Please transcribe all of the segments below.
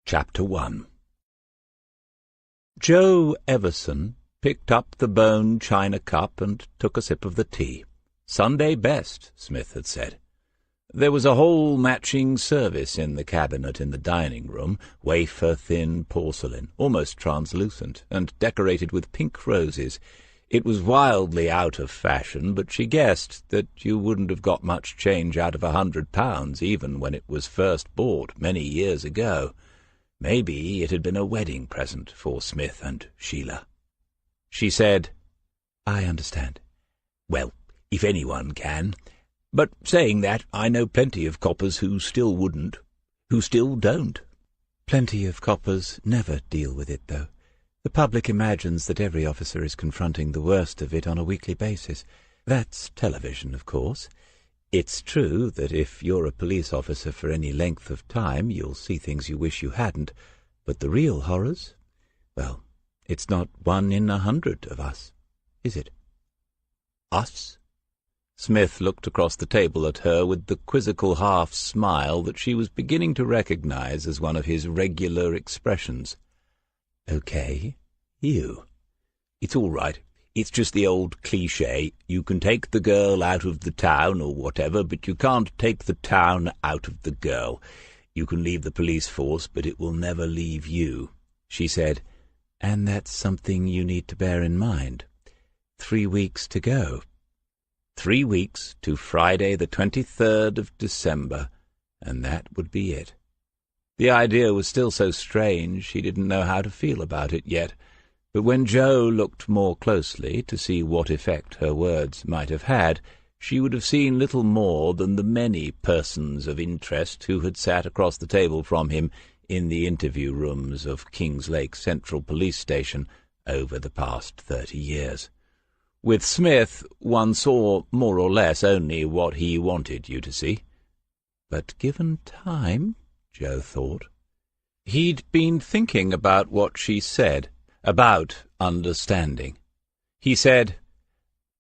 Chapter 1. Joe Everson picked up the bone china cup and took a sip of the tea. Sunday best, Smith had said. There was a whole matching service in the cabinet in the dining-room, wafer-thin porcelain, almost translucent, and decorated with pink roses. It was wildly out of fashion, but she guessed that you wouldn't have got much change out of £100, even when it was first bought many years ago. Maybe it had been a wedding present for Smith and Sheila. She said, "I understand. Well, if anyone can. But saying that, I know plenty of coppers who still wouldn't, who still don't." Plenty of coppers never deal with it, though. The public imagines that every officer is confronting the worst of it on a weekly basis. That's television, of course. It's true that if you're a police officer for any length of time, you'll see things you wish you hadn't. But the real horrors? Well, it's not 1 in 100 of us, is it? Us? Smith looked across the table at her with the quizzical half-smile that she was beginning to recognize as one of his regular expressions. Okay, You. It's all right. It's just the old cliché. You can take the girl out of the town or whatever, but you can't take the town out of the girl. You can leave the police force, but it will never leave you, she said. And that's something you need to bear in mind. 3 weeks to go. 3 weeks to Friday the 23rd of December, and that would be it. The idea was still so strange she didn't know how to feel about it yet, but when Joe looked more closely to see what effect her words might have had, she would have seen little more than the many persons of interest who had sat across the table from him in the interview rooms of Kingslake Central Police Station over the past 30 years. With Smith, one saw more or less only what he wanted you to see. But given time, Joe thought. He'd been thinking about what she said, about understanding. He said,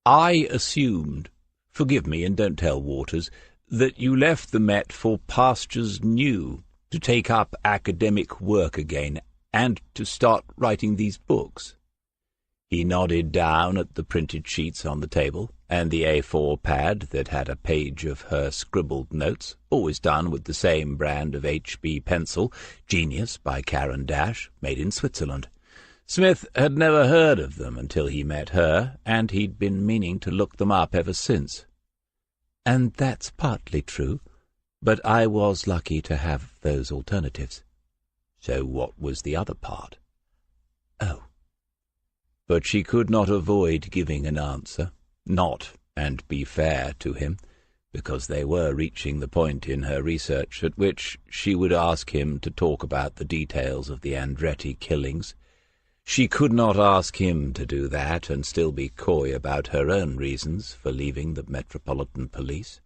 "I assumed, forgive me and don't tell Waters, that you left the Met for pastures new, to take up academic work again, and to start writing these books." He nodded down at the printed sheets on the table, and the A4 pad that had a page of her scribbled notes, always done with the same brand of HB pencil, Genius by Karen Dash, made in Switzerland. Smith had never heard of them until he met her, and he'd been meaning to look them up ever since. And that's partly true, but I was lucky to have those alternatives. So what was the other part? Oh. But she could not avoid giving an answer, not, and be fair to him, because they were reaching the point in her research at which she would ask him to talk about the details of the Andretti killings. She could not ask him to do that and still be coy about her own reasons for leaving the Metropolitan Police.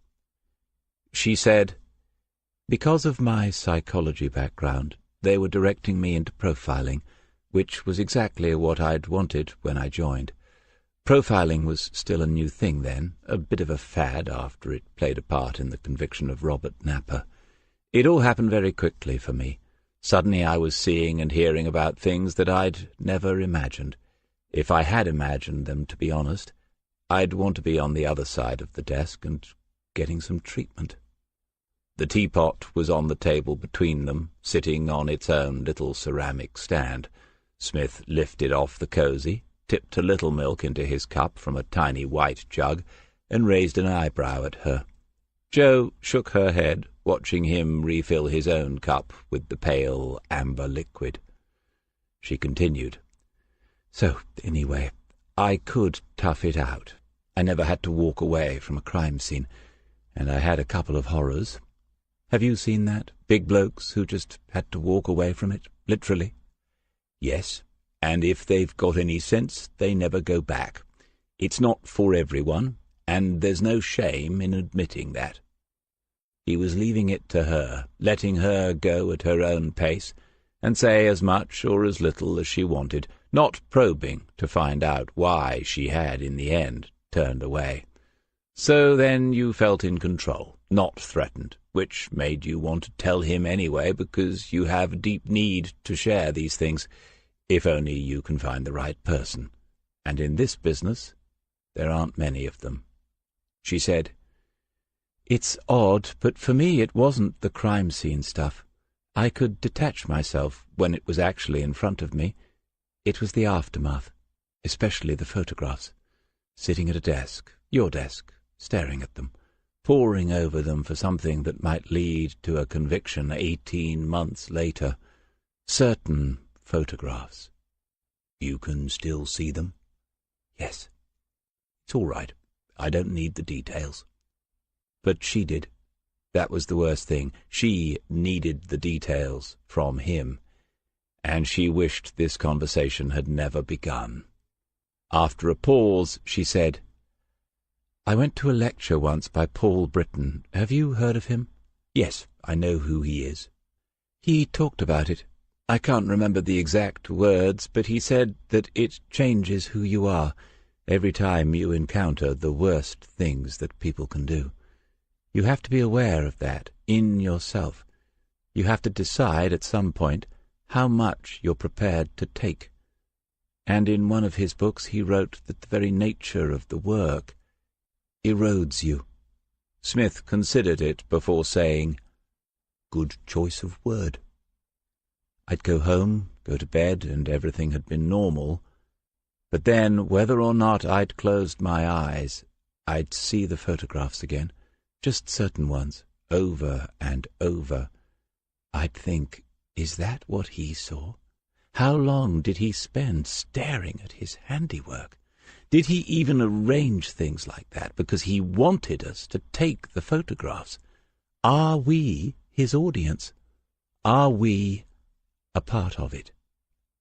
She said, "Because of my psychology background, they were directing me into profiling, which was exactly what I'd wanted when I joined. Profiling was still a new thing then, a bit of a fad after it played a part in the conviction of Robert Napper. It all happened very quickly for me. Suddenly I was seeing and hearing about things that I'd never imagined. If I had imagined them, to be honest, I'd want to be on the other side of the desk and getting some treatment." The teapot was on the table between them, sitting on its own little ceramic stand. Smith lifted off the cosy, tipped a little milk into his cup from a tiny white jug, and raised an eyebrow at her. Joe shook her head, watching him refill his own cup with the pale amber liquid. She continued, "So, anyway, I could tough it out. I never had to walk away from a crime scene, and I had a couple of horrors. Have you seen that? Big blokes who just had to walk away from it, literally?" "Yes, and if they've got any sense, they never go back. It's not for everyone, and there's no shame in admitting that." He was leaving it to her, letting her go at her own pace, and say as much or as little as she wanted, not probing to find out why she had, in the end, turned away. "So then you felt in control. not threatened, which made you want to tell him anyway because you have a deep need to share these things, if only you can find the right person. And in this business, there aren't many of them. She said, "It's odd, but for me it wasn't the crime scene stuff. I could detach myself when it was actually in front of me. It was the aftermath, especially the photographs. Sitting at a desk, your desk, staring at them, poring over them for something that might lead to a conviction 18 months later. Certain photographs." "You can still see them?" "Yes." "It's all right. I don't need the details." But she did. That was the worst thing. She needed the details from him, and she wished this conversation had never begun. After a pause, she said, "I went to a lecture once by Paul Britton. Have you heard of him?" "Yes, I know who he is." "He talked about it. I can't remember the exact words, but he said that it changes who you are every time you encounter the worst things that people can do. You have to be aware of that in yourself. You have to decide at some point how much you're prepared to take. And in one of his books he wrote that the very nature of the work erodes you." Smith considered it before saying, "Good choice of word." I'd go home, go to bed, and everything had been normal. But then, whether or not I'd closed my eyes, I'd see the photographs again, just certain ones, over and over. I'd think, is that what he saw? How long did he spend staring at his handiwork? Did he even arrange things like that because he wanted us to take the photographs? Are we his audience? Are we a part of it?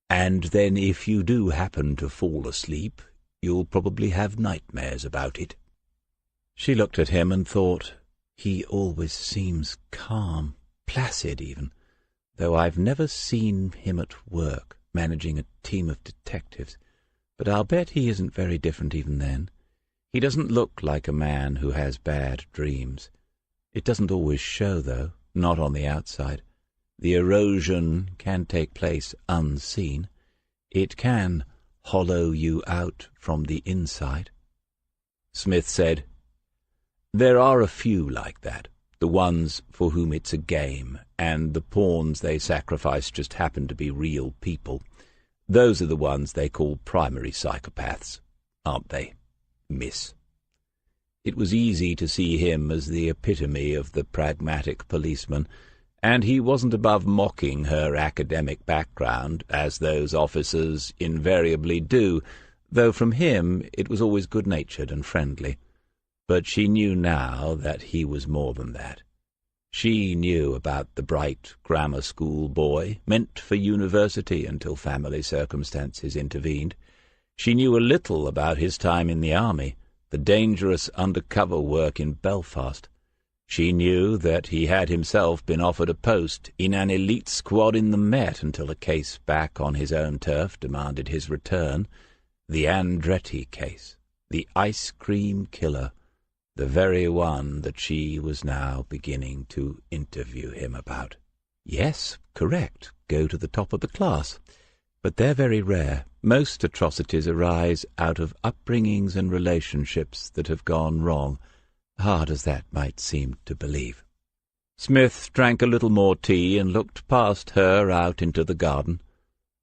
And then if you do happen to fall asleep, you'll probably have nightmares about it. She looked at him and thought, he always seems calm, placid even, though I've never seen him at work, managing a team of detectives. But I'll bet he isn't very different even then. He doesn't look like a man who has bad dreams. It doesn't always show, though, not on the outside. The erosion can take place unseen. It can hollow you out from the inside. Smith said, "There are a few like that, the ones for whom it's a game, and the pawns they sacrifice just happen to be real people. Those are the ones they call primary psychopaths, aren't they, miss?" It was easy to see him as the epitome of the pragmatic policeman, and he wasn't above mocking her academic background, as those officers invariably do, though from him it was always good-natured and friendly. But she knew now that he was more than that. She knew about the bright grammar school boy, meant for university until family circumstances intervened. She knew a little about his time in the army, the dangerous undercover work in Belfast. She knew that he had himself been offered a post in an elite squad in the Met until a case back on his own turf demanded his return. The Andretti case, the ice cream killer, the very one that she was now beginning to interview him about. Yes, correct, go to the top of the class. But they're very rare. Most atrocities arise out of upbringings and relationships that have gone wrong, hard as that might seem to believe. Smith drank a little more tea and looked past her out into the garden.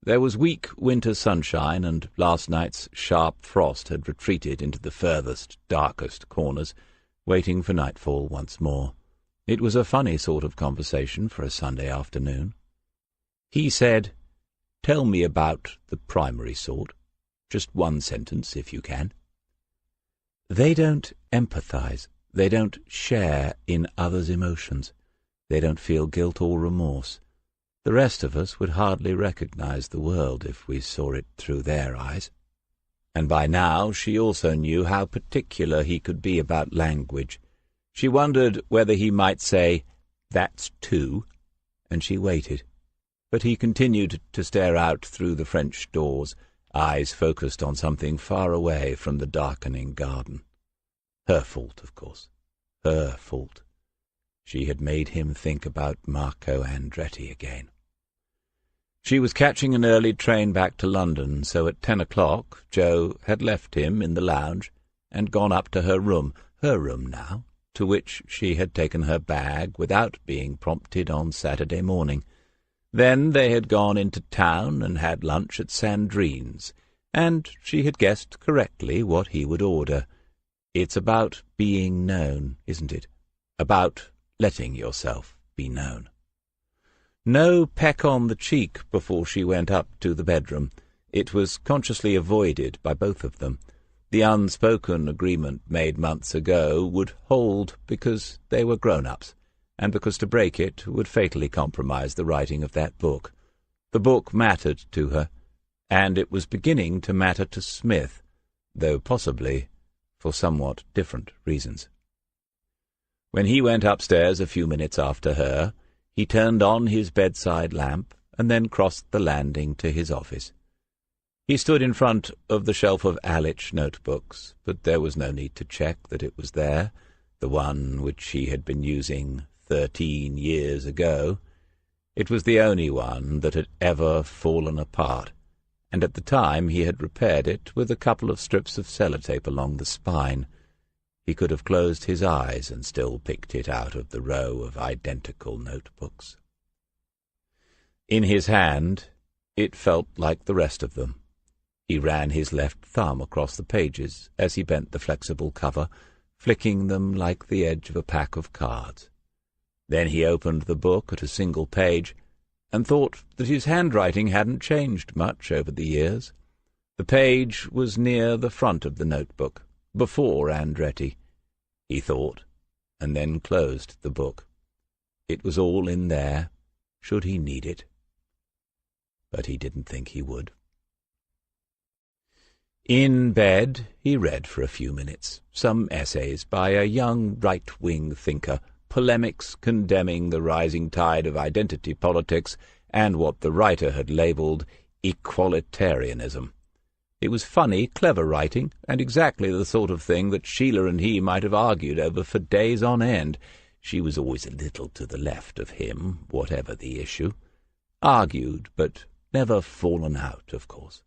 There was weak winter sunshine, and last night's sharp frost had retreated into the furthest, darkest corners, waiting for nightfall once more. It was a funny sort of conversation for a Sunday afternoon. He said, "Tell me about the primary sort. Just one sentence, if you can." They don't empathize. They don't share in others' emotions. They don't feel guilt or remorse. The rest of us would hardly recognize the world if we saw it through their eyes. And by now she also knew how particular he could be about language. She wondered whether he might say, "That's two," and she waited. But he continued to stare out through the French doors, eyes focused on something far away from the darkening garden. Her fault, of course. Her fault. She had made him think about Marco Andretti again. She was catching an early train back to London, so at 10 o'clock Jo had left him in the lounge and gone up to her room now, to which she had taken her bag without being prompted on Saturday morning. Then they had gone into town and had lunch at Sandrine's, and she had guessed correctly what he would order. It's about being known, isn't it? About letting yourself be known. No peck on the cheek before she went up to the bedroom. It was consciously avoided by both of them. The unspoken agreement made months ago would hold because they were grown-ups, and because to break it would fatally compromise the writing of that book. The book mattered to her, and it was beginning to matter to Smith, though possibly for somewhat different reasons. When he went upstairs a few minutes after her, he turned on his bedside lamp and then crossed the landing to his office. He stood in front of the shelf of Alich notebooks, but there was no need to check that it was there, the one which he had been using 13 years ago. It was the only one that had ever fallen apart, and at the time he had repaired it with a couple of strips of sellotape along the spine. He could have closed his eyes and still picked it out of the row of identical notebooks. In his hand, it felt like the rest of them. He ran his left thumb across the pages as he bent the flexible cover, flicking them like the edge of a pack of cards. Then he opened the book at a single page and thought that his handwriting hadn't changed much over the years. The page was near the front of the notebook, before Andretti. He thought, and then closed the book. It was all in there, should he need it. But he didn't think he would. In bed, he read for a few minutes some essays by a young right-wing thinker, polemics condemning the rising tide of identity politics and what the writer had labelled equalitarianism. It was funny, clever writing, and exactly the sort of thing that Sheila and he might have argued over for days on end. She was always a little to the left of him, whatever the issue. Argued, but never fallen out, of course.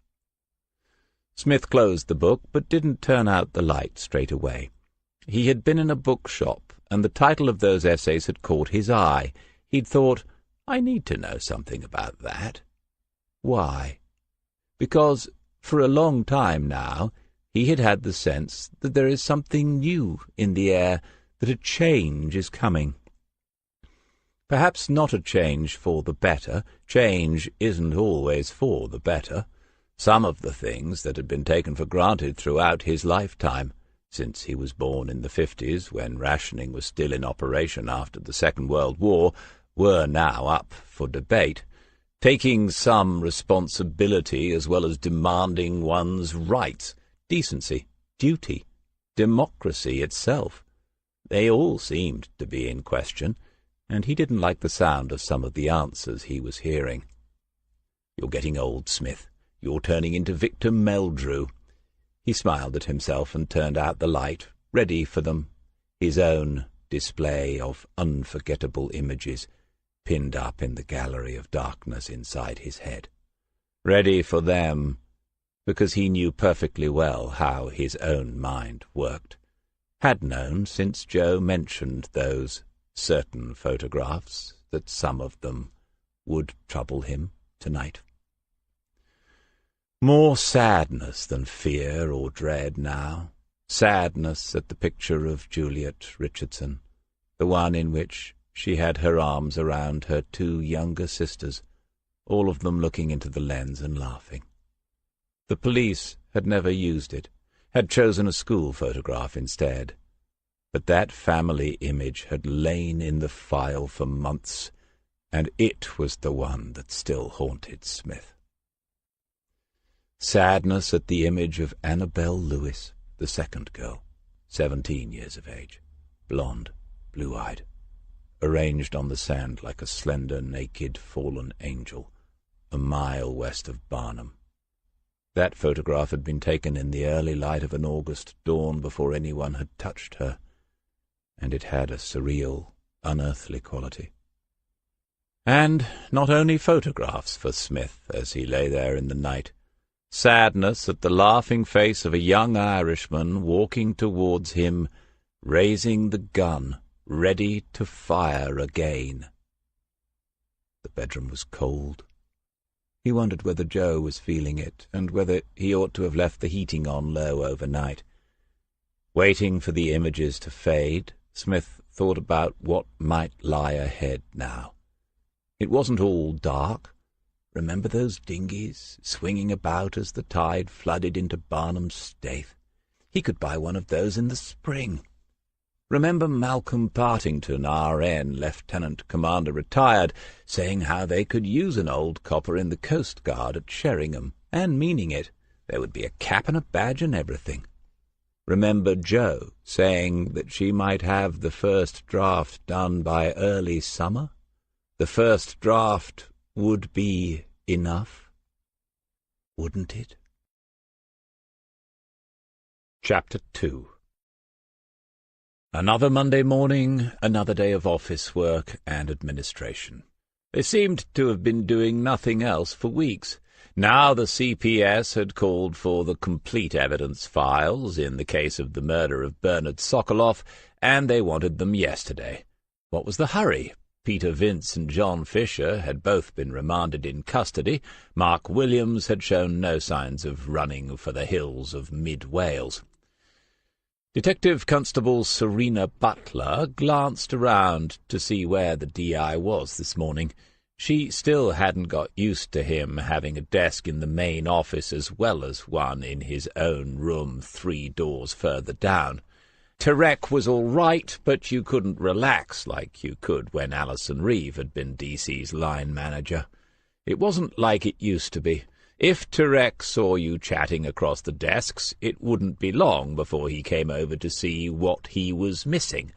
Smith closed the book, but didn't turn out the light straight away. He had been in a bookshop, and the title of those essays had caught his eye. He'd thought, I need to know something about that. Why? Because for a long time now he had had the sense that there is something new in the air, that a change is coming. Perhaps not a change for the better. Change isn't always for the better. Some of the things that had been taken for granted throughout his lifetime, since he was born in the 50s, when rationing was still in operation after the Second World War, were now up for debate. Taking some responsibility as well as demanding one's rights, decency, duty, democracy itself. They all seemed to be in question, and he didn't like the sound of some of the answers he was hearing. You're getting old, Smith. You're turning into Victor Meldrew. He smiled at himself and turned out the light, ready for them, his own display of unforgettable images, pinned up in the gallery of darkness inside his head. Ready for them, because he knew perfectly well how his own mind worked. Had known since Jo mentioned those certain photographs that some of them would trouble him tonight. More sadness than fear or dread now. Sadness at the picture of Juliet Richardson, the one in which she had her arms around her two younger sisters, all of them looking into the lens and laughing. The police had never used it, had chosen a school photograph instead. But that family image had lain in the file for months, and it was the one that still haunted Smith. Sadness at the image of Annabel Lewis, the second girl, 17 years of age, blonde, blue-eyed, arranged on the sand like a slender, naked, fallen angel, a mile west of Barnum. That photograph had been taken in the early light of an August dawn before anyone had touched her, and it had a surreal, unearthly quality. And not only photographs for Smith as he lay there in the night. Sadness at the laughing face of a young Irishman walking towards him, raising the gun, ready to fire again. The bedroom was cold. He wondered whether Joe was feeling it, and whether he ought to have left the heating on low overnight. Waiting for the images to fade, Smith thought about what might lie ahead now. It wasn't all dark. Remember those dinghies swinging about as the tide flooded into Barnum's Staithe? He could buy one of those in the spring. Remember Malcolm Partington, R.N., Lieutenant Commander retired, saying how they could use an old copper in the Coast Guard at Sheringham, and meaning it. There would be a cap and a badge and everything. Remember Jo saying that she might have the first draft done by early summer? The first draft would be enough, wouldn't it? Chapter 2. Another Monday morning, another day of office work and administration. They seemed to have been doing nothing else for weeks. Now the CPS had called for the complete evidence files in the case of the murder of Bernard Sokoloff, and they wanted them yesterday. What was the hurry? Peter Vince and John Fisher had both been remanded in custody. Mark Williams had shown no signs of running for the hills of mid-Wales. Detective Constable Serena Butler glanced around to see where the DI was this morning. She still hadn't got used to him having a desk in the main office as well as one in his own room 3 doors further down. Terek was all right, but you couldn't relax like you could when Alison Reeve had been DC's line manager. It wasn't like it used to be. If Terek saw you chatting across the desks, it wouldn't be long before he came over to see what he was missing.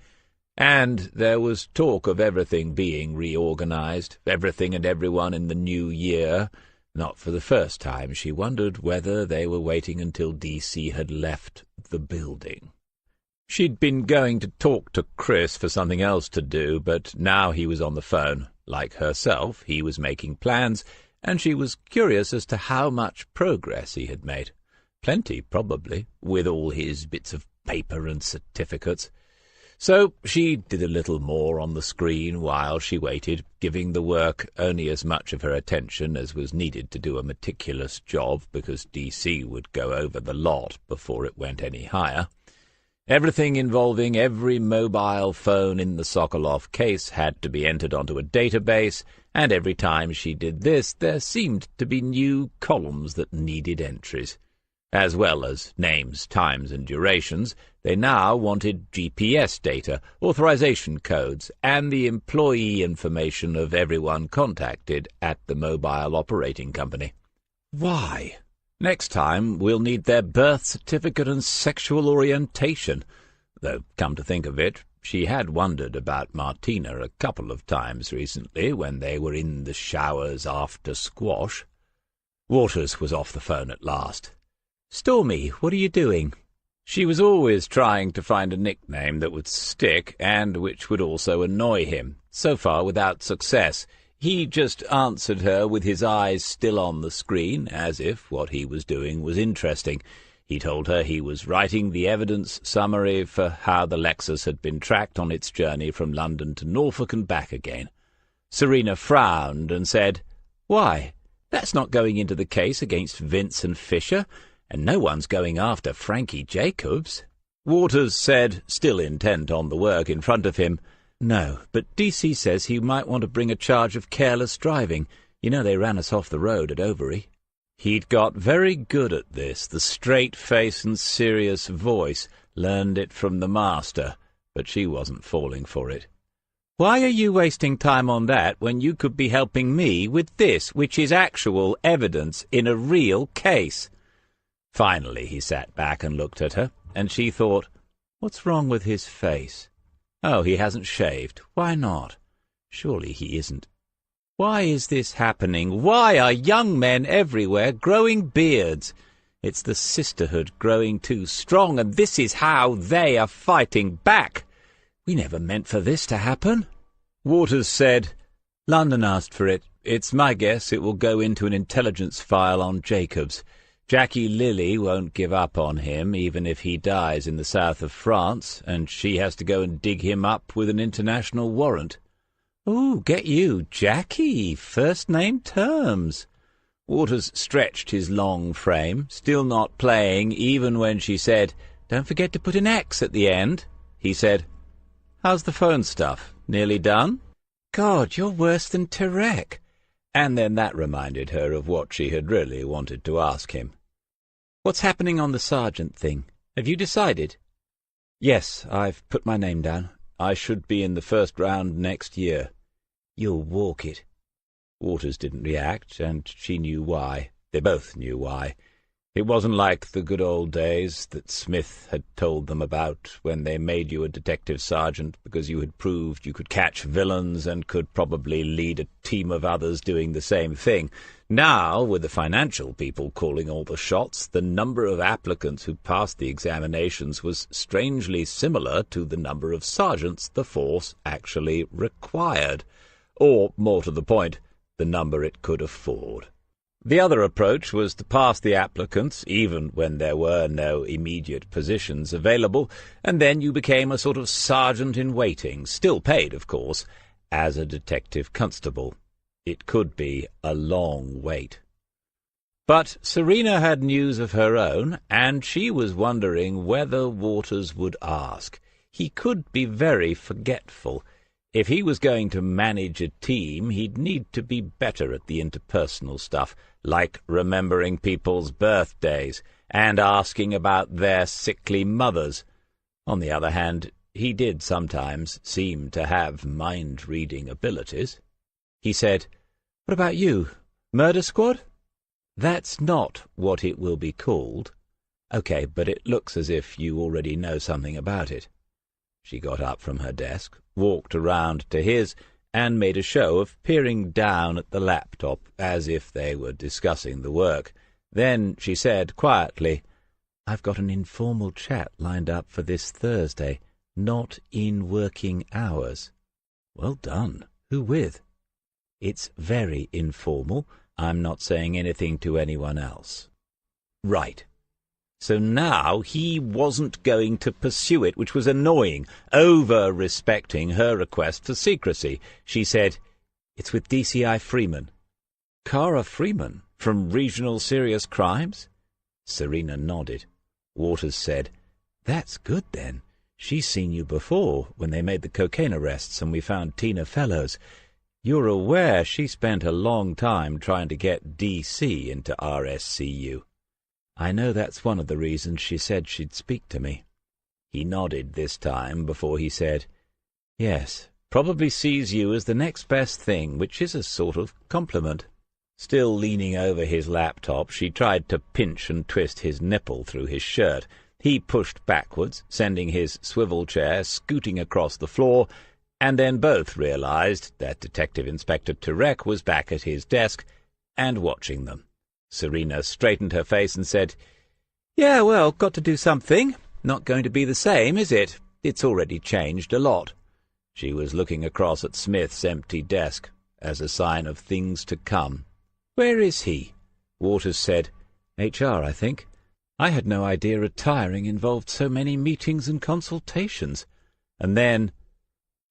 And there was talk of everything being reorganized, everything and everyone in the new year. Not for the first time she wondered whether they were waiting until DC had left the building. She'd been going to talk to Chris for something else to do, but now he was on the phone. Like herself, he was making plans, and she was curious as to how much progress he had made. Plenty, probably, with all his bits of paper and certificates. So she did a little more on the screen while she waited, giving the work only as much of her attention as was needed to do a meticulous job, because DC would go over the lot before it went any higher. Everything involving every mobile phone in the Sokoloff case had to be entered onto a database, and every time she did this there seemed to be new columns that needed entries. As well as names, times, and durations, they now wanted GPS data, authorization codes, and the employee information of everyone contacted at the mobile operating company. Why? Next time we'll need their birth certificate and sexual orientation. Though, come to think of it, she had wondered about Martina a couple of times recently when they were in the showers after squash. Waters was off the phone at last. "Stormy, what are you doing?" She was always trying to find a nickname that would stick and which would also annoy him, so far without success. He just answered her with his eyes still on the screen, as if what he was doing was interesting. He told her he was writing the evidence summary for how the Lexus had been tracked on its journey from London to Norfolk and back again. Serena frowned and said, "Why? That's not going into the case against Vince and Fisher, and no one's going after Frankie Jacobs." Waters said, still intent on the work in front of him, "No, but DC says he might want to bring a charge of careless driving. You know they ran us off the road at Overy." He'd got very good at this, the straight face and serious voice, learned it from the master, but she wasn't falling for it. "Why are you wasting time on that when you could be helping me with this, which is actual evidence in a real case?" Finally he sat back and looked at her, and she thought, what's wrong with his face? Oh, he hasn't shaved. Why not? Surely he isn't. Why is this happening? Why are young men everywhere growing beards? It's the sisterhood growing too strong, and this is how they are fighting back. We never meant for this to happen. Waters said, "London asked for it. It's my guess it will go into an intelligence file on Jacobs. Jackie Lilly won't give up on him, even if he dies in the south of France, and she has to go and dig him up with an international warrant." "Ooh, get you, Jackie, first-name terms." Waters stretched his long frame, still not playing even when she said, "Don't forget to put an X at the end." He said, "How's the phone stuff? Nearly done?" "God, you're worse than Tarek." And then that reminded her of what she had really wanted to ask him. "What's happening on the sergeant thing? Have you decided?" "Yes, I've put my name down. I should be in the first round next year." "You'll walk it." Waters didn't react, and she knew why. They both knew why. It wasn't like the good old days that Smith had told them about, when they made you a detective sergeant because you had proved you could catch villains and could probably lead a team of others doing the same thing. Now, with the financial people calling all the shots, the number of applicants who passed the examinations was strangely similar to the number of sergeants the force actually required, or, more to the point, the number it could afford. The other approach was to pass the applicants, even when there were no immediate positions available, and then you became a sort of sergeant-in-waiting, still paid, of course, as a detective constable. It could be a long wait. But Serena had news of her own, and she was wondering whether Waters would ask. He could be very forgetful. If he was going to manage a team, he'd need to be better at the interpersonal stuff, like remembering people's birthdays and asking about their sickly mothers. On the other hand, he did sometimes seem to have mind-reading abilities. He said, "What about you? Murder Squad?" "That's not what it will be called." "Okay, but it looks as if you already know something about it." She got up from her desk, walked around to his, and made a show of peering down at the laptop as if they were discussing the work. Then she said quietly, "I've got an informal chat lined up for this Thursday, not in working hours." "Well done. Who with?" "It's very informal. I'm not saying anything to anyone else." "Right." So now he wasn't going to pursue it, which was annoying, over-respecting her request for secrecy. She said, "It's with DCI Freeman." "Cara Freeman, from Regional Serious Crimes?" Serena nodded. Waters said, "That's good, then. She's seen you before, when they made the cocaine arrests and we found Tina Fellows. You're aware she spent a long time trying to get DC into RSCU. I know that's one of the reasons she said she'd speak to me." He nodded this time before he said, "Yes, probably sees you as the next best thing, which is a sort of compliment." Still leaning over his laptop, she tried to pinch and twist his nipple through his shirt. He pushed backwards, sending his swivel chair scooting across the floor, and then both realized that Detective Inspector Tarek was back at his desk and watching them. Serena straightened her face and said, "Yeah, well, got to do something. Not going to be the same, is it? It's already changed a lot." She was looking across at Smith's empty desk, as a sign of things to come. "Where is he?" Waters said, "HR, I think. I had no idea retiring involved so many meetings and consultations." And then,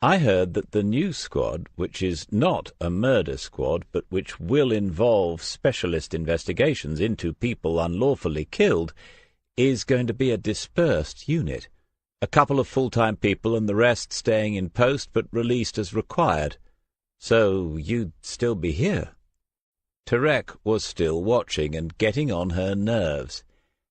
"I heard that the new squad, which is not a murder squad, but which will involve specialist investigations into people unlawfully killed, is going to be a dispersed unit. A couple of full-time people and the rest staying in post but released as required. So you'd still be here." Tarek was still watching and getting on her nerves.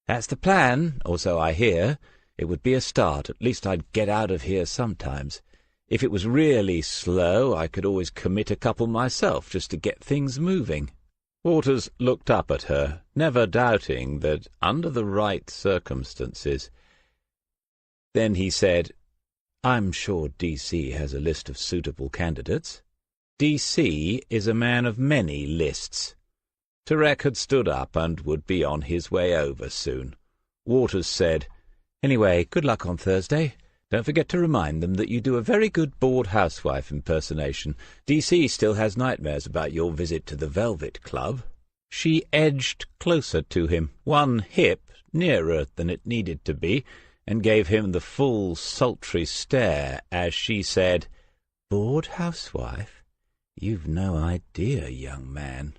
"That's the plan, or so I hear. It would be a start. At least I'd get out of here sometimes. If it was really slow, I could always commit a couple myself just to get things moving." Waters looked up at her, never doubting that under the right circumstances. Then he said, "I'm sure DC has a list of suitable candidates." DC is a man of many lists. Tarek had stood up and would be on his way over soon. Waters said, "Anyway, good luck on Thursday. Don't forget to remind them that you do a very good bored housewife impersonation. DC still has nightmares about your visit to the Velvet Club." She edged closer to him, one hip nearer than it needed to be, and gave him the full, sultry stare as she said, "Bored housewife? You've no idea, young man."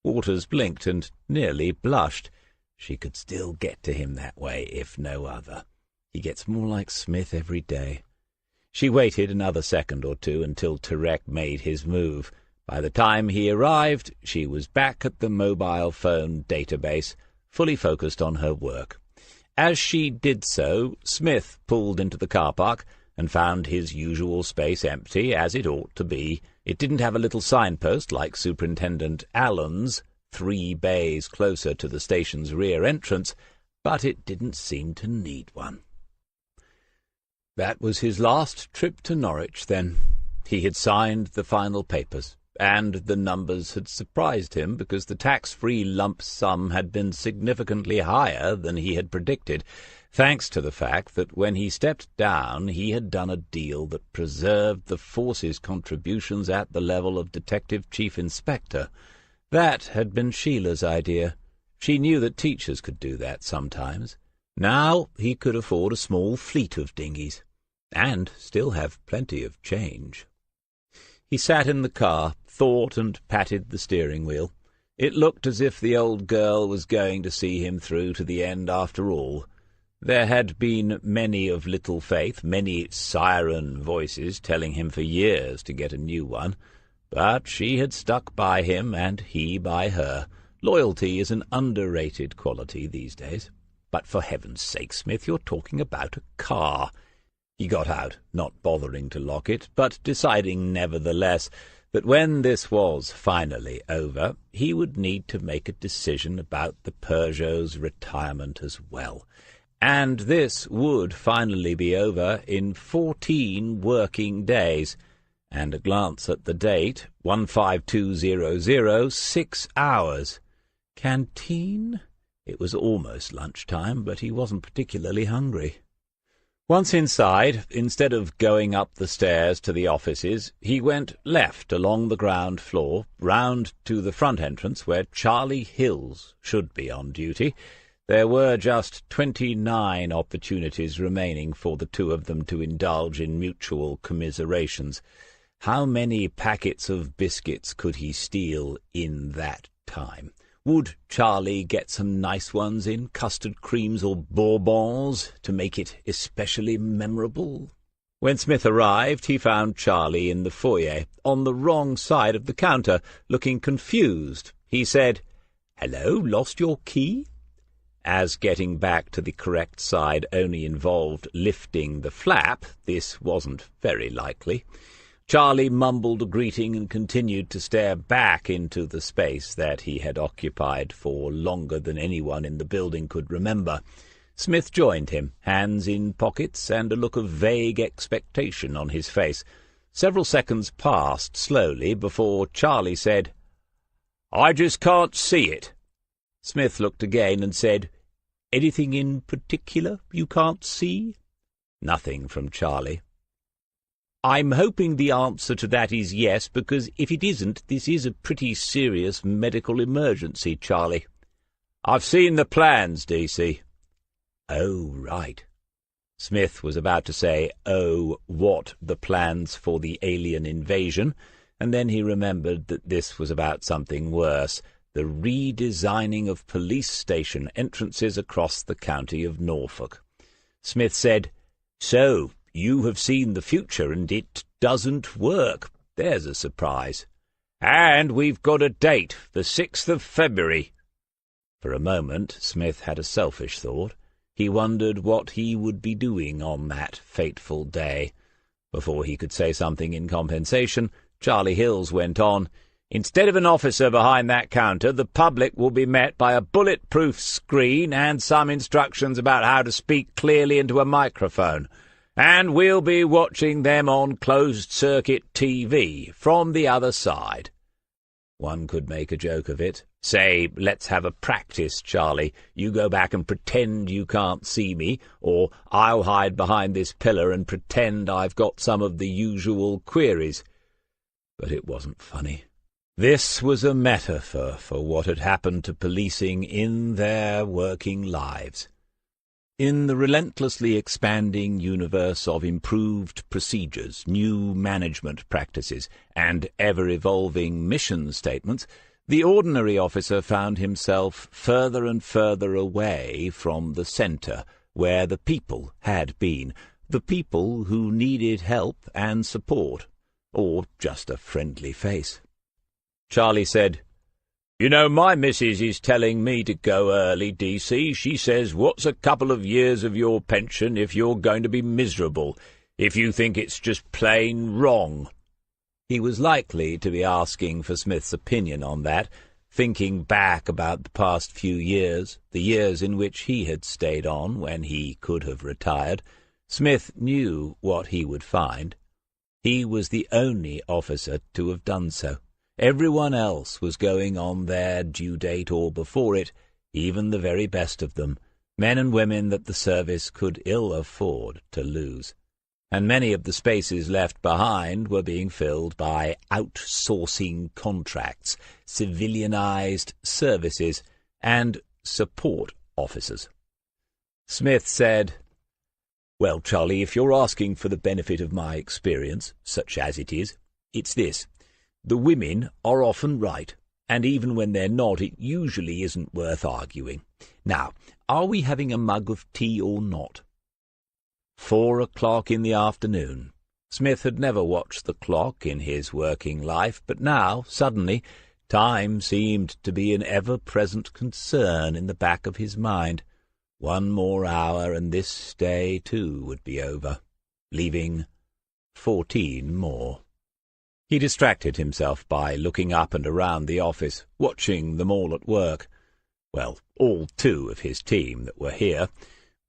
Waters blinked and nearly blushed. She could still get to him that way, if no other. He gets more like Smith every day. She waited another second or two until Tarek made his move. By the time he arrived, she was back at the mobile phone database, fully focused on her work. As she did so, Smith pulled into the car park and found his usual space empty, as it ought to be. It didn't have a little signpost like Superintendent Allen's, 3 bays closer to the station's rear entrance, but it didn't seem to need one. That was his last trip to Norwich, then. He had signed the final papers, and the numbers had surprised him because the tax-free lump sum had been significantly higher than he had predicted, thanks to the fact that when he stepped down he had done a deal that preserved the force's contributions at the level of Detective Chief Inspector. That had been Sheila's idea. She knew that teachers could do that sometimes. Now he could afford a small fleet of dinghies, and still have plenty of change. He sat in the car, thought, and patted the steering wheel. It looked as if the old girl was going to see him through to the end after all. There had been many of little faith, many siren voices telling him for years to get a new one, but she had stuck by him and he by her. Loyalty is an underrated quality these days. But for heaven's sake, Smith, you're talking about a car. He got out, not bothering to lock it, but deciding nevertheless that when this was finally over, he would need to make a decision about the Peugeot's retirement as well. And this would finally be over in 14 working days. And a glance at the date, 15200, 6 hours. Canteen? It was almost lunchtime, but he wasn't particularly hungry. Once inside, instead of going up the stairs to the offices, he went left along the ground floor, round to the front entrance where Charlie Hills should be on duty. There were just 29 opportunities remaining for the two of them to indulge in mutual commiserations. How many packets of biscuits could he steal in that time? Would Charlie get some nice ones in custard creams or bourbons to make it especially memorable? When Smith arrived, he found Charlie in the foyer, on the wrong side of the counter, looking confused. He said, "Hello, lost your key?" As getting back to the correct side only involved lifting the flap, this wasn't very likely. Charlie mumbled a greeting and continued to stare back into the space that he had occupied for longer than anyone in the building could remember. Smith joined him, hands in pockets and a look of vague expectation on his face. Several seconds passed slowly before Charlie said, "I just can't see it." Smith looked again and said, "Anything in particular you can't see?" Nothing from Charlie. "I'm hoping the answer to that is yes, because if it isn't, this is a pretty serious medical emergency, Charlie." "I've seen the plans, DC." "Oh, right." Smith was about to say, "Oh, what the plans for the alien invasion?" and then he remembered that this was about something worse, the redesigning of police station entrances across the county of Norfolk. Smith said, "So, you have seen the future, and it doesn't work. There's a surprise. And we've got a date, the 6th of February. For a moment, Smith had a selfish thought. He wondered what he would be doing on that fateful day. Before he could say something in compensation, Charlie Hills went on, "Instead of an officer behind that counter, the public will be met by a bulletproof screen and some instructions about how to speak clearly into a microphone. And we'll be watching them on closed-circuit TV from the other side." One could make a joke of it. Say, let's have a practice, Charlie. You go back and pretend you can't see me, or I'll hide behind this pillar and pretend I've got some of the usual queries. But it wasn't funny. This was a metaphor for what had happened to policing in their working lives. In the relentlessly expanding universe of improved procedures, new management practices, and ever-evolving mission statements, the ordinary officer found himself further and further away from the centre, where the people had been, the people who needed help and support, or just a friendly face. Charlie said, "You know, my missus is telling me to go early, DC. She says, what's a couple of years of your pension if you're going to be miserable, if you think it's just plain wrong?" He was likely to be asking for Smith's opinion on that, thinking back about the past few years, the years in which he had stayed on when he could have retired. Smith knew what he would find. He was the only officer to have done so. Everyone else was going on their due date or before it, even the very best of them, men and women that the service could ill afford to lose. And many of the spaces left behind were being filled by outsourcing contracts, civilianized services, and support officers. Smith said, "Well, Charlie, if you're asking for the benefit of my experience, such as it is, it's this. The women are often right, and even when they're not, it usually isn't worth arguing. Now, are we having a mug of tea or not?" 4 o'clock in the afternoon. Smith had never watched the clock in his working life, but now, suddenly, time seemed to be an ever-present concern in the back of his mind. 1 more hour, and this day, too, would be over, leaving 14 more. He distracted himself by looking up and around the office, watching them all at work. Well, all 2 of his team that were here.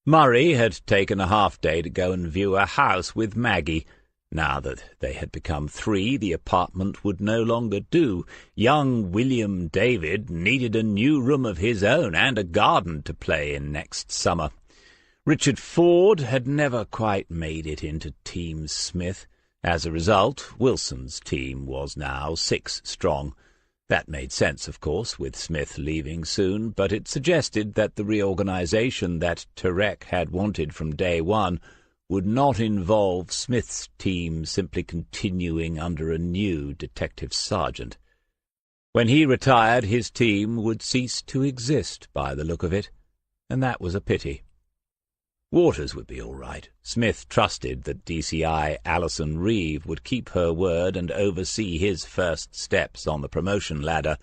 Murray had taken a half-day to go and view a house with Maggie. Now that they had become 3, the apartment would no longer do. Young William David needed a new room of his own and a garden to play in next summer. Richard Ford had never quite made it into Team Smith. As a result, Wilson's team was now 6 strong. That made sense, of course, with Smith leaving soon, but it suggested that the reorganization that Turek had wanted from day one would not involve Smith's team simply continuing under a new detective sergeant. When he retired, his team would cease to exist by the look of it, and that was a pity. Waters would be all right. Smith trusted that DCI Alison Reeve would keep her word and oversee his first steps on the promotion ladder.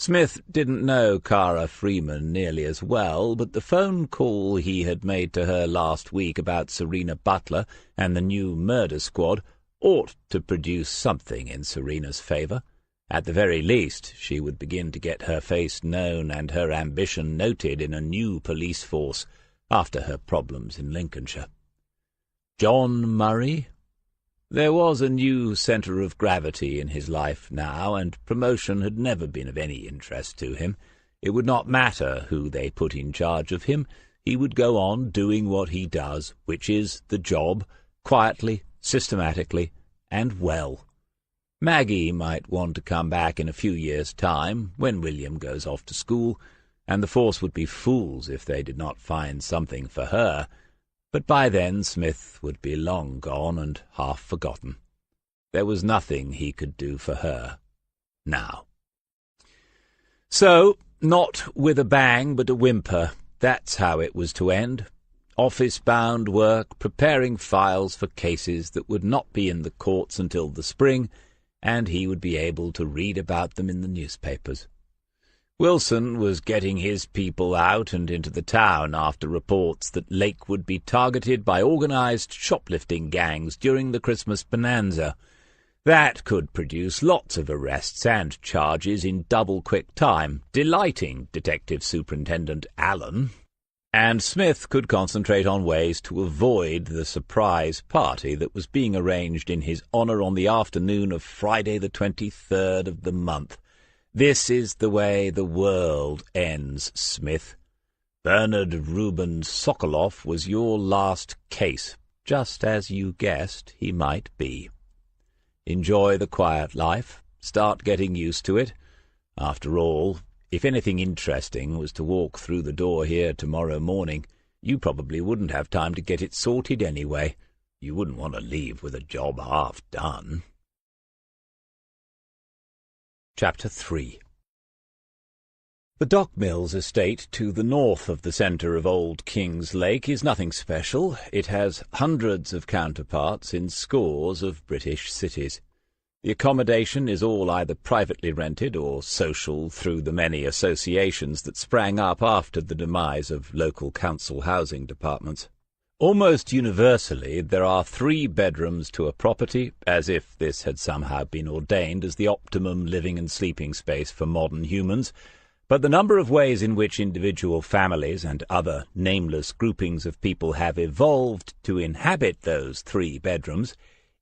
Smith didn't know Cara Freeman nearly as well, but the phone call he had made to her last week about Serena Butler and the new murder squad ought to produce something in Serena's favour. At the very least, she would begin to get her face known and her ambition noted in a new police force, after her problems in Lincolnshire. John Murray? There was a new centre of gravity in his life now, and promotion had never been of any interest to him. It would not matter who they put in charge of him. He would go on doing what he does, which is the job, quietly, systematically, and well. Maggie might want to come back in a few years' time, when William goes off to school, and the force would be fools if they did not find something for her. But by then Smith would be long gone and half forgotten. There was nothing he could do for her now. So, not with a bang but a whimper, that's how it was to end. Office-bound work, preparing files for cases that would not be in the courts until the spring, and he would be able to read about them in the newspapers. Wilson was getting his people out and into the town after reports that Lake would be targeted by organized shoplifting gangs during the Christmas bonanza. That could produce lots of arrests and charges in double-quick time, delighting Detective Superintendent Allen. And Smith could concentrate on ways to avoid the surprise party that was being arranged in his honour on the afternoon of Friday the 23rd of the month. This is the way the world ends, Smith. Bernard Reuben Sokolov was your last case, just as you guessed he might be. Enjoy the quiet life. Start getting used to it. After all, if anything interesting was to walk through the door here tomorrow morning, you probably wouldn't have time to get it sorted anyway. You wouldn't want to leave with a job half done. Chapter 3. The Dock Mills estate to the north of the centre of Old King's Lake is nothing special. It has hundreds of counterparts in scores of British cities. The accommodation is all either privately rented or social through the many associations that sprang up after the demise of local council housing departments. Almost universally there are 3 bedrooms to a property, as if this had somehow been ordained as the optimum living and sleeping space for modern humans, but the number of ways in which individual families and other nameless groupings of people have evolved to inhabit those 3 bedrooms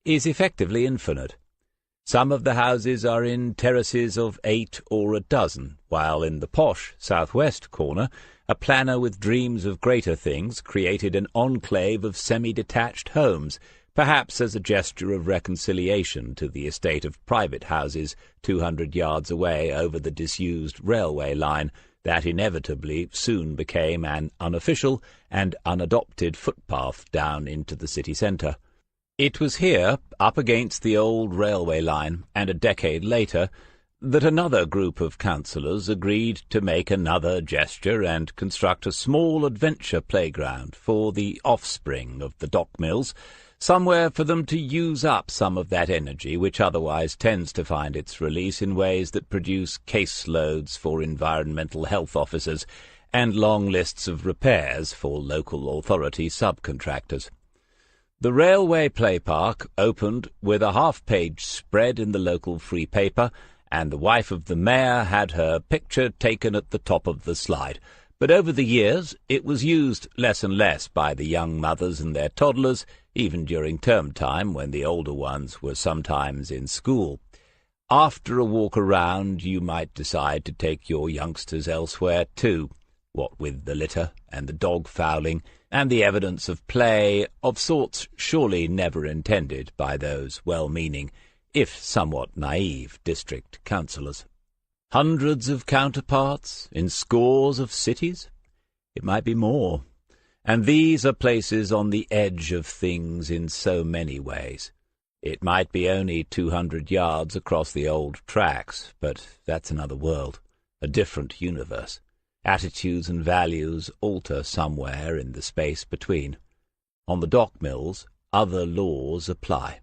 is effectively infinite. Some of the houses are in terraces of 8 or a dozen, while in the posh southwest corner a planner with dreams of greater things created an enclave of semi-detached homes, perhaps as a gesture of reconciliation to the estate of private houses 200 yards away over the disused railway line that inevitably soon became an unofficial and unadopted footpath down into the city centre. It was here, up against the old railway line, and a decade later, that another group of councillors agreed to make another gesture and construct a small adventure playground for the offspring of the Dock Mills, somewhere for them to use up some of that energy which otherwise tends to find its release in ways that produce caseloads for environmental health officers and long lists of repairs for local authority subcontractors. The railway play park opened with a half-page spread in the local free paper, and the wife of the mayor had her picture taken at the top of the slide. But over the years it was used less and less by the young mothers and their toddlers, even during term time when the older ones were sometimes in school. After a walk around you might decide to take your youngsters elsewhere too, what with the litter and the dog fouling and the evidence of play of sorts surely never intended by those well-meaning, if somewhat naive, district councillors. Hundreds of counterparts in scores of cities? It might be more. And these are places on the edge of things in so many ways. It might be only 200 yards across the old tracks, but that's another world, a different universe. Attitudes and values alter somewhere in the space between. On the Dock Mills, other laws apply.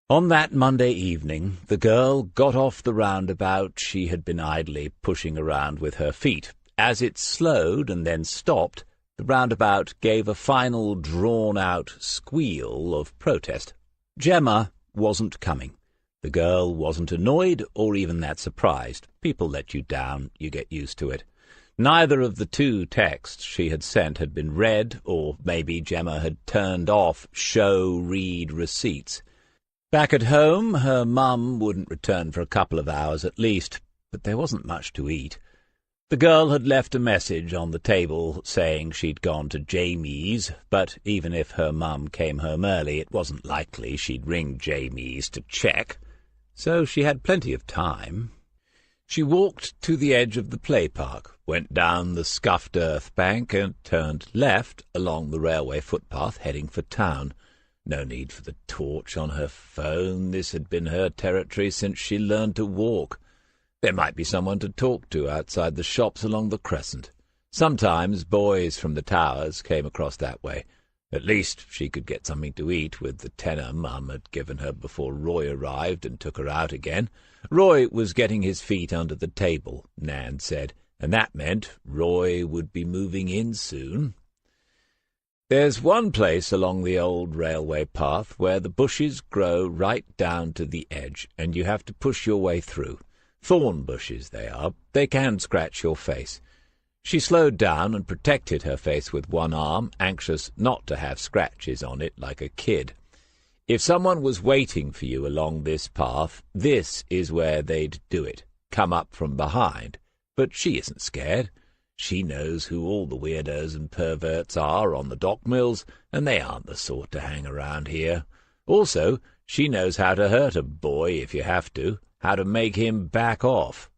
On that Monday evening, the girl got off the roundabout she had been idly pushing around with her feet. As it slowed and then stopped, the roundabout gave a final drawn-out squeal of protest. Gemma wasn't coming. The girl wasn't annoyed or even that surprised. People let you down, you get used to it. Neither of the 2 texts she had sent had been read, or maybe Gemma had turned off show-read receipts. Back at home, her mum wouldn't return for a couple of hours at least, but there wasn't much to eat. The girl had left a message on the table saying she'd gone to Jamie's, but even if her mum came home early, it wasn't likely she'd ring Jamie's to check. So she had plenty of time. She walked to the edge of the play park, went down the scuffed earth bank, and turned left along the railway footpath, heading for town. No need for the torch on her phone. This had been her territory since she learned to walk. There might be someone to talk to outside the shops along the Crescent. Sometimes boys from the towers came across that way. At least she could get something to eat with the tenner Mum had given her before Roy arrived and took her out again. Roy was getting his feet under the table, Nan said, and that meant Roy would be moving in soon. There's one place along the old railway path where the bushes grow right down to the edge, and you have to push your way through. Thorn bushes they are. They can scratch your face. She slowed down and protected her face with one arm, anxious not to have scratches on it like a kid. If someone was waiting for you along this path, this is where they'd do it, come up from behind. But she isn't scared. She knows who all the weirdos and perverts are on the dock mills, and they aren't the sort to hang around here. Also, she knows how to hurt a boy if you have to, how to make him back off.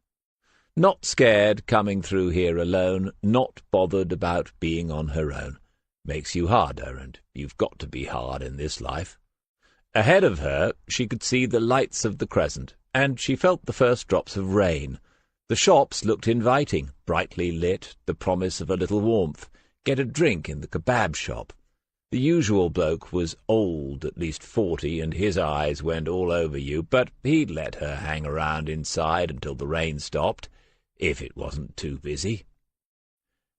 Not scared coming through here alone, not bothered about being on her own. Makes you harder, and you've got to be hard in this life. Ahead of her she could see the lights of the crescent, and she felt the first drops of rain. The shops looked inviting, brightly lit, the promise of a little warmth. Get a drink in the kebab shop. The usual bloke was old, at least 40, and his eyes went all over you, but he'd let her hang around inside until the rain stopped, if it wasn't too busy.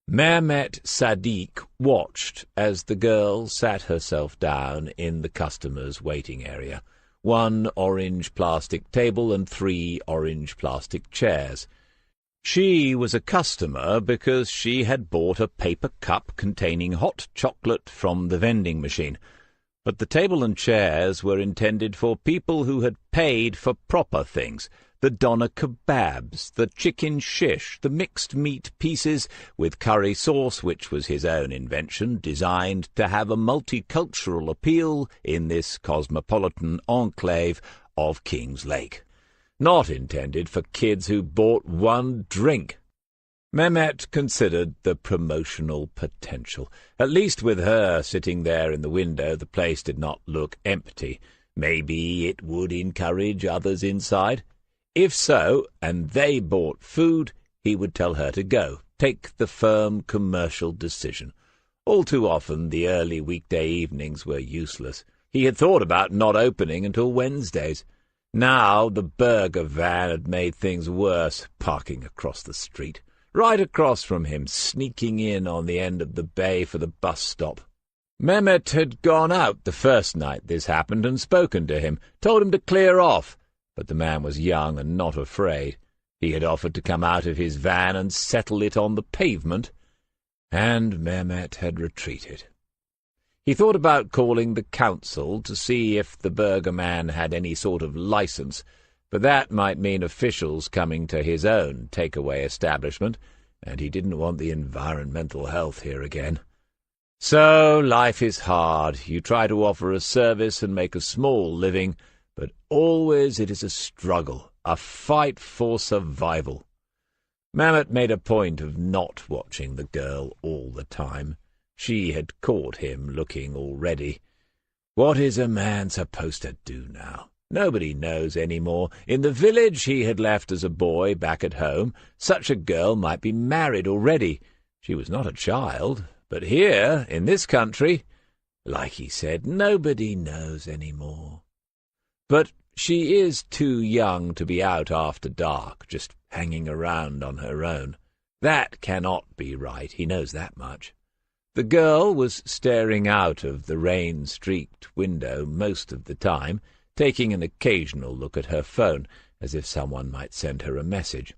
Mehmet Sadiq watched as the girl sat herself down in the customers' waiting area. 1 orange plastic table and 3 orange plastic chairs. She was a customer because she had bought a paper cup containing hot chocolate from the vending machine. But the table and chairs were intended for people who had paid for proper things. The doner kebabs, the chicken shish, the mixed meat pieces with curry sauce, which was his own invention, designed to have a multicultural appeal in this cosmopolitan enclave of King's Lake. Not intended for kids who bought 1 drink. Mehmet considered the promotional potential. At least with her sitting there in the window, the place did not look empty. Maybe it would encourage others inside. If so, and they bought food, he would tell her to go, take the firm commercial decision. All too often the early weekday evenings were useless. He had thought about not opening until Wednesdays. Now the burger van had made things worse, parking across the street, right across from him, sneaking in on the end of the bay for the bus stop. Mehmet had gone out the first night this happened and spoken to him, told him to clear off, but the man was young and not afraid. He had offered to come out of his van and settle it on the pavement, and Mehmet had retreated. He thought about calling the council to see if the burger man had any sort of license, but that might mean officials coming to his own takeaway establishment, and he didn't want the environmental health here again. So life is hard. You try to offer a service and make a small living, but always it is a struggle, a fight for survival. Mehmet made a point of not watching the girl all the time. She had caught him looking already. What is a man supposed to do now? Nobody knows any more. In the village he had left as a boy back at home, such a girl might be married already. She was not a child. But here, in this country, like he said, nobody knows any more. But she is too young to be out after dark, just hanging around on her own. That cannot be right, he knows that much. The girl was staring out of the rain-streaked window most of the time, taking an occasional look at her phone, as if someone might send her a message.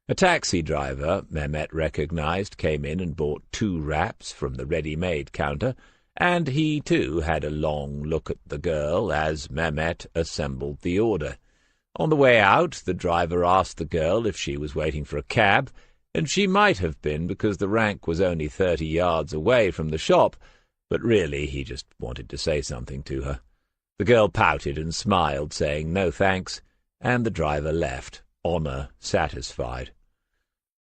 A taxi driver, Mehmet recognized, came in and bought 2 wraps from the ready-made counter, and he too had a long look at the girl as Mehmet assembled the order. On the way out, the driver asked the girl if she was waiting for a cab, and she might have been because the rank was only 30 yards away from the shop, but really he just wanted to say something to her. The girl pouted and smiled, saying no thanks, and the driver left, honour satisfied.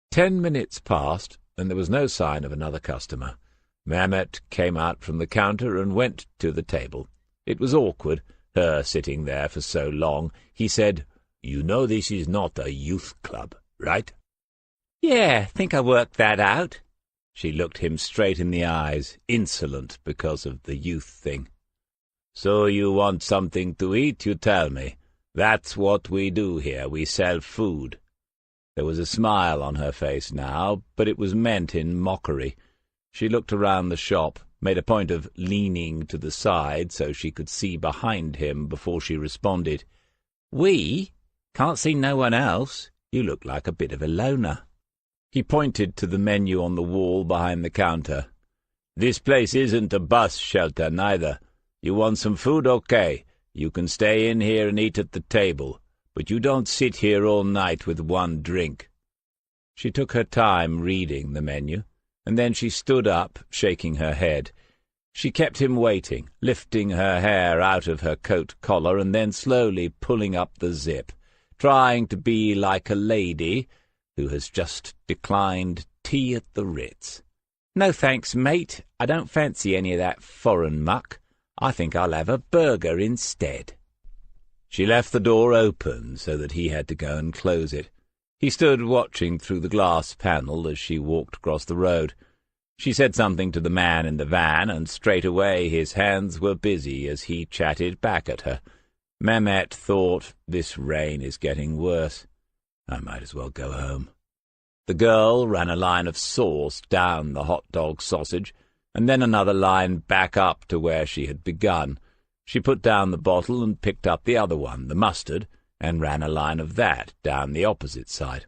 10 minutes passed, and there was no sign of another customer. Mehmet came out from the counter and went to the table. It was awkward, her sitting there for so long. He said, "You know this is not a youth club, right?" "Yeah, think I worked that out." She looked him straight in the eyes, insolent because of the youth thing. "So you want something to eat, you tell me. That's what we do here, we sell food." There was a smile on her face now, but it was meant in mockery. She looked around the shop, made a point of leaning to the side so she could see behind him before she responded. "We? Can't see no one else. You look like a bit of a loner." He pointed to the menu on the wall behind the counter. "This place isn't a bus shelter, neither. You want some food? Okay. You can stay in here and eat at the table, but you don't sit here all night with one drink." She took her time reading the menu, and then she stood up, shaking her head. She kept him waiting, lifting her hair out of her coat collar and then slowly pulling up the zip, trying to be like a lady who has just declined tea at the Ritz. "No thanks, mate. I don't fancy any of that foreign muck. I think I'll have a burger instead." She left the door open so that he had to go and close it. He stood watching through the glass panel as she walked across the road. She said something to the man in the van, and straight away his hands were busy as he chatted back at her. Mehmet thought, "This rain is getting worse. I might as well go home." The girl ran a line of sauce down the hot dog sausage, and then another line back up to where she had begun. She put down the bottle and picked up the other one, the mustard, and ran a line of that down the opposite side.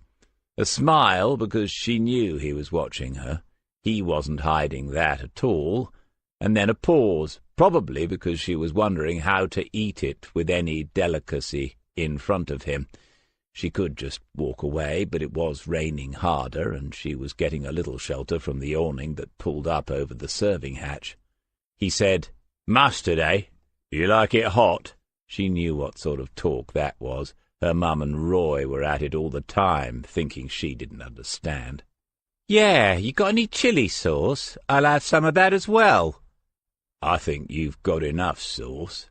A smile, because she knew he was watching her. He wasn't hiding that at all. And then a pause, probably because she was wondering how to eat it with any delicacy in front of him. She could just walk away, but it was raining harder, and she was getting a little shelter from the awning that pulled up over the serving hatch. He said, "Mustard, eh? You like it hot?" She knew what sort of talk that was. Her mum and Roy were at it all the time, thinking she didn't understand. "Yeah, you got any chili sauce? I'll have some of that as well." "I think you've got enough sauce."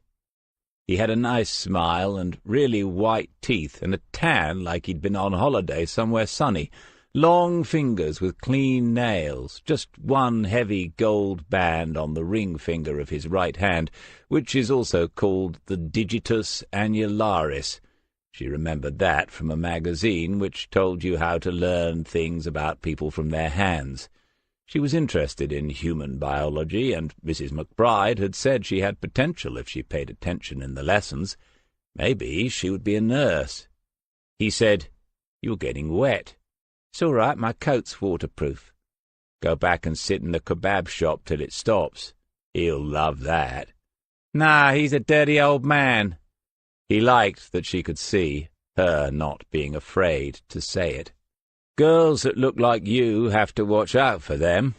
He had a nice smile and really white teeth and a tan like he'd been on holiday somewhere sunny, long fingers with clean nails, just one heavy gold band on the ring finger of his right hand, which is also called the digitus annularis. She remembered that from a magazine which told you how to learn things about people from their hands. She was interested in human biology, and Mrs. McBride had said she had potential if she paid attention in the lessons. Maybe she would be a nurse. He said, "You're getting wet." "It's all right, my coat's waterproof." "Go back and sit in the kebab shop till it stops. He'll love that." "Nah, he's a dirty old man." He liked that she could see, her not being afraid to say it. "Girls that look like you have to watch out for them."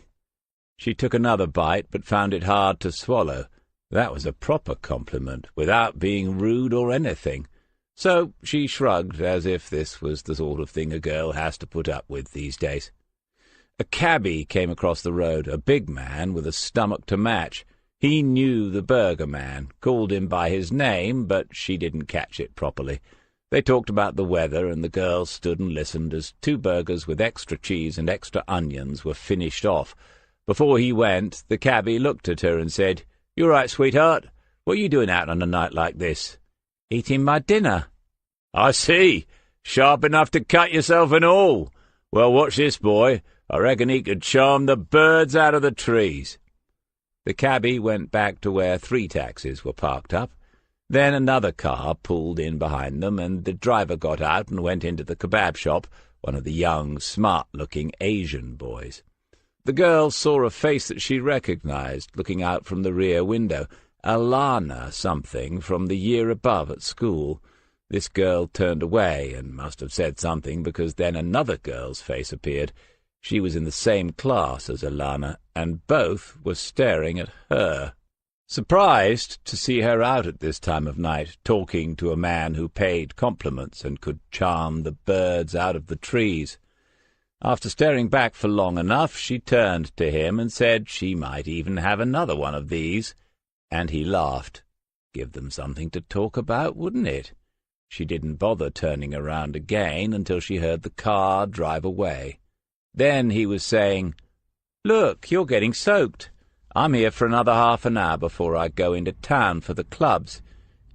She took another bite, but found it hard to swallow. That was a proper compliment, without being rude or anything. So she shrugged, as if this was the sort of thing a girl has to put up with these days. A cabbie came across the road, a big man with a stomach to match. He knew the burger man, called him by his name, but she didn't catch it properly. They talked about the weather, and the girl stood and listened as 2 burgers with extra cheese and extra onions were finished off. Before he went, the cabbie looked at her and said, "You all right, sweetheart? What are you doing out on a night like this?" "Eating my dinner." "I see. Sharp enough to cut yourself and all. Well, watch this boy. I reckon he could charm the birds out of the trees." The cabbie went back to where 3 taxis were parked up. Then another car pulled in behind them, and the driver got out and went into the kebab shop, one of the young, smart-looking Asian boys. The girl saw a face that she recognized looking out from the rear window, Alana something from the year above at school. This girl turned away and must have said something, because then another girl's face appeared. She was in the same class as Alana, and both were staring at her. Surprised to see her out at this time of night, talking to a man who paid compliments and could charm the birds out of the trees. After staring back for long enough, she turned to him and said she might even have another one of these, and he laughed. Give them something to talk about, wouldn't it? She didn't bother turning around again until she heard the car drive away. Then he was saying, "Look, you're getting soaked. I'm here for another half an hour before I go into town for the clubs.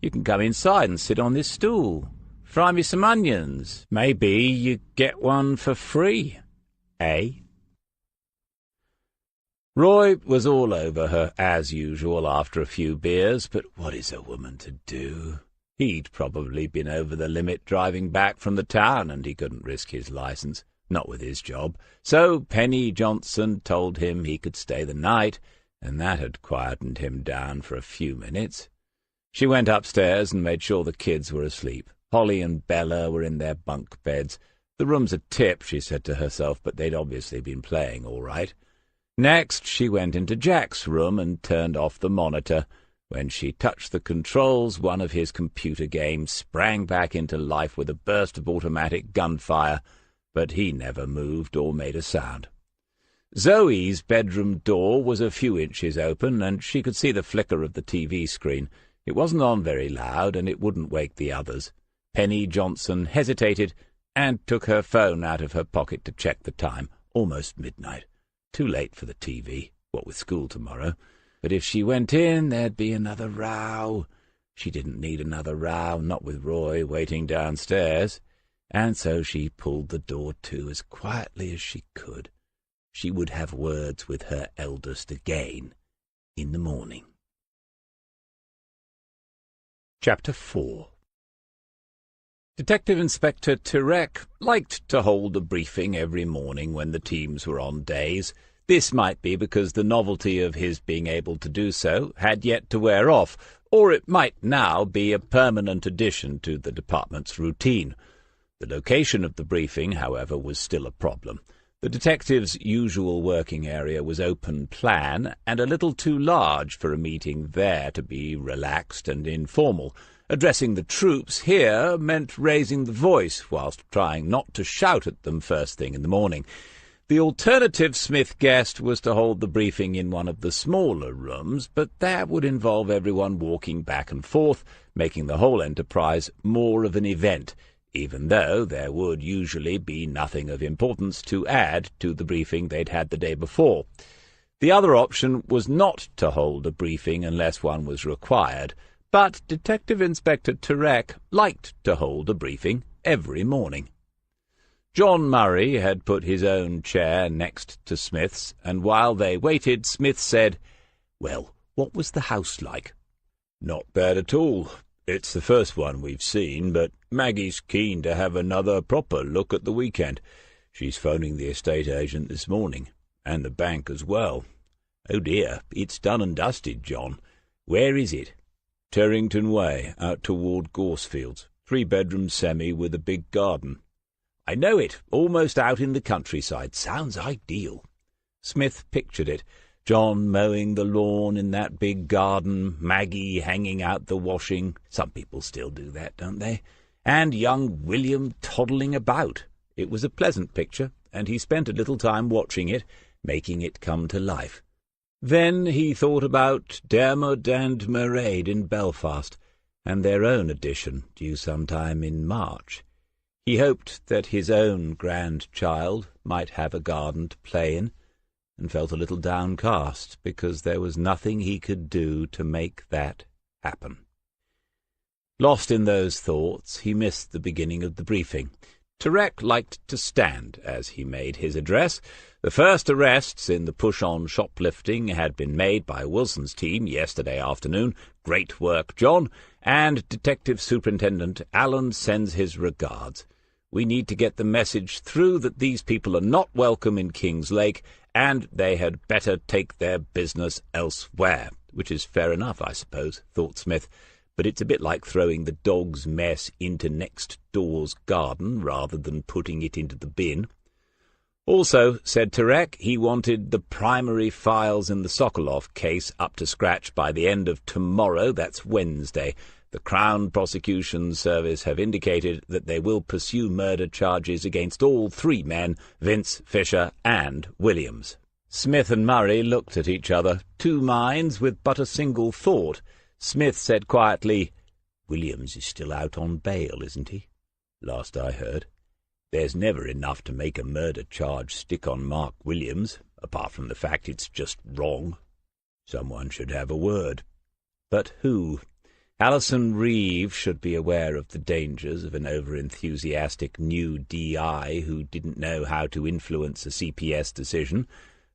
You can come inside and sit on this stool. Fry me some onions. Maybe you get one for free, eh?" Roy was all over her, as usual, after a few beers, but what is a woman to do? He'd probably been over the limit driving back from the town, and he couldn't risk his licence. Not with his job. So Penny Johnson told him he could stay the night, and that had quietened him down for a few minutes. She went upstairs and made sure the kids were asleep. Holly and Bella were in their bunk beds. The room's a tip, she said to herself, but they'd obviously been playing all right. Next, she went into Jack's room and turned off the monitor. When she touched the controls, one of his computer games sprang back into life with a burst of automatic gunfire, but he never moved or made a sound. Zoe's bedroom door was a few inches open, and she could see the flicker of the TV screen. It wasn't on very loud, and it wouldn't wake the others. Penny Johnson hesitated and took her phone out of her pocket to check the time. Almost midnight. Too late for the TV, what with school tomorrow. But if she went in, there'd be another row. She didn't need another row, not with Roy waiting downstairs. And so she pulled the door to as quietly as she could. She would have words with her eldest again in the morning. Chapter 4. Detective Inspector Turek liked to hold a briefing every morning when the teams were on days. This might be because the novelty of his being able to do so had yet to wear off, or it might now be a permanent addition to the department's routine. The location of the briefing, however, was still a problem. The detective's usual working area was open plan, and a little too large for a meeting there to be relaxed and informal. Addressing the troops here meant raising the voice whilst trying not to shout at them first thing in the morning. The alternative, Smith guessed, was to hold the briefing in one of the smaller rooms, but that would involve everyone walking back and forth, making the whole enterprise more of an event, even though there would usually be nothing of importance to add to the briefing they'd had the day before. The other option was not to hold a briefing unless one was required, but Detective Inspector Turek liked to hold a briefing every morning. John Murray had put his own chair next to Smith's, and while they waited, Smith said, "Well, what was the house like?" "Not bad at all. It's the first one we've seen, but Maggie's keen to have another proper look at the weekend. She's phoning the estate agent this morning, and the bank as well. Oh dear, it's done and dusted, John. Where is it?" "Terrington Way, out toward Gorsefields. 3-bedroom semi with a big garden." "I know it, almost out in the countryside. Sounds ideal." Smith pictured it. John mowing the lawn in that big garden, Maggie hanging out the washing. Some people still do that, don't they? And young William toddling about. It was a pleasant picture, and he spent a little time watching it, making it come to life. Then he thought about Dermot and Mairead in Belfast, and their own edition, due sometime in March. He hoped that his own grandchild might have a garden to play in, and felt a little downcast because there was nothing he could do to make that happen. Lost in those thoughts, he missed the beginning of the briefing. Turek liked to stand as he made his address. The first arrests in the push-on shoplifting had been made by Wilson's team yesterday afternoon. Great work, John, and Detective Superintendent Allen sends his regards. We need to get the message through that these people are not welcome in Kings Lake, and they had better take their business elsewhere, which is fair enough, I suppose, thought Smith, but it's a bit like throwing the dog's mess into next door's garden rather than putting it into the bin. Also, said Turek, he wanted the primary files in the Sokolov case up to scratch by the end of tomorrow, that's Wednesday. The Crown Prosecution Service have indicated that they will pursue murder charges against all 3 men, Vince, Fisher, and Williams. Smith and Murray looked at each other, 2 minds with but a single thought. Smith said quietly, "Williams is still out on bail, isn't he?" "Last I heard. There's never enough to make a murder charge stick on Mark Williams, apart from the fact it's just wrong. Someone should have a word." But who? Alison Reeve should be aware of the dangers of an over-enthusiastic new DI who didn't know how to influence a CPS decision,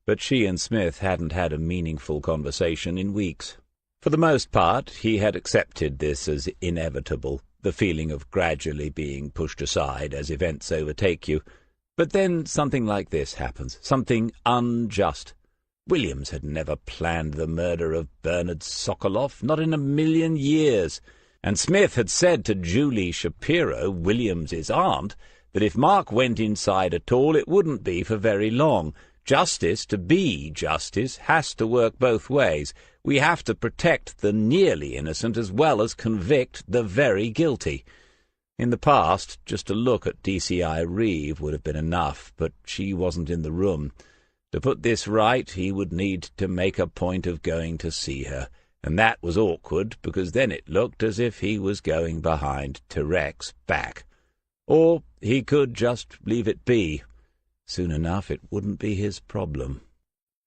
but she and Smith hadn't had a meaningful conversation in weeks. For the most part, he had accepted this as inevitable, the feeling of gradually being pushed aside as events overtake you. But then something like this happens, something unjust. Williams had never planned the murder of Bernard Sokoloff, not in a million years, and Smith had said to Julie Shapiro, Williams's aunt, that if Mark went inside at all, it wouldn't be for very long. Justice, to be justice, has to work both ways. We have to protect the nearly innocent as well as convict the very guilty. In the past, just a look at DCI Reeve would have been enough, but she wasn't in the room. To put this right, he would need to make a point of going to see her, and that was awkward, because then it looked as if he was going behind Tarek's back. Or he could just leave it be. Soon enough it wouldn't be his problem.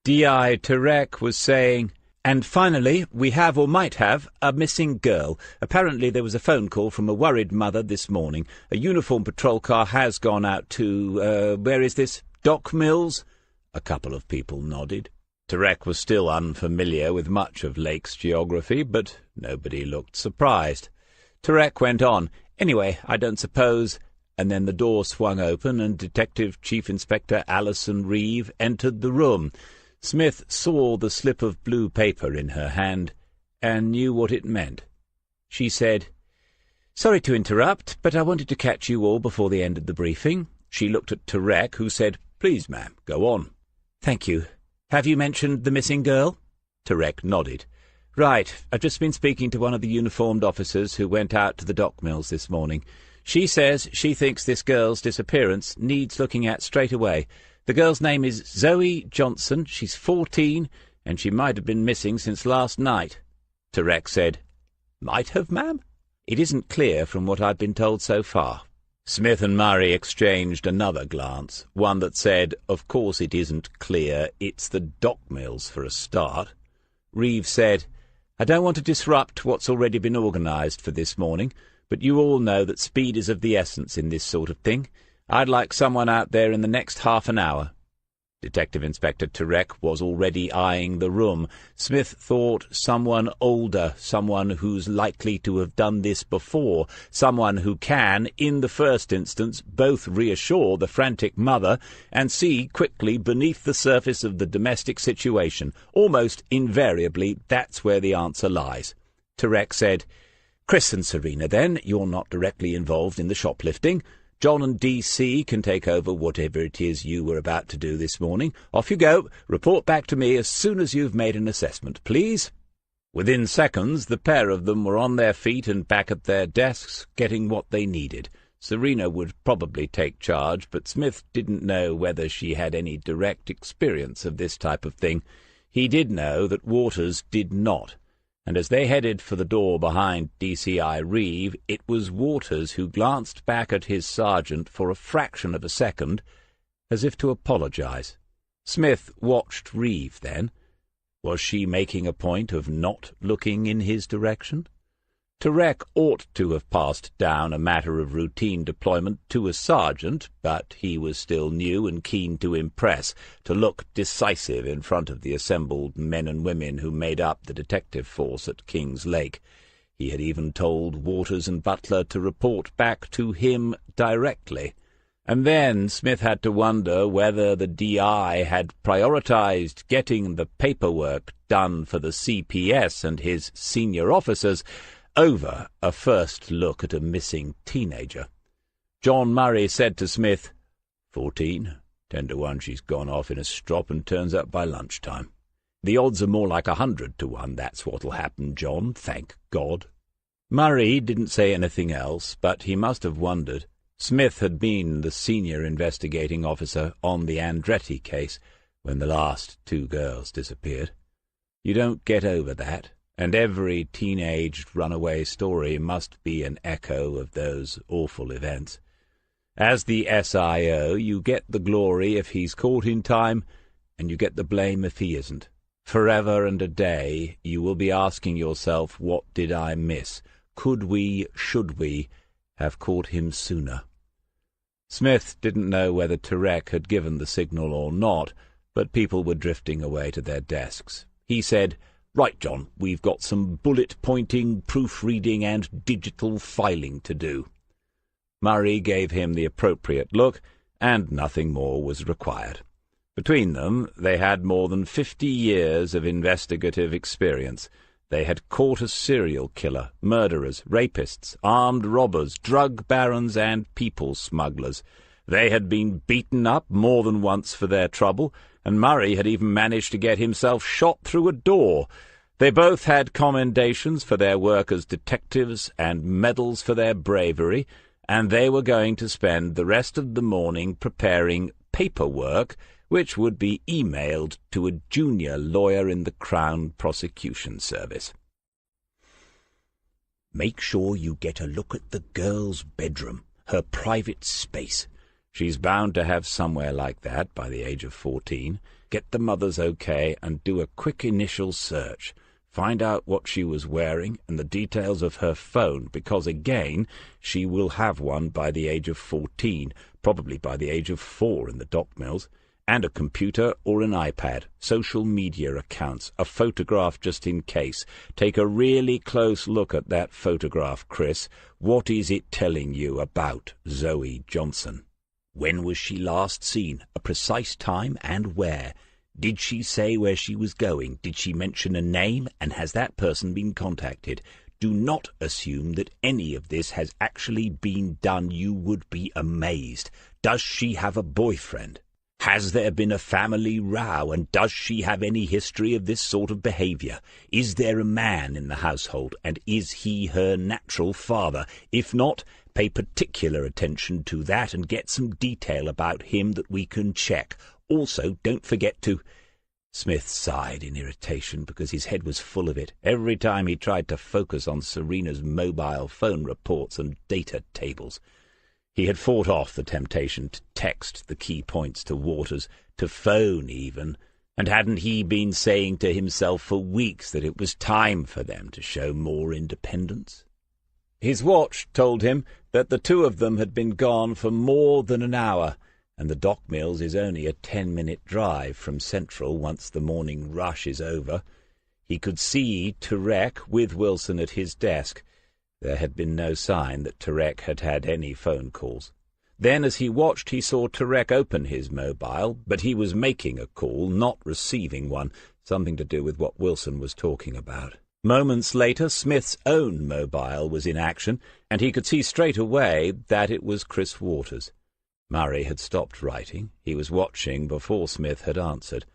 D.I. Tarek was saying, "And finally, we have, or might have, a missing girl. Apparently there was a phone call from a worried mother this morning. A uniformed patrol car has gone out to, where is this? Dock Mills?" A couple of people nodded. Tarek was still unfamiliar with much of Lake's geography, but nobody looked surprised. Tarek went on, "Anyway, I don't suppose—" And then the door swung open, and Detective Chief Inspector Alison Reeve entered the room. Smith saw the slip of blue paper in her hand, and knew what it meant. She said, "Sorry to interrupt, but I wanted to catch you all before the end of the briefing." She looked at Tarek, who said, "Please, ma'am, go on." "Thank you. Have you mentioned the missing girl?" Tarek nodded. "Right. I've just been speaking to one of the uniformed officers who went out to the dock mills this morning. She says she thinks this girl's disappearance needs looking at straight away. The girl's name is Zoe Johnson. She's 14, and she might have been missing since last night." Tarek said, "Might have, ma'am?" "It isn't clear from what I've been told so far." Smith and Murray exchanged another glance, one that said, "Of course it isn't clear. It's the dock mills for a start." Reeve said, "I don't want to disrupt what's already been organised for this morning, but you all know that speed is of the essence in this sort of thing. I'd like someone out there in the next half an hour." Detective Inspector Tarek was already eyeing the room. Smith thought someone older, someone who's likely to have done this before, someone who can, in the first instance, both reassure the frantic mother and see quickly beneath the surface of the domestic situation. Almost invariably, that's where the answer lies. Tarek said, "Chris and Serena, then. You're not directly involved in the shoplifting. John and D.C. can take over whatever it is you were about to do this morning. Off you go. Report back to me as soon as you've made an assessment, please." Within seconds, the pair of them were on their feet and back at their desks, getting what they needed. Serena would probably take charge, but Smith didn't know whether she had any direct experience of this type of thing. He did know that Waters did not. And as they headed for the door behind DCI Reeve, it was Waters who glanced back at his sergeant for a fraction of a second, as if to apologize. Smith watched Reeve then. Was she making a point of not looking in his direction? Tarek ought to have passed down a matter of routine deployment to a sergeant, but he was still new and keen to impress, to look decisive in front of the assembled men and women who made up the detective force at King's Lake. He had even told Waters and Butler to report back to him directly. And then Smith had to wonder whether the D.I. had prioritized getting the paperwork done for the CPS and his senior officers over a first look at a missing teenager. John Murray said to Smith, 14, 10 to 1 she's gone off in a strop and turns up by lunchtime. The odds are more like 100 to 1, that's what'll happen, John, thank God. Murray didn't say anything else, but he must have wondered. Smith had been the senior investigating officer on the Andretti case when the last 2 girls disappeared. You don't get over that. And every teenaged runaway story must be an echo of those awful events. As the SIO, you get the glory if he's caught in time, and you get the blame if he isn't. Forever and a day, you will be asking yourself, what did I miss? Could we, should we, have caught him sooner? Smith didn't know whether Tarek had given the signal or not, but people were drifting away to their desks. He said, "Right, John, we've got some bullet-pointing, proofreading, and digital filing to do." Murray gave him the appropriate look, and nothing more was required. Between them, they had more than 50 years of investigative experience. They had caught a serial killer, murderers, rapists, armed robbers, drug barons, and people smugglers. They had been beaten up more than once for their trouble, and Murray had even managed to get himself shot through a door. They both had commendations for their work as detectives and medals for their bravery, and they were going to spend the rest of the morning preparing paperwork which would be emailed to a junior lawyer in the Crown Prosecution Service. "Make sure you get a look at the girl's bedroom, her private space. She's bound to have somewhere like that by the age of 14. Get the mother's okay and do a quick initial search. Find out what she was wearing and the details of her phone, because, again, she will have one by the age of 14, probably by the age of 4 in the dock mills, and a computer or an iPad, social media accounts, a photograph just in case. Take a really close look at that photograph, Chris. What is it telling you about Zoe Johnson? When was she last seen? A precise time and where? Did she say where she was going? Did she mention a name? And has that person been contacted? Do not assume that any of this has actually been done. You would be amazed. Does she have a boyfriend? Has there been a family row, and does she have any history of this sort of behaviour? Is there a man in the household, and is he her natural father? If not, pay particular attention to that and get some detail about him that we can check. Also, don't forget to—" Smith sighed in irritation because his head was full of it every time he tried to focus on Serena's mobile phone reports and data tables. He had fought off the temptation to text the key points to Waters, to phone even, and hadn't he been saying to himself for weeks that it was time for them to show more independence? His watch told him that the two of them had been gone for more than an hour, and the dock mills is only a 10-minute drive from Central once the morning rush is over. He could see Turek with Wilson at his desk. There had been no sign that Turek had had any phone calls. Then, as he watched, he saw Turek open his mobile, but he was making a call, not receiving one, something to do with what Wilson was talking about. Moments later, Smith's own mobile was in action, and he could see straight away that it was Chris Waters. Murray had stopped writing. He was watching before Smith had answered.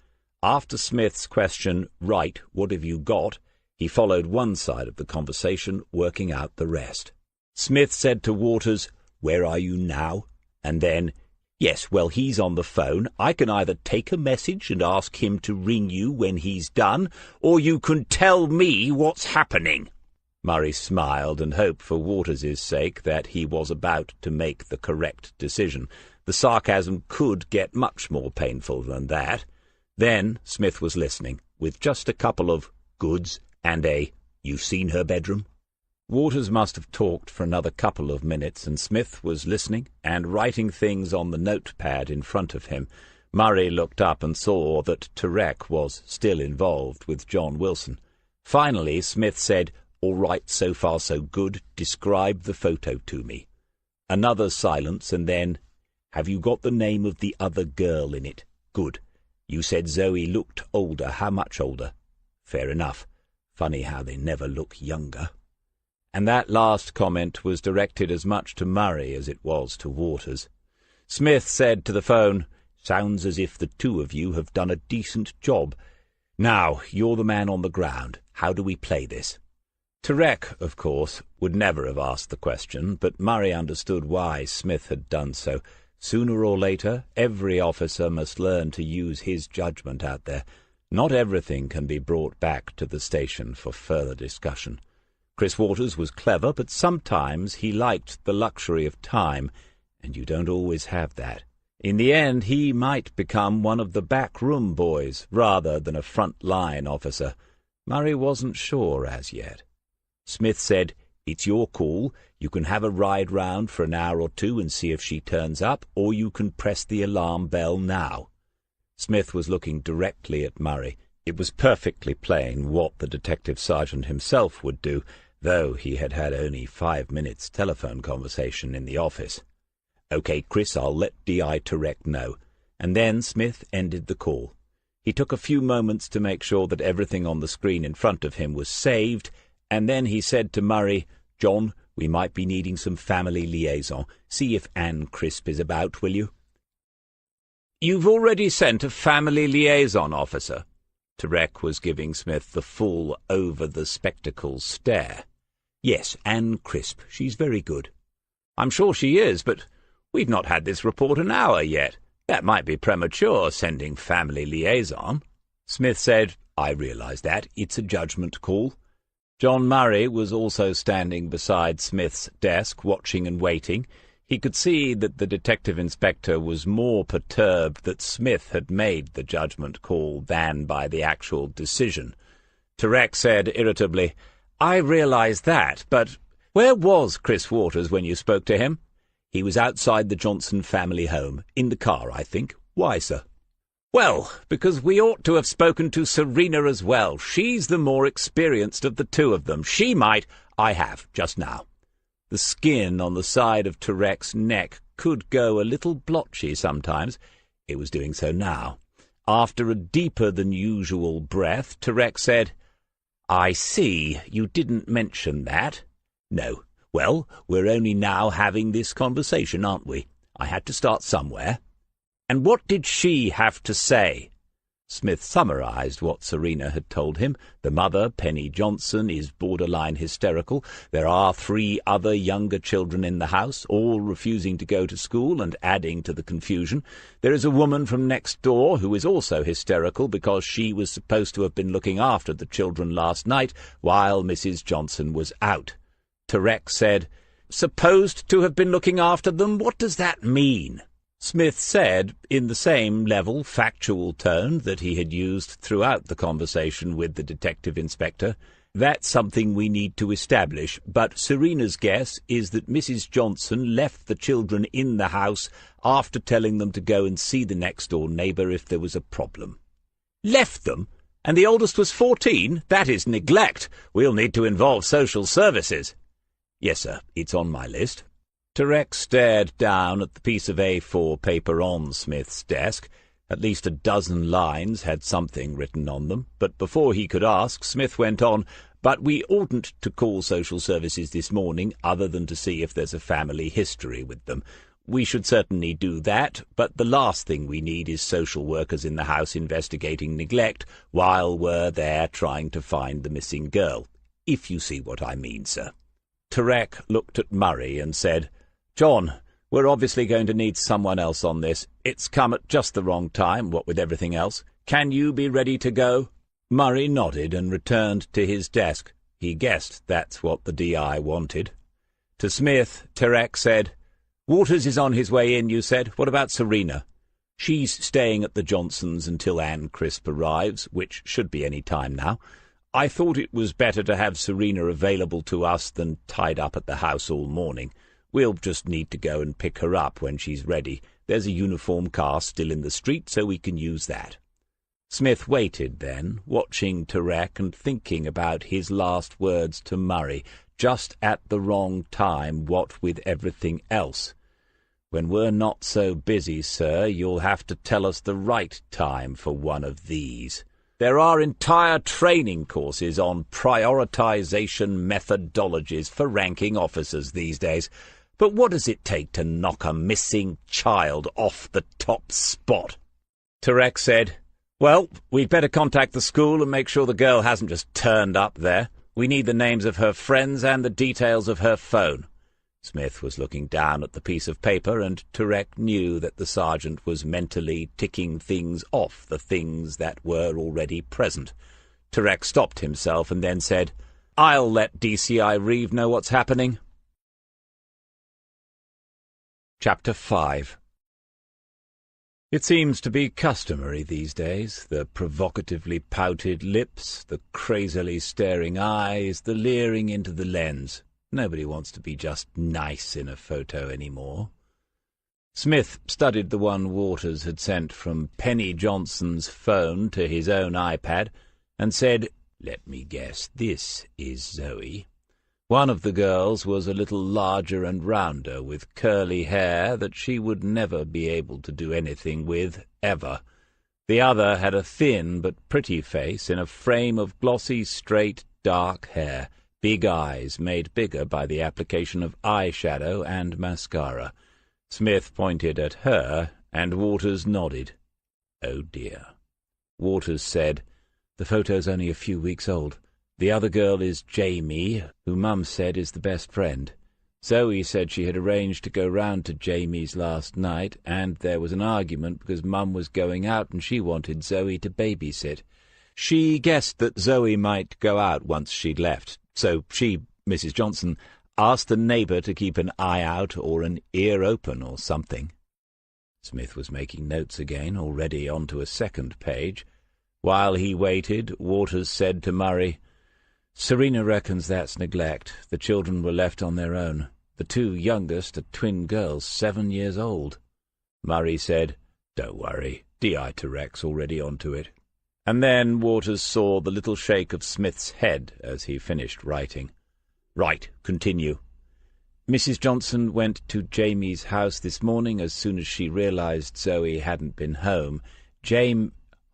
After Smith's question, "Right, what have you got?" he followed one side of the conversation, working out the rest. Smith said to Waters, "Where are you now?" And then, "Yes, well, he's on the phone. I can either take a message and ask him to ring you when he's done, or you can tell me what's happening." Murray smiled and hoped for Waters' sake that he was about to make the correct decision. The sarcasm could get much more painful than that. Then Smith was listening, with just a couple of goods and a "You've seen her bedroom?" Waters must have talked for another couple of minutes, and Smith was listening and writing things on the notepad in front of him. Murray looked up and saw that Turek was still involved with John Wilson. Finally, Smith said, "All right, so far so good. Describe the photo to me." Another silence, and then, "Have you got the name of the other girl in it?" "Good. You said Zoe looked older. How much older?" "Fair enough. Funny how they never look younger." And that last comment was directed as much to Murray as it was to Waters. Smith said to the phone, "Sounds as if the two of you have done a decent job. Now, you're the man on the ground. How do we play this?" Turek, of course, would never have asked the question, but Murray understood why Smith had done so. Sooner or later, every officer must learn to use his judgment out there. Not everything can be brought back to the station for further discussion. Chris Waters was clever, but sometimes he liked the luxury of time, and you don't always have that. In the end, he might become one of the back-room boys rather than a front-line officer. Murray wasn't sure as yet. Smith said, "It's your call. You can have a ride round for an hour or two and see if she turns up, or you can press the alarm bell now." Smith was looking directly at Murray. It was perfectly plain what the detective sergeant himself would do, though he had had only 5 minutes' telephone conversation in the office. "Okay, Chris, I'll let D.I. Turek know. and then Smith ended the call. He took a few moments to make sure that everything on the screen in front of him was saved, and then he said to Murray, "John, we might be needing some family liaison. See if Anne Crisp is about, will you?" "You've already sent a family liaison officer?" Turek was giving Smith the full over-the-spectacles stare. "Yes, Anne Crisp. She's very good." "I'm sure she is, but we've not had this report an hour yet. That might be premature, sending family liaison." Smith said, "I realise that. It's a judgment call." John Murray was also standing beside Smith's desk, watching and waiting. He could see that the detective inspector was more perturbed that Smith had made the judgment call than by the actual decision. Turek said irritably, "I realise that, but where was Chris Waters when you spoke to him?" "He was outside the Johnson family home, in the car, I think. Why, sir?" "Well, because we ought to have spoken to Serena as well. She's the more experienced of the two of them. She might—" "I have, just now." The skin on the side of Turek's neck could go a little blotchy sometimes. It was doing so now. After a deeper-than-usual breath, Turek said, "I see. You didn't mention that." "No. Well, we're only now having this conversation, aren't we? I had to start somewhere." "And what did she have to say?" Smith summarized what Serena had told him. The mother, Penny Johnson, is borderline hysterical. There are 3 other younger children in the house, all refusing to go to school and adding to the confusion. There is a woman from next door who is also hysterical because she was supposed to have been looking after the children last night while Mrs. Johnson was out. Turek said, "Supposed to have been looking after them? What does that mean?" Smith said, in the same level, factual tone that he had used throughout the conversation with the detective inspector, "That's something we need to establish, but Serena's guess is that Mrs. Johnson left the children in the house after telling them to go and see the next-door neighbour if there was a problem." "Left them? And the oldest was 14? That is neglect. We'll need to involve social services." "Yes, sir, it's on my list." Turek stared down at the piece of A4 paper on Smith's desk. At least a dozen lines had something written on them, but before he could ask, Smith went on, "But we oughtn't to call social services this morning other than to see if there's a family history with them. We should certainly do that, but the last thing we need is social workers in the house investigating neglect while we're there trying to find the missing girl, if you see what I mean, sir." Turek looked at Murray and said, "John, we're obviously going to need someone else on this. It's come at just the wrong time, what with everything else. Can you be ready to go?" Murray nodded and returned to his desk. He guessed that's what the DI wanted. To Smith, Turek said, "Waters is on his way in, you said. What about Serena?" "She's staying at the Johnsons until Anne Crisp arrives, which should be any time now. I thought it was better to have Serena available to us than tied up at the house all morning. We'll just need to go and pick her up when she's ready. There's a uniform car still in the street, so we can use that." Smith waited then, watching Turek and thinking about his last words to Murray, just at the wrong time, what with everything else. "When we're not so busy, sir, you'll have to tell us the right time for one of these. There are entire training courses on prioritization methodologies for ranking officers these days. But what does it take to knock a missing child off the top spot?" Turek said, "Well, we'd better contact the school and make sure the girl hasn't just turned up there. We need the names of her friends and the details of her phone." Smith was looking down at the piece of paper, and Turek knew that the sergeant was mentally ticking things off, the things that were already present. Turek stopped himself and then said, "I'll let DCI Reeve know what's happening." Chapter 5. It seems to be customary these days, the provocatively pouted lips, the crazily staring eyes, the leering into the lens. Nobody wants to be just nice in a photo anymore. Smith studied the one Waters had sent from Penny Johnson's phone to his own iPad and said, "Let me guess, this is Zoe." One of the girls was a little larger and rounder, with curly hair that she would never be able to do anything with, ever. The other had a thin but pretty face in a frame of glossy, straight, dark hair, big eyes made bigger by the application of eyeshadow and mascara. Smith pointed at her, and Waters nodded. "Oh, dear." Waters said, "The photo's only a few weeks old. The other girl is Jamie, who Mum said is the best friend. Zoe said she had arranged to go round to Jamie's last night, and there was an argument because Mum was going out and she wanted Zoe to babysit. She guessed that Zoe might go out once she'd left, so she, Mrs. Johnson, asked the neighbour to keep an eye out or an ear open or something." Smith was making notes again, already onto a second page. While he waited, Waters said to Murray, "Serena reckons that's neglect. The children were left on their own. The two youngest are twin girls, 7 years old." Murray said, "Don't worry, D.I. Terek's already onto it." And then Waters saw the little shake of Smith's head as he finished writing. "Right, continue." "Mrs. Johnson went to Jamie's house this morning as soon as she realized Zoe hadn't been home.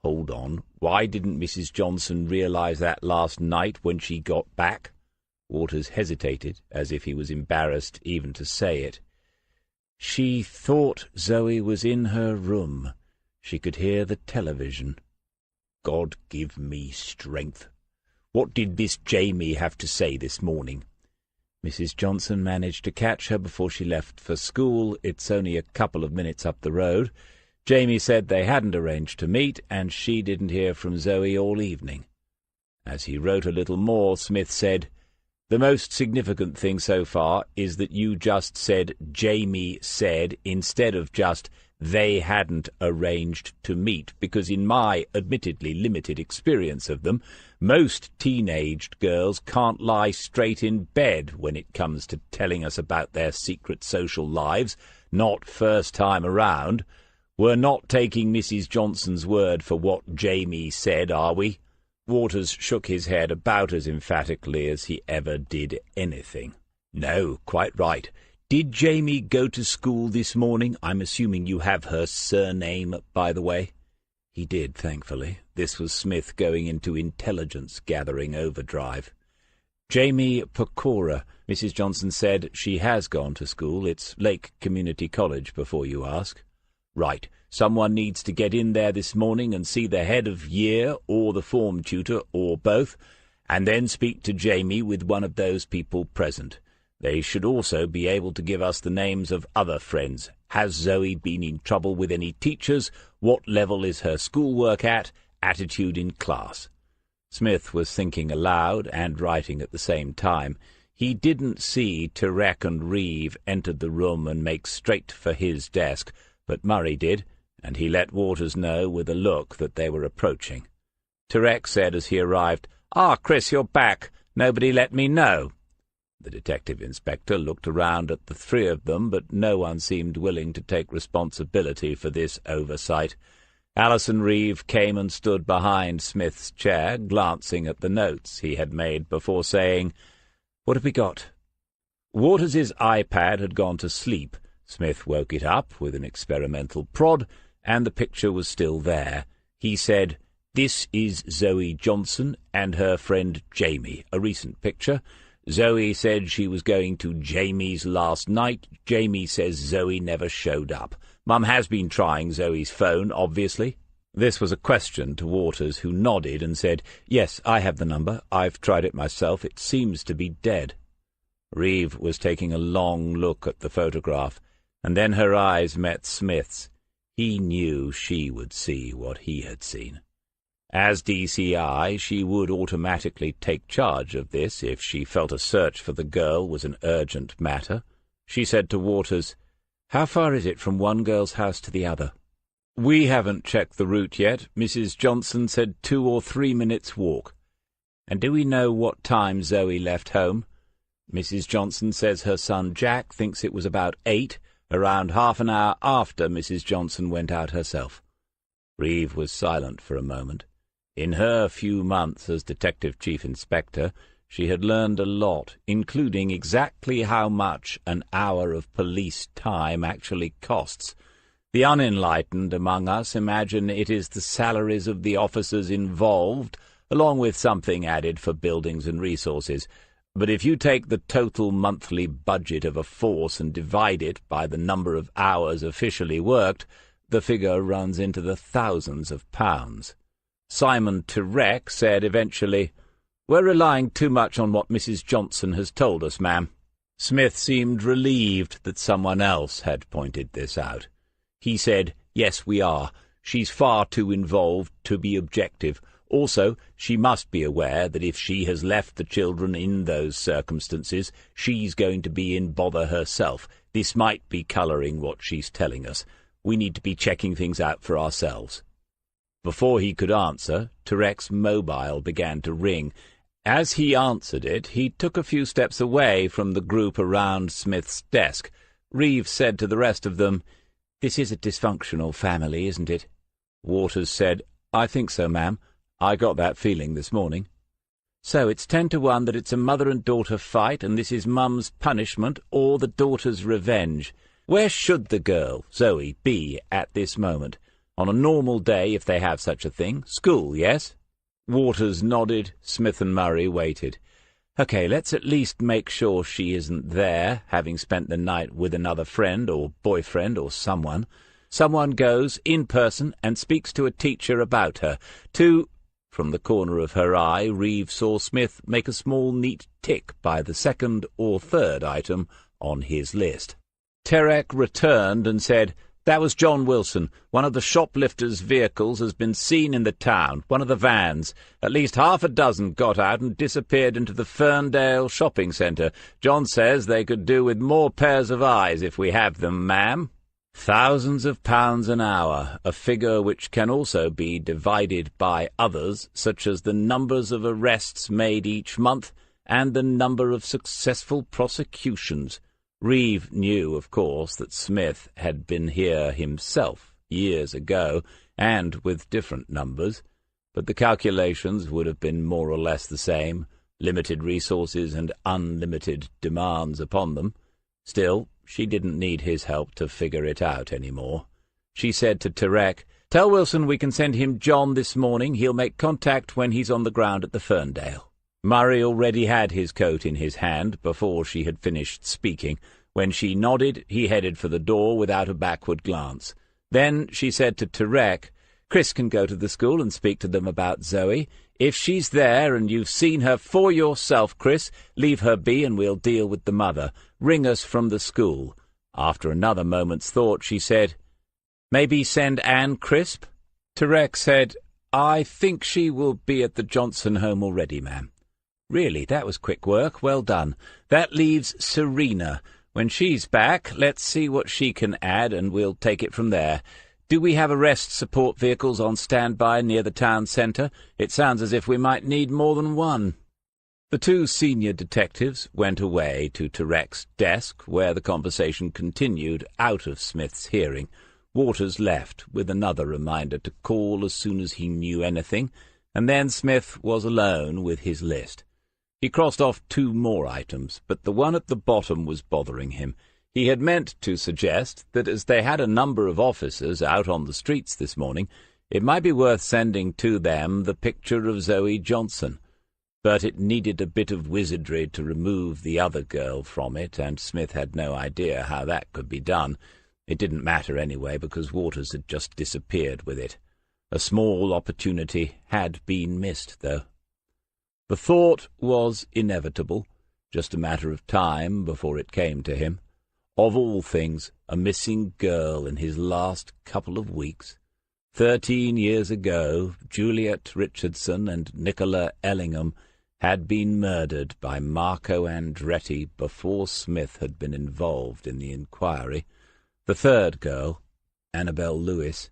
Hold on. Why didn't Mrs. Johnson realize that last night when she got back?" Waters hesitated, as if he was embarrassed even to say it. "She thought Zoe was in her room. She could hear the television." "God give me strength. What did Miss Jamie have to say this morning?" "Mrs. Johnson managed to catch her before she left for school. It's only a couple of minutes up the road. Jamie said they hadn't arranged to meet, and she didn't hear from Zoe all evening." As he wrote a little more, Smith said, "The most significant thing so far is that you just said Jamie said instead of just they hadn't arranged to meet, because in my admittedly limited experience of them, most teenaged girls can't lie straight in bed when it comes to telling us about their secret social lives, not first time around. We're not taking Mrs. Johnson's word for what Jamie said, are we?" Waters shook his head about as emphatically as he ever did anything. "No, quite right. Did Jamie go to school this morning? I'm assuming you have her surname, by the way." He did, thankfully. This was Smith going into intelligence-gathering overdrive. "Jamie Pecora. Mrs. Johnson said she has gone to school. It's Lake Community College, before you ask." "Right. Someone needs to get in there this morning and see the head of year or the form tutor or both, and then speak to Jamie with one of those people present. They should also be able to give us the names of other friends. Has Zoe been in trouble with any teachers? What level is her schoolwork at? Attitude in class." Smith was thinking aloud and writing at the same time. He didn't see Terek and Reeve enter the room and make straight for his desk, but Murray did, and he let Waters know with a look that they were approaching. Terek said as he arrived, "Ah, Chris, you're back. Nobody let me know." The detective inspector looked around at the three of them, but no one seemed willing to take responsibility for this oversight. Alison Reeve came and stood behind Smith's chair, glancing at the notes he had made before saying, "What have we got?" Waters's iPad had gone to sleep. Smith woke it up with an experimental prod, and the picture was still there. He said, "This is Zoe Johnson and her friend Jamie, a recent picture. Zoe said she was going to Jamie's last night. Jamie says Zoe never showed up. Mum has been trying Zoe's phone, obviously." This was a question to Waters, who nodded and said, "Yes, I have the number. I've tried it myself. It seems to be dead." Reeve was taking a long look at the photograph, and then her eyes met Smith's. He knew she would see what he had seen. As DCI, she would automatically take charge of this if she felt a search for the girl was an urgent matter. She said to Waters, "How far is it from one girl's house to the other?" "We haven't checked the route yet. Mrs. Johnson said 2 or 3 minutes' walk." "And do we know what time Zoe left home?" "Mrs. Johnson says her son Jack thinks it was about 8, around half an hour after Mrs. Johnson went out herself." Reeve was silent for a moment. In her few months as Detective Chief Inspector, She had learned a lot, including exactly how much an hour of police time actually costs. The unenlightened among us imagine it is the salaries of the officers involved, along with something added for buildings and resources. But if you take the total monthly budget of a force and divide it by the number of hours officially worked, the figure runs into the thousands of pounds. Simon Tirek said eventually, "We're relying too much on what Mrs. Johnson has told us, ma'am." Smith seemed relieved that someone else had pointed this out. He said, "Yes, we are. She's far too involved to be objective. Also, she must be aware that if she has left the children in those circumstances, she's going to be in bother herself. This might be colouring what she's telling us. We need to be checking things out for ourselves." Before he could answer, Tirek's mobile began to ring. As he answered it, he took a few steps away from the group around Smith's desk. Reeve said to the rest of them, "This is a dysfunctional family, isn't it?" Waters said, "I think so, ma'am. I got that feeling this morning." "So it's 10-1 that it's a mother and daughter fight, and this is Mum's punishment or the daughter's revenge. Where should the girl, Zoe, be at this moment? On a normal day, if they have such a thing. School, yes?" Waters nodded. Smith and Murray waited. "Okay, let's at least make sure she isn't there, having spent the night with another friend or boyfriend or someone. Someone goes in person and speaks to a teacher about her. From the corner of her eye, Reeve saw Smith make a small neat tick by the second or third item on his list. Tirek returned and said, "That was John Wilson. One of the shoplifters' vehicles has been seen in the town, one of the vans. At least half a dozen got out and disappeared into the Ferndale shopping centre. John says they could do with more pairs of eyes if we have them, ma'am." Thousands of pounds an hour, a figure which can also be divided by others, such as the numbers of arrests made each month and the number of successful prosecutions. Reeve knew, of course, that Smith had been here himself years ago, and with different numbers, but the calculations would have been more or less the same, limited resources and unlimited demands upon them. Still, she didn't need his help to figure it out any more. She said to Tirek, "Tell Wilson we can send him John this morning. He'll make contact when he's on the ground at the Ferndale." Murray already had his coat in his hand before she had finished speaking. When she nodded, he headed for the door without a backward glance. Then she said to Tirek, "Chris can go to the school and speak to them about Zoe. If she's there and you've seen her for yourself, Chris, leave her be and we'll deal with the mother. Ring us from the school." After another moment's thought, she said, "Maybe send Anne Crisp?" Tirek said, "I think she will be at the Johnson home already, ma'am." "Really, that was quick work. Well done. That leaves Serena. When she's back, let's see what she can add, and we'll take it from there. Do we have arrest support vehicles on standby near the town centre? It sounds as if we might need more than one." The two senior detectives went away to Tirek's desk, where the conversation continued out of Smith's hearing. Waters left, with another reminder to call as soon as he knew anything, and then Smith was alone with his list. He crossed off 2 more items, but the one at the bottom was bothering him. He had meant to suggest that as they had a number of officers out on the streets this morning, it might be worth sending to them the picture of Zoe Johnson. But it needed a bit of wizardry to remove the other girl from it, and Smith had no idea how that could be done. It didn't matter anyway, because Waters had just disappeared with it. A small opportunity had been missed, though. The thought was inevitable, just a matter of time before it came to him. Of all things, a missing girl in his last couple of weeks. 13 years ago, Juliet Richardson and Nicola Ellingham had been murdered by Marco Andretti before Smith had been involved in the inquiry. The third girl, Annabel Lewis,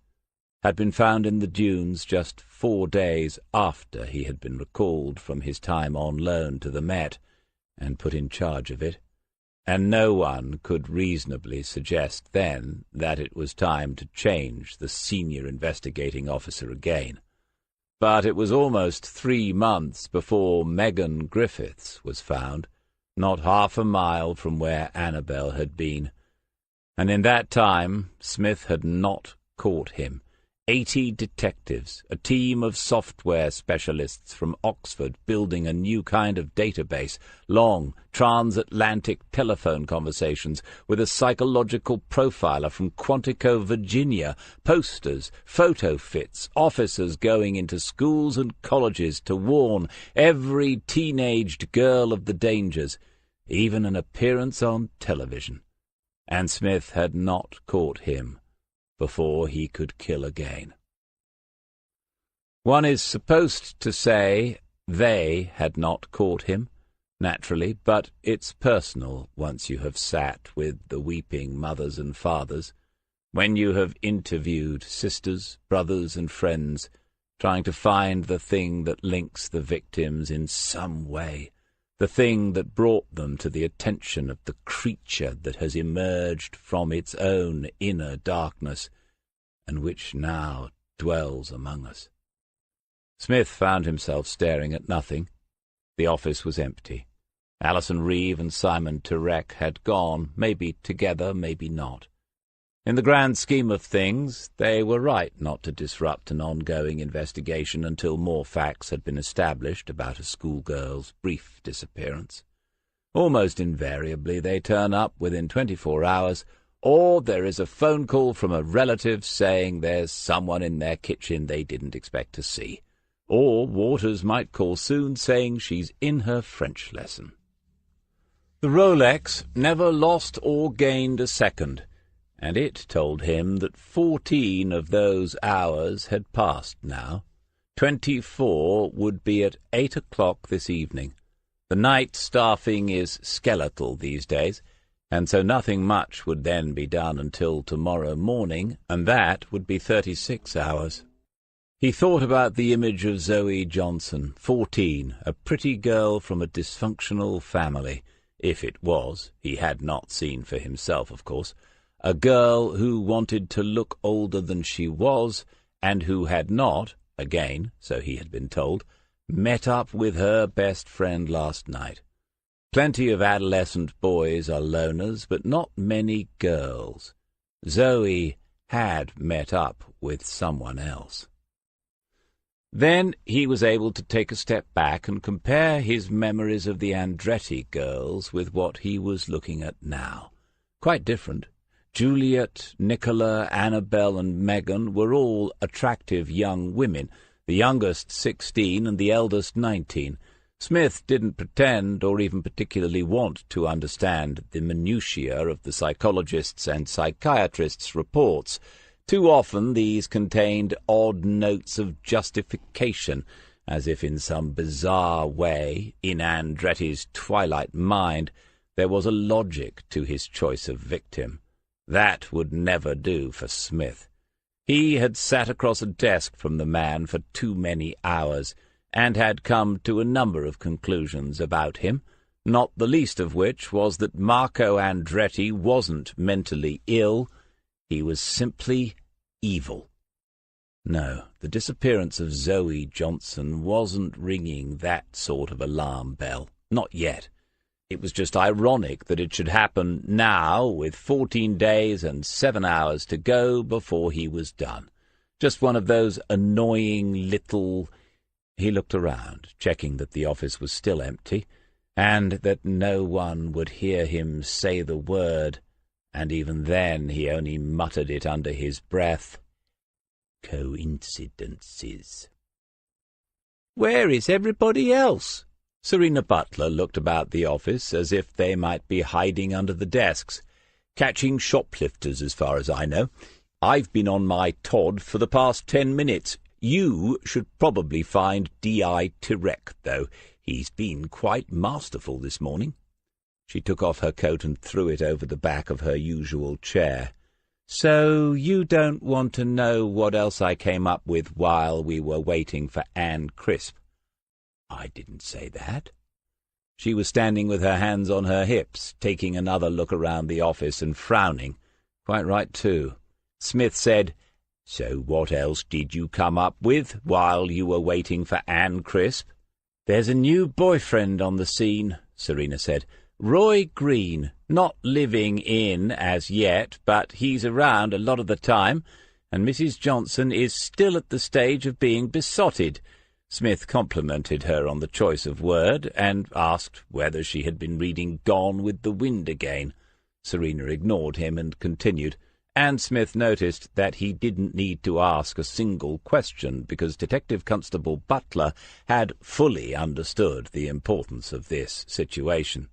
had been found in the dunes just 4 days after he had been recalled from his time on loan to the Met and put in charge of it, and no one could reasonably suggest then that it was time to change the senior investigating officer again. But it was almost 3 months before Megan Griffiths was found, not half a mile from where Annabel had been. And in that time Smith had not caught him. 80 detectives, a team of software specialists from Oxford building a new kind of database, long, transatlantic telephone conversations with a psychological profiler from Quantico, Virginia, posters, photo fits, officers going into schools and colleges to warn every teenaged girl of the dangers, even an appearance on television. And Smith had not caught him before he could kill again. One is supposed to say they had not caught him, naturally, but it's personal once you have sat with the weeping mothers and fathers, when you have interviewed sisters, brothers, and friends, trying to find the thing that links the victims in some way, the thing that brought them to the attention of the creature that has emerged from its own inner darkness, and which now dwells among us. Smith found himself staring at nothing. The office was empty. Alison Reeve and Simon Turek had gone, maybe together, maybe not. In the grand scheme of things, they were right not to disrupt an ongoing investigation until more facts had been established about a schoolgirl's brief disappearance. Almost invariably they turn up within 24 hours, or there is a phone call from a relative saying there's someone in their kitchen they didn't expect to see. Or Waters might call soon saying she's in her French lesson. The Rolex never lost or gained a second, and it told him that 14 of those hours had passed now. 24 would be at 8 o'clock this evening. The night staffing is skeletal these days, and so nothing much would then be done until tomorrow morning, and that would be 36 hours. He thought about the image of Zoe Johnson, 14, a pretty girl from a dysfunctional family, if it was, he had not seen for himself, of course, a girl who wanted to look older than she was, and who had not, again, so he had been told, met up with her best friend last night. Plenty of adolescent boys are loners, but not many girls. Zoe had met up with someone else. Then he was able to take a step back and compare his memories of the Andretti girls with what he was looking at now. Quite different. Juliet, Nicola, Annabel, and Megan were all attractive young women, the youngest 16 and the eldest 19. Smith didn't pretend or even particularly want to understand the minutiae of the psychologists' and psychiatrists' reports. Too often these contained odd notes of justification, as if in some bizarre way, in Andretti's twilight mind, there was a logic to his choice of victim. That would never do for Smith. He had sat across a desk from the man for too many hours, and had come to a number of conclusions about him, not the least of which was that Marco Andretti wasn't mentally ill. He was simply evil. No, the disappearance of Zoe Johnson wasn't ringing that sort of alarm bell. Not yet. It was just ironic that it should happen now, with 14 days and 7 hours to go before he was done. Just one of those annoying little... He looked around, checking that the office was still empty, and that no one would hear him say the word, and even then he only muttered it under his breath. Coincidences. "Where is everybody else?" Serena Butler looked about the office as if they might be hiding under the desks. "Catching shoplifters, as far as I know. I've been on my Todd for the past 10 minutes. You should probably find D.I. Tirek, though. He's been quite masterful this morning." She took off her coat and threw it over the back of her usual chair. "So you don't want to know what else I came up with while we were waiting for Anne Crisp?" "I didn't say that." She was standing with her hands on her hips, taking another look around the office and frowning. Quite right, too. Smith said, "So what else did you come up with while you were waiting for Anne Crisp?" "There's a new boyfriend on the scene," Serena said. "Roy Green. Not living in as yet, but he's around a lot of the time, and Mrs. Johnson is still at the stage of being besotted." Smith complimented her on the choice of word, and asked whether she had been reading Gone with the Wind again. Serena ignored him and continued, and Smith noticed that he didn't need to ask a single question, because Detective Constable Butler had fully understood the importance of this situation.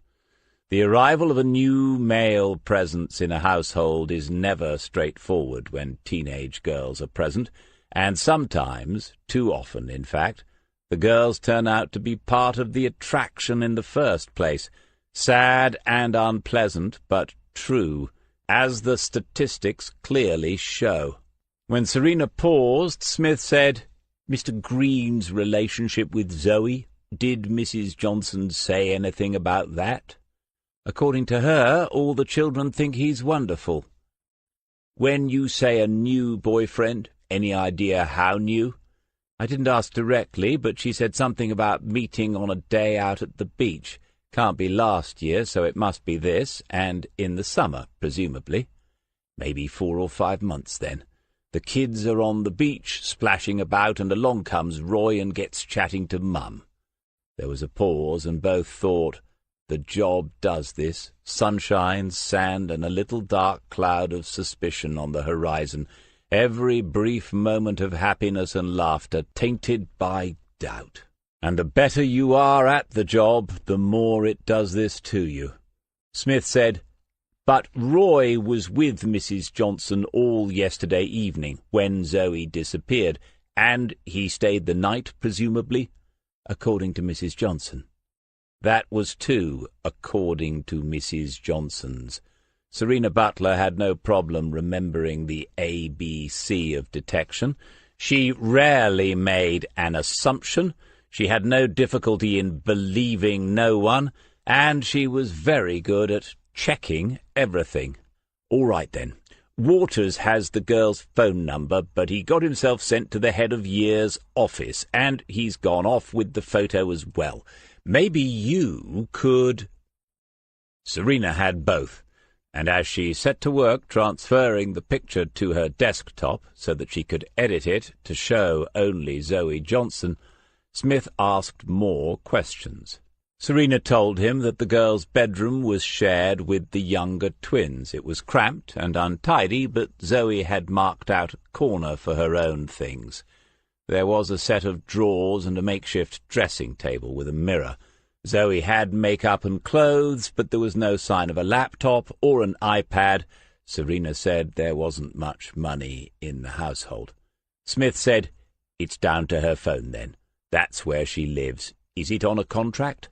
The arrival of a new male presence in a household is never straightforward when teenage girls are present, and sometimes, too often in fact, the girls turn out to be part of the attraction in the first place. Sad and unpleasant, but true, as the statistics clearly show. When Serena paused, Smith said, "Mr. Green's relationship with Zoe, did Mrs. Johnson say anything about that?" "According to her, all the children think he's wonderful." "When you say a new boyfriend, any idea how new?" "I didn't ask directly, but she said something about meeting on a day out at the beach. Can't be last year, so it must be this, and in the summer, presumably." "Maybe 4 or 5 months, then. The kids are on the beach, splashing about, and along comes Roy and gets chatting to Mum." There was a pause, and both thought, the job does this. Sunshine, sand, and a little dark cloud of suspicion on the horizon. Every brief moment of happiness and laughter tainted by doubt. And the better you are at the job, the more it does this to you. Smith said, "But Roy was with Mrs. Johnson all yesterday evening, when Zoe disappeared, and he stayed the night, presumably?" "According to Mrs. Johnson." That was too according to Mrs. Johnson's. Serena Butler had no problem remembering the ABC of detection. She rarely made an assumption. She had no difficulty in believing no one, and she was very good at checking everything. "All right, then. Waters has the girl's phone number, but he got himself sent to the head of year's office, and he's gone off with the photo as well. Maybe you could—" Serena had both, and as she set to work transferring the picture to her desktop so that she could edit it to show only Zoe Johnson, Smith asked more questions. Serena told him that the girl's bedroom was shared with the younger twins. It was cramped and untidy, but Zoe had marked out a corner for her own things. There was a set of drawers and a makeshift dressing table with a mirror. Zoe had makeup and clothes, but there was no sign of a laptop or an iPad. Serena said there wasn't much money in the household. Smith said, "It's down to her phone, then. That's where she lives. Is it on a contract?"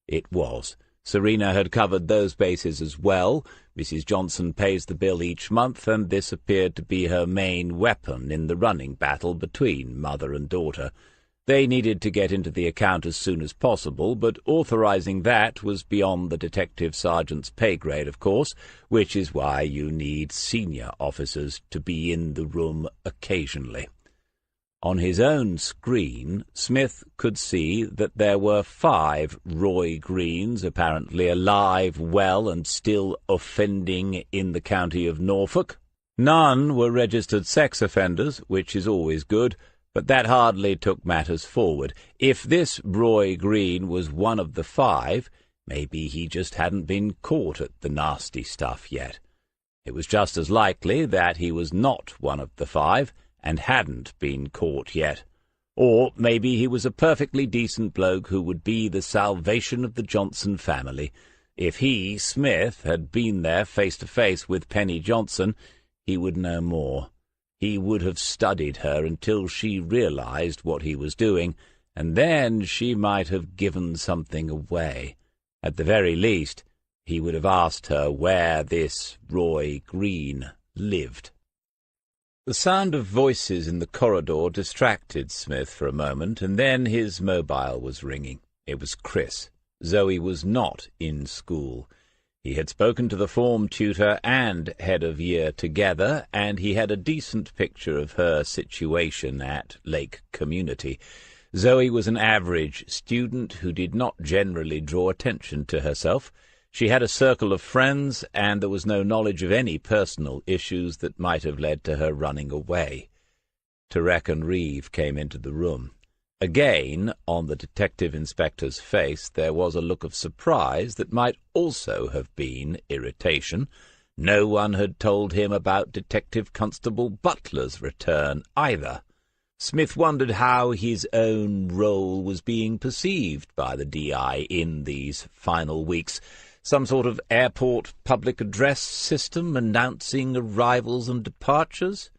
It was. Serena had covered those bases as well. Mrs. Johnson pays the bill each month, and this appeared to be her main weapon in the running battle between mother and daughter. They needed to get into the account as soon as possible, but authorizing that was beyond the detective sergeant's pay grade, of course, which is why you need senior officers to be in the room occasionally. On his own screen, Smith could see that there were 5 Roy Greens apparently alive, well, and still offending in the county of Norfolk. None were registered sex offenders, which is always good, but that hardly took matters forward. If this Roy Green was one of the 5, maybe he just hadn't been caught at the nasty stuff yet. It was just as likely that he was not one of the 5, and hadn't been caught yet. Or maybe he was a perfectly decent bloke who would be the salvation of the Johnson family. If he, Smith, had been there face to face with Penny Johnson, he would know more. He would have studied her until she realized what he was doing, and then she might have given something away. At the very least, he would have asked her where this Roy Green lived. The sound of voices in the corridor distracted Smith for a moment, and then his mobile was ringing. It was Chris. Zoe was not in school. He had spoken to the form tutor and head of year together, and he had a decent picture of her situation at Lake Community. Zoe was an average student who did not generally draw attention to herself. She had a circle of friends, and there was no knowledge of any personal issues that might have led to her running away. Tarek and Reeve came into the room. Again, on the detective inspector's face there was a look of surprise that might also have been irritation. No one had told him about Detective Constable Butler's return either. Smith wondered how his own role was being perceived by the DI in these final weeks. Some sort of airport public address system announcing arrivals and departures?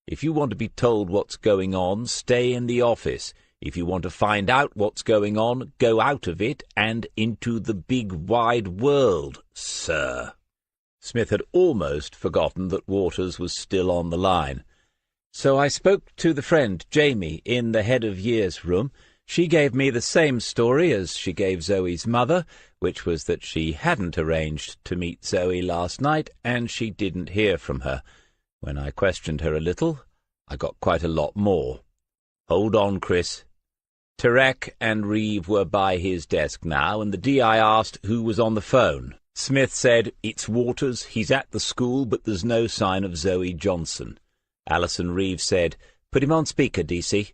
If you want to be told what's going on, stay in the office. If you want to find out what's going on, go out of it and into the big wide world, sir. Smith had almost forgotten that Waters was still on the line. So I spoke to the friend, Jamie, in the head of year's room. She gave me the same story as she gave Zoe's mother, which was that she hadn't arranged to meet Zoe last night, and she didn't hear from her. When I questioned her a little, I got quite a lot more. Hold on, Chris. Tarek and Reeve were by his desk now, and the DI asked who was on the phone. Smith said, "It's Waters. He's at the school, but there's no sign of Zoe Johnson." Alison Reeve said, "Put him on speaker, DC."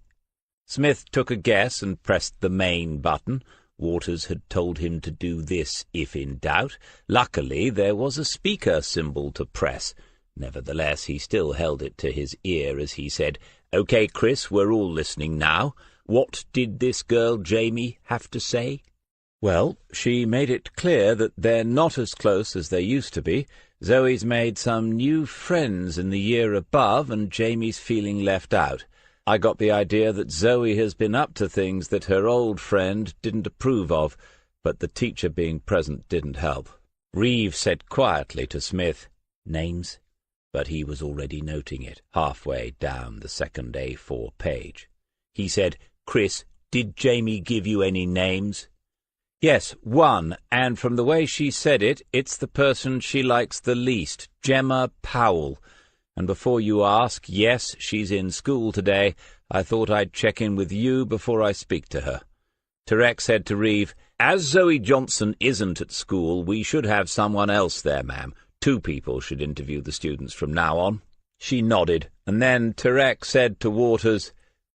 Smith took a guess and pressed the main button. Waters had told him to do this if in doubt. Luckily, there was a speaker symbol to press. Nevertheless, he still held it to his ear as he said, "Okay, Chris, we're all listening now. What did this girl Jamie have to say?" "Well, she made it clear that they're not as close as they used to be. Zoe's made some new friends in the year above, and Jamie's feeling left out. I got the idea that Zoe has been up to things that her old friend didn't approve of, but the teacher being present didn't help." Reeve said quietly to Smith, "Names?" But he was already noting it, halfway down the second A4 page. He said, "Chris, did Jamie give you any names?" "Yes, one, and from the way she said it, it's the person she likes the least, Gemma Powell. And before you ask, yes, she's in school today. I thought I'd check in with you before I speak to her." Tarek said to Reeve, "As Zoe Johnson isn't at school, we should have someone else there, ma'am. 2 people should interview the students from now on." She nodded, and then Tarek said to Waters,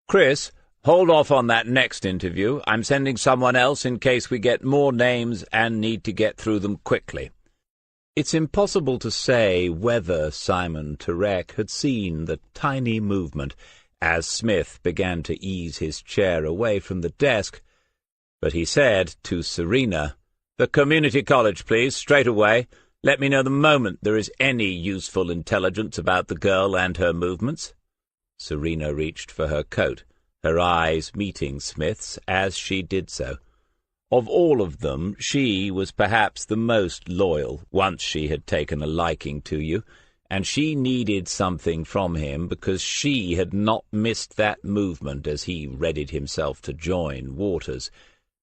"Chris, hold off on that next interview. I'm sending someone else in case we get more names and need to get through them quickly." It's impossible to say whether Simon Tarek had seen the tiny movement as Smith began to ease his chair away from the desk, but he said to Serena, "The community college, please, straight away. Let me know the moment there is any useful intelligence about the girl and her movements." Serena reached for her coat, her eyes meeting Smith's as she did so. Of all of them, she was perhaps the most loyal, once she had taken a liking to you, and she needed something from him because she had not missed that movement as he readied himself to join Waters.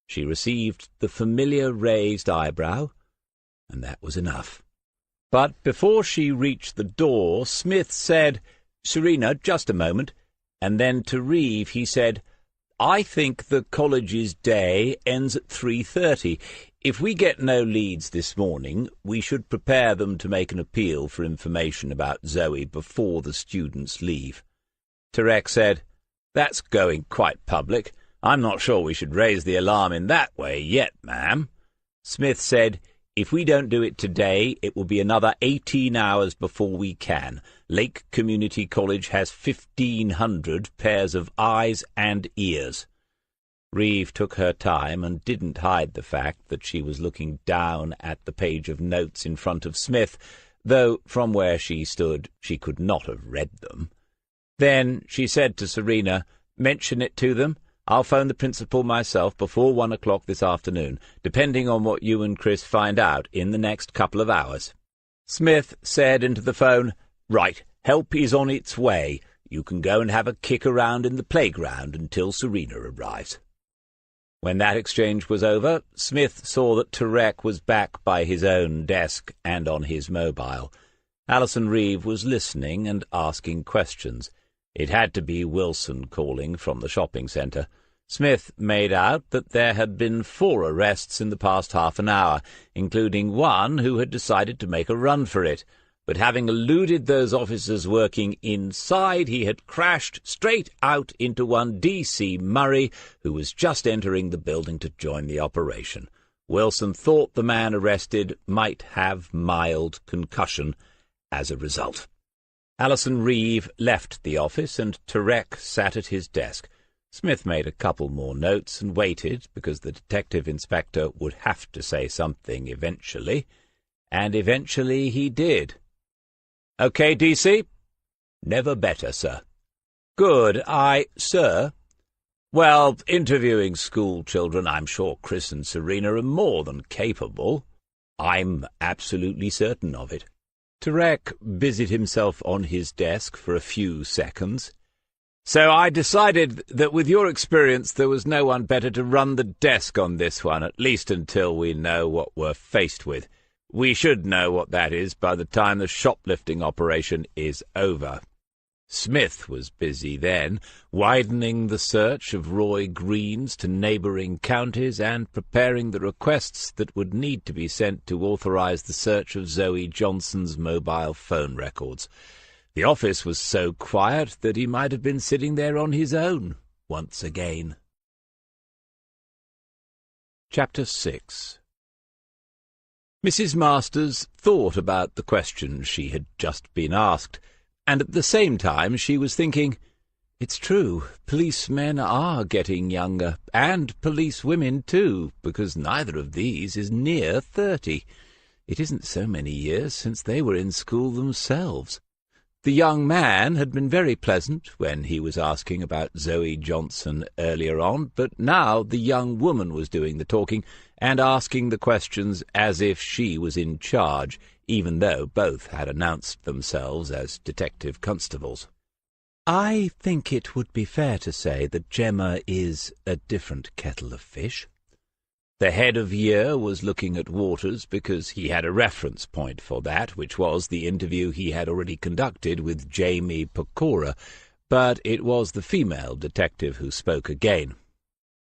She received the familiar raised eyebrow, and that was enough. But before she reached the door, Smith said, "Serena, just a moment," and then to Reeve he said, "I think the college's day ends at 3:30. If we get no leads this morning, we should prepare them to make an appeal for information about Zoe before the students leave." Tarek said, "That's going quite public. I'm not sure we should raise the alarm in that way yet, ma'am." Smith said, "If we don't do it today, it will be another 18 hours before we can. Lake Community College has 1,500 pairs of eyes and ears." Reeve took her time and didn't hide the fact that she was looking down at the page of notes in front of Smith, though from where she stood she could not have read them. Then she said to Serena, "Mention it to them. I'll phone the principal myself before 1 o'clock this afternoon, depending on what you and Chris find out in the next couple of hours." Smith said into the phone, "Right, help is on its way. You can go and have a kick around in the playground until Serena arrives." When that exchange was over, Smith saw that Turek was back by his own desk and on his mobile. Alison Reeve was listening and asking questions. It had to be Wilson calling from the shopping centre. Smith made out that there had been 4 arrests in the past half an hour, including one who had decided to make a run for it. But having eluded those officers working inside, he had crashed straight out into one D.C. Murray, who was just entering the building to join the operation. Wilson thought the man arrested might have mild concussion as a result. Alison Reeve left the office, and Turek sat at his desk. Smith made a couple more notes and waited, because the detective inspector would have to say something eventually. And eventually he did. "Okay, DC?" "Never better, sir." "Good. Sir?" "Well, interviewing school children, I'm sure Chris and Serena are more than capable." "I'm absolutely certain of it." Turek busied himself on his desk for a few seconds. "So I decided that with your experience there was no one better to run the desk on this one, at least until we know what we're faced with. We should know what that is by the time the shoplifting operation is over." Smith was busy then, widening the search of Roy Green's to neighbouring counties and preparing the requests that would need to be sent to authorise the search of Zoe Johnson's mobile phone records. The office was so quiet that he might have been sitting there on his own once again. Chapter 6. Mrs. Masters thought about the questions she had just been asked, and at the same time she was thinking, "It's true, policemen are getting younger, and policewomen too, because neither of these is near 30. It isn't so many years since they were in school themselves." The young man had been very pleasant when he was asking about Zoe Johnson earlier on, but now the young woman was doing the talking and asking the questions as if she was in charge, even though both had announced themselves as detective constables. "I think it would be fair to say that Gemma is a different kettle of fish." The head of year was looking at Waters because he had a reference point for that, which was the interview he had already conducted with Jamie Pecora, but it was the female detective who spoke again.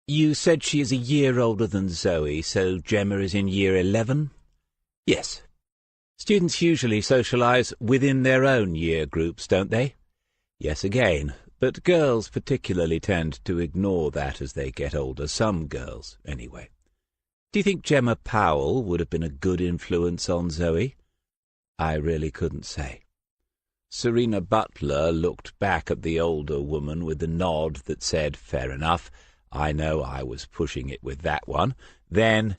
"You said she is a year older than Zoe, so Gemma is in year 11? "Yes. Students usually socialize within their own year groups, don't they?" "Yes again, but girls particularly tend to ignore that as they get older, some girls, anyway." "Do you think Gemma Powell would have been a good influence on Zoe?" "I really couldn't say." Serena Butler looked back at the older woman with a nod that said, "Fair enough. I know I was pushing it with that one." Then,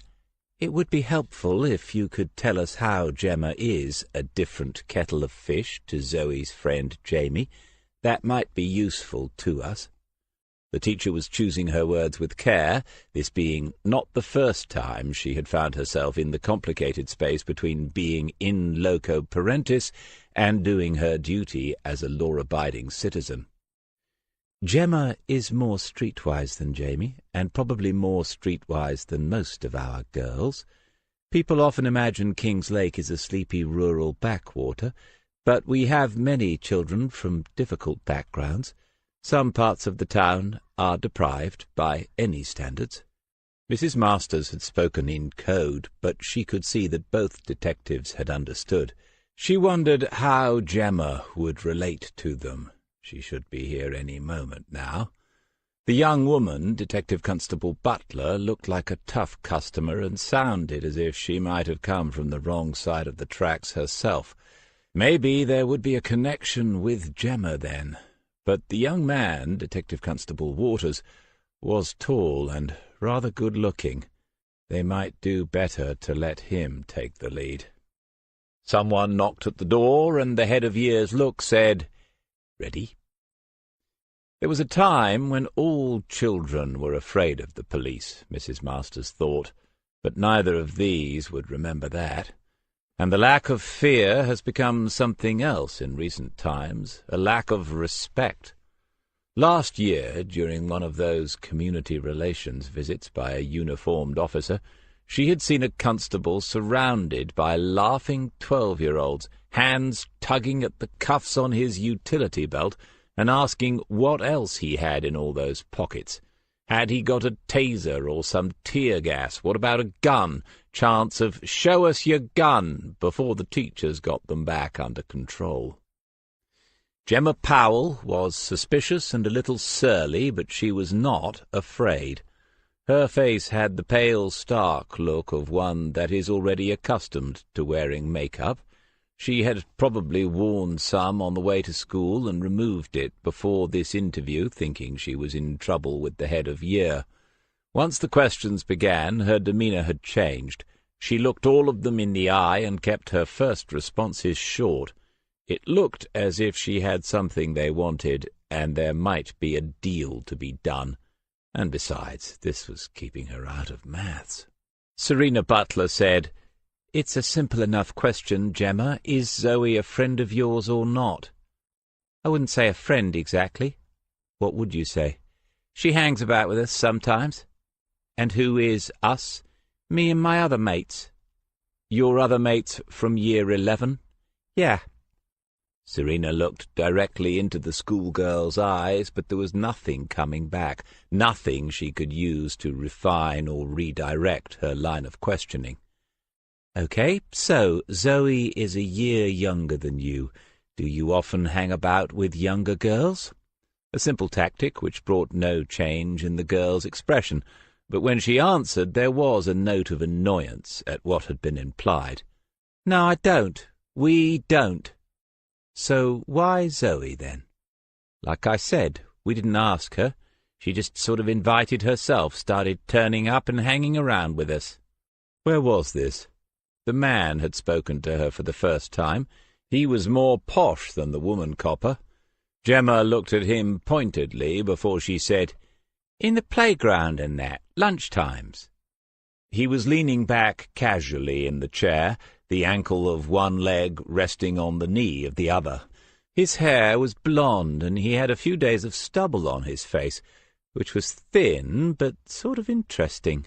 "It would be helpful if you could tell us how Gemma is a different kettle of fish to Zoe's friend Jamie. That might be useful to us." The teacher was choosing her words with care, this being not the first time she had found herself in the complicated space between being in loco parentis and doing her duty as a law-abiding citizen. "Gemma is more streetwise than Jamie, and probably more streetwise than most of our girls. People often imagine King's Lake is a sleepy rural backwater, but we have many children from difficult backgrounds. Some parts of the town are deprived by any standards." Mrs. Masters had spoken in code, but she could see that both detectives had understood. She wondered how Gemma would relate to them. She should be here any moment now. The young woman, Detective Constable Butler, looked like a tough customer and sounded as if she might have come from the wrong side of the tracks herself. Maybe there would be a connection with Gemma then. But the young man, Detective Constable Waters, was tall and rather good-looking. They might do better to let him take the lead. Someone knocked at the door, and the head of year's look said, "Ready?" There was a time when all children were afraid of the police, Mrs. Masters thought, but neither of these would remember that. And the lack of fear has become something else in recent times, a lack of respect. Last year, during one of those community relations visits by a uniformed officer, she had seen a constable surrounded by laughing 12-year-olds, hands tugging at the cuffs on his utility belt and asking what else he had in all those pockets. Had he got a taser or some tear gas? What about a gun? Chance of "show us your gun" before the teachers got them back under control. Gemma Powell was suspicious and a little surly, but she was not afraid. Her face had the pale, stark look of one that is already accustomed to wearing makeup. She had probably worn some on the way to school and removed it before this interview, thinking she was in trouble with the head of year. Once the questions began, her demeanour had changed. She looked all of them in the eye and kept her first responses short. It looked as if she had something they wanted, and there might be a deal to be done. And besides, this was keeping her out of maths. Serena Butler said, "It's a simple enough question, Gemma. Is Zoe a friend of yours or not?" "I wouldn't say a friend exactly." "What would you say?" "She hangs about with us sometimes." "And who is us?" "Me and my other mates." "Your other mates from year 11? "Yeah." Serena looked directly into the schoolgirl's eyes, but there was nothing coming back, nothing she could use to refine or redirect her line of questioning. "Okay, so Zoe is a year younger than you. Do you often hang about with younger girls?" A simple tactic which brought no change in the girl's expression, but when she answered there was a note of annoyance at what had been implied. "No, I don't. We don't." "So why Zoe, then?" "Like I said, we didn't ask her. She just sort of invited herself, started turning up and hanging around with us." Where was this? The man had spoken to her for the first time. He was more posh than the woman copper. Gemma looked at him pointedly before she said, "In the playground and that, lunch-times." He was leaning back casually in the chair, the ankle of one leg resting on the knee of the other. His hair was blonde, and he had a few days of stubble on his face, which was thin but sort of interesting.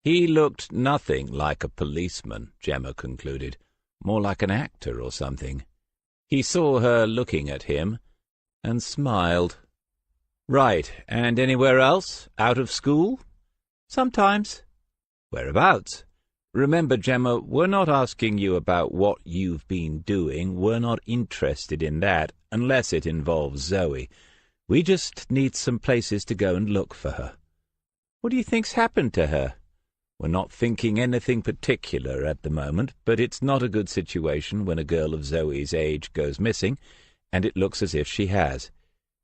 He looked nothing like a policeman, Gemma concluded, more like an actor or something. He saw her looking at him and smiled. "Right, and anywhere else? Out of school?" "Sometimes." "Whereabouts? Remember, Gemma, we're not asking you about what you've been doing. We're not interested in that, unless it involves Zoe. We just need some places to go and look for her." "What do you think's happened to her?" "We're not thinking anything particular at the moment, but it's not a good situation when a girl of Zoe's age goes missing, and it looks as if she has.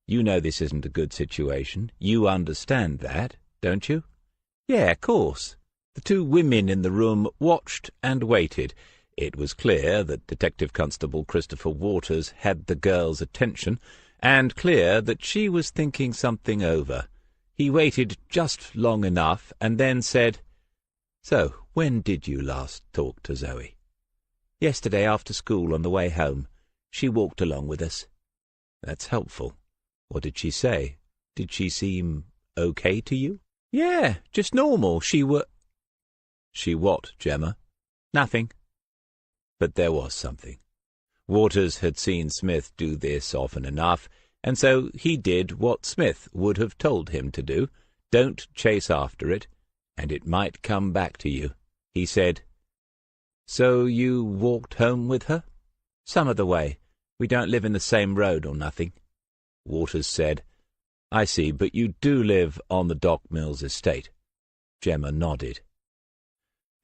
You know this isn't a good situation. You understand that, don't you?" "Yeah, of course." The two women in the room watched and waited. It was clear that Detective Constable Christopher Waters had the girl's attention, and clear that she was thinking something over. He waited just long enough, and then said, "So, when did you last talk to Zoe?" "Yesterday after school on the way home. She walked along with us." "That's helpful. What did she say? Did she seem okay to you?" "Yeah, just normal. She what, Gemma?" "Nothing." But there was something. Waters had seen Smith do this often enough, and so he did what Smith would have told him to do. Don't chase after it, and it might come back to you. He said, "So you walked home with her?" "Some of the way. We don't live in the same road or nothing." Waters said, "I see, but you do live on the Dock Mills estate." Gemma nodded.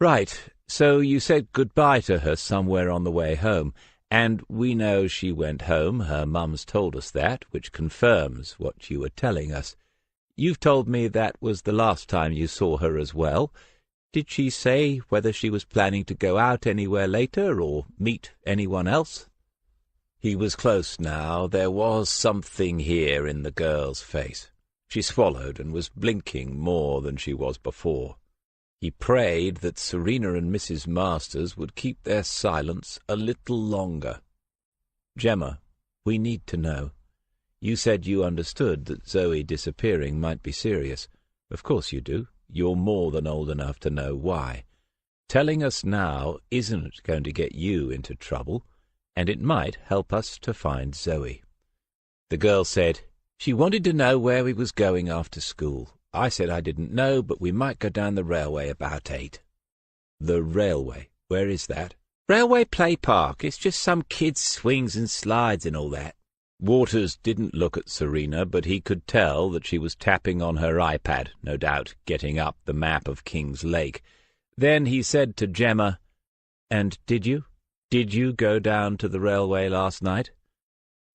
"Right, so you said goodbye to her somewhere on the way home, and we know she went home. Her mum's told us that, which confirms what you were telling us. You've told me that was the last time you saw her as well. Did she say whether she was planning to go out anywhere later or meet anyone else?" He was close now. There was something here in the girl's face. She swallowed and was blinking more than she was before. He prayed that Serena and Mrs. Masters would keep their silence a little longer. "Gemma, we need to know. You said you understood that Zoe disappearing might be serious. Of course you do. You're more than old enough to know why. Telling us now isn't going to get you into trouble, and it might help us to find Zoe." The girl said, "She wanted to know where we was going after school. I said I didn't know, but we might go down the railway about 8. "The railway? Where is that?" "Railway play park. It's just some kids' swings and slides and all that." Waters didn't look at Serena, but he could tell that she was tapping on her iPad, no doubt getting up the map of King's Lake. Then he said to Gemma, "And did you go down to the railway last night?"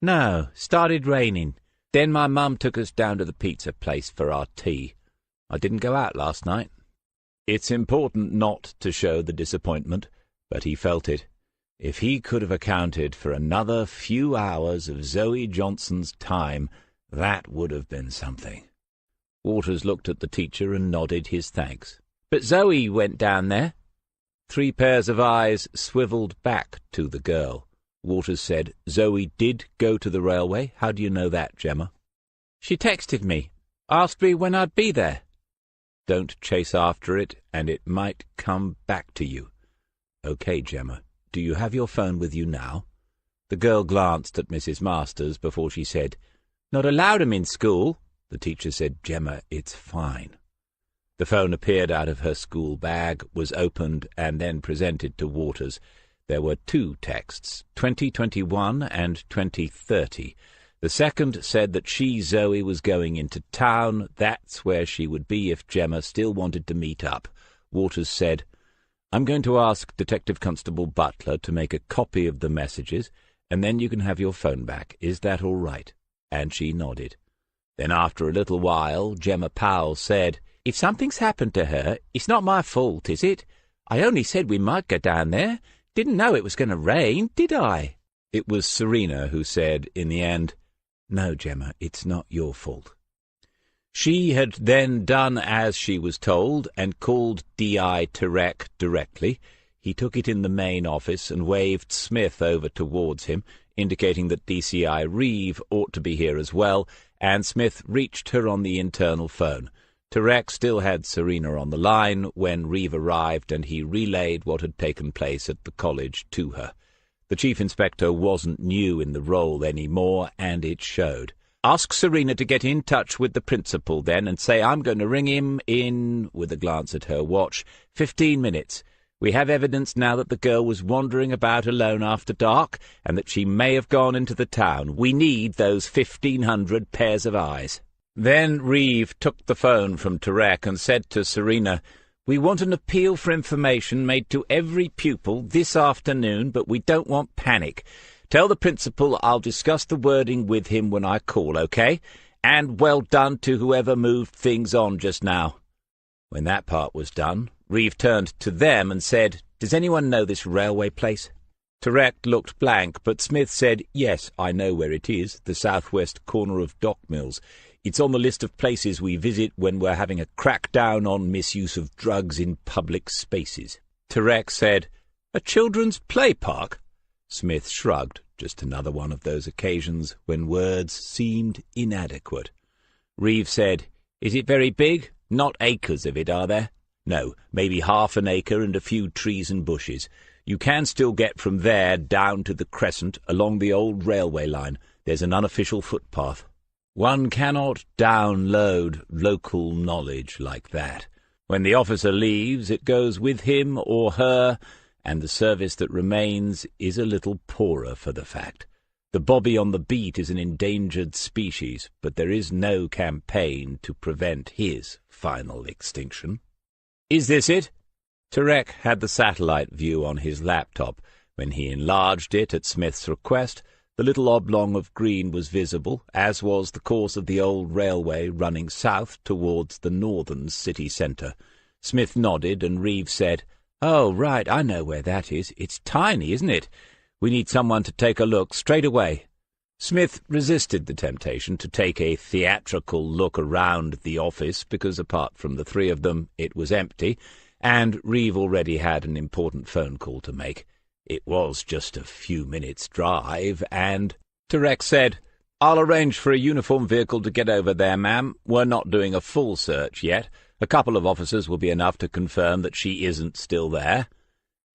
"No, started raining. Then my mum took us down to the pizza place for our tea. I didn't go out last night." It's important not to show the disappointment, but he felt it. If he could have accounted for another few hours of Zoe Johnson's time, that would have been something. Waters looked at the teacher and nodded his thanks. "But Zoe went down there." 3 pairs of eyes swivelled back to the girl. Waters said, "Zoe did go to the railway. How do you know that, Gemma?" "She texted me. Asked me when I'd be there." "Don't chase after it, and it might come back to you." "Okay, Gemma. Do you have your phone with you now?" The girl glanced at Mrs. Masters before she said, "Not allowed 'em in school." The teacher said, "Gemma, it's fine." The phone appeared out of her school bag, was opened, and then presented to Waters. There were 2 texts, 2021 and 2030. The second said that she, Zoe, was going into town. That's where she would be if Gemma still wanted to meet up. Waters said, "I'm going to ask Detective Constable Butler to make a copy of the messages, and then you can have your phone back. Is that all right?" And she nodded. Then after a little while, Gemma Powell said, "If something's happened to her, it's not my fault, is it? I only said we might go down there. Didn't know it was going to rain, did I?" It was Serena who said, in the end, "No, Gemma, it's not your fault." She had then done as she was told and called D.I. Turek directly. He took it in the main office and waved Smith over towards him, indicating that DCI Reeve ought to be here as well, and Smith reached her on the internal phone. Turek still had Serena on the line when Reeve arrived, and he relayed what had taken place at the college to her. The chief inspector wasn't new in the role any more, and it showed. "Ask Serena to get in touch with the principal, then, and say I'm going to ring him in," with a glance at her watch, 15 minutes. "We have evidence now that the girl was wandering about alone after dark, and that she may have gone into the town. We need those 1,500 pairs of eyes." Then Reeve took the phone from Turek and said to Serena, "We want an appeal for information made to every pupil this afternoon, but we don't want panic. Tell the principal I'll discuss the wording with him when I call, okay? And well done to whoever moved things on just now." When that part was done, Reeve turned to them and said, "Does anyone know this railway place?" Turek looked blank, but Smith said, "Yes, I know where it is, the southwest corner of Dock Mills. It's on the list of places we visit when we're having a crackdown on misuse of drugs in public spaces." Turek said, "A children's play park?" Smith shrugged, just another one of those occasions when words seemed inadequate. Reeve said, "Is it very big? Not acres of it, are there?" "No, maybe half an acre and a few trees and bushes. You can still get from there down to the Crescent along the old railway line. There's an unofficial footpath. One cannot download local knowledge like that. When the officer leaves, it goes with him or her, and the service that remains is a little poorer for the fact. The bobby on the beat is an endangered species, but there is no campaign to prevent his final extinction." "Is this it?" Turek had the satellite view on his laptop. When he enlarged it at Smith's request, the little oblong of green was visible, as was the course of the old railway running south towards the northern city centre. Smith nodded, and Reeve said, "Oh, right, I know where that is. It's tiny, isn't it? We need someone to take a look straight away." Smith resisted the temptation to take a theatrical look around the office because, apart from the 3 of them, it was empty, and Reeve already had an important phone call to make. It was just a few minutes' drive, and Turek said, "I'll arrange for a uniform vehicle to get over there, ma'am. We're not doing a full search yet. A couple of officers will be enough to confirm that she isn't still there."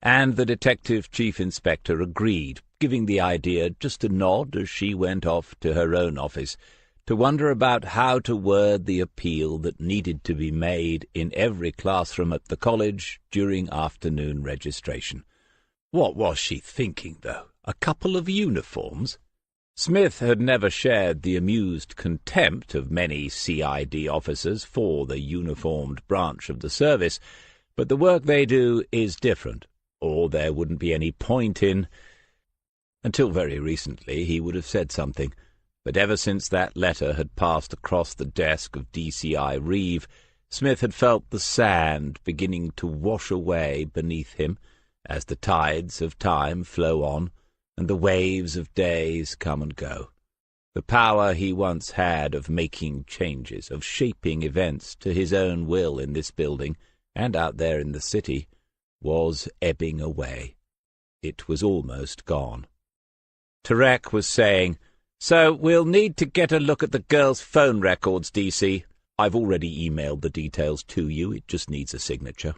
And the detective chief inspector agreed, giving the idea just a nod as she went off to her own office to wonder about how to word the appeal that needed to be made in every classroom at the college during afternoon registration. What was she thinking, though? A couple of uniforms? Smith had never shared the amused contempt of many CID officers for the uniformed branch of the service, but the work they do is different, or there wouldn't be any point in— Until very recently he would have said something, but ever since that letter had passed across the desk of DCI Reeve, Smith had felt the sand beginning to wash away beneath him as the tides of time flow on and the waves of days come and go. The power he once had of making changes, of shaping events to his own will in this building and out there in the city, was ebbing away. It was almost gone. Tarek was saying, "So we'll need to get a look at the girl's phone records, DC. I've already emailed the details to you. It just needs a signature."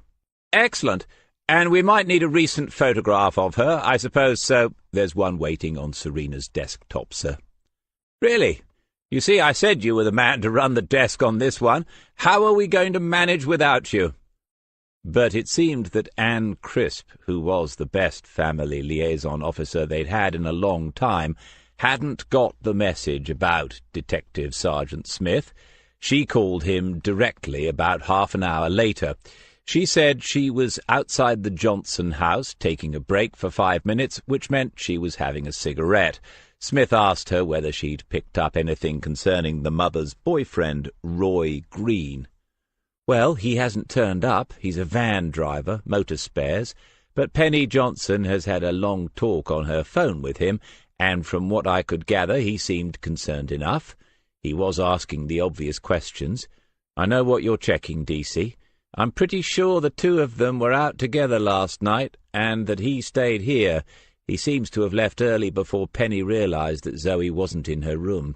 "Excellent. And we might need a recent photograph of her, I suppose, so—" "There's one waiting on Serena's desktop, sir." "Really? You see, I said you were the man to run the desk on this one. How are we going to manage without you?" But it seemed that Anne Crisp, who was the best family liaison officer they'd had in a long time, hadn't got the message about Detective Sergeant Smith. She called him directly about half an hour later. She said she was outside the Johnson house taking a break for 5 minutes, which meant she was having a cigarette. Smith asked her whether she'd picked up anything concerning the mother's boyfriend, Roy Green. "Well, he hasn't turned up. He's a van driver, motor spares. But Penny Johnson has had a long talk on her phone with him, and from what I could gather he seemed concerned enough. He was asking the obvious questions. I know what you're checking, DC. I'm pretty sure the two of them were out together last night, and that he stayed here. He seems to have left early before Penny realized that Zoe wasn't in her room."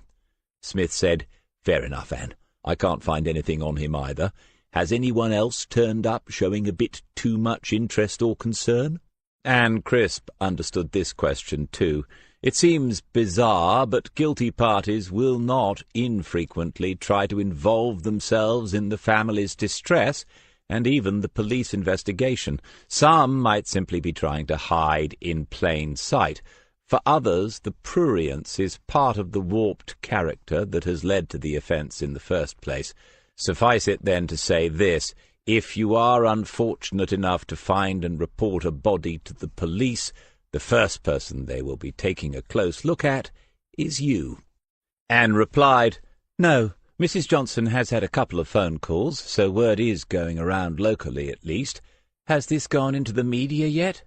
Smith said, "Fair enough, Anne. I can't find anything on him either. Has anyone else turned up showing a bit too much interest or concern?" Anne Crisp understood this question too. It seems bizarre, but guilty parties will not infrequently try to involve themselves in the family's distress and even the police investigation. Some might simply be trying to hide in plain sight. For others, the prurience is part of the warped character that has led to the offence in the first place. Suffice it then to say this: if you are unfortunate enough to find and report a body to the police, the first person they will be taking a close look at is you. Anne replied, "No, Mrs. Johnson has had a couple of phone calls, so word is going around locally at least. Has this gone into the media yet?"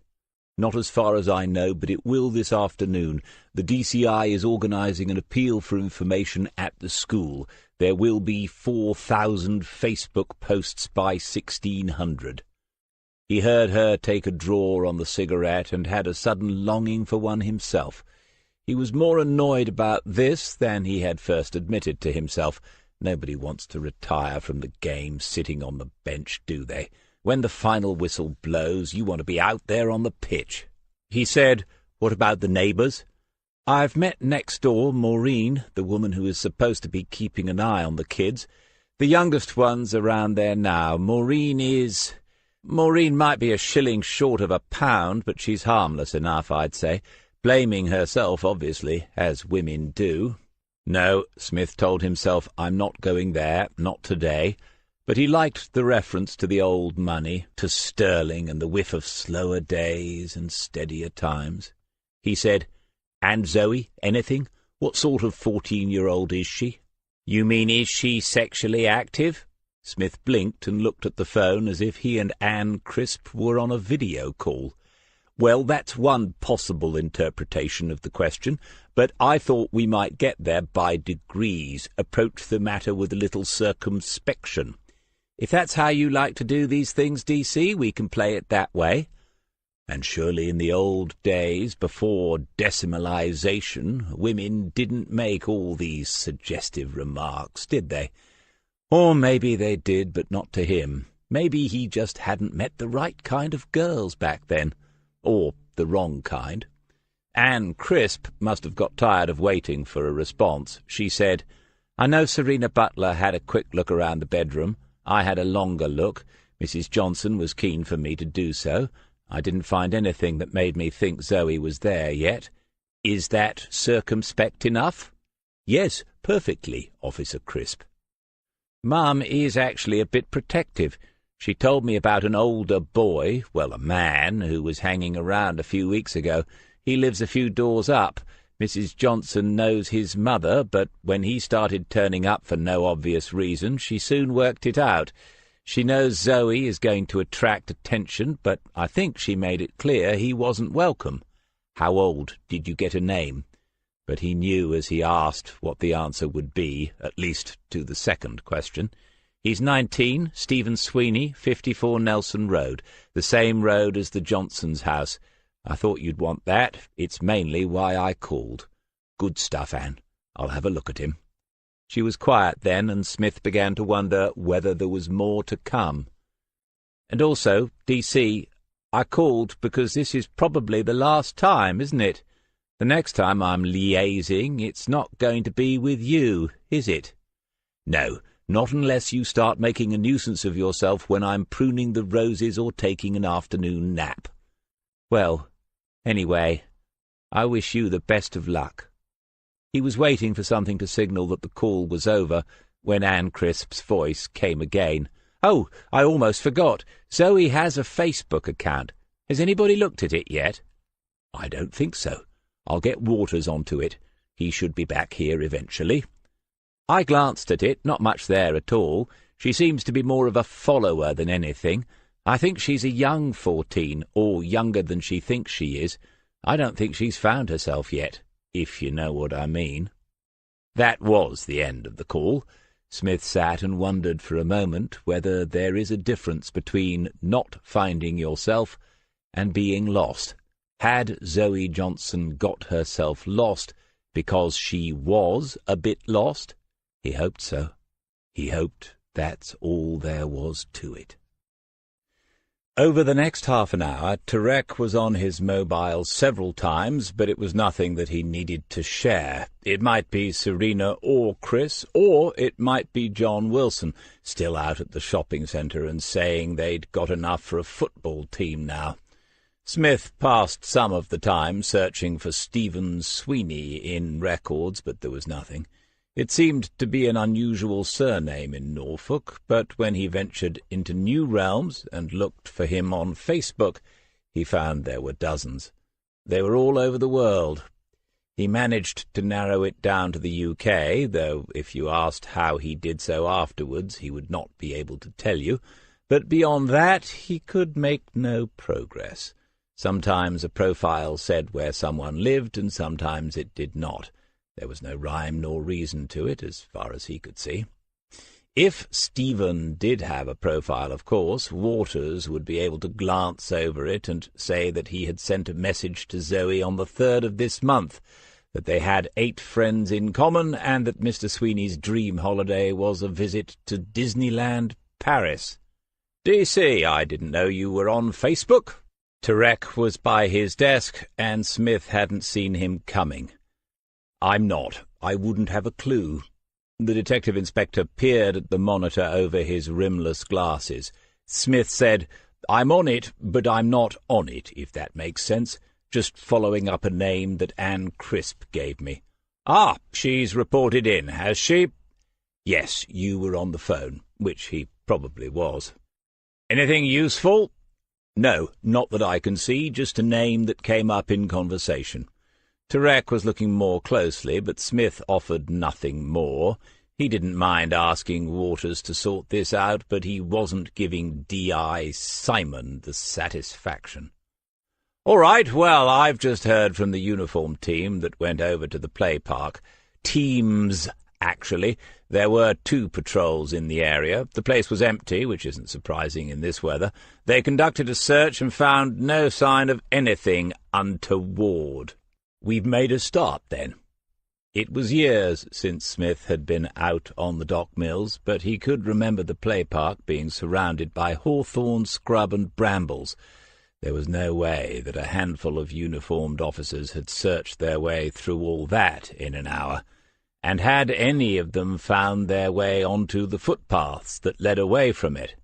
"Not as far as I know, but it will this afternoon. The DCI is organising an appeal for information at the school. There will be 4,000 Facebook posts by 1600. He heard her take a draw on the cigarette and had a sudden longing for one himself. He was more annoyed about this than he had first admitted to himself. Nobody wants to retire from the game sitting on the bench, do they? When the final whistle blows, you want to be out there on the pitch. He said, "What about the neighbours?" "I've met next door Maureen, the woman who is supposed to be keeping an eye on the kids. The youngest one's around there now. Maureen might be a shilling short of £1, but she's harmless enough, I'd say. Blaming herself, obviously, as women do." No, Smith told himself, I'm not going there, not today. But he liked the reference to the old money, to sterling and the whiff of slower days and steadier times. He said, "And Zoe, anything? What sort of 14-year-old is she?" "You mean, is she sexually active?" Smith blinked and looked at the phone as if he and Anne Crisp were on a video call. "Well, that's one possible interpretation of the question, but I thought we might get there by degrees, approach the matter with a little circumspection. If that's how you like to do these things, DC, we can play it that way." And surely in the old days, before decimalization, women didn't make all these suggestive remarks, did they? Or maybe they did, but not to him. Maybe he just hadn't met the right kind of girls back then. Or the wrong kind. Anne Crisp must have got tired of waiting for a response. She said, "I know Serena Butler had a quick look around the bedroom. I had a longer look. Mrs. Johnson was keen for me to do so. I didn't find anything that made me think Zoe was there yet. Is that circumspect enough?" "Yes, perfectly, Officer Crisp." "Mum is actually a bit protective. She told me about an older boy, well, a man, who was hanging around a few weeks ago. He lives a few doors up. Mrs. Johnson knows his mother, but when he started turning up for no obvious reason, she soon worked it out. She knows Zoe is going to attract attention, but I think she made it clear he wasn't welcome. How old did you get a name?" But he knew as he asked what the answer would be, at least to the second question. "He's 19, Stephen Sweeney, 54 Nelson Road, the same road as the Johnsons' house. I thought you'd want that. It's mainly why I called." "Good stuff, Anne. I'll have a look at him." She was quiet then, and Smith began to wonder whether there was more to come. "And also, DC, I called because this is probably the last time, isn't it? The next time I'm liaising, it's not going to be with you, is it?" "No, not unless you start making a nuisance of yourself when I'm pruning the roses or taking an afternoon nap." "Well, anyway, I wish you the best of luck." He was waiting for something to signal that the call was over, when Anne Crisp's voice came again. "Oh, I almost forgot. Zoe has a Facebook account. Has anybody looked at it yet?" "I don't think so. I'll get Waters onto it. He should be back here eventually." "I glanced at it. Not much there at all. She seems to be more of a follower than anything. I think she's a young 14, or younger than she thinks she is. I don't think she's found herself yet, if you know what I mean." That was the end of the call. Smith sat and wondered for a moment whether there is a difference between not finding yourself and being lost. Had Zoe Johnson got herself lost because she was a bit lost? He hoped so. He hoped that's all there was to it. Over the next half an hour, Tarek was on his mobile several times, but it was nothing that he needed to share. It might be Serena or Chris, or it might be John Wilson, still out at the shopping centre and saying they'd got enough for a football team now. Smith passed some of the time searching for Stephen Sweeney in records, but there was nothing. It seemed to be an unusual surname in Norfolk, but when he ventured into new realms and looked for him on Facebook, he found there were dozens. They were all over the world. He managed to narrow it down to the UK, though if you asked how he did so afterwards, he would not be able to tell you. But beyond that, he could make no progress. Sometimes a profile said where someone lived, and sometimes it did not. There was no rhyme nor reason to it, as far as he could see. If Stephen did have a profile, of course, Waters would be able to glance over it and say that he had sent a message to Zoe on the 3rd of this month, that they had 8 friends in common, and that Mr. Sweeney's dream holiday was a visit to Disneyland Paris. "DC, I didn't know you were on Facebook." Tarek was by his desk, and Smith hadn't seen him coming. "I'm not. I wouldn't have a clue." The detective inspector peered at the monitor over his rimless glasses. Smith said, "I'm on it, but I'm not on it, if that makes sense. Just following up a name that Anne Crisp gave me." "Ah, she's reported in, has she?" "Yes, you were on the phone," which he probably was. "Anything useful?" "No, not that I can see, just a name that came up in conversation." Tarek was looking more closely, but Smith offered nothing more. He didn't mind asking Waters to sort this out, but he wasn't giving D.I. Simon the satisfaction. "All right, well, I've just heard from the uniform team that went over to the play park. Teams actually. There were 2 patrols in the area. The place was empty, which isn't surprising in this weather. They conducted a search and found no sign of anything untoward. We've made a start, then. It was years since Smith had been out on the dock mills, but he could remember the play park being surrounded by hawthorn, scrub, and brambles. There was no way that a handful of uniformed officers had searched their way through all that in an hour, and had any of them found their way onto the footpaths that led away from it.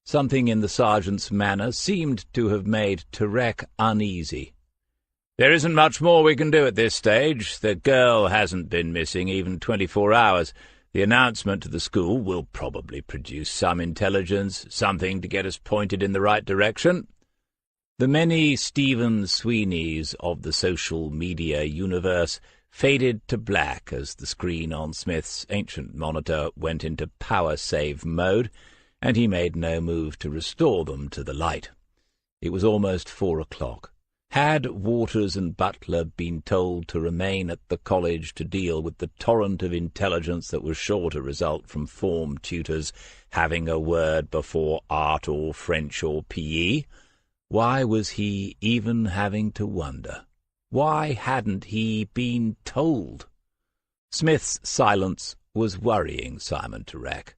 Something in the sergeant's manner seemed to have made Turek uneasy. "There isn't much more we can do at this stage. The girl hasn't been missing even 24 hours. The announcement to the school will probably produce some intelligence, something to get us pointed in the right direction." The many Stephen Sweeneys of the social media universe faded to black as the screen on Smith's ancient monitor went into power-save mode, and he made no move to restore them to the light. It was almost 4 o'clock. Had Waters and Butler been told to remain at the college to deal with the torrent of intelligence that was sure to result from form tutors having a word before art or French or PE? Why was he even having to wonder? Why hadn't he been told? Smith's silence was worrying Simon Turek.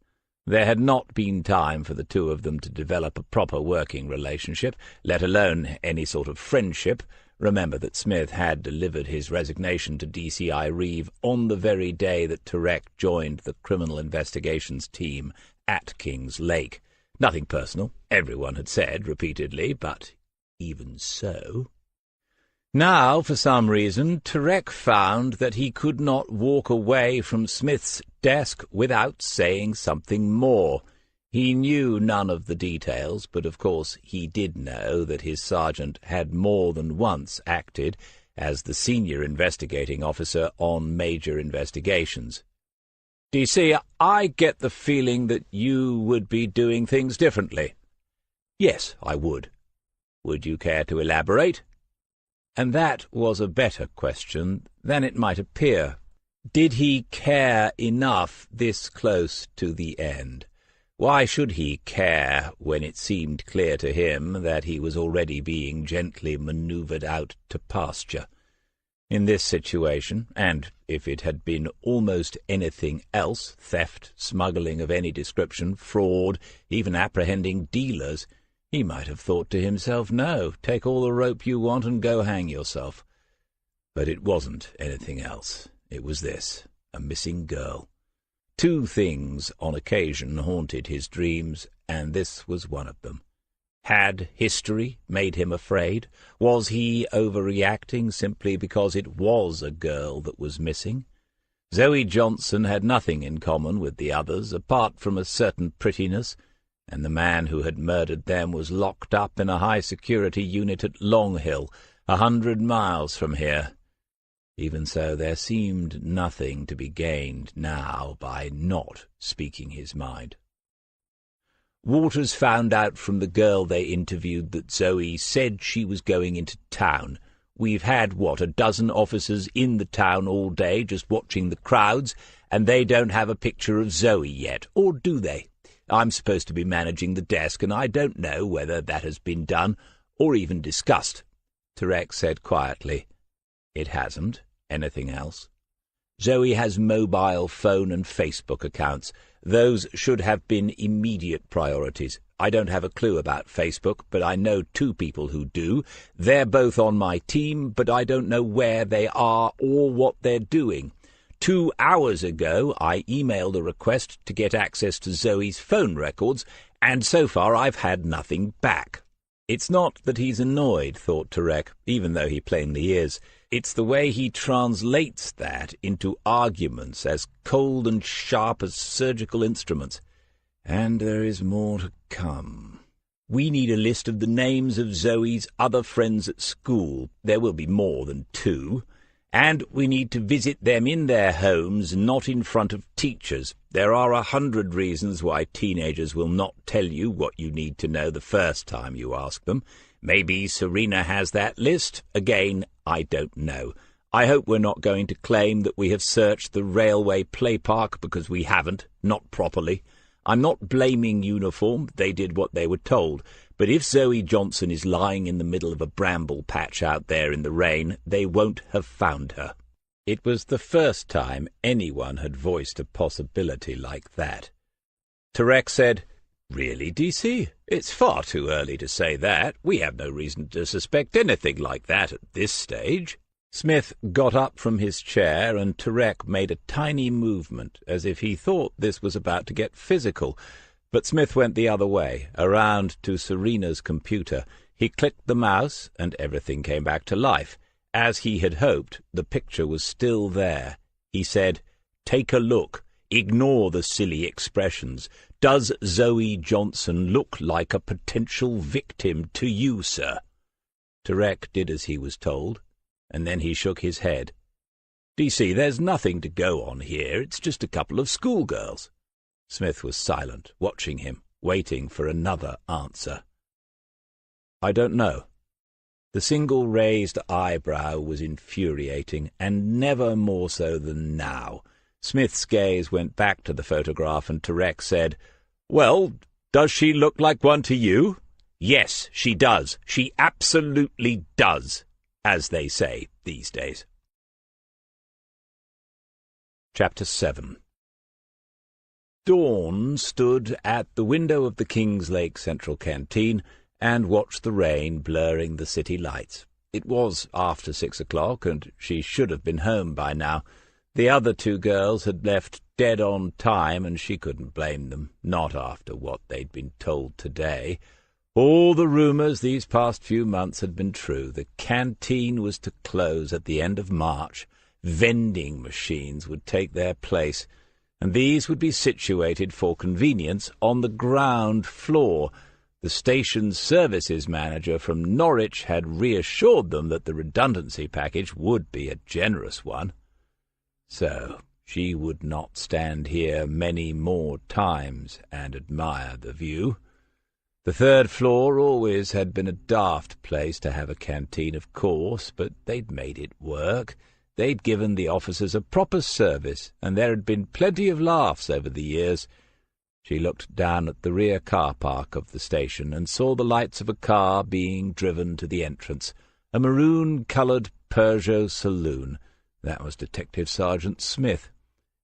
There had not been time for the 2 of them to develop a proper working relationship, let alone any sort of friendship. Remember that Smith had delivered his resignation to DCI Reeve on the very day that Turek joined the criminal investigations team at King's Lake. Nothing personal, everyone had said repeatedly, but even so. Now, for some reason, Turek found that he could not walk away from Smith's desk without saying something more. He knew none of the details, but of course he did know that his sergeant had more than once acted as the senior investigating officer on major investigations. "DC, I get the feeling that you would be doing things differently." "Yes, I would." "Would you care to elaborate?" And that was a better question than it might appear. Did he care enough this close to the end? Why should he care when it seemed clear to him that he was already being gently manoeuvred out to pasture? In this situation, and if it had been almost anything else, theft, smuggling of any description, fraud, even apprehending dealers, he might have thought to himself, "No, take all the rope you want and go hang yourself." But it wasn't anything else. It was this, a missing girl. 2 things on occasion haunted his dreams, and this was one of them. Had history made him afraid? Was he overreacting simply because it was a girl that was missing? Zoe Johnson had nothing in common with the others, apart from a certain prettiness, and the man who had murdered them was locked up in a high-security unit at Long Hill, 100 miles from here. Even so, there seemed nothing to be gained now by not speaking his mind. Waters found out from the girl they interviewed that Zoe said she was going into town. We've had, a dozen officers in the town all day just watching the crowds, and they don't have a picture of Zoe yet, or do they? I'm supposed to be managing the desk, and I don't know whether that has been done or even discussed." Turek said quietly, "It hasn't. Anything else?" "Zoe has mobile phone and Facebook accounts. Those should have been immediate priorities. I don't have a clue about Facebook, but I know 2 people who do. They're both on my team, but I don't know where they are or what they're doing. 2 hours ago, I emailed a request to get access to Zoe's phone records, and so far I've had nothing back." It's not that he's annoyed, thought Turek, even though he plainly is. It's the way he translates that into arguments as cold and sharp as surgical instruments. And there is more to come. "We need a list of the names of Zoe's other friends at school. There will be more than 2. And we need to visit them in their homes, not in front of teachers. There are 100 reasons why teenagers will not tell you what you need to know the first time you ask them. Maybe Serena has that list. Again, I don't know. I hope we're not going to claim that we have searched the railway play park, because we haven't, not properly. I'm not blaming uniform, they did what they were told, but if Zoe Johnson is lying in the middle of a bramble patch out there in the rain, they won't have found her." It was the first time anyone had voiced a possibility like that. Turek said, "Really, DC? It's far too early to say that. We have no reason to suspect anything like that at this stage." Smith got up from his chair, and Turek made a tiny movement, as if he thought this was about to get physical. But Smith went the other way, around to Serena's computer. He clicked the mouse, and everything came back to life. As he had hoped, the picture was still there. He said, "Take a look. Ignore the silly expressions. Does Zoe Johnson look like a potential victim to you, sir?" Turek did as he was told, and then he shook his head. "DC, there's nothing to go on here. It's just a couple of schoolgirls." Smith was silent, watching him, waiting for another answer. "I don't know." The single raised eyebrow was infuriating, and never more so than now. Smith's gaze went back to the photograph, and Turek said, "Well, does she look like one to you?" "Yes, she does. She absolutely does, as they say these days." Chapter 7. Dawn stood at the window of the Kingslake Central Canteen and watched the rain blurring the city lights. It was after 6 o'clock, and she should have been home by now. The other two girls had left dead on time, and she couldn't blame them, not after what they'd been told today. All the rumours these past few months had been true. The canteen was to close at the end of March. Vending machines would take their place, and these would be situated for convenience on the ground floor. The station's services manager from Norwich had reassured them that the redundancy package would be a generous one. So she would not stand here many more times and admire the view. The third floor always had been a daft place to have a canteen, of course, but they'd made it work. They'd given the officers a proper service, and there had been plenty of laughs over the years. She looked down at the rear car park of the station and saw the lights of a car being driven to the entrance, a maroon-coloured Peugeot saloon. That was Detective Sergeant Smith.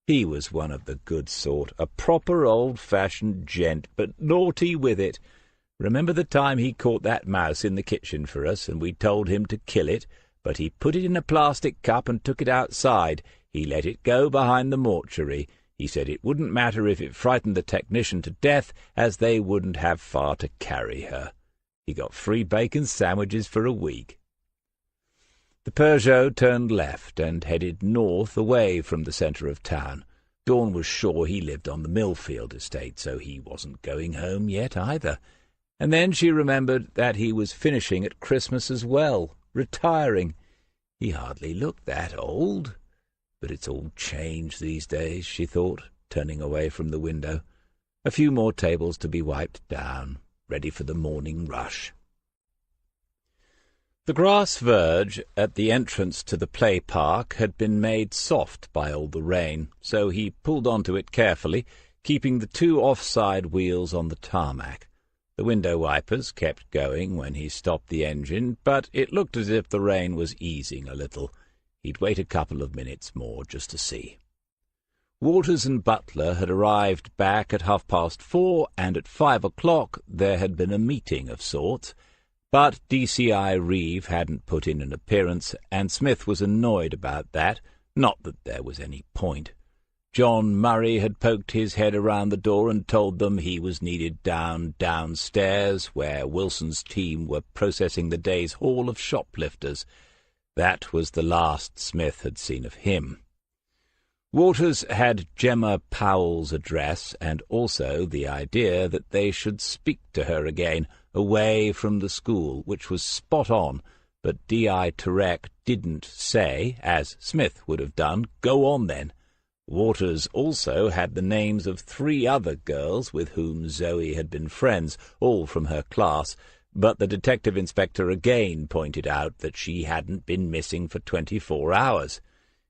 He was one of the good sort, a proper old-fashioned gent, but naughty with it. Remember the time he caught that mouse in the kitchen for us, and we told him to kill it, but he put it in a plastic cup and took it outside. He let it go behind the mortuary. He said it wouldn't matter if it frightened the technician to death, as they wouldn't have far to carry her. He got free bacon sandwiches for a week. The Peugeot turned left and headed north away from the centre of town. Dawn was sure he lived on the Millfield estate, so he wasn't going home yet either. And then she remembered that he was finishing at Christmas as well, retiring. He hardly looked that old. But it's all changed these days, she thought, turning away from the window. A few more tables to be wiped down, ready for the morning rush. The grass verge at the entrance to the play park had been made soft by all the rain, so he pulled onto it carefully, keeping the two offside wheels on the tarmac. The window wipers kept going when he stopped the engine, but it looked as if the rain was easing a little. He'd wait a couple of minutes more just to see. Waters and Butler had arrived back at 4:30, and at 5 o'clock there had been a meeting of sorts. But DCI Reeve hadn't put in an appearance, and Smith was annoyed about that. Not that there was any point. John Murray had poked his head around the door and told them he was needed downstairs, where Wilson's team were processing the day's haul of shoplifters. That was the last Smith had seen of him. Waters had Gemma Powell's address, and also the idea that they should speak to her again, away from the school, which was spot on, but D.I. Turek didn't say, as Smith would have done, "Go on, then." Waters also had the names of 3 other girls with whom Zoe had been friends, all from her class, but the detective inspector again pointed out that she hadn't been missing for 24 hours.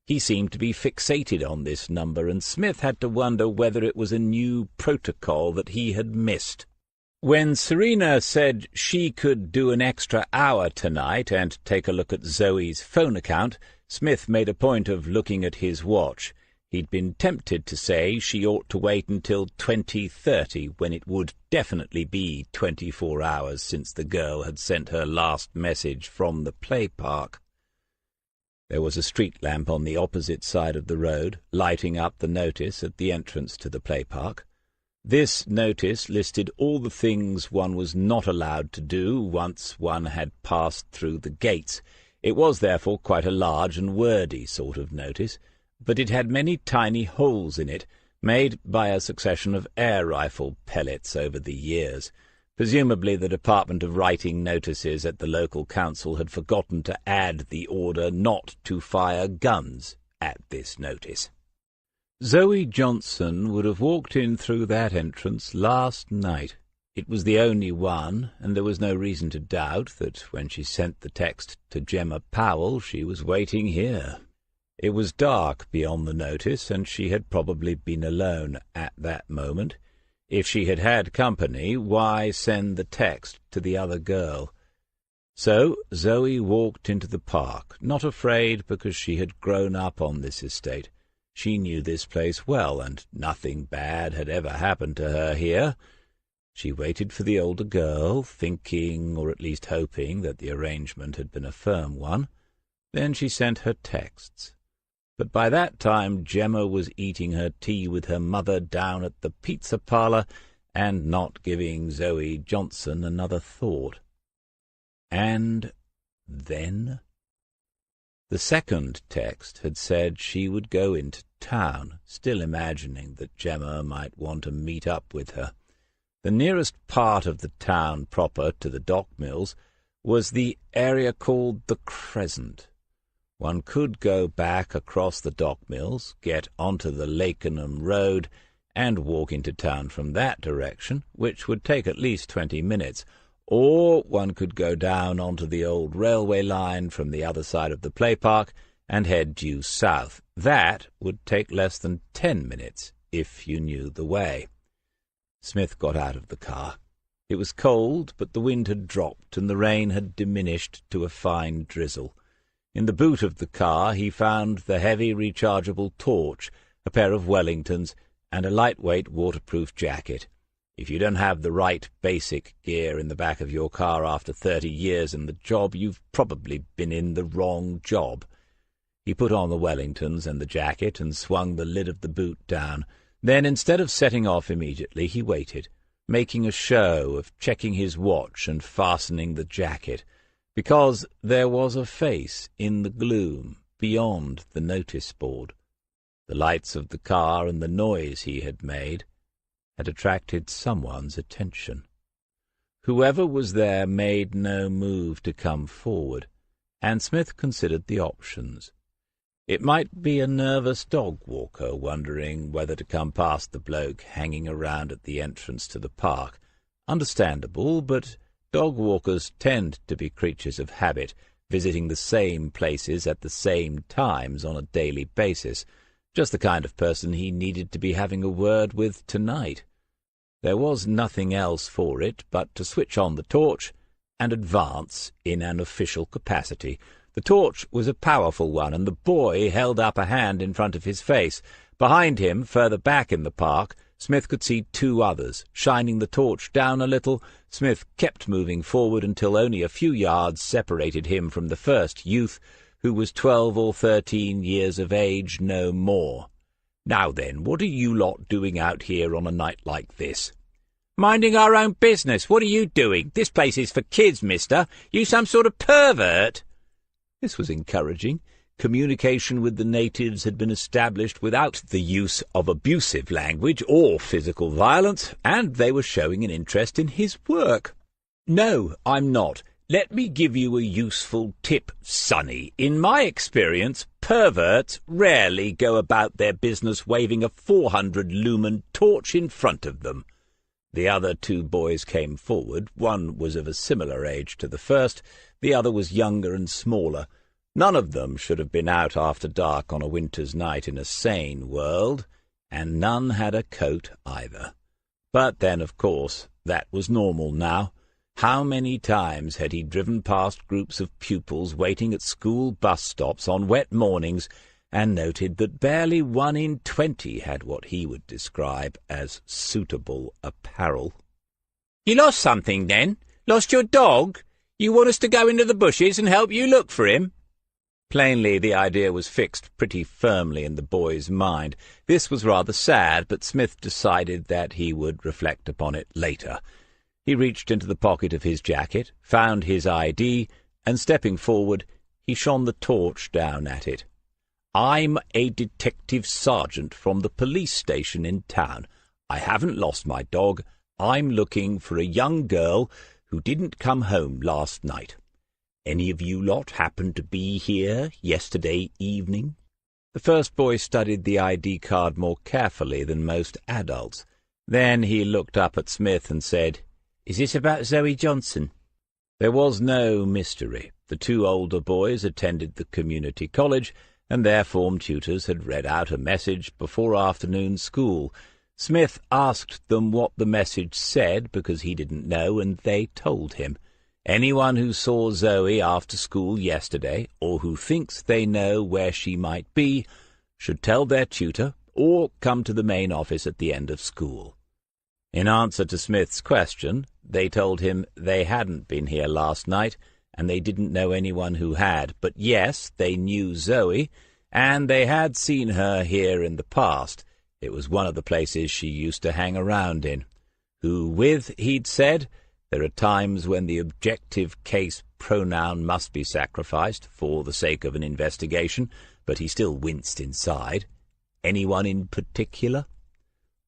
He seemed to be fixated on this number, and Smith had to wonder whether it was a new protocol that he had missed. When Serena said she could do an extra hour tonight and take a look at Zoe's phone account, Smith made a point of looking at his watch. He'd been tempted to say she ought to wait until 20:30, when it would definitely be 24 hours since the girl had sent her last message from the play park. There was a street lamp on the opposite side of the road, lighting up the notice at the entrance to the play park. This notice listed all the things one was not allowed to do once one had passed through the gates. It was therefore quite a large and wordy sort of notice, but it had many tiny holes in it, made by a succession of air rifle pellets over the years. Presumably the Department of Writing Notices at the local council had forgotten to add the order not to fire guns at this notice. Zoe Johnson would have walked in through that entrance last night. It was the only one, and there was no reason to doubt that when she sent the text to Gemma Powell she was waiting here. It was dark beyond the notice, and she had probably been alone at that moment. If she had had company, why send the text to the other girl? So Zoe walked into the park, not afraid because she had grown up on this estate. She knew this place well, and nothing bad had ever happened to her here. She waited for the older girl, thinking, or at least hoping, that the arrangement had been a firm one. Then she sent her texts. But by that time Gemma was eating her tea with her mother down at the pizza parlour, and not giving Zoe Johnson another thought. And then the second text had said she would go into town, still imagining that Gemma might want to meet up with her. The nearest part of the town proper to the dock mills was the area called the Crescent. One could go back across the dock mills, get onto the Lakenham Road, and walk into town from that direction, which would take at least 20 minutes, or one could go down onto the old railway line from the other side of the play park and head due south. That would take less than 10 minutes, if you knew the way. Smith got out of the car. It was cold, but the wind had dropped, and the rain had diminished to a fine drizzle. In the boot of the car he found the heavy rechargeable torch, a pair of Wellingtons, and a lightweight waterproof jacket. If you don't have the right basic gear in the back of your car after 30 years in the job, you've probably been in the wrong job. He put on the Wellingtons and the jacket and swung the lid of the boot down. Then, instead of setting off immediately, he waited, making a show of checking his watch and fastening the jacket, because there was a face in the gloom beyond the notice board. The lights of the car and the noise he had made had attracted someone's attention. Whoever was there made no move to come forward, and Smith considered the options. It might be a nervous dog-walker wondering whether to come past the bloke hanging around at the entrance to the park. Understandable, but dog-walkers tend to be creatures of habit, visiting the same places at the same times on a daily basis. Just the kind of person he needed to be having a word with tonight. There was nothing else for it but to switch on the torch and advance in an official capacity. The torch was a powerful one, and the boy held up a hand in front of his face. Behind him, further back in the park, Smith could see two others. Shining the torch down a little, Smith kept moving forward until only a few yards separated him from the first youth, who was 12 or 13 years of age, no more. "Now then, what are you lot doing out here on a night like this?" "Minding our own business. What are you doing? This place is for kids, mister. You some sort of pervert?" This was encouraging. Communication with the natives had been established without the use of abusive language or physical violence, and they were showing an interest in his work. "No, I'm not. Let me give you a useful tip, sonny. In my experience, perverts rarely go about their business waving a 400-lumen torch in front of them." The other two boys came forward. One was of a similar age to the first. The other was younger and smaller. None of them should have been out after dark on a winter's night in a sane world, and none had a coat either. But then, of course, that was normal now. How many times had he driven past groups of pupils waiting at school bus stops on wet mornings, and noted that barely 1 in 20 had what he would describe as suitable apparel. "You lost something, then? Lost your dog? You want us to go into the bushes and help you look for him?" Plainly, the idea was fixed pretty firmly in the boy's mind. This was rather sad, but Smith decided that he would reflect upon it later. He reached into the pocket of his jacket, found his ID, and stepping forward, he shone the torch down at it. "I'm a detective sergeant from the police station in town. I haven't lost my dog. I'm looking for a young girl who didn't come home last night. Any of you lot happen to be here yesterday evening?" The first boy studied the ID card more carefully than most adults. Then he looked up at Smith and said, "Is this about Zoe Johnson?" There was no mystery. The two older boys attended the community college, and their form tutors had read out a message before afternoon school. Smith asked them what the message said because he didn't know, and they told him. Anyone who saw Zoe after school yesterday, or who thinks they know where she might be, should tell their tutor or come to the main office at the end of school. In answer to Smith's question, they told him they hadn't been here last night, and they didn't know anyone who had. But yes, they knew Zoe, and they had seen her here in the past. It was one of the places she used to hang around in. Who with, he'd said. There are times when the objective case pronoun must be sacrificed for the sake of an investigation, but he still winced inside. Anyone in particular?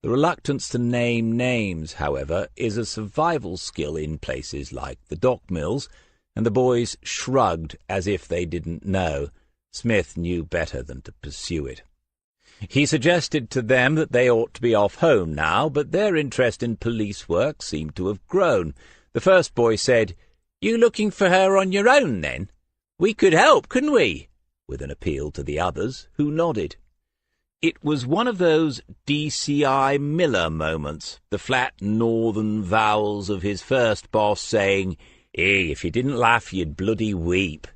The reluctance to name names, however, is a survival skill in places like the dock mills, and the boys shrugged as if they didn't know. Smith knew better than to pursue it. He suggested to them that they ought to be off home now, but their interest in police work seemed to have grown. The first boy said, "You looking for her on your own, then? We could help, couldn't we?" with an appeal to the others, who nodded. It was one of those DCI Miller moments, the flat northern vowels of his first boss saying, "Hey, if you didn't laugh, you'd bloody weep."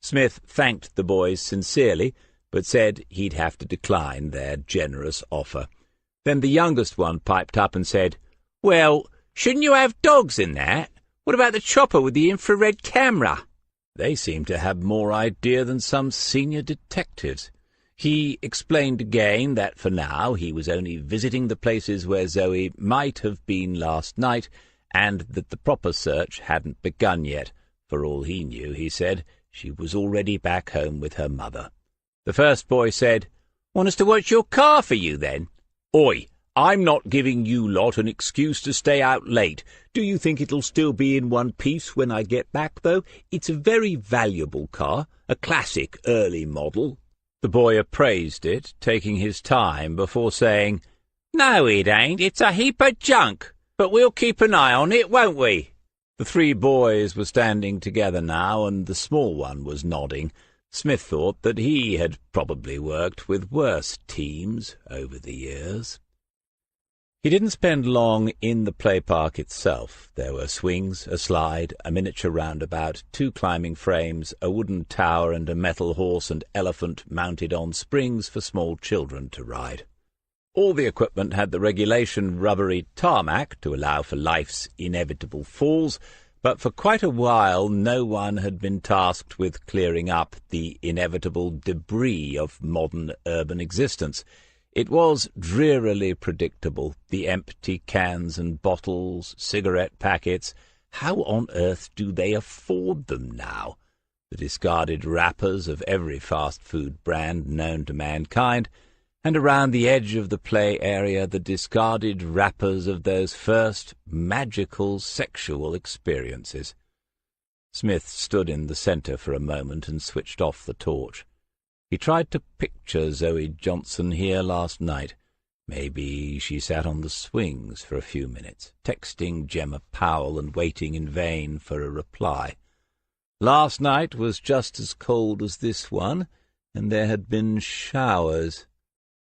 Smith thanked the boys sincerely, but said he'd have to decline their generous offer. Then the youngest one piped up and said, "Well, shouldn't you have dogs in that? What about the chopper with the infrared camera?" They seemed to have more idea than some senior detectives. He explained again that for now he was only visiting the places where Zoe might have been last night, and that the proper search hadn't begun yet. For all he knew, he said, she was already back home with her mother. The first boy said, "Want us to watch your car for you, then?" "Oi, I'm not giving you lot an excuse to stay out late. Do you think it'll still be in one piece when I get back, though? It's a very valuable car, a classic early model." The boy appraised it, taking his time before saying, "No, it ain't. It's a heap of junk. But we'll keep an eye on it, won't we?" The three boys were standing together now, and the small one was nodding. Smith thought that he had probably worked with worse teams over the years. He didn't spend long in the play park itself. There were swings, a slide, a miniature roundabout, 2 climbing frames, a wooden tower, and a metal horse and elephant mounted on springs for small children to ride. All the equipment had the regulation rubbery tarmac to allow for life's inevitable falls, but for quite a while no one had been tasked with clearing up the inevitable debris of modern urban existence. It was drearily predictable, the empty cans and bottles, cigarette packets. How on earth do they afford them now? The discarded wrappers of every fast-food brand known to mankind, and around the edge of the play area the discarded wrappers of those first magical sexual experiences. Smith stood in the centre for a moment and switched off the torch. He tried to picture Zoe Johnson here last night. Maybe she sat on the swings for a few minutes, texting Gemma Powell and waiting in vain for a reply. Last night was just as cold as this one, and there had been showers.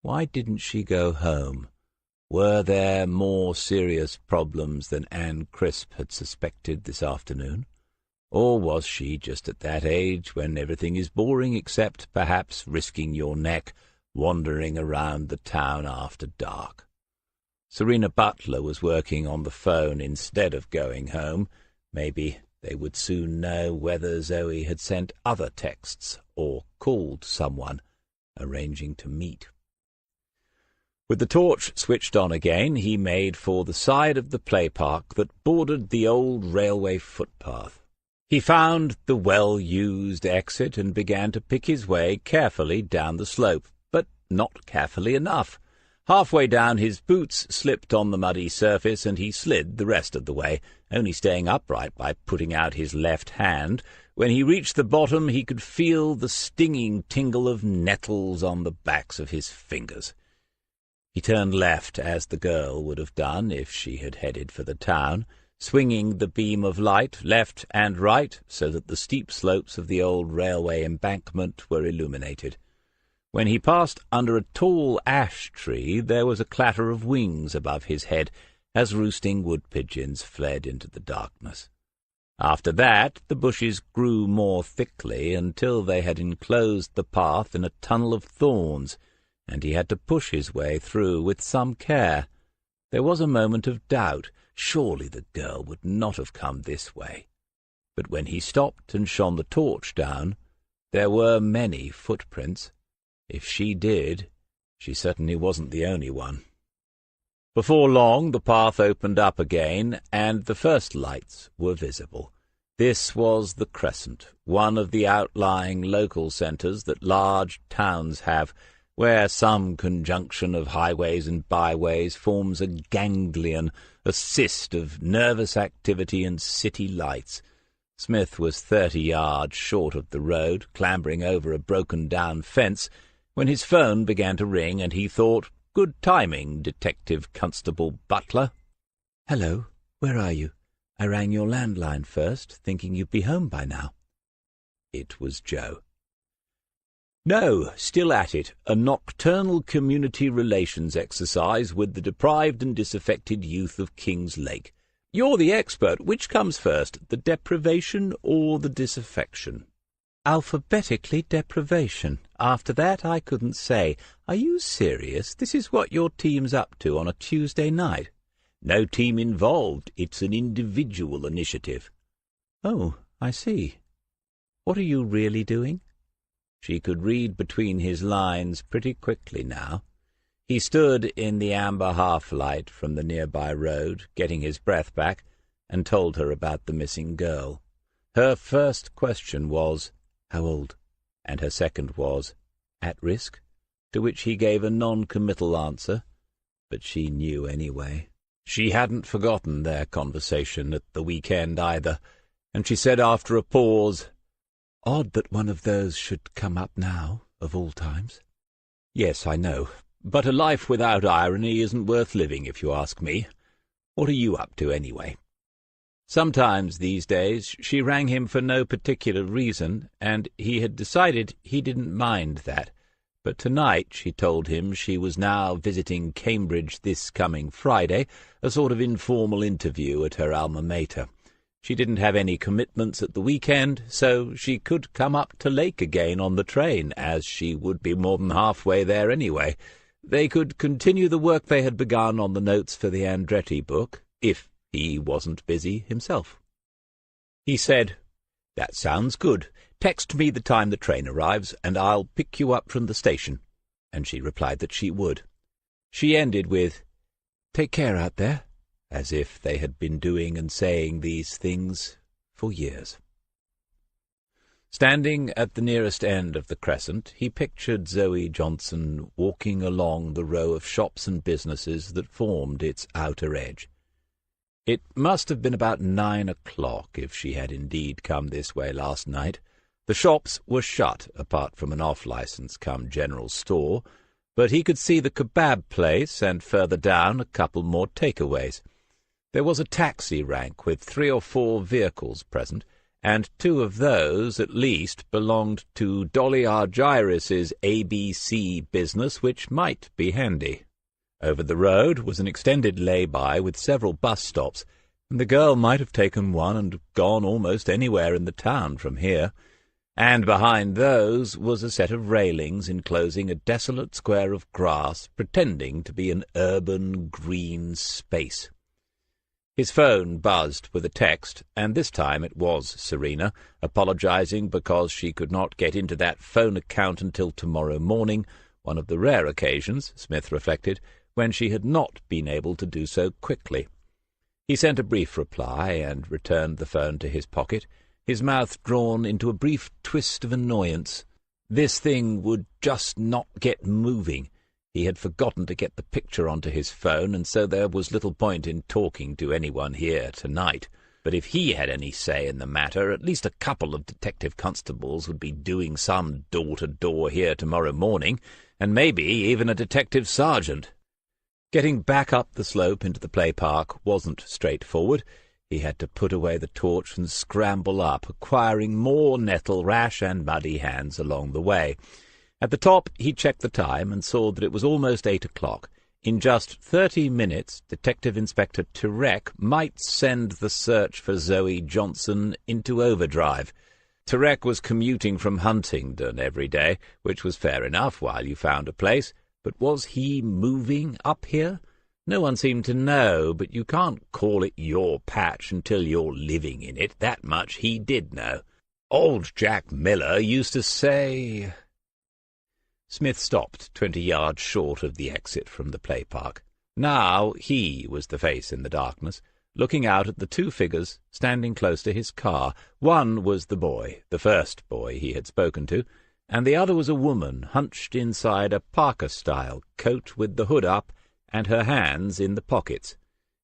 Why didn't she go home? Were there more serious problems than Anne Crisp had suspected this afternoon? Or was she just at that age when everything is boring except, perhaps, risking your neck, wandering around the town after dark? Serena Butler was working on the phone instead of going home. Maybe they would soon know whether Zoe had sent other texts or called someone, arranging to meet. With the torch switched on again, he made for the side of the play park that bordered the old railway footpath. He found the well-used exit and began to pick his way carefully down the slope, but not carefully enough. Halfway down, his boots slipped on the muddy surface, and he slid the rest of the way, only staying upright by putting out his left hand. When he reached the bottom, he could feel the stinging tingle of nettles on the backs of his fingers. He turned left, as the girl would have done if she had headed for the town, swinging the beam of light left and right so that the steep slopes of the old railway embankment were illuminated. When he passed under a tall ash tree, there was a clatter of wings above his head as roosting wood-pigeons fled into the darkness. After that, the bushes grew more thickly until they had enclosed the path in a tunnel of thorns, and he had to push his way through with some care. There was a moment of doubt. Surely the girl would not have come this way. But when he stopped and shone the torch down, there were many footprints. If she did, she certainly wasn't the only one. Before long the path opened up again, and the first lights were visible. This was the Crescent, one of the outlying local centres that large towns have, where some conjunction of highways and byways forms a ganglion, a cyst of nervous activity and city lights. Smith was 30 yards short of the road, clambering over a broken-down fence, when his phone began to ring, and he thought, "Good timing, Detective Constable Butler." "Hello, where are you? I rang your landline first, thinking you'd be home by now." It was Joe. "No, still at it. A nocturnal community relations exercise with the deprived and disaffected youth of King's Lake. You're the expert. Which comes first, the deprivation or the disaffection?" "Alphabetically deprivation. After that I couldn't say. Are you serious? This is what your team's up to on a Tuesday night?" "No team involved. It's an individual initiative." "Oh, I see. What are you really doing?" She could read between his lines pretty quickly now. He stood in the amber half-light from the nearby road, getting his breath back, and told her about the missing girl. Her first question was, "How old?" and her second was, "At risk?" to which he gave a non-committal answer, but she knew anyway. She hadn't forgotten their conversation at the weekend either, and she said after a pause, "Odd that one of those should come up now, of all times." "Yes, I know. But a life without irony isn't worth living, if you ask me. What are you up to, anyway?" Sometimes these days she rang him for no particular reason, and he had decided he didn't mind that. But tonight she told him she was now visiting Cambridge this coming Friday, a sort of informal interview at her alma mater. She didn't have any commitments at the weekend, so she could come up to Lake again on the train, as she would be more than halfway there anyway. They could continue the work they had begun on the notes for the Andretti book, if he wasn't busy himself. He said, "That sounds good. Text me the time the train arrives, and I'll pick you up from the station." And she replied that she would. She ended with, "Take care out there," as if they had been doing and saying these things for years. Standing at the nearest end of the Crescent, he pictured Zoe Johnson walking along the row of shops and businesses that formed its outer edge. It must have been about 9 o'clock if she had indeed come this way last night. The shops were shut, apart from an off-licence come general store, but he could see the kebab place and further down a couple more takeaways. There was a taxi rank with 3 or 4 vehicles present, and 2 of those, at least, belonged to Dolly Argyris's ABC business, which might be handy. Over the road was an extended lay-by with several bus stops, and the girl might have taken one and gone almost anywhere in the town from here. And behind those was a set of railings enclosing a desolate square of grass, pretending to be an urban green space. His phone buzzed with a text, and this time it was Serena, apologizing because she could not get into that phone account until tomorrow morning, one of the rare occasions, Smith reflected, when she had not been able to do so quickly. He sent a brief reply and returned the phone to his pocket, his mouth drawn into a brief twist of annoyance. This thing would just not get moving. He had forgotten to get the picture onto his phone, and so there was little point in talking to anyone here tonight. But if he had any say in the matter, at least a couple of detective constables would be doing some door-to-door here tomorrow morning, and maybe even a detective sergeant. Getting back up the slope into the play park wasn't straightforward. He had to put away the torch and scramble up, acquiring more nettle rash and muddy hands along the way. At the top he checked the time and saw that it was almost 8 o'clock. In just 30 minutes Detective Inspector Turek might send the search for Zoe Johnson into overdrive. Turek was commuting from Huntingdon every day, which was fair enough while you found a place. But was he moving up here? No one seemed to know, but you can't call it your patch until you're living in it. That much he did know. Old Jack Miller used to say— Smith stopped 20 yards short of the exit from the play park. Now he was the face in the darkness, looking out at the 2 figures standing close to his car. One was the boy, the first boy he had spoken to, and the other was a woman hunched inside a Parker-style coat with the hood up and her hands in the pockets.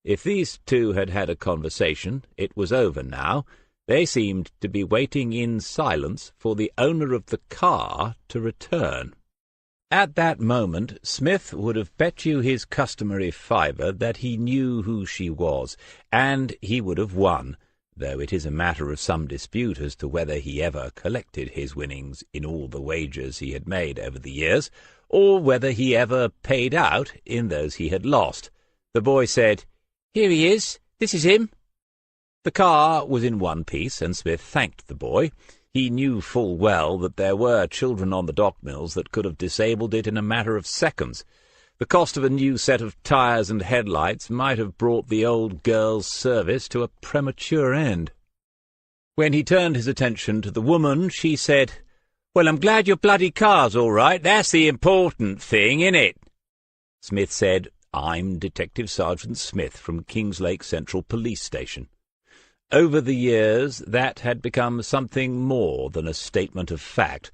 If these 2 had had a conversation, it was over now. They seemed to be waiting in silence for the owner of the car to return. At that moment Smith would have bet you his customary fiver that he knew who she was, and he would have won, though it is a matter of some dispute as to whether he ever collected his winnings in all the wagers he had made over the years, or whether he ever paid out in those he had lost. The boy said, "Here he is. This is him." The car was in one piece, and Smith thanked the boy. He knew full well that there were children on the dock mills that could have disabled it in a matter of seconds. The cost of a new set of tyres and headlights might have brought the old girl's service to a premature end. When he turned his attention to the woman, she said, "Well, I'm glad your bloody car's all right. That's the important thing, innit?" Smith said, "I'm Detective Sergeant Smith from Kingslake Central Police Station." Over the years that had become something more than a statement of fact.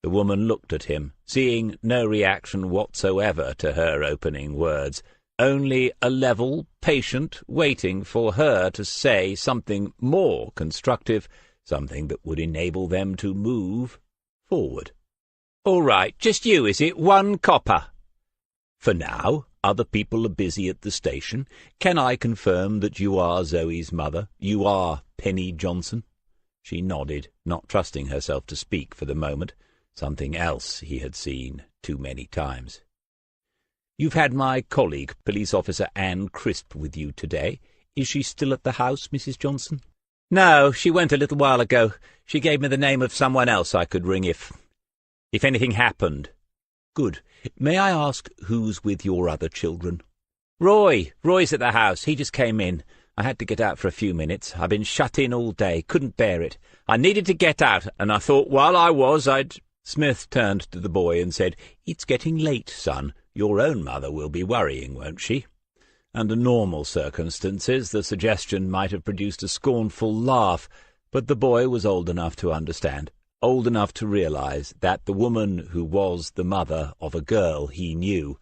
The woman looked at him, seeing no reaction whatsoever to her opening words, only a level, patient waiting for her to say something more constructive, something that would enable them to move forward. "All right, just you, is it? One copper?" "For now. Other people are busy at the station. Can I confirm that you are Zoe's mother? You are Penny Johnson?" She nodded, not trusting herself to speak for the moment. Something else he had seen too many times. "You've had my colleague, Police Officer Anne Crisp, with you today. Is she still at the house, Mrs. Johnson?" "No, she went a little while ago. She gave me the name of someone else I could ring if anything happened." "Good. May I ask who's with your other children?" Roy's at the house. He just came in. I had to get out for a few minutes. I've been shut in all day. Couldn't bear it. I needed to get out, and I thought while I was, I'd—" Smith turned to the boy and said, "It's getting late, son. Your own mother will be worrying, won't she?" Under normal circumstances, the suggestion might have produced a scornful laugh, but the boy was old enough to understand, old enough to realize that the woman who was the mother of a girl he knew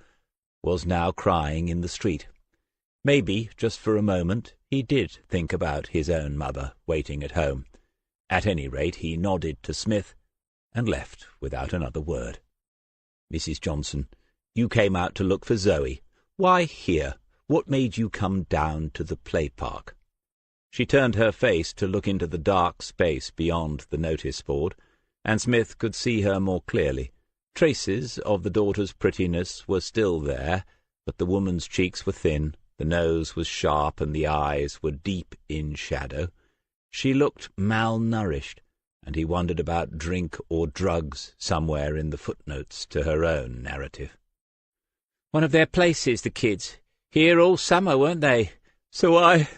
was now crying in the street. Maybe, just for a moment, he did think about his own mother waiting at home. At any rate, he nodded to Smith and left without another word. "Mrs. Johnson, You came out to look for Zoe. Why here? What made you come down to the play park?" She turned her face to look into the dark space beyond the notice board, and Smith could see her more clearly. Traces of the daughter's prettiness were still there, but the woman's cheeks were thin, the nose was sharp, and the eyes were deep in shadow. She looked malnourished, and he wondered about drink or drugs somewhere in the footnotes to her own narrative. "One of their places, the kids. Here all summer, weren't they? So I—"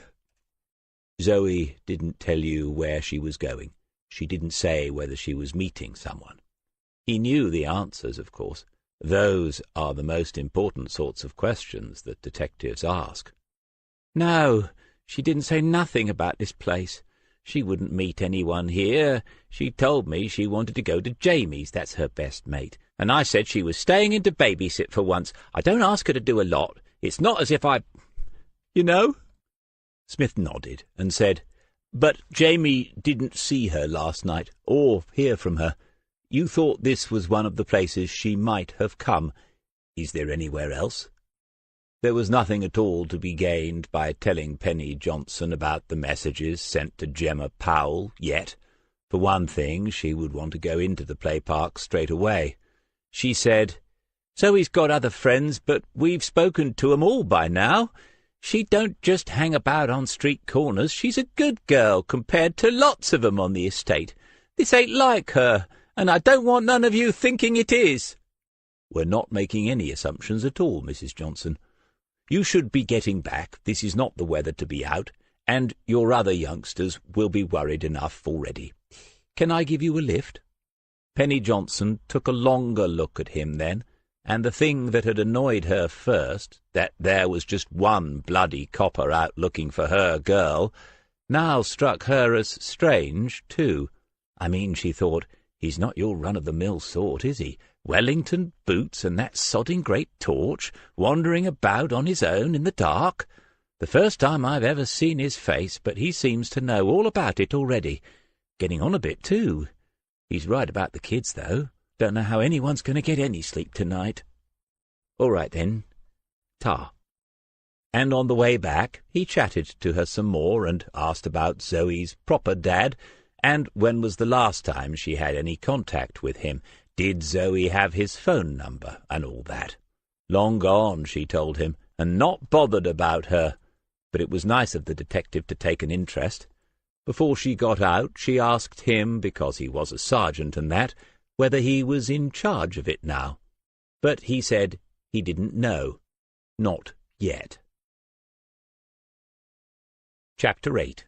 "Zoe didn't tell you where she was going. She didn't say whether she was meeting someone." He knew the answers, of course. Those are the most important sorts of questions that detectives ask. "No, she didn't say nothing about this place. She wouldn't meet anyone here. She told me she wanted to go to Jamie's, that's her best mate, and I said she was staying in to babysit for once. I don't ask her to do a lot. It's not as if you know?" Smith nodded and said, "But Jamie didn't see her last night, or hear from her. You thought this was one of the places she might have come. Is there anywhere else?" There was nothing at all to be gained by telling Penny Johnson about the messages sent to Gemma Powell yet. For one thing, she would want to go into the play park straight away. She said, "Zoe's got other friends, but we've spoken to 'em all by now. She don't just hang about on street corners. She's a good girl compared to lots of 'em on the estate. This ain't like her, and I don't want none of you thinking it is." "We're not making any assumptions at all, Mrs. Johnson. You should be getting back. This is not the weather to be out, and your other youngsters will be worried enough already. Can I give you a lift?" Penny Johnson took a longer look at him then, and the thing that had annoyed her first, that there was just one bloody copper out looking for her girl, now struck her as strange, too. I mean, she thought, he's not your run-of-the-mill sort, is he? Wellington boots and that sodding great torch, wandering about on his own in the dark. The first time I've ever seen his face, but he seems to know all about it already. Getting on a bit, too. He's right about the kids, though. Don't know how anyone's going to get any sleep tonight. All right, then. Ta. And on the way back, he chatted to her some more and asked about Zoe's proper dad, and when was the last time she had any contact with him. Did Zoe have his phone number, and all that? Long gone, she told him, and not bothered about her. But it was nice of the detective to take an interest. Before she got out, she asked him, because he was a sergeant and that, whether he was in charge of it now. But he said he didn't know. Not yet. Chapter 8.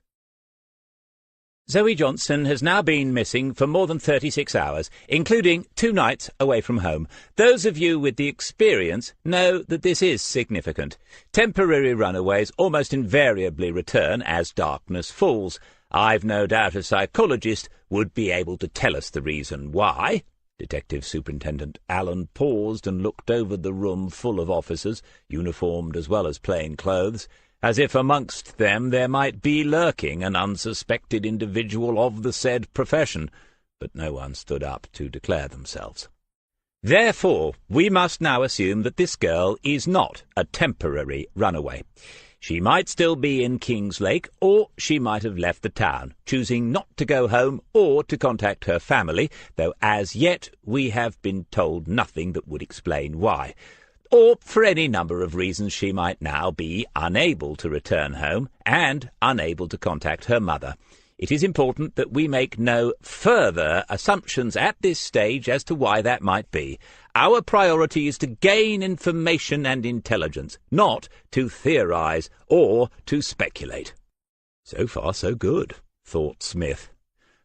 Zoe Johnson has now been missing for more than 36 hours, including 2 nights away from home. Those of you with the experience know that this is significant. Temporary runaways almost invariably return as darkness falls. I've no doubt a psychologist would be able to tell us the reason why. Detective Superintendent Allen paused and looked over the room full of officers, uniformed as well as plain clothes, as if amongst them there might be lurking an unsuspected individual of the said profession, but no one stood up to declare themselves. Therefore, we must now assume that this girl is not a temporary runaway. She might still be in Kingslake, or she might have left the town, choosing not to go home or to contact her family, though as yet we have been told nothing that would explain why. Or for any number of reasons she might now be unable to return home and unable to contact her mother. It is important that we make no further assumptions at this stage as to why that might be. Our priority is to gain information and intelligence, not to theorize or to speculate. So far, so good, thought Smith.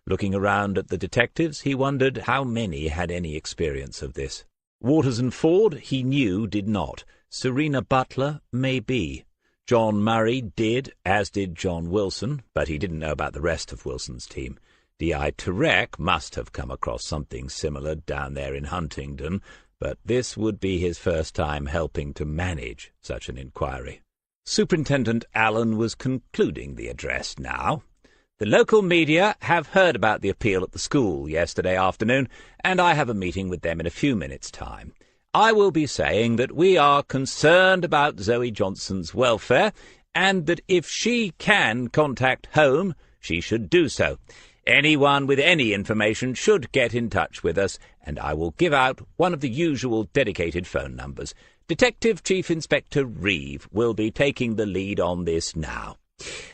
Looking around at the detectives, he wondered how many had any experience of this. Waters and Ford, he knew, did not. Serena Butler, maybe. John Murray did, as did John Wilson, but he didn't know about the rest of Wilson's team. D.I. Turek must have come across something similar down there in Huntingdon, but this would be his first time helping to manage such an inquiry. Superintendent Allen was concluding the address now. The local media have heard about the appeal at the school yesterday afternoon, and I have a meeting with them in a few minutes' time. I will be saying that we are concerned about Zoe Johnson's welfare, and that if she can contact home, she should do so. Anyone with any information should get in touch with us, and I will give out one of the usual dedicated phone numbers. Detective Chief Inspector Reeve will be taking the lead on this now.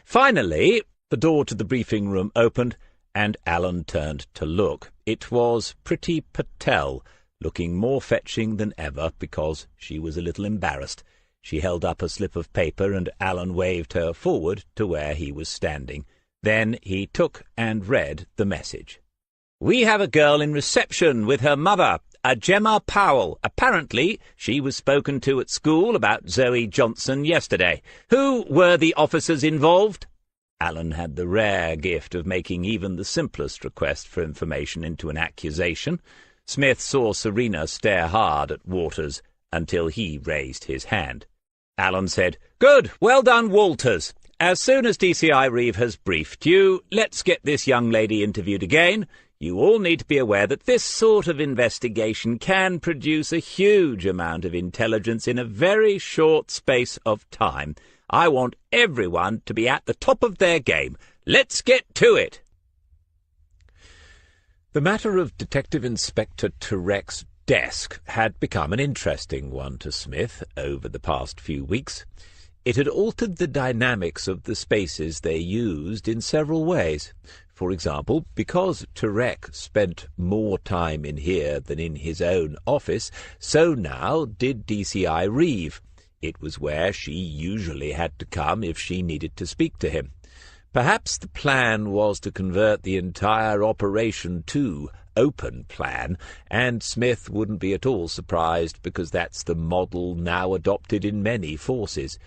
Finally, the door to the briefing room opened, and Alan turned to look. It was Priti Patel, looking more fetching than ever because she was a little embarrassed. She held up a slip of paper, and Alan waved her forward to where he was standing. Then he took and read the message. "We have a girl in reception with her mother, a Gemma Powell. Apparently she was spoken to at school about Zoe Johnson yesterday. Who were the officers involved?" Alan had the rare gift of making even the simplest request for information into an accusation. Smith saw Serena stare hard at Waters until he raised his hand. Alan said, "Good, well done, Walters. As soon as DCI Reeve has briefed you, let's get this young lady interviewed again. You all need to be aware that this sort of investigation can produce a huge amount of intelligence in a very short space of time. I want everyone to be at the top of their game. Let's get to it." The matter of Detective Inspector Turek's desk had become an interesting one to Smith over the past few weeks. It had altered the dynamics of the spaces they used in several ways. For example, because Turek spent more time in here than in his own office, so now did DCI Reeve. It was where she usually had to come if she needed to speak to him. Perhaps the plan was to convert the entire operation to open plan, and Smith wouldn't be at all surprised because that's the model now adopted in many forces.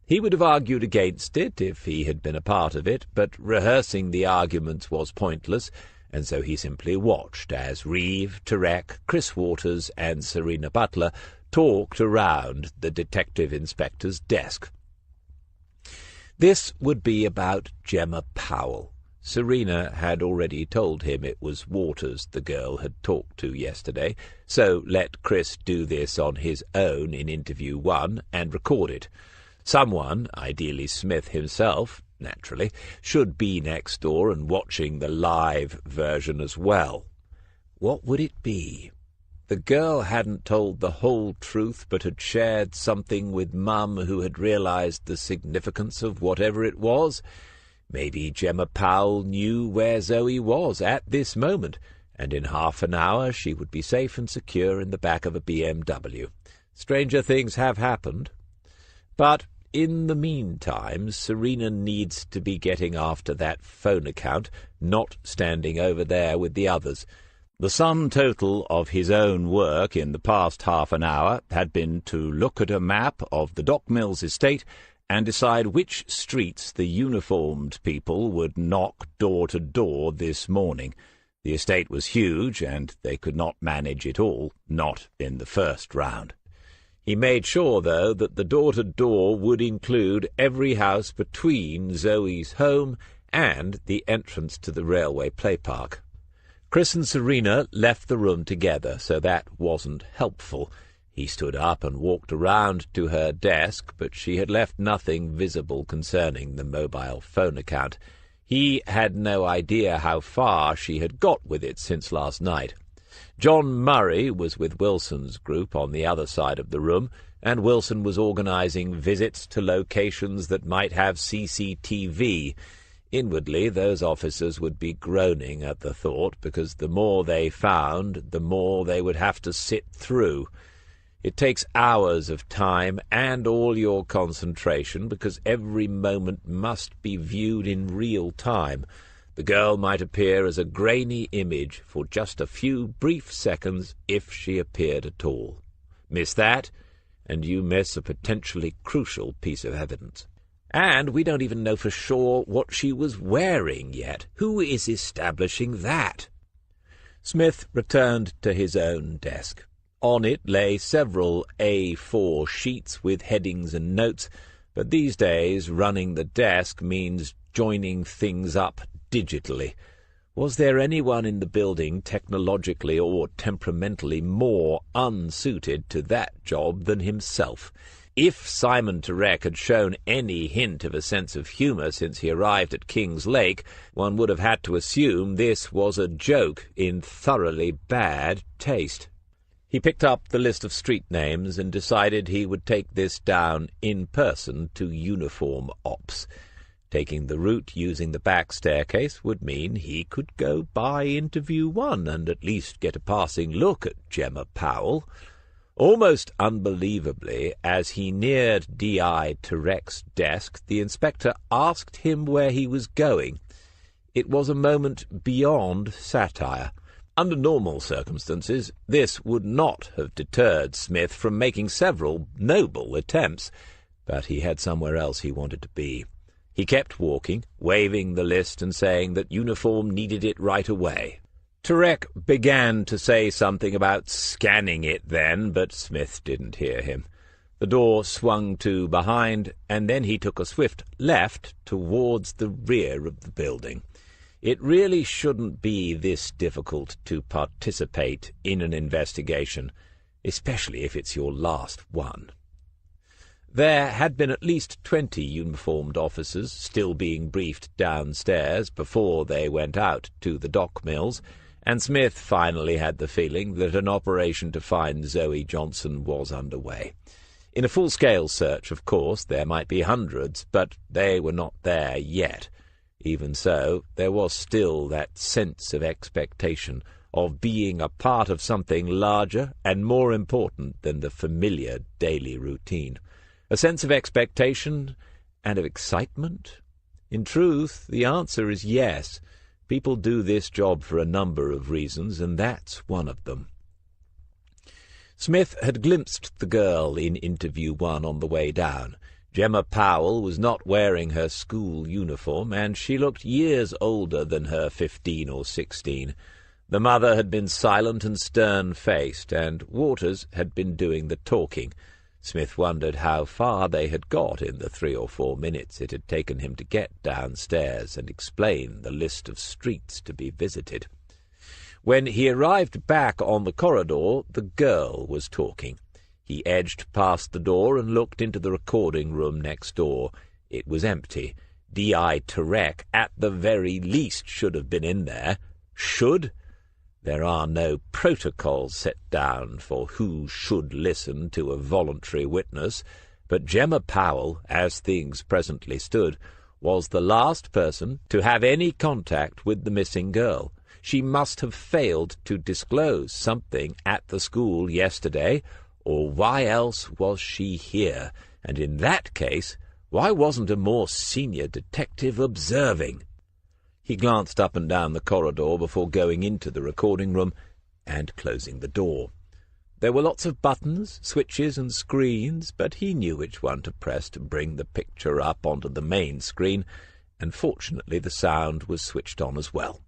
He would have argued against it if he had been a part of it, but rehearsing the arguments was pointless, and so he simply watched as Reeve, Turek, Chris Waters, and Serena Butler talked around the detective inspector's desk. This would be about Gemma Powell. Serena had already told him it was Waters the girl had talked to yesterday, so let Chris do this on his own in interview 1 and record it. Someone, ideally Smith himself, naturally, should be next door and watching the live version as well. What would it be? The girl hadn't told the whole truth, but had shared something with Mum who had realized the significance of whatever it was. Maybe Gemma Powell knew where Zoe was at this moment, and in half an hour she would be safe and secure in the back of a BMW. Stranger things have happened. But in the meantime, Serena needs to be getting after that phone account, not standing over there with the others. The sum total of his own work in the past half an hour had been to look at a map of the Dock Mills estate and decide which streets the uniformed people would knock door to door this morning. The estate was huge, and they could not manage it all, not in the first round. He made sure, though, that the door-to-door would include every house between Zoe's home and the entrance to the railway play park. Chris and Serena left the room together, so that wasn't helpful. He stood up and walked around to her desk, but she had left nothing visible concerning the mobile phone account. He had no idea how far she had got with it since last night. John Murray was with Wilson's group on the other side of the room, and Wilson was organizing visits to locations that might have CCTV. Inwardly, those officers would be groaning at the thought, because the more they found, the more they would have to sit through. It takes hours of time and all your concentration, because every moment must be viewed in real time. The girl might appear as a grainy image for just a few brief seconds, if she appeared at all. Miss that, and you miss a potentially crucial piece of evidence. And we don't even know for sure what she was wearing yet. Who is establishing that? Smith returned to his own desk. On it lay several A4 sheets with headings and notes, but these days running the desk means joining things up digitally. Was there anyone in the building technologically or temperamentally more unsuited to that job than himself? If Simon Turek had shown any hint of a sense of humour since he arrived at King's Lake, one would have had to assume this was a joke in thoroughly bad taste. He picked up the list of street names and decided he would take this down in person to uniform ops. Taking the route using the back staircase would mean he could go by interview 1 and at least get a passing look at Gemma Powell. Almost unbelievably, as he neared D.I. Turek's desk, the inspector asked him where he was going. It was a moment beyond satire. Under normal circumstances, this would not have deterred Smith from making several noble attempts, but he had somewhere else he wanted to be. He kept walking, waving the list and saying that uniform needed it right away. Turek began to say something about scanning it then, but Smith didn't hear him. The door swung to behind, and then he took a swift left towards the rear of the building. It really shouldn't be this difficult to participate in an investigation, especially if it's your last one. There had been at least 20 uniformed officers still being briefed downstairs before they went out to the dock mills, and Smith finally had the feeling that an operation to find Zoe Johnson was underway. In a full-scale search, of course, there might be hundreds, but they were not there yet. Even so, there was still that sense of expectation, of being a part of something larger and more important than the familiar daily routine. A sense of expectation and of excitement? In truth, the answer is yes. People do this job for a number of reasons, and that's one of them. Smith had glimpsed the girl in interview 1 on the way down. Gemma Powell was not wearing her school uniform, and she looked years older than her 15 or 16. The mother had been silent and stern-faced, and Waters had been doing the talking. Smith wondered how far they had got in the 3 or 4 minutes it had taken him to get downstairs and explain the list of streets to be visited. When he arrived back on the corridor, the girl was talking. He edged past the door and looked into the recording room next door. It was empty. D.I. Turek, at the very least, should have been in there. Should? There are no protocols set down for who should listen to a voluntary witness, but Gemma Powell, as things presently stood, was the last person to have any contact with the missing girl. She must have failed to disclose something at the school yesterday, or why else was she here? And in that case, why wasn't a more senior detective observing? He glanced up and down the corridor before going into the recording room and closing the door. There were lots of buttons, switches, and screens, but he knew which one to press to bring the picture up onto the main screen, and fortunately the sound was switched on as well.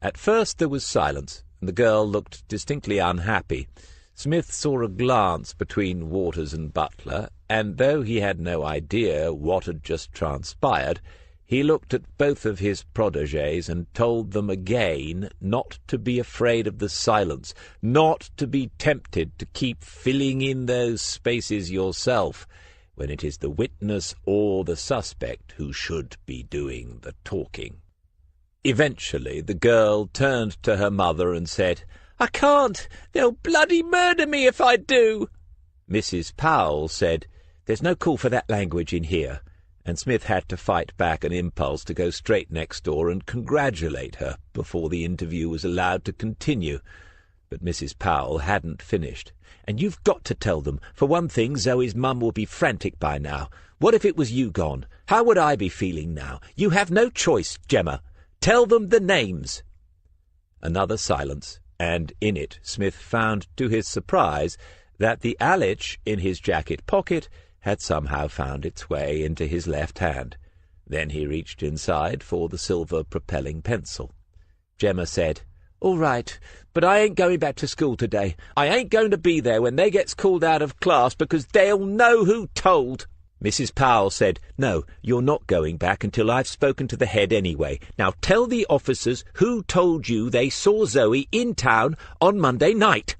At first there was silence, and the girl looked distinctly unhappy. Smith saw a glance between Waters and Butler, and though he had no idea what had just transpired, he looked at both of his protégés and told them again not to be afraid of the silence, not to be tempted to keep filling in those spaces yourself, when it is the witness or the suspect who should be doing the talking. Eventually the girl turned to her mother and said, "I can't. They'll bloody murder me if I do." Mrs. Powell said, "There's no call for that language in here," and Smith had to fight back an impulse to go straight next door and congratulate her before the interview was allowed to continue. But Mrs. Powell hadn't finished. "And you've got to tell them. For one thing, Zoe's mum will be frantic by now. What if it was you gone? How would I be feeling now? You have no choice, Gemma. Tell them the names." Another silence, and in it Smith found to his surprise that the Alich in his jacket pocket had somehow found its way into his left hand. Then he reached inside for the silver propelling pencil. Gemma said, "All right, but I ain't going back to school today. I ain't going to be there when they gets called out of class because they'll know who told." Mrs. Powell said, "No, you're not going back until I've spoken to the head anyway. Now tell the officers who told you they saw Zoe in town on Monday night."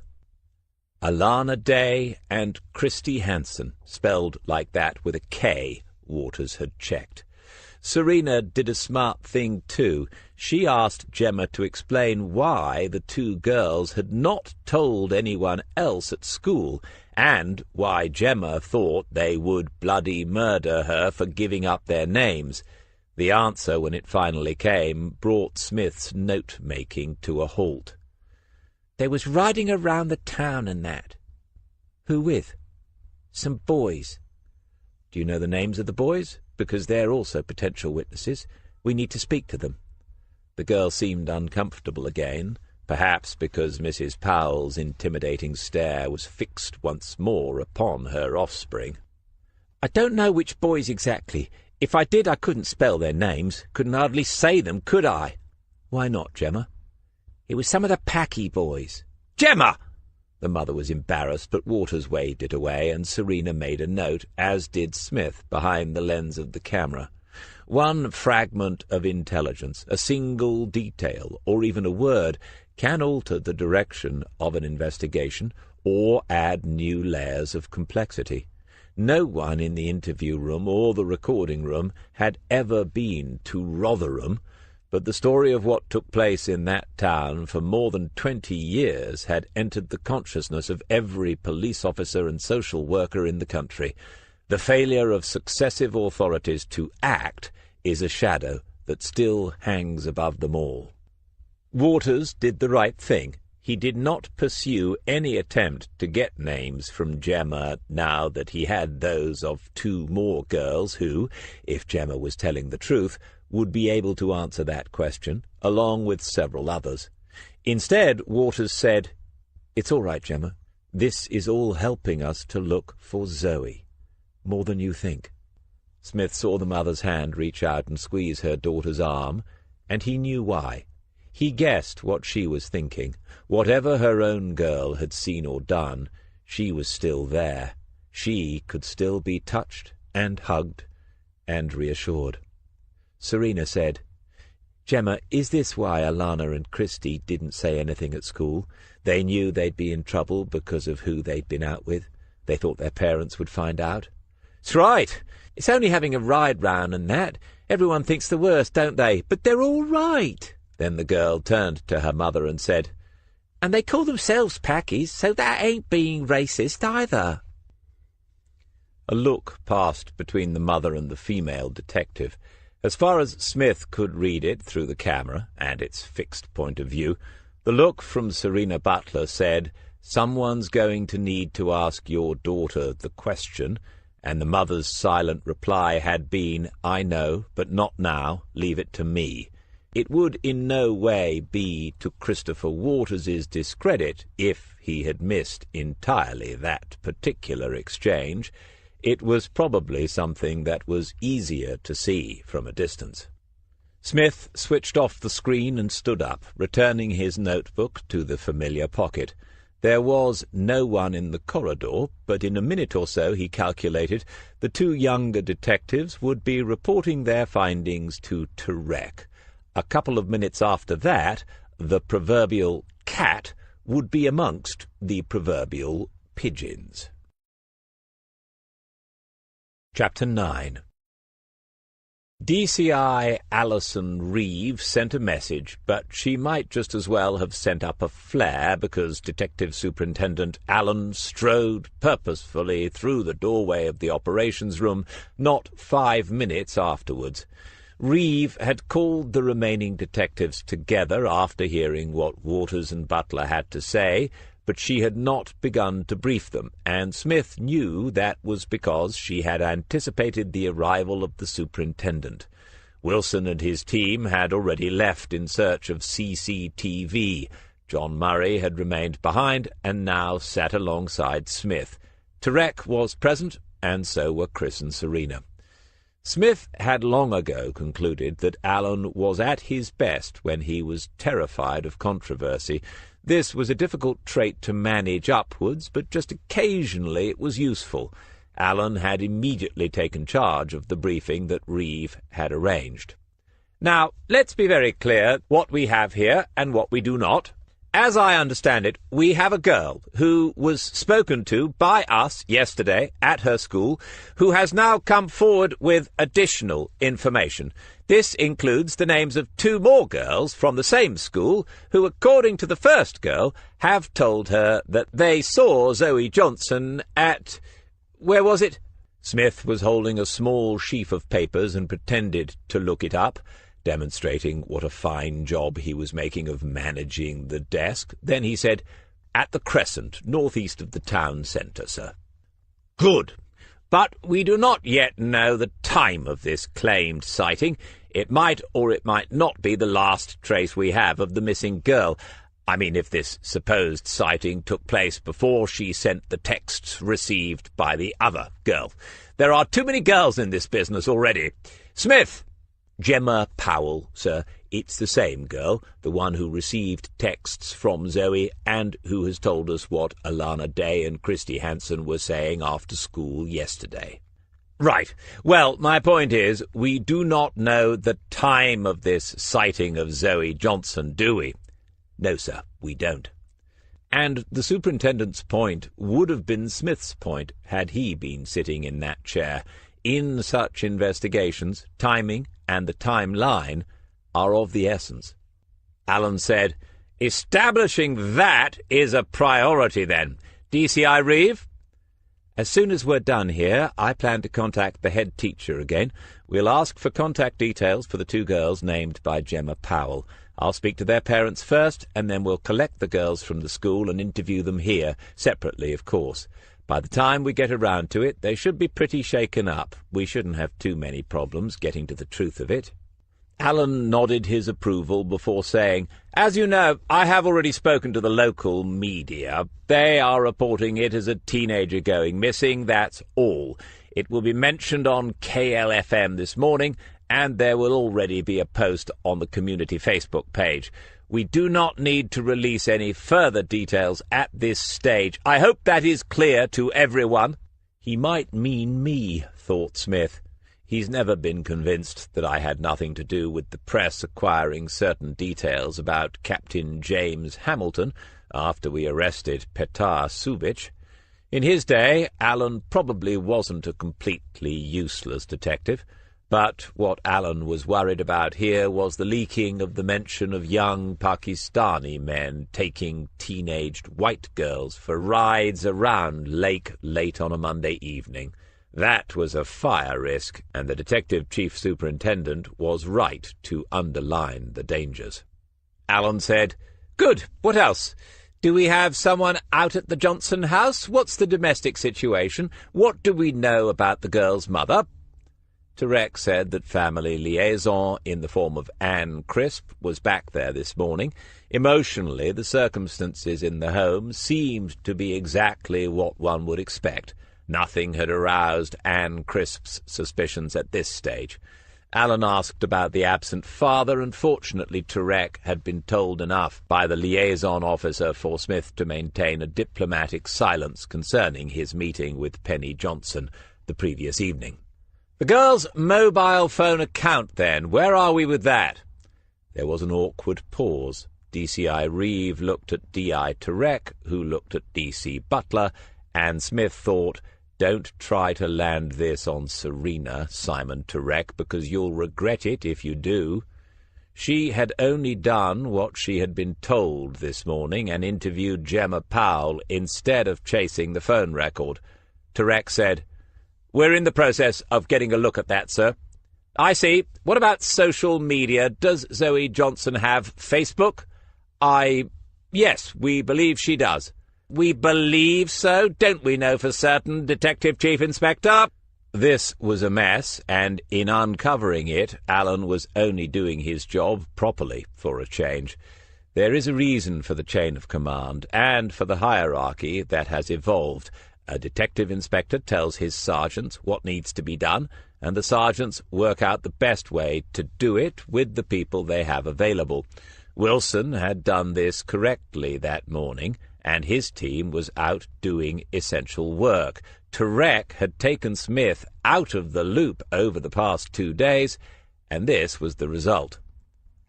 Alana Day and Christy Hansen, spelled like that with a K, Waters had checked. Serena did a smart thing too. She asked Gemma to explain why the two girls had not told anyone else at school, and why Gemma thought they would bloody murder her for giving up their names. The answer, when it finally came, brought Smith's note-making to a halt. "They was riding around the town and that." "Who with?" "Some boys." "Do you know the names of the boys? Because they're also potential witnesses. We need to speak to them." The girl seemed uncomfortable again, perhaps because Mrs. Powell's intimidating stare was fixed once more upon her offspring. "I don't know which boys exactly. If I did, I couldn't spell their names. Couldn't hardly say them, could I?" "Why not, Gemma?" "It was some of the Packy boys." "Gemma!" The mother was embarrassed, but Waters waved it away, and Serena made a note, as did Smith, behind the lens of the camera. One fragment of intelligence, a single detail, or even a word, can alter the direction of an investigation or add new layers of complexity. No one in the interview room or the recording room had ever been to Rotherham, but the story of what took place in that town for more than 20 years had entered the consciousness of every police officer and social worker in the country. The failure of successive authorities to act is a shadow that still hangs above them all. Waters did the right thing. He did not pursue any attempt to get names from Gemma now that he had those of two more girls who, if Gemma was telling the truth, would be able to answer that question, along with several others. Instead, Waters said, "It's all right, Gemma. This is all helping us to look for Zoe. More than you think." Smith saw the mother's hand reach out and squeeze her daughter's arm, and he knew why. He guessed what she was thinking. Whatever her own girl had seen or done, she was still there. She could still be touched and hugged and reassured. Serena said, "Gemma, is this why Alana and Christy didn't say anything at school? They knew they'd be in trouble because of who they'd been out with. They thought their parents would find out." "That's right. It's only having a ride round and that. Everyone thinks the worst, don't they? But they're all right." Then the girl turned to her mother and said, "And they call themselves Packies, so that ain't being racist either." A look passed between the mother and the female detective. As far as Smith could read it through the camera and its fixed point of view, the look from Serena Butler said, "Someone's going to need to ask your daughter the question," and the mother's silent reply had been, "I know, but not now. Leave it to me." It would in no way be to Christopher Waters's discredit if he had missed entirely that particular exchange. It was probably something that was easier to see from a distance. Smith switched off the screen and stood up, returning his notebook to the familiar pocket. There was no one in the corridor, but in a minute or so, he calculated, the two younger detectives would be reporting their findings to Terek. A couple of minutes after that, the proverbial cat would be amongst the proverbial pigeons. Chapter 9. DCI Alison Reeve sent a message, but she might just as well have sent up a flare because Detective Superintendent Allen strode purposefully through the doorway of the operations room not 5 minutes afterwards. Reeve had called the remaining detectives together after hearing what Waters and Butler had to say, but she had not begun to brief them, and Smith knew that was because she had anticipated the arrival of the superintendent. Wilson and his team had already left in search of CCTV. John Murray had remained behind and now sat alongside Smith. Terek was present, and so were Chris and Serena. Smith had long ago concluded that Allen was at his best when he was terrified of controversy. This was a difficult trait to manage upwards, but just occasionally it was useful. Alan had immediately taken charge of the briefing that Reeve had arranged. "Now, let's be very clear what we have here and what we do not. As I understand it, we have a girl who was spoken to by us yesterday at her school, who has now come forward with additional information. This includes the names of 2 more girls from the same school who, according to the first girl, have told her that they saw Zoe Johnson at— where was it?" Smith was holding a small sheaf of papers and pretended to look it up, demonstrating what a fine job he was making of managing the desk. Then he said, "At the Crescent, northeast of the town centre, sir." "Good. But we do not yet know the time of this claimed sighting. It might or it might not be the last trace we have of the missing girl. I mean, if this supposed sighting took place before she sent the texts received by the other girl. There are too many girls in this business already. Smith!" "Gemma Powell, sir. It's the same girl, the one who received texts from Zoe and who has told us what Alana Day and Christy Hansen were saying after school yesterday." "Right. Well, my point is, we do not know the time of this sighting of Zoe Johnson, do we?" "No, sir, we don't." And the superintendent's point would have been Smith's point had he been sitting in that chair. In such investigations, timing and the timeline are of the essence. Alan said, "Establishing that is a priority, then. DCI Reeve?" "As soon as we're done here, I plan to contact the head teacher again. We'll ask for contact details for the 2 girls named by Gemma Powell. I'll speak to their parents first, and then we'll collect the girls from the school and interview them here, separately, of course. By the time we get around to it, they should be pretty shaken up. We shouldn't have too many problems getting to the truth of it." Alan nodded his approval before saying, "As you know, I have already spoken to the local media. They are reporting it as a teenager going missing, that's all. It will be mentioned on KLFM this morning, and there will already be a post on the community Facebook page. We do not need to release any further details at this stage. I hope that is clear to everyone." "He might mean me," thought Smith. "He's never been convinced that I had nothing to do with the press acquiring certain details about Captain James Hamilton after we arrested Petar Subich. In his day, Alan probably wasn't a completely useless detective. But what Alan was worried about here was the leaking of the mention of young Pakistani men taking teenaged white girls for rides around Lake late on a Monday evening. That was a fire risk, and the detective chief superintendent was right to underline the dangers. Alan said, "Good. What else? Do we have someone out at the Johnson house? What's the domestic situation? What do we know about the girl's mother?" Turek said that family liaison in the form of Anne Crisp was back there this morning. Emotionally, the circumstances in the home seemed to be exactly what one would expect. Nothing had aroused Anne Crisp's suspicions at this stage. Alan asked about the absent father, and fortunately Turek had been told enough by the liaison officer for Smith to maintain a diplomatic silence concerning his meeting with Penny Johnson the previous evening. "The girl's mobile phone account, then. Where are we with that?" There was an awkward pause. DCI Reeve looked at DI Turek, who looked at DC Butler, and Smith thought, "Don't try to land this on Serena, Simon Turek, because you'll regret it if you do." She had only done what she had been told this morning and interviewed Gemma Powell instead of chasing the phone record. Turek said, "We're in the process of getting a look at that, sir." "I see. What about social media? Does Zoe Johnson have Facebook?" Yes, we believe she does." "We believe so? Don't we know for certain, Detective Chief Inspector?" This was a mess, and in uncovering it, Alan was only doing his job properly for a change. There is a reason for the chain of command, and for the hierarchy that has evolved. A detective inspector tells his sergeants what needs to be done, and the sergeants work out the best way to do it with the people they have available. Wilson had done this correctly that morning, and his team was out doing essential work. Turek had taken Smith out of the loop over the past 2 days, and this was the result.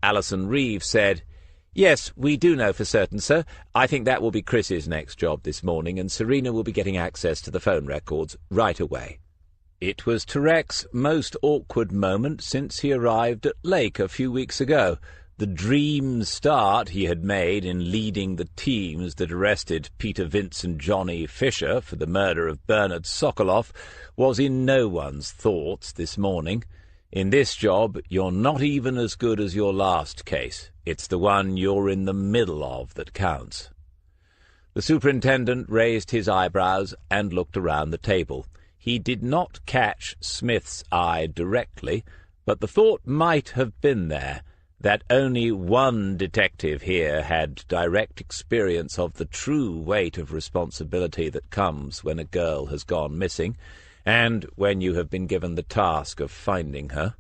Alison Reeve said, "Yes, we do know for certain, sir. I think that will be Chris's next job this morning, and Serena will be getting access to the phone records right away." It was Turek's most awkward moment since he arrived at Lake a few weeks ago. The dream start he had made in leading the teams that arrested Peter Vince and Johnny Fisher for the murder of Bernard Sokoloff was in no one's thoughts this morning. In this job, you're not even as good as your last case. It's the one you're in the middle of that counts. The superintendent raised his eyebrows and looked around the table. He did not catch Smith's eye directly, but the thought might have been there, that only one detective here had direct experience of the true weight of responsibility that comes when a girl has gone missing, and when you have been given the task of finding her.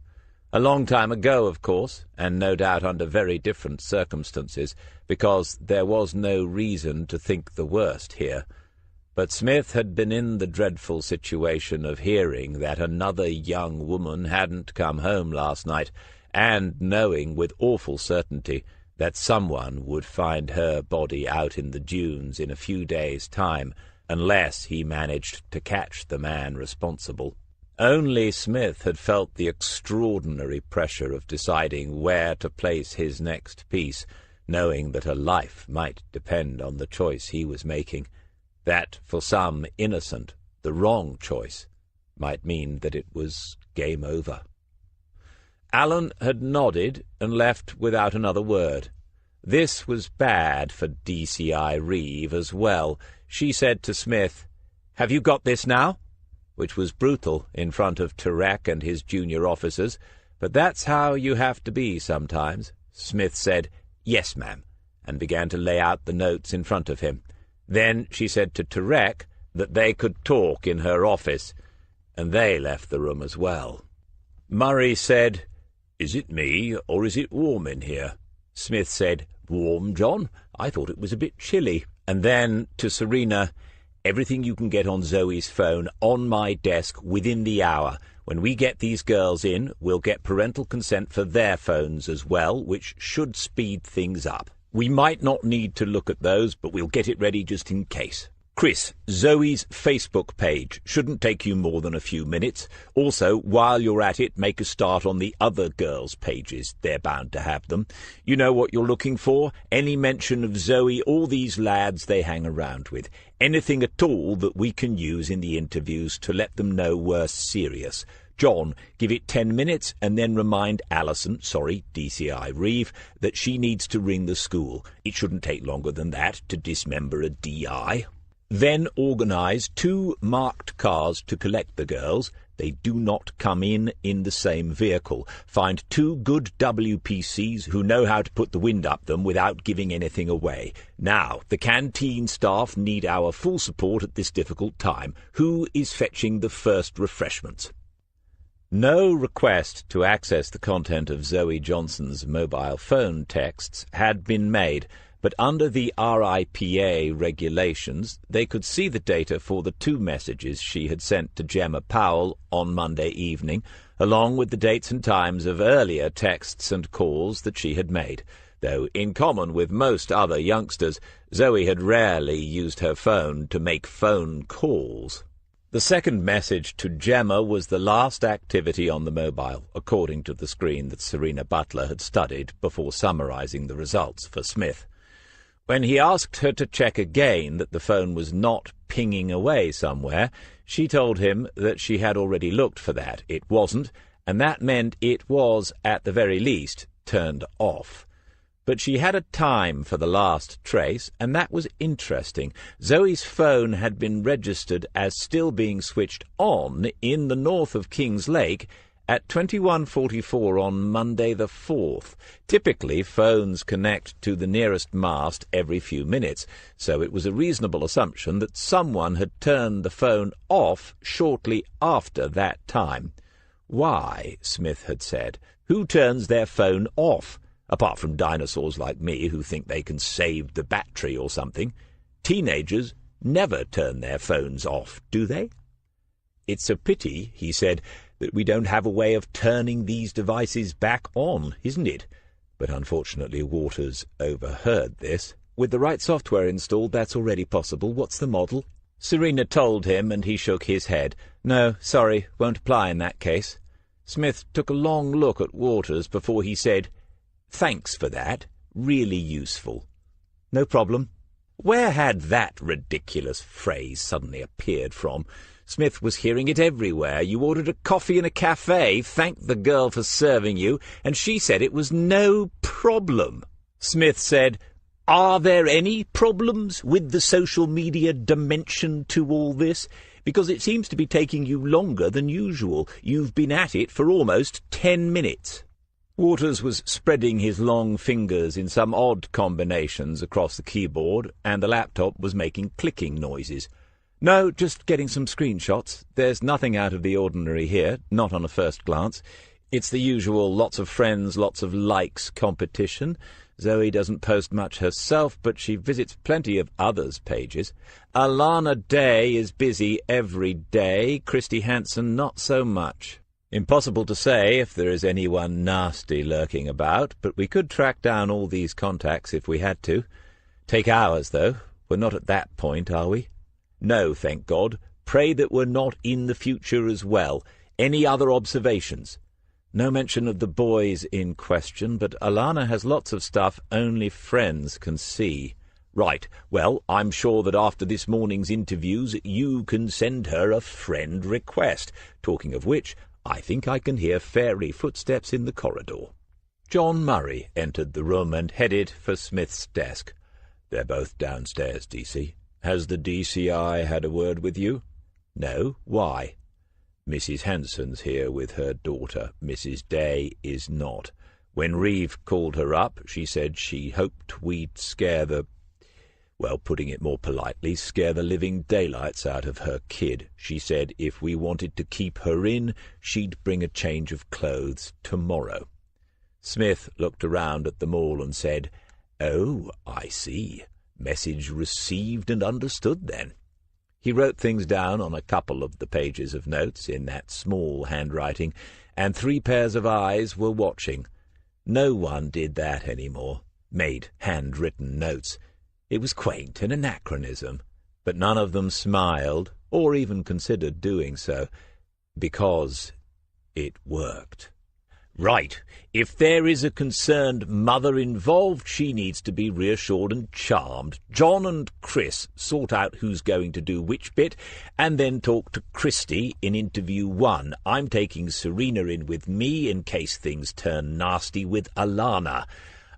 A long time ago, of course, and no doubt under very different circumstances, because there was no reason to think the worst here. But Smith had been in the dreadful situation of hearing that another young woman hadn't come home last night, and knowing with awful certainty that someone would find her body out in the dunes in a few days' time, unless he managed to catch the man responsible. Only Smith had felt the extraordinary pressure of deciding where to place his next piece, knowing that a life might depend on the choice he was making, that for some innocent, the wrong choice might mean that it was game over. Alan had nodded and left without another word. This was bad for DCI Reeve as well. She said to Smith, "Have you got this now?" which was brutal in front of Turek and his junior officers, but that's how you have to be sometimes. Smith said, "Yes, ma'am," and began to lay out the notes in front of him. Then she said to Turek that they could talk in her office, and they left the room as well. Murray said, "Is it me, or is it warm in here?" Smith said, "Warm, John? I thought it was a bit chilly." And then to Serena, "Everything you can get on Zoe's phone on my desk within the hour. When we get these girls in, we'll get parental consent for their phones as well, which should speed things up. We might not need to look at those, but we'll get it ready just in case. Chris, Zoe's Facebook page shouldn't take you more than a few minutes. Also, while you're at it, make a start on the other girls' pages. They're bound to have them. You know what you're looking for? Any mention of Zoe or these lads they hang around with. Anything at all that we can use in the interviews to let them know we're serious. John, give it 10 minutes and then remind Alison, DCI Reeve, that she needs to ring the school. It shouldn't take longer than that to dismember a DI. Then organise 2 marked cars to collect the girls. They do not come in the same vehicle. Find 2 good WPCs who know how to put the wind up them without giving anything away. Now, the canteen staff need our full support at this difficult time. Who is fetching the first refreshments?" No request to access the content of Zoe Johnson's mobile phone texts had been made, but under the RIPA regulations, they could see the data for the 2 messages she had sent to Gemma Powell on Monday evening, along with the dates and times of earlier texts and calls that she had made, though in common with most other youngsters, Zoe had rarely used her phone to make phone calls. The second message to Gemma was the last activity on the mobile, according to the screen that Serena Butler had studied before summarizing the results for Smith. When he asked her to check again that the phone was not pinging away somewhere, she told him that she had already looked for that. It wasn't, and that meant it was, at the very least, turned off. But she had a time for the last trace, and that was interesting. Zoe's phone had been registered as still being switched on in the north of Kings Lake at 21:44 on Monday the 4th. Typically, phones connect to the nearest mast every few minutes, so it was a reasonable assumption that someone had turned the phone off shortly after that time. "Why?" Smith had said. "Who turns their phone off? Apart from dinosaurs like me who think they can save the battery or something. Teenagers never turn their phones off, do they? It's a pity, he said, that we don't have a way of turning these devices back on, isn't it? But unfortunately Waters overheard this. With the right software installed, that's already possible. What's the model? Serena told him, and he shook his head. No, sorry, won't apply in that case. Smith took a long look at Waters before he said, Thanks for that. Really useful. No problem. Where had that ridiculous phrase suddenly appeared from? Smith was hearing it everywhere. You ordered a coffee in a cafe, thanked the girl for serving you, and she said it was no problem. Smith said, Are there any problems with the social media dimension to all this? Because it seems to be taking you longer than usual. You've been at it for almost 10 minutes. Waters was spreading his long fingers in some odd combinations across the keyboard, and the laptop was making clicking noises. No, just getting some screenshots. There's nothing out of the ordinary here, not on a first glance. It's the usual lots of friends, lots of likes competition. Zoe doesn't post much herself, but she visits plenty of others' pages. Alana Day is busy every day, Christy Hansen not so much. Impossible to say if there is anyone nasty lurking about, but we could track down all these contacts if we had to. Take hours, though. We're not at that point, are we? No, thank God. Pray that we're not in the future as well. Any other observations? No mention of the boys in question, but Alana has lots of stuff only friends can see. Right, well, I'm sure that after this morning's interviews you can send her a friend request. Talking of which, I think I can hear fairy footsteps in the corridor. John Murray entered the room and headed for Smith's desk. They're both downstairs, DC. Has the DCI had a word with you? No. Why? Mrs. Hansen's here with her daughter. Mrs. Day is not. When Reeve called her up, she said she hoped we'd scare the... Well, putting it more politely, scare the living daylights out of her kid. She said if we wanted to keep her in, she'd bring a change of clothes tomorrow. Smith looked around at them all and said, Oh, I see. Message received and understood, then. He wrote things down on a couple of the pages of notes in that small handwriting, and 3 pairs of eyes were watching. No one did that any more, made handwritten notes. It was quaint, an anachronism, but none of them smiled, or even considered doing so, because it worked. Right. If there is a concerned mother involved, she needs to be reassured and charmed. John and Chris sort out who's going to do which bit, and then talk to Christy in interview 1. I'm taking Serena in with me in case things turn nasty with Alana.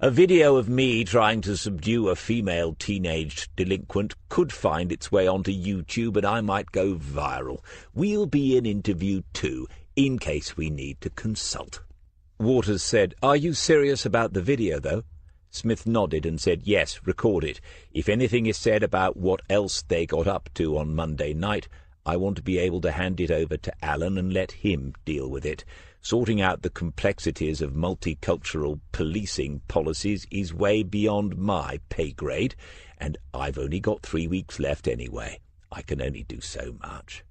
A video of me trying to subdue a female teenage delinquent could find its way onto YouTube, and I might go viral. We'll be in interview 2, in case we need to consult. Waters said, Are you serious about the video, though? Smith nodded and said, Yes, record it. If anything is said about what else they got up to on Monday night, I want to be able to hand it over to Alan and let him deal with it. Sorting out the complexities of multicultural policing policies is way beyond my pay grade, and I've only got 3 weeks left anyway. I can only do so much.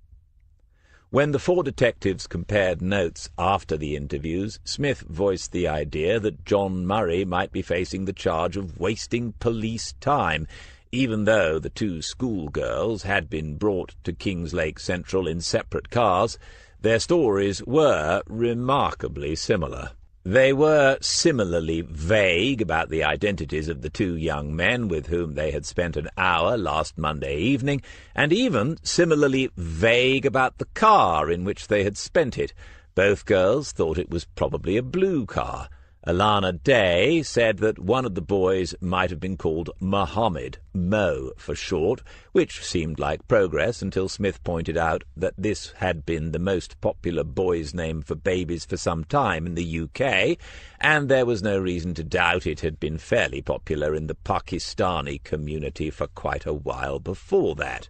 When the 4 detectives compared notes after the interviews, Smith voiced the idea that John Murray might be facing the charge of wasting police time, even though the 2 schoolgirls had been brought to Kingslake Central in separate cars. Their stories were remarkably similar. They were similarly vague about the identities of the 2 young men with whom they had spent an hour last Monday evening, and even similarly vague about the car in which they had spent it. Both girls thought it was probably a blue car. Alana Day said that one of the boys might have been called Mohammed, Mo for short, which seemed like progress until Smith pointed out that this had been the most popular boy's name for babies for some time in the UK, and there was no reason to doubt it had been fairly popular in the Pakistani community for quite a while before that.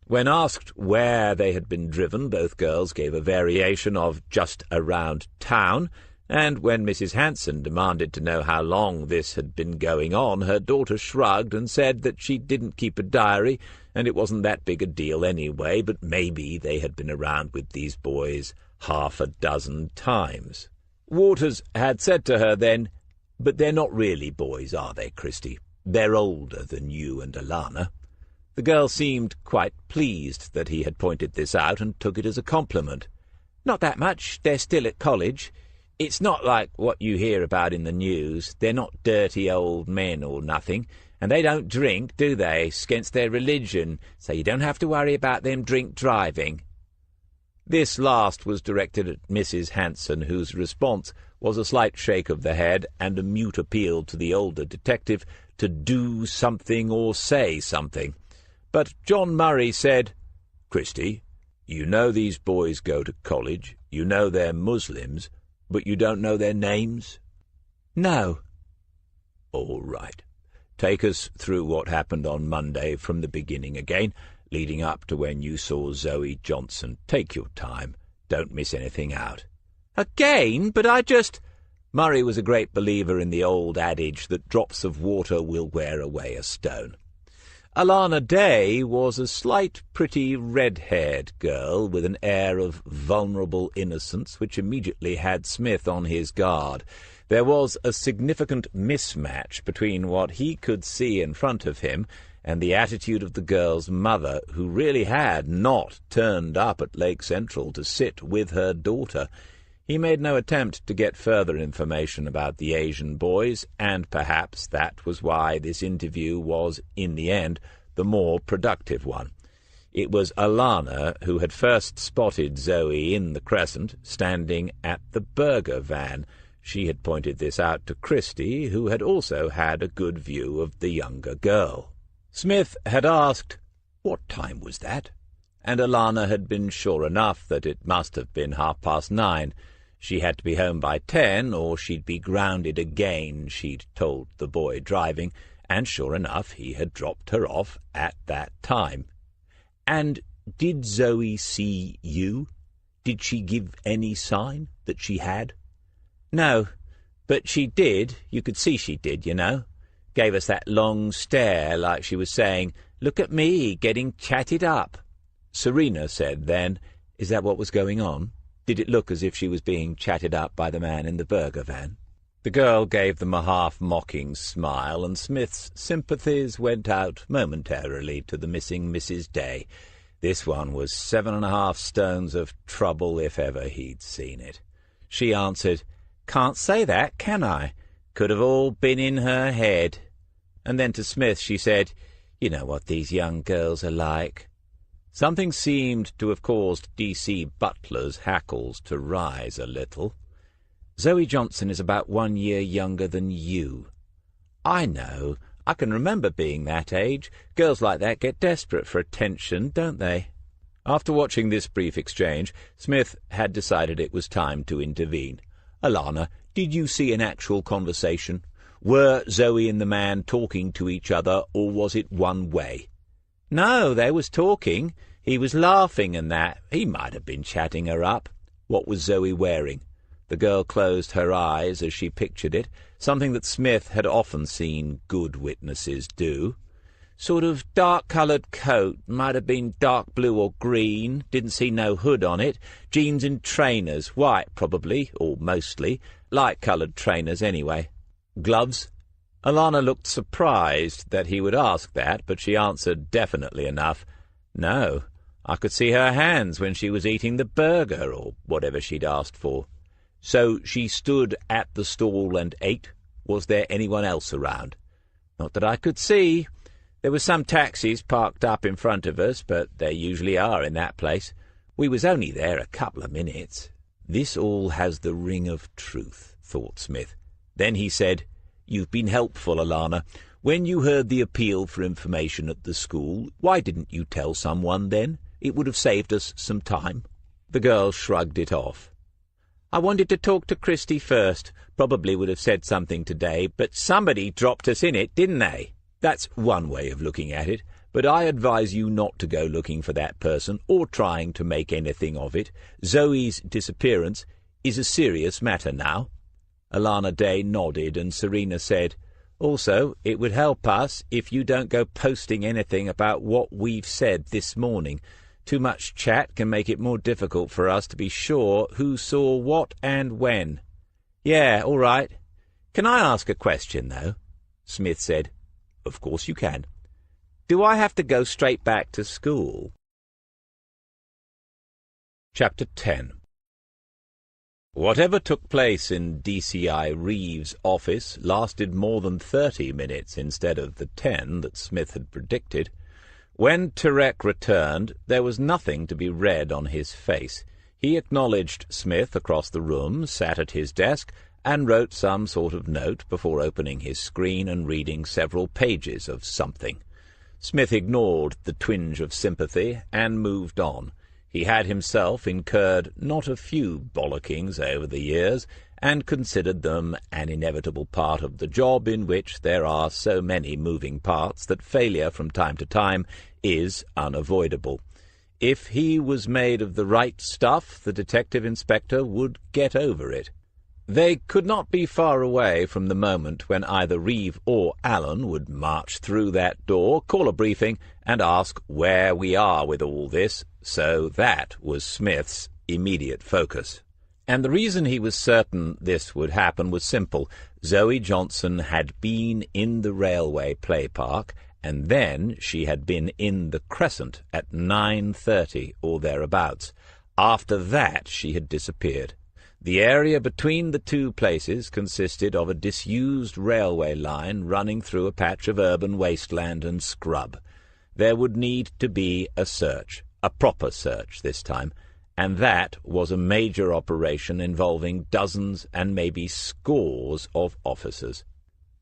When asked where they had been driven, both girls gave a variation of just around town, and when Mrs. Hanson demanded to know how long this had been going on, her daughter shrugged and said that she didn't keep a diary, and it wasn't that big a deal anyway, but maybe they had been around with these boys half a dozen times. Waters had said to her then, "But they're not really boys, are they, Christy? They're older than you and Alana." The girl seemed quite pleased that he had pointed this out and took it as a compliment. "Not that much. They're still at college. It's not like what you hear about in the news. They're not dirty old men or nothing, and they don't drink, do they? It's against their religion, so you don't have to worry about them drink driving." This last was directed at Mrs. Hanson, whose response was a slight shake of the head and a mute appeal to the older detective to do something or say something. But John Murray said, "Christy, you know these boys go to college, you know they're Muslims, but you don't know their names?" "No." "All right. Take us through what happened on Monday from the beginning again, leading up to when you saw Zoe Johnson. Take your time. Don't miss anything out." "Again? But I just—" Murray was a great believer in the old adage that drops of water will wear away a stone. Alana Day was a slight, pretty, red-haired girl with an air of vulnerable innocence which immediately had Smith on his guard. There was a significant mismatch between what he could see in front of him and the attitude of the girl's mother, who really had not turned up at Lake Central to sit with her daughter. He made no attempt to get further information about the Asian boys, and perhaps that was why this interview was, in the end, the more productive one. It was Alana who had first spotted Zoe in the Crescent, standing at the burger van. She had pointed this out to Christy, who had also had a good view of the younger girl. Smith had asked, "What time was that?" And Alana had been sure enough that it must have been 9:30. She had to be home by 10, or she'd be grounded again, she'd told the boy driving, and sure enough he had dropped her off at that time. "And did Zoe see you? Did she give any sign that she had?" "No, but she did. You could see she did, you know. Gave us that long stare like she was saying, 'Look at me, getting chatted up.'" Serena said then, "Is that what was going on? Did it look as if she was being chatted up by the man in the burger van?" The girl gave them a half-mocking smile, and Smith's sympathies went out momentarily to the missing Mrs. Day. This one was 7.5 stones of trouble if ever he'd seen it. She answered, "Can't say that, can I? Could have all been in her head." And then to Smith she said, "You know what these young girls are like." Something seemed to have caused D.C. Butler's hackles to rise a little. "Zoe Johnson is about 1 year younger than you." "I know. I can remember being that age. Girls like that get desperate for attention, don't they?" After watching this brief exchange, Smith had decided it was time to intervene. "Alana, did you see an actual conversation? Were Zoe and the man talking to each other, or was it one way?" "No, they was talking. He was laughing and that. He might have been chatting her up." "What was Zoe wearing?" The girl closed her eyes as she pictured it, something that Smith had often seen good witnesses do. "Sort of dark-coloured coat, might have been dark blue or green, didn't see no hood on it, jeans and trainers, white probably, or mostly, light-coloured trainers anyway." "Gloves?" Alana looked surprised that he would ask that, but she answered definitely enough, "No, I could see her hands when she was eating the burger, or whatever she'd asked for." "So she stood at the stall and ate? Was there anyone else around?" "Not that I could see. There was some taxis parked up in front of us, but there usually are in that place. We was only there a couple of minutes." This all has the ring of truth, thought Smith. Then he said, "You've been helpful, Alana. When you heard the appeal for information at the school, why didn't you tell someone then? It would have saved us some time." The girl shrugged it off. "I wanted to talk to Christy first. Probably would have said something today, but somebody dropped us in it, didn't they?" "That's one way of looking at it, but I advise you not to go looking for that person or trying to make anything of it. Zoe's disappearance is a serious matter now." Alana Day nodded, and Serena said, "Also, it would help us if you don't go posting anything about what we've said this morning. Too much chat can make it more difficult for us to be sure who saw what and when." "Yeah, all right. Can I ask a question, though?" Smith said. "Of course you can. Do I have to go straight back to school?" Chapter 10. Whatever took place in DCI Reeves' office lasted more than 30 minutes instead of the 10 that Smith had predicted. When Turek returned, there was nothing to be read on his face. He acknowledged Smith across the room, sat at his desk, and wrote some sort of note before opening his screen and reading several pages of something. Smith ignored the twinge of sympathy and moved on. He had himself incurred not a few bollockings over the years, and considered them an inevitable part of the job in which there are so many moving parts that failure from time to time is unavoidable. If he was made of the right stuff, the detective inspector would get over it. They could not be far away from the moment when either Reeve or Allen would march through that door, call a briefing, and ask where we are with all this, so that was Smith's immediate focus. And the reason he was certain this would happen was simple. Zoe Johnson had been in the railway play park, and then she had been in the Crescent at 9:30 or thereabouts. After that she had disappeared. The area between the two places consisted of a disused railway line running through a patch of urban wasteland and scrub. There would need to be a search, a proper search this time, and that was a major operation involving dozens and maybe scores of officers.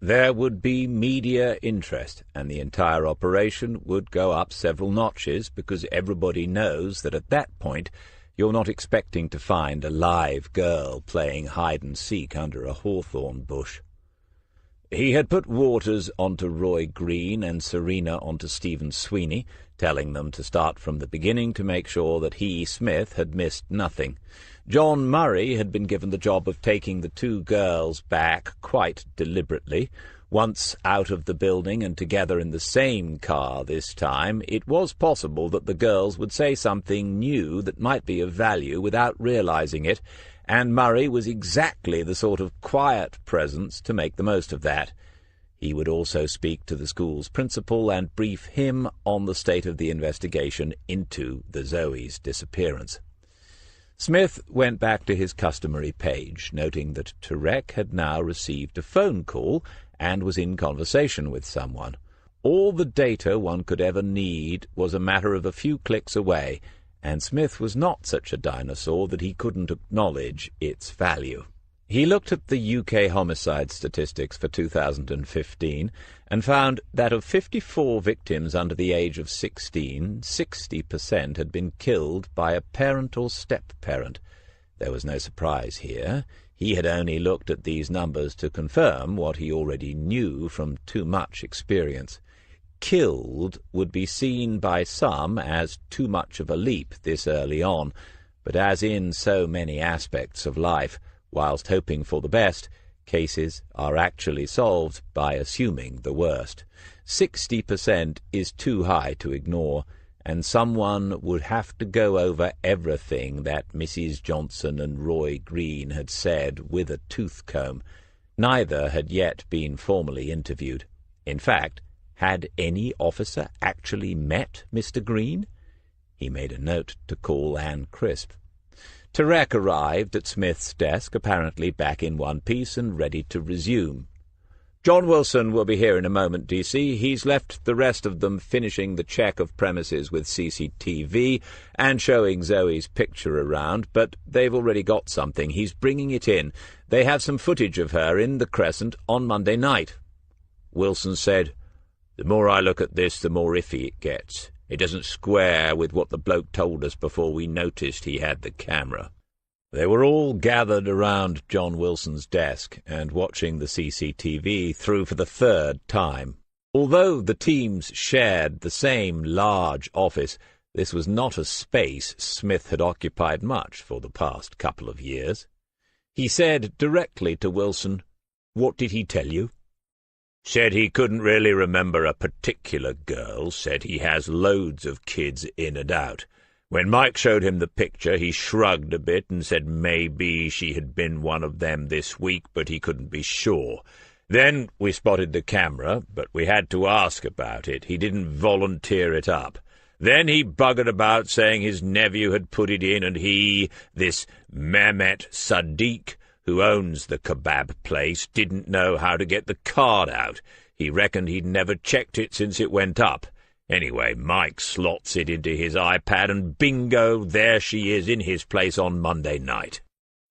There would be media interest, and the entire operation would go up several notches because everybody knows that at that point you're not expecting to find a live girl playing hide-and-seek under a hawthorn bush. He had put Waters onto Roy Green and Serena onto Stephen Sweeney, telling them to start from the beginning to make sure that he, Smith, had missed nothing. John Murray had been given the job of taking the two girls back quite deliberately. Once out of the building and together in the same car this time, it was possible that the girls would say something new that might be of value without realizing it, and Murray was exactly the sort of quiet presence to make the most of that. He would also speak to the school's principal and brief him on the state of the investigation into the Zoe's disappearance. Smith went back to his customary page, noting that Turek had now received a phone call and was in conversation with someone. All the data one could ever need was a matter of a few clicks away, and Smith was not such a dinosaur that he couldn't acknowledge its value. He looked at the UK homicide statistics for 2015 and found that of 54 victims under the age of 16, 60% had been killed by a parent or step-parent. There was no surprise here. He had only looked at these numbers to confirm what he already knew from too much experience. Killed would be seen by some as too much of a leap this early on, but as in so many aspects of life, whilst hoping for the best, cases are actually solved by assuming the worst. 60% is too high to ignore, and someone would have to go over everything that Mrs. Johnson and Roy Green had said with a tooth-comb. Neither had yet been formally interviewed. In fact, had any officer actually met Mr. Green? He made a note to call Anne Crisp. Turek arrived at Smith's desk, apparently back in one piece and ready to resume. "John Wilson will be here in a moment, DC. He's left the rest of them finishing the check of premises with CCTV and showing Zoe's picture around, but they've already got something. He's bringing it in. They have some footage of her in the Crescent on Monday night." Wilson said, "The more I look at this, the more iffy it gets. It doesn't square with what the bloke told us before we noticed he had the camera." They were all gathered around John Wilson's desk and watching the CCTV through for the third time. Although the teams shared the same large office, this was not a space Smith had occupied much for the past couple of years. He said directly to Wilson, "What did he tell you?" "Said he couldn't really remember a particular girl, said he has loads of kids in and out. When Mike showed him the picture, he shrugged a bit and said maybe she had been one of them this week, but he couldn't be sure. Then we spotted the camera, but we had to ask about it. He didn't volunteer it up. Then he buggered about saying his nephew had put it in, and this Mehmet Sadiq, who owns the kebab place, didn't know how to get the card out. He reckoned he'd never checked it since it went up. Anyway, Mike slots it into his iPad, and bingo, there she is in his place on Monday night."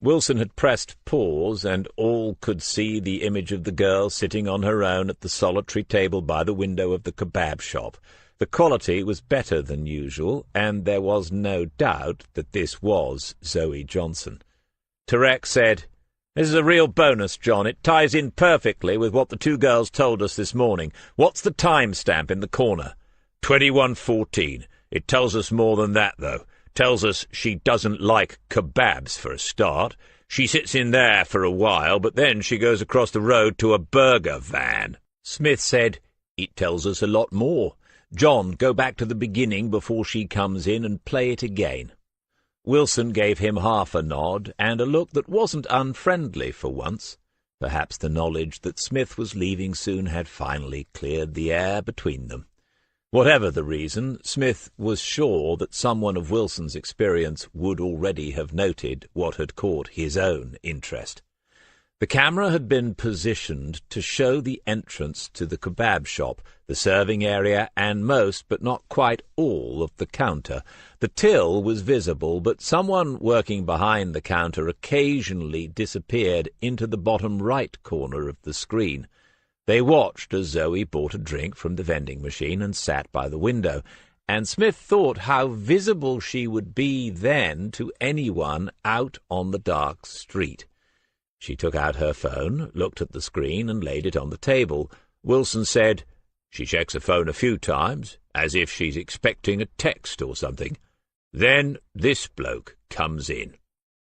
Wilson had pressed pause, and all could see the image of the girl sitting on her own at the solitary table by the window of the kebab shop. The quality was better than usual, and there was no doubt that this was Zoe Johnson. Tarek said, "This is a real bonus, John. It ties in perfectly with what the two girls told us this morning. What's the timestamp in the corner?" 21:14. It tells us more than that, though. Tells us she doesn't like kebabs, for a start. She sits in there for a while, but then she goes across the road to a burger van. Smith said, "It tells us a lot more. John, go back to the beginning before she comes in and play it again." Wilson gave him half a nod, and a look that wasn't unfriendly for once. Perhaps the knowledge that Smith was leaving soon had finally cleared the air between them. Whatever the reason, Smith was sure that someone of Wilson's experience would already have noted what had caught his own interest. The camera had been positioned to show the entrance to the kebab shop, the serving area, and most, but not quite all, of the counter. The till was visible, but someone working behind the counter occasionally disappeared into the bottom right corner of the screen. They watched as Zoe bought a drink from the vending machine and sat by the window, and Smith thought how visible she would be then to anyone out on the dark street. She took out her phone, looked at the screen, and laid it on the table. Wilson said, "She checks her phone a few times, as if she's expecting a text or something. Then this bloke comes in."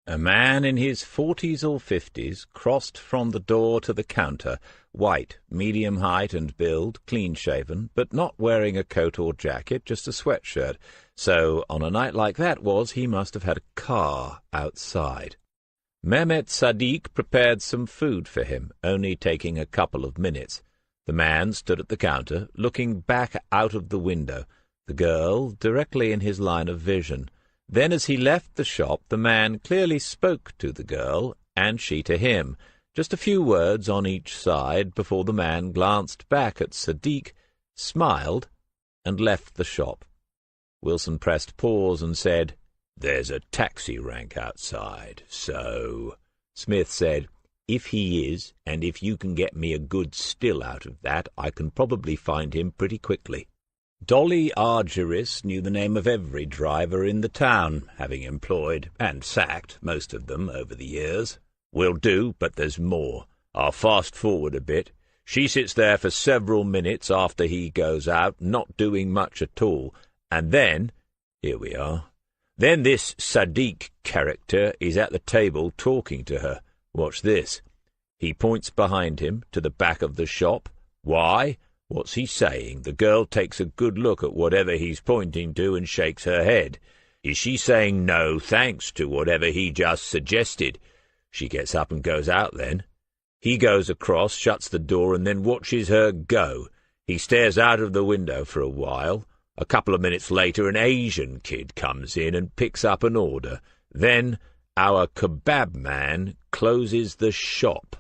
A man in his 40s or 50s crossed from the door to the counter, white, medium height and build, clean-shaven, but not wearing a coat or jacket, just a sweatshirt. So on a night like that he must have had a car outside. Mehmet Sadiq prepared some food for him, only taking a couple of minutes. The man stood at the counter, looking back out of the window, the girl directly in his line of vision. Then as he left the shop, the man clearly spoke to the girl, and she to him, just a few words on each side before the man glanced back at Sadiq, smiled, and left the shop. Wilson pressed pause and said, "There's a taxi rank outside, so—" Smith said, "If he is, and if you can get me a good still out of that, I can probably find him pretty quickly." Dolly Argyris knew the name of every driver in the town, having employed and sacked most of them over the years. "Will do, but there's more. I'll fast forward a bit. She sits there for several minutes after he goes out, not doing much at all, and then— here we are. Then this Sadiq character is at the table talking to her. Watch this." He points behind him to the back of the shop. "Why? What's he saying?" The girl takes a good look at whatever he's pointing to and shakes her head. Is she saying no thanks to whatever he just suggested? She gets up and goes out then. He goes across, shuts the door, and then watches her go. He stares out of the window for a while. A couple of minutes later, an Asian kid comes in and picks up an order. Then our kebab man closes the shop.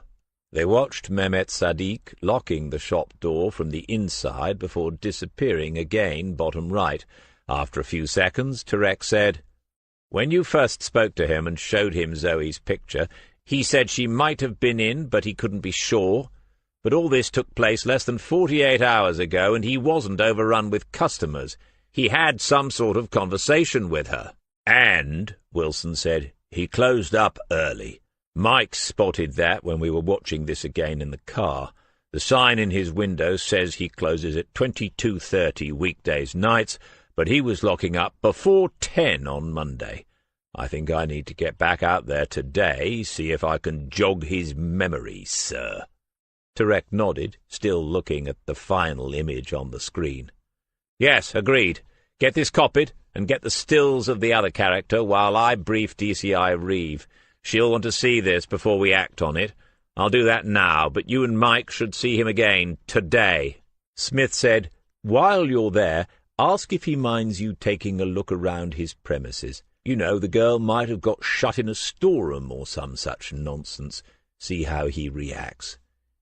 They watched Mehmet Sadiq locking the shop door from the inside before disappearing again bottom right. After a few seconds, Tarek said, "When you first spoke to him and showed him Zoe's picture, he said she might have been in, but he couldn't be sure. But all this took place less than 48 hours ago, and he wasn't overrun with customers. He had some sort of conversation with her. And," Wilson said, "he closed up early. Mike spotted that when we were watching this again in the car. The sign in his window says he closes at 22:30 weekdays nights, but he was locking up before 10 on Monday. I think I need to get back out there today, see if I can jog his memory, sir." Tarek nodded, still looking at the final image on the screen. "Yes, agreed. Get this copied, and get the stills of the other character while I brief DCI Reeve. She'll want to see this before we act on it. I'll do that now, but you and Mike should see him again today." Smith said, "While you're there, ask if he minds you taking a look around his premises. You know, the girl might have got shut in a storeroom or some such nonsense. See how he reacts.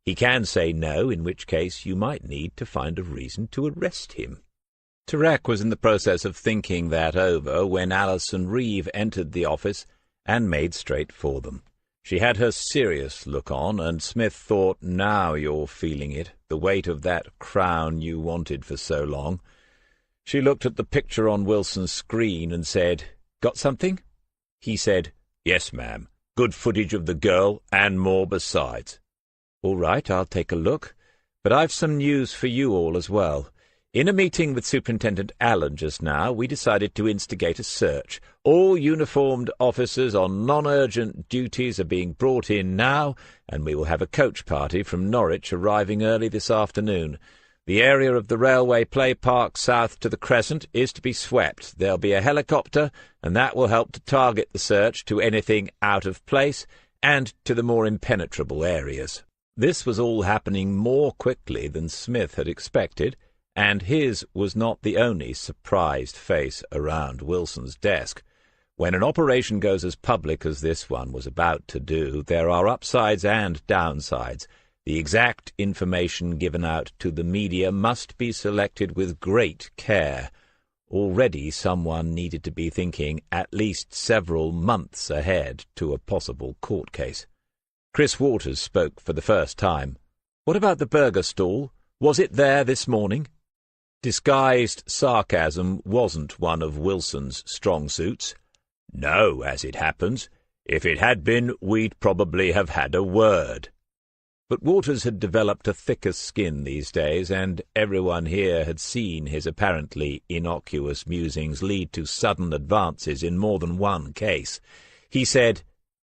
He can say no, in which case you might need to find a reason to arrest him." Tarek was in the process of thinking that over when Alison Reeve entered the office and made straight for them. She had her serious look on, and Smith thought, "Now you're feeling it, the weight of that crown you wanted for so long." She looked at the picture on Wilson's screen and said, "Got something?" He said, "Yes, ma'am. Good footage of the girl, and more besides." "All right, I'll take a look. But I've some news for you all as well. In a meeting with Superintendent Allen just now, we decided to instigate a search. All uniformed officers on non-urgent duties are being brought in now, and we will have a coach party from Norwich arriving early this afternoon. The area of the railway play park south to the Crescent is to be swept. There'll be a helicopter, and that will help to target the search to anything out of place and to the more impenetrable areas." This was all happening more quickly than Smith had expected, and his was not the only surprised face around Wilson's desk. When an operation goes as public as this one was about to do, there are upsides and downsides. The exact information given out to the media must be selected with great care. Already someone needed to be thinking at least several months ahead to a possible court case. Chris Waters spoke for the first time. "What about the burger stall? Was it there this morning?" Disguised sarcasm wasn't one of Wilson's strong suits. "No, as it happens. If it had been, we'd probably have had a word." But Waters had developed a thicker skin these days, and everyone here had seen his apparently innocuous musings lead to sudden advances in more than one case. He said,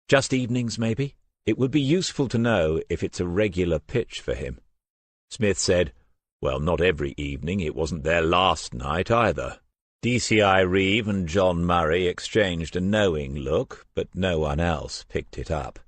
"Just evenings, maybe? It would be useful to know if it's a regular pitch for him." Smith said, "Well, not every evening. It wasn't there last night either." DCI Reeve and John Murray exchanged a knowing look, but no one else picked it up.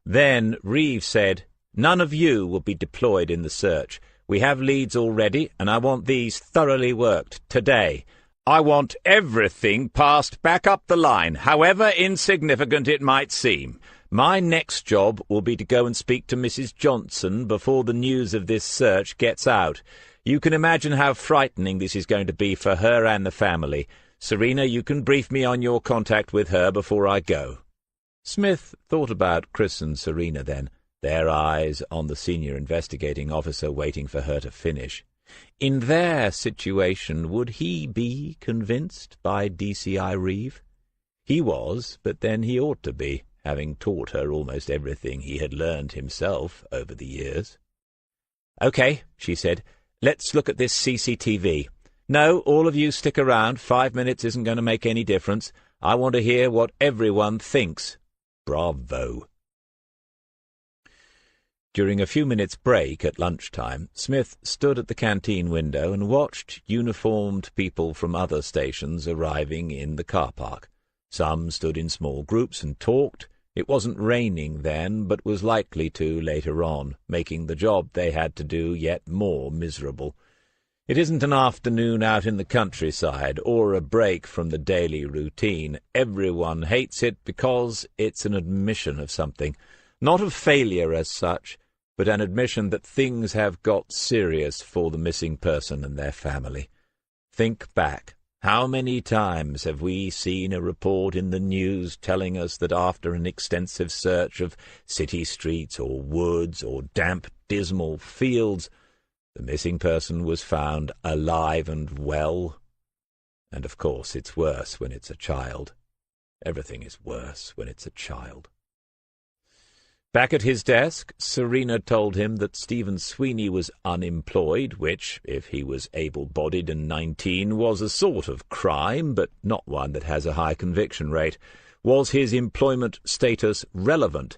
Then Reeve said, "None of you will be deployed in the search. We have leads already, and I want these thoroughly worked today. I want everything passed back up the line, however insignificant it might seem. My next job will be to go and speak to Mrs. Johnson before the news of this search gets out. You can imagine how frightening this is going to be for her and the family. Serena, you can brief me on your contact with her before I go." Smith thought about Chris and Serena then, their eyes on the senior investigating officer waiting for her to finish. In their situation, would he be convinced by DCI Reeve? He was, but then he ought to be, having taught her almost everything he had learned himself over the years. "Okay," she said, "let's look at this CCTV. No, all of you stick around. 5 minutes isn't going to make any difference. I want to hear what everyone thinks." Bravo. During a few minutes' break at lunchtime, Smith stood at the canteen window and watched uniformed people from other stations arriving in the car park. Some stood in small groups and talked. It wasn't raining then, but was likely to later on, making the job they had to do yet more miserable. It isn't an afternoon out in the countryside, or a break from the daily routine. Everyone hates it because it's an admission of something, not of failure as such, but an admission that things have got serious for the missing person and their family. Think back. How many times have we seen a report in the news telling us that after an extensive search of city streets or woods or damp, dismal fields, the missing person was found alive and well? And of course it's worse when it's a child. Everything is worse when it's a child. Back at his desk, Serena told him that Stephen Sweeney was unemployed, which, if he was able-bodied and 19, was a sort of crime, but not one that has a high conviction rate. Was his employment status relevant?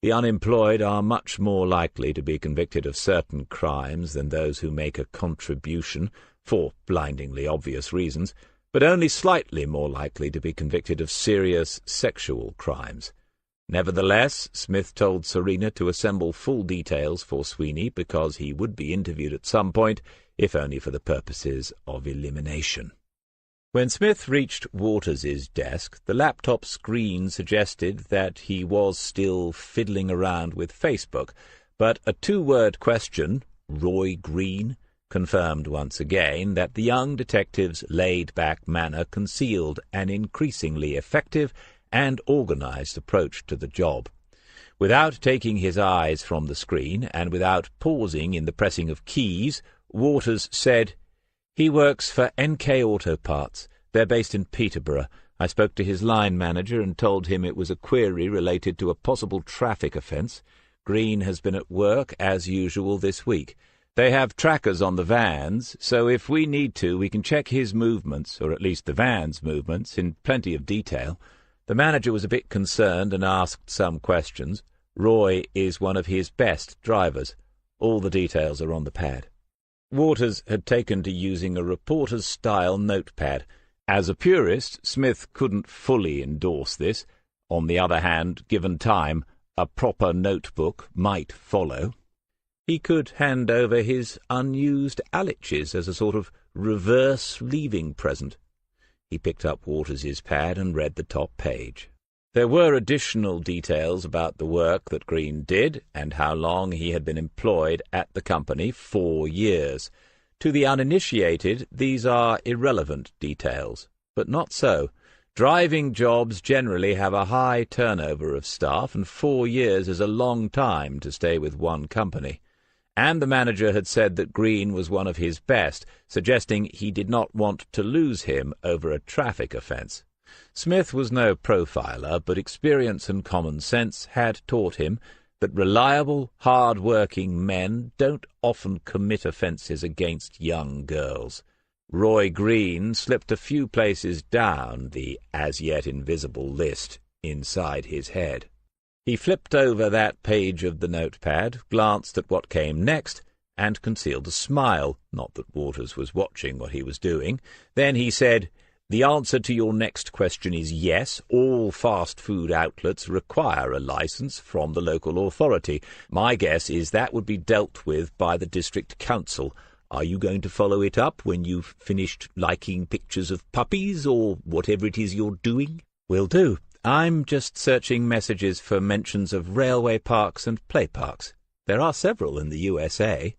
The unemployed are much more likely to be convicted of certain crimes than those who make a contribution, for blindingly obvious reasons, but only slightly more likely to be convicted of serious sexual crimes. Nevertheless, Smith told Serena to assemble full details for Sweeney because he would be interviewed at some point, if only for the purposes of elimination. When Smith reached Waters's desk, the laptop screen suggested that he was still fiddling around with Facebook, but a two-word question, Roy Green, confirmed once again that the young detective's laid-back manner concealed an increasingly effective and organized approach to the job. Without taking his eyes from the screen, and without pausing in the pressing of keys, Waters said, "He works for NK Auto Parts. They're based in Peterborough. I spoke to his line manager and told him it was a query related to a possible traffic offence. Green has been at work as usual this week. They have trackers on the vans, so if we need to, we can check his movements, or at least the van's movements, in plenty of detail." The manager was a bit concerned and asked some questions. Roy is one of his best drivers. All the details are on the pad. Waters had taken to using a reporter's-style notepad. As a purist, Smith couldn't fully endorse this. On the other hand, given time, a proper notebook might follow. He could hand over his unused Aliches as a sort of reverse leaving present. He picked up Waters's pad and read the top page. There were additional details about the work that Green did and how long he had been employed at the company, 4 years. To the uninitiated, these are irrelevant details, but not so. Driving jobs generally have a high turnover of staff, and 4 years is a long time to stay with one company. And the manager had said that Green was one of his best, suggesting he did not want to lose him over a traffic offence. Smith was no profiler, but experience and common sense had taught him that reliable, hard-working men don't often commit offences against young girls. Roy Green slipped a few places down the as-yet-invisible list inside his head. He flipped over that page of the notepad, glanced at what came next, and concealed a smile, not that Waters was watching what he was doing. Then he said, "The answer to your next question is yes. All fast food outlets require a licence from the local authority. My guess is that would be dealt with by the district council. Are you going to follow it up when you've finished liking pictures of puppies, or whatever it is you're doing?" "Will do. I'm just searching messages for mentions of railway parks and play parks. There are several in the USA."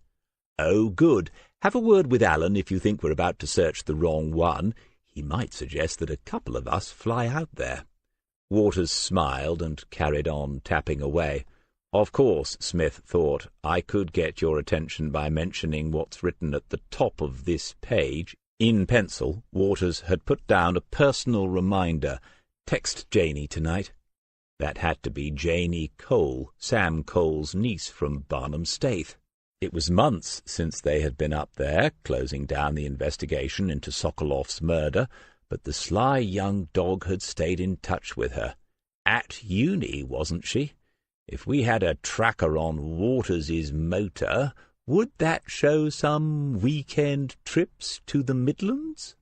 "Oh, good. Have a word with Alan if you think we're about to search the wrong one. He might suggest that a couple of us fly out there." Waters smiled and carried on tapping away. Of course, Smith thought, I could get your attention by mentioning what's written at the top of this page. In pencil, Waters had put down a personal reminder. "Text Janie tonight." That had to be Janie Cole, Sam Cole's niece from Barnum Staith. It was months since they had been up there, closing down the investigation into Sokolov's murder, but the sly young dog had stayed in touch with her. At uni, wasn't she? If we had a tracker on Waters's motor, would that show some weekend trips to the Midlands?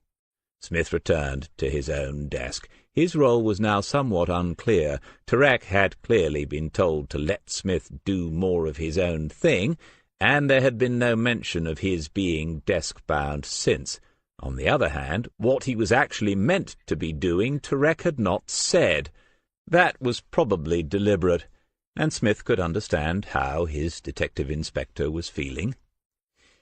Smith returned to his own desk. His role was now somewhat unclear. Turek had clearly been told to let Smith do more of his own thing, and there had been no mention of his being desk-bound since. On the other hand, what he was actually meant to be doing, Turek had not said. That was probably deliberate, and Smith could understand how his detective inspector was feeling.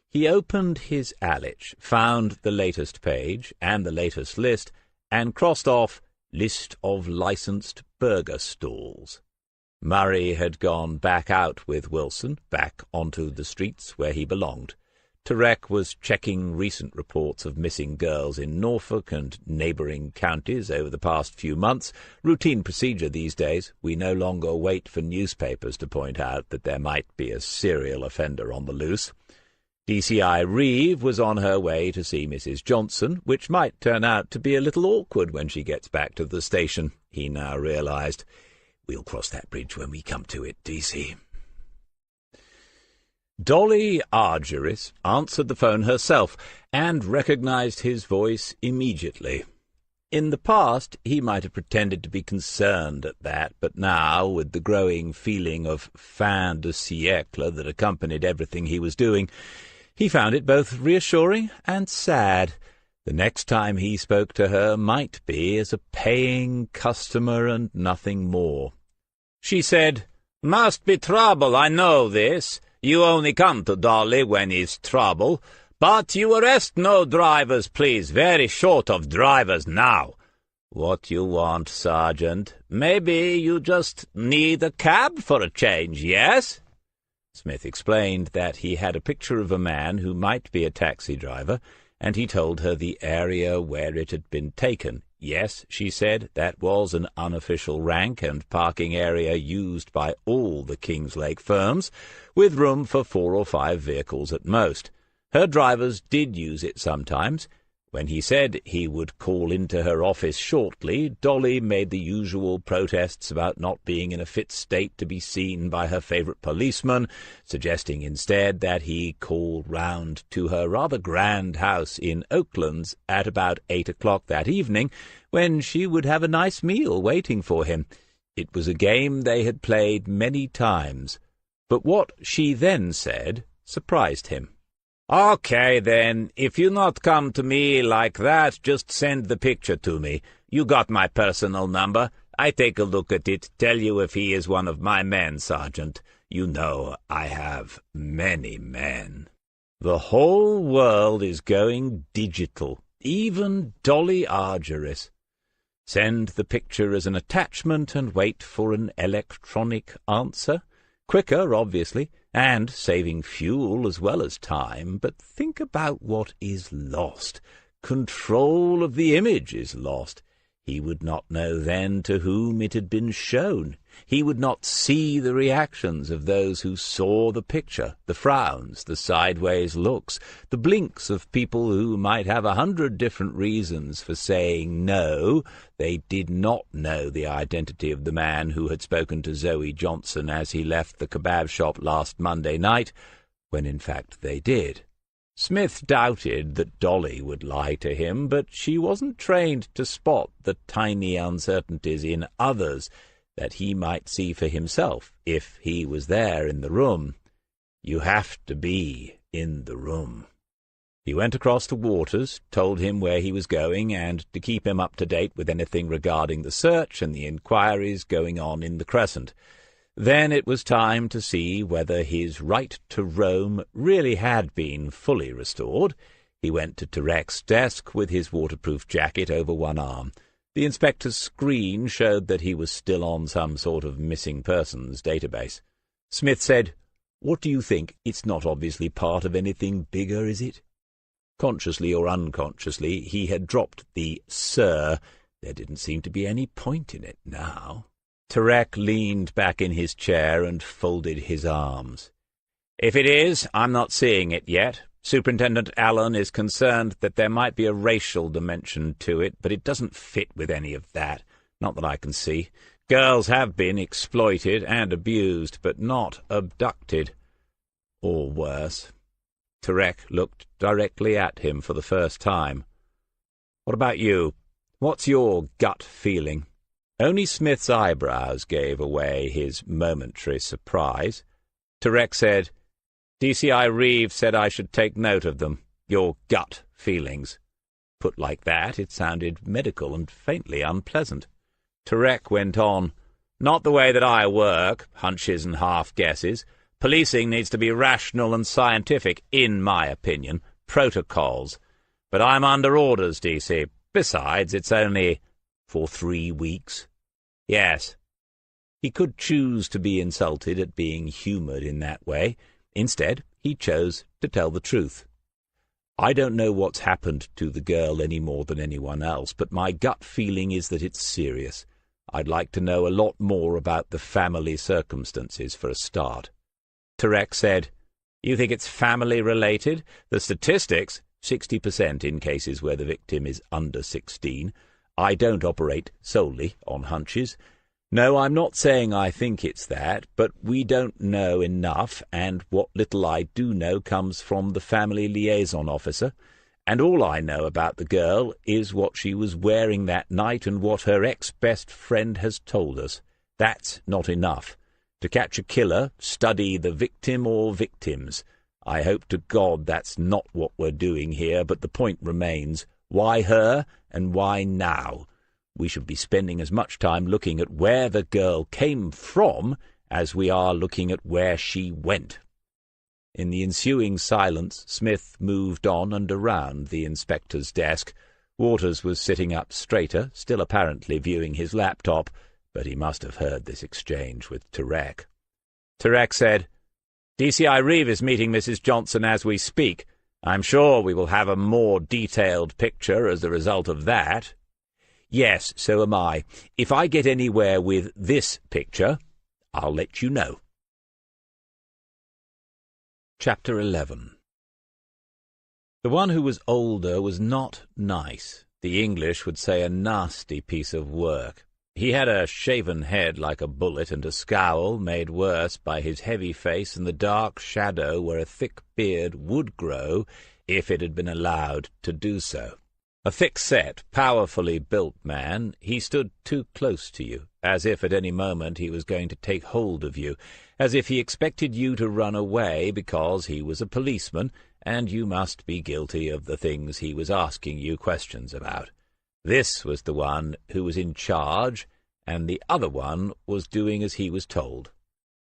He opened his Alich, found the latest page and the latest list, and crossed off "List of licensed burger stalls." Murray had gone back out with Wilson, back onto the streets where he belonged. Turek was checking recent reports of missing girls in Norfolk and neighbouring counties over the past few months. Routine procedure these days. We no longer wait for newspapers to point out that there might be a serial offender on the loose. DCI Reeve was on her way to see Mrs. Johnson, which might turn out to be a little awkward when she gets back to the station, he now realized. We'll cross that bridge when we come to it, DC. Dolly Argyris answered the phone herself and recognized his voice immediately. In the past, he might have pretended to be concerned at that, but now, with the growing feeling of fin de siècle that accompanied everything he was doing, he found it both reassuring and sad. The next time he spoke to her might be as a paying customer and nothing more. She said, "Must be trouble, I know this. You only come to Dolly when it's trouble. But you arrest no drivers, please. Very short of drivers now." "What you want, Sergeant? Maybe you just need a cab for a change, yes?" Smith explained that he had a picture of a man who might be a taxi driver, and he told her the area where it had been taken. Yes, she said, that was an unofficial rank and parking area used by all the Kingslake firms, with room for 4 or 5 vehicles at most. Her drivers did use it sometimes. When he said he would call into her office shortly, Dolly made the usual protests about not being in a fit state to be seen by her favourite policeman, suggesting instead that he call round to her rather grand house in Oaklands at about 8 o'clock that evening, when she would have a nice meal waiting for him. It was a game they had played many times, but what she then said surprised him. "Okay, then, if you not come to me like that, just send the picture to me. You got my personal number. I take a look at it, tell you if he is one of my men, Sergeant. You know I have many men." The whole world is going digital, even Dolly Argyris. Send the picture as an attachment and wait for an electronic answer. Quicker, obviously, and saving fuel as well as time, but think about what is lost. Control of the image is lost. He would not know then to whom it had been shown. He would not see the reactions of those who saw the picture, the frowns, the sideways looks, the blinks of people who might have 100 different reasons for saying no. They did not know the identity of the man who had spoken to Zoe Johnson as he left the kebab shop last Monday night, when in fact they did. Smith doubted that Dolly would lie to him, but she wasn't trained to spot the tiny uncertainties in others that he might see for himself if he was there in the room. You have to be in the room. He went across to Waters, told him where he was going, and to keep him up to date with anything regarding the search and the inquiries going on in the Crescent. Then it was time to see whether his right to roam really had been fully restored. He went to Turek's desk with his waterproof jacket over one arm. The inspector's screen showed that he was still on some sort of missing persons database. Smith said, "What do you think? It's not obviously part of anything bigger, is it?" Consciously or unconsciously, he had dropped the "sir." There didn't seem to be any point in it now. Turek leaned back in his chair and folded his arms. "If it is, I'm not seeing it yet. Superintendent Allen is concerned that there might be a racial dimension to it, but it doesn't fit with any of that, not that I can see. Girls have been exploited and abused, but not abducted. Or worse." Turek looked directly at him for the first time. "What about you? What's your gut feeling?" Only Smith's eyebrows gave away his momentary surprise. Turek said, "DCI Reeve said I should take note of them. Your gut feelings." Put like that, it sounded medical and faintly unpleasant. Turek went on, "Not the way that I work, hunches and half-guesses. Policing needs to be rational and scientific, in my opinion. Protocols. But I'm under orders, DC. Besides, it's only for 3 weeks. Yes." He could choose to be insulted at being humoured in that way. Instead, he chose to tell the truth. "I don't know what's happened to the girl any more than anyone else, but my gut feeling is that it's serious. I'd like to know a lot more about the family circumstances for a start." Turek said, You think it's family-related? The statistics, 60% in cases where the victim is under 16. I don't operate solely on hunches. No, I'm not saying I think it's that, but we don't know enough, and what little I do know comes from the family liaison officer, and all I know about the girl is what she was wearing that night and what her ex-best friend has told us. That's not enough. To catch a killer, study the victim or victims. I hope to God that's not what we're doing here, but the point remains. Why her, and why now? We should be spending as much time looking at where the girl came from as we are looking at where she went. In the ensuing silence, Smith moved on and around the inspector's desk. Waters was sitting up straighter, still apparently viewing his laptop, but he must have heard this exchange with Turek. Turek said, "DCI Reeve is meeting Mrs. Johnson as we speak. I'm sure we will have a more detailed picture as a result of that." "Yes, so am I. If I get anywhere with this picture, I'll let you know." Chapter 11. The one who was older was not nice. The English would say a nasty piece of work. He had a shaven head like a bullet, and a scowl made worse by his heavy face and the dark shadow where a thick beard would grow if it had been allowed to do so. A thick-set, powerfully built man, he stood too close to you, as if at any moment he was going to take hold of you, as if he expected you to run away because he was a policeman, and you must be guilty of the things he was asking you questions about. This was the one who was in charge, and the other one was doing as he was told.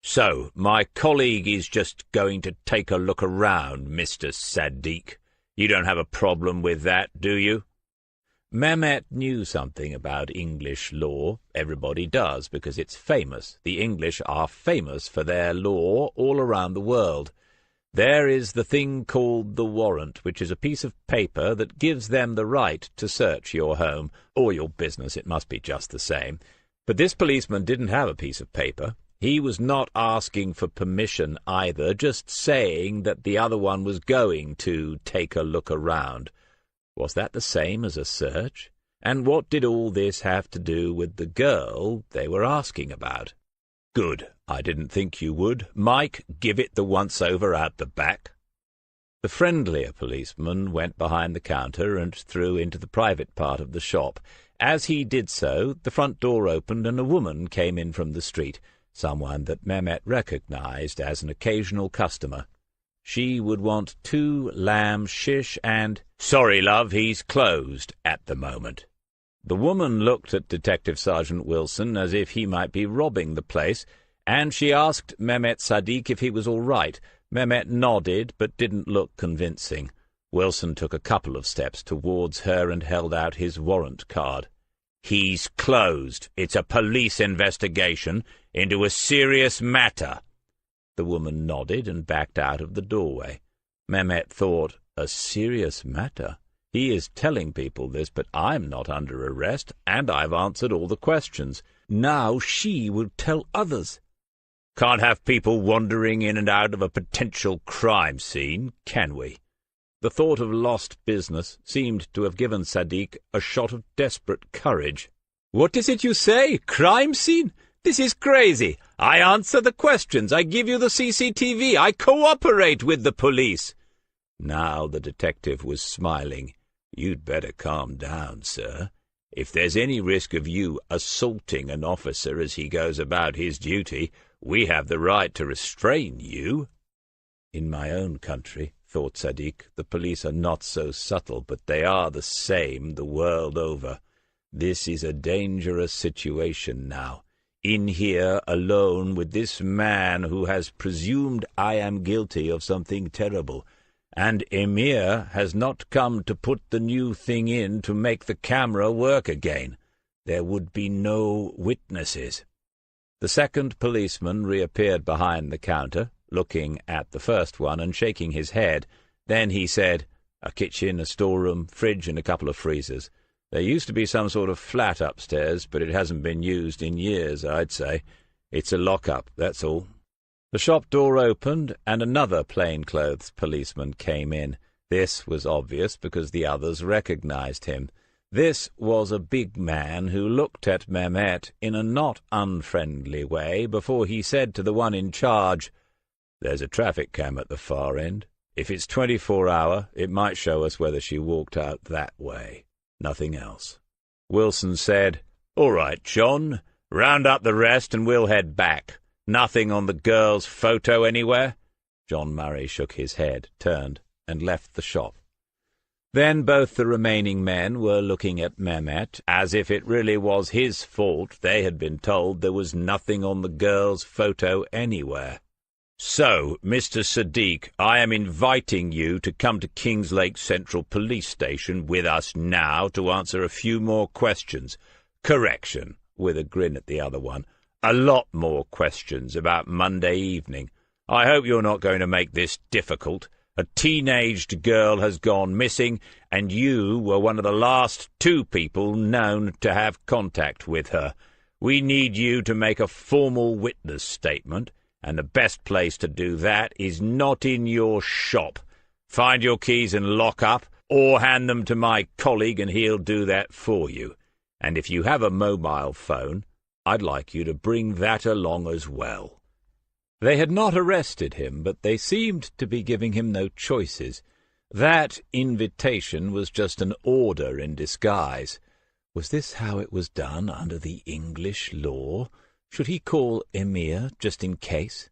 "So, my colleague is just going to take a look around, Mr. Sadiq. You don't have a problem with that, do you?" Mehmet knew something about English law. Everybody does, because it's famous. The English are famous for their law all around the world. There is the thing called the warrant, which is a piece of paper that gives them the right to search your home, or your business. It must be just the same. But this policeman didn't have a piece of paper. He was not asking for permission either, just saying that the other one was going to take a look around. Was that the same as a search? And what did all this have to do with the girl they were asking about? "Good. I didn't think you would. Mike, give it the once-over out the back." The friendlier policeman went behind the counter and through into the private part of the shop. As he did so, the front door opened and a woman came in from the street, someone that Mehmet recognized as an occasional customer. She would want 2 lamb shish and— "Sorry, love, he's closed at the moment." The woman looked at Detective Sergeant Wilson as if he might be robbing the place, and she asked Mehmet Sadiq if he was all right. Mehmet nodded, but didn't look convincing. Wilson took a couple of steps towards her and held out his warrant card. "He's closed. It's a police investigation into a serious matter." The woman nodded and backed out of the doorway. Mehmet thought, a serious matter? He is telling people this, but I'm not under arrest, and I've answered all the questions. Now she will tell others. Can't have people wandering in and out of a potential crime scene, can we? The thought of lost business seemed to have given Sadiq a shot of desperate courage. "What is it you say? Crime scene? This is crazy. I answer the questions. I give you the CCTV. I cooperate with the police." Now the detective was smiling. "You'd better calm down, sir. If there's any risk of you assaulting an officer as he goes about his duty, we have the right to restrain you." In my own country, thought Sadiq, the police are not so subtle, but they are the same the world over. This is a dangerous situation now. In here, alone with this man who has presumed I am guilty of something terrible, and Emir has not come to put the new thing in to make the camera work again. There would be no witnesses. The second policeman reappeared behind the counter, looking at the first one and shaking his head. Then he said, "A kitchen, a storeroom, fridge, and a couple of freezers. There used to be some sort of flat upstairs, but it hasn't been used in years, I'd say. It's a lock-up, that's all." The shop door opened, and another plainclothes policeman came in. This was obvious because the others recognized him. This was a big man who looked at Mehmet in a not unfriendly way before he said to the one in charge, "There's a traffic cam at the far end. If it's 24-hour, it might show us whether she walked out that way. Nothing else." Wilson said, "All right, John. Round up the rest and we'll head back. Nothing on the girl's photo anywhere?" John Murray shook his head, turned, and left the shop. Then both the remaining men were looking at Mehmet, as if it really was his fault they had been told there was nothing on the girl's photo anywhere. "So, Mr. Sadiq, I am inviting you to come to Kingslake Central Police Station with us now to answer a few more questions. Correction," with a grin at the other one. "A lot more questions about Monday evening. I hope you're not going to make this difficult. A teenaged girl has gone missing, and you were one of the last 2 people known to have contact with her. We need you to make a formal witness statement, and the best place to do that is not in your shop. Find your keys and lock up, or hand them to my colleague and he'll do that for you. And if you have a mobile phone, I'd like you to bring that along as well." They had not arrested him, but they seemed to be giving him no choices. That invitation was just an order in disguise. Was this how it was done under the English law? Should he call Emir just in case?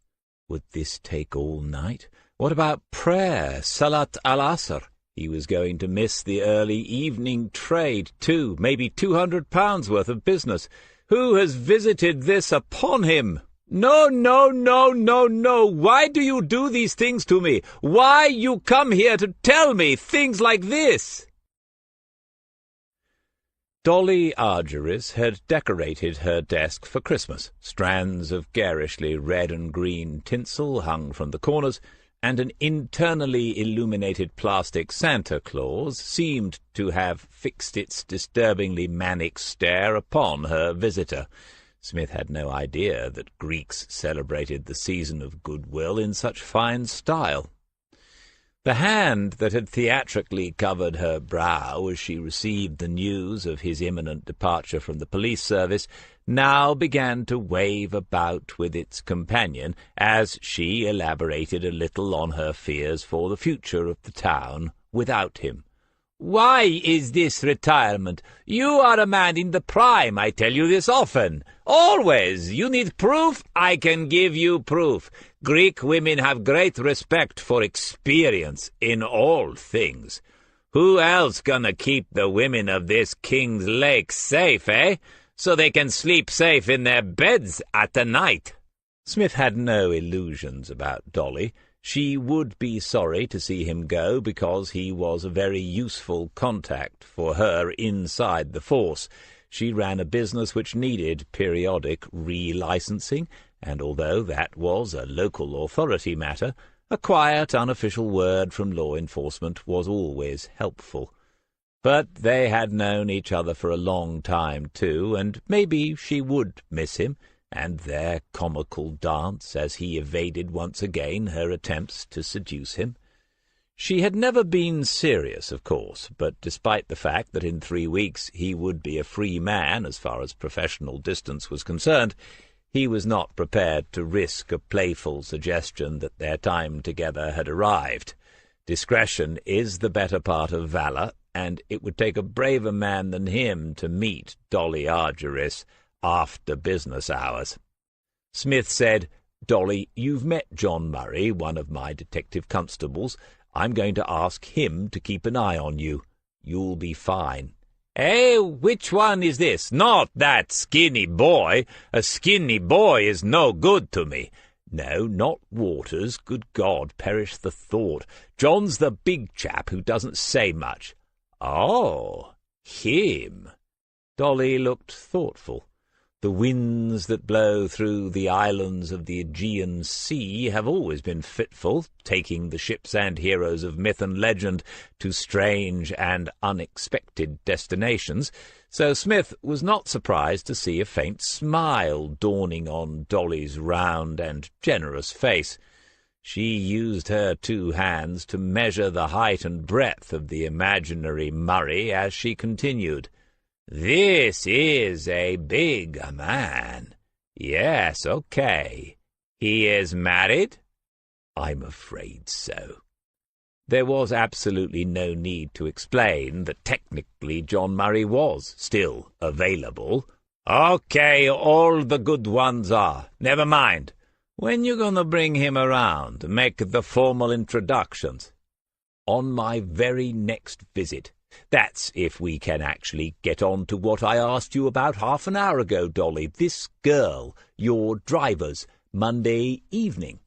Would this take all night? What about prayer, Salat al-Asr? He was going to miss the early evening trade, too, maybe £200 worth of business. Who has visited this upon him? "No, no, no, no, no! Why do you do these things to me? Why you come here to tell me things like this?" Dolly Argyris had decorated her desk for Christmas. Strands of garishly red and green tinsel hung from the corners, and an internally illuminated plastic Santa Claus seemed to have fixed its disturbingly manic stare upon her visitor. Smith had no idea that Greeks celebrated the season of goodwill in such fine style. The hand that had theatrically covered her brow as she received the news of his imminent departure from the police service now began to wave about with its companion as she elaborated a little on her fears for the future of the town without him. "Why is this retirement? You are a man in the prime, I tell you this often. Always. You need proof? I can give you proof. Greek women have great respect for experience in all things. Who else gonna keep the women of this King's Lake safe, eh? So they can sleep safe in their beds at the night." Smith had no illusions about Dolly. She would be sorry to see him go because he was a very useful contact for her inside the force. She ran a business which needed periodic relicensing, and although that was a local authority matter, a quiet, unofficial word from law enforcement was always helpful. But they had known each other for a long time, too, and maybe she would miss him, and their comical dance as he evaded once again her attempts to seduce him. She had never been serious, of course, but despite the fact that in 3 weeks he would be a free man as far as professional distance was concerned, he was not prepared to risk a playful suggestion that their time together had arrived. Discretion is the better part of valour, and it would take a braver man than him to meet Dolly Argyris after business hours. Smith said, "Dolly, you've met John Murray, one of my detective constables. I'm going to ask him to keep an eye on you. You'll be fine." "Eh, which one is this? Not that skinny boy. A skinny boy is no good to me." "No, not Waters. Good God, perish the thought. John's the big chap who doesn't say much." "Oh, him." Dolly looked thoughtful. The winds that blow through the islands of the Aegean Sea have always been fitful, taking the ships and heroes of myth and legend to strange and unexpected destinations, so Smith was not surprised to see a faint smile dawning on Dolly's round and generous face. She used her 2 hands to measure the height and breadth of the imaginary Murray as she continued, "This is a big man. Yes, okay. He is married?" "I'm afraid so." There was absolutely no need to explain that technically John Murray was still available. "Okay, all the good ones are. Never mind. When you gonna bring him around, make the formal introductions?" "On my very next visit. That's if we can actually get on to what I asked you about half an hour ago, Dolly. This girl, your driver's, Monday evening."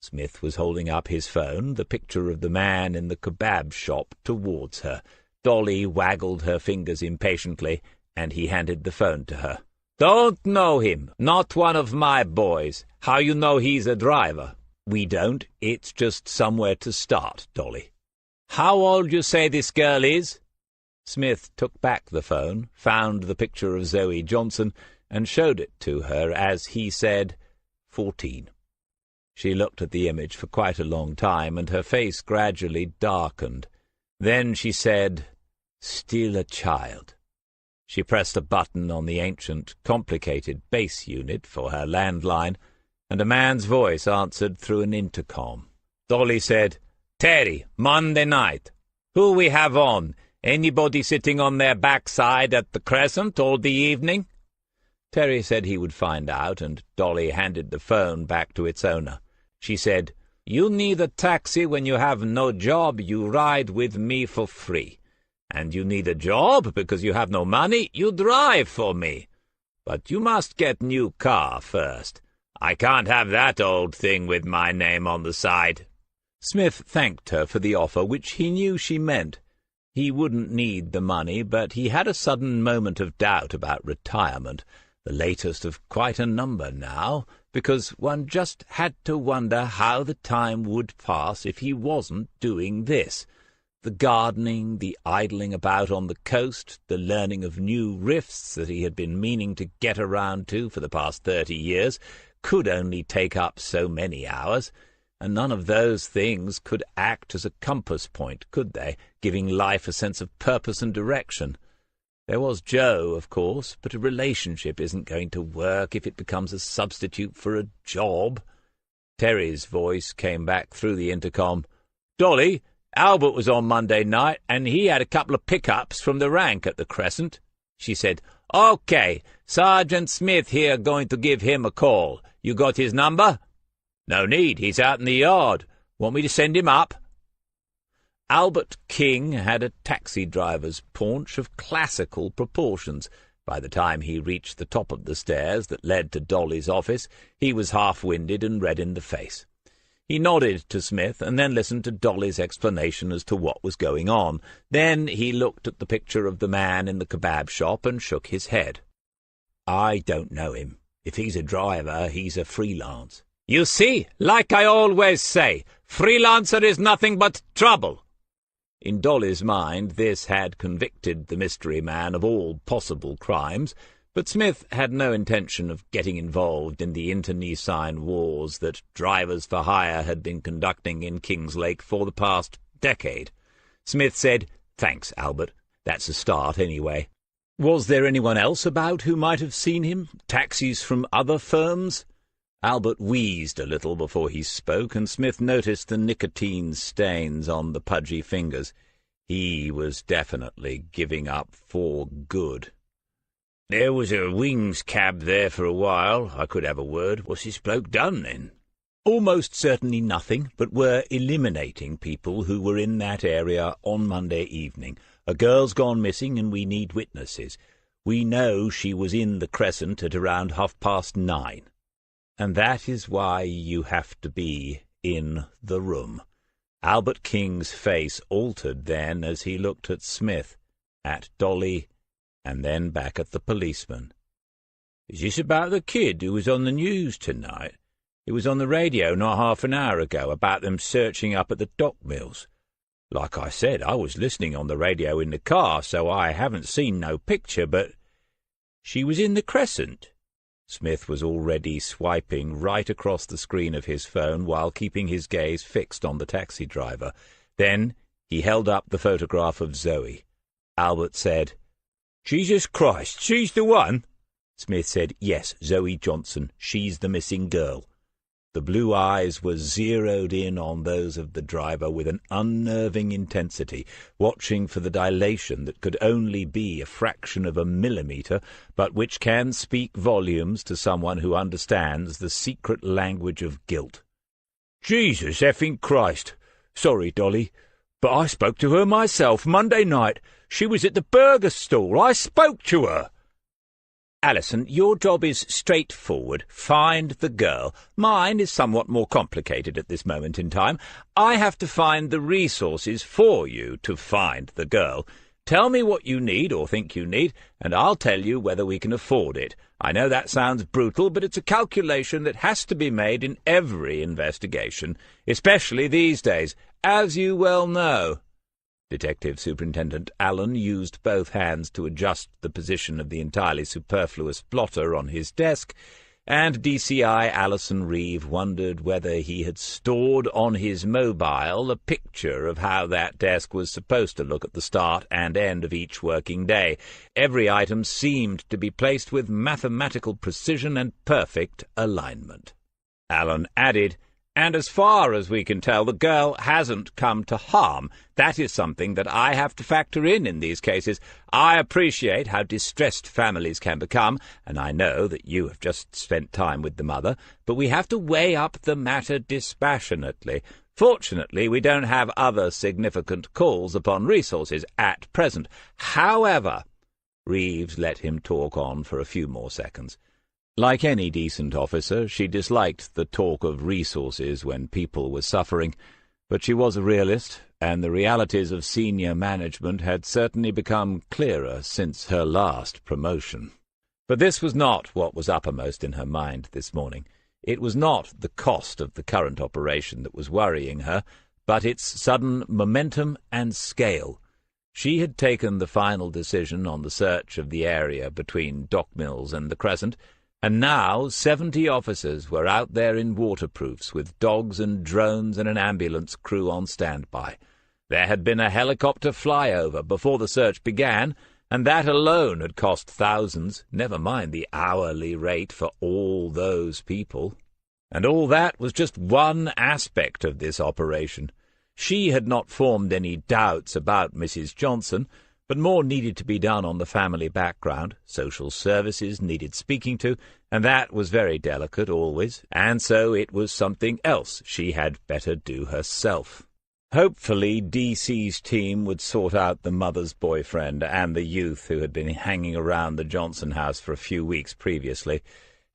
Smith was holding up his phone, the picture of the man in the kebab shop, towards her. Dolly waggled her fingers impatiently, and he handed the phone to her. "Don't know him. Not one of my boys. How you know he's a driver?" "We don't. It's just somewhere to start, Dolly." "How old you say this girl is?" Smith took back the phone, found the picture of Zoe Johnson, and showed it to her as he said, 14. She looked at the image for quite a long time, and her face gradually darkened. Then she said, "Still a child." She pressed a button on the ancient, complicated base unit for her landline, and a man's voice answered through an intercom. Dolly said, "Terry, Monday night. Who we have on? Anybody sitting on their backside at the Crescent all the evening?" Terry said he would find out, and Dolly handed the phone back to its owner. She said, "You need a taxi when you have no job, you ride with me for free. And you need a job because you have no money, you drive for me. But you must get new car first. I can't have that old thing with my name on the side." Smith thanked her for the offer, which he knew she meant. He wouldn't need the money, but he had a sudden moment of doubt about retirement, the latest of quite a number now, because one just had to wonder how the time would pass if he wasn't doing this. The gardening, the idling about on the coast, the learning of new riffs that he had been meaning to get around to for the past 30 years, could only take up so many hours, and none of those things could act as a compass point, could they, giving life a sense of purpose and direction? There was Joe, of course, but a relationship isn't going to work if it becomes a substitute for a job. Terry's voice came back through the intercom. "Dolly, Albert was on Monday night, and he had a couple of pickups from the rank at the Crescent." She said, "Okay, Sergeant Smith here going to give him a call. You got his number?" "No need, he's out in the yard. Want me to send him up?" Albert King had a taxi driver's paunch of classical proportions. By the time he reached the top of the stairs that led to Dolly's office, he was half-winded and red in the face. He nodded to Smith and then listened to Dolly's explanation as to what was going on. Then he looked at the picture of the man in the kebab shop and shook his head. "I don't know him. If he's a driver, he's a freelance." "You see, like I always say, freelancer is nothing but trouble." In Dolly's mind, this had convicted the mystery man of all possible crimes, but Smith had no intention of getting involved in the internecine wars that drivers for hire had been conducting in Kingslake for the past decade. Smith said, "Thanks, Albert. That's a start, anyway." Was there anyone else about who might have seen him? Taxis from other firms? Albert wheezed a little before he spoke, and Smith noticed the nicotine stains on the pudgy fingers. He was definitely giving up for good. "There was a Wings cab there for a while. I could have a word. What's this bloke done, then?" "Almost certainly nothing, but we're eliminating people who were in that area on Monday evening. A girl's gone missing, and we need witnesses. We know she was in the Crescent at around 9:30. And that is why you have to be in the room." Albert King's face altered then as he looked at Smith, at Dolly, and then back at the policeman. Is this about the kid who was on the news tonight? It was on the radio not half an hour ago about them searching up at the dock mills. Like I said, I was listening on the radio in the car, so I haven't seen no picture, but she was in the Crescent." Smith was already swiping right across the screen of his phone while keeping his gaze fixed on the taxi driver. Then he held up the photograph of Zoe. Albert said, "Jesus Christ, she's the one?" Smith said, "Yes, Zoe Johnson. She's the missing girl." The blue eyes were zeroed in on those of the driver with an unnerving intensity, watching for the dilation that could only be a fraction of a millimetre, but which can speak volumes to someone who understands the secret language of guilt. "Jesus effing Christ! Sorry, Dolly, but I spoke to her myself Monday night. She was at the burger stall. I spoke to her." "Alison, your job is straightforward. Find the girl. Mine is somewhat more complicated at this moment in time. I have to find the resources for you to find the girl. Tell me what you need or think you need, and I'll tell you whether we can afford it. I know that sounds brutal, but it's a calculation that has to be made in every investigation, especially these days, as you well know." Detective Superintendent Allen used both hands to adjust the position of the entirely superfluous blotter on his desk, and DCI Alison Reeve wondered whether he had stored on his mobile a picture of how that desk was supposed to look at the start and end of each working day. Every item seemed to be placed with mathematical precision and perfect alignment. Allen added, "And as far as we can tell, the girl hasn't come to harm. That is something that I have to factor in these cases. I appreciate how distressed families can become, and I know that you have just spent time with the mother, but we have to weigh up the matter dispassionately. Fortunately, we don't have other significant calls upon resources at present. However—" Reeves let him talk on for a few more seconds. Like any decent officer, she disliked the talk of resources when people were suffering, but she was a realist, and the realities of senior management had certainly become clearer since her last promotion. But this was not what was uppermost in her mind this morning. It was not the cost of the current operation that was worrying her, but its sudden momentum and scale. She had taken the final decision on the search of the area between Dock Mills and the Crescent, and now 70 officers were out there in waterproofs with dogs and drones and an ambulance crew on standby. There had been a helicopter flyover before the search began, and that alone had cost thousands, never mind the hourly rate for all those people. And all that was just one aspect of this operation. She had not formed any doubts about Mrs. Johnson, but more needed to be done on the family background. Social services needed speaking to, and that was very delicate always, and so it was something else she had better do herself. Hopefully DC's team would sort out the mother's boyfriend and the youth who had been hanging around the Johnson house for a few weeks previously.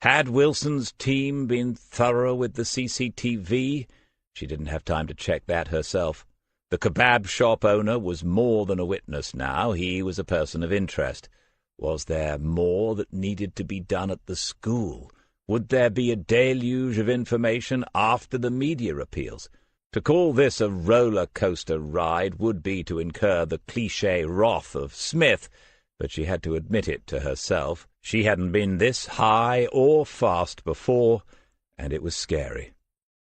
Had Wilson's team been thorough with the CCTV? She didn't have time to check that herself. The kebab shop owner was more than a witness now. He was a person of interest. Was there more that needed to be done at the school? Would there be a deluge of information after the media appeals? To call this a roller-coaster ride would be to incur the cliché wrath of Smith, but she had to admit it to herself. She hadn't been this high or fast before, and it was scary.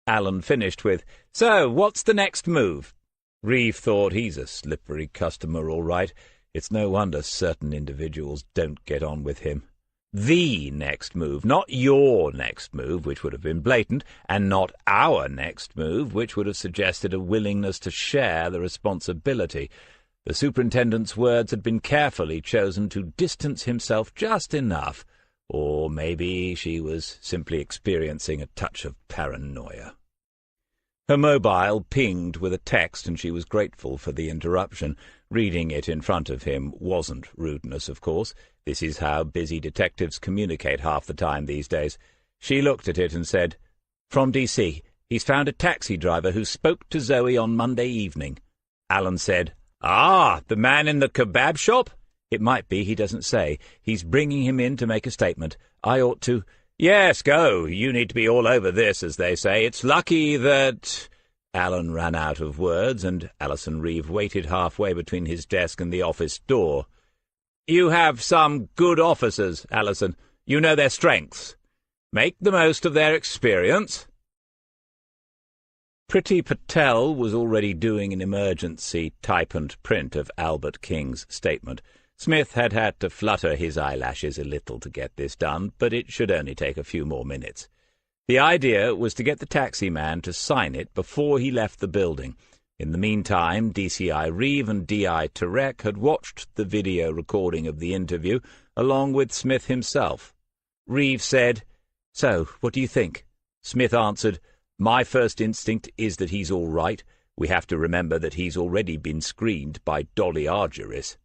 Allen finished with, "So, what's the next move?" Reeve thought, he's a slippery customer, all right. It's no wonder certain individuals don't get on with him. The next move, not your next move, which would have been blatant, and not our next move, which would have suggested a willingness to share the responsibility. The superintendent's words had been carefully chosen to distance himself just enough, or maybe she was simply experiencing a touch of paranoia. Her mobile pinged with a text, and she was grateful for the interruption. Reading it in front of him wasn't rudeness, of course. This is how busy detectives communicate half the time these days. She looked at it and said, "From DC. He's found a taxi driver who spoke to Zoe on Monday evening." Allen said, "Ah, the man in the kebab shop?" It might be he doesn't say. He's bringing him in to make a statement. I ought to—" "Yes, go. You need to be all over this, as they say. It's lucky that—" Alan ran out of words, and Alison Reeve waited halfway between his desk and the office door. "You have some good officers, Alison. You know their strengths. Make the most of their experience." Priti Patel was already doing an emergency type and print of Albert King's statement. Smith had had to flutter his eyelashes a little to get this done, but it should only take a few more minutes. The idea was to get the taxi man to sign it before he left the building. In the meantime, DCI Reeve and DI Turek had watched the video recording of the interview, along with Smith himself. Reeve said, "So, what do you think?" Smith answered, "My first instinct is that he's all right. We have to remember that he's already been screened by Dolly Argyris."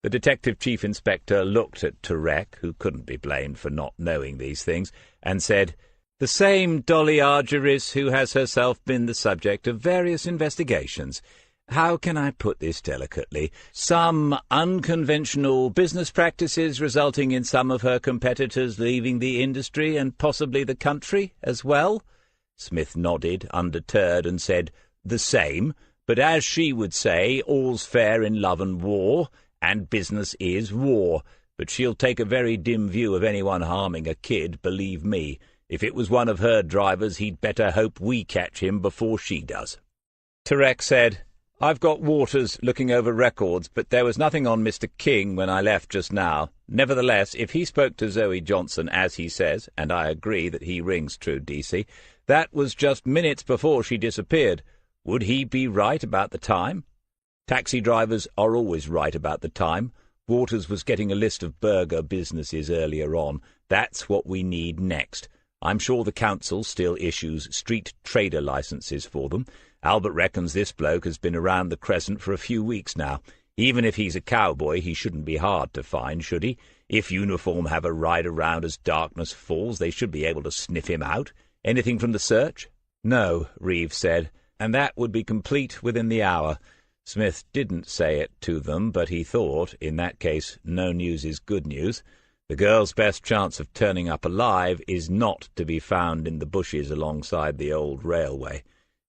The detective chief inspector looked at Turek, who couldn't be blamed for not knowing these things, and said, "The same Dolly Argyris who has herself been the subject of various investigations. How can I put this delicately? Some unconventional business practices resulting in some of her competitors leaving the industry and possibly the country as well?" Smith nodded, undeterred, and said, "The same, but as she would say, all's fair in love and war, and business is war. But she'll take a very dim view of anyone harming a kid, believe me. If it was one of her drivers, he'd better hope we catch him before she does." Turek said, "I've got Waters looking over records, but there was nothing on Mr. King when I left just now. Nevertheless, if he spoke to Zoe Johnson, as he says, and I agree that he rings true, DC, that was just minutes before she disappeared. Would he be right about the time? Taxi drivers are always right about the time. Waters was getting a list of burger businesses earlier on. That's what we need next. I'm sure the council still issues street trader licenses for them. Albert reckons this bloke has been around the Crescent for a few weeks now. Even if he's a cowboy, he shouldn't be hard to find, should he? If uniform have a ride around as darkness falls, they should be able to sniff him out. Anything from the search?" "No," Reeve said, "and that would be complete within the hour." Smith didn't say it to them, but he thought, in that case, no news is good news. The girl's best chance of turning up alive is not to be found in the bushes alongside the old railway.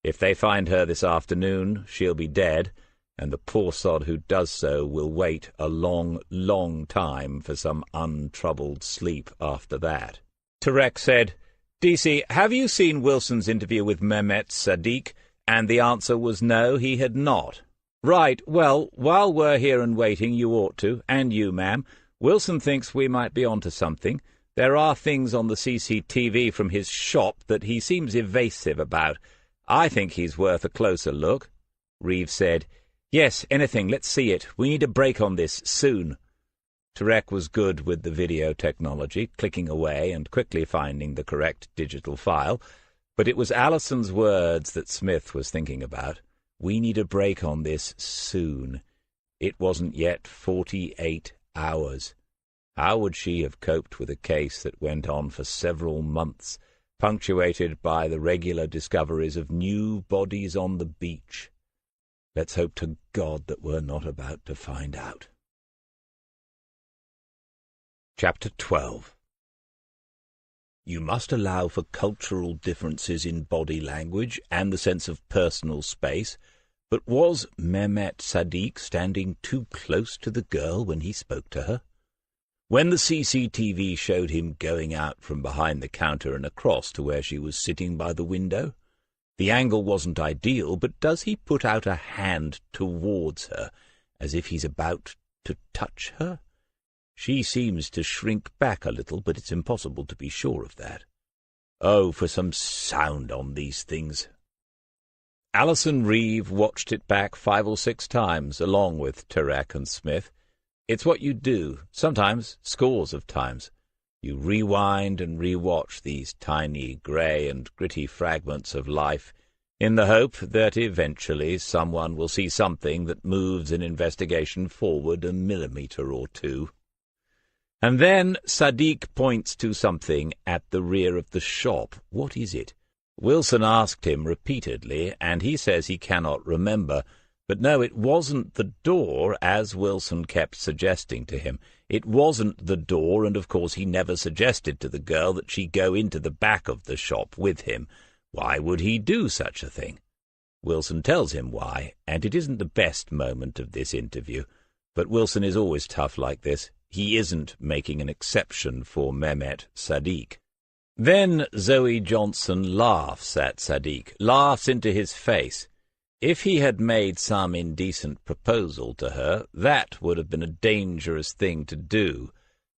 If they find her this afternoon, she'll be dead, and the poor sod who does so will wait a long, long time for some untroubled sleep after that. Turek said, "DC, have you seen Wilson's interview with Mehmet Sadiq?" And the answer was no, he had not. "Right, well, while we're here and waiting, you ought to, and you, ma'am. Wilson thinks we might be onto something. There are things on the CCTV from his shop that he seems evasive about. I think he's worth a closer look." Reeve said, "Yes, anything, let's see it. We need a break on this, soon." Turek was good with the video technology, clicking away and quickly finding the correct digital file, but it was Alison's words that Smith was thinking about. We need a break on this soon. It wasn't yet 48 hours. How would she have coped with a case that went on for several months, punctuated by the regular discoveries of new bodies on the beach? Let's hope to God that we're not about to find out. Chapter 12. You must allow for cultural differences in body language and the sense of personal space, but was Mehmet Sadiq standing too close to the girl when he spoke to her? When the CCTV showed him going out from behind the counter and across to where she was sitting by the window, the angle wasn't ideal, but does he put out a hand towards her, as if he's about to touch her? She seems to shrink back a little, but it's impossible to be sure of that. Oh, for some sound on these things. Alison Reeve watched it back 5 or 6 times, along with Turek and Smith. It's what you do, sometimes scores of times. You rewind and rewatch these tiny, grey and gritty fragments of life, in the hope that eventually someone will see something that moves an investigation forward a millimetre or two. And then Sadiq points to something at the rear of the shop. What is it? Wilson asked him repeatedly, and he says he cannot remember, But no, it wasn't the door, as Wilson kept suggesting to him. It wasn't the door, and of course he never suggested to the girl that she go into the back of the shop with him. Why would he do such a thing? Wilson tells him why, and it isn't the best moment of this interview. But Wilson is always tough like this. He isn't making an exception for Mehmet Sadiq. Then Zoe Johnson laughs at Sadiq, laughs into his face. If he had made some indecent proposal to her, that would have been a dangerous thing to do.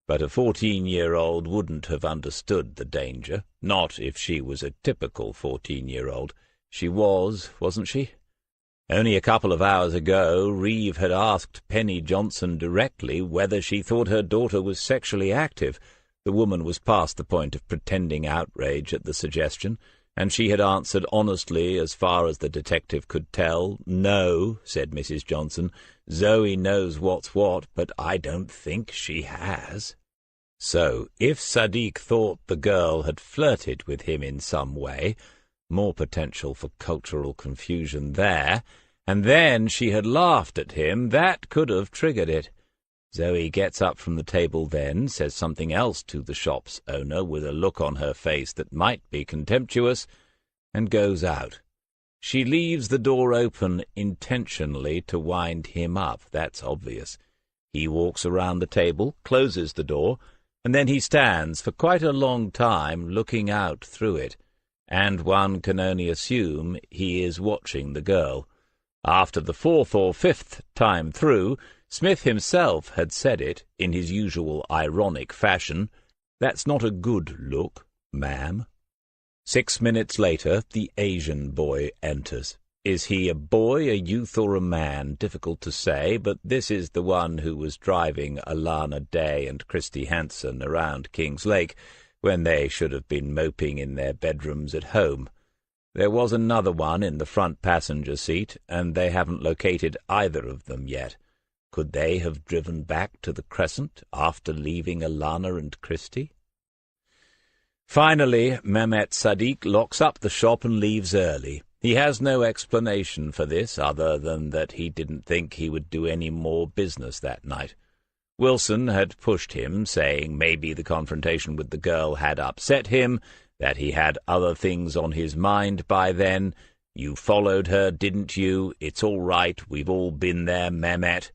But a 14-year-old wouldn't have understood the danger, not if she was a typical 14-year-old. She was, wasn't she? Only a couple of hours ago, Reeve had asked Penny Johnson directly whether she thought her daughter was sexually active. The woman was past the point of pretending outrage at the suggestion, and she had answered honestly, as far as the detective could tell. "No," said Mrs. Johnson. "Zoe knows what's what, but I don't think she has." So, if Sadiq thought the girl had flirted with him in some way, more potential for cultural confusion there, and then she had laughed at him, that could have triggered it. Zoe gets up from the table then, says something else to the shop's owner with a look on her face that might be contemptuous, and goes out. She leaves the door open intentionally to wind him up, that's obvious. He walks around the table, closes the door, and then he stands for quite a long time looking out through it, and one can only assume he is watching the girl. After the fourth or fifth time through, Smith himself had said it, in his usual ironic fashion, "That's not a good look, ma'am." 6 minutes later, the Asian boy enters. Is he a boy, a youth, or a man? Difficult to say, but this is the one who was driving Alana Day and Christy Hansen around King's Lake when they should have been moping in their bedrooms at home. There was another one in the front passenger seat, and they haven't located either of them yet. Could they have driven back to the Crescent after leaving Alana and Christy? Finally, Mehmet Sadiq locks up the shop and leaves early. He has no explanation for this other than that he didn't think he would do any more business that night. Wilson had pushed him, saying maybe the confrontation with the girl had upset him, that he had other things on his mind by then. "You followed her, didn't you? It's all right, we've all been there, Mehmet.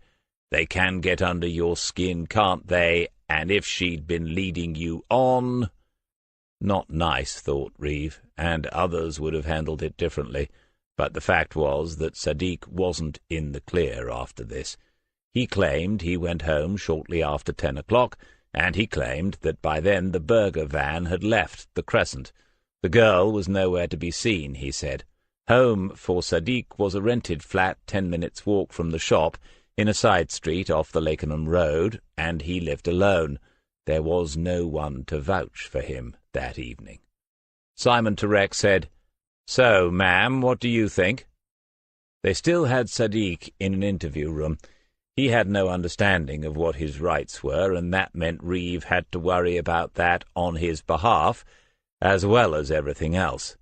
They can get under your skin, can't they? And if she'd been leading you on—" Not nice, thought Reeve, and others would have handled it differently, but the fact was that Sadiq wasn't in the clear after this. He claimed he went home shortly after 10 o'clock, and he claimed that by then the burger van had left the Crescent. The girl was nowhere to be seen, he said. Home for Sadiq was a rented flat 10 minutes' walk from the shop, in a side street off the Lakenham Road, and he lived alone. There was no one to vouch for him that evening. Simon Turek said, "So, ma'am, what do you think?" They still had Sadiq in an interview room. He had no understanding of what his rights were, and that meant Reeve had to worry about that on his behalf, as well as everything else.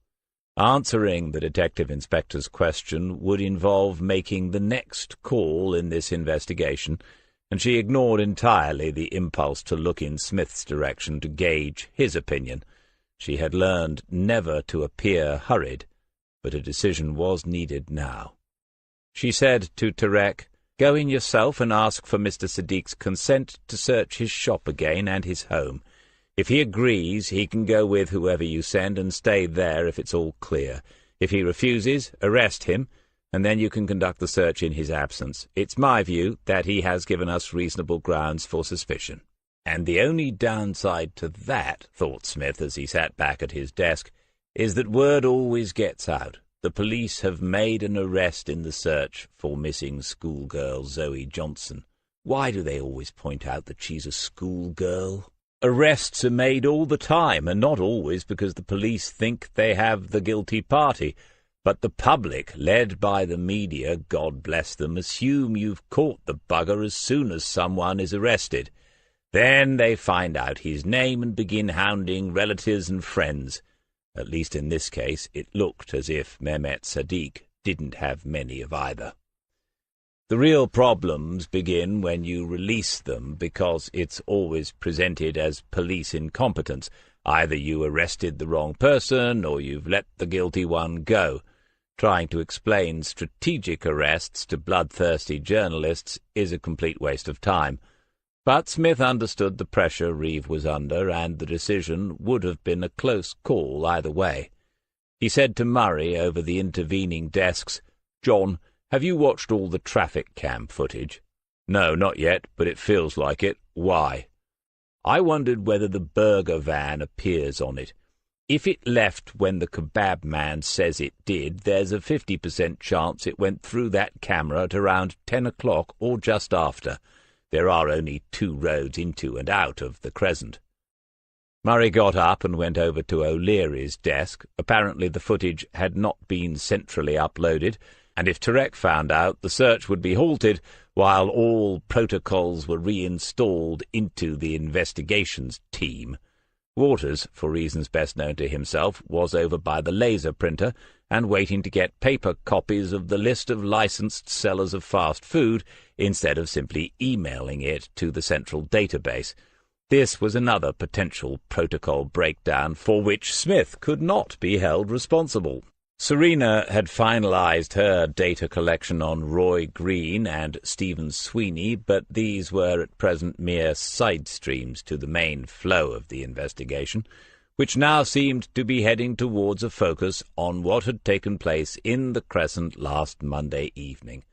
Answering the detective inspector's question would involve making the next call in this investigation, and she ignored entirely the impulse to look in Smith's direction to gauge his opinion. She had learned never to appear hurried, but a decision was needed now. She said to Turek, "Go in yourself and ask for Mr. Sadiq's consent to search his shop again and his home. If he agrees, he can go with whoever you send and stay there if it's all clear. If he refuses, arrest him, and then you can conduct the search in his absence. It's my view that he has given us reasonable grounds for suspicion." And the only downside to that, thought Smith as he sat back at his desk, is that word always gets out. The police have made an arrest in the search for missing schoolgirl Zoe Johnson. Why do they always point out that she's a schoolgirl? Arrests are made all the time, and not always because the police think they have the guilty party. But the public, led by the media, God bless them, assume you've caught the bugger as soon as someone is arrested. Then they find out his name and begin hounding relatives and friends. At least in this case, it looked as if Mehmet Sadiq didn't have many of either. The real problems begin when you release them, because it's always presented as police incompetence. Either you arrested the wrong person, or you've let the guilty one go. Trying to explain strategic arrests to bloodthirsty journalists is a complete waste of time. But Smith understood the pressure Reeve was under, and the decision would have been a close call either way. He said to Murray over the intervening desks, "John, have you watched all the traffic cam footage?" "No, not yet, but it feels like it. Why?" "I wondered whether the burger van appears on it. If it left when the kebab man says it did, there's a 50% chance it went through that camera at around 10 o'clock or just after. There are only 2 roads into and out of the Crescent." Murray got up and went over to O'Leary's desk. Apparently the footage had not been centrally uploaded, and if Turek found out, the search would be halted while all protocols were reinstalled into the investigations team. Waters, for reasons best known to himself, was over by the laser printer and waiting to get paper copies of the list of licensed sellers of fast food instead of simply emailing it to the central database. This was another potential protocol breakdown for which Smith could not be held responsible. Serena had finalized her data collection on Roy Green and Stephen Sweeney, but these were at present mere side streams to the main flow of the investigation, which now seemed to be heading towards a focus on what had taken place in the Crescent last Monday evening.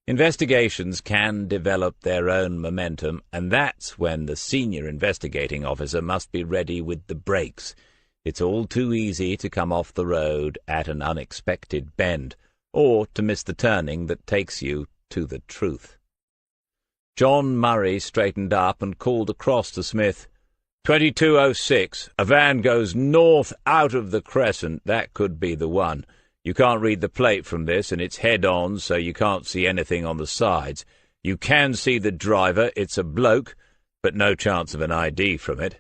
Investigations can develop their own momentum, and that's when the senior investigating officer must be ready with the brakes. It's all too easy to come off the road at an unexpected bend, or to miss the turning that takes you to the truth. John Murray straightened up and called across to Smith. 2206. A van goes north out of the Crescent. That could be the one. You can't read the plate from this, and it's head-on, so you can't see anything on the sides. You can see the driver. It's a bloke, but no chance of an ID from it.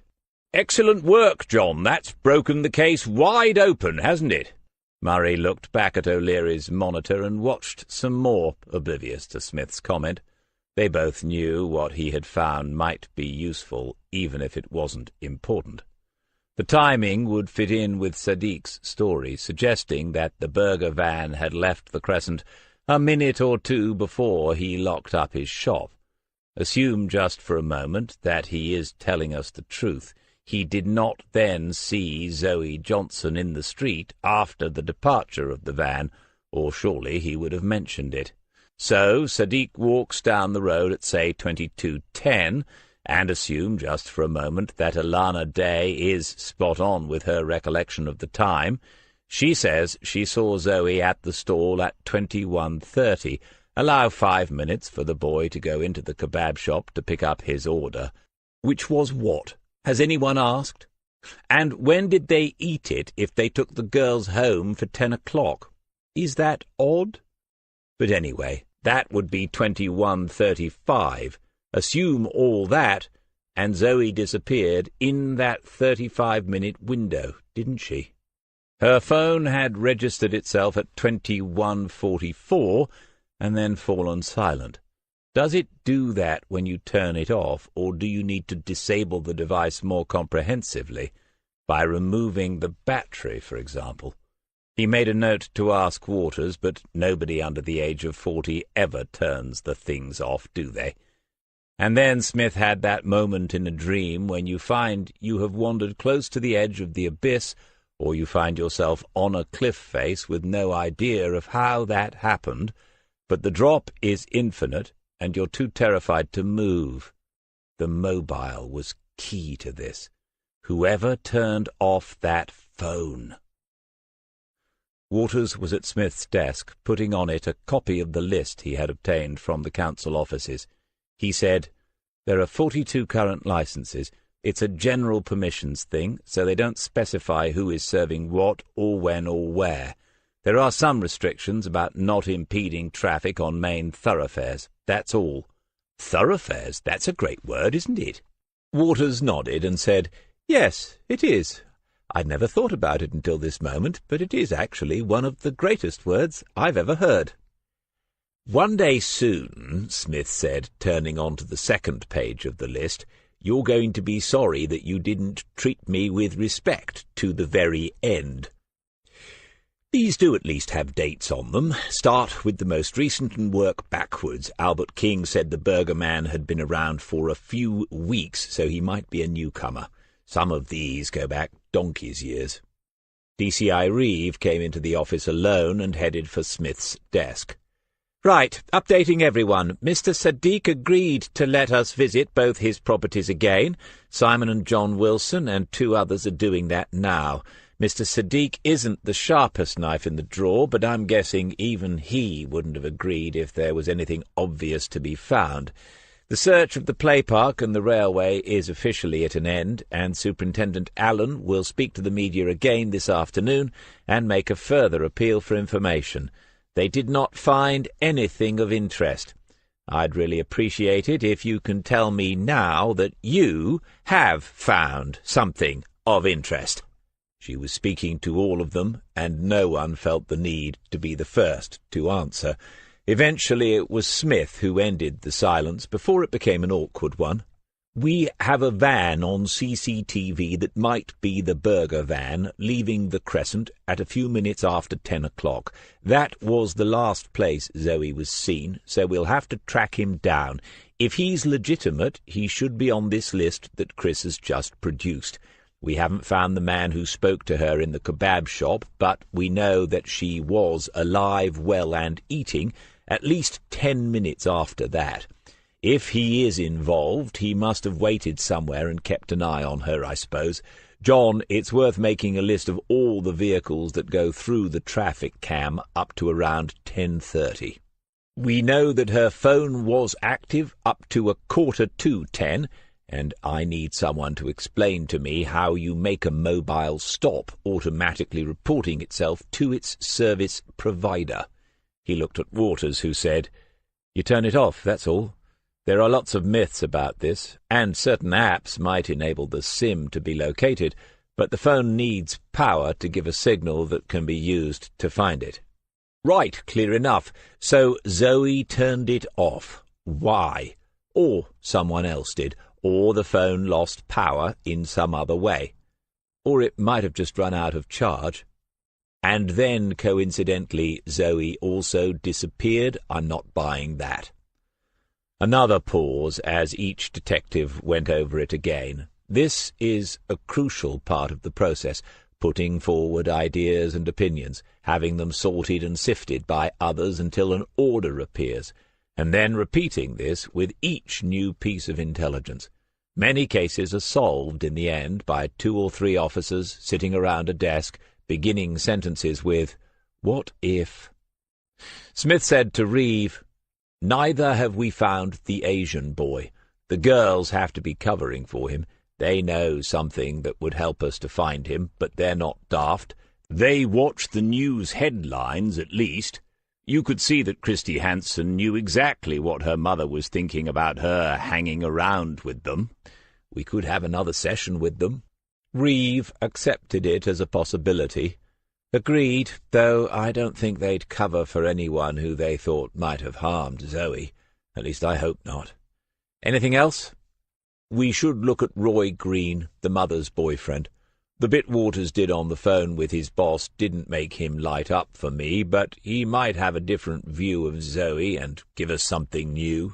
Excellent work, John. That's broken the case wide open, hasn't it? Murray looked back at O'Leary's monitor and watched some more, oblivious to Smith's comment. They both knew what he had found might be useful, even if it wasn't important. The timing would fit in with Sadiq's story, suggesting that the burger van had left the Crescent a minute or two before he locked up his shop. Assume just for a moment that he is telling us the truth. He did not then see Zoe Johnson in the street after the departure of the van, or surely he would have mentioned it. So Sadiq walks down the road at, say, 22:10, and assume just for a moment that Alana Day is spot on with her recollection of the time. She says she saw Zoe at the stall at 21:30. Allow 5 minutes for the boy to go into the kebab shop to pick up his order. Which was what? Has anyone asked? And when did they eat it if they took the girls home for 10 o'clock? Is that odd? But anyway, that would be 21:35. Assume all that, and Zoe disappeared in that 35-minute window, didn't she? Her phone had registered itself at 21:44 and then fallen silent. Does it do that when you turn it off, or do you need to disable the device more comprehensively, by removing the battery, for example? He made a note to ask Waters, but nobody under the age of 40 ever turns the things off, do they? And then Smith had that moment in a dream when you find you have wandered close to the edge of the abyss, or you find yourself on a cliff face with no idea of how that happened, but the drop is infinite, and you're too terrified to move. The mobile was key to this. Whoever turned off that phone? Waters was at Smith's desk, putting on it a copy of the list he had obtained from the council offices. He said, "There are 42 current licenses. It's a general permissions thing, so they don't specify who is serving what, or when, or where. There are some restrictions about not impeding traffic on main thoroughfares. That's all." Thoroughfares? That's a great word, isn't it? Waters nodded and said, "Yes, it is. I'd never thought about it until this moment, but it is actually one of the greatest words I've ever heard." "One day soon," Smith said, turning on to the second page of the list, "you're going to be sorry that you didn't treat me with respect to the very end. These do at least have dates on them. Start with the most recent and work backwards. Albert King said the burger man had been around for a few weeks, so he might be a newcomer. Some of these go back donkey's years." DCI Reeve came into the office alone and headed for Smith's desk. "Right, updating everyone. Mr. Sadiq agreed to let us visit both his properties again. Simon and John Wilson and 2 others are doing that now. Mr. Sadiq isn't the sharpest knife in the drawer, but I'm guessing even he wouldn't have agreed if there was anything obvious to be found. The search of the play park and the railway is officially at an end, and Superintendent Allen will speak to the media again this afternoon and make a further appeal for information. They did not find anything of interest. I'd really appreciate it if you can tell me now that you have found something of interest." She was speaking to all of them, and no one felt the need to be the first to answer. Eventually it was Smith who ended the silence before it became an awkward one. "We have a van on CCTV that might be the burger van leaving the Crescent at a few minutes after 10 o'clock. That was the last place Zoe was seen, so we'll have to track him down. If he's legitimate, he should be on this list that Chris has just produced. We haven't found the man who spoke to her in the kebab shop, but we know that she was alive, well, and eating at least 10 minutes after that. If he is involved, he must have waited somewhere and kept an eye on her, I suppose. John, it's worth making a list of all the vehicles that go through the traffic cam up to around 10:30. We know that her phone was active up to 10:15, and I need someone to explain to me how you make a mobile stop automatically reporting itself to its service provider." He looked at Waters, who said, "You turn it off, that's all. There are lots of myths about this, and certain apps might enable the SIM to be located, but the phone needs power to give a signal that can be used to find it." "Right, clear enough. So Zoe turned it off. Why? Or someone else did. Or the phone lost power in some other way. Or it might have just run out of charge. And then, coincidentally, Zoe also disappeared. I'm not buying that." Another pause as each detective went over it again. This is a crucial part of the process, putting forward ideas and opinions, having them sorted and sifted by others until an order appears, and then repeating this with each new piece of intelligence. Many cases are solved in the end by 2 or 3 officers sitting around a desk, beginning sentences with, "What if?" Smith said to Reeve, "Neither have we found the Asian boy. The girls have to be covering for him. They know something that would help us to find him, but they're not daft. They watch the news headlines, at least. You could see that Christy Hansen knew exactly what her mother was thinking about her hanging around with them. We could have another session with them." Reeve accepted it as a possibility. "Agreed, though I don't think they'd cover for anyone who they thought might have harmed Zoe. At least I hope not. Anything else?" "We should look at Roy Green, the mother's boyfriend. The bit Waters did on the phone with his boss didn't make him light up for me, but he might have a different view of Zoe and give us something new.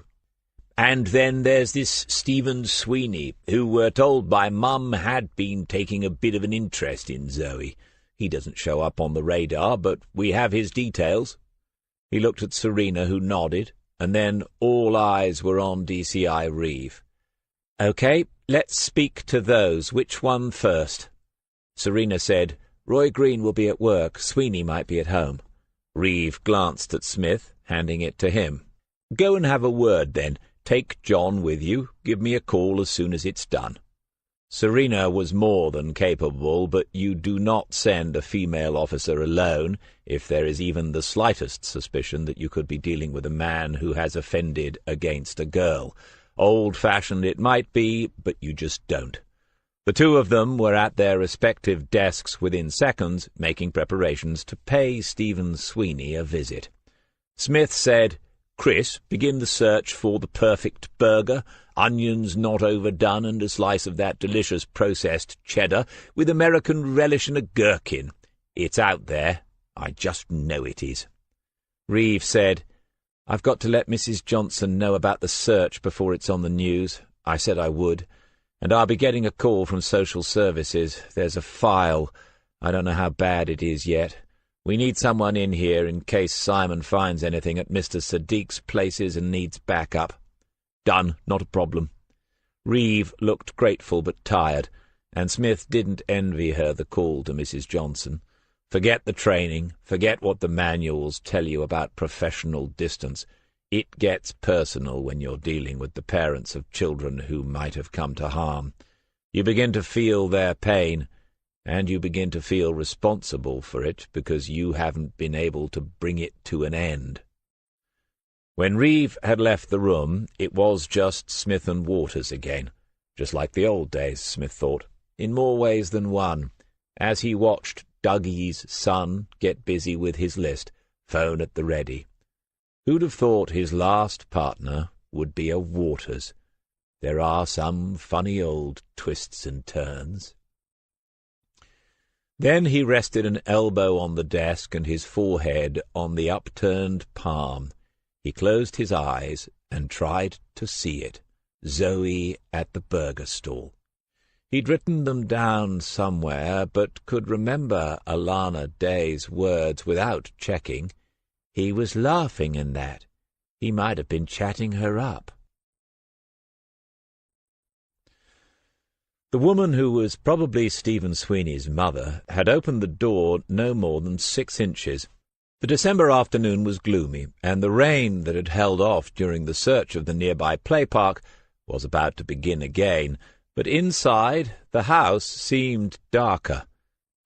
And then there's this Stephen Sweeney, who we're told by Mum had been taking a bit of an interest in Zoe. He doesn't show up on the radar, but we have his details." He looked at Serena, who nodded, and then all eyes were on DCI Reeve. "Okay, let's speak to those. Which one first?" Serena said, "Roy Green will be at work. Sweeney might be at home." Reeve glanced at Smith, handing it to him. "Go and have a word, then. Take John with you. Give me a call as soon as it's done." Serena was more than capable, but you do not send a female officer alone if there is even the slightest suspicion that you could be dealing with a man who has offended against a girl. Old-fashioned it might be, but you just don't. The 2 of them were at their respective desks within seconds, making preparations to pay Stephen Sweeney a visit. Smith said, Chris begin the search for the perfect burger, onions not overdone, and a slice of that delicious processed cheddar with American relish and a gherkin. It's out there. I just know it is. Reeve said, "I've got to let Mrs. Johnson know about the search before it's on the news. I said I would. And I'll be getting a call from social services. There's a file. I don't know how bad it is yet. We need someone in here in case Simon finds anything at Mr. Sadiq's places and needs backup." "Done, not a problem." Reeve looked grateful but tired, and Smith didn't envy her the call to Mrs. Johnson. Forget the training, forget what the manuals tell you about professional distance. It gets personal when you're dealing with the parents of children who might have come to harm. You begin to feel their pain, and you begin to feel responsible for it because you haven't been able to bring it to an end. When Reeve had left the room, it was just Smith and Waters again, just like the old days, Smith thought, in more ways than one, as he watched Dougie's son get busy with his list, phone at the ready. Who'd have thought his last partner would be a Waters? There are some funny old twists and turns. Then he rested an elbow on the desk and his forehead on the upturned palm. He closed his eyes and tried to see it, Zoe at the burger stall. He'd written them down somewhere, but could remember Alana Day's words without checking. He was laughing in that. He might have been chatting her up. The woman who was probably Stephen Sweeney's mother had opened the door no more than 6 inches. The December afternoon was gloomy, and the rain that had held off during the search of the nearby play park was about to begin again. But inside, the house seemed darker.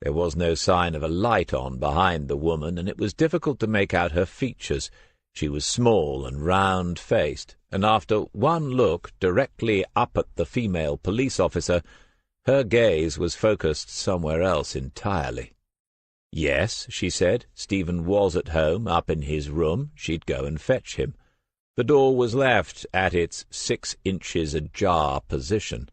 There was no sign of a light on behind the woman, and it was difficult to make out her features. She was small and round-faced, and after one look directly up at the female police officer, her gaze was focused somewhere else entirely. Yes, she said, Stephen was at home, up in his room. She'd go and fetch him. The door was left at its 6 inches ajar position.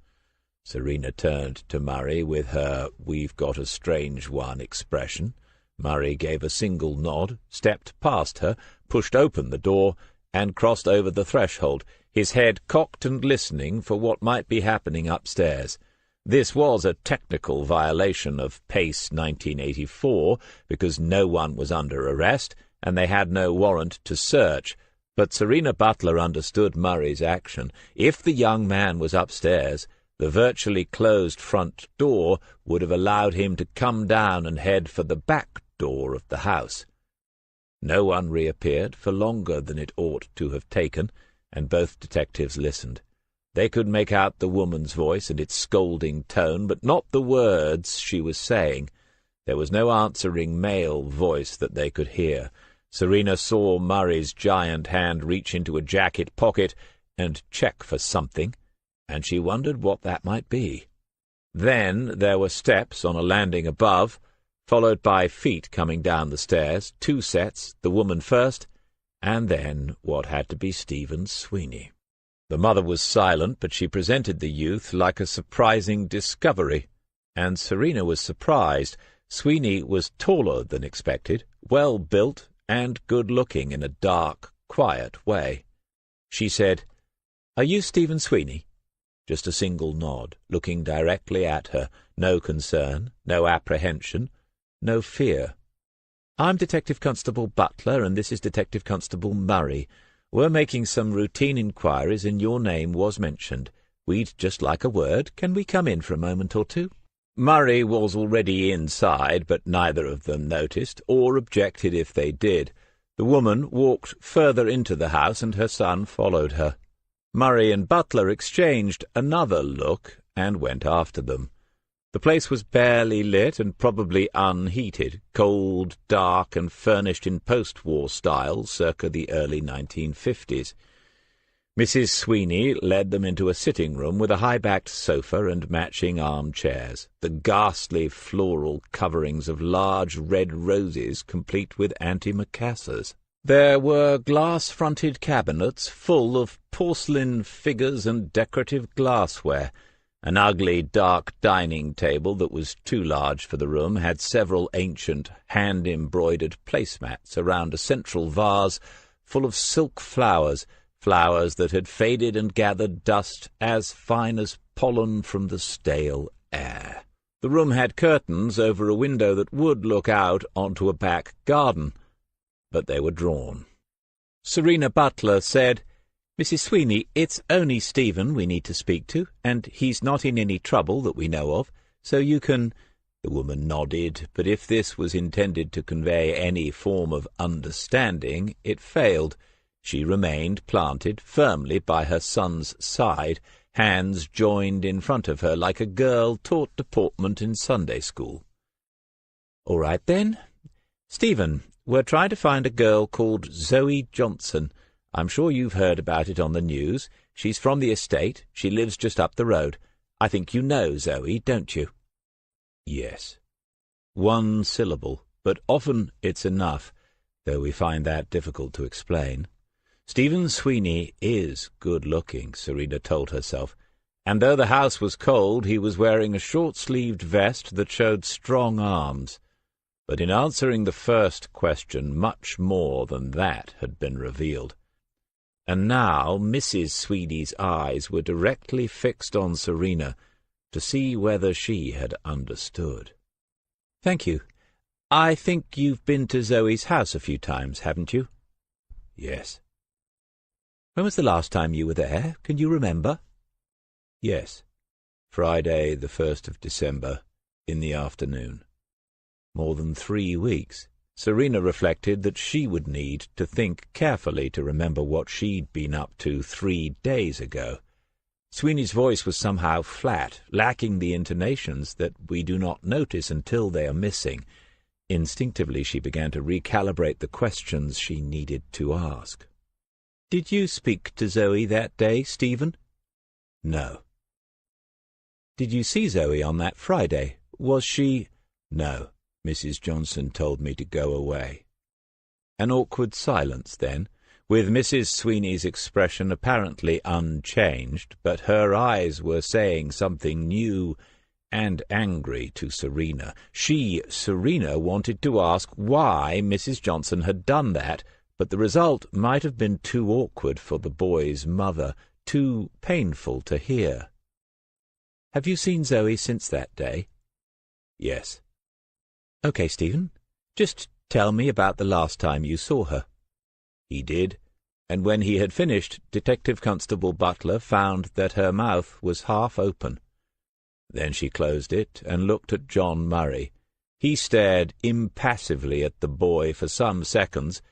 Serena turned to Murray with her "we've got a strange one" expression. Murray gave a single nod, stepped past her, pushed open the door, and crossed over the threshold, his head cocked and listening for what might be happening upstairs. This was a technical violation of Pace 1984, because no one was under arrest, and they had no warrant to search. But Serena Butler understood Murray's action. If the young man was upstairs, the virtually closed front door would have allowed him to come down and head for the back door of the house. No one reappeared for longer than it ought to have taken, and both detectives listened. They could make out the woman's voice and its scolding tone, but not the words she was saying. There was no answering male voice that they could hear. Serena saw Murray's giant hand reach into a jacket pocket and check for something, and she wondered what that might be. Then there were steps on a landing above, followed by feet coming down the stairs, 2 sets, the woman first, and then what had to be Stephen Sweeney. The mother was silent, but she presented the youth like a surprising discovery, and Serena was surprised. Sweeney was taller than expected, well-built, and good-looking in a dark, quiet way. She said, "Are you Stephen Sweeney?" Just a single nod, looking directly at her, no concern, no apprehension, no fear. "I'm Detective Constable Butler, and this is Detective Constable Murray. We're making some routine inquiries, and your name was mentioned. We'd just like a word. Can we come in for a moment or two?" Murray was already inside, but neither of them noticed, or objected if they did. The woman walked further into the house, and her son followed her. Murray and Butler exchanged another look and went after them. The place was barely lit and probably unheated, cold, dark, and furnished in post-war style circa the early 1950s. Mrs. Sweeney led them into a sitting-room with a high-backed sofa and matching armchairs, the ghastly floral coverings of large red roses complete with antimacassars. There were glass-fronted cabinets full of porcelain figures and decorative glassware. An ugly, dark dining table that was too large for the room had several ancient, hand-embroidered placemats around a central vase full of silk flowers, flowers that had faded and gathered dust as fine as pollen from the stale air. The room had curtains over a window that would look out onto a back garden, but they were drawn. Serena Butler said, "Mrs. Sweeney, it's only Stephen we need to speak to, and he's not in any trouble that we know of, so you can—" The woman nodded, but if this was intended to convey any form of understanding, it failed. She remained planted firmly by her son's side, hands joined in front of her like a girl taught deportment in Sunday school. "All right, then. Stephen, we're trying to find a girl called Zoe Johnson. I'm sure you've heard about it on the news. She's from the estate. She lives just up the road. I think you know Zoe, don't you?" "Yes." One syllable, but often it's enough, though we find that difficult to explain. Stephen Sweeney is good-looking, Serena told herself, and though the house was cold, he was wearing a short-sleeved vest that showed strong arms. But in answering the first question, much more than that had been revealed. And now Mrs. Sweeney's eyes were directly fixed on Serena to see whether she had understood. "Thank you. I think you've been to Zoe's house a few times, haven't you?" "Yes." "When was the last time you were there? Can you remember?" "Yes. Friday, the 1st of December, in the afternoon." More than 3 weeks. Serena reflected that she would need to think carefully to remember what she'd been up to 3 days ago. Sweeney's voice was somehow flat, lacking the intonations that we do not notice until they are missing. Instinctively she began to recalibrate the questions she needed to ask. "Did you speak to Zoe that day, Stephen?" "No." "Did you see Zoe on that Friday? Was she—" "No. Mrs. Johnson told me to go away." An awkward silence, then, with Mrs. Sweeney's expression apparently unchanged, but her eyes were saying something new and angry to Serena. She, Serena, wanted to ask why Mrs. Johnson had done that, but the result might have been too awkward for the boy's mother, too painful to hear. "Have you seen Zoe since that day?" "Yes." "Okay, Stephen. Just tell me about the last time you saw her." He did, and when he had finished, Detective Constable Butler found that her mouth was half open. Then she closed it and looked at John Murray. He stared impassively at the boy for some seconds,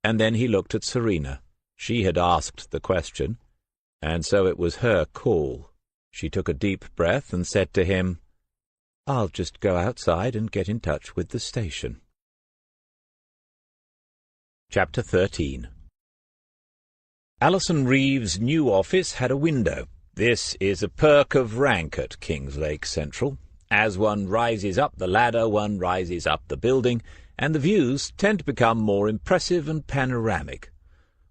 and then he looked at Serena. She had asked the question, and so it was her call. She took a deep breath and said to him, "I'll just go outside and get in touch with the station." Chapter 13. Alison Reeve's new office had a window. This is a perk of rank at Kingslake Central. As one rises up the ladder, one rises up the building, and the views tend to become more impressive and panoramic.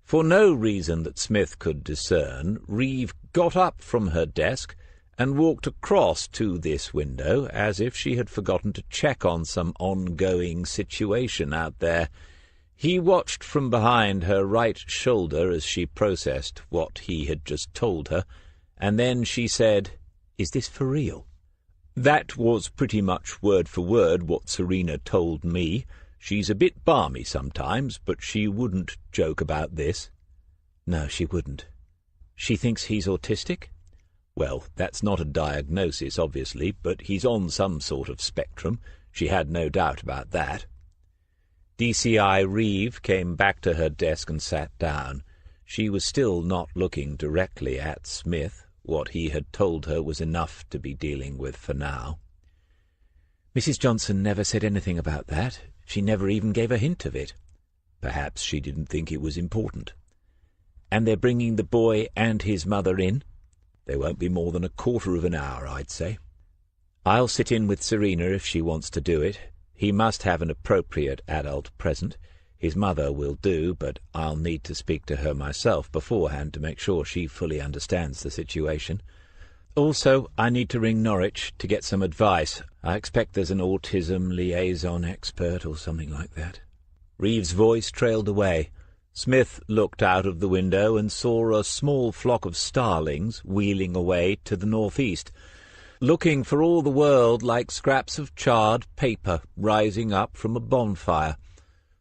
For no reason that Smith could discern, Reeve got up from her desk and walked across to this window as if she had forgotten to check on some ongoing situation out there. He watched from behind her right shoulder as she processed what he had just told her, and then she said, "Is this for real?" That was pretty much word for word what Serena told me. She's a bit balmy sometimes, but she wouldn't joke about this. No, she wouldn't. She thinks he's autistic? Well, that's not a diagnosis, obviously, but he's on some sort of spectrum. She had no doubt about that. DCI Reeve came back to her desk and sat down. She was still not looking directly at Smith. What he had told her was enough to be dealing with for now. Mrs. Johnson never said anything about that. She never even gave a hint of it. Perhaps she didn't think it was important. And they're bringing the boy and his mother in? They won't be more than a quarter of an hour, I'd say. I'll sit in with Serena if she wants to do it. He must have an appropriate adult present. His mother will do, but I'll need to speak to her myself beforehand to make sure she fully understands the situation. Also, I need to ring Norwich to get some advice. I expect there's an autism liaison expert or something like that." Reeve's voice trailed away. Smith looked out of the window and saw a small flock of starlings wheeling away to the northeast, looking for all the world like scraps of charred paper rising up from a bonfire.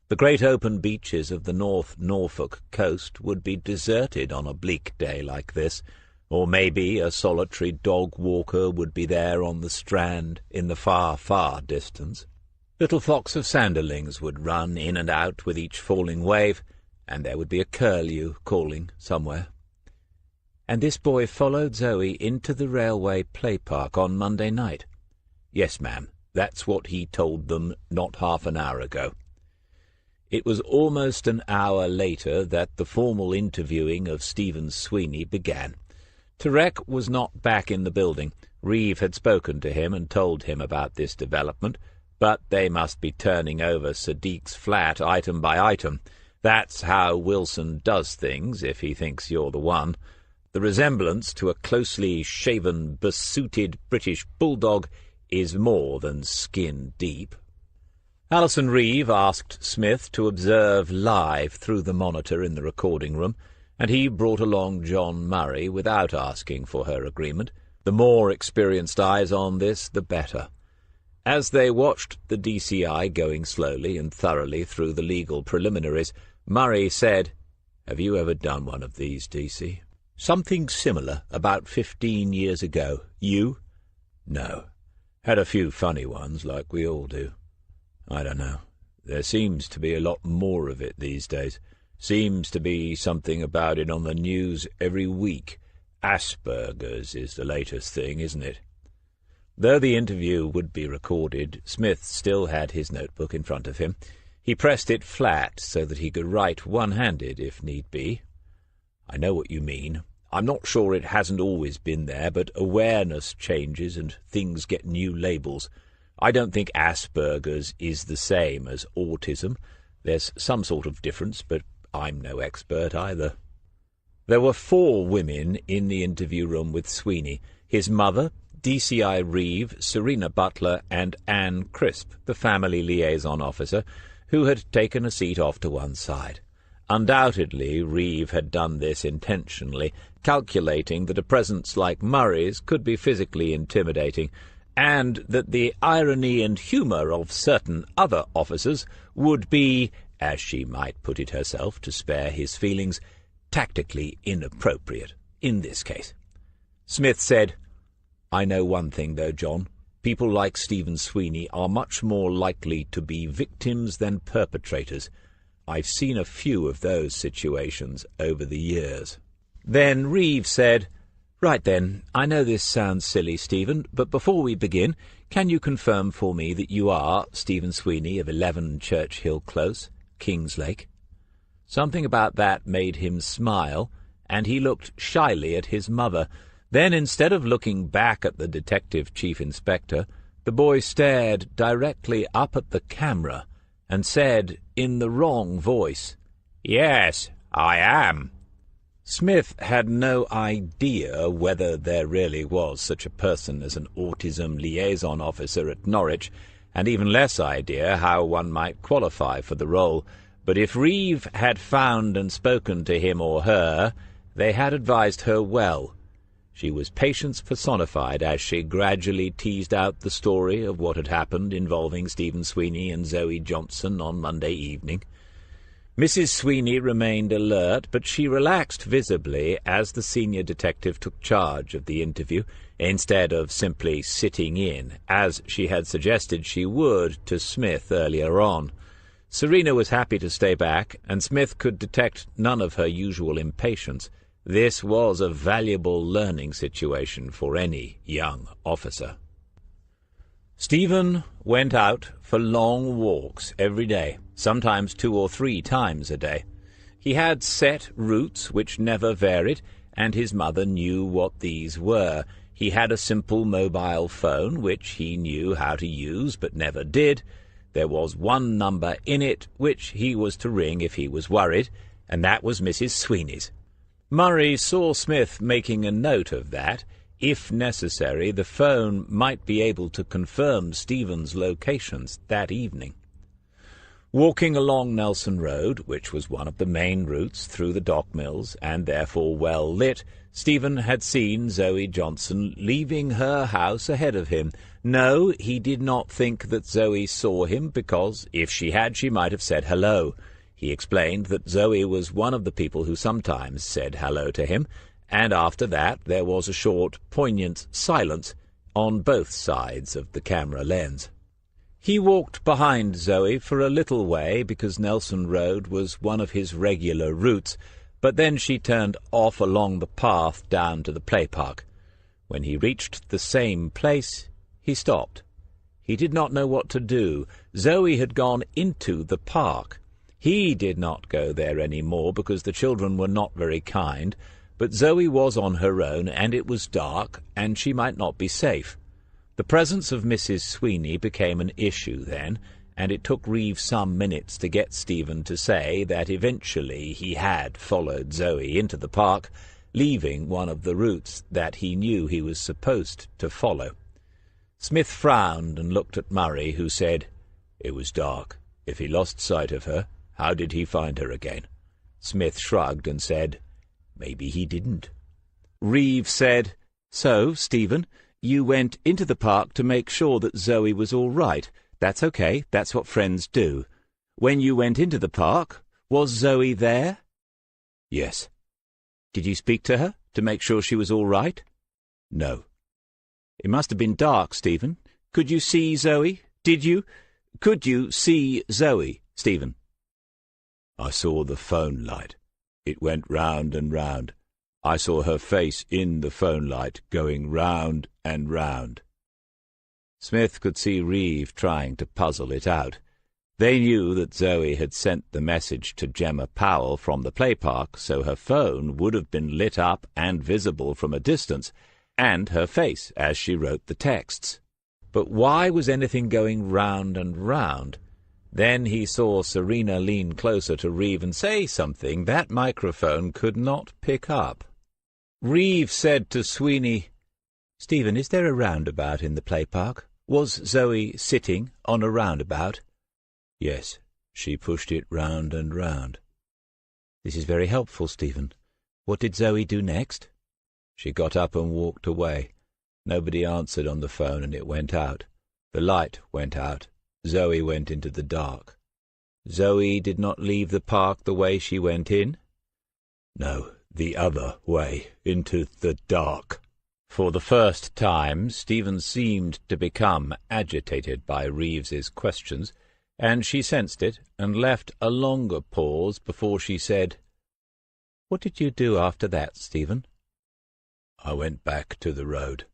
The great open beaches of the North Norfolk coast would be deserted on a bleak day like this, or maybe a solitary dog-walker would be there on the strand in the far, far distance. Little flocks of sanderlings would run in and out with each falling wave, and there would be a curlew calling somewhere. "And this boy followed Zoe into the railway play park on Monday night?" "Yes, ma'am. That's what he told them not half an hour ago." It was almost an hour later that the formal interviewing of Stephen Sweeney began. Tarek was not back in the building. Reeve had spoken to him and told him about this development, but they must be turning over Sadiq's flat item by item. That's how Wilson does things if he thinks you're the one. The resemblance to a closely shaven, besuited British bulldog is more than skin-deep. Alison Reeve asked Smith to observe live through the monitor in the recording room, and he brought along John Murray without asking for her agreement. The more experienced eyes on this, the better. As they watched the DCI going slowly and thoroughly through the legal preliminaries, Murray said, "Have you ever done one of these, DC?" "Something similar, about 15 years ago. You?" "No. Had a few funny ones, like we all do. I don't know. There seems to be a lot more of it these days. Seems to be something about it on the news every week. Asperger's is the latest thing, isn't it?" Though the interview would be recorded, Smith still had his notebook in front of him. He pressed it flat so that he could write one-handed if need be. "I know what you mean. I'm not sure it hasn't always been there, but awareness changes and things get new labels. I don't think Asperger's is the same as autism. There's some sort of difference, but I'm no expert either." There were 4 women in the interview room with Sweeney: his mother, DCI Reeve, Serena Butler, and Anne Crisp, the family liaison officer, who had taken a seat off to one side. Undoubtedly, Reeve had done this intentionally, calculating that a presence like Murray's could be physically intimidating, and that the irony and humour of certain other officers would be, as she might put it herself to spare his feelings, tactically inappropriate in this case. Smith said, "I know one thing, though, John. People like Stephen Sweeney are much more likely to be victims than perpetrators. I've seen a few of those situations over the years." Then Reeve said, "Right then, I know this sounds silly, Stephen, but before we begin, can you confirm for me that you are Stephen Sweeney of 11 Churchill Close, Kingslake?" Something about that made him smile, and he looked shyly at his mother. Then, instead of looking back at the detective chief inspector, the boy stared directly up at the camera and said, in the wrong voice, "Yes, I am." Smith had no idea whether there really was such a person as an autism liaison officer at Norwich, and even less idea how one might qualify for the role. But if Reeve had found and spoken to him or her, they had advised her well. She was patience personified as she gradually teased out the story of what had happened involving Stephen Sweeney and Zoe Johnson on Monday evening. Mrs. Sweeney remained alert, but she relaxed visibly as the senior detective took charge of the interview, instead of simply sitting in, as she had suggested she would to Smith earlier on. Serena was happy to stay back, and Smith could detect none of her usual impatience. This was a valuable learning situation for any young officer. Stephen went out for long walks every day, sometimes 2 or 3 times a day. He had set routes which never varied, and his mother knew what these were. He had a simple mobile phone which he knew how to use but never did. There was one number in it which he was to ring if he was worried, and that was Mrs. Sweeney's. Murray saw Smith making a note of that. If necessary, the phone might be able to confirm Stephen's locations that evening. Walking along Nelson Road, which was one of the main routes through the dock mills, and therefore well lit, Stephen had seen Zoe Johnson leaving her house ahead of him. No, he did not think that Zoe saw him, because if she had, she might have said hello. He explained that Zoe was one of the people who sometimes said hello to him, and after that there was a short, poignant silence on both sides of the camera lens. He walked behind Zoe for a little way because Nelson Road was one of his regular routes, but then she turned off along the path down to the play park. When he reached the same place, he stopped. He did not know what to do. Zoe had gone into the park. He did not go there any more because the children were not very kind, but Zoe was on her own, and it was dark, and she might not be safe. The presence of Mrs. Sweeney became an issue then, and it took Reeve some minutes to get Stephen to say that eventually he had followed Zoe into the park, leaving one of the routes that he knew he was supposed to follow. Smith frowned and looked at Murray, who said, "It was dark. If he lost sight of her, how did he find her again?" Smith shrugged and said, "Maybe he didn't." Reeve said, "So, Stephen, you went into the park to make sure that Zoe was all right. That's okay. That's what friends do. When you went into the park, was Zoe there?" "Yes." "Did you speak to her to make sure she was all right?" "No." "It must have been dark, Stephen. Could you see Zoe? Could you see Zoe, Stephen?" "I saw the phone light. It went round and round. I saw her face in the phone light going round and round." Smith could see Reeve trying to puzzle it out. They knew that Zoe had sent the message to Gemma Powell from the play park, so her phone would have been lit up and visible from a distance, and her face as she wrote the texts. But why was anything going round and round? Then he saw Serena lean closer to Reeve and say something that microphone could not pick up. Reeve said to Sweeney, "Stephen, is there a roundabout in the play park? Was Zoe sitting on a roundabout?" "Yes, she pushed it round and round." "This is very helpful, Stephen. What did Zoe do next?" "She got up and walked away. Nobody answered on the phone, and it went out. The light went out. Zoe went into the dark." "Zoe did not leave the park the way she went in?" "No, the other way, into the dark." For the first time, Stephen seemed to become agitated by Reeves's questions, and she sensed it, and left a longer pause before she said, "What did you do after that, Stephen?" "I went back to the road."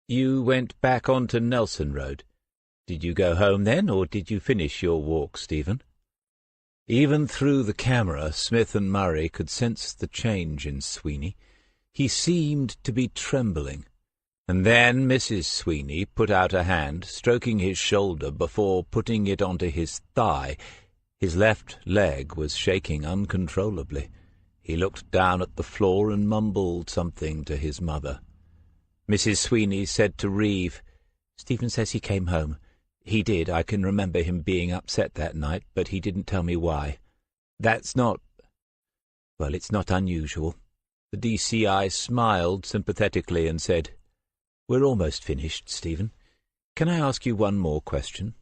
"You went back onto Nelson Road. Did you go home then, or did you finish your walk, Stephen?" Even through the camera, Smith and Murray could sense the change in Sweeney. He seemed to be trembling. And then Mrs. Sweeney put out a hand, stroking his shoulder before putting it onto his thigh. His left leg was shaking uncontrollably. He looked down at the floor and mumbled something to his mother. Mrs. Sweeney said to Reeve, "Stephen says he came home. He did. I can remember him being upset that night, but he didn't tell me why. That's not... well, it's not unusual." The DCI smiled sympathetically and said, "We're almost finished, Stephen. Can I ask you one more question?"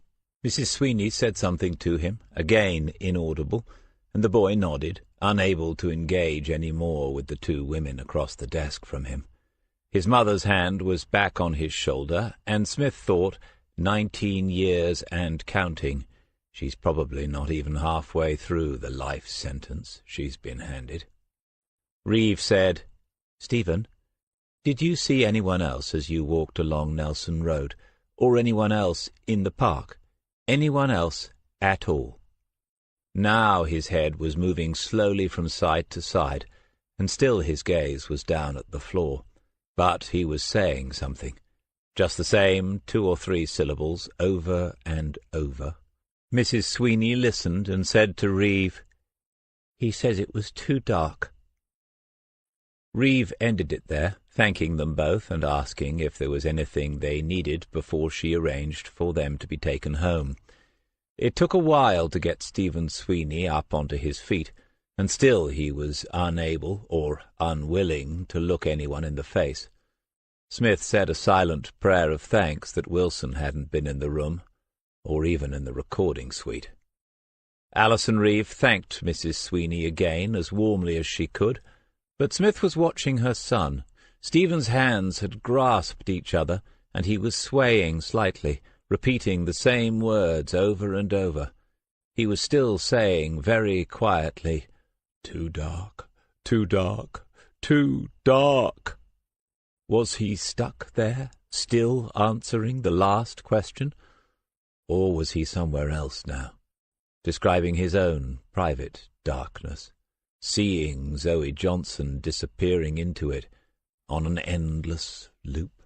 Mrs. Sweeney said something to him, again inaudible, and the boy nodded, unable to engage any more with the two women across the desk from him. His mother's hand was back on his shoulder, and Smith thought, 19 years and counting. She's probably not even halfway through the life sentence she's been handed. Reeve said, "Stephen, did you see anyone else as you walked along Nelson Road, or anyone else in the park? Anyone else at all?" Now his head was moving slowly from side to side, and still his gaze was down at the floor. But he was saying something. Just the same 2 or 3 syllables over and over. Mrs. Sweeney listened and said to Reeve, "He says it was too dark." Reeve ended it there, thanking them both and asking if there was anything they needed before she arranged for them to be taken home. It took a while to get Stephen Sweeney up onto his feet, and still he was unable or unwilling to look anyone in the face. Smith said a silent prayer of thanks that Wilson hadn't been in the room, or even in the recording suite. Alison Reeve thanked Mrs. Sweeney again as warmly as she could, but Smith was watching her son. Stephen's hands had grasped each other, and he was swaying slightly, repeating the same words over and over. He was still saying very quietly, "Too dark, too dark, too dark." Was he stuck there, still answering the last question? Or was he somewhere else now, describing his own private darkness, seeing Zoe Johnson disappearing into it on an endless loop?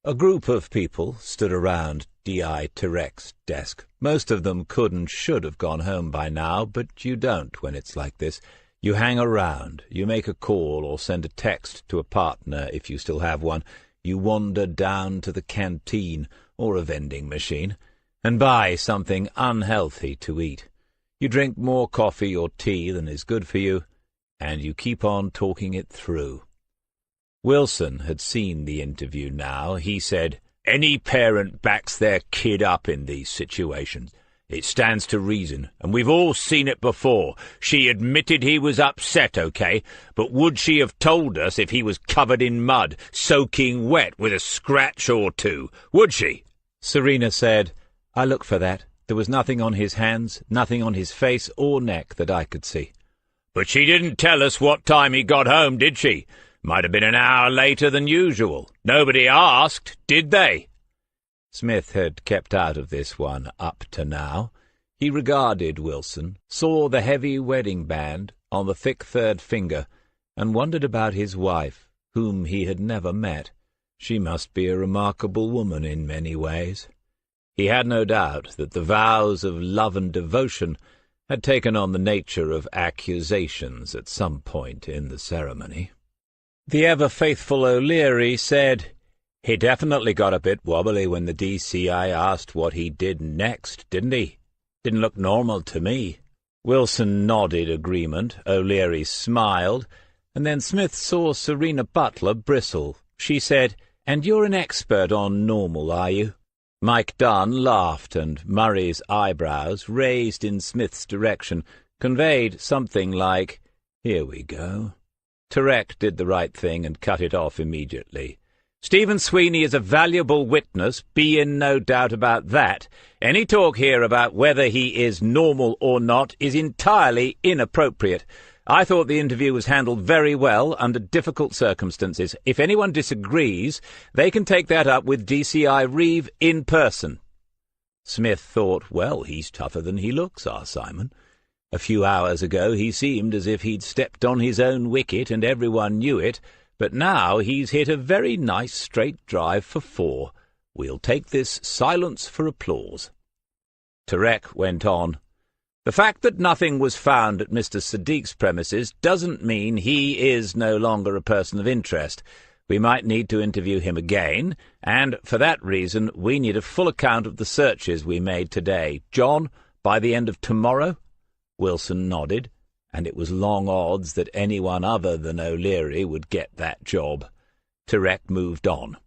A group of people stood around D.I. Turek's desk. Most of them could and should have gone home by now, but you don't when it's like this. You hang around, you make a call or send a text to a partner if you still have one. You wander down to the canteen or a vending machine and buy something unhealthy to eat. You drink more coffee or tea than is good for you, and you keep on talking it through. Wilson had seen the interview now. He said, "Any parent backs their kid up in these situations. It stands to reason, and we've all seen it before. She admitted he was upset, okay, but would she have told us if he was covered in mud, soaking wet with a scratch or two? Would she?" Serena said, "I looked for that. There was nothing on his hands, nothing on his face or neck that I could see." "But she didn't tell us what time he got home, did she? Might have been an hour later than usual. Nobody asked, did they?" Smith had kept out of this one up to now. He regarded Wilson, saw the heavy wedding band on the thick third finger, and wondered about his wife, whom he had never met. She must be a remarkable woman in many ways. He had no doubt that the vows of love and devotion had taken on the nature of accusations at some point in the ceremony. The ever-faithful O'Leary said, "He definitely got a bit wobbly when the DCI asked what he did next, didn't he? Didn't look normal to me." Wilson nodded agreement, O'Leary smiled, and then Smith saw Serena Butler bristle. She said, "And you're an expert on normal, are you?" Mike Dunn laughed, and Murray's eyebrows, raised in Smith's direction, conveyed something like, "Here we go." Turek did the right thing and cut it off immediately. "Stephen Sweeney is a valuable witness, be in no doubt about that. Any talk here about whether he is normal or not is entirely inappropriate. I thought the interview was handled very well under difficult circumstances. If anyone disagrees, they can take that up with DCI Reeve in person." Smith thought, well, he's tougher than he looks, our Simon. A few hours ago he seemed as if he'd stepped on his own wicket and everyone knew it, but now he's hit a very nice straight drive for 4. We'll take this silence for applause. Turek went on. "The fact that nothing was found at Mr. Sadiq's premises doesn't mean he is no longer a person of interest. We might need to interview him again, and for that reason we need a full account of the searches we made today. John, by the end of tomorrow?" Wilson nodded, and it was long odds that anyone other than O'Leary would get that job. Turek moved on.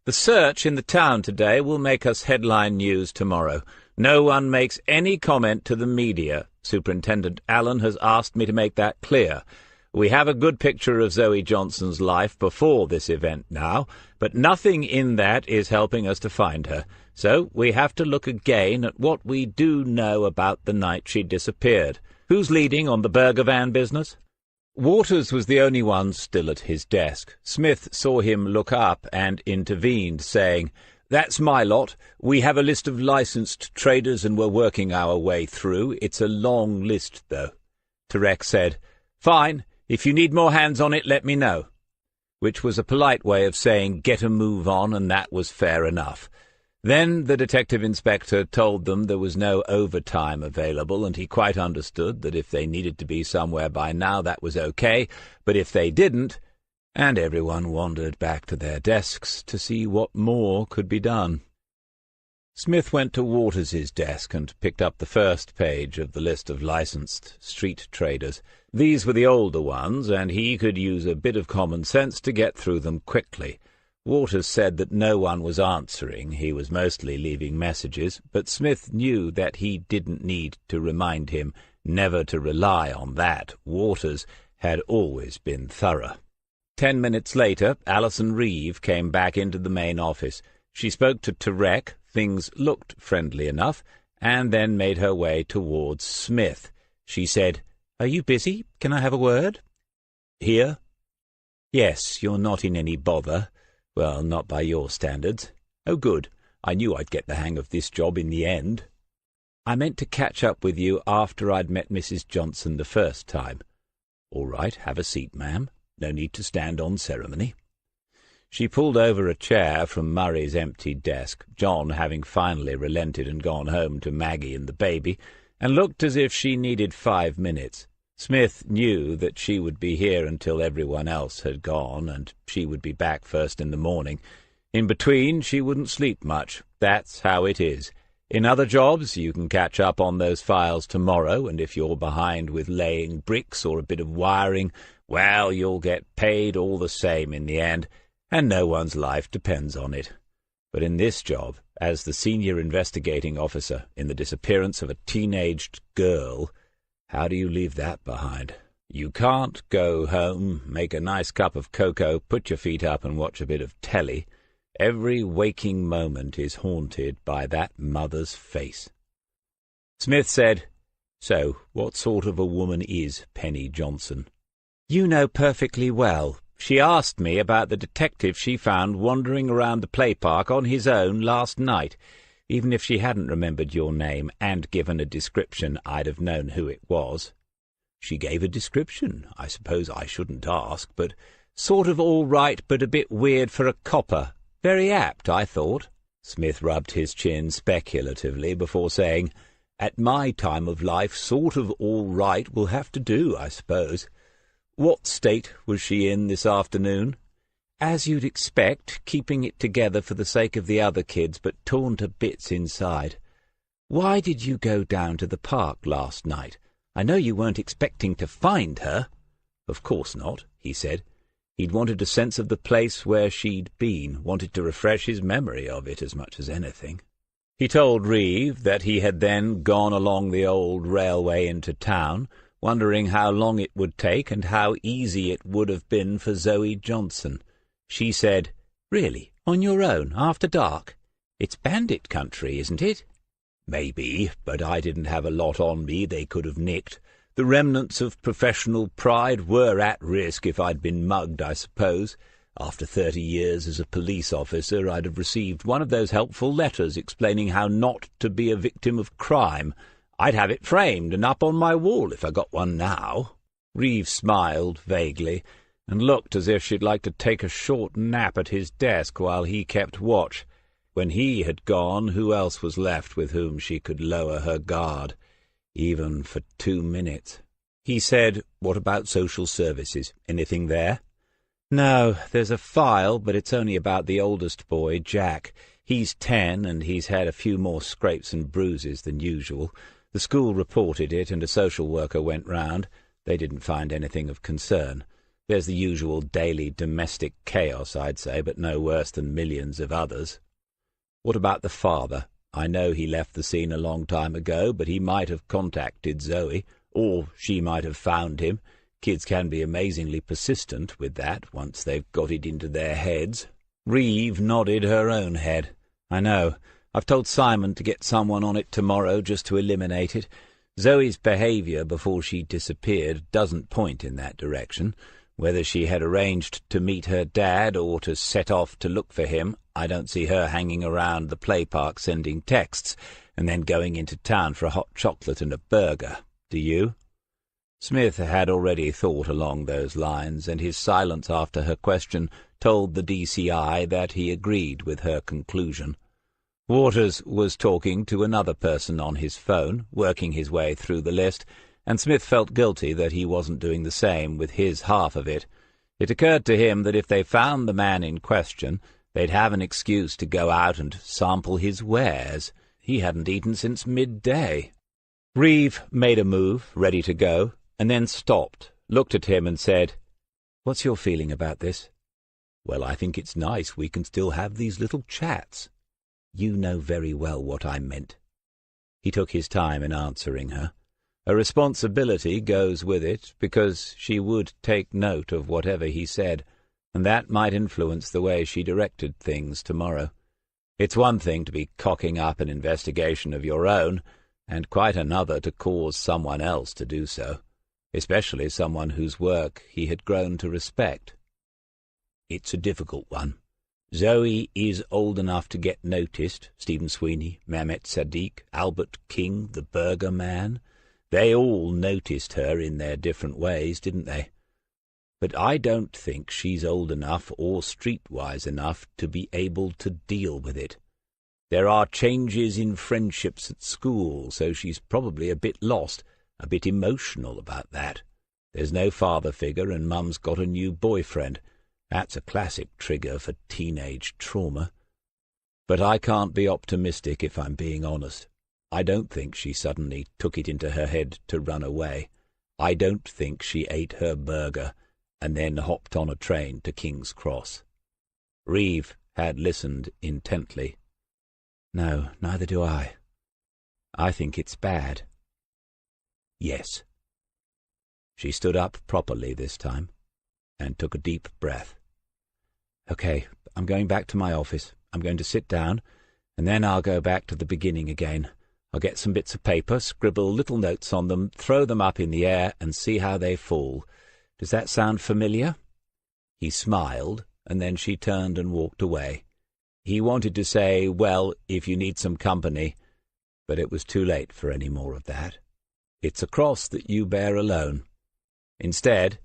"The search in the town today will make us headline news tomorrow. No one makes any comment to the media. Superintendent Allen has asked me to make that clear. We have a good picture of Zoe Johnson's life before this event now, but nothing in that is helping us to find her. So we have to look again at what we do know about the night she disappeared. Who's leading on the burger van business?" Waters was the only one still at his desk. Smith saw him look up and intervened, saying, "That's my lot. We have a list of licensed traders and we're working our way through. It's a long list, though." Turek said, "Fine. If you need more hands on it, let me know." Which was a polite way of saying get a move on, and that was fair enough. Then the detective inspector told them there was no overtime available, and he quite understood that if they needed to be somewhere by now, that was okay, but if they didn't, and everyone wandered back to their desks to see what more could be done. Smith went to Waters's desk and picked up the first page of the list of licensed street traders. These were the older ones, and he could use a bit of common sense to get through them quickly. Waters said that no one was answering. He was mostly leaving messages, but Smith knew that he didn't need to remind him never to rely on that. Waters had always been thorough. 10 minutes later, Alison Reeve came back into the main office. She spoke to Tarek. Things looked friendly enough, and then made her way towards Smith. She said, "Are you busy? Can I have a word?" "Here?" "Yes, you're not in any bother. Well, not by your standards." "Oh, good. I knew I'd get the hang of this job in the end." "I meant to catch up with you after I'd met Mrs. Johnson the first time." "All right, have a seat, ma'am. No need to stand on ceremony." She pulled over a chair from Murray's empty desk, John having finally relented and gone home to Maggie and the baby, and looked as if she needed 5 minutes. Smith knew that she would be here until everyone else had gone, and she would be back first in the morning. In between, she wouldn't sleep much. That's how it is. In other jobs, you can catch up on those files tomorrow, and if you're behind with laying bricks or a bit of wiring, well, you'll get paid all the same in the end, and no one's life depends on it. But in this job, as the senior investigating officer in the disappearance of a teenaged girl, how do you leave that behind? You can't go home, make a nice cup of cocoa, put your feet up and watch a bit of telly. Every waking moment is haunted by that mother's face. Smith said, "So, what sort of a woman is Penny Johnson?" "You know perfectly well. She asked me about the detective she found wandering around the play park on his own last night. Even if she hadn't remembered your name and given a description, I'd have known who it was." "She gave a description. I suppose I shouldn't ask, but sort of all right, but a bit weird for a copper. Very apt, I thought." Smith rubbed his chin speculatively before saying, "At my time of life, sort of all right will have to do, I suppose. What state was she in this afternoon?" "As you'd expect, keeping it together for the sake of the other kids, but torn to bits inside." "Why did you go down to the park last night? I know you weren't expecting to find her." "Of course not," he said. He'd wanted a sense of the place where she'd been, wanted to refresh his memory of it as much as anything. He told Reeve that he had then gone along the old railway into town, wondering how long it would take and how easy it would have been for Zoe Johnson. She said, "Really, on your own, after dark? It's bandit country, isn't it?" "Maybe, but I didn't have a lot on me they could have nicked. The remnants of professional pride were at risk if I'd been mugged, I suppose. After 30 years as a police officer, I'd have received one of those helpful letters explaining how not to be a victim of crime. I'd have it framed and up on my wall if I got one now." Reeve smiled vaguely, and looked as if she'd like to take a short nap at his desk while he kept watch. When he had gone, who else was left with whom she could lower her guard, even for 2 minutes? He said, "What about social services? Anything there?" "No, there's a file, but it's only about the oldest boy, Jack. He's 10, and he's had a few more scrapes and bruises than usual. The school reported it, and a social worker went round. They didn't find anything of concern. There's the usual daily domestic chaos, I'd say, but no worse than millions of others." "What about the father? I know he left the scene a long time ago, but he might have contacted Zoe, or she might have found him. Kids can be amazingly persistent with that, once they've got it into their heads." Reeve nodded her own head. "I know. I've told Simon to get someone on it tomorrow just to eliminate it. Zoe's behaviour before she disappeared doesn't point in that direction. Whether she had arranged to meet her dad or to set off to look for him, I don't see her hanging around the play park sending texts and then going into town for a hot chocolate and a burger. Do you?" Smith had already thought along those lines, and his silence after her question told the DCI that he agreed with her conclusion. Waters was talking to another person on his phone, working his way through the list, and Smith felt guilty that he wasn't doing the same with his half of it. It occurred to him that if they found the man in question, they'd have an excuse to go out and sample his wares. He hadn't eaten since midday. Reeve made a move, ready to go, and then stopped, looked at him and said, "What's your feeling about this?" "Well, I think it's nice we can still have these little chats." "You know very well what I meant." He took his time in answering her. A responsibility goes with it, because she would take note of whatever he said, and that might influence the way she directed things tomorrow. It's one thing to be cocking up an investigation of your own, and quite another to cause someone else to do so, especially someone whose work he had grown to respect. It's a difficult one. Zoe is old enough to get noticed. Stephen Sweeney, Mehmet Sadiq, Albert King, the Burger Man. They all noticed her in their different ways, didn't they? But I don't think she's old enough or streetwise enough to be able to deal with it. There are changes in friendships at school, so she's probably a bit lost, a bit emotional about that. There's no father figure, and Mum's got a new boyfriend. That's a classic trigger for teenage trauma. But I can't be optimistic if I'm being honest. I don't think she suddenly took it into her head to run away. I don't think she ate her burger and then hopped on a train to King's Cross. Reeve had listened intently. "No, neither do I. I think it's bad." "Yes." She stood up properly this time and took a deep breath. "Okay, I'm going back to my office. I'm going to sit down, and then I'll go back to the beginning again. I'll get some bits of paper, scribble little notes on them, throw them up in the air, and see how they fall. Does that sound familiar?" He smiled, and then she turned and walked away. He wanted to say, "Well, if you need some company," but it was too late for any more of that. It's a cross that you bear alone. Instead,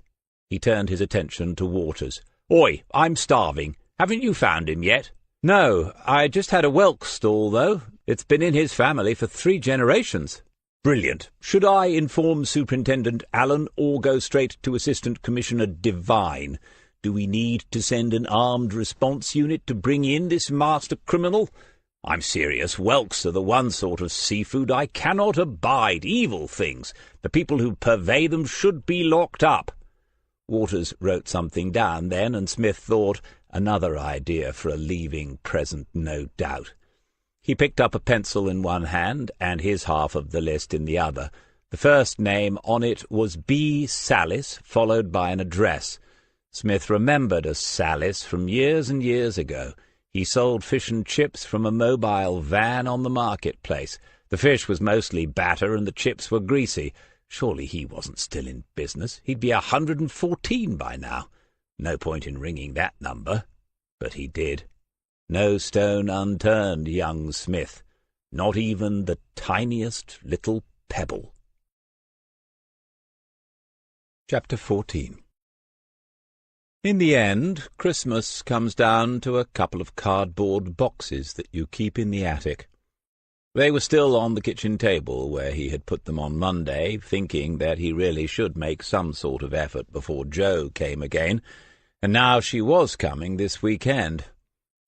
he turned his attention to Waters. "Oi, I'm starving. Haven't you found him yet?" "No, I just had a whelk stall, though. It's been in his family for 3 generations. "Brilliant. Should I inform Superintendent Allen or go straight to Assistant Commissioner Devine? Do we need to send an armed response unit to bring in this master criminal? I'm serious. Whelks are the one sort of seafood I cannot abide. Evil things. The people who purvey them should be locked up." Waters wrote something down then, and Smith thought, another idea for a leaving present, no doubt. He picked up a pencil in one hand and his half of the list in the other. The first name on it was B. Salis, followed by an address. Smith remembered a Salis from years and years ago. He sold fish and chips from a mobile van on the marketplace. The fish was mostly batter and the chips were greasy. Surely he wasn't still in business. He'd be 114 by now. No point in ringing that number. But he did. No stone unturned, young Smith. Not even the tiniest little pebble. Chapter 14. In the end, Christmas comes down to a couple of cardboard boxes that you keep in the attic. They were still on the kitchen table where he had put them on Monday, thinking that he really should make some sort of effort before Jo came again, and now she was coming this weekend.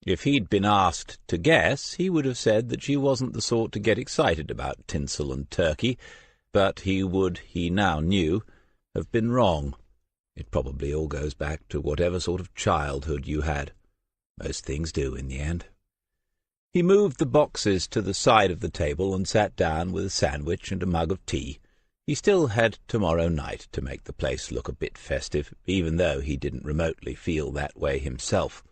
If he'd been asked to guess, he would have said that she wasn't the sort to get excited about tinsel and turkey, but he would, he now knew, have been wrong. It probably all goes back to whatever sort of childhood you had. Most things do in the end. He moved the boxes to the side of the table and sat down with a sandwich and a mug of tea. He still had tomorrow night to make the place look a bit festive, even though he didn't remotely feel that way himself.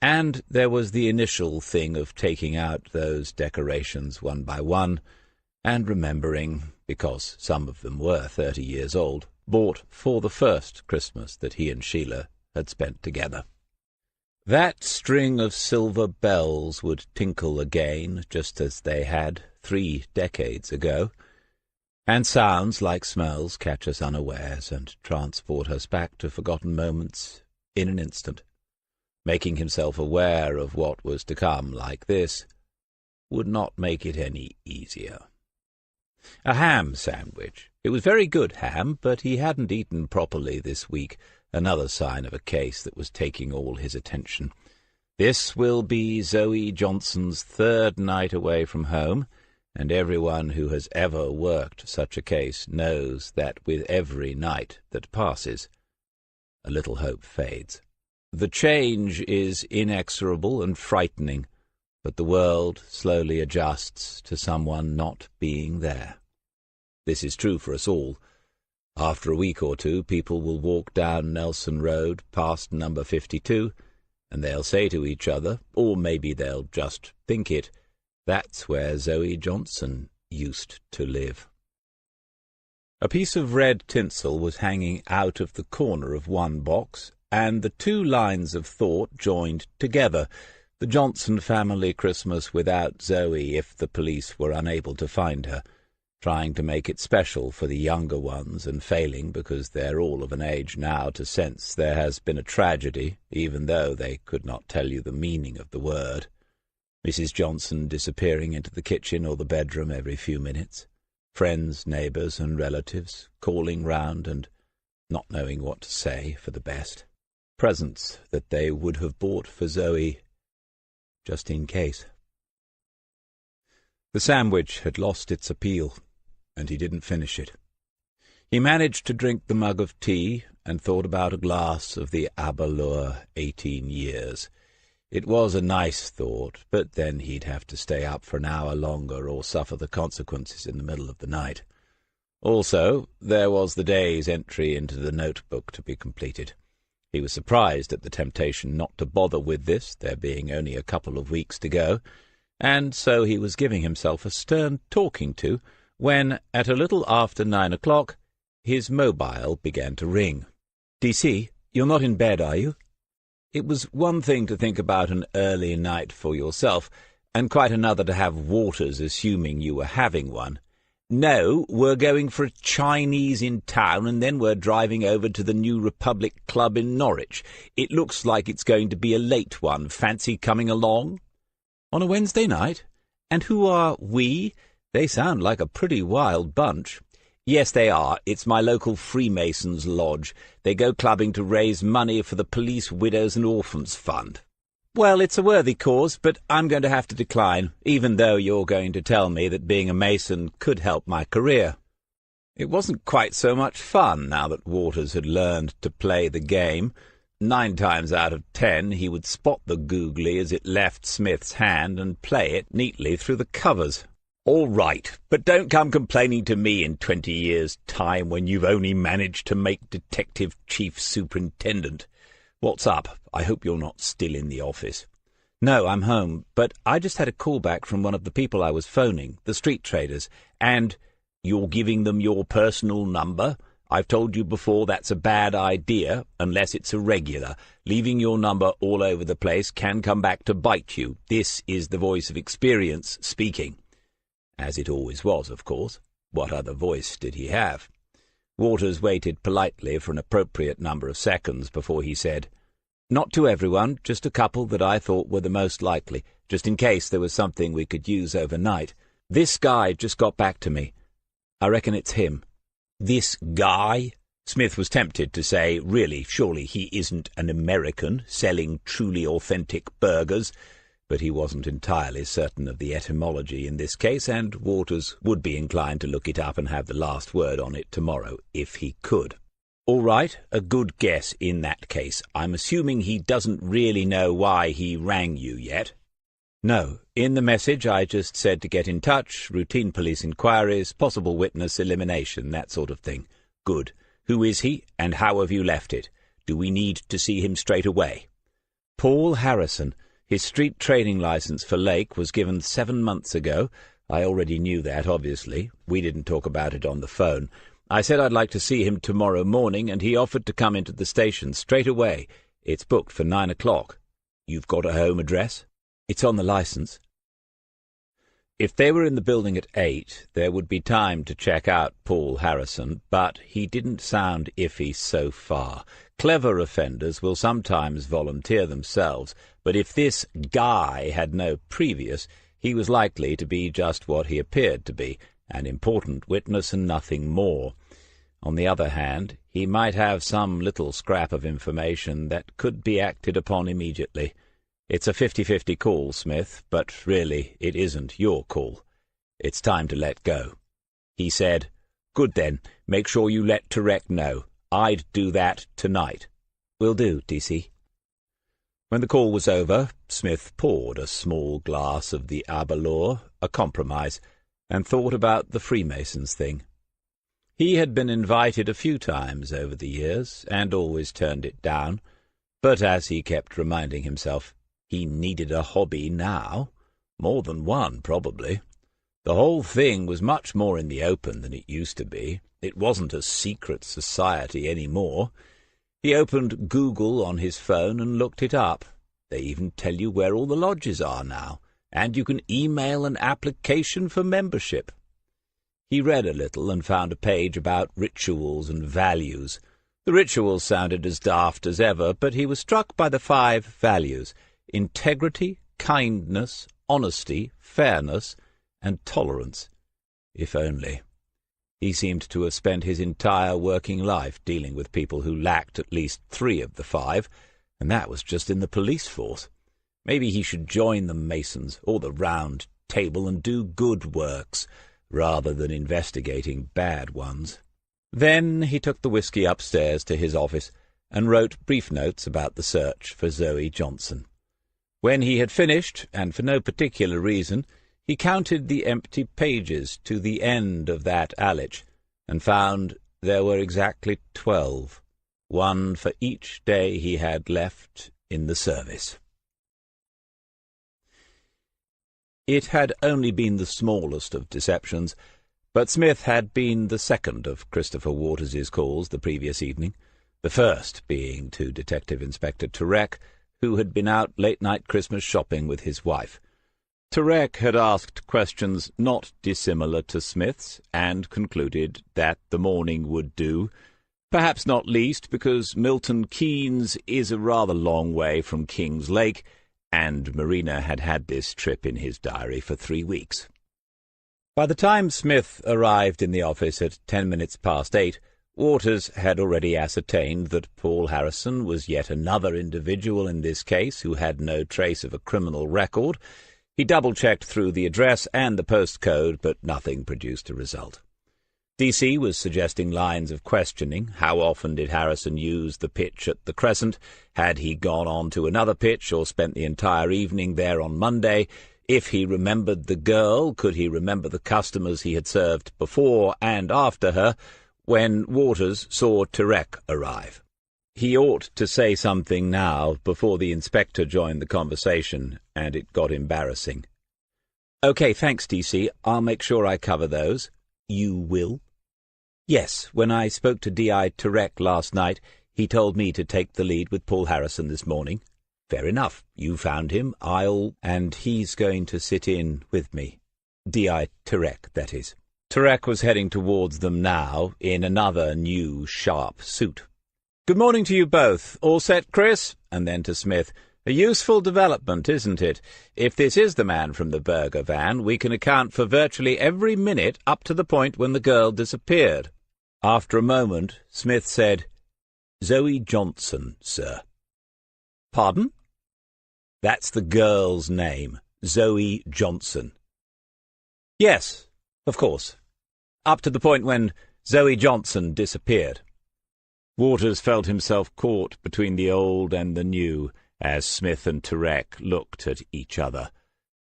And there was the initial thing of taking out those decorations one by one, and remembering, because some of them were 30 years old, bought for the first Christmas that he and Sheila had spent together. That string of silver bells would tinkle again, just as they had 3 decades ago, and sounds like smells catch us unawares and transport us back to forgotten moments in an instant. Making himself aware of what was to come like this would not make it any easier. A ham sandwich. It was very good ham, but he hadn't eaten properly this week, another sign of a case that was taking all his attention. This will be Zoe Johnson's third night away from home, and everyone who has ever worked such a case knows that with every night that passes, a little hope fades. The change is inexorable and frightening, but the world slowly adjusts to someone not being there. This is true for us all. After a week or two, people will walk down Nelson Road past number 52, and they'll say to each other, or maybe they'll just think it, "That's where Zoe Johnson used to live." A piece of red tinsel was hanging out of the corner of one box, and the two lines of thought joined together. The Johnson family Christmas without Zoe if the police were unable to find her, trying to make it special for the younger ones and failing because they're all of an age now to sense there has been a tragedy, even though they could not tell you the meaning of the word. Mrs. Johnson disappearing into the kitchen or the bedroom every few minutes, friends, neighbours and relatives calling round and not knowing what to say for the best, presents that they would have bought for Zoe just in case. The sandwich had lost its appeal, and he didn't finish it. He managed to drink the mug of tea and thought about a glass of the Abalur 18 years. It was a nice thought, but then he'd have to stay up for an hour longer or suffer the consequences in the middle of the night. Also, there was the day's entry into the notebook to be completed. He was surprised at the temptation not to bother with this, there being only a couple of weeks to go, and so he was giving himself a stern talking to when, at a little after 9 o'clock, his mobile began to ring. "DC, you're not in bed, are you?" It was one thing to think about an early night for yourself, and quite another to have Waters assuming you were having one. "No, we're going for a Chinese in town, and then we're driving over to the New Republic Club in Norwich. It looks like it's going to be a late one. Fancy coming along?" "On a Wednesday night? And who are we? They sound like a pretty wild bunch." "Yes, they are. It's my local Freemasons' lodge. They go clubbing to raise money for the Police Widows and Orphans Fund." "Well, it's a worthy cause, but I'm going to have to decline, even though you're going to tell me that being a Mason could help my career." It wasn't quite so much fun now that Waters had learned to play the game. 9 times out of 10 he would spot the googly as it left Smith's hand and play it neatly through the covers. "All right, but don't come complaining to me in 20 years' time when you've only managed to make Detective Chief Superintendent. What's up? I hope you're not still in the office." "No, I'm home, but I just had a call back from one of the people I was phoning, the street traders, and—" "You're giving them your personal number? I've told you before that's a bad idea, unless it's irregular. Leaving your number all over the place can come back to bite you. This is the voice of experience speaking." As it always was, of course. What other voice did he have? Waters waited politely for an appropriate number of seconds before he said, "Not to everyone, just a couple that I thought were the most likely, just in case there was something we could use overnight. This guy just got back to me. I reckon it's him." "This guy?" Smith was tempted to say, really, surely he isn't an American selling truly authentic burgers, but he wasn't entirely certain of the etymology in this case, and Waters would be inclined to look it up and have the last word on it tomorrow, if he could. "All right, a good guess in that case. I'm assuming he doesn't really know why he rang you yet?" "No. In the message I just said to get in touch, routine police inquiries, possible witness elimination, that sort of thing." "Good. Who is he, and how have you left it? Do we need to see him straight away?" "Paul Harrison. His street trading license for Lake was given 7 months ago. I already knew that, obviously. We didn't talk about it on the phone. I said I'd like to see him tomorrow morning, and he offered to come into the station straight away. It's booked for 9 o'clock. You've got a home address?" "It's on the license." If they were in the building at 8, there would be time to check out Paul Harrison, but he didn't sound iffy so far. Clever offenders will sometimes volunteer themselves, but if this guy had no previous, He was likely to be just what he appeared to be, an important witness and nothing more. On the other hand, he might have some little scrap of information that could be acted upon immediately. It's a 50-50 call, Smith, but really it isn't your call. It's time to let go. He said, "Good then, make sure you let Turek know. I'd do that tonight." "Will do, DC." When the call was over, Smith poured a small glass of the Abalor, a compromise, and thought about the Freemasons thing. He had been invited a few times over the years, and always turned it down, but as he kept reminding himself, he needed a hobby now. More than one, probably. The whole thing was much more in the open than it used to be. It wasn't a secret society any more. He opened Google on his phone and looked it up. They even tell you where all the lodges are now, and you can email an application for membership. He read a little and found a page about rituals and values. The rituals sounded as daft as ever, but he was struck by the 5 values: integrity, kindness, honesty, fairness, and tolerance. If only. He seemed to have spent his entire working life dealing with people who lacked at least 3 of the 5, and that was just in the police force. Maybe he should join the Masons or the Round Table and do good works, rather than investigating bad ones. Then he took the whiskey upstairs to his office and wrote brief notes about the search for Zoe Johnson. When he had finished, and for no particular reason, he counted the empty pages to the end of that alich, and found there were exactly 12, one for each day he had left in the service. It had only been the smallest of deceptions, but Smith had been the second of Christopher Waters's calls the previous evening, the first being to Detective Inspector Turek, who had been out late-night Christmas shopping with his wife. Turek had asked questions not dissimilar to Smith's, and concluded that the morning would do, perhaps not least because Milton Keynes is a rather long way from King's Lake, and Marina had had this trip in his diary for 3 weeks. By the time Smith arrived in the office at 10 minutes past 8, Waters had already ascertained that Paul Harrison was yet another individual in this case who had no trace of a criminal record. He double-checked through the address and the postcode, but nothing produced a result. DC was suggesting lines of questioning. How often did Harrison use the pitch at the Crescent? Had he gone on to another pitch or spent the entire evening there on Monday? If he remembered the girl, could he remember the customers he had served before and after her when Waters saw Turek arrive? He ought to say something now before the inspector joined the conversation, and it got embarrassing. "Okay, thanks, DC. I'll make sure I cover those." "You will?" "Yes. When I spoke to D.I. Turek last night, he told me to take the lead with Paul Harrison this morning." "Fair enough. You found him. And he's going to sit in with me. D.I. Turek, that is." Turek was heading towards them now, in another new, sharp suit. "Good morning to you both. All set, Chris?" And then to Smith, "A useful development, isn't it? If this is the man from the burger van, we can account for virtually every minute up to the point when the girl disappeared." After a moment, Smith said, "Zoe Johnson, sir." "Pardon?" "That's the girl's name, Zoe Johnson." "Yes, of course. Up to the point when Zoe Johnson disappeared." Waters felt himself caught between the old and the new as Smith and Turek looked at each other.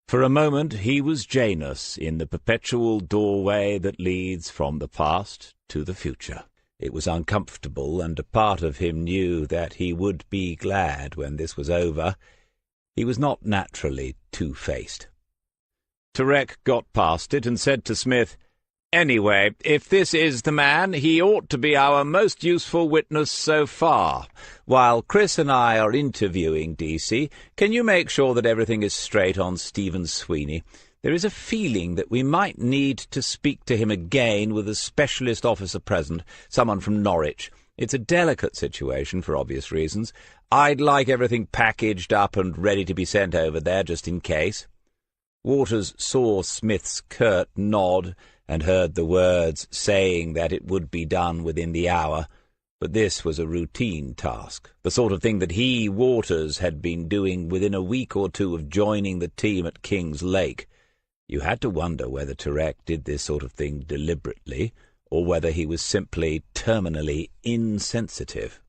For a moment he was Janus in the perpetual doorway that leads from the past to the future. It was uncomfortable, and a part of him knew that he would be glad when this was over. He was not naturally two-faced. Turek got past it and said to Smith, "Anyway, if this is the man, he ought to be our most useful witness so far. While Chris and I are interviewing DC, can you make sure that everything is straight on Stephen Sweeney? There is a feeling that we might need to speak to him again with a specialist officer present, someone from Norwich. It's a delicate situation for obvious reasons. I'd like everything packaged up and ready to be sent over there just in case." Waters saw Smith's curt nod and heard the words saying that it would be done within the hour, but this was a routine task, the sort of thing that he, Waters, had been doing within a week or two of joining the team at King's Lake. You had to wonder whether Turek did this sort of thing deliberately, or whether he was simply terminally insensitive.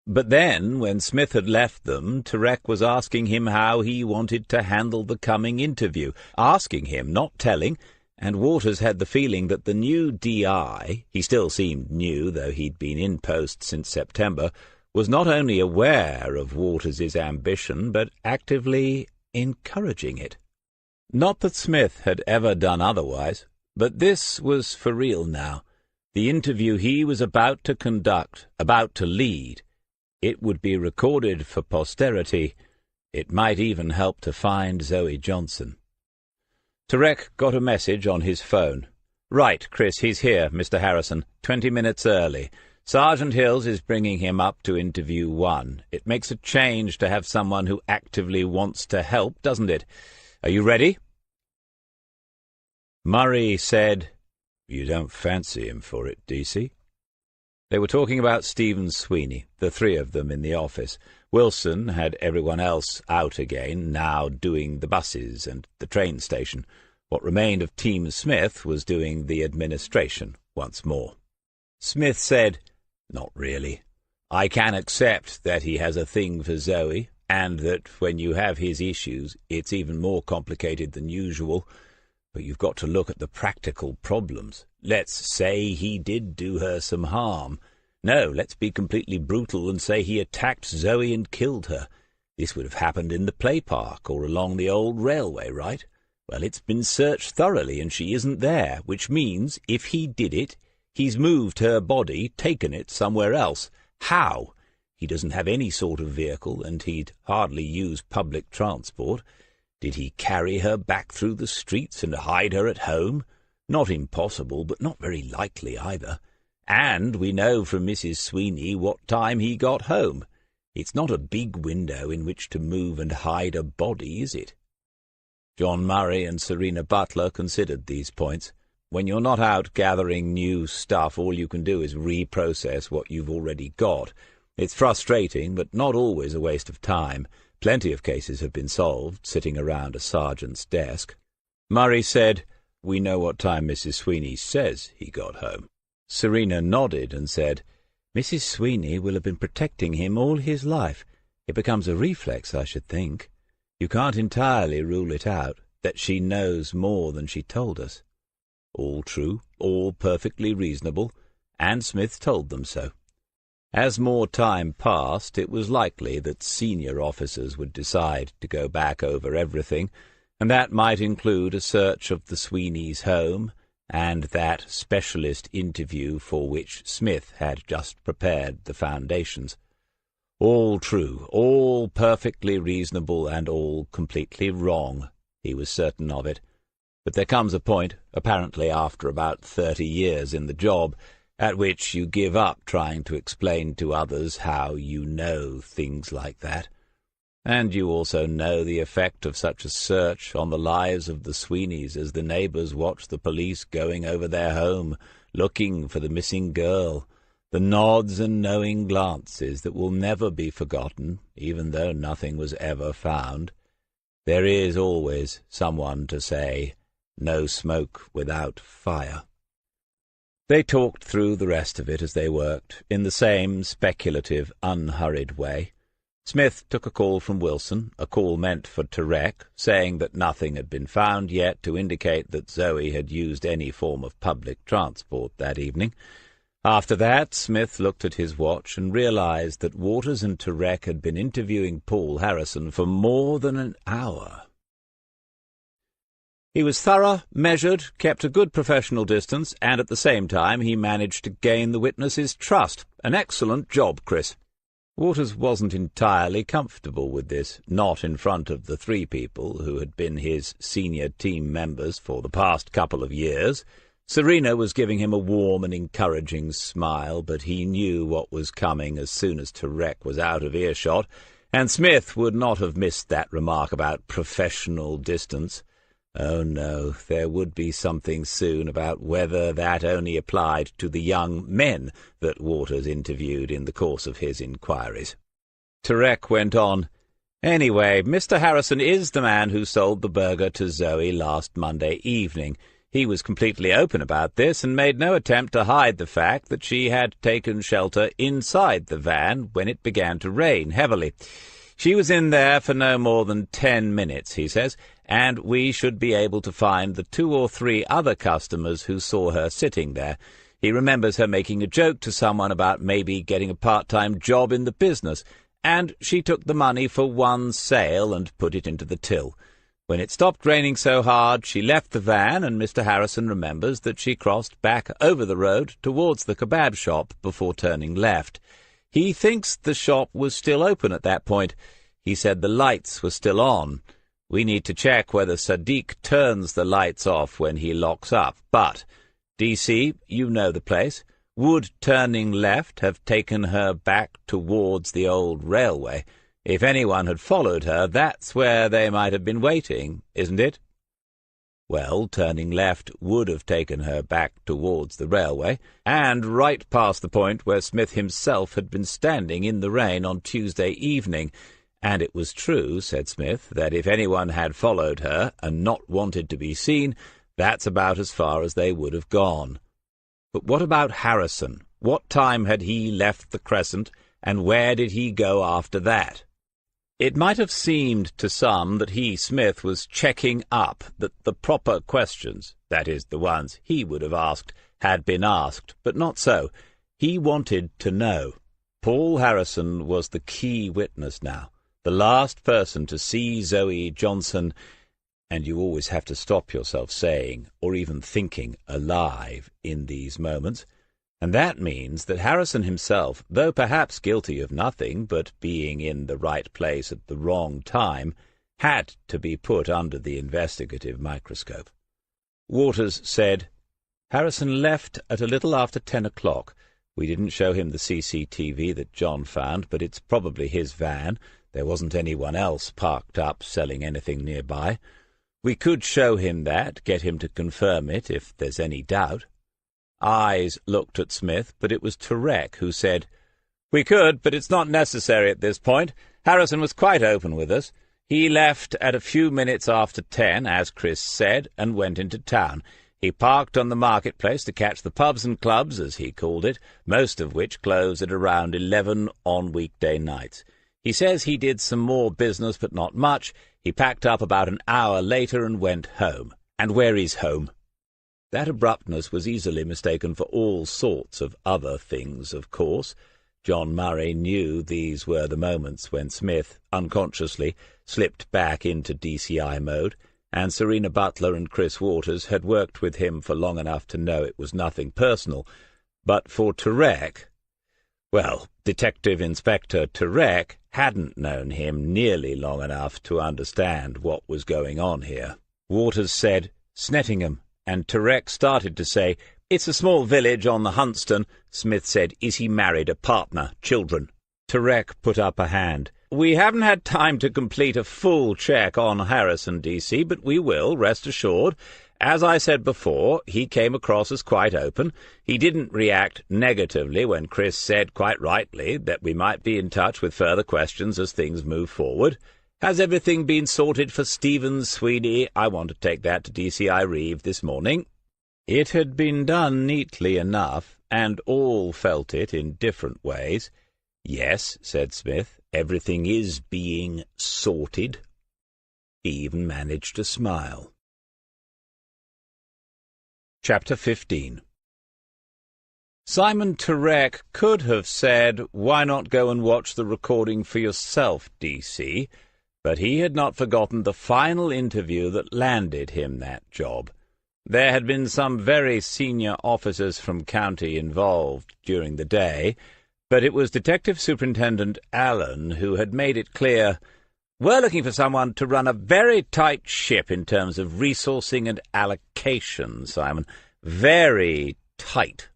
But then, when Smith had left them, Turek was asking him how he wanted to handle the coming interview. Asking him, not telling, and Waters had the feeling that the new DI, he still seemed new, though he'd been in post since September, was not only aware of Waters's ambition, but actively encouraging it. Not that Smith had ever done otherwise, but this was for real now. The interview he was about to conduct, about to lead, it would be recorded for posterity. It might even help to find Zoe Johnson. Turek got a message on his phone. "Right, Chris, he's here, Mr. Harrison, 20 minutes early. Sergeant Hills is bringing him up to interview 1. It makes a change to have someone who actively wants to help, doesn't it? Are you ready?" Murray said, "You don't fancy him for it, DC?" They were talking about Stephen Sweeney, the three of them in the office. Wilson had everyone else out again, now doing the buses and the train station. What remained of Team Smith was doing the administration once more. Smith said, "Not really. I can accept that he has a thing for Zoe, and that when you have his issues, it's even more complicated than usual. But you've got to look at the practical problems. Let's say he did do her some harm. No, let's be completely brutal and say he attacked Zoe and killed her. This would have happened in the play park or along the old railway, right? Well, it's been searched thoroughly and she isn't there, which means if he did it, he's moved her body, taken it somewhere else. How? He doesn't have any sort of vehicle, and he'd hardly use public transport. Did he carry her back through the streets and hide her at home? Not impossible, but not very likely either. And we know from Mrs. Sweeney what time he got home. It's not a big window in which to move and hide a body, is it?" John Murray and Serena Butler considered these points. When you're not out gathering new stuff, all you can do is reprocess what you've already got. It's frustrating, but not always a waste of time. Plenty of cases have been solved, sitting around a sergeant's desk. Murray said, "We know what time Mrs. Sweeney says he got home." Serena nodded and said, "Mrs. Sweeney will have been protecting him all his life. It becomes a reflex, I should think. You can't entirely rule it out, that she knows more than she told us." All true, all perfectly reasonable, and Smith told them so. As more time passed, it was likely that senior officers would decide to go back over everything, and that might include a search of the Sweeneys' home, and that specialist interview for which Smith had just prepared the foundations. All true, all perfectly reasonable, and all completely wrong. He was certain of it. But there comes a point, apparently after about 30 years in the job, at which you give up trying to explain to others how you know things like that. And you also know the effect of such a search on the lives of the Sweeneys as the neighbours watch the police going over their home, looking for the missing girl, the nods and knowing glances that will never be forgotten, even though nothing was ever found. There is always someone to say, "No smoke without fire." They talked through the rest of it as they worked, in the same speculative, unhurried way. Smith took a call from Wilson, a call meant for Turek, saying that nothing had been found yet to indicate that Zoe had used any form of public transport that evening. After that, Smith looked at his watch and realized that Waters and Turek had been interviewing Paul Harrison for more than an hour. He was thorough, measured, kept a good professional distance, and at the same time he managed to gain the witness's trust. An excellent job, Chris. Waters wasn't entirely comfortable with this, not in front of the three people who had been his senior team members for the past couple of years. Serena was giving him a warm and encouraging smile, but he knew what was coming as soon as Turek was out of earshot, and Smith would not have missed that remark about professional distance. Oh no, there would be something soon about whether that only applied to the young men that Waters interviewed in the course of his inquiries. Turek went on, "Anyway, Mr. Harrison is the man who sold the burger to Zoe last Monday evening. He was completely open about this and made no attempt to hide the fact that she had taken shelter inside the van when it began to rain heavily. She was in there for no more than 10 minutes, he says, and we should be able to find the 2 or 3 other customers who saw her sitting there. He remembers her making a joke to someone about maybe getting a part-time job in the business, and she took the money for one sale and put it into the till. When it stopped raining so hard, she left the van, and Mr. Harrison remembers that she crossed back over the road towards the kebab shop before turning left. He thinks the shop was still open at that point. He said the lights were still on. We need to check whether Sadiq turns the lights off when he locks up. But, DC, you know the place. Would turning left have taken her back towards the old railway? If anyone had followed her, that's where they might have been waiting, isn't it? Well, turning left would have taken her back towards the railway, and right past the point where Smith himself had been standing in the rain on Tuesday evening. And it was true, said Smith, that if anyone had followed her and not wanted to be seen, that's about as far as they would have gone. But what about Harrison? What time had he left the Crescent, and where did he go after that? It might have seemed to some that he, Smith, was checking up that the proper questions, that is, the ones he would have asked, had been asked, but not so. He wanted to know. Paul Harrison was the key witness now, the last person to see Zoe Johnson, and you always have to stop yourself saying, or even thinking, alive in these moments. And that means that Harrison himself, though perhaps guilty of nothing but being in the right place at the wrong time, had to be put under the investigative microscope. Waters said, "Harrison left at a little after 10 o'clock. We didn't show him the CCTV that John found, but it's probably his van. There wasn't anyone else parked up selling anything nearby. We could show him that, get him to confirm it if there's any doubt." Eyes looked at Smith, but it was Turek who said, "We could, but it's not necessary at this point. Harrison was quite open with us. He left at a few minutes after 10, as Chris said, and went into town. He parked on the marketplace to catch the pubs and clubs, as he called it, most of which close at around 11 on weekday nights. He says he did some more business, but not much. He packed up about an hour later and went home." "And where is home?" That abruptness was easily mistaken for all sorts of other things, of course. John Murray knew these were the moments when Smith, unconsciously, slipped back into DCI mode, and Serena Butler and Chris Waters had worked with him for long enough to know it was nothing personal. But for Turek, well, Detective Inspector Turek hadn't known him nearly long enough to understand what was going on here. Waters said, "Snettingham," and Turek started to say, "It's a small village on the Huntston." Smith said, "Is he married, a partner, children?" Turek put up a hand. "We haven't had time to complete a full check on Harrison, DC, but we will, rest assured. As I said before, he came across as quite open. He didn't react negatively when Chris said, quite rightly, that we might be in touch with further questions as things move forward. Has everything been sorted for Stevens, Sweeney? I want to take that to DCI Reeve this morning." It had been done neatly enough, and all felt it in different ways. "Yes," said Smith, "everything is being sorted." He even managed to smile. Chapter 15. Simon Turek could have said, "Why not go and watch the recording for yourself, DC?" But he had not forgotten the final interview that landed him that job. There had been some very senior officers from county involved during the day, but it was Detective Superintendent Allen who had made it clear, "We're looking for someone to run a very tight ship in terms of resourcing and allocation, Simon. Very tight."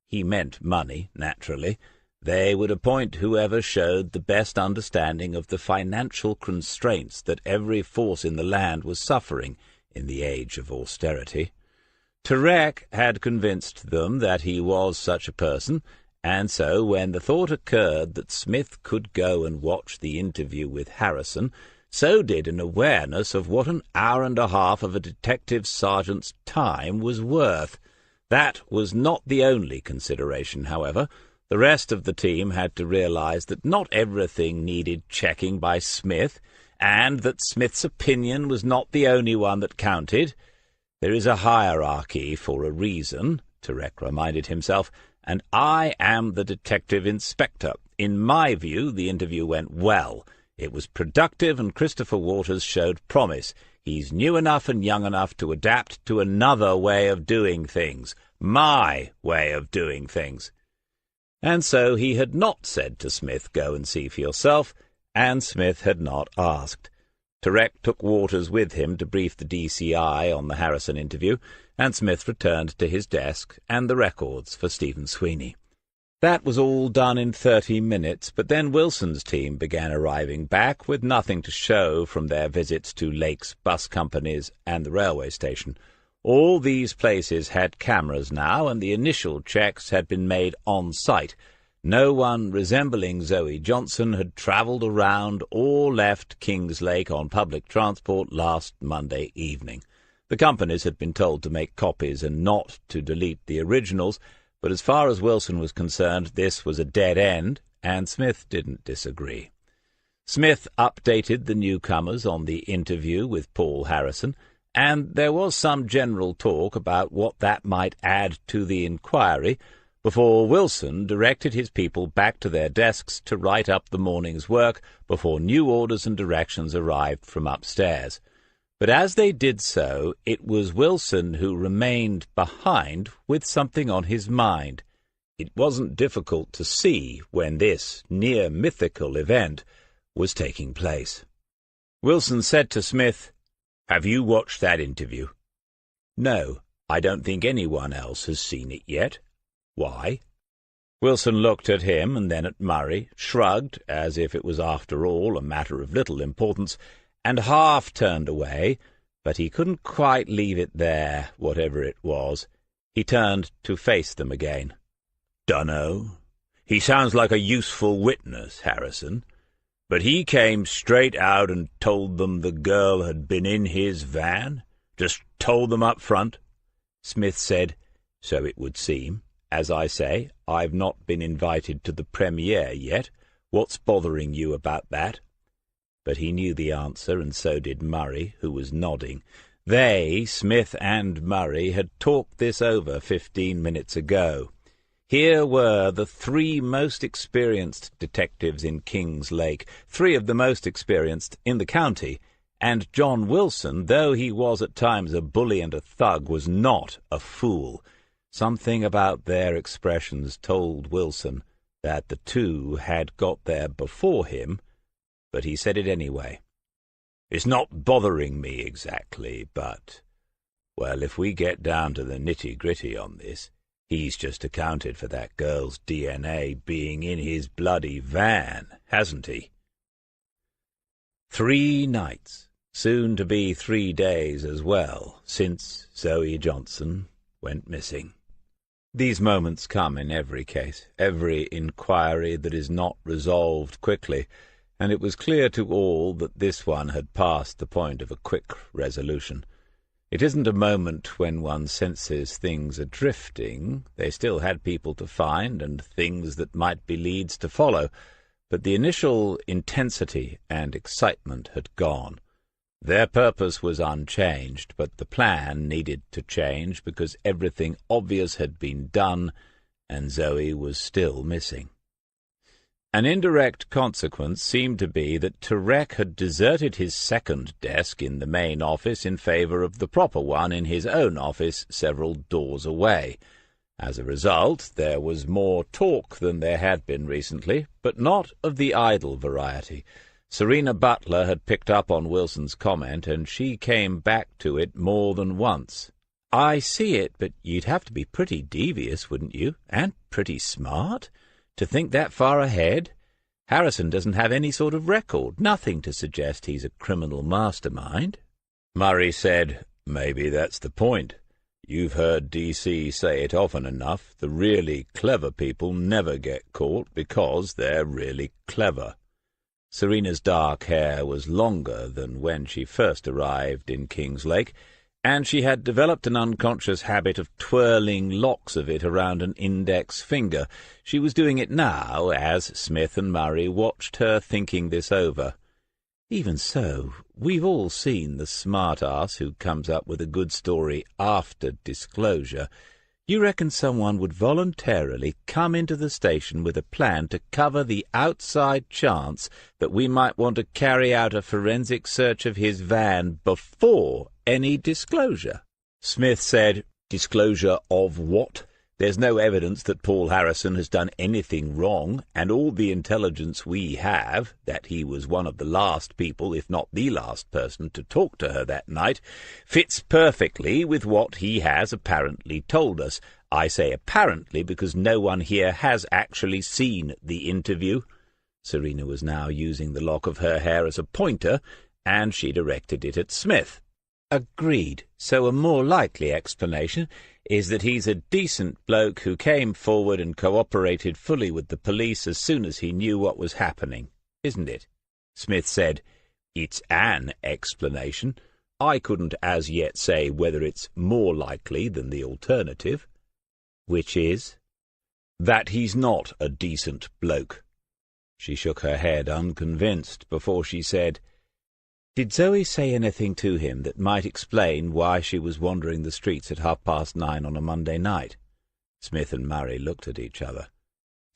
He meant money, naturally. They would appoint whoever showed the best understanding of the financial constraints that every force in the land was suffering, in the age of austerity. Turek had convinced them that he was such a person, and so when the thought occurred that Smith could go and watch the interview with Harrison, so did an awareness of what an hour and a half of a detective sergeant's time was worth. That was not the only consideration, however. The rest of the team had to realize that not everything needed checking by Smith, and that Smith's opinion was not the only one that counted. There is a hierarchy for a reason, Turek reminded himself, and I am the detective inspector. In my view, the interview went well. It was productive, and Christopher Waters showed promise. He's new enough and young enough to adapt to another way of doing things, my way of doing things. And so he had not said to Smith, "Go and see for yourself," and Smith had not asked. Turek took Waters with him to brief the DCI on the Harrison interview, and Smith returned to his desk and the records for Stephen Sweeney. That was all done in 30 minutes, but then Wilson's team began arriving back with nothing to show from their visits to Lake's bus companies and the railway station. All these places had cameras now, and the initial checks had been made on site. No one resembling Zoe Johnson had travelled around or left Kingslake on public transport last Monday evening. The companies had been told to make copies and not to delete the originals, but as far as Wilson was concerned, this was a dead end, and Smith didn't disagree. Smith updated the newcomers on the interview with Paul Harrison, and there was some general talk about what that might add to the inquiry, before Wilson directed his people back to their desks to write up the morning's work before new orders and directions arrived from upstairs. But as they did so, it was Wilson who remained behind with something on his mind. It wasn't difficult to see when this near-mythical event was taking place. Wilson said to Smith, "Have you watched that interview?" "No, I don't think anyone else has seen it yet." "Why?" Wilson looked at him and then at Murray, shrugged, as if it was after all a matter of little importance, and half turned away, but he couldn't quite leave it there, whatever it was. He turned to face them again. "Dunno. He sounds like a useful witness, Harrison. But he came straight out and told them the girl had been in his van? Just told them up front?" Smith said, "So it would seem. As I say, I've not been invited to the premiere yet. What's bothering you about that?" But he knew the answer, and so did Murray, who was nodding. They, Smith and Murray, had talked this over 15 minutes ago. Here were the three most experienced detectives in Kingslake, three of the most experienced in the county, and John Wilson, though he was at times a bully and a thug, was not a fool. Something about their expressions told Wilson that the two had got there before him, but he said it anyway. "It's not bothering me exactly, but, well, if we get down to the nitty-gritty on this, he's just accounted for that girl's DNA being in his bloody van, hasn't he?" 3 nights, soon to be 3 days as well, since Zoe Johnson went missing. These moments come in every case, every inquiry that is not resolved quickly, and it was clear to all that this one had passed the point of a quick resolution. It isn't a moment when one senses things are drifting. They still had people to find and things that might be leads to follow, but the initial intensity and excitement had gone. Their purpose was unchanged, but the plan needed to change because everything obvious had been done, and Zoe was still missing. An indirect consequence seemed to be that Turek had deserted his second desk in the main office in favour of the proper one in his own office several doors away. As a result, there was more talk than there had been recently, but not of the idle variety. Serena Butler had picked up on Wilson's comment, and she came back to it more than once. "I see it, but you'd have to be pretty devious, wouldn't you? And pretty smart? To think that far ahead? Harrison doesn't have any sort of record, nothing to suggest he's a criminal mastermind." Murray said, Maybe that's the point. You've heard DC say it often enough. The really clever people never get caught because they're really clever. Serena's dark hair was longer than when she first arrived in King's Lake, and she had developed an unconscious habit of twirling locks of it around an index finger. She was doing it now, as Smith and Murray watched her thinking this over. Even so, we've all seen the smart-ass who comes up with a good story after disclosure. You reckon someone would voluntarily come into the station with a plan to cover the outside chance that we might want to carry out a forensic search of his van before any disclosure? Smith said, "Disclosure of what? There's no evidence that Paul Harrison has done anything wrong, and all the intelligence we have, that he was one of the last people, if not the last person, to talk to her that night, fits perfectly with what he has apparently told us. I say apparently because no one here has actually seen the interview." Serena was now using the lock of her hair as a pointer, and she directed it at Smith. "Agreed. So a more likely explanation is that he's a decent bloke who came forward and cooperated fully with the police as soon as he knew what was happening, isn't it?" Smith said, "It's an explanation. I couldn't as yet say whether it's more likely than the alternative." "Which is?" "That he's not a decent bloke." She shook her head, unconvinced, before she said, "Did Zoe say anything to him that might explain why she was wandering the streets at 9:30 on a Monday night?" Smith and Murray looked at each other.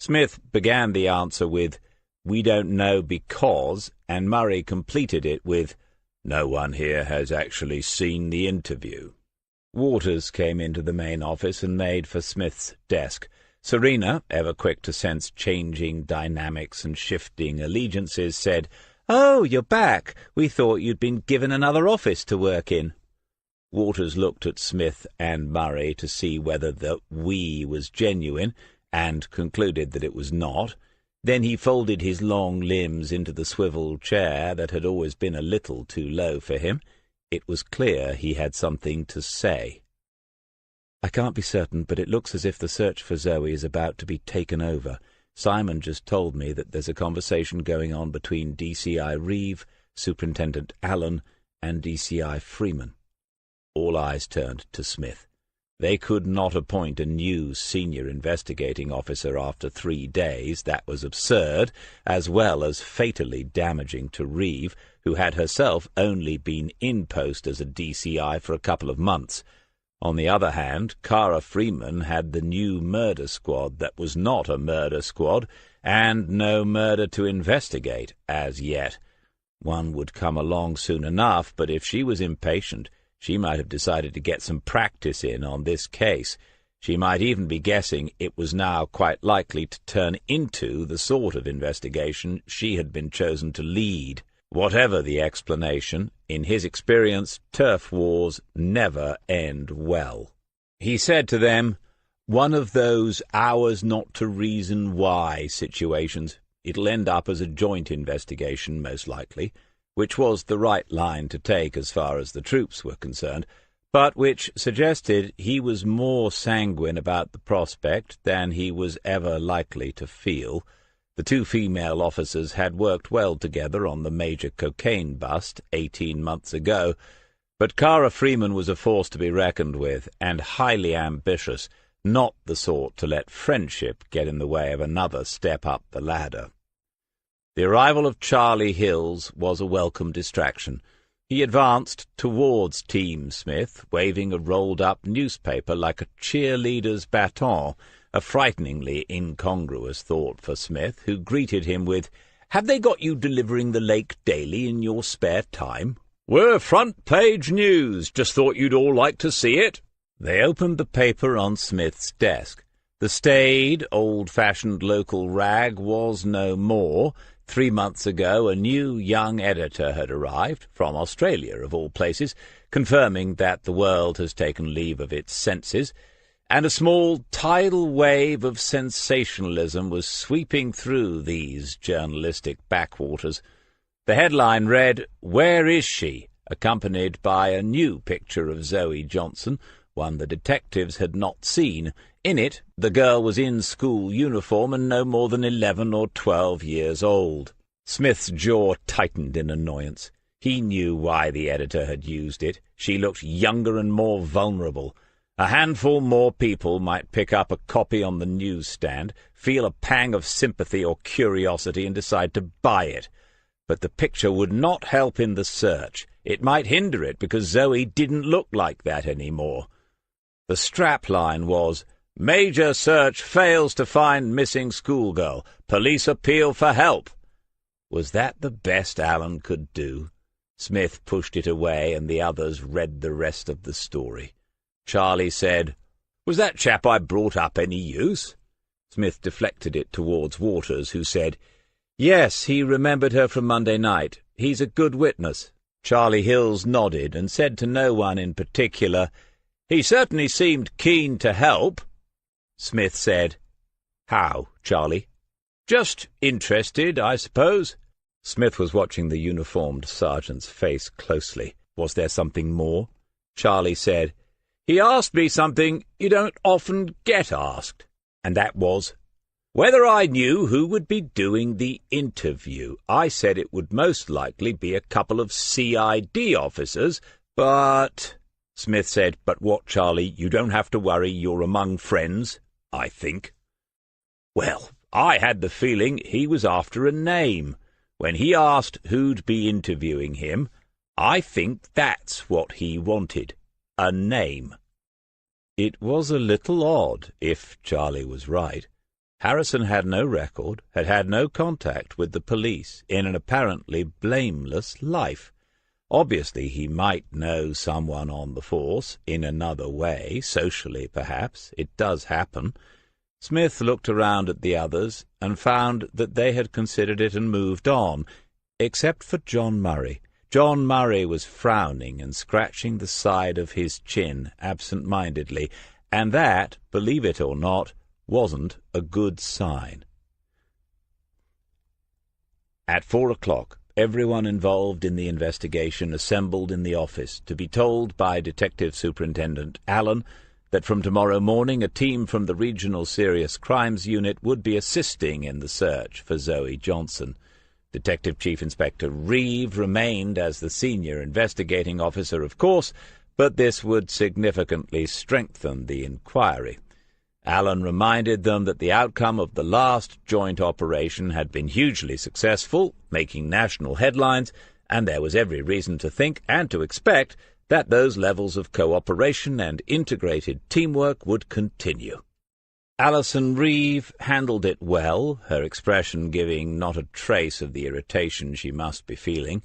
Smith began the answer with, "We don't know because," and Murray completed it with, "No one here has actually seen the interview." Waters came into the main office and made for Smith's desk. Serena, ever quick to sense changing dynamics and shifting allegiances, said, "Oh, you're back. We thought you'd been given another office to work in." Waters looked at Smith and Murray to see whether the "we" was genuine, and concluded that it was not. Then he folded his long limbs into the swivel chair that had always been a little too low for him. It was clear he had something to say. "I can't be certain, but it looks as if the search for Zoe is about to be taken over. Simon just told me that there's a conversation going on between DCI Reeve, Superintendent Allen, and DCI Freeman." All eyes turned to Smith. They could not appoint a new senior investigating officer after 3 days. That was absurd, as well as fatally damaging to Reeve, who had herself only been in post as a DCI for a couple of months. On the other hand, Cara Freeman had the new murder squad that was not a murder squad, and no murder to investigate as yet. One would come along soon enough, but if she was impatient, she might have decided to get some practice in on this case. She might even be guessing it was now quite likely to turn into the sort of investigation she had been chosen to lead. Whatever the explanation, in his experience, turf wars never end well. He said to them, "One of those ours not to reason why situations. It'll end up as a joint investigation, most likely," which was the right line to take as far as the troops were concerned, but which suggested he was more sanguine about the prospect than he was ever likely to feel. The two female officers had worked well together on the major cocaine bust 18 months ago, but Cara Freeman was a force to be reckoned with, and highly ambitious, not the sort to let friendship get in the way of another step up the ladder. The arrival of Charlie Hills was a welcome distraction. He advanced towards Team Smith, waving a rolled-up newspaper like a cheerleader's baton, a frighteningly incongruous thought for Smith, who greeted him with, "Have they got you delivering the Lake Daily in your spare time?" "We're front-page news. Just thought you'd all like to see it." They opened the paper on Smith's desk. The staid, old-fashioned local rag was no more. 3 months ago a new young editor had arrived, from Australia of all places, confirming that the world has taken leave of its senses, and a small tidal wave of sensationalism was sweeping through these journalistic backwaters. The headline read, "Where is she? accompanied by a new picture of Zoe Johnson, one the detectives had not seen. In it, the girl was in school uniform and no more than 11 or 12 years old. Smith's jaw tightened in annoyance. He knew why the editor had used it. She looked younger and more vulnerable. A handful more people might pick up a copy on the newsstand, feel a pang of sympathy or curiosity, and decide to buy it. But the picture would not help in the search. It might hinder it because Zoe didn't look like that anymore. The strapline was, "Major search fails to find missing schoolgirl. Police appeal for help." Was that the best Alan could do? Smith pushed it away, and the others read the rest of the story. Charlie said, "Was that chap I brought up any use?" Smith deflected it towards Waters, who said, "Yes, he remembered her from Monday night. He's a good witness." Charlie Hills nodded and said to no one in particular, "He certainly seemed keen to help." Smith said, "How, Charlie?" "Just interested, I suppose." Smith was watching the uniformed sergeant's face closely. Was there something more? Charlie said, "He asked me something you don't often get asked." "And that was?" "Whether I knew who would be doing the interview. I said it would most likely be a couple of CID officers, but—" Smith said, "But what, Charlie? You don't have to worry. You're among friends, I think." "Well, I had the feeling he was after a name. When he asked who'd be interviewing him, I think that's what he wanted. A name." It was a little odd, if Charlie was right. Harrison had no record, had had no contact with the police in an apparently blameless life. Obviously he might know someone on the force, in another way, socially perhaps. It does happen. Smith looked around at the others and found that they had considered it and moved on, except for John Murray. John Murray was frowning and scratching the side of his chin absent-mindedly, and that, believe it or not, wasn't a good sign. At 4 o'clock, everyone involved in the investigation assembled in the office to be told by Detective Superintendent Allen that from tomorrow morning a team from the Regional Serious Crimes Unit would be assisting in the search for Zoe Johnson. Detective Chief Inspector Reeve remained as the senior investigating officer, of course, but this would significantly strengthen the inquiry. Allen reminded them that the outcome of the last joint operation had been hugely successful, making national headlines, and there was every reason to think and to expect that those levels of cooperation and integrated teamwork would continue. Alison Reeve handled it well, her expression giving not a trace of the irritation she must be feeling,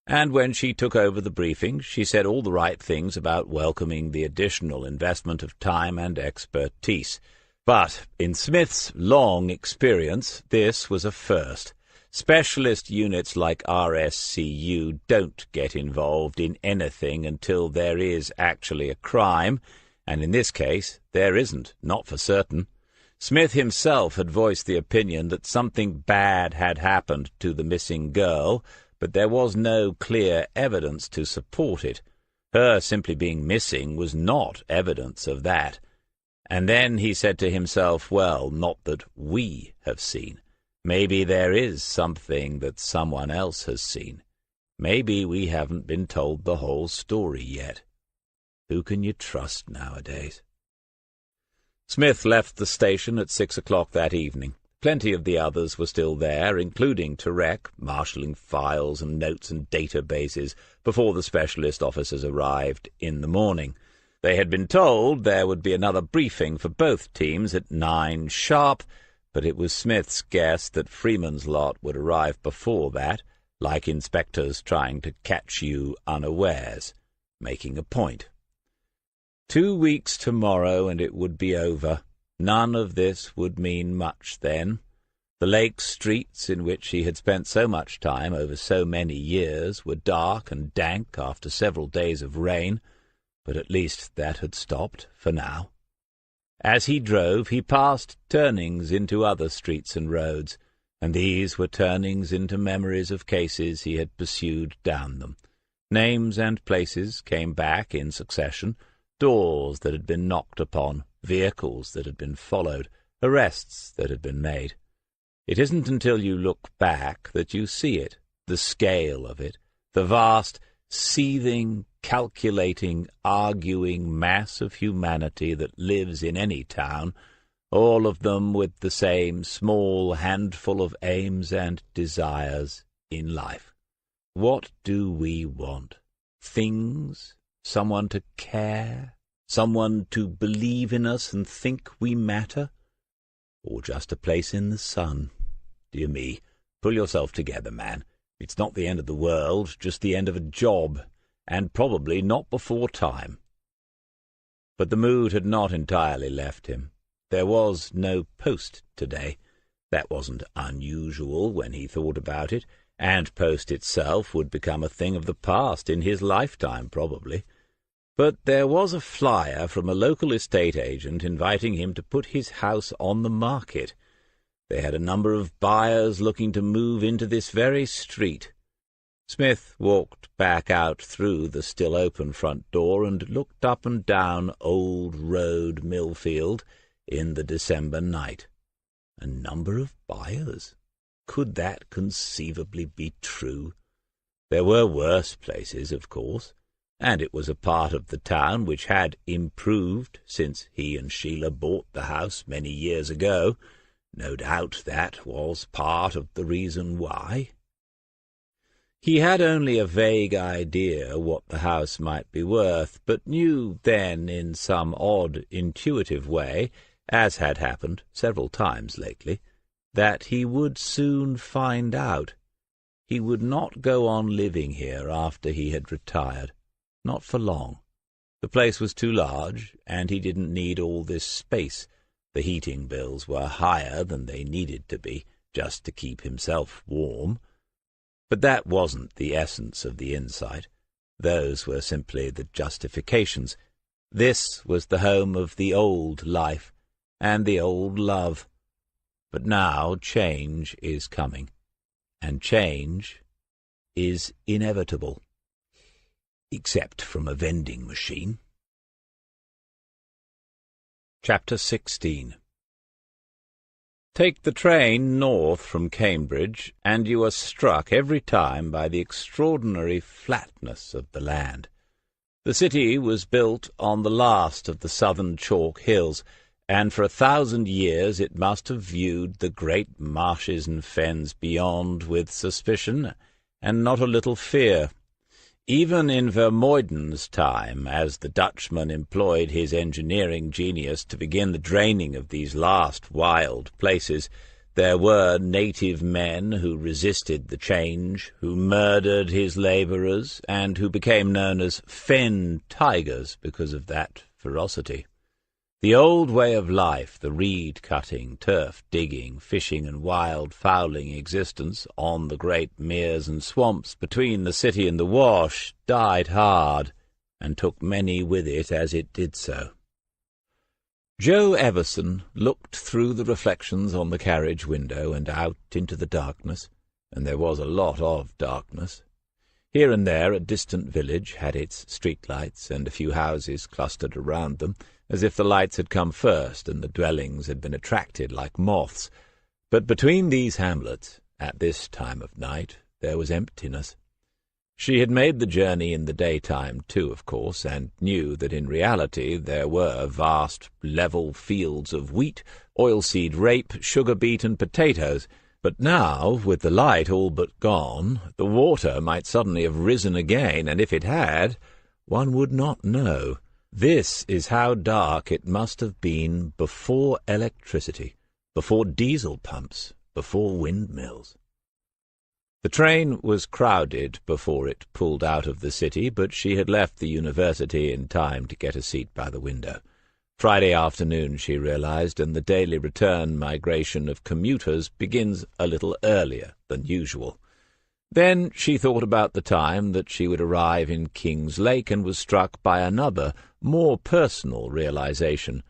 and when she took over the briefing she said all the right things about welcoming the additional investment of time and expertise. But in Smith's long experience this was a first. Specialist units like RSCU don't get involved in anything until there is actually a crime, and in this case there isn't, not for certain. Smith himself had voiced the opinion that something bad had happened to the missing girl, but there was no clear evidence to support it. Her simply being missing was not evidence of that. And then he said to himself, well, not that we have seen. Maybe there is something that someone else has seen. Maybe we haven't been told the whole story yet. Who can you trust nowadays? Smith left the station at 6 o'clock that evening. Plenty of the others were still there, including Turek, marshalling files and notes and databases before the specialist officers arrived in the morning. They had been told there would be another briefing for both teams at 9 sharp, but it was Smith's guess that Freeman's lot would arrive before that, like inspectors trying to catch you unawares, making a point. 2 weeks tomorrow and it would be over. None of this would mean much then. The lake streets in which he had spent so much time over so many years were dark and dank after several days of rain, but at least that had stopped for now. As he drove, he passed turnings into other streets and roads, and these were turnings into memories of cases he had pursued down them. Names and places came back in succession, doors that had been knocked upon, vehicles that had been followed, arrests that had been made. It isn't until you look back that you see it, the scale of it, the vast, seething, calculating, arguing mass of humanity that lives in any town, all of them with the same small handful of aims and desires in life. What do we want? Things? Someone to care? Someone to believe in us and think we matter? Or just a place in the sun? Dear me, pull yourself together, man. It's not the end of the world, just the end of a job, and probably not before time. But the mood had not entirely left him. There was no post today. That wasn't unusual when he thought about it, and post itself would become a thing of the past in his lifetime, probably. But there was a flyer from a local estate agent inviting him to put his house on the market. They had a number of buyers looking to move into this very street. Smith walked back out through the still-open front door and looked up and down Old Road Millfield in the December night. A number of buyers. Could that conceivably be true? There were worse places, of course, and it was a part of the town which had improved since he and Sheila bought the house many years ago. No doubt that was part of the reason why. He had only a vague idea what the house might be worth, but knew then in some odd, intuitive way, as had happened several times lately, that he would soon find out. He would not go on living here after he had retired. Not for long. The place was too large, and he didn't need all this space. The heating bills were higher than they needed to be, just to keep himself warm. But that wasn't the essence of the insight. Those were simply the justifications. This was the home of the old life, and the old love. But now change is coming, and change is inevitable, except from a vending machine. Chapter 16. Take the train north from Cambridge, and you are struck every time by the extraordinary flatness of the land. The city was built on the last of the southern chalk hills, and for 1,000 years it must have viewed the great marshes and fens beyond with suspicion and not a little fear. Even in Vermuyden's time, as the Dutchman employed his engineering genius to begin the draining of these last wild places, there were native men who resisted the change, who murdered his labourers, and who became known as fen tigers because of that ferocity. The old way of life, the reed-cutting, turf-digging, fishing and wild-fowling existence on the great meres and swamps between the city and the Wash, died hard, and took many with it as it did so. Joe Everson looked through the reflections on the carriage window and out into the darkness, and there was a lot of darkness. Here and there a distant village had its street-lights, and a few houses clustered around them, as if the lights had come first and the dwellings had been attracted like moths. But between these hamlets, at this time of night, there was emptiness. She had made the journey in the daytime too, of course, and knew that in reality there were vast level fields of wheat, oilseed rape, sugar beet, and potatoes. But now, with the light all but gone, the water might suddenly have risen again, and if it had, one would not know. This is how dark it must have been before electricity, before diesel pumps, before windmills. The train was crowded before it pulled out of the city, but she had left the university in time to get a seat by the window. Friday afternoon, she realized, and the daily return migration of commuters begins a little earlier than usual. Then she thought about the time that she would arrive in King's Lake and was struck by another, more personal realization.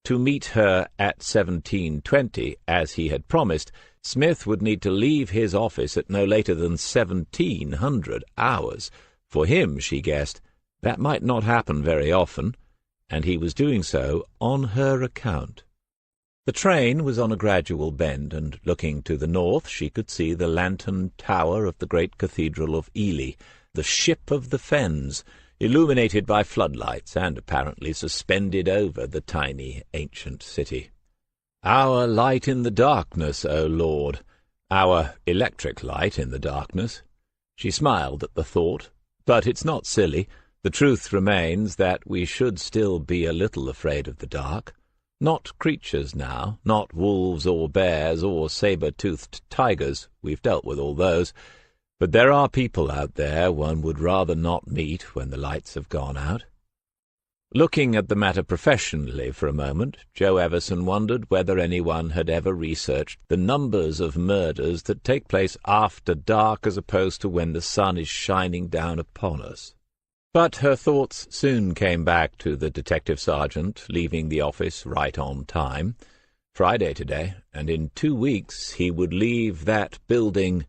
To meet her at 17:20, as he had promised, Smith would need to leave his office at no later than 1700 hours, For him, she guessed, that might not happen very often, and he was doing so on her account. The train was on a gradual bend, and looking to the north she could see the lantern tower of the great cathedral of Ely, the ship of the fens, illuminated by floodlights and apparently suspended over the tiny ancient city. Our light in the darkness, O Lord, our electric light in the darkness. She smiled at the thought, but it's not silly. The truth remains that we should still be a little afraid of the dark. Not creatures now, not wolves or bears or saber-toothed tigers, we've dealt with all those, but there are people out there one would rather not meet when the lights have gone out. Looking at the matter professionally for a moment, Joe Everson wondered whether anyone had ever researched the numbers of murders that take place after dark as opposed to when the sun is shining down upon us. But her thoughts soon came back to the detective sergeant leaving the office right on time. Friday today, and in 2 weeks he would leave that building.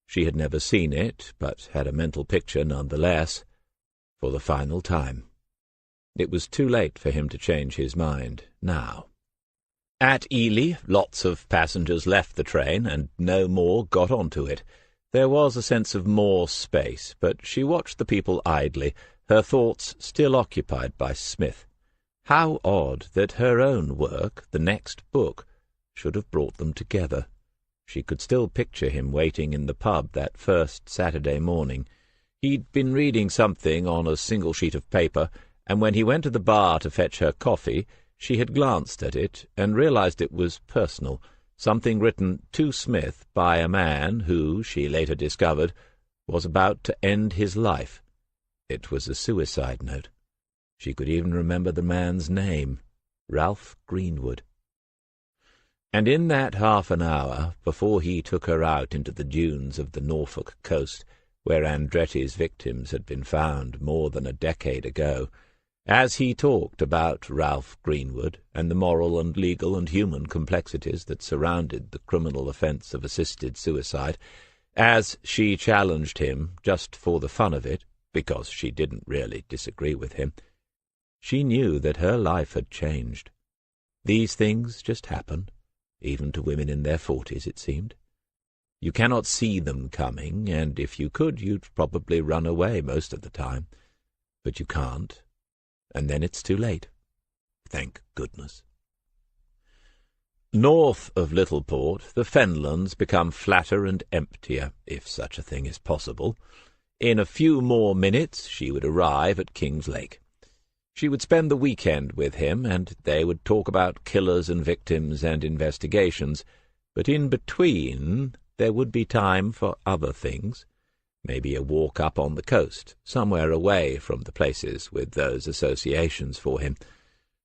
She had never seen it, but had a mental picture nonetheless, for the final time. It was too late for him to change his mind now. At Ely, lots of passengers left the train, and no more got onto it. There was a sense of more space, but she watched the people idly, her thoughts still occupied by Smith. How odd that her own work, the next book, should have brought them together. She could still picture him waiting in the pub that first Saturday morning. He'd been reading something on a single sheet of paper, and when he went to the bar to fetch her coffee, she had glanced at it and realized it was personal, something written to Smith by a man who, she later discovered, was about to end his life. It was a suicide note. She could even remember the man's name, Ralph Greenwood. And in that half an hour, before he took her out into the dunes of the Norfolk coast, where Andretti's victims had been found more than a decade ago, as he talked about Ralph Greenwood and the moral and legal and human complexities that surrounded the criminal offence of assisted suicide, as she challenged him just for the fun of it, because she didn't really disagree with him, she knew that her life had changed. These things just happen, even to women in their 40s, it seemed. You cannot see them coming, and if you could, you'd probably run away most of the time. But you can't. And then it's too late. Thank goodness. North of Littleport, the fenlands become flatter and emptier, if such a thing is possible. In a few more minutes she would arrive at King's Lake. She would spend the weekend with him, and they would talk about killers and victims and investigations, but in between there would be time for other things. Maybe a walk up on the coast, somewhere away from the places with those associations for him.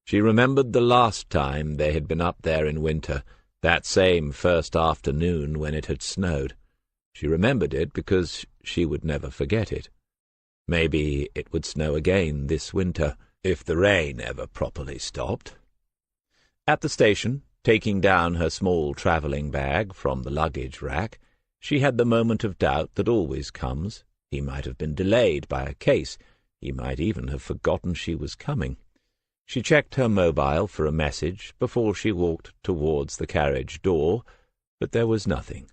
She remembered the last time they had been up there in winter, that same first afternoon when it had snowed. She remembered it because she would never forget it. Maybe it would snow again this winter, if the rain ever properly stopped. At the station, taking down her small travelling bag from the luggage rack, she had the moment of doubt that always comes. He might have been delayed by a case. He might even have forgotten she was coming. She checked her mobile for a message before she walked towards the carriage door, but there was nothing.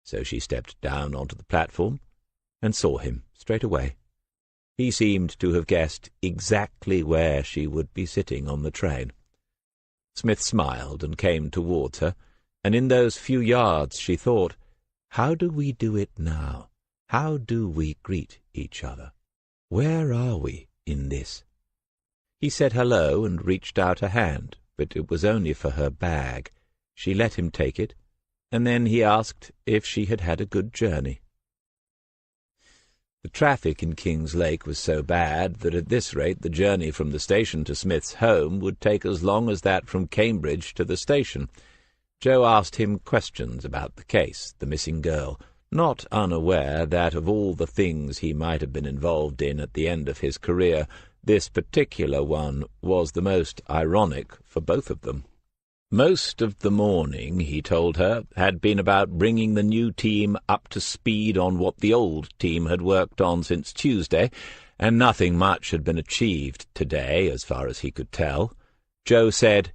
So she stepped down onto the platform and saw him straight away. He seemed to have guessed exactly where she would be sitting on the train. Smith smiled and came towards her, and in those few yards she thought, how do we do it now? How do we greet each other? Where are we in this? He said hello and reached out a hand, but it was only for her bag. She let him take it, and then he asked if she had had a good journey. The traffic in King's Lake was so bad that at this rate the journey from the station to Smith's home would take as long as that from Cambridge to the station. Joe asked him questions about the case, the missing girl, not unaware that of all the things he might have been involved in at the end of his career, this particular one was the most ironic for both of them. Most of the morning, he told her, had been about bringing the new team up to speed on what the old team had worked on since Tuesday, and nothing much had been achieved today, as far as he could tell. Joe said,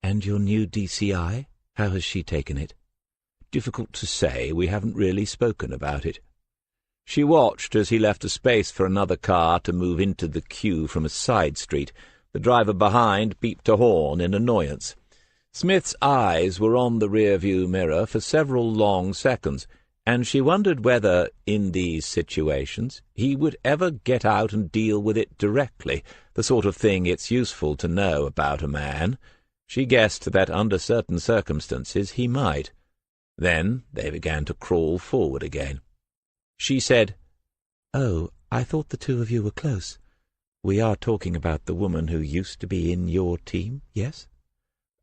"And your new DCI? How has she taken it?" "Difficult to say. We haven't really spoken about it." She watched as he left a space for another car to move into the queue from a side street. The driver behind beeped a horn in annoyance. Smith's eyes were on the rear-view mirror for several long seconds, and she wondered whether, in these situations, he would ever get out and deal with it directly, the sort of thing it's useful to know about a man. She guessed that under certain circumstances he might. Then they began to crawl forward again. She said, "Oh, I thought the two of you were close. We are talking about the woman who used to be in your team, yes?"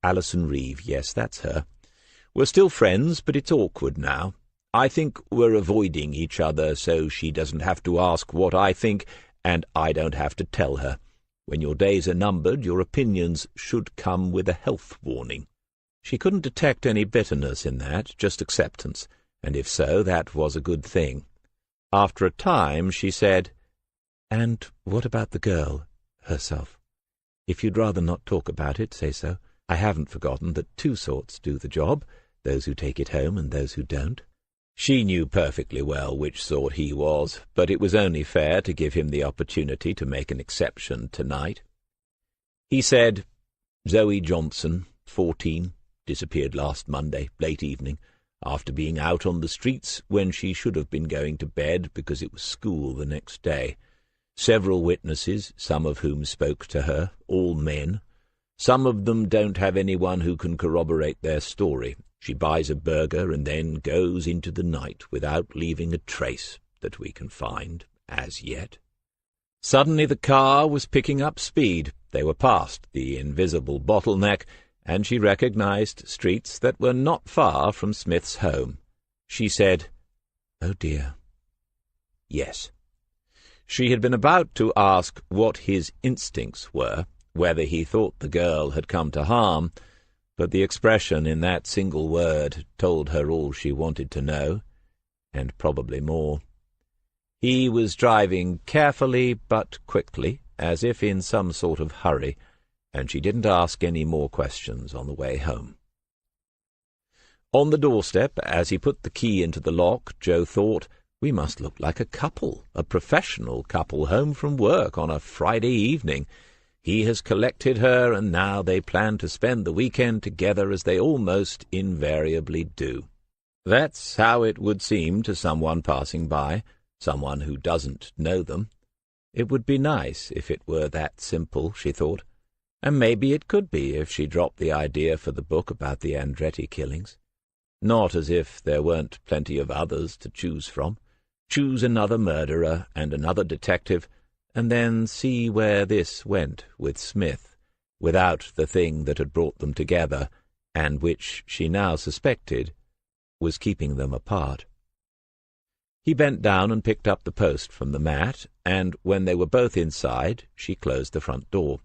"Alison Reeve, yes, that's her. We're still friends, but it's awkward now. I think we're avoiding each other so she doesn't have to ask what I think, and I don't have to tell her. When your days are numbered, your opinions should come with a health warning." She couldn't detect any bitterness in that, just acceptance, and if so, that was a good thing. After a time she said, "And what about the girl herself? If you'd rather not talk about it, say so. I haven't forgotten that two sorts do the job, those who take it home and those who don't." She knew perfectly well which sort he was, but it was only fair to give him the opportunity to make an exception tonight. He said, "Zoe Johnson, 14, disappeared last Monday, late evening, after being out on the streets when she should have been going to bed because it was school the next day. Several witnesses, some of whom spoke to her, all men. Some of them don't have anyone who can corroborate their story. She buys a burger and then goes into the night without leaving a trace that we can find, as yet." Suddenly the car was picking up speed. They were past the invisible bottleneck, and she recognized streets that were not far from Smith's home. She said, "Oh, dear." "Yes." She had been about to ask what his instincts were, whether he thought the girl had come to harm, but the expression in that single word told her all she wanted to know, and probably more. He was driving carefully but quickly, as if in some sort of hurry, and she didn't ask any more questions on the way home. On the doorstep, as he put the key into the lock, Joe thought, "We must look like a couple, a professional couple home from work on a Friday evening. He has collected her, and now they plan to spend the weekend together as they almost invariably do." That's how it would seem to someone passing by, someone who doesn't know them. It would be nice if it were that simple, she thought, and maybe it could be if she dropped the idea for the book about the Andretti killings. Not as if there weren't plenty of others to choose from. Choose another murderer and another detective, and then see where this went with Smith, without the thing that had brought them together, and which she now suspected was keeping them apart. He bent down and picked up the post from the mat, and when they were both inside, she closed the front door.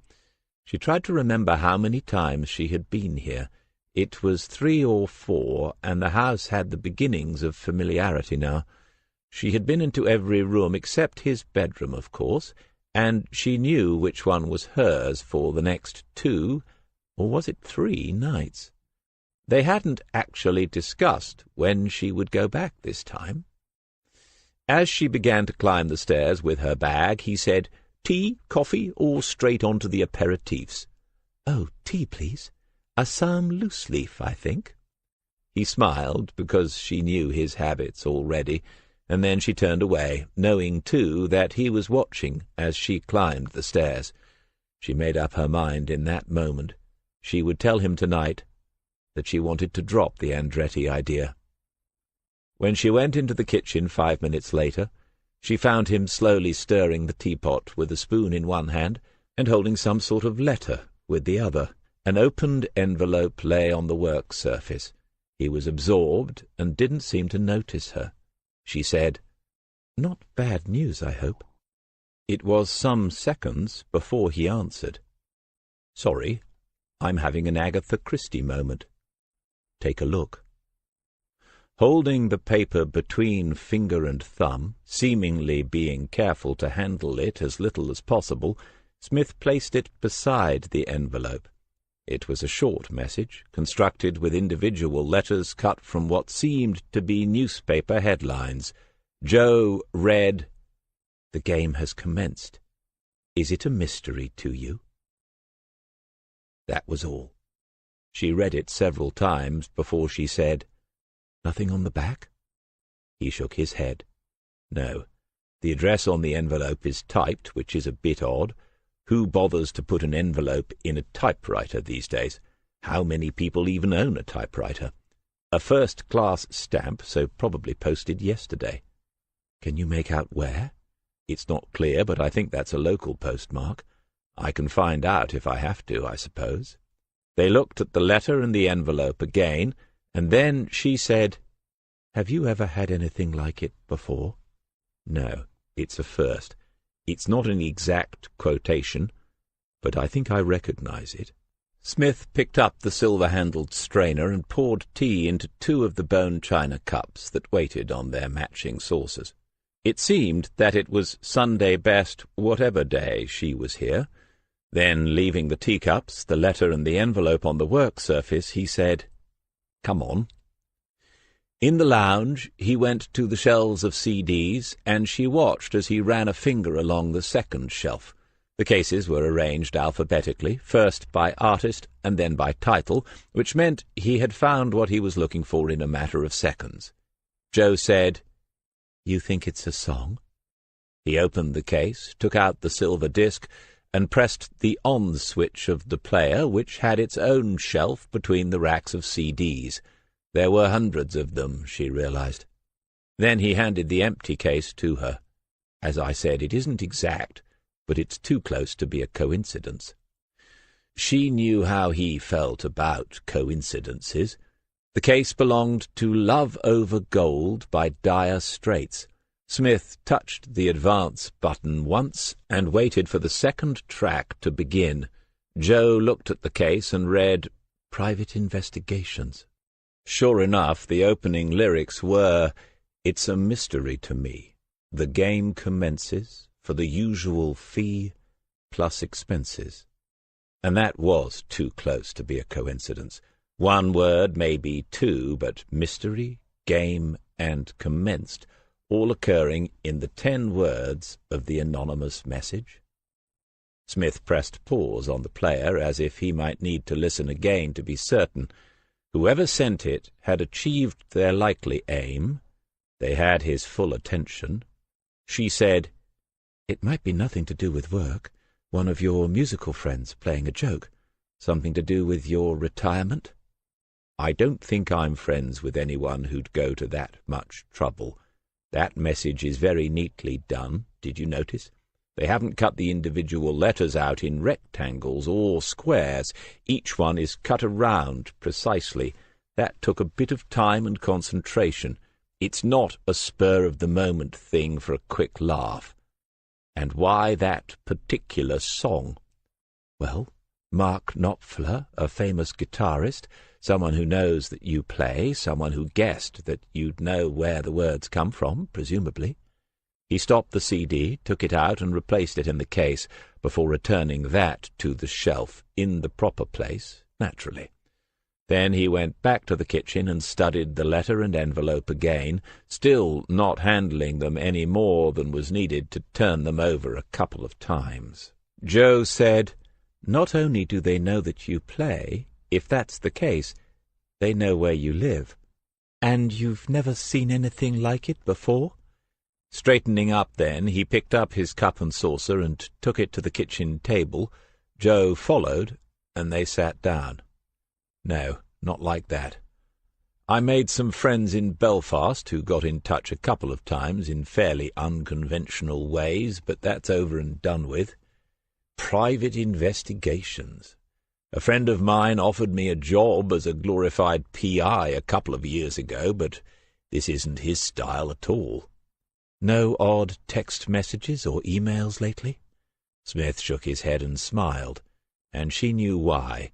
She tried to remember how many times she had been here. It was 3 or 4, and the house had the beginnings of familiarity now. She had been into every room except his bedroom, of course, and she knew which one was hers for the next 2, or was it 3, nights. They hadn't actually discussed when she would go back this time. As she began to climb the stairs with her bag, he said, "Tea, coffee, or straight on to the aperitifs?" "Oh, tea, please. Assam loose-leaf, I think." He smiled, because she knew his habits already, and then she turned away, knowing, too, that he was watching as she climbed the stairs. She made up her mind in that moment. She would tell him tonight that she wanted to drop the Andretti idea. When she went into the kitchen 5 minutes later, she found him slowly stirring the teapot with a spoon in one hand and holding some sort of letter with the other. An opened envelope lay on the work surface. He was absorbed and didn't seem to notice her. She said, "Not bad news, I hope." It was some seconds before he answered. "Sorry, I'm having an Agatha Christie moment. Take a look. Holding the paper between finger and thumb, seemingly being careful to handle it as little as possible, Smith placed it beside the envelope. It was a short message, constructed with individual letters cut from what seemed to be newspaper headlines. Joe read, "The game has commenced. Is it a mystery to you?" That was all. She read it several times before she said, "Nothing on the back?" He shook his head. "No. The address on the envelope is typed, which is a bit odd. Who bothers to put an envelope in a typewriter these days? How many people even own a typewriter? A first-class stamp, so probably posted yesterday." "Can you make out where?" "It's not clear, but I think that's a local postmark. I can find out if I have to, I suppose." They looked at the letter and the envelope again, and then she said, "Have you ever had anything like it before?" "No, it's a first. It's not an exact quotation, but I think I recognize it." Smith picked up the silver-handled strainer and poured tea into 2 of the bone china cups that waited on their matching saucers. It seemed that it was Sunday best, whatever day she was here. Then, leaving the teacups, the letter and the envelope on the work surface, he said, "Come on." In the lounge, he went to the shelves of CDs, and she watched as he ran a finger along the second shelf. The cases were arranged alphabetically, first by artist and then by title, which meant he had found what he was looking for in a matter of seconds. Joe said, "You think it's a song?" He opened the case, took out the silver disc, and pressed the on switch of the player, which had its own shelf between the racks of CDs. There were hundreds of them, she realized. Then he handed the empty case to her. "As I said, it isn't exact, but it's too close to be a coincidence." She knew how he felt about coincidences. The case belonged to Love Over Gold by Dire Straits. Smith touched the advance button once and waited for the second track to begin. Joe looked at the case and read, "Private Investigations." Sure enough, the opening lyrics were, "It's a mystery to me. The game commences for the usual fee plus expenses." And that was too close to be a coincidence. One word, maybe 2, but mystery, game, and commenced, all occurring in the 10 words of the anonymous message. Smith pressed pause on the player, as if he might need to listen again to be certain. Whoever sent it had achieved their likely aim. They had his full attention. She said, "It might be nothing to do with work. One of your musical friends playing a joke. Something to do with your retirement?" "I don't think I'm friends with anyone who'd go to that much trouble. That message is very neatly done, did you notice? They haven't cut the individual letters out in rectangles or squares. Each one is cut around precisely. That took a bit of time and concentration. It's not a spur-of-the-moment thing for a quick laugh. And why that particular song?" "Well, Mark Knopfler, a famous guitarist, someone who knows that you play, someone who guessed that you'd know where the words come from, presumably." He stopped the CD, took it out and replaced it in the case, before returning that to the shelf, in the proper place, naturally. Then he went back to the kitchen and studied the letter and envelope again, still not handling them any more than was needed to turn them over a couple of times. Joe said, "Not only do they know that you play, if that's the case, they know where you live. And you've never seen anything like it before?" Straightening up then, he picked up his cup and saucer and took it to the kitchen table. Joe followed, and they sat down. "No, not like that. I made some friends in Belfast who got in touch a couple of times in fairly unconventional ways, but that's over and done with. Private investigations. A friend of mine offered me a job as a glorified PI a couple of years ago, but this isn't his style at all." "No odd text messages or emails lately?" Smith shook his head and smiled, and she knew why.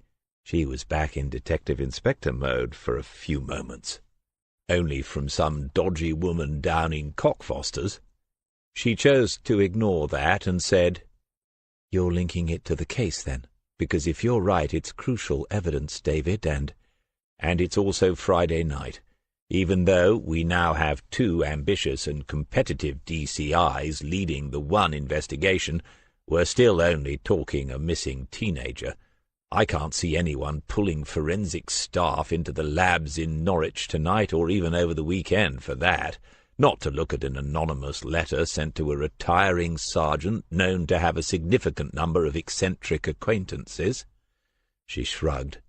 She was back in Detective Inspector mode for a few moments. Only from some dodgy woman down in Cockfosters. She chose to ignore that and said, "You're linking it to the case, then? Because if you're right, it's crucial evidence, David, and it's also Friday night. Even though we now have two ambitious and competitive DCIs leading the one investigation, we're still only talking a missing teenager. I can't see anyone pulling forensic staff into the labs in Norwich tonight, or even over the weekend for that, not to look at an anonymous letter sent to a retiring sergeant known to have a significant number of eccentric acquaintances." She shrugged.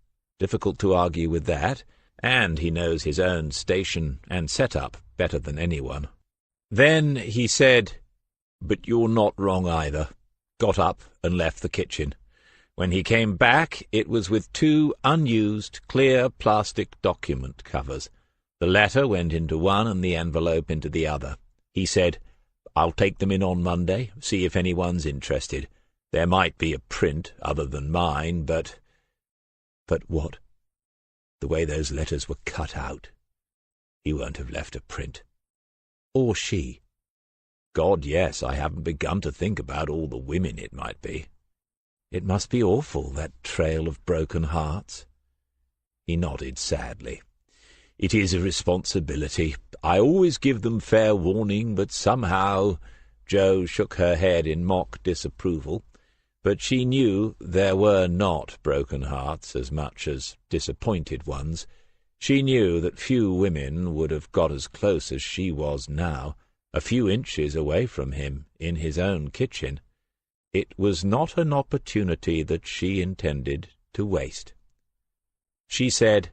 Difficult to argue with that, and he knows his own station and setup better than anyone. Then he said, "But you're not wrong either," got up and left the kitchen. When he came back, it was with two unused, clear plastic document covers. The letter went into one and the envelope into the other. He said, "I'll take them in on Monday, see if anyone's interested. There might be a print other than mine, but—" "But what?" "The way those letters were cut out. He won't have left a print." "Or she?" "God, yes, I haven't begun to think about all the women it might be." "It must be awful, that trail of broken hearts." He nodded sadly. "It is a responsibility. I always give them fair warning, but somehow—" Jo shook her head in mock disapproval, but she knew there were not broken hearts as much as disappointed ones. She knew that few women would have got as close as she was now, a few inches away from him, in his own kitchen. It was not an opportunity that she intended to waste. She said,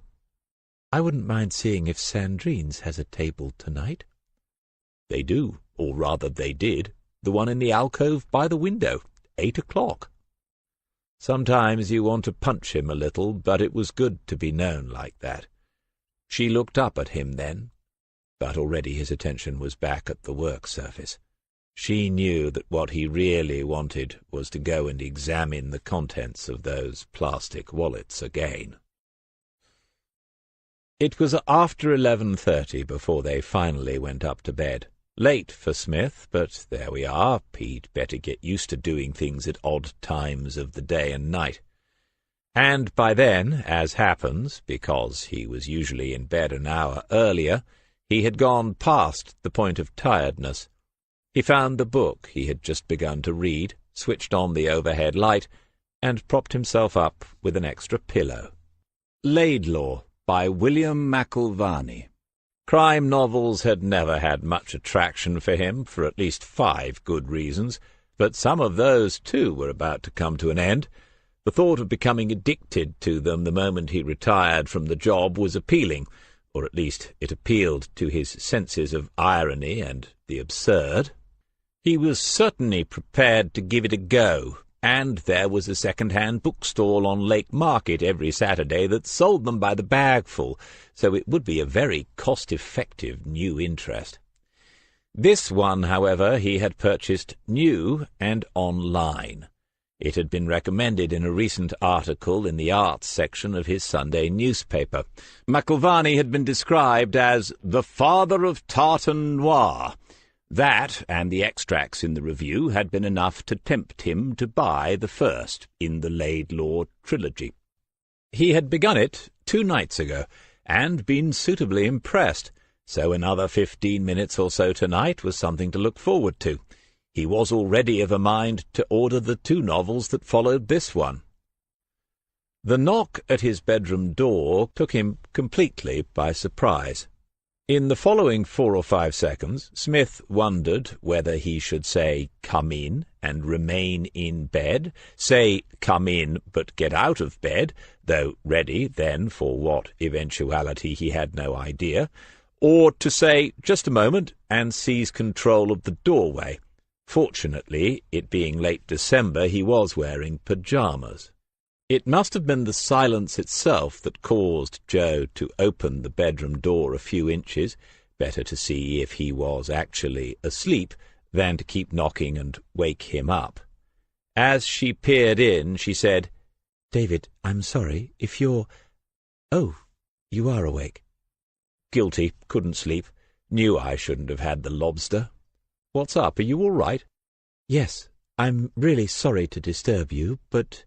"I wouldn't mind seeing if Sandrine's has a table tonight." "They do, or rather they did. The one in the alcove by the window, 8 o'clock. Sometimes you want to punch him a little, but it was good to be known like that." She looked up at him then, but already his attention was back at the work surface. She knew that what he really wanted was to go and examine the contents of those plastic wallets again. It was after 11:30 before they finally went up to bed. Late for Smith, but there we are. He'd better get used to doing things at odd times of the day and night. And by then, as happens, because he was usually in bed an hour earlier, he had gone past the point of tiredness. He found the book he had just begun to read, switched on the overhead light, and propped himself up with an extra pillow. Laidlaw by William McIlvany. Crime novels had never had much attraction for him, for at least 5 good reasons, but some of those, too, were about to come to an end. The thought of becoming addicted to them the moment he retired from the job was appealing, or at least it appealed to his senses of irony and the absurd. He was certainly prepared to give it a go, and there was a second-hand bookstall on Lake Market every Saturday that sold them by the bagful, so it would be a very cost-effective new interest. This one, however, he had purchased new and online. It had been recommended in a recent article in the arts section of his Sunday newspaper. McIlvany had been described as the father of tartan noir. That, and the extracts in the review, had been enough to tempt him to buy the first in the Laidlaw trilogy. He had begun it 2 nights ago, and been suitably impressed, so another 15 minutes or so tonight was something to look forward to. He was already of a mind to order the 2 novels that followed this one. The knock at his bedroom door took him completely by surprise. In the following 4 or 5 seconds, Smith wondered whether he should say, "Come in," and remain in bed, say, "Come in, but get out of bed," though ready then for what eventuality he had no idea, or to say, "Just a moment," and seize control of the doorway. Fortunately, it being late December, he was wearing pyjamas. It must have been the silence itself that caused Jo to open the bedroom door a few inches, better to see if he was actually asleep than to keep knocking and wake him up. As she peered in, she said, David, I'm sorry. If you're... Oh, you are awake. Guilty. Couldn't sleep. Knew I shouldn't have had the lobster. What's up? Are you all right? Yes, I'm really sorry to disturb you, but...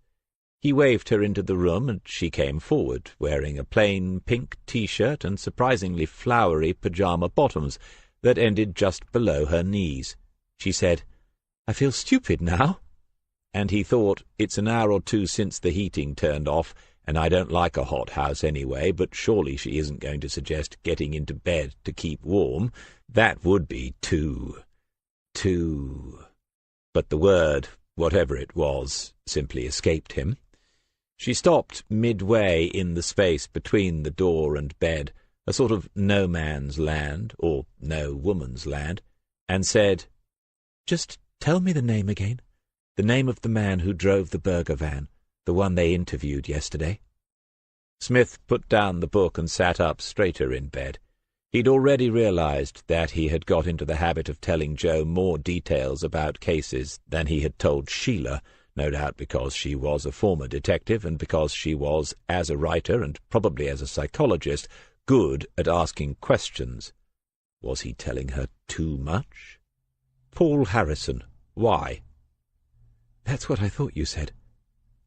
He waved her into the room, and she came forward, wearing a plain pink T-shirt and surprisingly flowery pyjama bottoms that ended just below her knees. She said, "I feel stupid now." And he thought, it's an hour or two since the heating turned off, and I don't like a hot house anyway, but surely she isn't going to suggest getting into bed to keep warm. That would be too... But the word, whatever it was, simply escaped him. She stopped midway in the space between the door and bed, a sort of no-man's land, or no-woman's land, and said, "Just tell me the name again. The name of the man who drove the burger van, the one they interviewed yesterday." Smith put down the book and sat up straighter in bed. He'd already realized that he had got into the habit of telling Jo more details about cases than he had told Sheila, no doubt because she was a former detective and because she was, as a writer and probably as a psychologist, good at asking questions. Was he telling her too much? Paul Harrison. Why? "That's what I thought you said.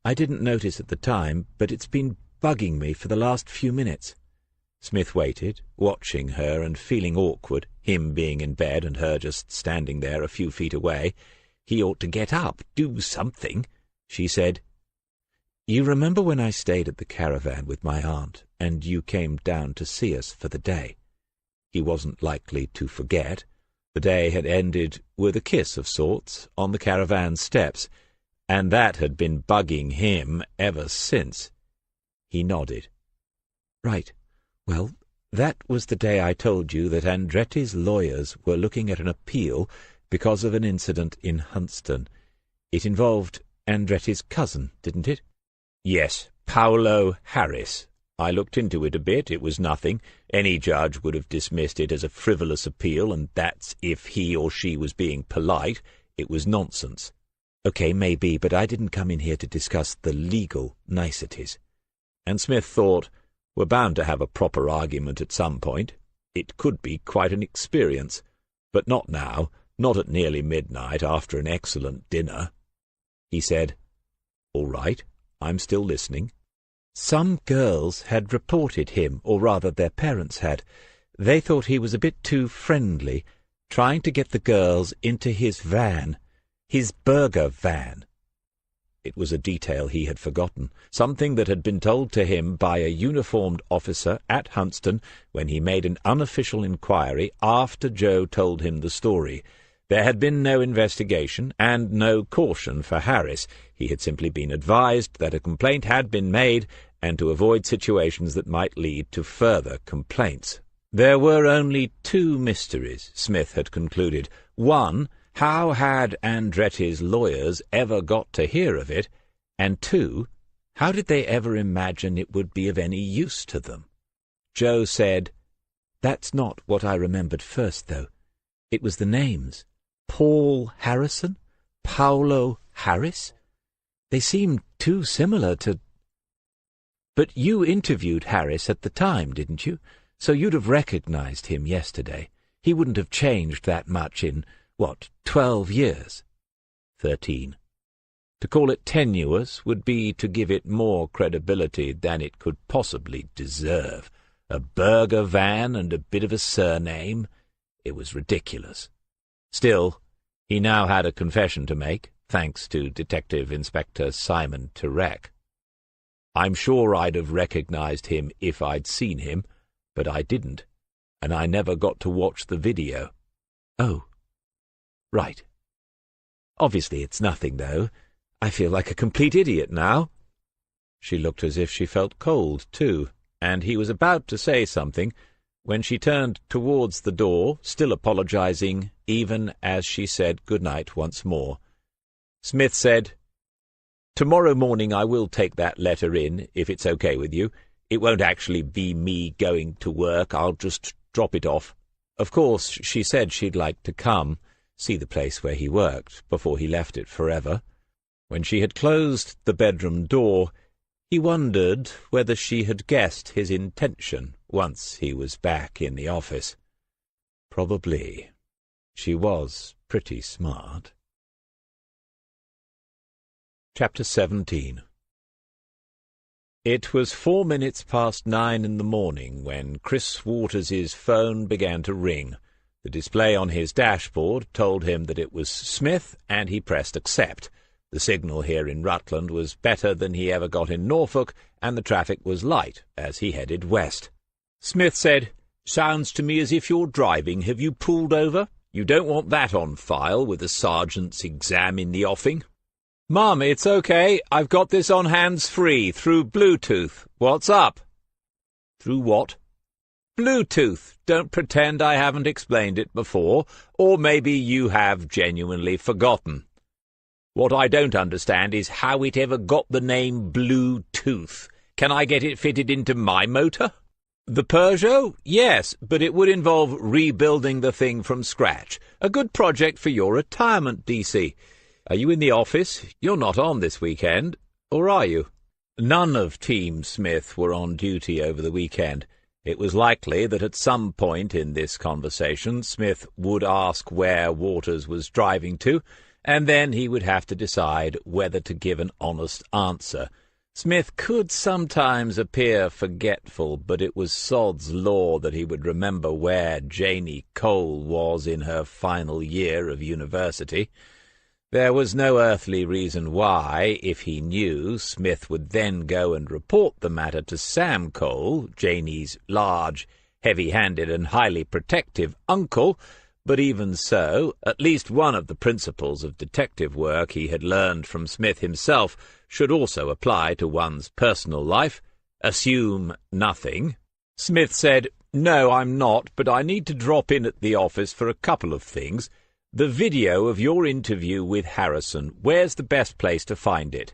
I didn't notice at the time, but it's been bugging me for the last few minutes." Smith waited, watching her and feeling awkward, him being in bed and her just standing there a few feet away. He ought to get up, do something. She said, "You remember when I stayed at the caravan with my aunt, and you came down to see us for the day?" He wasn't likely to forget. The day had ended with a kiss of sorts on the caravan steps, and that had been bugging him ever since. He nodded. "Right. Well, that was the day I told you that Andretti's lawyers were looking at an appeal because of an incident in Huntston. It involved Andretti's cousin, didn't it?" "Yes, Paolo Harris. I looked into it a bit. It was nothing. Any judge would have dismissed it as a frivolous appeal, and that's if he or she was being polite. It was nonsense." "Okay, maybe, but I didn't come in here to discuss the legal niceties." And Smith thought, we're bound to have a proper argument at some point. It could be quite an experience. But not now, not at nearly midnight after an excellent dinner. He said, "All right, I'm still listening." "Some girls had reported him, or rather their parents had. They thought he was a bit too friendly, trying to get the girls into his van, his burger van." It was a detail he had forgotten, something that had been told to him by a uniformed officer at Huntston when he made an unofficial inquiry after Jo told him the story. There had been no investigation and no caution for Harris. He had simply been advised that a complaint had been made and to avoid situations that might lead to further complaints. There were only two mysteries, Smith had concluded. One, how had Andretti's lawyers ever got to hear of it? And two, how did they ever imagine it would be of any use to them? Jo said, "That's not what I remembered first, though. It was the names. Paul Harrison? Paolo Harris? They seemed too similar to—" "But you interviewed Harris at the time, didn't you? So you'd have recognized him yesterday. He wouldn't have changed that much in, 12 years? 13. To call it tenuous would be to give it more credibility than it could possibly deserve. A burger van and a bit of a surname. It was ridiculous. Still, he now had a confession to make, thanks to Detective Inspector Simon Turek. "I'm sure I'd have recognized him if I'd seen him, but I didn't, and I never got to watch the video." "Oh, right. Obviously it's nothing, though. I feel like a complete idiot now." She looked as if she felt cold, too, and he was about to say something when she turned towards the door, still apologizing, even as she said good night once more. Smith said, "Tomorrow morning I will take that letter in, if it's okay with you. It won't actually be me going to work. I'll just drop it off." Of course, she said she'd like to come, see the place where he worked, before he left it forever. When she had closed the bedroom door, He wondered whether she had guessed his intention once he was back in the office. Probably. She was pretty smart. Chapter 17. It was 4 minutes past 9 in the morning when Chris Waters's phone began to ring. The display on his dashboard told him that it was Smith, and he pressed accept. The signal here in Rutland was better than he ever got in Norfolk, and the traffic was light as he headed west. Smith said, "Sounds to me as if you're driving. Have you pulled over? You don't want that on file with the sergeant's exam in the offing." "Mum, it's okay. I've got this on hands-free, through Bluetooth. What's up?" "Through what?" "Bluetooth. Don't pretend I haven't explained it before, or maybe you have genuinely forgotten. What I don't understand is how it ever got the name Bluetooth. Can I get it fitted into my motor?" "The Peugeot? Yes, but it would involve rebuilding the thing from scratch. A good project for your retirement, DC. Are you in the office? You're not on this weekend, or are you?" None of Team Smith were on duty over the weekend. It was likely that at some point in this conversation Smith would ask where Waters was driving to, and then he would have to decide whether to give an honest answer. Smith could sometimes appear forgetful, but it was sod's law that he would remember where Janie Cole was in her final year of university. There was no earthly reason why, if he knew, Smith would then go and report the matter to Sam Cole, Janie's large, heavy-handed and highly protective uncle, but even so, at least one of the principles of detective work he had learned from Smith himself should also apply to one's personal life. Assume nothing. Smith said, "No, I'm not, but I need to drop in at the office for a couple of things. The video of your interview with Harrison, where's the best place to find it?"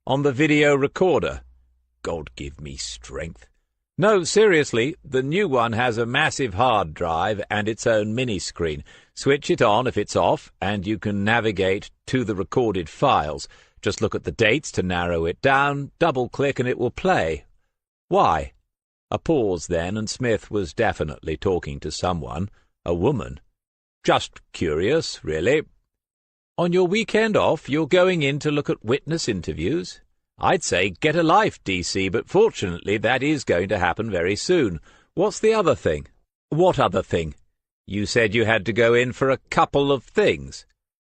"On the video recorder." "God give me strength." "No, seriously, the new one has a massive hard drive and its own mini-screen. Switch it on if it's off, and you can navigate to the recorded files. Just look at the dates to narrow it down, double-click, and it will play." "Why?" A pause then, and Smith was definitely talking to someone, a woman. "Just curious, really." "On your weekend off, you're going in to look at witness interviews? I'd say get a life, DC, but fortunately that is going to happen very soon. What's the other thing?" "What other thing?" "You said you had to go in for a couple of things."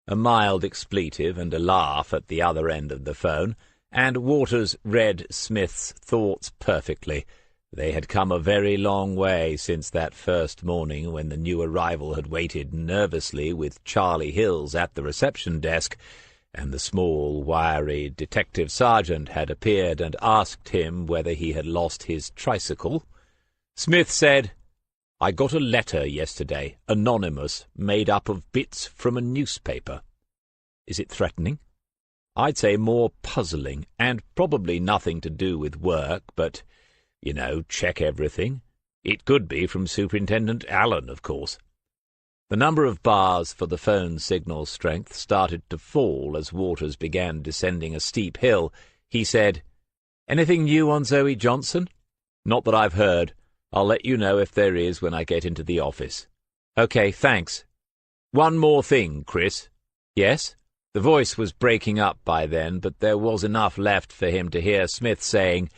A mild expletive and a laugh at the other end of the phone, and Waters read Smith's thoughts perfectly. They had come a very long way since that first morning when the new arrival had waited nervously with Charlie Hills at the reception desk, and the small, wiry detective sergeant had appeared and asked him whether he had lost his tricycle. Smith said, "I got a letter yesterday, anonymous, made up of bits from a newspaper." "Is it threatening?" "I'd say more puzzling, and probably nothing to do with work, but, you know, check everything. It could be from Superintendent Allen, of course." The number of bars for the phone signal strength started to fall as Waters began descending a steep hill. He said, "Anything new on Zoe Johnson?" "Not that I've heard. I'll let you know if there is when I get into the office." "Okay, thanks." "One more thing, Chris." "Yes?" The voice was breaking up by then, but there was enough left for him to hear Smith saying,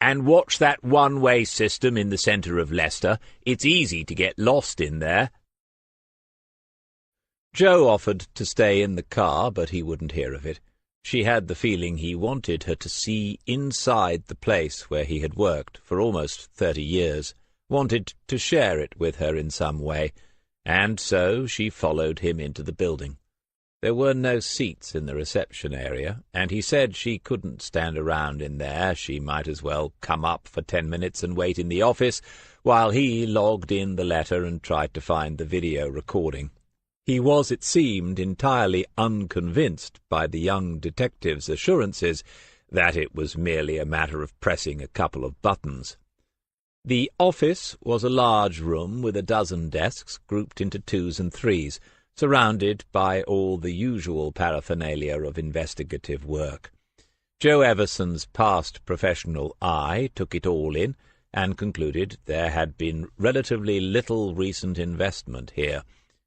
"And watch that one-way system in the centre of Leicester. It's easy to get lost in there." Jo offered to stay in the car, but he wouldn't hear of it. She had the feeling he wanted her to see inside the place where he had worked for almost 30 years, wanted to share it with her in some way, and so she followed him into the building. There were no seats in the reception area, and he said she couldn't stand around in there. She might as well come up for 10 minutes and wait in the office, while he logged in the letter and tried to find the video recording. He was, it seemed, entirely unconvinced by the young detective's assurances that it was merely a matter of pressing a couple of buttons. The office was a large room with a dozen desks grouped into 2s and 3s, surrounded by all the usual paraphernalia of investigative work. Joe Everson's past professional eye took it all in, and concluded there had been relatively little recent investment here.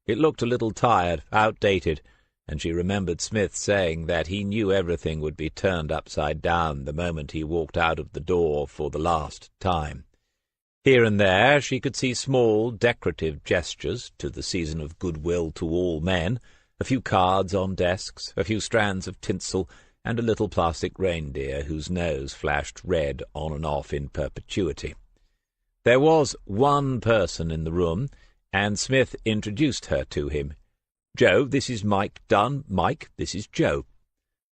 It looked a little tired, outdated, and she remembered Smith saying that he knew everything would be turned upside down the moment he walked out of the door for the last time. Here and there she could see small, decorative gestures to the season of goodwill to all men, a few cards on desks, a few strands of tinsel, and a little plastic reindeer whose nose flashed red on and off in perpetuity. There was one person in the room, and Smith introduced her to him. "Joe, this is Mike Dunn. Mike, this is Joe."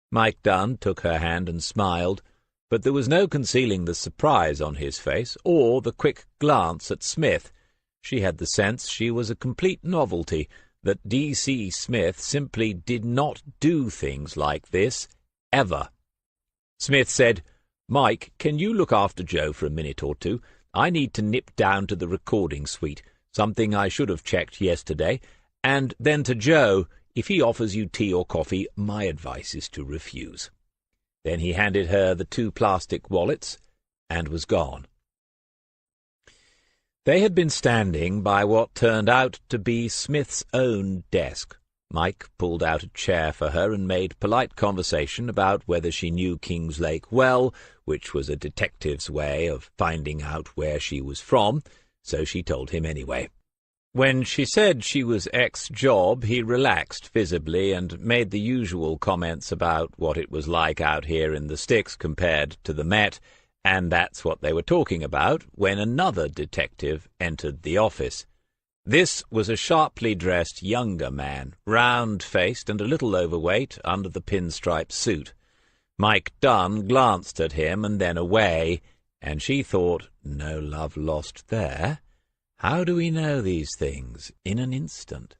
Mike Dunn took her hand and smiled, but there was no concealing the surprise on his face, or the quick glance at Smith. She had the sense she was a complete novelty, that D.C. Smith simply did not do things like this, ever. Smith said, "Mike, can you look after Joe for a minute or two? I need to nip down to the recording suite, something I should have checked yesterday, and then to Joe, if he offers you tea or coffee, my advice is to refuse." Then he handed her the 2 plastic wallets and was gone. They had been standing by what turned out to be Smith's own desk. Mike pulled out a chair for her and made polite conversation about whether she knew Kingslake well, which was a detective's way of finding out where she was from, so she told him anyway. When she said she was ex-job, he relaxed visibly and made the usual comments about what it was like out here in the sticks compared to the Met, and that's what they were talking about when another detective entered the office. This was a sharply dressed younger man, round-faced and a little overweight under the pinstripe suit. Mike Dunn glanced at him and then away, and she thought, no love lost there. How do we know these things in an instant?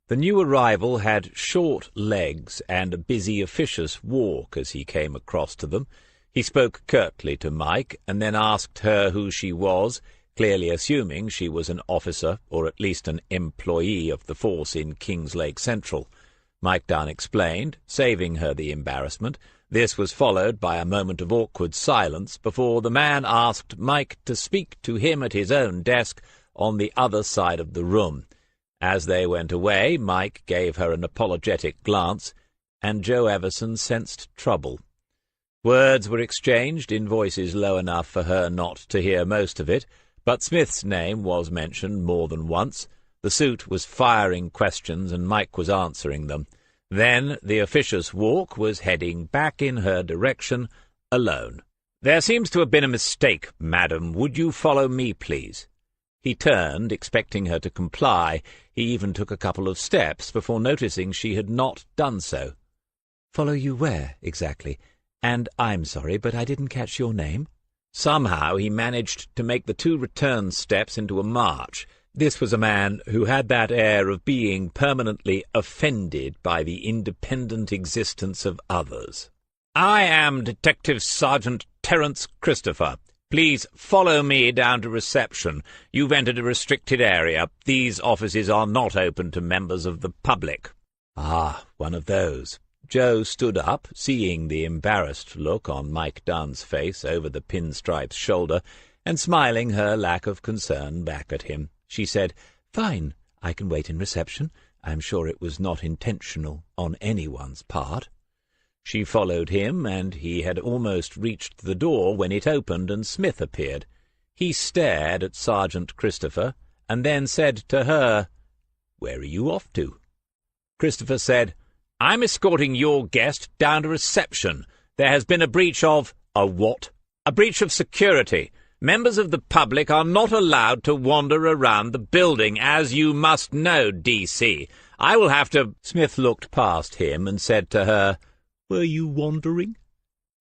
The new arrival had short legs and a busy, officious walk as he came across to them. He spoke curtly to Mike, and then asked her who she was, clearly assuming she was an officer or at least an employee of the force in Kingslake Central. Mike Dunn explained, saving her the embarrassment. This was followed by a moment of awkward silence before the man asked Mike to speak to him at his own desk on the other side of the room. As they went away, Mike gave her an apologetic glance, and Joe Everson sensed trouble. Words were exchanged in voices low enough for her not to hear most of it, but Smith's name was mentioned more than once. The suit was firing questions, and Mike was answering them. Then the officious walk was heading back in her direction, alone. "There seems to have been a mistake, madam. Would you follow me, please?" He turned, expecting her to comply. He even took a couple of steps before noticing she had not done so. "Follow you where, exactly? And I'm sorry, but I didn't catch your name." Somehow he managed to make the 2 return steps into a march. This was a man who had that air of being permanently offended by the independent existence of others. "I am Detective Sergeant Terence Christopher. Please follow me down to reception. You've entered a restricted area. These offices are not open to members of the public." Ah, one of those. Joe stood up, seeing the embarrassed look on Mike Dunn's face over the pinstripe's shoulder, and smiling her lack of concern back at him. She said, "Fine, I can wait in reception. I'm sure it was not intentional on anyone's part." She followed him, and he had almost reached the door when it opened and Smith appeared. He stared at Sergeant Christopher, and then said to her, "Where are you off to?" Christopher said, "I'm escorting your guest down to reception. There has been a breach of—" "A what?" "A breach of security. Members of the public are not allowed to wander around the building, as you must know, D.C. I will have to—" Smith looked past him and said to her, "Were you wandering?"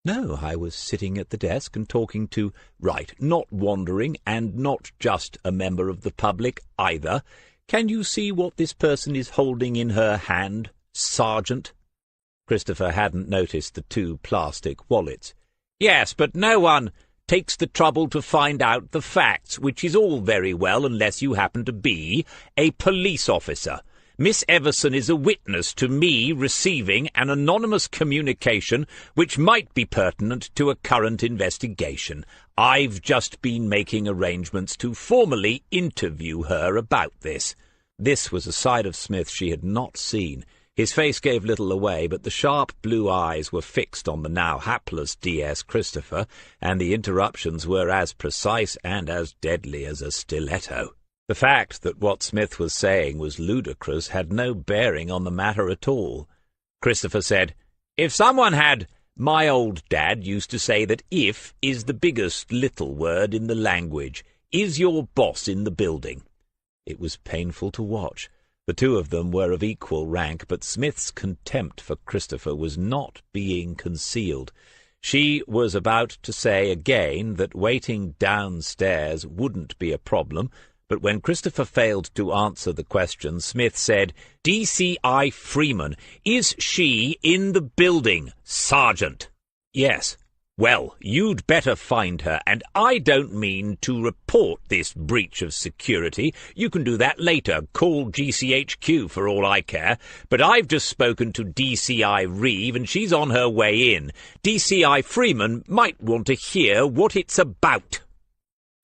"No, I was sitting at the desk and talking to—" "Right, not wandering, and not just a member of the public either. Can you see what this person is holding in her hand, Sergeant?" Christopher hadn't noticed the 2 plastic wallets. "Yes, but no one takes the trouble to find out the facts, which is all very well unless you happen to be a police officer. Miss Everson is a witness to me receiving an anonymous communication which might be pertinent to a current investigation. I've just been making arrangements to formally interview her about this." This was a side of Smith she had not seen. His face gave little away, but the sharp blue eyes were fixed on the now hapless D.S. Christopher, and the interruptions were as precise and as deadly as a stiletto. The fact that what Smith was saying was ludicrous had no bearing on the matter at all. Christopher said, "If someone had... My old dad used to say that 'if' is the biggest little word in the language. Is your boss in the building?" It was painful to watch. The two of them were of equal rank, but Smith's contempt for Christopher was not being concealed. She was about to say again that waiting downstairs wouldn't be a problem, but when Christopher failed to answer the question, Smith said, "DCI Freeman, is she in the building, Sergeant?" "Yes." "Well, you'd better find her, and I don't mean to report this breach of security. You can do that later. Call GCHQ for all I care. But I've just spoken to DCI Reeve, and she's on her way in. DCI Freeman might want to hear what it's about."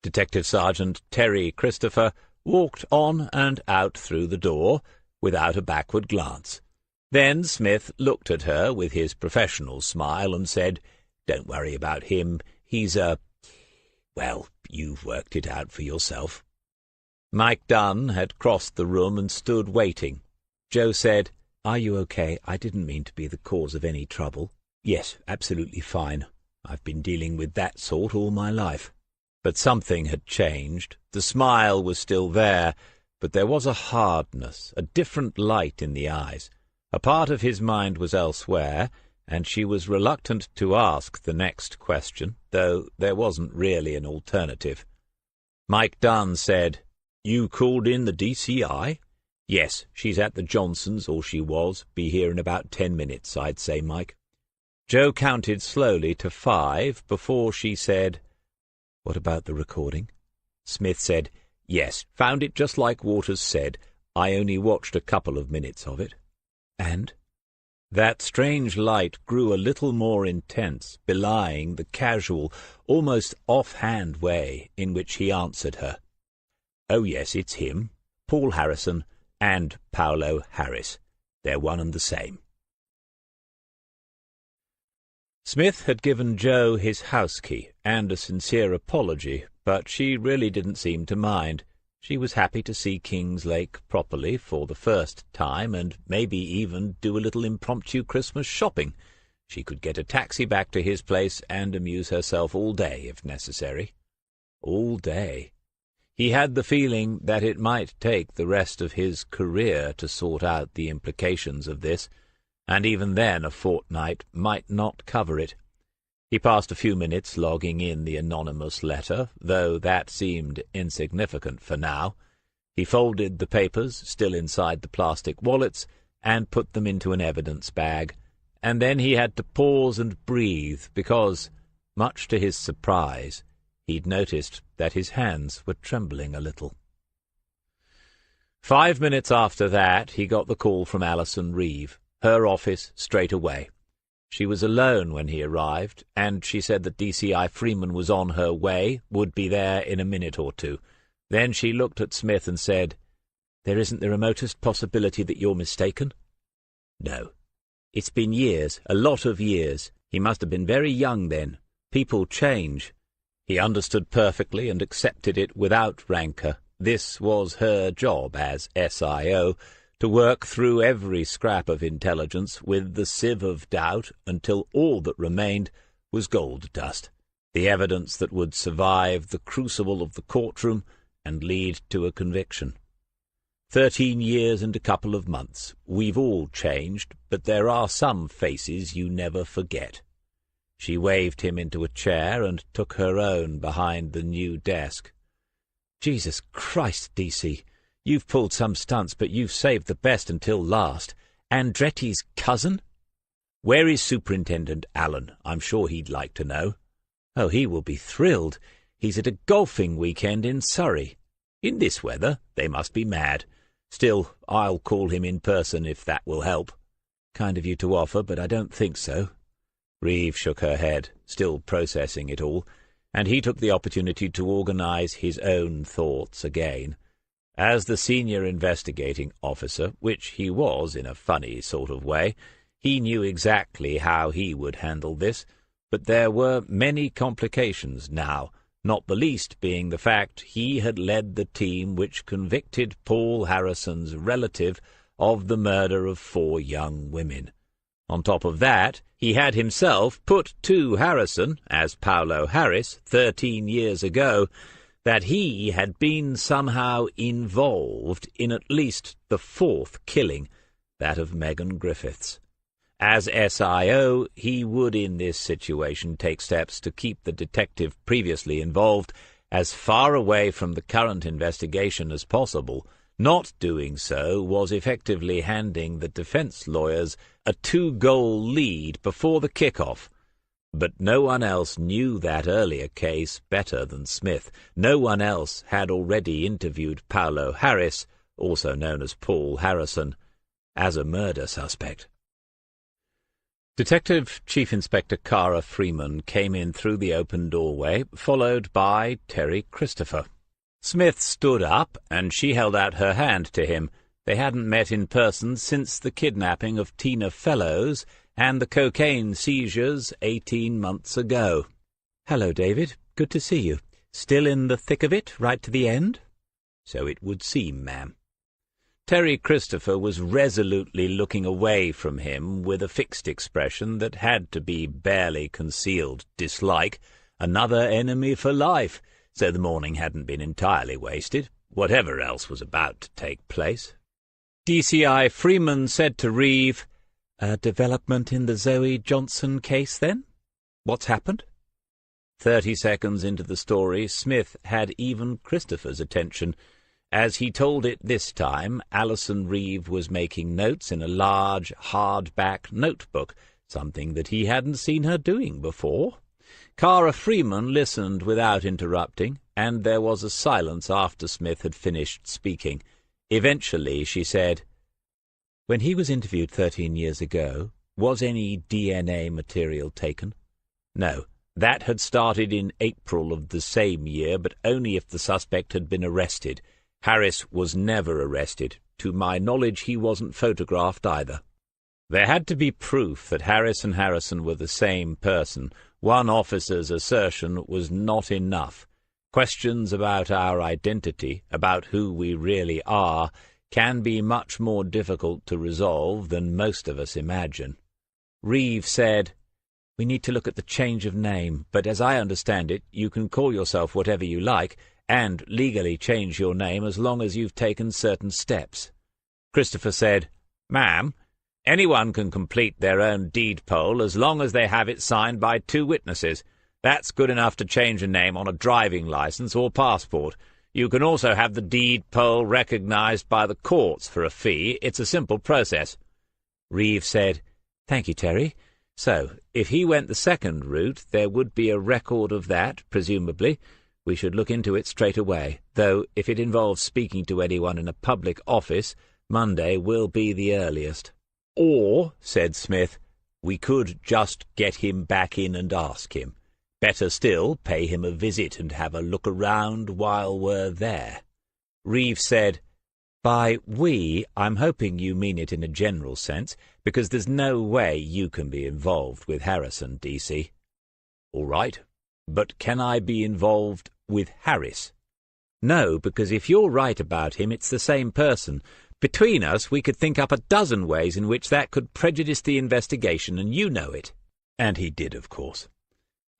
Detective Sergeant Terry Christopher walked on and out through the door without a backward glance. Then Smith looked at her with his professional smile and said, "Don't worry about him. He's well, you've worked it out for yourself." Mike Dunn had crossed the room and stood waiting. Joe said, "Are you okay? I didn't mean to be the cause of any trouble." "Yes, absolutely fine. I've been dealing with that sort all my life." But something had changed. The smile was still there, but there was a hardness, a different light in the eyes. A part of his mind was elsewhere, and she was reluctant to ask the next question, though there wasn't really an alternative. Mike Dunn said, "You called in the DCI?" "Yes, she's at the Johnsons', or she was. Be here in about 10 minutes, I'd say, Mike." Joe counted slowly to 5 before she said, "What about the recording?" Smith said, "Yes, found it just like Waters said. I only watched a couple of minutes of it." "And?" That strange light grew a little more intense, belying the casual, almost off-hand way in which he answered her. "Oh, yes, it's him, Paul Harrison, and Paolo Harris. They're one and the same." Smith had given Joe his house key and a sincere apology, but she really didn't seem to mind. She was happy to see Kings Lake properly for the first time, and maybe even do a little impromptu Christmas shopping. She could get a taxi back to his place and amuse herself all day, if necessary. All day. He had the feeling that it might take the rest of his career to sort out the implications of this, and even then a fortnight might not cover it. He passed a few minutes logging in the anonymous letter, though that seemed insignificant for now. He folded the papers, still inside the plastic wallets, and put them into an evidence bag, and then he had to pause and breathe, because, much to his surprise, he'd noticed that his hands were trembling a little. 5 minutes after that he got the call from Alison Reeve, her office straight away. She was alone when he arrived, and she said that DCI Freeman was on her way, would be there in a minute or two. Then she looked at Smith and said, "There isn't the remotest possibility that you're mistaken?" "No. It's been years, a lot of years. He must have been very young then. People change." He understood perfectly and accepted it without rancour. This was her job as SIO, to work through every scrap of intelligence with the sieve of doubt until all that remained was gold dust, the evidence that would survive the crucible of the courtroom and lead to a conviction. 13 years and a couple of months. We've all changed, but there are some faces you never forget. She waved him into a chair and took her own behind the new desk. "Jesus Christ, DC! You've pulled some stunts, but you've saved the best until last. Andretti's cousin? Where is Superintendent Allen? I'm sure he'd like to know." "Oh, he will be thrilled. He's at a golfing weekend in Surrey." "In this weather? They must be mad. Still, I'll call him in person if that will help." "Kind of you to offer, but I don't think so." Reeve shook her head, still processing it all, and he took the opportunity to organize his own thoughts again. As the senior investigating officer, which he was in a funny sort of way, he knew exactly how he would handle this, but there were many complications now, not the least being the fact he had led the team which convicted Paul Harrison's relative of the murder of 4 young women. On top of that, he had himself put to Harrison, as Paolo Harris, 13 years ago, that he had been somehow involved in at least the 4th killing, that of Megan Griffiths. As SIO, he would in this situation take steps to keep the detective previously involved as far away from the current investigation as possible. Not doing so was effectively handing the defense lawyers a 2-goal lead before the kickoff. But no one else knew that earlier case better than Smith. No one else had already interviewed Paolo Harris, also known as Paul Harrison, as a murder suspect. Detective Chief Inspector Cara Freeman came in through the open doorway, followed by Terry Christopher. Smith stood up, and she held out her hand to him. They hadn't met in person since the kidnapping of Tina Fellows and the cocaine seizures 18 months ago. "Hello, David. Good to see you. Still in the thick of it, right to the end?" "So it would seem, ma'am." Terry Christopher was resolutely looking away from him with a fixed expression that had to be barely concealed dislike. Another enemy for life, so the morning hadn't been entirely wasted, whatever else was about to take place. DCI Freeman said to Reeve, "A development in the Zoe Johnson case, then? What's happened?" 30 seconds into the story, Smith had even Christopher's attention. As he told it this time, Alison Reeve was making notes in a large, hardback notebook, something that he hadn't seen her doing before. Cara Freeman listened without interrupting, and there was a silence after Smith had finished speaking. Eventually she said, "When he was interviewed 13 years ago, was any DNA material taken?" "No. That had started in April of the same year, but only if the suspect had been arrested. Harris was never arrested. To my knowledge, he wasn't photographed either." There had to be proof that Harris and Harrison were the same person. One officer's assertion was not enough. Questions about our identity, about who we really are, can be much more difficult to resolve than most of us imagine. Reeve said, "We need to look at the change of name, but as I understand it, you can call yourself whatever you like, and legally change your name as long as you've taken certain steps." Christopher said, "Ma'am, anyone can complete their own deed poll as long as they have it signed by 2 witnesses. That's good enough to change a name on a driving license or passport. You can also have the deed poll recognized by the courts for a fee. It's a simple process." Reeve said, "Thank you, Terry. So, if he went the second route, there would be a record of that, presumably. We should look into it straight away, though if it involves speaking to anyone in a public office, Monday will be the earliest." "Or," said Smith, "we could just get him back in and ask him. Better still, pay him a visit and have a look around while we're there." Reeve said, "By we, I'm hoping you mean it in a general sense, because there's no way you can be involved with Harrison, DC." "All right, but can I be involved with Harris?" "No, because if you're right about him, it's the same person. Between us, we could think up a dozen ways in which that could prejudice the investigation, and you know it." And he did, of course.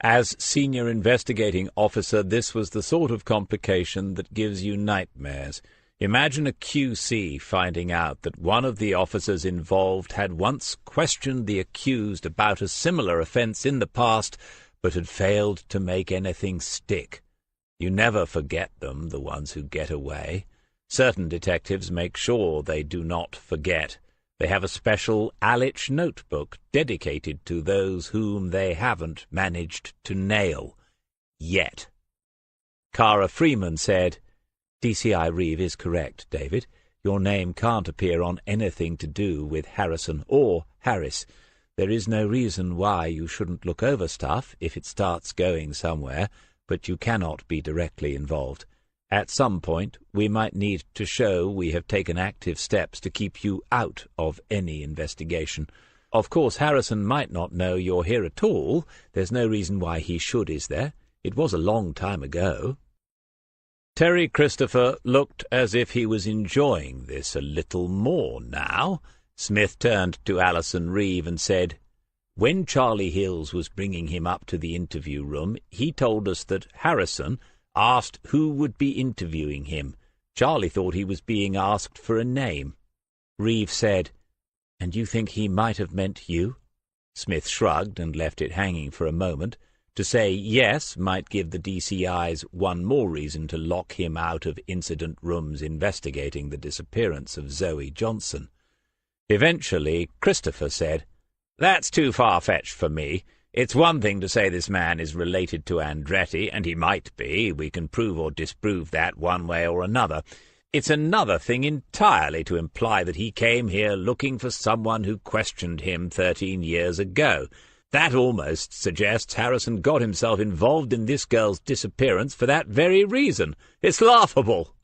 As senior investigating officer, this was the sort of complication that gives you nightmares. Imagine a QC finding out that one of the officers involved had once questioned the accused about a similar offence in the past, but had failed to make anything stick. You never forget them, the ones who get away. Certain detectives make sure they do not forget. They have a special Alich notebook dedicated to those whom they haven't managed to nail. Yet. Cara Freeman said, "DCI Reeve is correct, David. Your name can't appear on anything to do with Harrison or Harris. There is no reason why you shouldn't look over stuff if it starts going somewhere, but you cannot be directly involved. At some point, we might need to show we have taken active steps to keep you out of any investigation. Of course, Harrison might not know you're here at all. There's no reason why he should, is there? It was a long time ago." Terry Christopher looked as if he was enjoying this a little more now. Smith turned to Alison Reeve and said, "When Charlie Hills was bringing him up to the interview room, he told us that Harrison asked who would be interviewing him. Charlie thought he was being asked for a name." Reeve said, "And you think he might have meant you?" Smith shrugged and left it hanging for a moment. To say yes might give the DCIs one more reason to lock him out of incident rooms investigating the disappearance of Zoe Johnson. Eventually, Christopher said, "That's too far-fetched for me. It's one thing to say this man is related to Andretti, and he might be. We can prove or disprove that one way or another. It's another thing entirely to imply that he came here looking for someone who questioned him 13 years ago. That almost suggests Harrison got himself involved in this girl's disappearance for that very reason. It's laughable."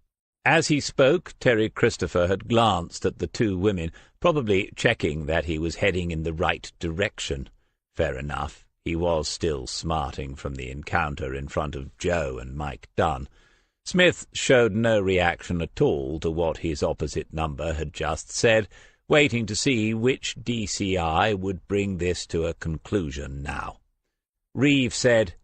As he spoke, Terry Christopher had glanced at the two women, probably checking that he was heading in the right direction. Fair enough. He was still smarting from the encounter in front of Joe and Mike Dunn. Smith showed no reaction at all to what his opposite number had just said, waiting to see which DCI would bring this to a conclusion now. Reeve said,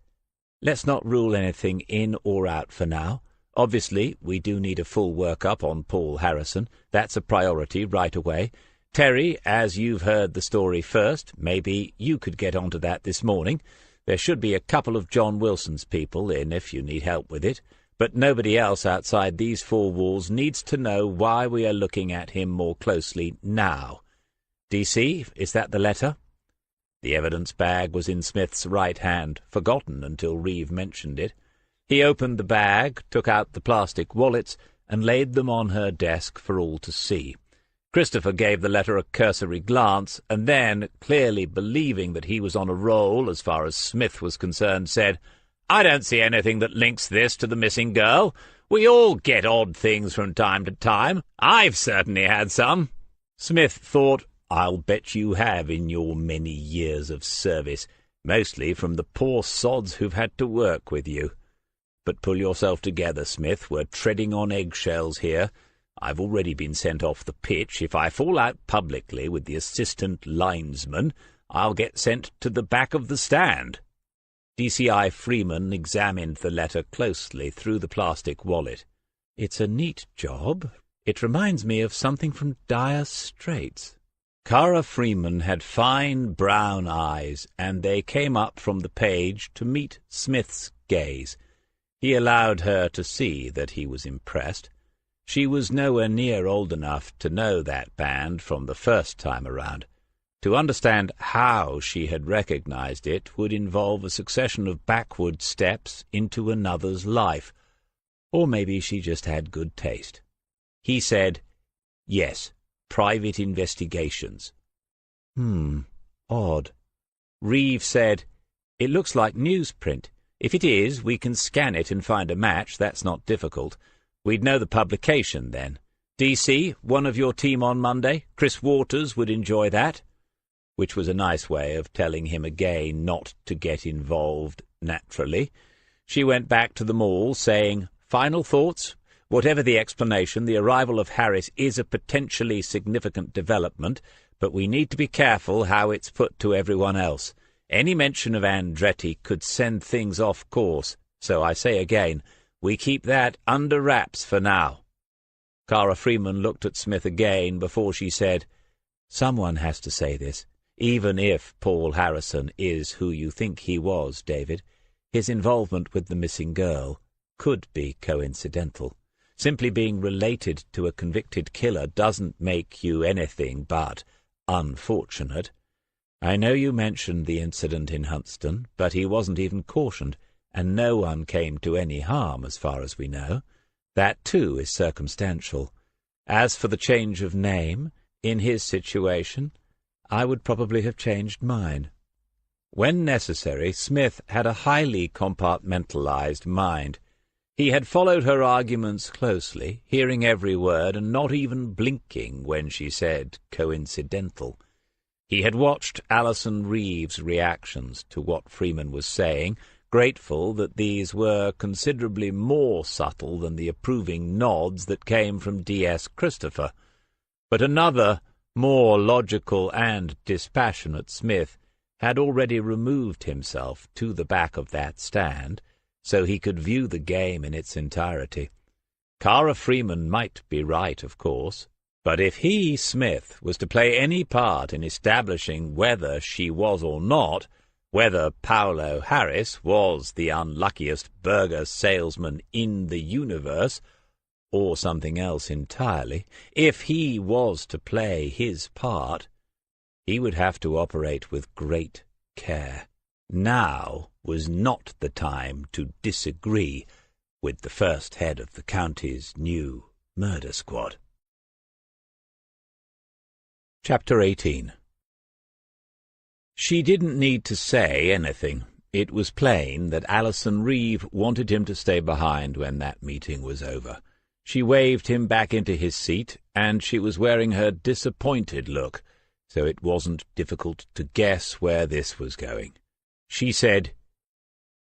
"Let's not rule anything in or out for now. Obviously, we do need a full workup on Paul Harrison. That's a priority right away. Terry, as you've heard the story first, maybe you could get onto that this morning. There should be a couple of John Wilson's people in if you need help with it. But nobody else outside these four walls needs to know why we are looking at him more closely now. DC, is that the letter?" The evidence bag was in Smith's right hand, forgotten until Reeve mentioned it. He opened the bag, took out the plastic wallets, and laid them on her desk for all to see. Christopher gave the letter a cursory glance, and then, clearly believing that he was on a roll as far as Smith was concerned, said, "I don't see anything that links this to the missing girl. We all get odd things from time to time. I've certainly had some." Smith thought, "I'll bet you have in your many years of service, mostly from the poor sods who've had to work with you. But pull yourself together, Smith. We're treading on eggshells here. I've already been sent off the pitch. If I fall out publicly with the assistant linesman, I'll get sent to the back of the stand." DCI Freeman examined the letter closely through the plastic wallet. "It's a neat job. It reminds me of something from Dire Straits." Cara Freeman had fine brown eyes, and they came up from the page to meet Smith's gaze. He allowed her to see that he was impressed. She was nowhere near old enough to know that band from the first time around. To understand how she had recognized it would involve a succession of backward steps into another's life. Or maybe she just had good taste. He said, "Yes, private investigations." Odd. Reeve said, "It looks like newsprint. If it is, we can scan it and find a match. That's not difficult. We'd know the publication then. DC, one of your team on Monday? Chris Waters would enjoy that." Which was a nice way of telling him again not to get involved naturally. She went back to them all, saying, "Final thoughts? Whatever the explanation, the arrival of Harris is a potentially significant development, but we need to be careful how it's put to everyone else. Any mention of Andretti could send things off course, so I say again, we keep that under wraps for now." Cara Freeman looked at Smith again before she said, "Someone has to say this. Even if Paul Harrison is who you think he was, David, his involvement with the missing girl could be coincidental. Simply being related to a convicted killer doesn't make you anything but unfortunate. I know you mentioned the incident in Huntston, but he wasn't even cautioned, and no one came to any harm as far as we know. That, too, is circumstantial. As for the change of name, in his situation, I would probably have changed mine. When necessary, Smith had a highly compartmentalized mind. He had followed her arguments closely, hearing every word and not even blinking when she said coincidental. He had watched Alison Reeve's reactions to what Freeman was saying, grateful that these were considerably more subtle than the approving nods that came from D.S. Christopher. But another, more logical and dispassionate Smith had already removed himself to the back of that stand, so he could view the game in its entirety. Cara Freeman might be right, of course, but if he, Smith, was to play any part in establishing whether she was or not, whether Paolo Harris was the unluckiest burger salesman in the universe, or something else entirely, if he was to play his part, he would have to operate with great care. Now was not the time to disagree with the first head of the county's new murder squad. Chapter 18. She didn't need to say anything. It was plain that Alison Reeve wanted him to stay behind when that meeting was over. She waved him back into his seat, and she was wearing her disappointed look, so it wasn't difficult to guess where this was going. She said,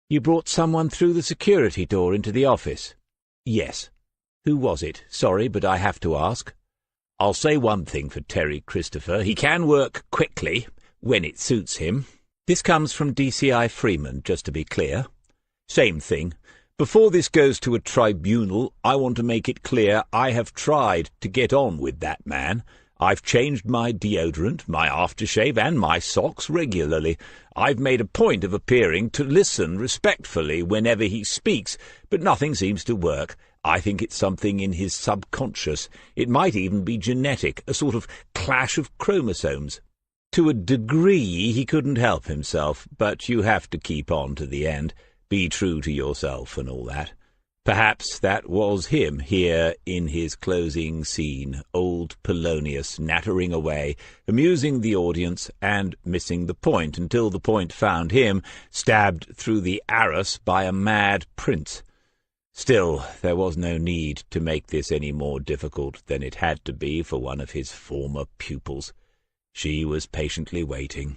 "You brought someone through the security door into the office?" "Yes." "Who was it? Sorry, but I have to ask." "I'll say one thing for Terry Christopher. He can work quickly, when it suits him." "This comes from DCI Freeman, just to be clear." "Same thing. Before this goes to a tribunal, I want to make it clear I have tried to get on with that man. I've changed my deodorant, my aftershave, and my socks regularly. I've made a point of appearing to listen respectfully whenever he speaks, but nothing seems to work. I think it's something in his subconscious. It might even be genetic, a sort of clash of chromosomes. To a degree he couldn't help himself, but you have to keep on to the end. Be true to yourself and all that. Perhaps that was him here in his closing scene, old Polonius nattering away, amusing the audience and missing the point until the point found him, stabbed through the arras by a mad prince. Still, there was no need to make this any more difficult than it had to be for one of his former pupils. She was patiently waiting.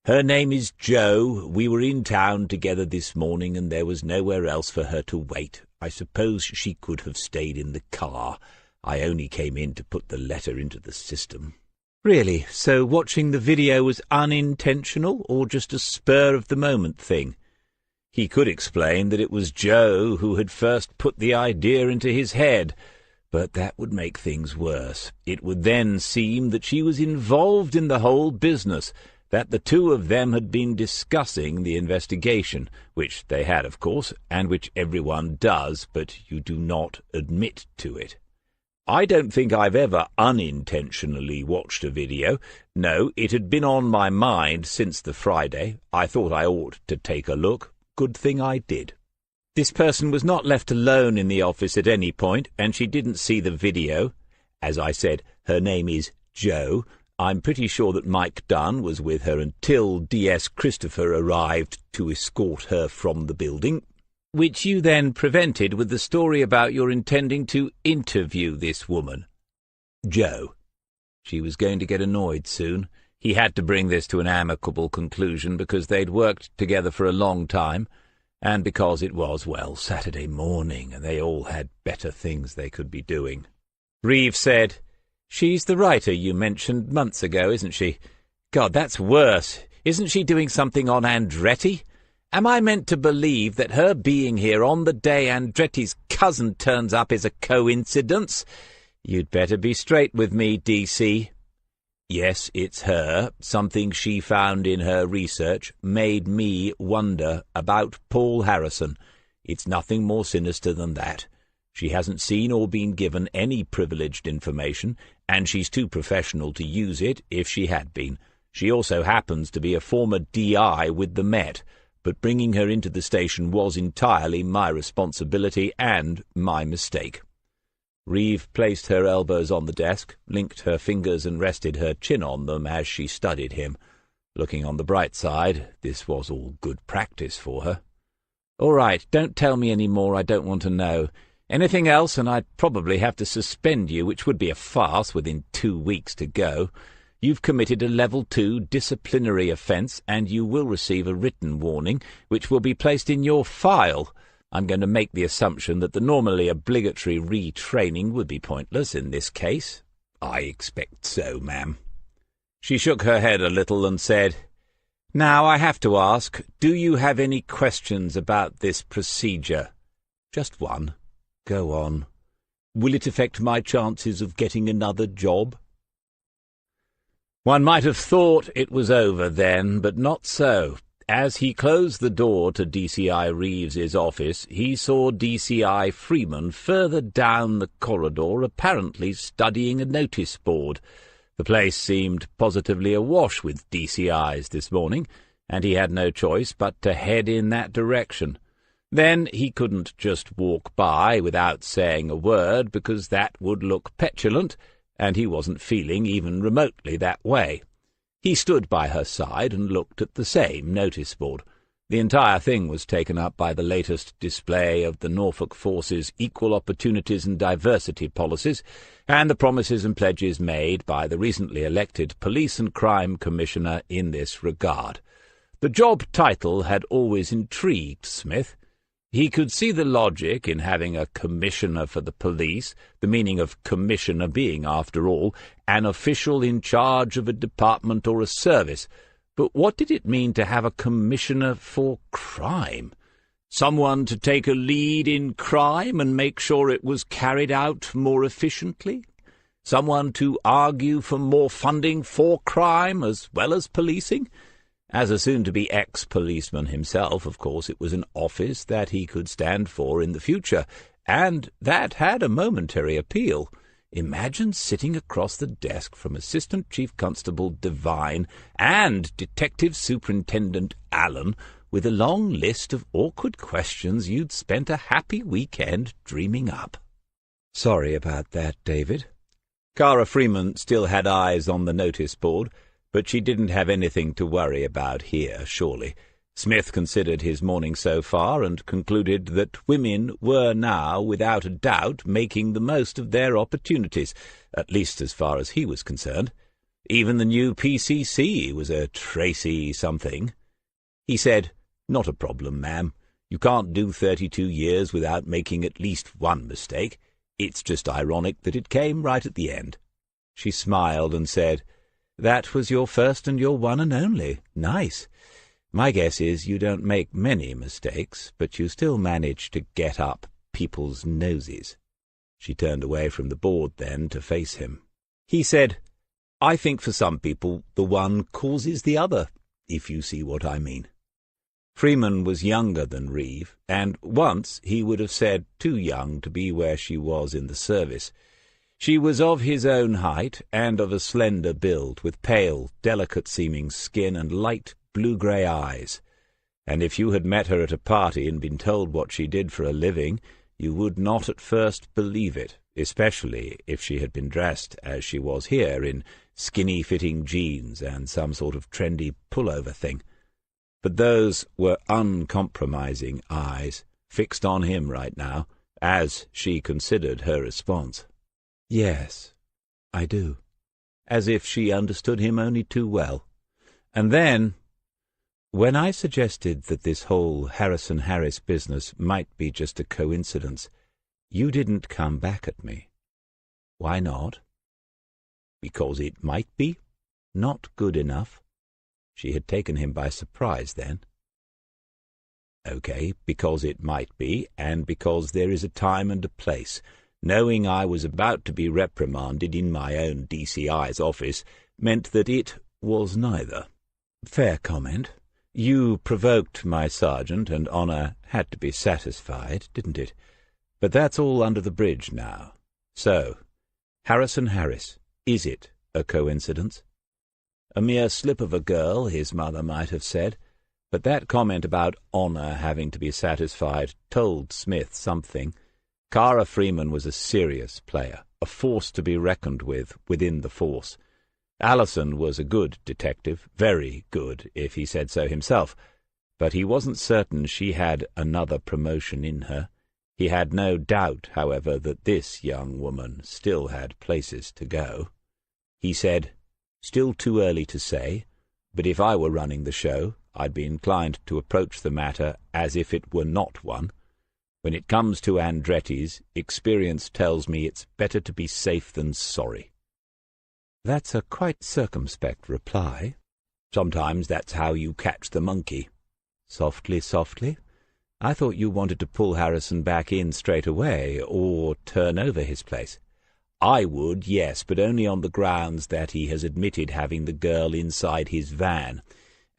"Her name is Jo. We were in town together this morning, and there was nowhere else for her to wait. I suppose she could have stayed in the car. I only came in to put the letter into the system." "Really? So watching the video was unintentional, or just a spur-of-the-moment thing?" He could explain that it was Jo who had first put the idea into his head, but that would make things worse. It would then seem that she was involved in the whole business, that the two of them had been discussing the investigation, which they had, of course, and which everyone does, but you do not admit to it. I don't think I've ever unintentionally watched a video. No, it had been on my mind since the Friday. I thought I ought to take a look. Good thing I did. This person was not left alone in the office at any point, and she didn't see the video. As I said, her name is Jo. I'm pretty sure that Mike Dunn was with her until D.S. Christopher arrived to escort her from the building, which you then prevented with the story about your intending to interview this woman. Jo. She was going to get annoyed soon. He had to bring this to an amicable conclusion because they'd worked together for a long time, and because it was, well, Saturday morning, and they all had better things they could be doing. Reeve said, "She's the writer you mentioned months ago, isn't she? God, that's worse. Isn't she doing something on Andretti? Am I meant to believe that her being here on the day Andretti's cousin turns up is a coincidence? You'd better be straight with me, DC." "Yes, it's her. Something she found in her research made me wonder about Paul Harrison. It's nothing more sinister than that. She hasn't seen or been given any privileged information, and she's too professional to use it if she had been. She also happens to be a former DI with the Met, but bringing her into the station was entirely my responsibility and my mistake." Reeve placed her elbows on the desk, linked her fingers and rested her chin on them as she studied him. Looking on the bright side, this was all good practice for her. "All right, don't tell me any more. I don't want to know. Anything else, and I'd probably have to suspend you, which would be a farce within 2 weeks to go. You've committed a Level 2 disciplinary offence, and you will receive a written warning, which will be placed in your file. I'm going to make the assumption that the normally obligatory retraining would be pointless in this case." "I expect so, ma'am." She shook her head a little and said, "Now I have to ask, do you have any questions about this procedure?" "Just one." "Go on." "Will it affect my chances of getting another job?" One might have thought it was over then, but not so. As he closed the door to DCI Reeves's office, he saw DCI Freeman further down the corridor, apparently studying a notice board. The place seemed positively awash with DCIs this morning, and he had no choice but to head in that direction. Then he couldn't just walk by without saying a word, because that would look petulant, and he wasn't feeling even remotely that way. He stood by her side and looked at the same notice-board. The entire thing was taken up by the latest display of the Norfolk Force's equal opportunities and diversity policies, and the promises and pledges made by the recently elected Police and Crime Commissioner in this regard. The job title had always intrigued Smith. He could see the logic in having a commissioner for the police, the meaning of commissioner being, after all, an official in charge of a department or a service. But what did it mean to have a commissioner for crime? Someone to take a lead in crime and make sure it was carried out more efficiently? Someone to argue for more funding for crime as well as policing? As a soon-to-be ex-policeman himself, of course, it was an office that he could stand for in the future, and that had a momentary appeal. Imagine sitting across the desk from Assistant Chief Constable Devine and Detective Superintendent Allen with a long list of awkward questions you'd spent a happy weekend dreaming up. "Sorry about that, David." Cara Freeman still had eyes on the notice board, but she didn't have anything to worry about here, surely. Smith considered his morning so far and concluded that women were now, without a doubt, making the most of their opportunities, at least as far as he was concerned. Even the new PCC was a Tracy something. He said, "Not a problem, ma'am. You can't do 32 years without making at least one mistake. It's just ironic that it came right at the end." She smiled and said, "That was your first and your one and only. Nice. My guess is you don't make many mistakes, but you still manage to get up people's noses." She turned away from the board then to face him. He said, "I think for some people the one causes the other, if you see what I mean." Freeman was younger than Reeve, and once he would have said too young to be where she was in the service. She was of his own height and of a slender build, with pale, delicate-seeming skin and light blue-grey eyes, and if you had met her at a party and been told what she did for a living, you would not at first believe it, especially if she had been dressed as she was here, in skinny-fitting jeans and some sort of trendy pullover thing. But those were uncompromising eyes, fixed on him right now, as she considered her response. "Yes, I do," as if she understood him only too well. And then, "When I suggested that this whole Harrison Harris business might be just a coincidence, you didn't come back at me. Why not?" "Because it might be. Not good enough." She had taken him by surprise then. "Okay, because it might be, and because there is a time and a place. Knowing I was about to be reprimanded in my own DCI's office meant that it was neither." "Fair comment. You provoked my sergeant, and honour had to be satisfied, didn't it? But that's all under the bridge now. So, Harrison Harris, is it a coincidence?" A mere slip of a girl, his mother might have said, but that comment about honour having to be satisfied told Smith something. Cara Freeman was a serious player, a force to be reckoned with within the force. Allison was a good detective, very good, if he said so himself, but he wasn't certain she had another promotion in her. He had no doubt, however, that this young woman still had places to go. He said, "Still too early to say, but if I were running the show, I'd be inclined to approach the matter as if it were not one. When it comes to Andretti's, experience tells me it's better to be safe than sorry." That's a quite circumspect reply. Sometimes that's how you catch the monkey. Softly, softly. I thought you wanted to pull Harrison back in straight away, or turn over his place. I would, yes, but only on the grounds that he has admitted having the girl inside his van.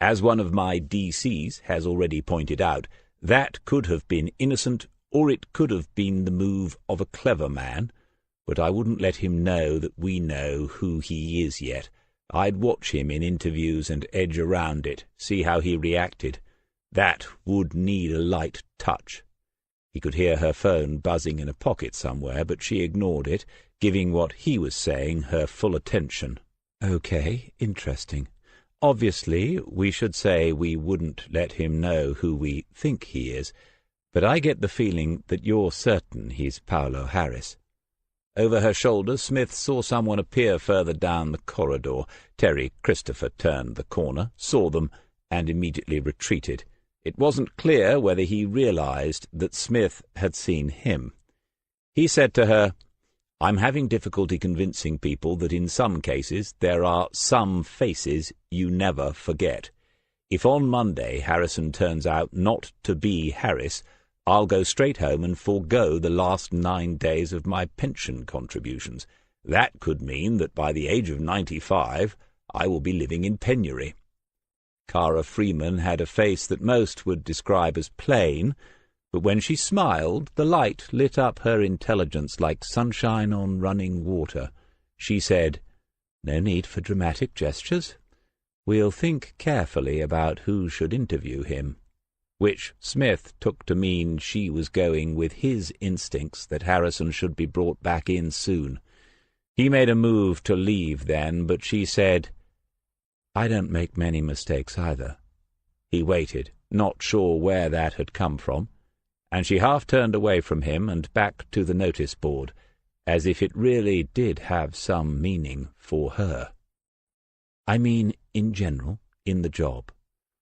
As one of my DCs has already pointed out, that could have been innocent, or it could have been the move of a clever man, but I wouldn't let him know that we know who he is yet. I'd watch him in interviews and edge around it, see how he reacted. That would need a light touch. He could hear her phone buzzing in a pocket somewhere, but she ignored it, giving what he was saying her full attention. Okay, interesting. Obviously, we should say we wouldn't let him know who we think he is, but I get the feeling that you're certain he's Paolo Harris. Over her shoulder, Smith saw someone appear further down the corridor. Terry Christopher turned the corner, saw them, and immediately retreated. It wasn't clear whether he realized that Smith had seen him. He said to her, "I'm having difficulty convincing people that in some cases there are some faces you never forget. If on Monday Harrison turns out not to be Harris, I'll go straight home and forego the last 9 days of my pension contributions. That could mean that by the age of 95 I will be living in penury." Cara Freeman had a face that most would describe as plain, but when she smiled, the light lit up her intelligence like sunshine on running water. She said, "No need for dramatic gestures. We'll think carefully about who should interview him," which Smith took to mean she was going with his instincts that Harrison should be brought back in soon. He made a move to leave then, but she said, "I don't make many mistakes either." He waited, not sure where that had come from, and she half turned away from him and back to the notice board, as if it really did have some meaning for her. "I mean, in general, in the job.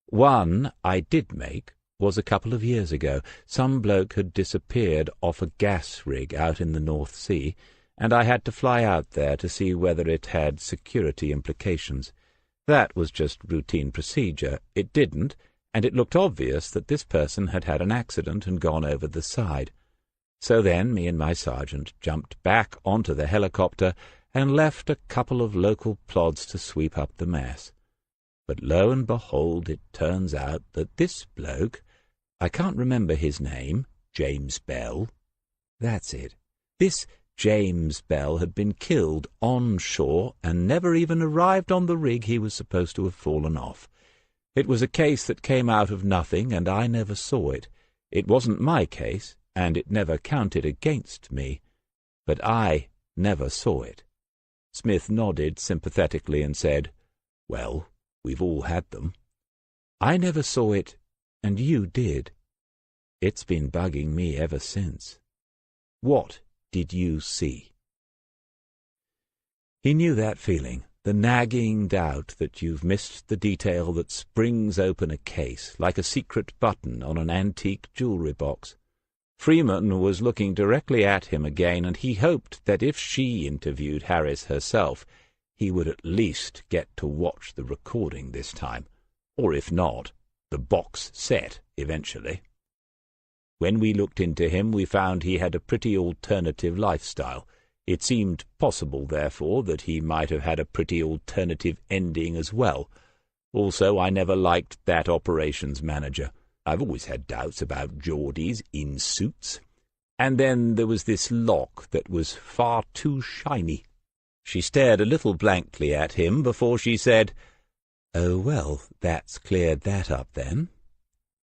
One I did make was a couple of years ago. Some bloke had disappeared off a gas rig out in the North Sea, and I had to fly out there to see whether it had security implications. That was just routine procedure. It didn't, and it looked obvious that this person had had an accident and gone over the side. So then me and my sergeant jumped back onto the helicopter and left a couple of local plods to sweep up the mess. But lo and behold, it turns out that this bloke, I can't remember his name, James Bell. That's it. This James Bell had been killed on shore and never even arrived on the rig he was supposed to have fallen off. It was a case that came out of nothing, and I never saw it. It wasn't my case, and it never counted against me. But I never saw it." Smith nodded sympathetically and said, "Well, we've all had them." "I never saw it, and you did. It's been bugging me ever since." "What did you see?" He knew that feeling, the nagging doubt that you've missed the detail that springs open a case, like a secret button on an antique jewelry box. Freeman was looking directly at him again, and he hoped that if she interviewed Harris herself, he would at least get to watch the recording this time, or if not, the box set eventually. When we looked into him, we found he had a pretty alternative lifestyle. It seemed possible, therefore, that he might have had a pretty alternative ending as well. Also, I never liked that operations manager. I've always had doubts about Geordies in suits. And then there was this lock that was far too shiny. She stared a little blankly at him before she said, "Oh, well, that's cleared that up then."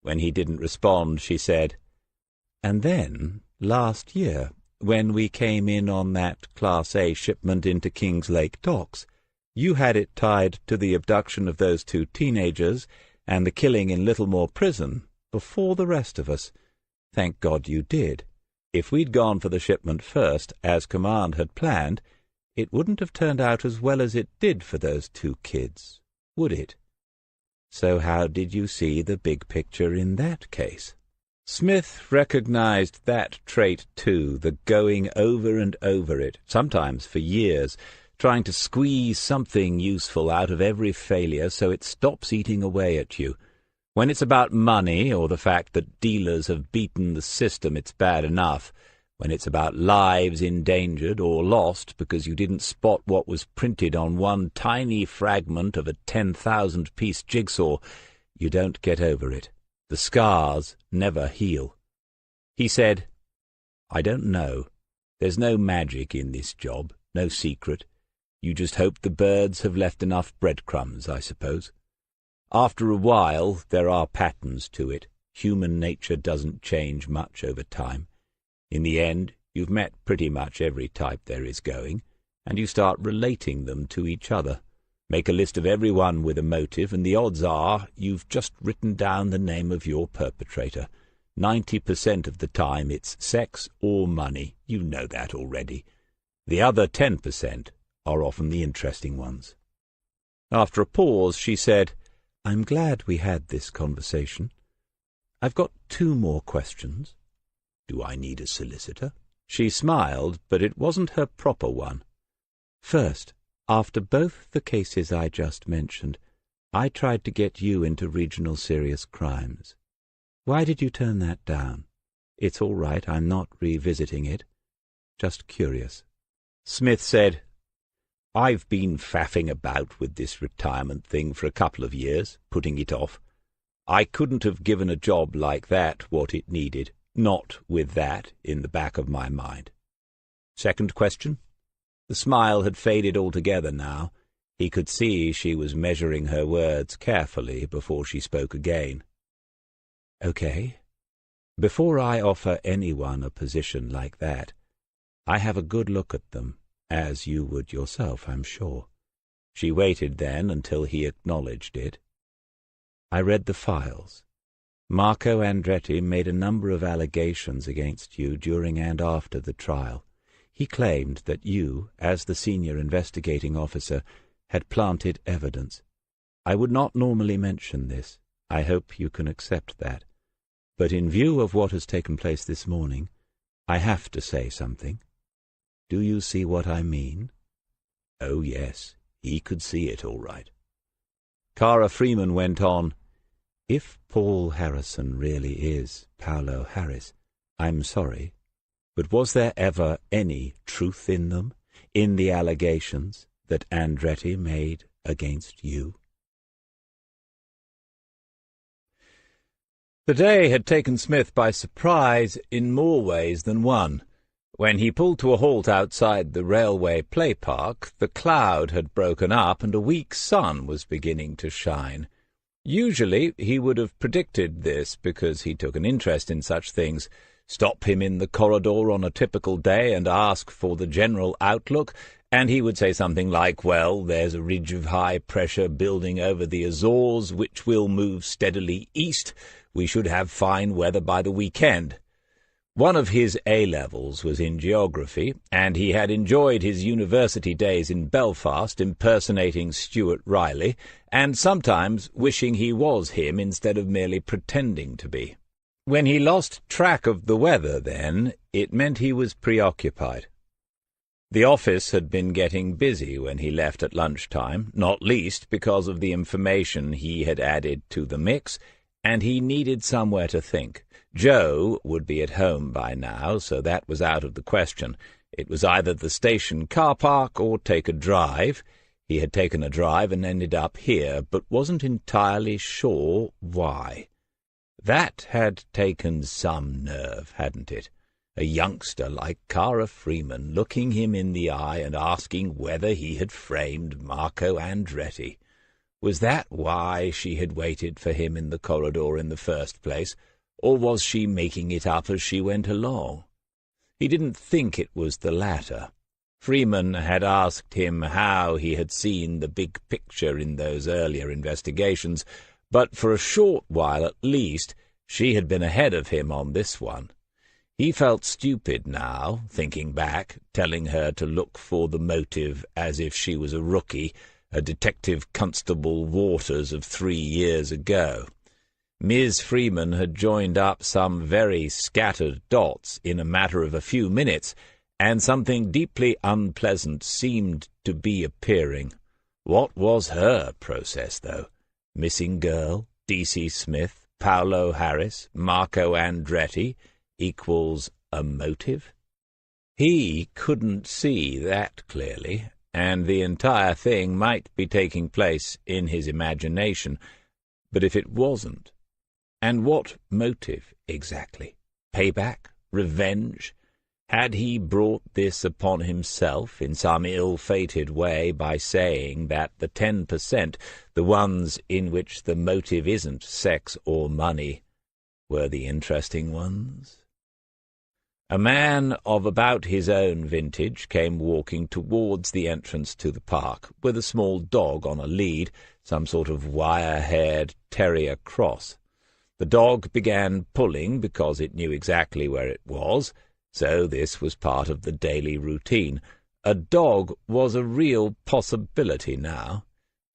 When he didn't respond, she said, "And then last year, when we came in on that Class A shipment into Kings Lake docks. You had it tied to the abduction of those 2 teenagers and the killing in Littlemore Prison before the rest of us. Thank God you did. If we'd gone for the shipment first, as Command had planned, it wouldn't have turned out as well as it did for those 2 kids, would it? So how did you see the big picture in that case? Smith recognized that trait too, the going over and over it, sometimes for years, trying to squeeze something useful out of every failure so it stops eating away at you. When it's about money or the fact that dealers have beaten the system, it's bad enough. When it's about lives endangered or lost because you didn't spot what was printed on one tiny fragment of a 10,000-piece jigsaw, you don't get over it. The scars never heal. He said, "I don't know. There's no magic in this job, no secret. You just hope the birds have left enough breadcrumbs, I suppose. After a while, there are patterns to it. Human nature doesn't change much over time. In the end, you've met pretty much every type there is going, and you start relating them to each other. Make a list of everyone with a motive, and the odds are you've just written down the name of your perpetrator. 90% of the time it's sex or money. You know that already. The other 10% are often the interesting ones." After a pause, she said, "I'm glad we had this conversation. I've got 2 more questions." "Do I need a solicitor?" She smiled, but it wasn't her proper one. "First, after both the cases I just mentioned, I tried to get you into regional serious crimes. Why did you turn that down? It's all right, I'm not revisiting it. Just curious." Smith said, "I've been faffing about with this retirement thing for a couple of years, putting it off. I couldn't have given a job like that what it needed, not with that in the back of my mind. Second question?" The smile had faded altogether now. He could see she was measuring her words carefully before she spoke again. "Okay. Before I offer anyone a position like that, I have a good look at them, as you would yourself, I'm sure." She waited then until he acknowledged it. "I read the files. Marco Andretti made a number of allegations against you during and after the trial. He claimed that you, as the senior investigating officer, had planted evidence. I would not normally mention this. I hope you can accept that. But in view of what has taken place this morning, I have to say something. Do you see what I mean?" Oh, yes, he could see it all right. Cara Freeman went on, "If Paul Harrison really is Paolo Harris, I'm sorry, but was there ever any truth in them, in the allegations that Andretti made against you?" The day had taken Smith by surprise in more ways than one. When he pulled to a halt outside the railway play park, the cloud had broken up and a weak sun was beginning to shine. Usually he would have predicted this because he took an interest in such things. Stop him in the corridor on a typical day and ask for the general outlook, and he would say something like, "Well, there's a ridge of high pressure building over the Azores which will move steadily east. We should have fine weather by the weekend." One of his A-levels was in geography, and he had enjoyed his university days in Belfast impersonating Stuart Riley, and sometimes wishing he was him instead of merely pretending to be. When he lost track of the weather, then, it meant he was preoccupied. The office had been getting busy when he left at lunchtime, not least because of the information he had added to the mix, and he needed somewhere to think. Joe would be at home by now, so that was out of the question. It was either the station car park or take a drive. He had taken a drive and ended up here, but wasn't entirely sure why. That had taken some nerve, hadn't it? A youngster like Cara Freeman looking him in the eye and asking whether he had framed Marco Andretti. Was that why she had waited for him in the corridor in the first place, or was she making it up as she went along? He didn't think it was the latter. Freeman had asked him how he had seen the big picture in those earlier investigations, but for a short while at least she had been ahead of him on this one. He felt stupid now, thinking back, telling her to look for the motive as if she was a rookie, a Detective Constable Waters of 3 years ago. Ms. Freeman had joined up some very scattered dots in a matter of a few minutes, and something deeply unpleasant seemed to be appearing. What was her process, though? Missing girl, D.C. Smith, Paolo Harris, Marco Andretti equals a motive? He couldn't see that clearly, and the entire thing might be taking place in his imagination. But if it wasn't, and what motive exactly? Payback? Revenge? Had he brought this upon himself in some ill-fated way by saying that the 10%, the ones in which the motive isn't sex or money, were the interesting ones? A man of about his own vintage came walking towards the entrance to the park, with a small dog on a lead, some sort of wire-haired terrier cross. The dog began pulling because it knew exactly where it was, so this was part of the daily routine. A dog was a real possibility now.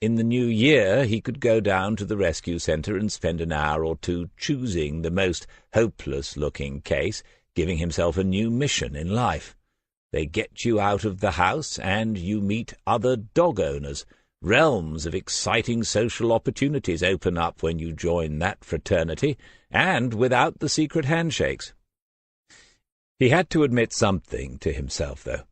In the new year he could go down to the rescue centre and spend an hour or two choosing the most hopeless-looking case, giving himself a new mission in life. They get you out of the house, and you meet other dog owners. Realms of exciting social opportunities open up when you join that fraternity, and without the secret handshakes. He had to admit something to himself, though.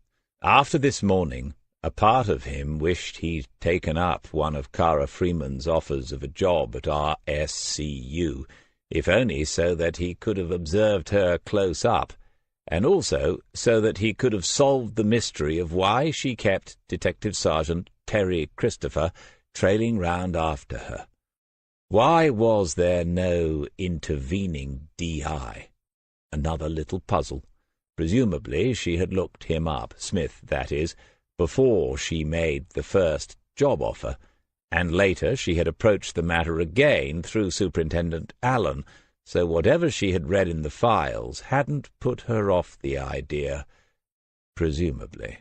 After this morning, a part of him wished he'd taken up one of Cara Freeman's offers of a job at RSCU, if only so that he could have observed her close up, and also so that he could have solved the mystery of why she kept Detective Sergeant Terry Christopher trailing round after her. Why was there no intervening D.I.? Another little puzzle. Presumably she had looked him up, Smith, that is, before she made the first job offer, and later she had approached the matter again through Superintendent Allen, so whatever she had read in the files hadn't put her off the idea, presumably.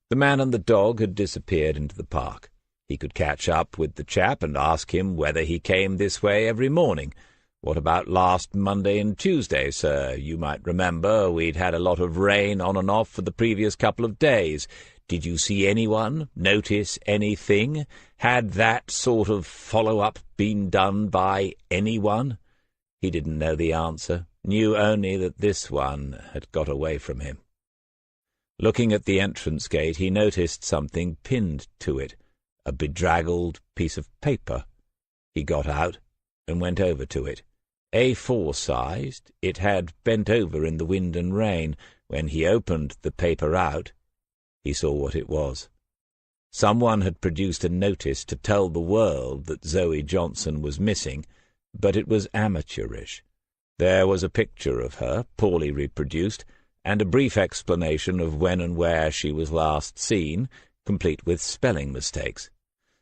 The man and the dog had disappeared into the park. He could catch up with the chap and ask him whether he came this way every morning. What about last Monday and Tuesday, sir? You might remember we'd had a lot of rain on and off for the previous couple of days. Did you see anyone? Notice anything? Had that sort of follow-up been done by anyone? He didn't know the answer, knew only that this one had got away from him. Looking at the entrance gate, he noticed something pinned to it, a bedraggled piece of paper. He got out and went over to it. A4-sized, it had bent over in the wind and rain. When he opened the paper out, he saw what it was. Someone had produced a notice to tell the world that Zoe Johnson was missing, but it was amateurish. There was a picture of her, poorly reproduced, and a brief explanation of when and where she was last seen, complete with spelling mistakes.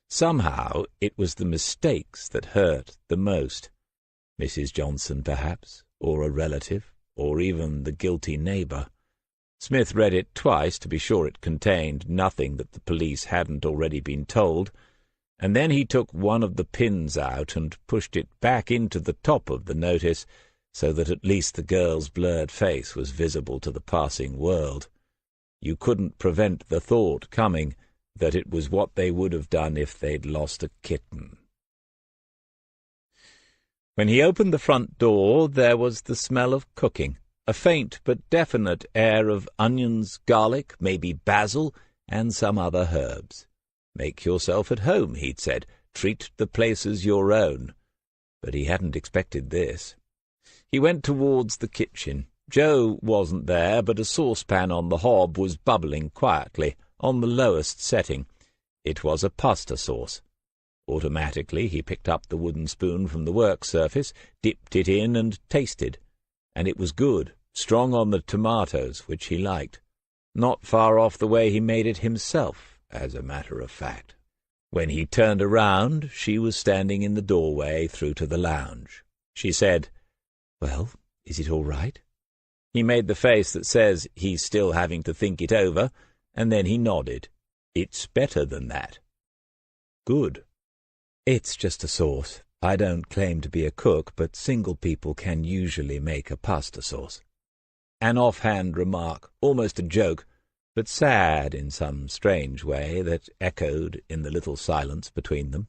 Somehow it was the mistakes that hurt the most. Mrs. Johnson, perhaps, or a relative, or even the guilty neighbour. Smith read it twice to be sure it contained nothing that the police hadn't already been told, and then he took one of the pins out and pushed it back into the top of the notice so that at least the girl's blurred face was visible to the passing world. You couldn't prevent the thought coming that it was what they would have done if they'd lost a kitten. When he opened the front door, there was the smell of cooking, a faint but definite air of onions, garlic, maybe basil, and some other herbs. "Make yourself at home," he'd said. "Treat the place as your own." But he hadn't expected this. He went towards the kitchen. Joe wasn't there, but a saucepan on the hob was bubbling quietly, on the lowest setting. It was a pasta sauce. Automatically he picked up the wooden spoon from the work surface, dipped it in and tasted. And it was good, strong on the tomatoes, which he liked. Not far off the way he made it himself, as a matter of fact. When he turned around, she was standing in the doorway through to the lounge. She said, "Well, is it all right?" He made the face that says he's still having to think it over, and then he nodded. "It's better than that." "Good." "It's just a sauce. I don't claim to be a cook, but single people can usually make a pasta sauce." An offhand remark, almost a joke, but sad in some strange way that echoed in the little silence between them.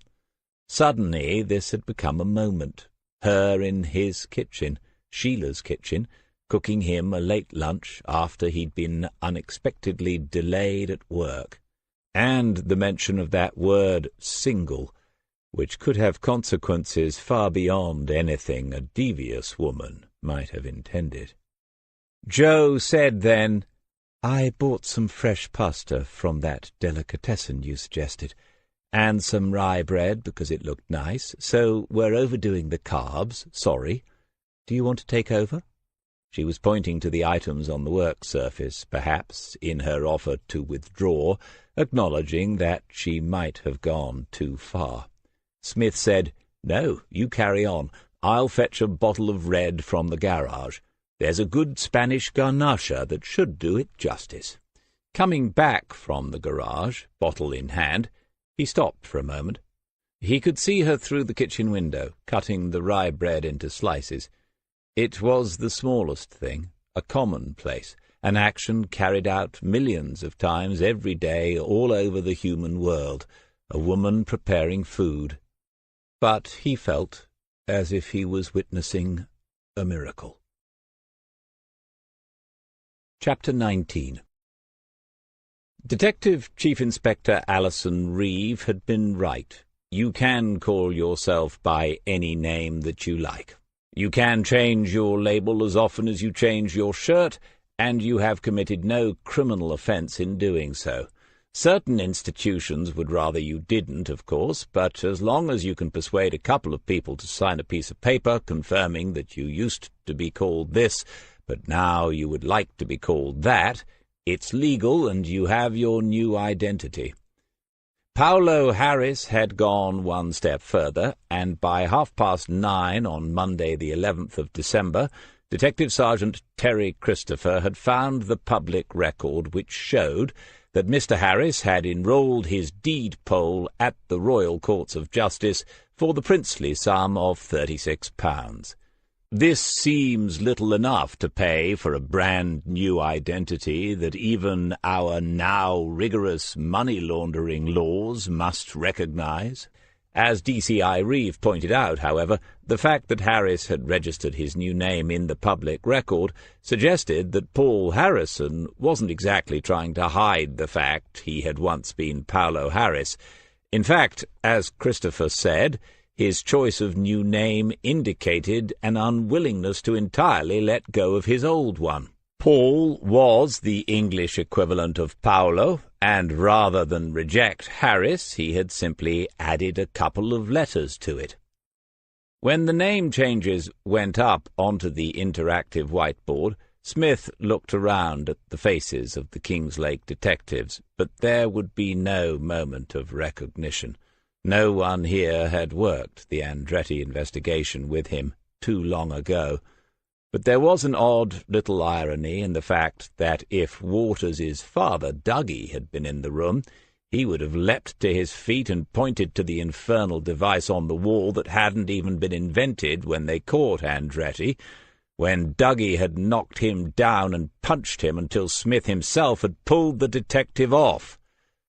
Suddenly this had become a moment. Her in his kitchen, Sheila's kitchen, cooking him a late lunch after he'd been unexpectedly delayed at work. And the mention of that word single, which could have consequences far beyond anything a devious woman might have intended. Joe said then, "I bought some fresh pasta from that delicatessen you suggested, and some rye bread because it looked nice, so we're overdoing the carbs, sorry. Do you want to take over?" She was pointing to the items on the work surface, perhaps, in her offer to withdraw, acknowledging that she might have gone too far. Smith said, "No, you carry on. I'll fetch a bottle of red from the garage. There's a good Spanish garnacha that should do it justice." Coming back from the garage, bottle in hand, he stopped for a moment. He could see her through the kitchen window, cutting the rye bread into slices. It was the smallest thing, a commonplace, an action carried out millions of times every day all over the human world, a woman preparing food. But he felt as if he was witnessing a miracle. Chapter 19. Detective Chief Inspector Alison Reeve had been right. You can call yourself by any name that you like. You can change your label as often as you change your shirt, and you have committed no criminal offence in doing so. Certain institutions would rather you didn't, of course, but as long as you can persuade a couple of people to sign a piece of paper confirming that you used to be called this, but now you would like to be called that, it's legal and you have your new identity. Paolo Harris had gone one step further, and by 9:30 on Monday the 11th of December, Detective Sergeant Terry Christopher had found the public record which showed that Mr. Harris had enrolled his deed poll at the Royal Courts of Justice for the princely sum of £36. This seems little enough to pay for a brand-new identity that even our now rigorous money-laundering laws must recognize. As DCI Reeve pointed out, however, the fact that Harris had registered his new name in the public record suggested that Paul Harrison wasn't exactly trying to hide the fact he had once been Paolo Harris. In fact, as Christopher said, his choice of new name indicated an unwillingness to entirely let go of his old one. Paul was the English equivalent of Paolo, and rather than reject Harris, he had simply added a couple of letters to it. When the name changes went up onto the interactive whiteboard, Smith looked around at the faces of the Kingslake detectives, but there would be no moment of recognition. No one here had worked the Andretti investigation with him too long ago, but there was an odd little irony in the fact that if Waters's father, Dougie, had been in the room, he would have leapt to his feet and pointed to the infernal device on the wall that hadn't even been invented when they caught Andretti, when Dougie had knocked him down and punched him until Smith himself had pulled the detective off.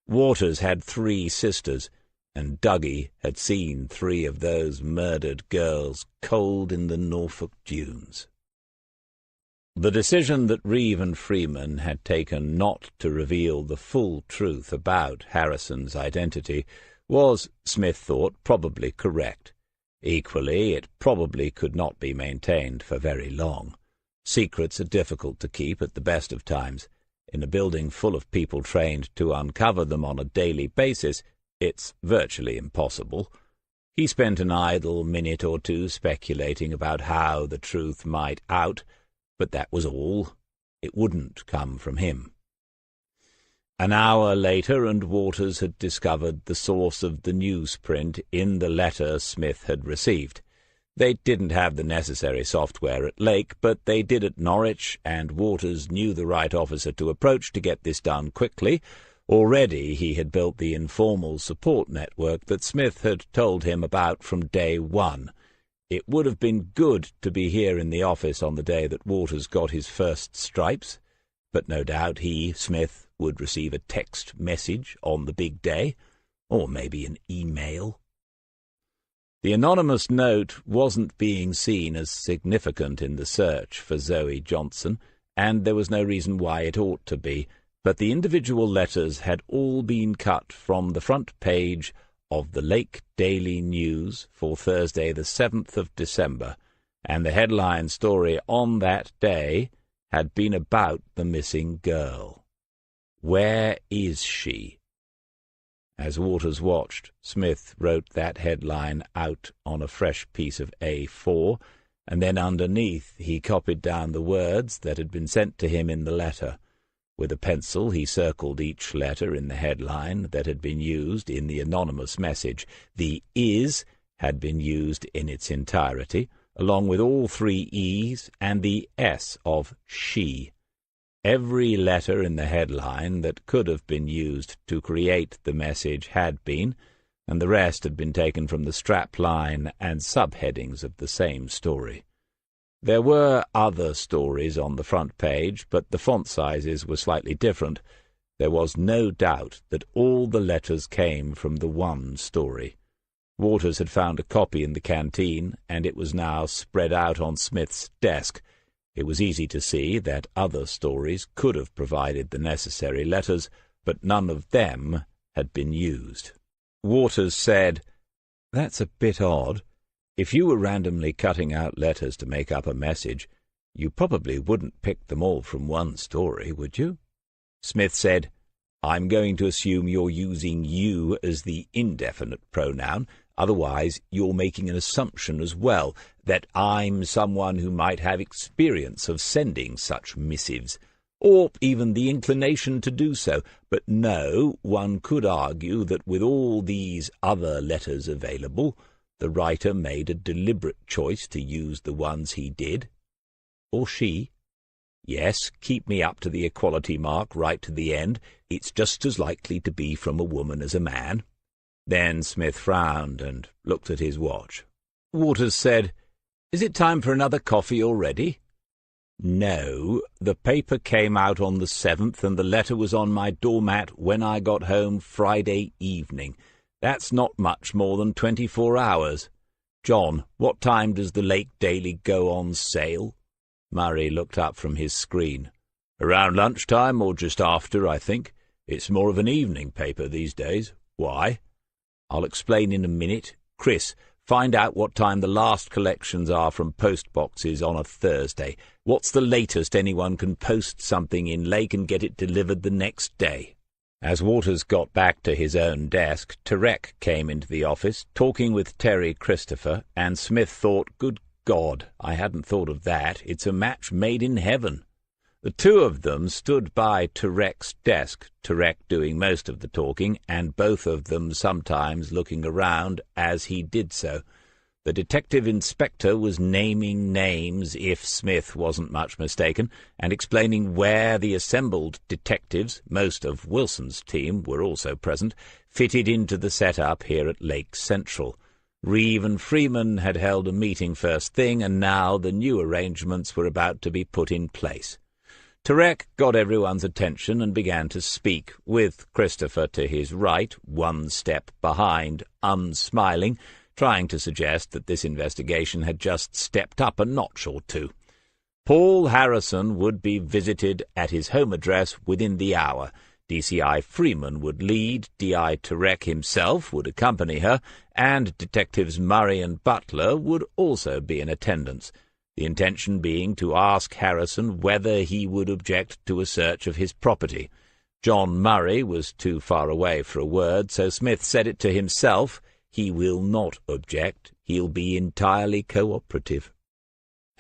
Waters had 3 sisters, and Dougie had seen 3 of those murdered girls cold in the Norfolk dunes. The decision that Reeve and Freeman had taken not to reveal the full truth about Harrison's identity was, Smith thought, probably correct. Equally, it probably could not be maintained for very long. Secrets are difficult to keep at the best of times. In a building full of people trained to uncover them on a daily basis, it's virtually impossible. He spent an idle minute or two speculating about how the truth might out, but that was all. It wouldn't come from him. An hour later, and Waters had discovered the source of the newsprint in the letter Smith had received. They didn't have the necessary software at Lake, but they did at Norwich, and Waters knew the right officer to approach to get this done quickly. Already he had built the informal support network that Smith had told him about from day one. It would have been good to be here in the office on the day that Waters got his first stripes, but no doubt he, Smith, would receive a text message on the big day, or maybe an email. The anonymous note wasn't being seen as significant in the search for Zoe Johnson, and there was no reason why it ought to be, but the individual letters had all been cut from the front page of the Lake Daily News for Thursday the 7th of December, and the headline story on that day had been about the missing girl. Where is she? As Waters watched, Smith wrote that headline out on a fresh piece of A4, and then underneath he copied down the words that had been sent to him in the letter. With a pencil he circled each letter in the headline that had been used in the anonymous message. The is had been used in its entirety, along with all three E's and the S of she. Every letter in the headline that could have been used to create the message had been, and the rest had been taken from the strapline and subheadings of the same story. There were other stories on the front page, but the font sizes were slightly different. There was no doubt that all the letters came from the one story. Waters had found a copy in the canteen, and it was now spread out on Smith's desk. It was easy to see that other stories could have provided the necessary letters, but none of them had been used. Waters said, "That's a bit odd. If you were randomly cutting out letters to make up a message, you probably wouldn't pick them all from one story, would you?" Smith said, "I'm going to assume you're using you as the indefinite pronoun. Otherwise, you're making an assumption as well, that I'm someone who might have experience of sending such missives, or even the inclination to do so. But no, one could argue that with all these other letters available, the writer made a deliberate choice to use the ones he did. Or she. Yes, keep me up to the equality mark right to the end. It's just as likely to be from a woman as a man." Then Smith frowned and looked at his watch. Waters said, "Is it time for another coffee already?" "No, the paper came out on the 7th, and the letter was on my doormat when I got home Friday evening. That's not much more than 24 hours. John, what time does the Lake Daily go on sale?" Murray looked up from his screen. "Around lunchtime or just after, I think. It's more of an evening paper these days. Why?" "I'll explain in a minute. Chris, find out what time the last collections are from post boxes on a Thursday. What's the latest anyone can post something in Lake and get it delivered the next day?" As Waters got back to his own desk, Turek came into the office, talking with Terry Christopher, and Smith thought, "Good God, I hadn't thought of that. It's a match made in heaven." The two of them stood by Turek's desk, Turek doing most of the talking, and both of them sometimes looking around as he did so. The detective inspector was naming names, if Smith wasn't much mistaken, and explaining where the assembled detectives, most of Wilson's team were also present, fitted into the set-up here at Lake Central. Reeve and Freeman had held a meeting first thing, and now the new arrangements were about to be put in place. Turek got everyone's attention and began to speak, with Christopher to his right, one step behind, unsmiling, trying to suggest that this investigation had just stepped up a notch or two. Paul Harrison would be visited at his home address within the hour. DCI Freeman would lead, DI Turek himself would accompany her, and Detectives Murray and Butler would also be in attendance, the intention being to ask Harrison whether he would object to a search of his property. John Murray was too far away for a word, so Smith said it to himself. He will not object. He'll be entirely cooperative.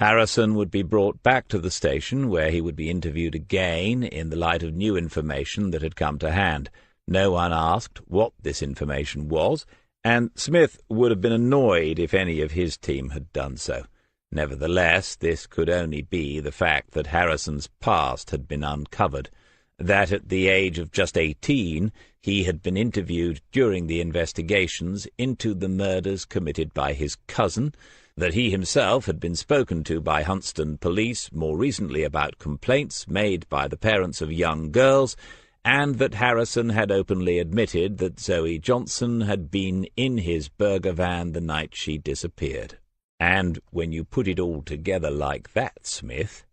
Harrison would be brought back to the station, where he would be interviewed again in the light of new information that had come to hand. No one asked what this information was, and Smith would have been annoyed if any of his team had done so. Nevertheless, this could only be the fact that Harrison's past had been uncovered, that at the age of just 18 he had been interviewed during the investigations into the murders committed by his cousin, that he himself had been spoken to by Huntston police more recently about complaints made by the parents of young girls, and that Harrison had openly admitted that Zoe Johnson had been in his burger van the night she disappeared. And when you put it all together like that, Smith,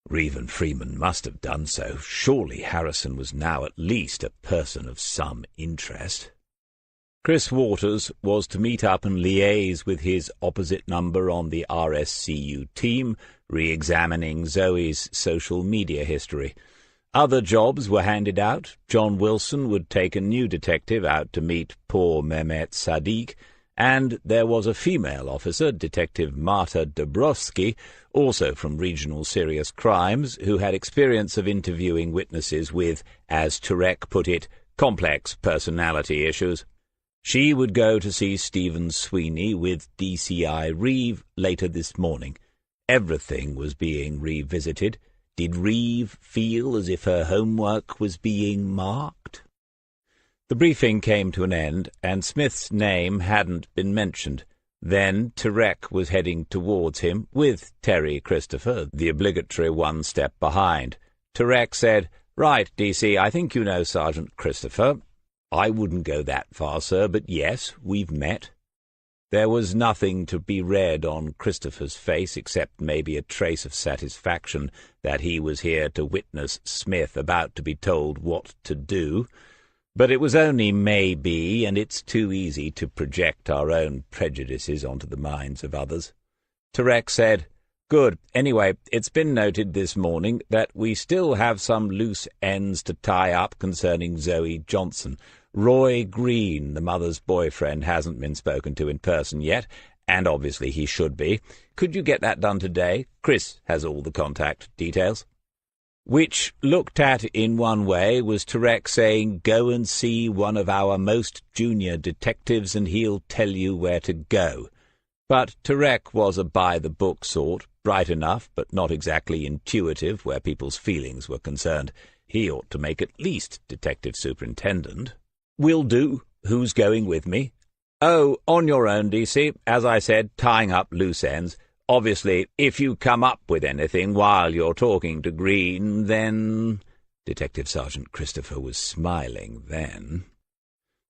Reeve and Freeman must have done so. Surely Harrison was now at least a person of some interest. Chris Waters was to meet up and liaise with his opposite number on the RSCU team, re-examining Zoe's social media history. Other jobs were handed out. John Wilson would take a new detective out to meet poor Mehmet Sadiq, and there was a female officer, Detective Marta Dabrowski, also from Regional Serious Crimes, who had experience of interviewing witnesses with, as Turek put it, complex personality issues. She would go to see Stephen Sweeney with DCI Reeve later this morning. Everything was being revisited. Did Reeve feel as if her homework was being marked? The briefing came to an end, and Smith's name hadn't been mentioned. Then Turek was heading towards him, with Terry Christopher, the obligatory one step behind. Turek said, "Right, DC, I think you know Sergeant Christopher. I wouldn't go that far, sir, but yes, we've met." There was nothing to be read on Christopher's face except maybe a trace of satisfaction that he was here to witness Smith about to be told what to do. But it was only maybe, and it's too easy to project our own prejudices onto the minds of others. Turek said, "Good. Anyway, it's been noted this morning that we still have some loose ends to tie up concerning Zoe Johnson. Roy Green, the mother's boyfriend, hasn't been spoken to in person yet, and obviously he should be. Could you get that done today? Chris has all the contact details." Which, looked at in one way, was Turek saying, "Go and see one of our most junior detectives and he'll tell you where to go." But Turek was a by-the-book sort, bright enough, but not exactly intuitive where people's feelings were concerned. He ought to make at least detective superintendent. "Will do. Who's going with me?" "Oh, on your own, DC. As I said, tying up loose ends. Obviously, if you come up with anything while you're talking to Green, then—" Detective Sergeant Christopher was smiling then.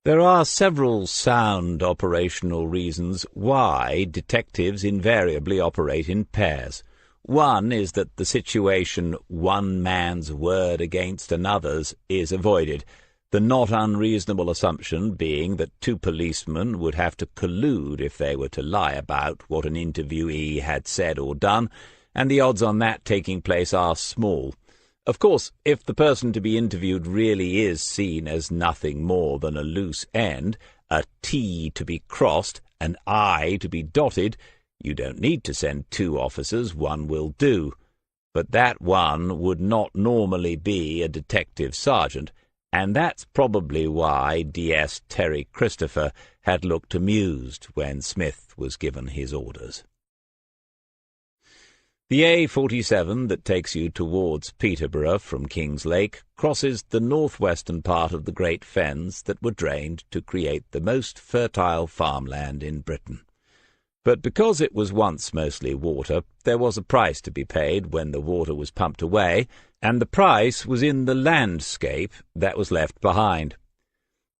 There are several sound operational reasons why detectives invariably operate in pairs. One is that the situation one man's word against another's is avoided, the not unreasonable assumption being that two policemen would have to collude if they were to lie about what an interviewee had said or done, and the odds on that taking place are small. Of course, if the person to be interviewed really is seen as nothing more than a loose end, a T to be crossed, an I to be dotted, you don't need to send two officers, one will do. But that one would not normally be a detective sergeant, and that's probably why DS Terry Christopher had looked amused when Smith was given his orders. The A47 that takes you towards Peterborough from Kings Lake crosses the northwestern part of the Great Fens that were drained to create the most fertile farmland in Britain. But because it was once mostly water, there was a price to be paid when the water was pumped away, and the price was in the landscape that was left behind.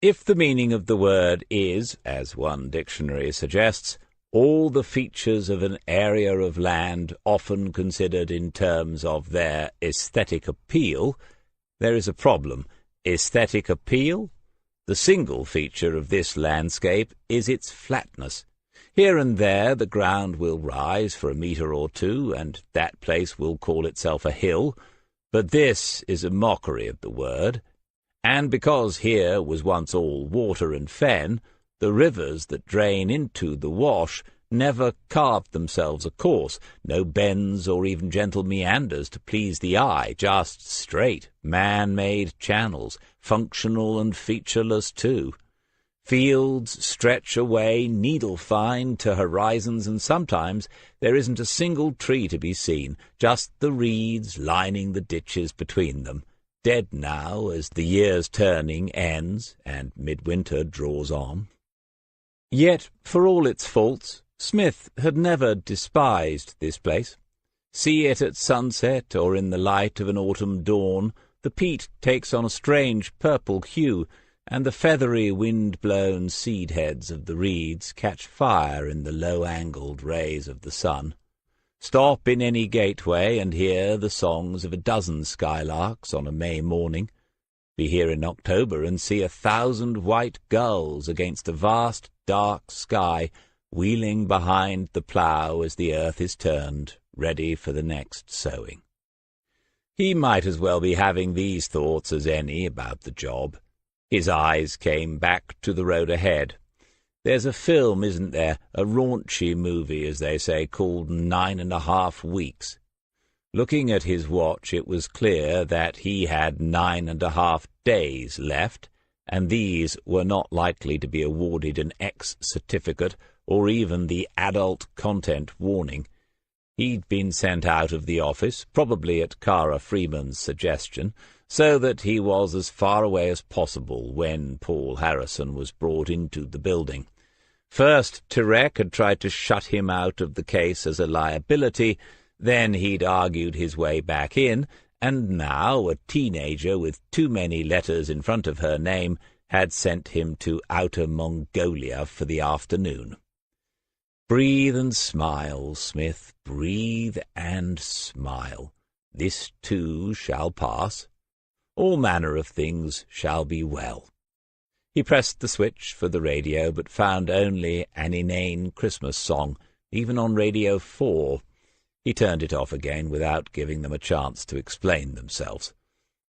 If the meaning of the word is, as one dictionary suggests, all the features of an area of land often considered in terms of their aesthetic appeal, there is a problem. Aesthetic appeal? The single feature of this landscape is its flatness. Here and there the ground will rise for a metre or two, and that place will call itself a hill, but this is a mockery of the word, and because here was once all water and fen, the rivers that drain into the wash never carved themselves a course, no bends or even gentle meanders to please the eye, just straight, man-made channels, functional and featureless too. Fields stretch away needle-fine to horizons, and sometimes there isn't a single tree to be seen, just the reeds lining the ditches between them, dead now as the year's turning ends and midwinter draws on. Yet, for all its faults, Smith had never despised this place. See it at sunset or in the light of an autumn dawn, the peat takes on a strange purple hue, and the feathery wind-blown seed-heads of the reeds catch fire in the low-angled rays of the sun. Stop in any gateway and hear the songs of a dozen skylarks on a May morning. Be here in October and see 1,000 white gulls against a vast dark sky, wheeling behind the plough as the earth is turned, ready for the next sowing. He might as well be having these thoughts as any about the job. His eyes came back to the road ahead. There's a film, isn't there, a raunchy movie, as they say, called 9½ Weeks. Looking at his watch, it was clear that he had 9½ days left, and these were not likely to be awarded an X certificate or even the adult content warning. He'd been sent out of the office, probably at Cara Freeman's suggestion, so that he was as far away as possible when Paul Harrison was brought into the building. First, Tirek had tried to shut him out of the case as a liability, then he'd argued his way back in, and now a teenager with too many letters in front of her name had sent him to Outer Mongolia for the afternoon. Breathe and smile, Smith, breathe and smile. This too shall pass. All manner of things shall be well. He pressed the switch for the radio, but found only an inane Christmas song, even on Radio 4. He turned it off again without giving them a chance to explain themselves.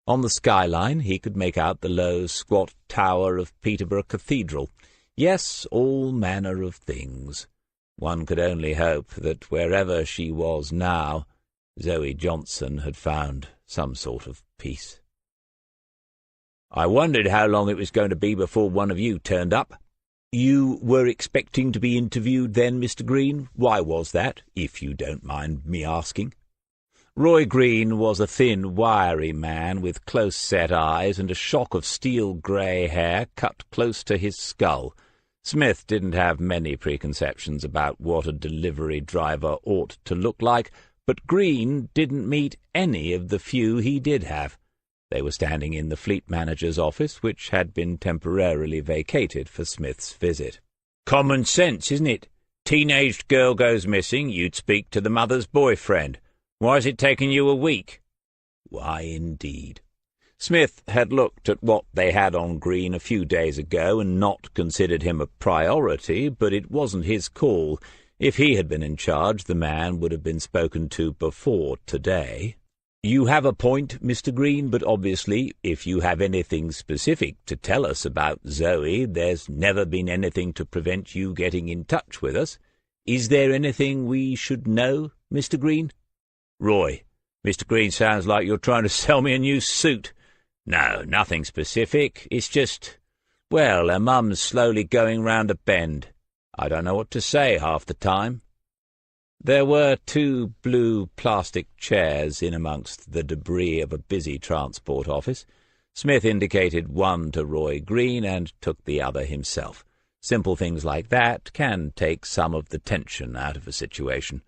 On the skyline he could make out the low, squat tower of Peterborough Cathedral. Yes, all manner of things. One could only hope that wherever she was now, Zoe Johnson had found some sort of peace. "I wondered how long it was going to be before one of you turned up." "You were expecting to be interviewed then, Mr. Green? Why was that, if you don't mind me asking?" Roy Green was a thin, wiry man with close-set eyes and a shock of steel-grey hair cut close to his skull. Smith didn't have many preconceptions about what a delivery driver ought to look like, but Green didn't meet any of the few he did have. They were standing in the fleet manager's office, which had been temporarily vacated for Smith's visit. "Common sense, isn't it? Teenaged girl goes missing, you'd speak to the mother's boyfriend. Why's it taken you a week?" Why, indeed. Smith had looked at what they had on Green a few days ago and not considered him a priority, but it wasn't his call. If he had been in charge, the man would have been spoken to before today. "You have a point, Mr. Green, but obviously, if you have anything specific to tell us about Zoe, there's never been anything to prevent you getting in touch with us. Is there anything we should know, Mr. Green?" "Roy, Mr. Green sounds like you're trying to sell me a new suit." "No, nothing specific. It's just, well, her mum's slowly going round a bend. I don't know what to say half the time." There were 2 blue plastic chairs in amongst the debris of a busy transport office. Smith indicated one to Roy Green and took the other himself. Simple things like that can take some of the tension out of a situation.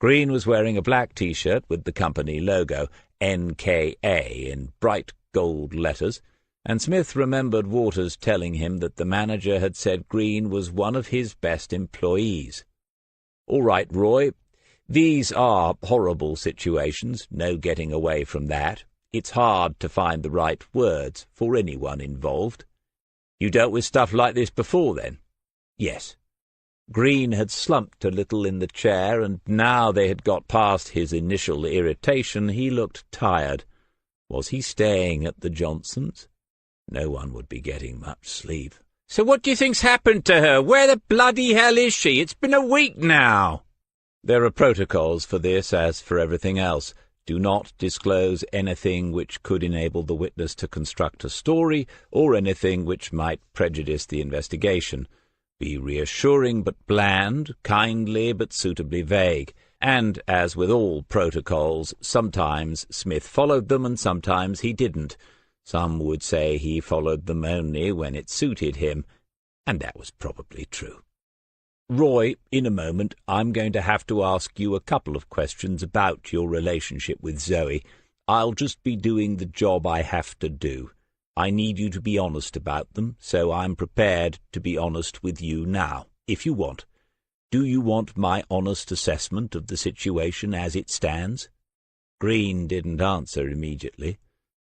Green was wearing a black T-shirt with the company logo, NKA, in bright gold letters, and Smith remembered Waters telling him that the manager had said Green was one of his best employees. "All right, Roy. These are horrible situations, no getting away from that. It's hard to find the right words for anyone involved." "You dealt with stuff like this before, then?" "Yes." Green had slumped a little in the chair, and now they had got past his initial irritation, he looked tired. Was he staying at the Johnsons'? No one would be getting much sleep. So what do you think's happened to her? Where the bloody hell is she? It's been a week now. There are protocols for this as for everything else. Do not disclose anything which could enable the witness to construct a story or anything which might prejudice the investigation. Be reassuring but bland, kindly but suitably vague. And, as with all protocols, sometimes Smith followed them and sometimes he didn't. Some would say he followed them only when it suited him, and that was probably true. Roy, in a moment, I'm going to have to ask you a couple of questions about your relationship with Zoe. I'll just be doing the job I have to do. I need you to be honest about them, so I'm prepared to be honest with you now, if you want. Do you want my honest assessment of the situation as it stands? Green didn't answer immediately.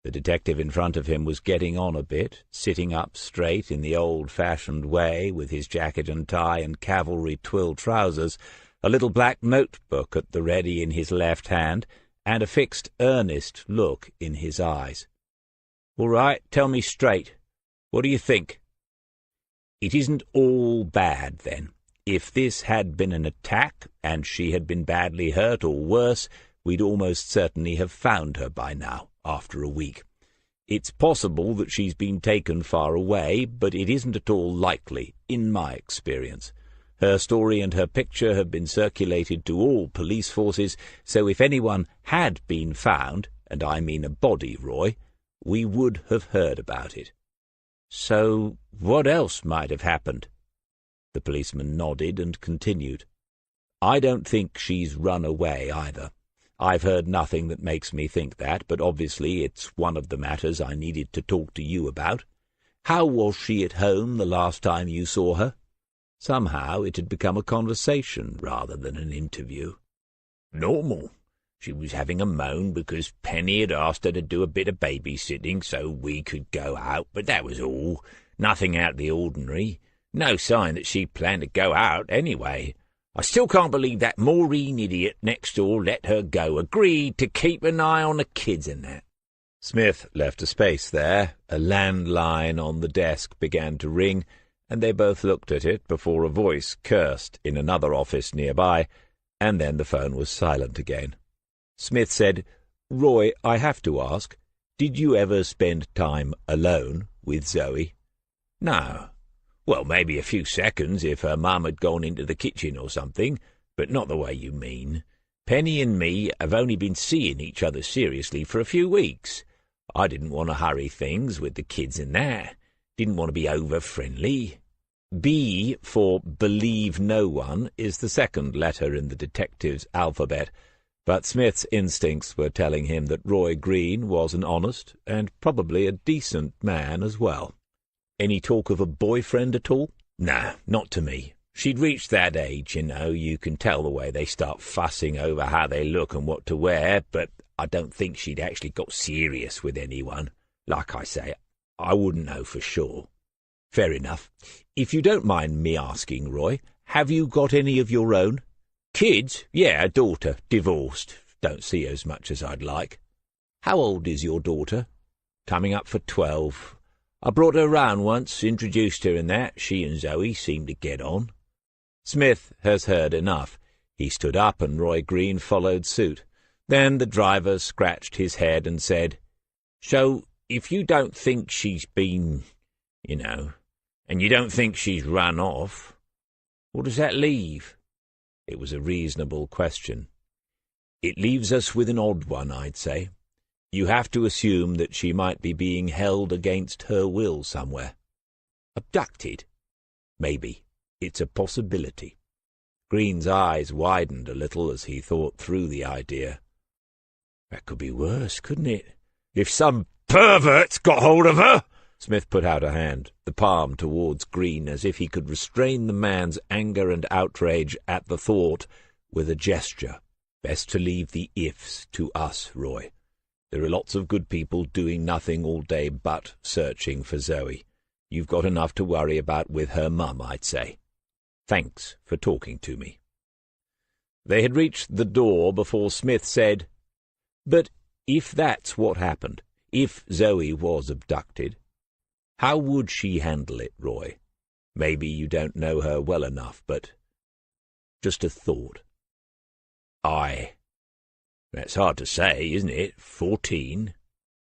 The detective in front of him was getting on a bit, sitting up straight in the old-fashioned way, with his jacket and tie and cavalry twill trousers, a little black notebook at the ready in his left hand, and a fixed, earnest look in his eyes. "All right, tell me straight. What do you think?" "It isn't all bad, then. If this had been an attack, and she had been badly hurt or worse, we'd almost certainly have found her by now, after a week. It's possible that she's been taken far away, but it isn't at all likely, in my experience. Her story and her picture have been circulated to all police forces, so if anyone had been found, and I mean a body, Roy, we would have heard about it." "So what else might have happened?" The policeman nodded and continued. "I don't think she's run away either. I've heard nothing that makes me think that, but obviously it's one of the matters I needed to talk to you about. How was she at home the last time you saw her?" Somehow it had become a conversation rather than an interview. "Normal. She was having a moan because Penny had asked her to do a bit of babysitting so we could go out, but that was all. Nothing out of the ordinary. No sign that she planned to go out anyway. I still can't believe that Maureen idiot next door let her go, agreed to keep an eye on the kids and that." Smith left a space there. A landline on the desk began to ring, and they both looked at it before a voice cursed in another office nearby, and then the phone was silent again. Smith said, "Roy, I have to ask, did you ever spend time alone with Zoe?" "No. Well, maybe a few seconds if her mum had gone into the kitchen or something, but not the way you mean. Penny and me have only been seeing each other seriously for a few weeks. I didn't want to hurry things with the kids and that. Didn't want to be over-friendly." B for believe no one is the second letter in the detective's alphabet, but Smith's instincts were telling him that Roy Green was an honest and probably a decent man as well. "Any talk of a boyfriend at all?" "No, not to me. She'd reached that age, you know. You can tell the way they start fussing over how they look and what to wear, but I don't think she'd actually got serious with anyone. Like I say, I wouldn't know for sure." "Fair enough. If you don't mind me asking, Roy, have you got any of your own?" "Kids? Yeah, a daughter. Divorced. Don't see her as much as I'd like." "How old is your daughter?" "Coming up for 12. I brought her round once, introduced her and that. She and Zoe seemed to get on." Smith has heard enough. He stood up and Roy Green followed suit. Then the driver scratched his head and said, "So, if you don't think she's been, and you don't think she's run off, what does that leave?" It was a reasonable question. "It leaves us with an odd one, I'd say. You have to assume that she might be being held against her will somewhere." "Abducted?" "Maybe. It's a possibility." Green's eyes widened a little as he thought through the idea. "That could be worse, couldn't it? If some pervert's got hold of her!" Smith put out a hand, the palm towards Green, as if he could restrain the man's anger and outrage at the thought with a gesture. "Best to leave the ifs to us, Roy. There are lots of good people doing nothing all day but searching for Zoe. You've got enough to worry about with her mum, I'd say. Thanks for talking to me." They had reached the door before Smith said, "But if that's what happened, if Zoe was abducted, how would she handle it, Roy? Maybe you don't know her well enough, but just a thought. That's hard to say, isn't it? 14?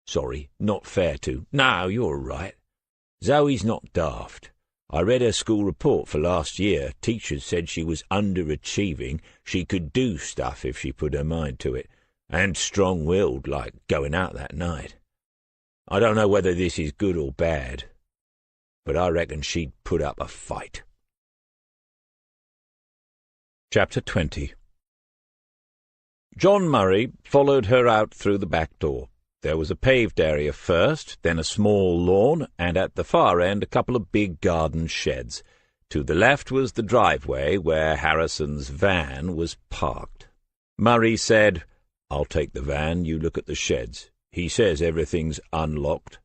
Sorry, not fair to. No, you're right. Zoe's not daft. I read her school report for last year. Teachers said she was underachieving. She could do stuff if she put her mind to it, and strong-willed, like going out that night. I don't know whether this is good or bad, but I reckon she'd put up a fight. Chapter 20. John Murray followed her out through the back door. There was a paved area first, then a small lawn, and at the far end a couple of big garden sheds. To the left was the driveway where Harrison's van was parked. Murray said, "I'll take the van, you look at the sheds. He says everything's unlocked."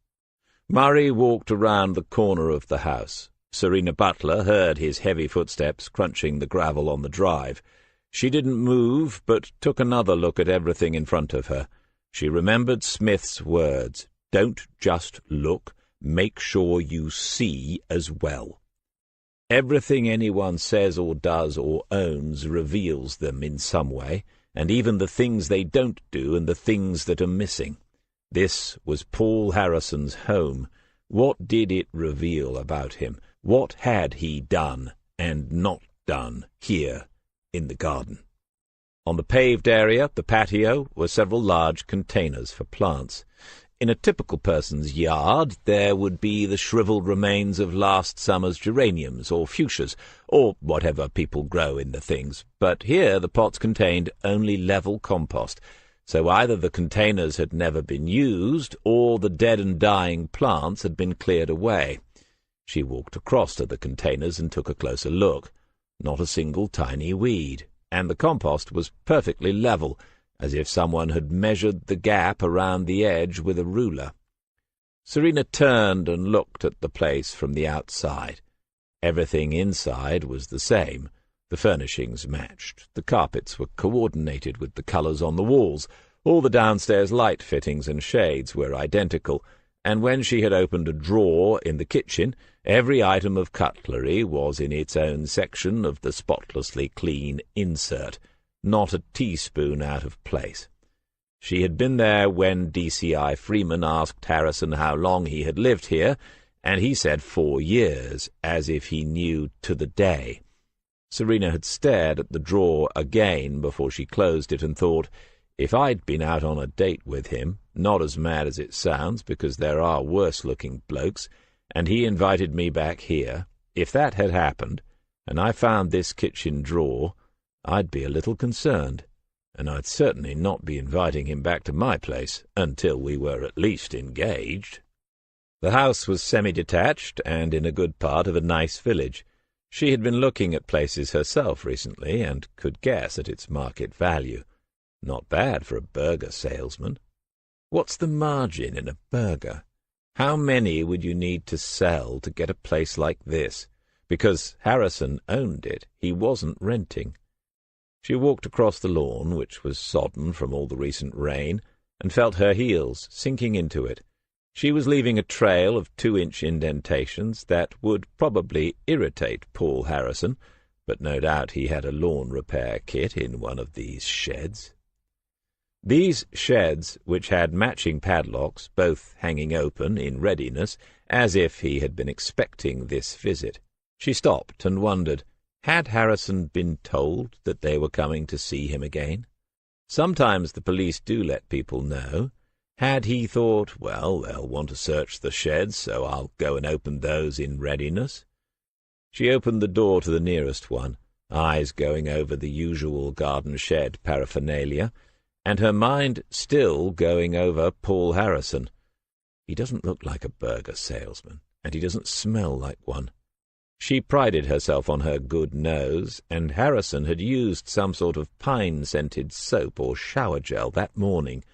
Murray walked around the corner of the house. Serena Butler heard his heavy footsteps crunching the gravel on the drive. She didn't move, but took another look at everything in front of her. She remembered Smith's words, "Don't just look, make sure you see as well." Everything anyone says or does or owns reveals them in some way, and even the things they don't do and the things that are missing. This was Paul Harrison's home. What did it reveal about him? What had he done and not done here in the garden? On the paved area, the patio, were several large containers for plants. In a typical person's yard, there would be the shriveled remains of last summer's geraniums or fuchsias, or whatever people grow in the things. But here the pots contained only level compost, so either the containers had never been used, or the dead and dying plants had been cleared away. She walked across to the containers and took a closer look. Not a single tiny weed, and the compost was perfectly level, as if someone had measured the gap around the edge with a ruler. Serena turned and looked at the place from the outside. Everything inside was the same. The furnishings matched. The carpets were coordinated with the colours on the walls. All the downstairs light fittings and shades were identical, and when she had opened a drawer in the kitchen, every item of cutlery was in its own section of the spotlessly clean insert, not a teaspoon out of place. She had been there when DCI Freeman asked Harrison how long he had lived here, and he said 4 years, as if he knew to the day. Serena had stared at the drawer again before she closed it and thought, if I'd been out on a date with him, not as mad as it sounds, because there are worse-looking blokes, and he invited me back here, if that had happened, and I found this kitchen drawer, I'd be a little concerned, and I'd certainly not be inviting him back to my place until we were at least engaged. The house was semi-detached and in a good part of a nice village. She had been looking at places herself recently and could guess at its market value. Not bad for a burger salesman. What's the margin in a burger? How many would you need to sell to get a place like this? Because Harrison owned it, he wasn't renting. She walked across the lawn, which was sodden from all the recent rain, and felt her heels sinking into it. She was leaving a trail of 2-inch indentations that would probably irritate Paul Harrison, but no doubt he had a lawn repair kit in one of these sheds. These sheds, which had matching padlocks, both hanging open in readiness, as if he had been expecting this visit. She stopped and wondered, had Harrison been told that they were coming to see him again? Sometimes the police do let people know. Had he thought, well, they'll want to search the sheds, so I'll go and open those in readiness? She opened the door to the nearest one, eyes going over the usual garden shed paraphernalia, and her mind still going over Paul Harrison. He doesn't look like a burger salesman, and he doesn't smell like one. She prided herself on her good nose, and Harrison had used some sort of pine-scented soap or shower gel that morning.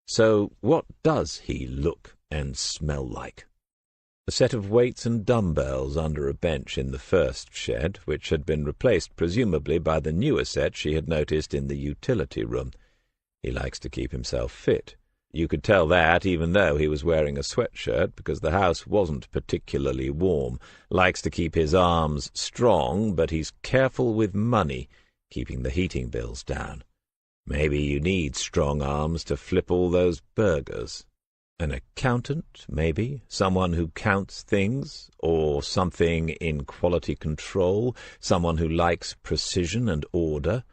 So what does he look and smell like? A set of weights and dumbbells under a bench in the first shed, which had been replaced presumably by the newer set she had noticed in the utility room. He likes to keep himself fit. You could tell that even though he was wearing a sweatshirt, because the house wasn't particularly warm. Likes to keep his arms strong, but he's careful with money, keeping the heating bills down. Maybe you need strong arms to flip all those burgers. An accountant, maybe? Someone who counts things, or something in quality control, someone who likes precision and order.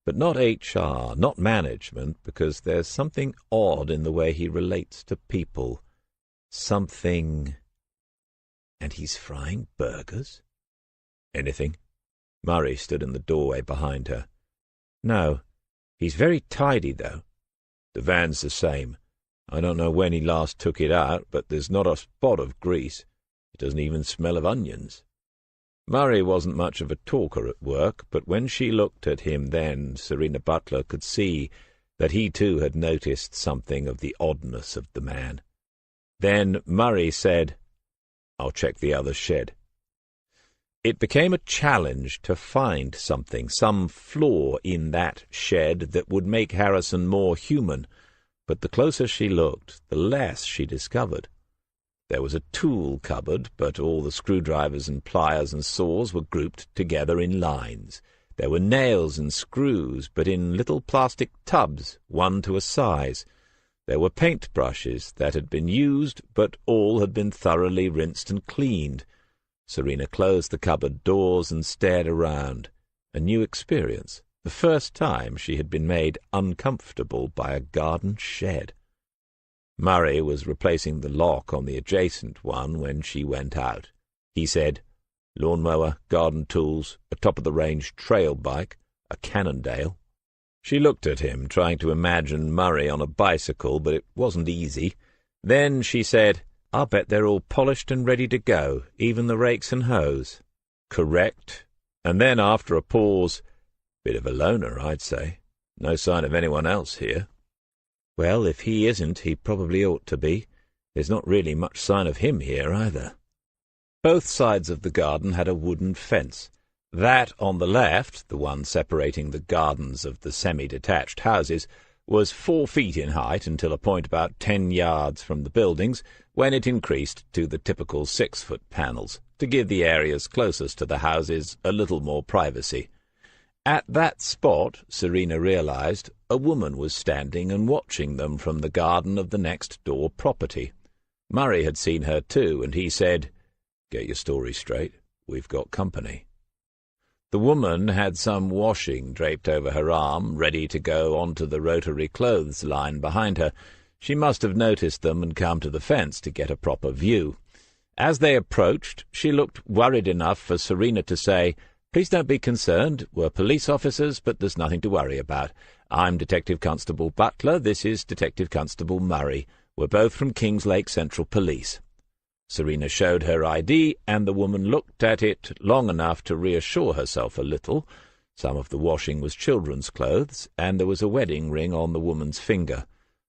But not HR, not management, because there's something odd in the way he relates to people. Something... And he's frying burgers? Anything? Murray stood in the doorway behind her. No. He's very tidy, though. The van's the same. I don't know when he last took it out, but there's not a spot of grease. It doesn't even smell of onions. Murray wasn't much of a talker at work, but when she looked at him then, Serena Butler could see that he too had noticed something of the oddness of the man. Then Murray said, "I'll check the other shed." It became a challenge to find something, some flaw in that shed that would make Harrison more human, but the closer she looked, the less she discovered. There was a tool cupboard, but all the screwdrivers and pliers and saws were grouped together in lines. There were nails and screws, but in little plastic tubs, one to a size. There were paint brushes that had been used, but all had been thoroughly rinsed and cleaned. Serena closed the cupboard doors and stared around. A new experience, the first time she had been made uncomfortable by a garden shed. Murray was replacing the lock on the adjacent one when she went out. He said, "Lawnmower, garden tools, a top-of-the-range trail bike, a Cannondale." She looked at him, trying to imagine Murray on a bicycle, but it wasn't easy. Then she said, "I'll bet they're all polished and ready to go, even the rakes and hoes." "Correct." And then, after a pause, "Bit of a loner, I'd say. No sign of anyone else here." "Well, if he isn't, he probably ought to be. There's not really much sign of him here, either." Both sides of the garden had a wooden fence. That on the left, the one separating the gardens of the semi-detached houses, was 4 feet in height until a point about 10 yards from the buildings, when it increased to the typical 6-foot panels, to give the areas closest to the houses a little more privacy. At that spot, Serena realized, a woman was standing and watching them from the garden of the next-door property. Murray had seen her too, and he said, "Get your story straight. We've got company." The woman had some washing draped over her arm, ready to go onto the rotary clothes line behind her. She must have noticed them and come to the fence to get a proper view. As they approached, she looked worried enough for Serena to say, "Please don't be concerned. We're police officers, but there's nothing to worry about. I'm Detective Constable Butler. This is Detective Constable Murray. We're both from Kingslake Central Police." Serena showed her ID, and the woman looked at it long enough to reassure herself a little. Some of the washing was children's clothes, and there was a wedding ring on the woman's finger.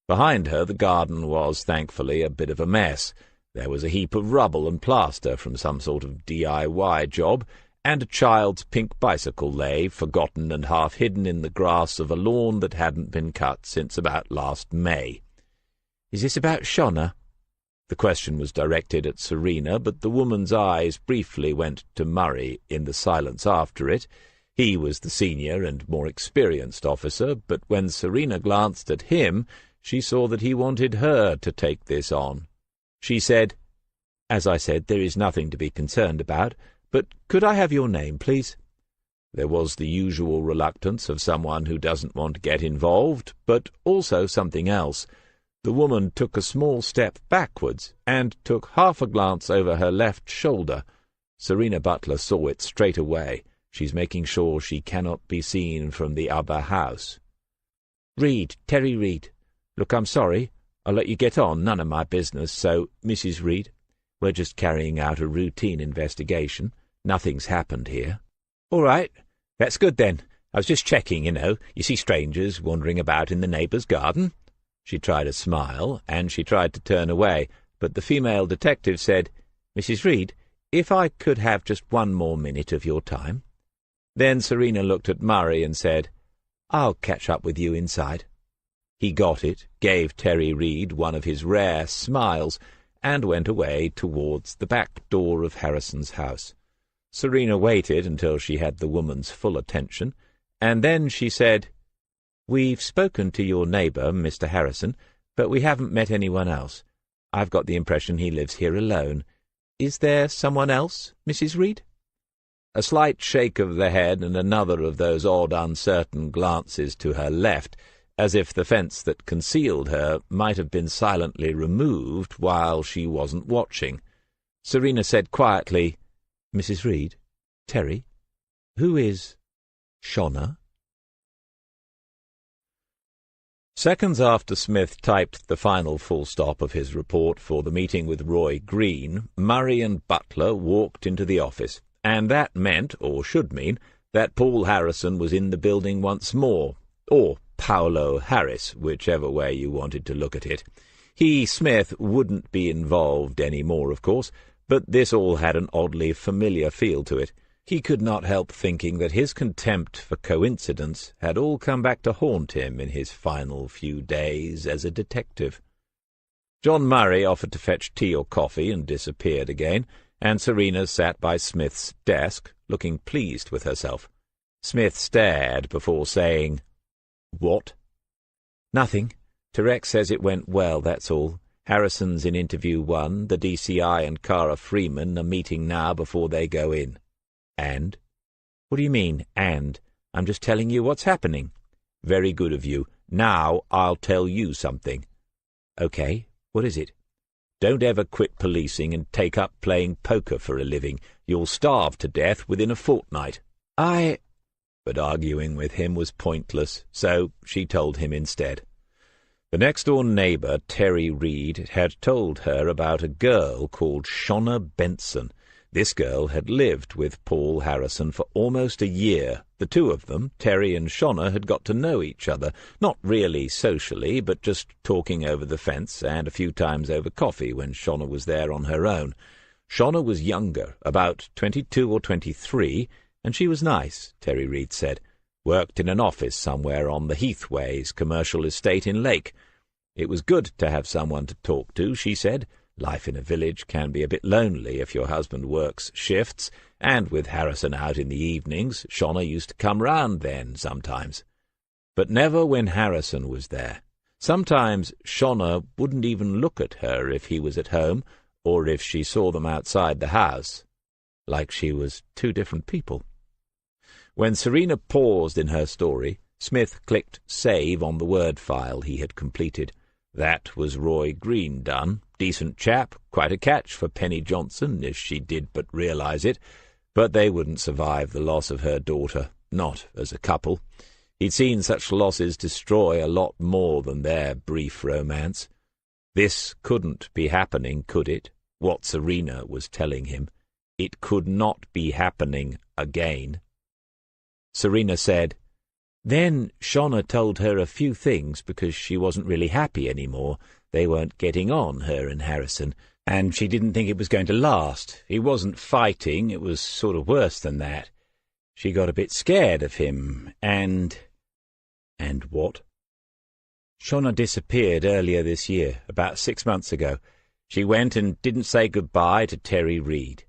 Behind her the garden was, thankfully, a bit of a mess. There was a heap of rubble and plaster from some sort of DIY job, and a child's pink bicycle lay, forgotten and half hidden in the grass of a lawn that hadn't been cut since about last May. "Is this about Shona?" The question was directed at Serena, but the woman's eyes briefly went to Murray in the silence after it. He was the senior and more experienced officer, but when Serena glanced at him, she saw that he wanted her to take this on. She said, "As I said, there is nothing to be concerned about, but could I have your name, please?" There was the usual reluctance of someone who doesn't want to get involved, but also something else. The woman took a small step backwards and took half a glance over her left shoulder. Serena Butler saw it straight away. She's making sure she cannot be seen from the other house. "Reed, Terry Reed. Look, I'm sorry. I'll let you get on, none of my business, so, Mrs. Reed, we're just carrying out a routine investigation. Nothing's happened here." "All right. That's good, then. I was just checking, You see strangers wandering about in the neighbour's garden." She tried a smile, and she tried to turn away, but the female detective said, "Mrs. Reed, if I could have just 1 more minute of your time." Then Serena looked at Murray and said, "I'll catch up with you inside." He got it, gave Terry Reed one of his rare smiles, and went away towards the back door of Harrison's house. Serena waited until she had the woman's full attention, and then she said, "We've spoken to your neighbour, Mr. Harrison, but we haven't met anyone else. I've got the impression he lives here alone. Is there someone else, Mrs. Reed?" A slight shake of the head and another of those odd, uncertain glances to her left, as if the fence that concealed her might have been silently removed while she wasn't watching. Serena said quietly, "Mrs. Reed, Terry, who is Shona?" Seconds after Smith typed the final full stop of his report for the meeting with Roy Green, Murray and Butler walked into the office, and that meant, or should mean, that Paul Harrison was in the building once more, or Paolo Harris, whichever way you wanted to look at it. He, Smith, wouldn't be involved any more, of course, but this all had an oddly familiar feel to it. He could not help thinking that his contempt for coincidence had all come back to haunt him in his final few days as a detective. John Murray offered to fetch tea or coffee and disappeared again, and Serena sat by Smith's desk, looking pleased with herself. Smith stared before saying, "What?" "Nothing. Tarek says it went well, that's all. Harrison's in interview 1. The DCI and Cara Freeman are meeting now before they go in." "And?" "What do you mean, and? I'm just telling you what's happening." "Very good of you. Now I'll tell you something." "Okay, what is it?" "Don't ever quit policing and take up playing poker for a living. You'll starve to death within a fortnight." But arguing with him was pointless, so she told him instead. The next-door neighbour, Terry Reed, had told her about a girl called Shona Benson. This girl had lived with Paul Harrison for almost a year. The two of them, Terry and Shona, had got to know each other, not really socially, but just talking over the fence and a few times over coffee when Shona was there on her own. Shona was younger, about 22 or 23, and she was nice, Terry Reed said. Worked in an office somewhere on the Heathways commercial estate in Lake. It was good to have someone to talk to, she said. Life in a village can be a bit lonely if your husband works shifts, and with Harrison out in the evenings, Shona used to come round then sometimes. But never when Harrison was there. Sometimes Shona wouldn't even look at her if he was at home, or if she saw them outside the house, like she was two different people. When Serena paused in her story, Smith clicked save on the word file he had completed. That was Roy Green done. Decent chap, quite a catch for Penny Johnson, if she did but realize it, but they wouldn't survive the loss of her daughter, not as a couple. He'd seen such losses destroy a lot more than their brief romance. This couldn't be happening, could it? What Serena was telling him. It could not be happening again. Serena said, "Then Shona told her a few things because she wasn't really happy anymore. They weren't getting on, her and Harrison, and she didn't think it was going to last. He wasn't fighting, it was sort of worse than that. She got a bit scared of him, and what?" "Shona disappeared earlier this year, about 6 months ago. She went and didn't say goodbye to Terry Reed.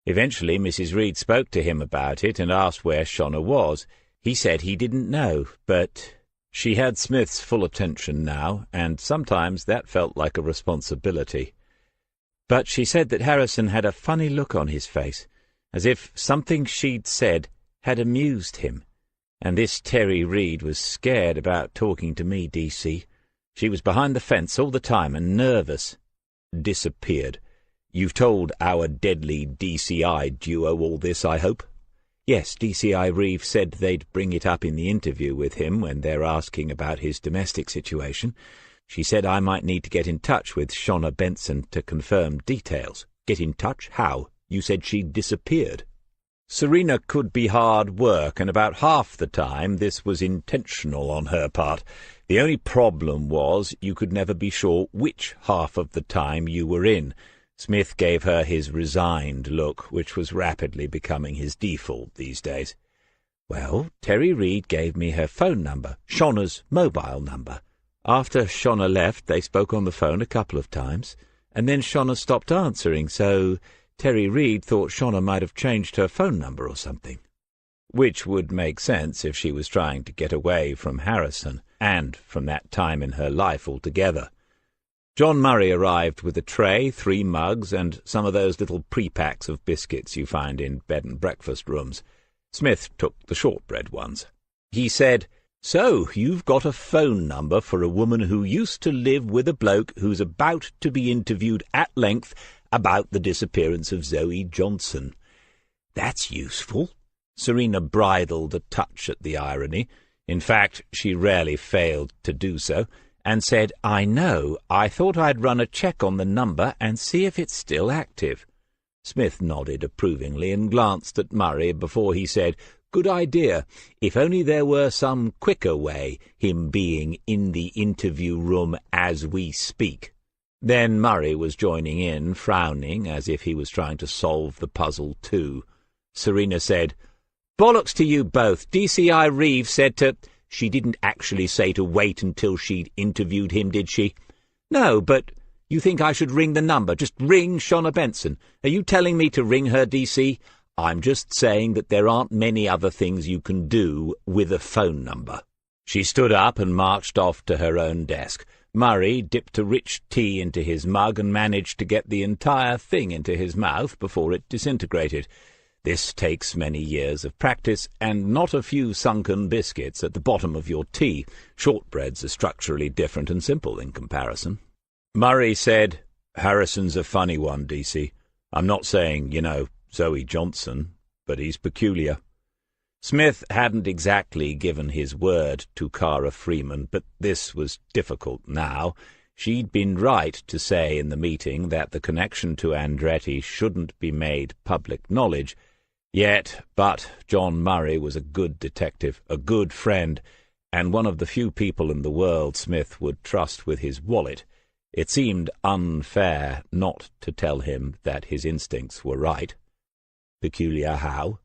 Eventually Mrs. Reed spoke to him about it and asked where Shona was. He said he didn't know, but she had Smith's full attention now, and sometimes that felt like a responsibility. But she said that Harrison had a funny look on his face, as if something she'd said had amused him. And this Terry Reed was scared about talking to me, DC. She was behind the fence all the time and nervous. Disappeared. You've told our deadly DCI duo all this, I hope?" "Yes, DCI Reeve said they'd bring it up in the interview with him when they're asking about his domestic situation. She said I might need to get in touch with Shona Benson to confirm details." "Get in touch? How? You said she disappeared." Serena could be hard work, and about half the time this was intentional on her part. The only problem was you could never be sure which half of the time you were in. Smith gave her his resigned look, which was rapidly becoming his default these days. "Well, Terry Reed gave me her phone number, Shona's mobile number. After Shonna left, they spoke on the phone a couple of times, and then Shonna stopped answering, so Terry Reid thought Shonna might have changed her phone number or something. Which would make sense if she was trying to get away from Harrison, and from that time in her life altogether. John Murray arrived with a tray, 3 mugs, and some of those little pre-packs of biscuits you find in bed and breakfast rooms. Smith took the shortbread ones. He said, "So, you've got a phone number for a woman who used to live with a bloke who's about to be interviewed at length about the disappearance of Zoe Johnson. That's useful." Serena bridled a touch at the irony. In fact, she rarely failed to do so, and said, "I know. I thought I'd run a check on the number and see if it's still active." Smith nodded approvingly and glanced at Murray before he said, "Good idea. If only there were some quicker way, him being in the interview room as we speak." Then Murray was joining in, frowning, as if he was trying to solve the puzzle too. Serena said, "Bollocks to you both. DCI Reeve said to—" "She didn't actually say to wait until she'd interviewed him, did she?" "No, but you think I should ring the number? Just ring Shonna Benson? Are you telling me to ring her, DC? I'm just saying that there aren't many other things you can do with a phone number." She stood up and marched off to her own desk. Murray dipped a rich tea into his mug and managed to get the entire thing into his mouth before it disintegrated. This takes many years of practice, and not a few sunken biscuits at the bottom of your tea. Shortbreads are structurally different and simple in comparison. Murray said, "Harrison's a funny one, DC. I'm not saying, Zoe Johnson, but he's peculiar." Smith hadn't exactly given his word to Cara Freeman, but this was difficult now. She'd been right to say in the meeting that the connection to Andretti shouldn't be made public knowledge. But John Murray was a good detective, a good friend, and one of the few people in the world Smith would trust with his wallet. It seemed unfair not to tell him that his instincts were right. Peculiar how?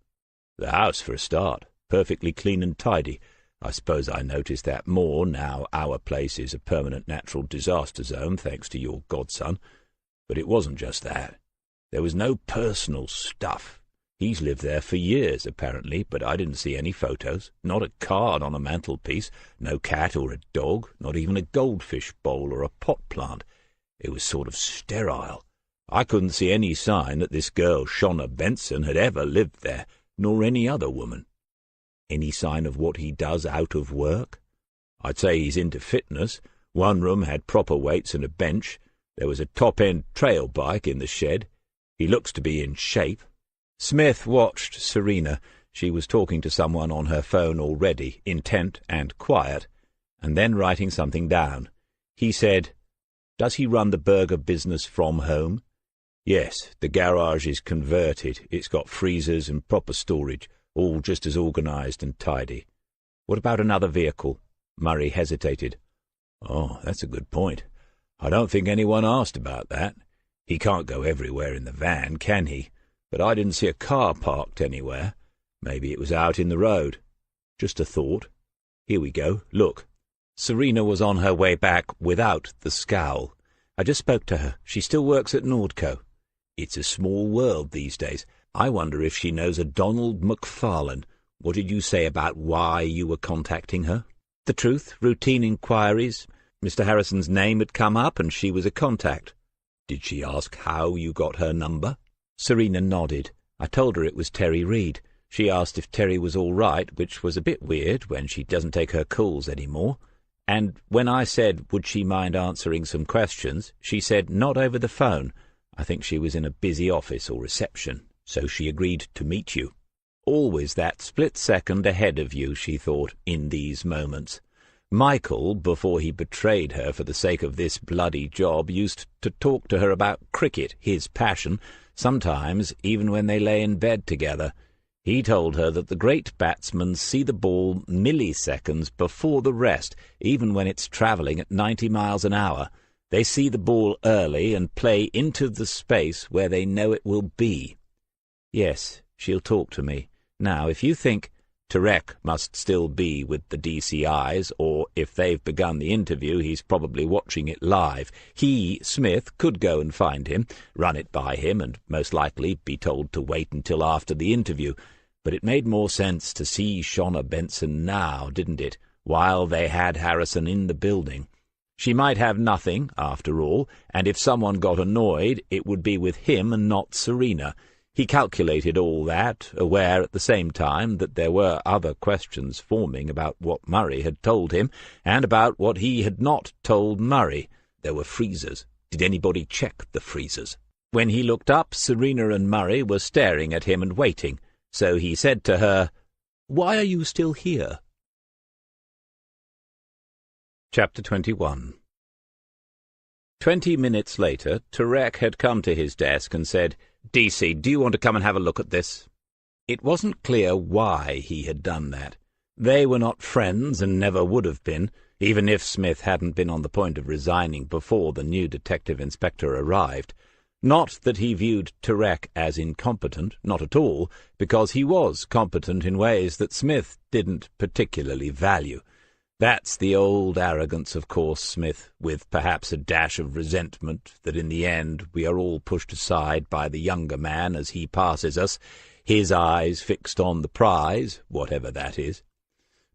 The house, for a start. Perfectly clean and tidy. I suppose I noticed that more now our place is a permanent natural disaster zone, thanks to your godson. But it wasn't just that. There was no personal stuff. He's lived there for years, apparently, but I didn't see any photos, not a card on a mantelpiece, no cat or a dog, not even a goldfish bowl or a pot plant. It was sort of sterile. I couldn't see any sign that this girl, Shonna Benson, had ever lived there, nor any other woman. Any sign of what he does out of work? I'd say he's into fitness. One room had proper weights and a bench. There was a top-end trail bike in the shed. He looks to be in shape. Smith watched Serena. She was talking to someone on her phone already, intent and quiet, and then writing something down. He said, "Does he run the burger business from home?" "Yes, the garage is converted. It's got freezers and proper storage, all just as organized and tidy." "What about another vehicle?" Murray hesitated. "Oh, that's a good point. I don't think anyone asked about that. He can't go everywhere in the van, can he? But I didn't see a car parked anywhere. Maybe it was out in the road. Just a thought. Here we go. Look." Serena was on her way back without the scowl. "I just spoke to her. She still works at Nordco. It's a small world these days. I wonder if she knows a Donald McFarlane. What did you say about why you were contacting her?" "The truth. Routine inquiries. Mr. Harrison's name had come up, and she was a contact." "Did she ask how you got her number?" Serena nodded. "I told her it was Terry Reid. She asked if Terry was all right, which was a bit weird when she doesn't take her calls any more. And when I said, would she mind answering some questions, she said not over the phone. I think she was in a busy office or reception, so she agreed to meet you. Always that split second ahead of you, she thought, in these moments. Michael, before he betrayed her for the sake of this bloody job, used to talk to her about cricket, his passion, sometimes even when they lay in bed together. He told her that the great batsmen see the ball milliseconds before the rest, even when it's travelling at 90 miles an hour. They see the ball early and play into the space where they know it will be. Yes, she'll talk to me. Now, if you think... Turek must still be with the DCIs, or if they've begun the interview, he's probably watching it live. He, Smith, could go and find him, run it by him, and most likely be told to wait until after the interview. But it made more sense to see Shawna Benson now, didn't it, while they had Harrison in the building. She might have nothing, after all, and if someone got annoyed, it would be with him and not Serena. He calculated all that, aware at the same time that there were other questions forming about what Murray had told him, and about what he had not told Murray. There were freezers. Did anybody check the freezers? When he looked up, Serena and Murray were staring at him and waiting, so he said to her, "Why are you still here?" Chapter 21. 20 minutes later, Turek had come to his desk and said, "DC, do you want to come and have a look at this?" It wasn't clear why he had done that. They were not friends and never would have been, even if Smith hadn't been on the point of resigning before the new detective inspector arrived. Not that he viewed Turek as incompetent, not at all, because he was competent in ways that Smith didn't particularly value. That's the old arrogance, of course, Smith, with perhaps a dash of resentment that in the end we are all pushed aside by the younger man as he passes us, his eyes fixed on the prize, whatever that is.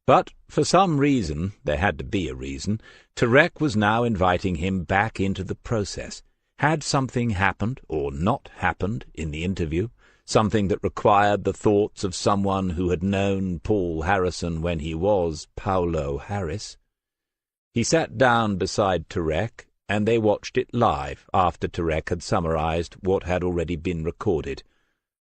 But for some reason, there had to be a reason, Turek was now inviting him back into the process. Had something happened or not happened in the interview? Something that required the thoughts of someone who had known Paul Harrison when he was Paulo Harris? He sat down beside Turek, and they watched it live after Turek had summarized what had already been recorded.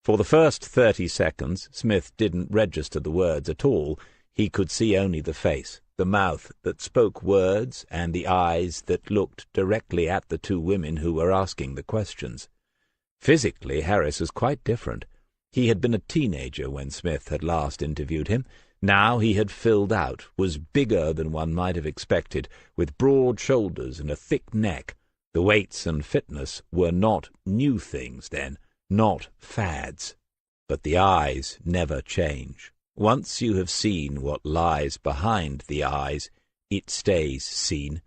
For the first 30 seconds, Smith didn't register the words at all. He could see only the face, the mouth that spoke words, and the eyes that looked directly at the two women who were asking the questions. Physically, Harris was quite different. He had been a teenager when Smith had last interviewed him. Now he had filled out, was bigger than one might have expected, with broad shoulders and a thick neck. The weights and fitness were not new things then, not fads. But the eyes never change. Once you have seen what lies behind the eyes, it stays seen.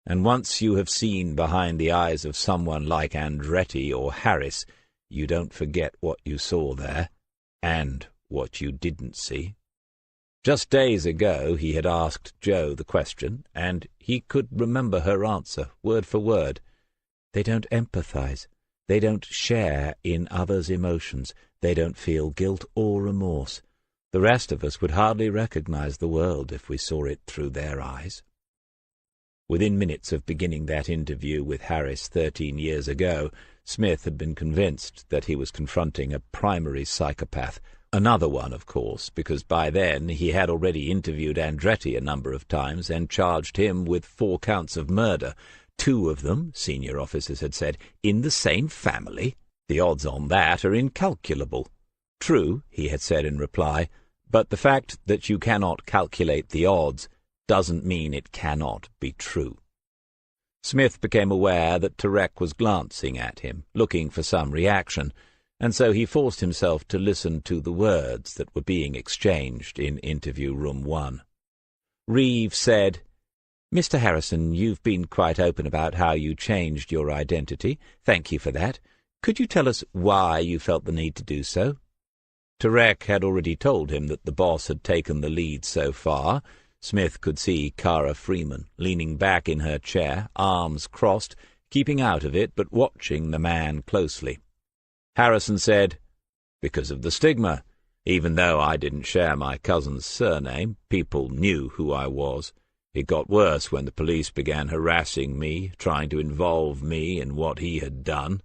And once you have seen behind the eyes of someone like Andretti or Harris, you don't forget what you saw there, and what you didn't see. Just days ago he had asked Jo the question, and he could remember her answer, word for word. They don't empathize. They don't share in others' emotions. They don't feel guilt or remorse. The rest of us would hardly recognize the world if we saw it through their eyes. Within minutes of beginning that interview with Harris 13 years ago, Smith had been convinced that he was confronting a primary psychopath. Another one, of course, because by then he had already interviewed Andretti a number of times and charged him with 4 counts of murder. 2 of them, senior officers had said, in the same family. The odds on that are incalculable. True, he had said in reply, but the fact that you cannot calculate the odds doesn't mean it cannot be true. Smith became aware that Turek was glancing at him, looking for some reaction, and so he forced himself to listen to the words that were being exchanged in interview room 1. Reeve said, "Mr. Harrison, you've been quite open about how you changed your identity. Thank you for that. Could you tell us why you felt the need to do so?" Turek had already told him that the boss had taken the lead so far. Smith could see Cara Freeman, leaning back in her chair, arms crossed, keeping out of it but watching the man closely. Harrison said, "Because of the stigma. Even though I didn't share my cousin's surname, people knew who I was. It got worse when the police began harassing me, trying to involve me in what he had done.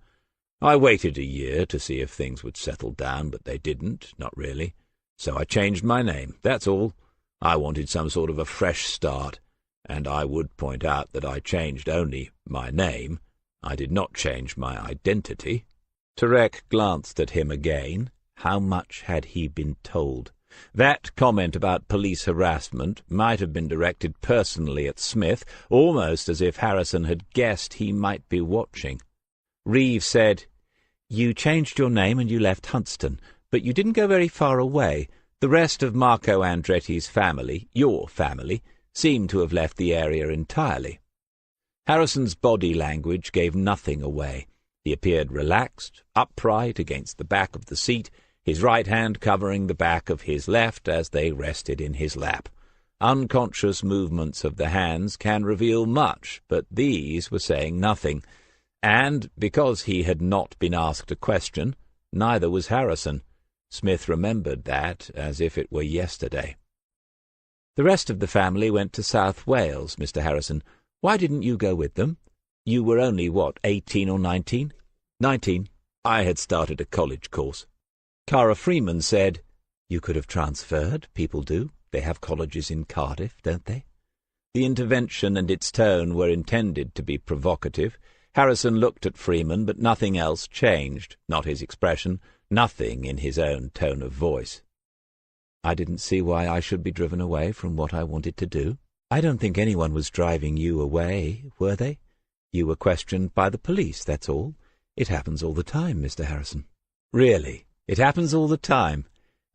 I waited a year to see if things would settle down, but they didn't, not really. So I changed my name, that's all. I wanted some sort of a fresh start, and I would point out that I changed only my name. I did not change my identity." Turek glanced at him again. How much had he been told? That comment about police harassment might have been directed personally at Smith, almost as if Harrison had guessed he might be watching. Reeve said, "You changed your name and you left Huntston, but you didn't go very far away. The rest of Marco Andretti's family, your family, seemed to have left the area entirely. Harrison's body language gave nothing away. He appeared relaxed, upright against the back of the seat, his right hand covering the back of his left as they rested in his lap. Unconscious movements of the hands can reveal much, but these were saying nothing, and, because he had not been asked a question, neither was Harrison. Smith remembered that as if it were yesterday. "The rest of the family went to South Wales, Mr. Harrison. Why didn't you go with them? You were only, 18 or 19? 19. I had started a college course." Cara Freeman said, "You could have transferred. People do. They have colleges in Cardiff, don't they?" The intervention and its tone were intended to be provocative. Harrison looked at Freeman, but nothing else changed, not his expression, nothing in his own tone of voice. "I didn't see why I should be driven away from what I wanted to do. I don't think anyone was driving you away, were they? You were questioned by the police, that's all. It happens all the time, Mr. Harrison." "Really? It happens all the time?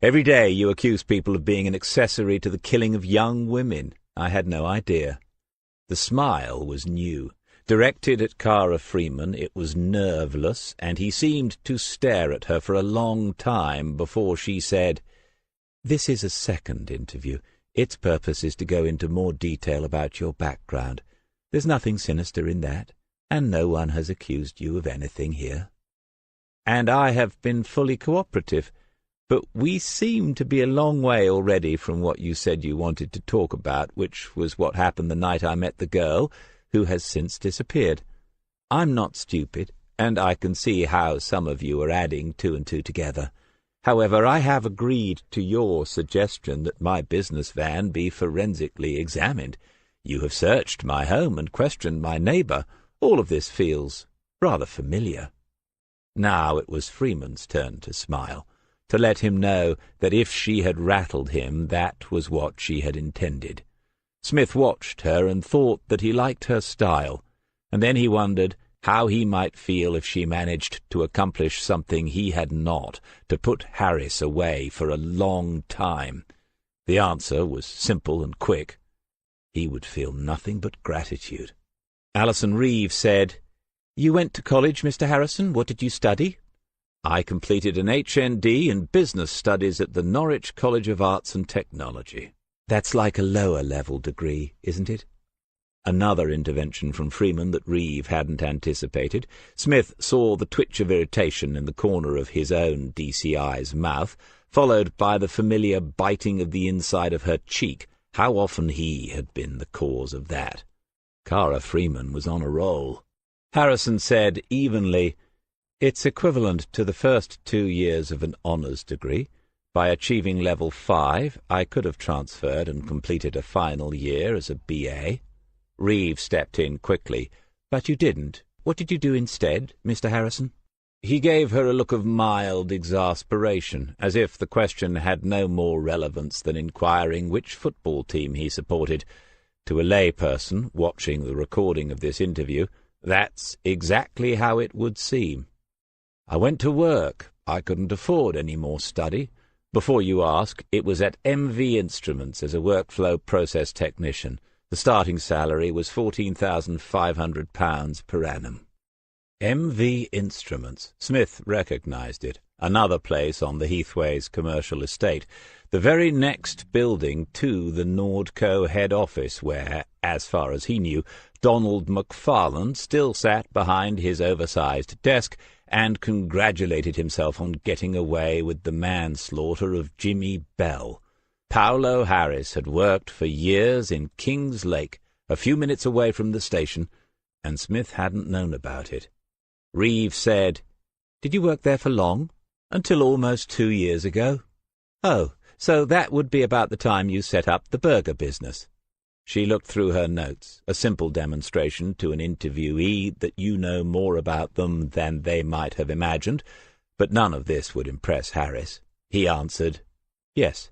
Every day you accuse people of being an accessory to the killing of young women. I had no idea." The smile was new. Directed at Cara Freeman, it was nerveless, and he seemed to stare at her for a long time before she said, "This is a second interview. Its purpose is to go into more detail about your background. There's nothing sinister in that, and no one has accused you of anything here." "And I have been fully cooperative. But we seem to be a long way already from what you said you wanted to talk about, which was what happened the night I met the girl, who has since disappeared. I'm not stupid, and I can see how some of you are adding two and two together. However, I have agreed to your suggestion that my business van be forensically examined. You have searched my home and questioned my neighbour. All of this feels rather familiar." Now it was Freeman's turn to smile, to let him know that if she had rattled him, that was what she had intended. Smith watched her and thought that he liked her style, and then he wondered how he might feel if she managed to accomplish something he had not, to put Harris away for a long time. The answer was simple and quick. He would feel nothing but gratitude. Alison Reeve said, "You went to college, Mr. Harrison. What did you study?" "I completed an HND in Business Studies at the Norwich College of Arts and Technology." "That's like a lower-level degree, isn't it?" Another intervention from Freeman that Reeve hadn't anticipated. Smith saw the twitch of irritation in the corner of his own DCI's mouth, followed by the familiar biting of the inside of her cheek. How often he had been the cause of that. Cara Freeman was on a roll. Harrison said evenly, "It's equivalent to the first 2 years of an honours degree. By achieving level 5, I could have transferred and completed a final year as a BA. Reeve stepped in quickly. "But you didn't. What did you do instead, Mr. Harrison?" He gave her a look of mild exasperation, as if the question had no more relevance than inquiring which football team he supported. To a layperson watching the recording of this interview, that's exactly how it would seem. "I went to work. I couldn't afford any more study. Before you ask, it was at MV Instruments as a workflow process technician. The starting salary was £14,500 per annum." MV Instruments. Smith recognized it. Another place on the Heathways commercial estate. The very next building to the Nordco head office where, as far as he knew, Donald McFarlane still sat behind his oversized desk and congratulated himself on getting away with the manslaughter of Jimmy Bell. Paolo Harris had worked for years in Kings Lake, a few minutes away from the station, and Smith hadn't known about it. Reeve said, "Did you work there for long?" "Until almost 2 years ago." "Oh, so that would be about the time you set up the burger business." She looked through her notes, a simple demonstration to an interviewee that you know more about them than they might have imagined, but none of this would impress Harris. He answered, "Yes."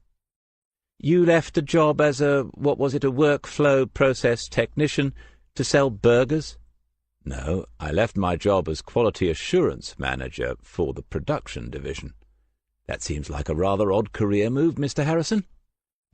"You left a job as a workflow process technician to sell burgers?" "No, I left my job as quality assurance manager for the production division." That seems like a rather odd career move, Mr. Harrison."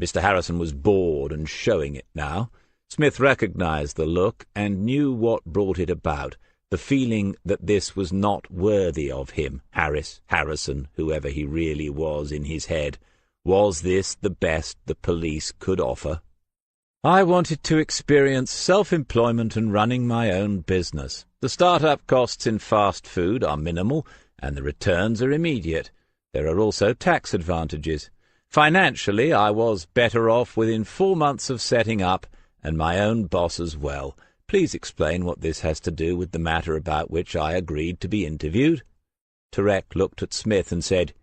Mr. Harrison was bored and showing it now. Smith recognized the look and knew what brought it about, the feeling that this was not worthy of him, Harrison, whoever he really was in his head. Was this the best the police could offer? "I wanted to experience self-employment and running my own business. The start-up costs in fast food are minimal, and the returns are immediate. There are also tax advantages. Financially, I was better off within 4 months of setting up, and my own boss as well. Please explain what this has to do with the matter about which I agreed to be interviewed." Turek looked at Smith and said,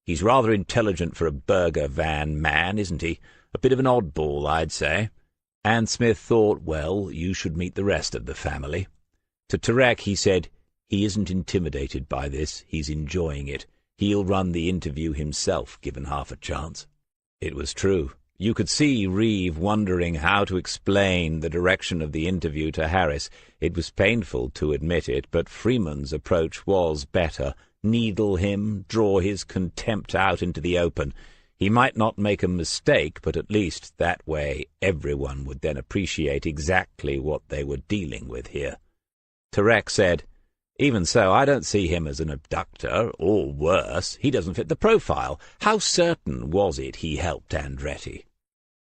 "He's rather intelligent for a burger van man, isn't he? A bit of an oddball, I'd say." And Smith thought, well, you should meet the rest of the family. To Turek he said, "He isn't intimidated by this. He's enjoying it. He'll run the interview himself, given half a chance." It was true. You could see Reeve wondering how to explain the direction of the interview to Harris. It was painful to admit it, but Freeman's approach was better. Needle him, draw his contempt out into the open. He might not make a mistake, but at least that way everyone would then appreciate exactly what they were dealing with here. Turek said, "Even so, I don't see him as an abductor, or worse. He doesn't fit the profile. How certain was it he helped Andretti?"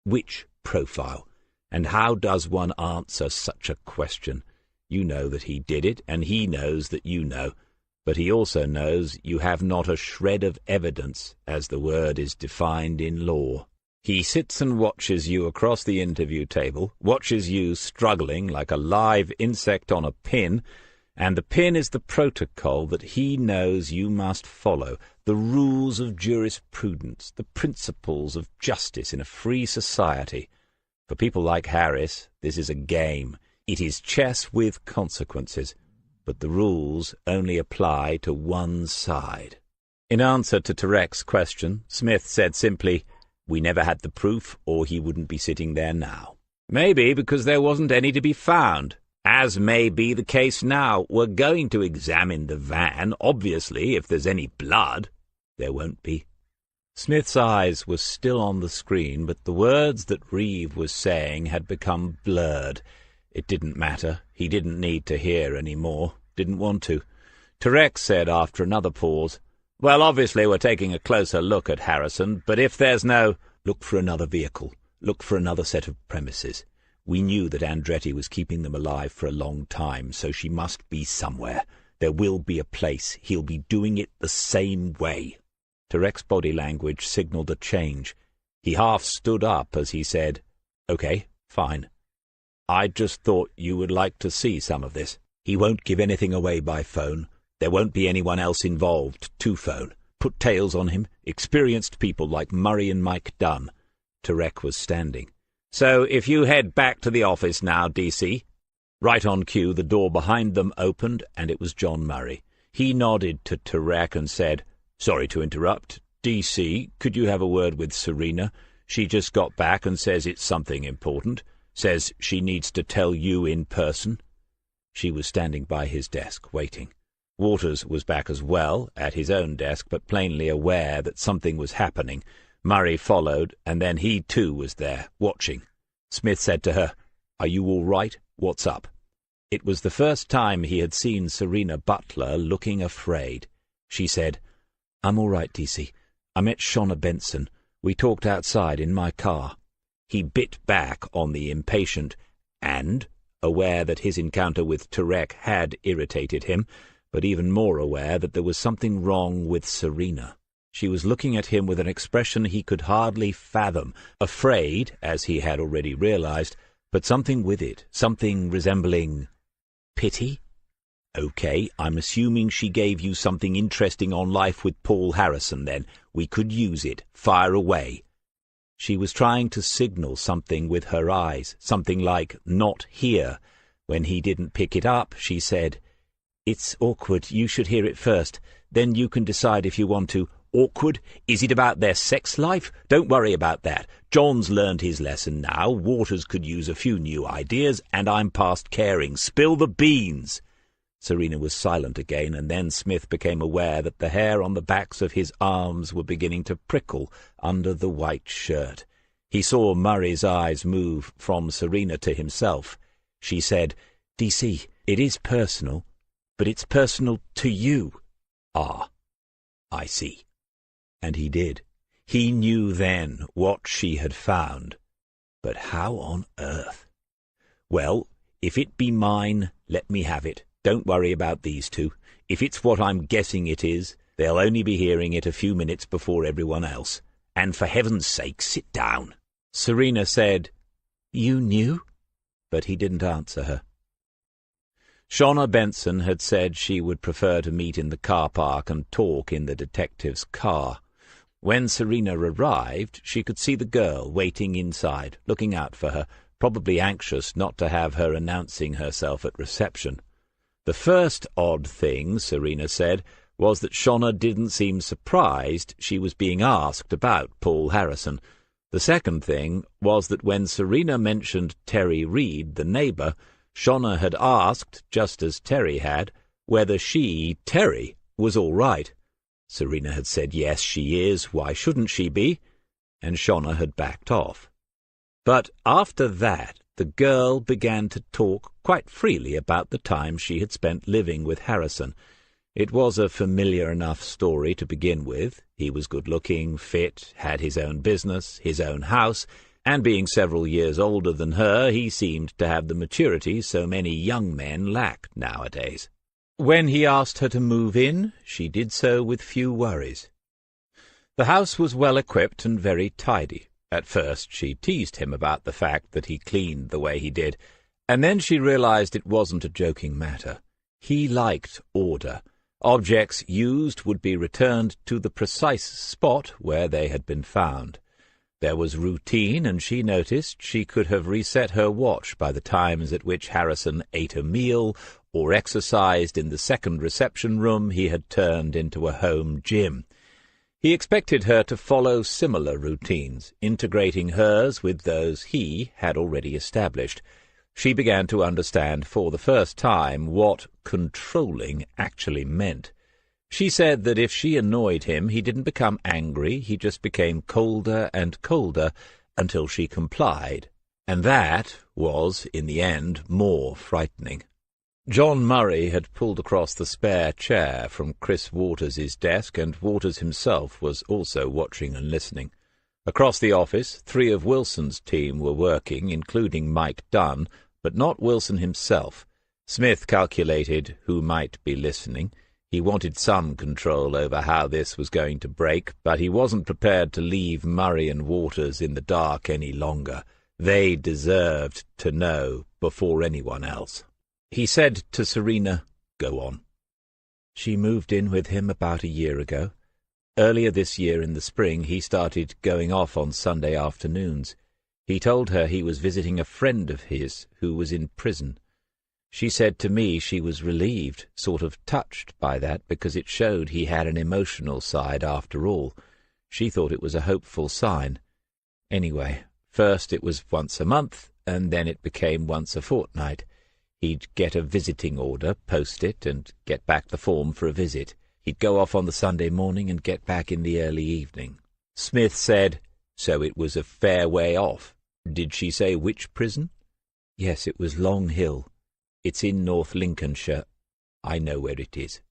"Which profile? And how does one answer such a question? You know that he did it, and he knows that you know. But he also knows you have not a shred of evidence, as the word is defined in law. He sits and watches you across the interview table, watches you struggling like a live insect on a pin, and the pin is the protocol that he knows you must follow, the rules of jurisprudence, the principles of justice in a free society. For people like Harris, this is a game. It is chess with consequences. But the rules only apply to one side." In answer to Turek's question, Smith said simply, "We never had the proof, or he wouldn't be sitting there now." "Maybe because there wasn't any to be found. As may be the case now. We're going to examine the van, obviously, if there's any blood." "There won't be." Smith's eyes were still on the screen, but the words that Reeve was saying had become blurred. It didn't matter. He didn't need to hear any more. Didn't want to. Turek said after another pause, "Well, obviously we're taking a closer look at Harrison, but if there's no—" "Look for another vehicle. Look for another set of premises. We knew that Andretti was keeping them alive for a long time, so she must be somewhere. There will be a place. He'll be doing it the same way." Turek's body language signalled a change. He half stood up as he said, "Okay, fine. I just thought you would like to see some of this. He won't give anything away by phone. There won't be anyone else involved to phone. Put tails on him. Experienced people like Murray and Mike Dunn." Turek was standing. "So if you head back to the office now, DC." Right on cue, the door behind them opened, and it was John Murray. He nodded to Turek and said, "Sorry to interrupt. DC, could you have a word with Serena? She just got back and says it's something important. Says she needs to tell you in person." She was standing by his desk, waiting. Waters was back as well, at his own desk, but plainly aware that something was happening. Murray followed, and then he too was there, watching. Smith said to her, "Are you all right? What's up?" It was the first time he had seen Serena Butler looking afraid. She said, "I'm all right, DC. I met Shawna Benson. We talked outside in my car." He bit back on the impatient "and?" aware that his encounter with Turek had irritated him, but even more aware that there was something wrong with Serena. She was looking at him with an expression he could hardly fathom, afraid, as he had already realized, but something with it, something resembling pity. "Okay, I'm assuming she gave you something interesting on life with Paul Harrison, then. We could use it. Fire away." She was trying to signal something with her eyes, something like, "not here." When he didn't pick it up, she said, "It's awkward. You should hear it first. Then you can decide if you want to." "Awkward? Is it about their sex life? Don't worry about that. John's learned his lesson now. Waters could use a few new ideas, and I'm past caring. Spill the beans." Serena was silent again, and then Smith became aware that the hair on the backs of his arms were beginning to prickle under the white shirt. He saw Murray's eyes move from Serena to himself. She said, "DC, it is personal, but it's personal to you." "Ah, I see." And he did. He knew then what she had found. But how on earth? "Well, if it be mine, let me have it. Don't worry about these two. If it's what I'm guessing it is, they'll only be hearing it a few minutes before everyone else. And for heaven's sake, sit down." Serena said, "You knew?" But he didn't answer her. Shauna Benson had said she would prefer to meet in the car park and talk in the detective's car. When Serena arrived, she could see the girl waiting inside, looking out for her, probably anxious not to have her announcing herself at reception. The first odd thing, Serena said, was that Shauna didn't seem surprised she was being asked about Paul Harrison. The second thing was that when Serena mentioned Terry Reed, the neighbour, Shauna had asked, just as Terry had, whether she, Terry, was all right. Serena had said, "Yes, she is. Why shouldn't she be?" And Shauna had backed off. But after that, the girl began to talk quite freely about the time she had spent living with Harrison. It was a familiar enough story to begin with. He was good-looking, fit, had his own business, his own house, and being several years older than her, he seemed to have the maturity so many young men lack nowadays. When he asked her to move in, she did so with few worries. The house was well equipped and very tidy. At first she teased him about the fact that he cleaned the way he did, and then she realized it wasn't a joking matter. He liked order. Objects used would be returned to the precise spot where they had been found. There was routine, and she noticed she could have reset her watch by the times at which Harrison ate a meal or exercised in the second reception room he had turned into a home gym. He expected her to follow similar routines, integrating hers with those he had already established. She began to understand for the first time what controlling actually meant. She said that if she annoyed him, he didn't become angry, he just became colder and colder until she complied. And that was, in the end, more frightening. John Murray had pulled across the spare chair from Chris Waters's desk, and Waters himself was also watching and listening. Across the office, 3 of Wilson's team were working, including Mike Dunn, but not Wilson himself. Smith calculated who might be listening. He wanted some control over how this was going to break, but he wasn't prepared to leave Murray and Waters in the dark any longer. They deserved to know before anyone else. He said to Serena, "Go on." She moved in with him about a year ago. Earlier this year in the spring he started going off on Sunday afternoons. He told her he was visiting a friend of his who was in prison. She said to me she was relieved, sort of touched by that, because it showed he had an emotional side after all. She thought it was a hopeful sign. Anyway, first it was once a month, and then it became once a fortnight. He'd get a visiting order, post it, and get back the form for a visit. He'd go off on the Sunday morning and get back in the early evening. Smith said, "So it was a fair way off." Did she say which prison? Yes, it was Long Hill. It's in North Lincolnshire. I know where it is.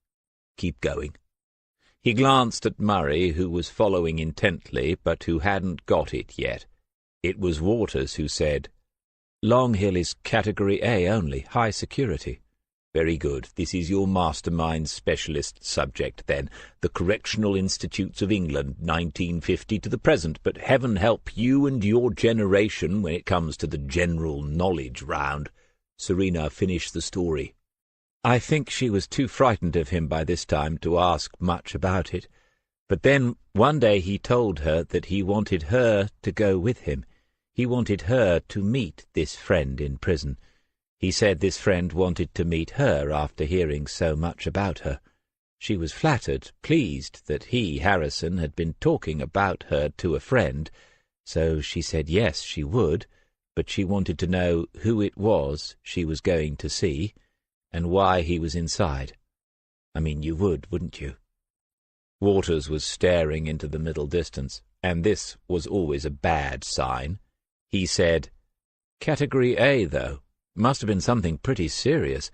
Keep going. He glanced at Murray, who was following intently, but who hadn't got it yet. It was Waters who said, "Long Hill is Category A only, high security." "Very good. This is your mastermind specialist subject, then. The Correctional Institutes of England, 1950 to the present. But heaven help you and your generation when it comes to the general knowledge round." Serena finished the story. I think she was too frightened of him by this time to ask much about it. But then one day he told her that he wanted her to go with him. He wanted her to meet this friend in prison. He said this friend wanted to meet her after hearing so much about her. She was flattered, pleased that he, Harrison, had been talking about her to a friend, so she said yes, she would, but she wanted to know who it was she was going to see. and why he was inside. I mean, you would, wouldn't you? Waters was staring into the middle distance, and this was always a bad sign. He said, "Category A, though. Must have been something pretty serious.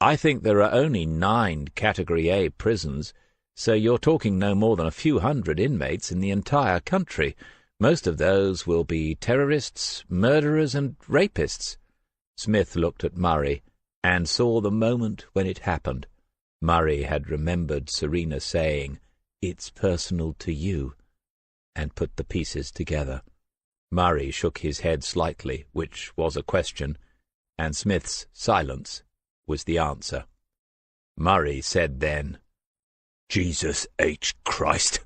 I think there are only 9 Category A prisons, so you're talking no more than a few hundred inmates in the entire country. Most of those will be terrorists, murderers, and rapists." Smith looked at Murray and saw the moment when it happened. Murray had remembered Serena saying, "It's personal to you," and put the pieces together. Murray shook his head slightly, which was a question, and Smith's silence was the answer. Murray said then, "Jesus H. Christ!"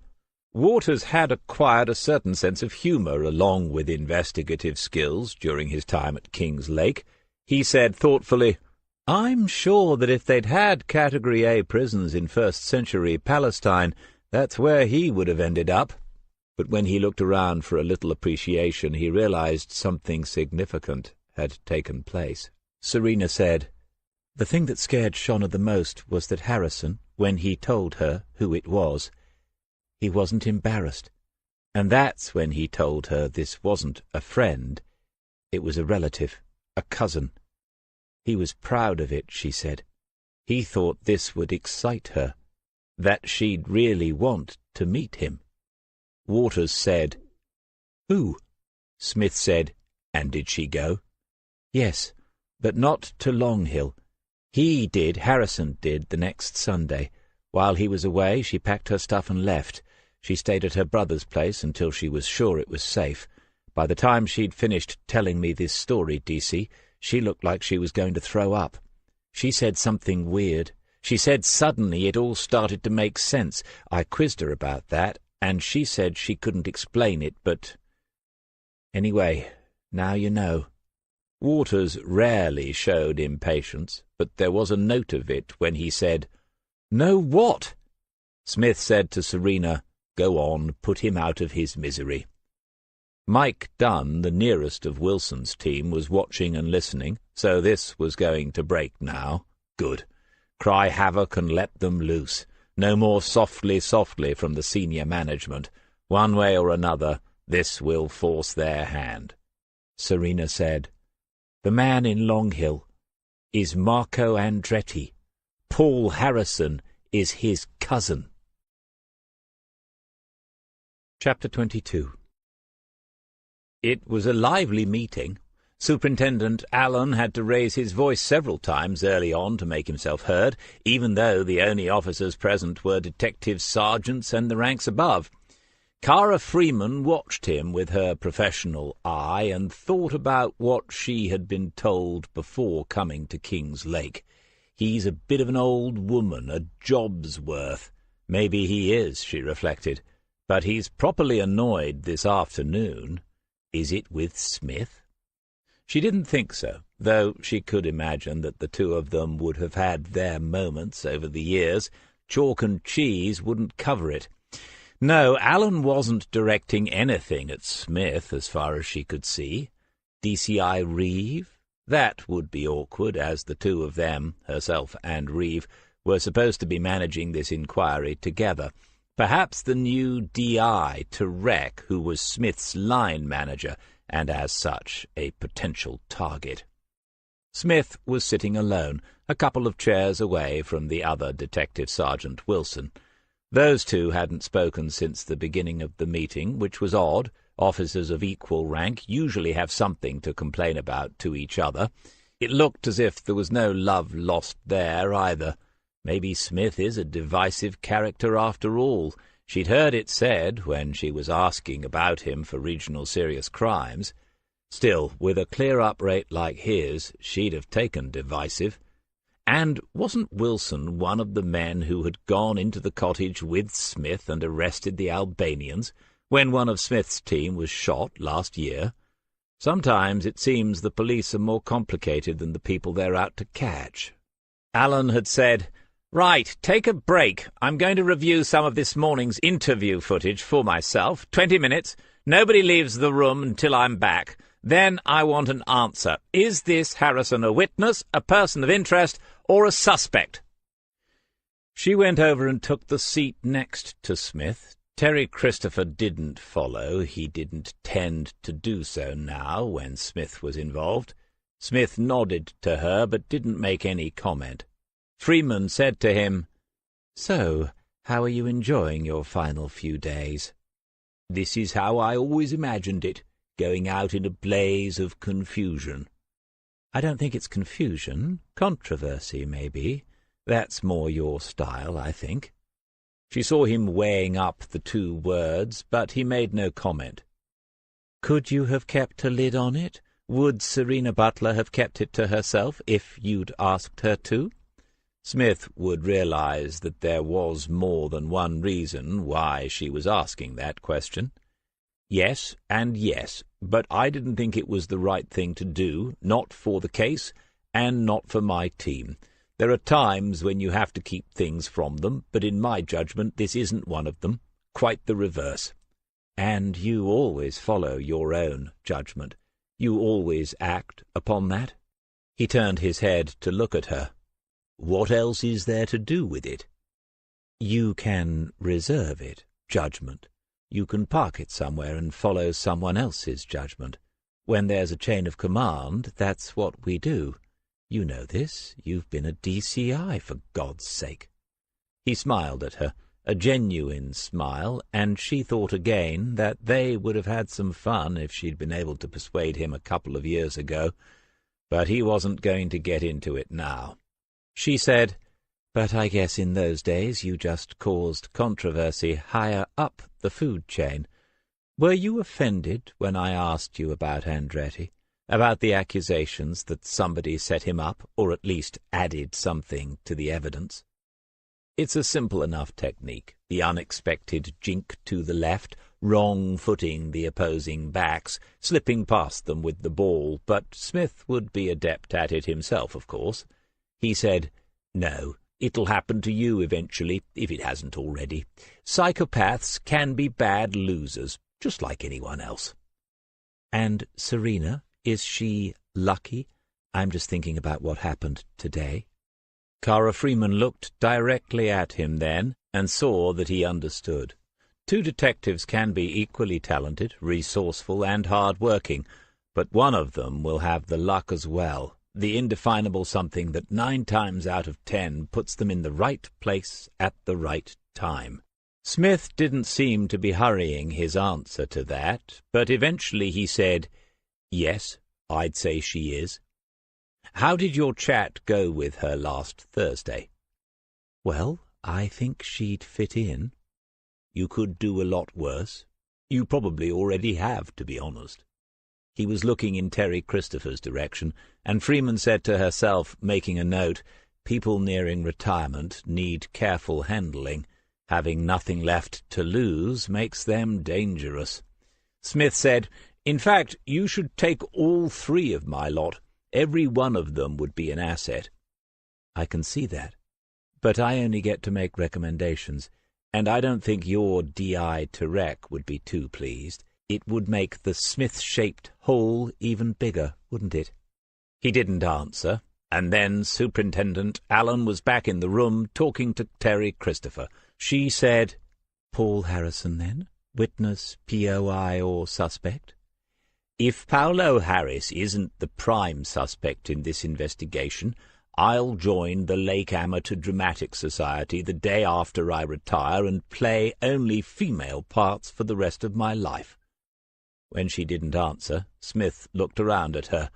Waters had acquired a certain sense of humour along with investigative skills during his time at King's Lake. He said thoughtfully, "I'm sure that if they'd had Category A prisons in first-century Palestine, that's where he would have ended up." But when he looked around for a little appreciation, he realized something significant had taken place. Serena said, "The thing that scared Shonna the most was that Harrison, when he told her who it was, he wasn't embarrassed. And that's when he told her this wasn't a friend. It was a relative, a cousin. He was proud of it," she said. "He thought this would excite her, that she'd really want to meet him." Waters said, "Who?" Smith said, "And did she go?" "Yes, but not to Long Hill. Harrison did, the next Sunday. While he was away, she packed her stuff and left. She stayed at her brother's place until she was sure it was safe. By the time she'd finished telling me this story, DC, she looked like she was going to throw up. She said something weird. She said suddenly it all started to make sense. I quizzed her about that, and she said she couldn't explain it, but... Anyway, now you know." Waters rarely showed impatience, but there was a note of it when he said, "Know what?" Smith said to Serena, "Go on, put him out of his misery." Mike Dunn, the nearest of Wilson's team, was watching and listening, so this was going to break now. Good. Cry havoc and let them loose. No more softly, softly from the senior management. One way or another, this will force their hand. Serena said, "The man in Long Hill is Marco Andretti. Paul Harrison is his cousin." Chapter 22. It was a lively meeting. Superintendent Allen had to raise his voice several times early on to make himself heard, even though the only officers present were detective sergeants and the ranks above. Cara Freeman watched him with her professional eye and thought about what she had been told before coming to King's Lake. He's a bit of an old woman, a job's worth. Maybe he is, she reflected, but he's properly annoyed this afternoon. Is it with Smith? She didn't think so, though she could imagine that the two of them would have had their moments over the years. Chalk and cheese wouldn't cover it. No, Allen wasn't directing anything at Smith as far as she could see. DCI Reeve? That would be awkward, as the two of them, herself and Reeve, were supposed to be managing this inquiry together. Perhaps the new DI, Tarek, who was Smith's line manager, and as such a potential target. Smith was sitting alone, a couple of chairs away from the other Detective Sergeant Wilson. Those two hadn't spoken since the beginning of the meeting, which was odd. Officers of equal rank usually have something to complain about to each other. It looked as if there was no love lost there either. Maybe Smith is a divisive character after all. She'd heard it said when she was asking about him for regional serious crimes. Still, with a clear-up rate like his, she'd have taken divisive. And wasn't Wilson one of the men who had gone into the cottage with Smith and arrested the Albanians when one of Smith's team was shot last year? Sometimes it seems the police are more complicated than the people they're out to catch. Allen had said, "Right, take a break. I'm going to review some of this morning's interview footage for myself. 20 minutes. Nobody leaves the room until I'm back. Then I want an answer. Is this Harrison a witness, a person of interest, or a suspect?" She went over and took the seat next to Smith. Terry Christopher didn't follow. He didn't tend to do so now when Smith was involved. Smith nodded to her, but didn't make any comment. Freeman said to him, "So, how are you enjoying your final few days?" "This is how I always imagined it, going out in a blaze of confusion." "I don't think it's confusion. Controversy, maybe. That's more your style, I think." She saw him weighing up the two words, but he made no comment. "Could you have kept a lid on it? Would Serena Butler have kept it to herself if you'd asked her to?" Smith would realize that there was more than one reason why she was asking that question. "Yes and yes, but I didn't think it was the right thing to do, not for the case, and not for my team. There are times when you have to keep things from them, but in my judgment this isn't one of them. Quite the reverse." "And you always follow your own judgment. You always act upon that?" He turned his head to look at her. "What else is there to do with it?" "You can reserve it, judgment. You can park it somewhere and follow someone else's judgment. When there's a chain of command, that's what we do. You know this. You've been a DCI, for God's sake." He smiled at her, a genuine smile, and she thought again that they would have had some fun if she'd been able to persuade him a couple of years ago. But he wasn't going to get into it now. She said, "But I guess in those days you just caused controversy higher up the food chain. Were you offended when I asked you about Andretti? About the accusations that somebody set him up, or at least added something to the evidence?" It's a simple enough technique, the unexpected jink to the left, wrong-footing the opposing backs, slipping past them with the ball, but Smith would be adept at it himself, of course. He said, "No, it'll happen to you eventually, if it hasn't already. Psychopaths can be bad losers, just like anyone else." "And Serena? Is she lucky? I'm just thinking about what happened today." Cara Freeman looked directly at him then, and saw that he understood. Two detectives can be equally talented, resourceful, and hard-working, but one of them will have the luck as well, the indefinable something that 9 times out of 10 puts them in the right place at the right time. Smith didn't seem to be hurrying his answer to that, but eventually he said, "Yes, I'd say she is." "How did your chat go with her last Thursday?" "Well, I think she'd fit in." "You could do a lot worse. You probably already have, to be honest." He was looking in Terry Christopher's direction, and Freeman said to herself, making a note, "People nearing retirement need careful handling. Having nothing left to lose makes them dangerous." Smith said, "In fact, you should take all 3 of my lot. Every one of them would be an asset." "I can see that. But I only get to make recommendations, and I don't think your DI Tarek would be too pleased. It would make the Smith-shaped hole even bigger, wouldn't it?" He didn't answer, and then Superintendent Allen was back in the room talking to Terry Christopher. She said, "Paul Harrison, then? Witness, POI, or suspect?" "If Paolo Harris isn't the prime suspect in this investigation, I'll join the Lake Amateur Dramatic Society the day after I retire and play only female parts for the rest of my life." When she didn't answer, Smith looked around at her.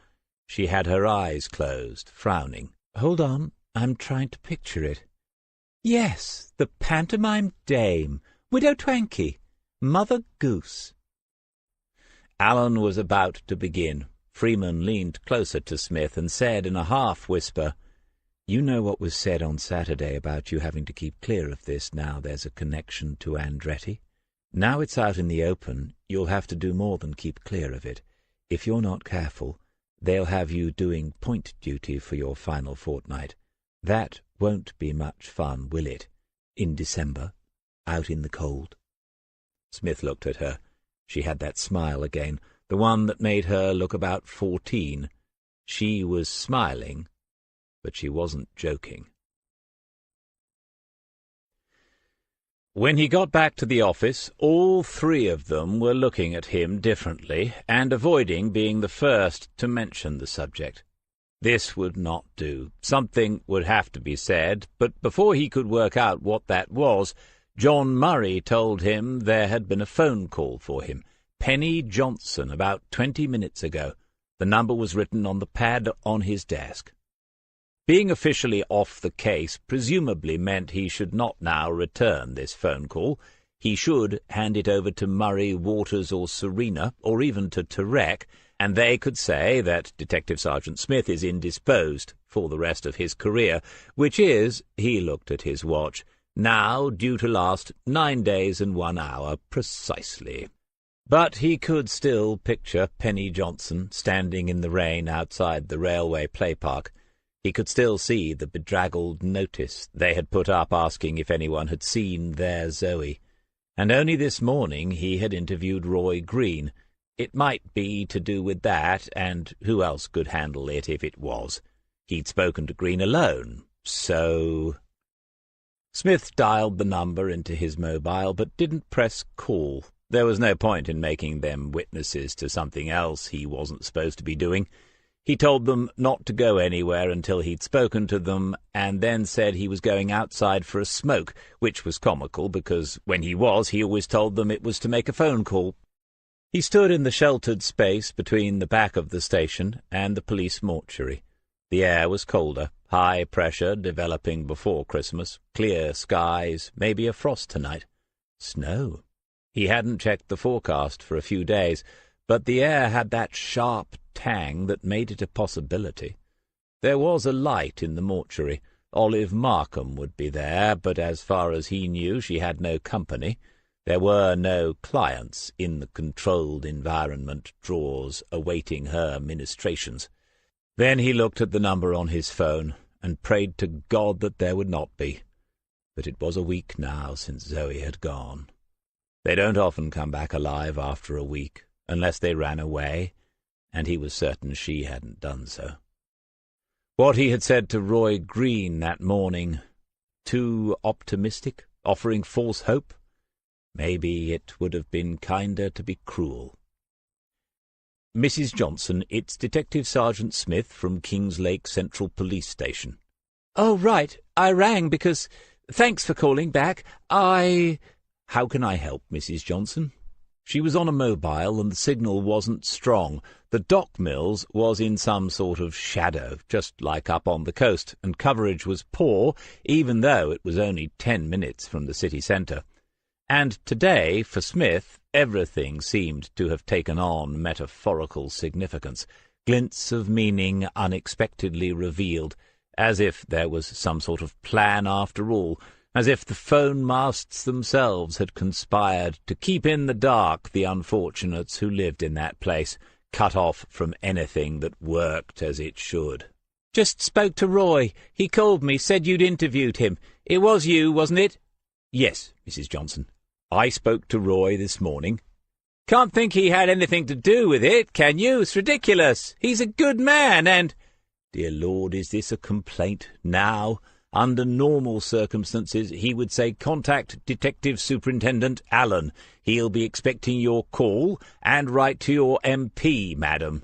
She had her eyes closed, frowning. "Hold on, I'm trying to picture it. Yes, the pantomime dame, Widow Twankey, Mother Goose." Allen was about to begin. Freeman leaned closer to Smith and said in a half-whisper, "You know what was said on Saturday about you having to keep clear of this now there's a connection to Andretti? Now it's out in the open, you'll have to do more than keep clear of it. If you're not careful, they'll have you doing point duty for your final fortnight. That won't be much fun, will it? In December, out in the cold." Smith looked at her. She had that smile again, the one that made her look about 14. She was smiling, but she wasn't joking. When he got back to the office, all three of them were looking at him differently and avoiding being the first to mention the subject. This would not do. Something would have to be said, but before he could work out what that was, John Murray told him there had been a phone call for him. Penny Johnson, about 20 minutes ago. The number was written on the pad on his desk. Being officially off the case presumably meant he should not now return this phone call. He should hand it over to Murray, Waters, or Serena, or even to Tarek, and they could say that Detective Sergeant Smith is indisposed for the rest of his career, which is, he looked at his watch, now due to last 9 days and 1 hour precisely. But he could still picture Penny Johnson standing in the rain outside the railway play park. He could still see the bedraggled notice they had put up asking if anyone had seen their Zoe. And only this morning he had interviewed Roy Green. It might be to do with that, and who else could handle it if it was? He'd spoken to Green alone, so... Smith dialed the number into his mobile, but didn't press call. There was no point in making them witnesses to something else he wasn't supposed to be doing. He told them not to go anywhere until he'd spoken to them, and then said he was going outside for a smoke, which was comical because when he always told them it was to make a phone call. He stood in the sheltered space between the back of the station and the police mortuary. The air was colder, high pressure developing before Christmas, clear skies, maybe a frost tonight. Snow. He hadn't checked the forecast for a few days, but the air had that sharp tang that made it a possibility. There was a light in the mortuary. Olive Markham would be there, but as far as he knew she had no company. There were no clients in the controlled environment drawers awaiting her ministrations. Then he looked at the number on his phone and prayed to God that there would not be. But it was a week now since Zoe had gone. They don't often come back alive after a week, unless they ran away, and he was certain she hadn't done so. What he had said to Roy Green that morning, too optimistic, offering false hope? Maybe it would have been kinder to be cruel. "Mrs. Johnson, it's Detective Sergeant Smith from Kingslake Central Police Station." "Oh, right. I rang because... Thanks for calling back. How can I help, Mrs. Johnson?" She was on a mobile, and the signal wasn't strong. The dock mills was in some sort of shadow, just like up on the coast, and coverage was poor, even though it was only 10 minutes from the city centre. And today, for Smith, everything seemed to have taken on metaphorical significance, glints of meaning unexpectedly revealed, as if there was some sort of plan after all, as if the phone masts themselves had conspired to keep in the dark the unfortunates who lived in that place, cut off from anything that worked as it should. "Just spoke to Roy. He called me, said you'd interviewed him. It was you, wasn't it?" "Yes, Mrs. Johnson. I spoke to Roy this morning." "Can't think he had anything to do with it, can you? It's ridiculous. He's a good man, and—" "Dear Lord, is this a complaint now? Under normal circumstances, he would say, 'Contact Detective Superintendent Allen. He'll be expecting your call, and write to your MP, madam.'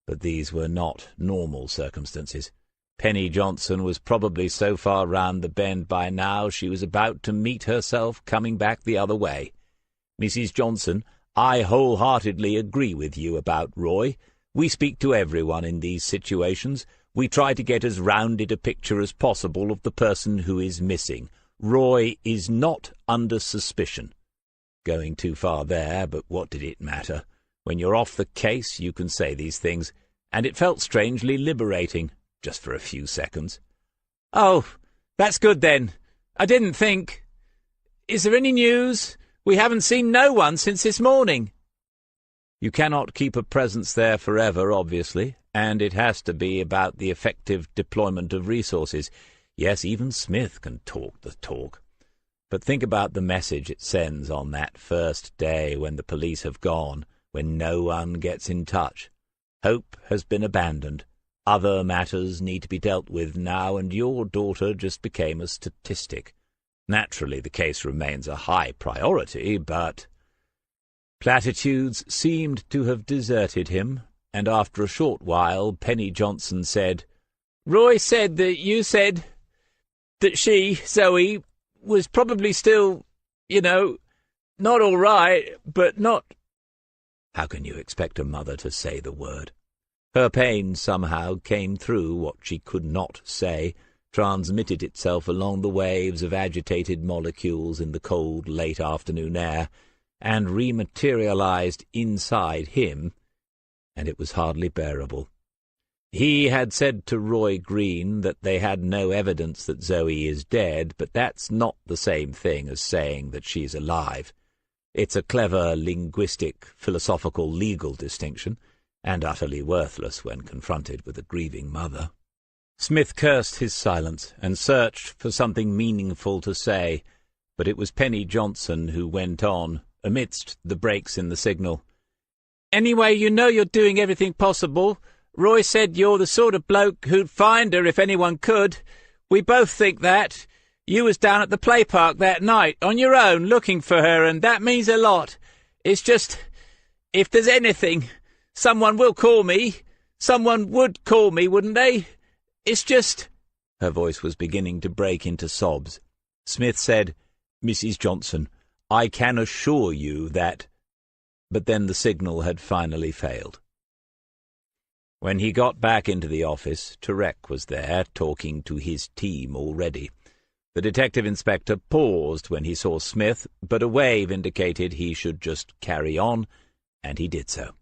But these were not normal circumstances. Penny Johnson was probably so far round the bend by now she was about to meet herself coming back the other way. Mrs. Johnson, I wholeheartedly agree with you about Roy. We speak to everyone in these situations. We try to get as rounded a picture as possible of the person who is missing. Roy is not under suspicion. Going too far there, but what did it matter? When you're off the case, you can say these things, and it felt strangely liberating, just for a few seconds. "Oh, that's good then. I didn't think. Is there any news? We haven't seen no one since this morning." You cannot keep a presence there forever, obviously, and it has to be about the effective deployment of resources. Yes, even Smith can talk the talk. But think about the message it sends on that first day when the police have gone, when no one gets in touch. Hope has been abandoned. Other matters need to be dealt with now, and your daughter just became a statistic. Naturally, the case remains a high priority, but—" Platitudes seemed to have deserted him, and after a short while Penny Johnson said, "Roy said that you said that she, Zoe, was probably still, not all right, but not—" How can you expect a mother to say the word? Her pain somehow came through what she could not say, transmitted itself along the waves of agitated molecules in the cold, late afternoon air, and rematerialized inside him, and it was hardly bearable. He had said to Roy Green that they had no evidence that Zoe is dead, but that's not the same thing as saying that she's alive. It's a clever linguistic, philosophical, legal distinction, and utterly worthless when confronted with a grieving mother. Smith cursed his silence and searched for something meaningful to say, but it was Penny Johnson who went on, amidst the breaks in the signal. "Anyway, you're doing everything possible. Roy said you're the sort of bloke who'd find her if anyone could. We both think that. You was down at the play park that night, on your own, looking for her, and that means a lot. It's just, if there's anything, someone will call me. Someone would call me, wouldn't they? It's just—" Her voice was beginning to break into sobs. Smith said, "Mrs. Johnson, I can assure you that—" But then the signal had finally failed. When he got back into the office, Turek was there, talking to his team already. The detective inspector paused when he saw Smith, but a wave indicated he should just carry on, and he did so.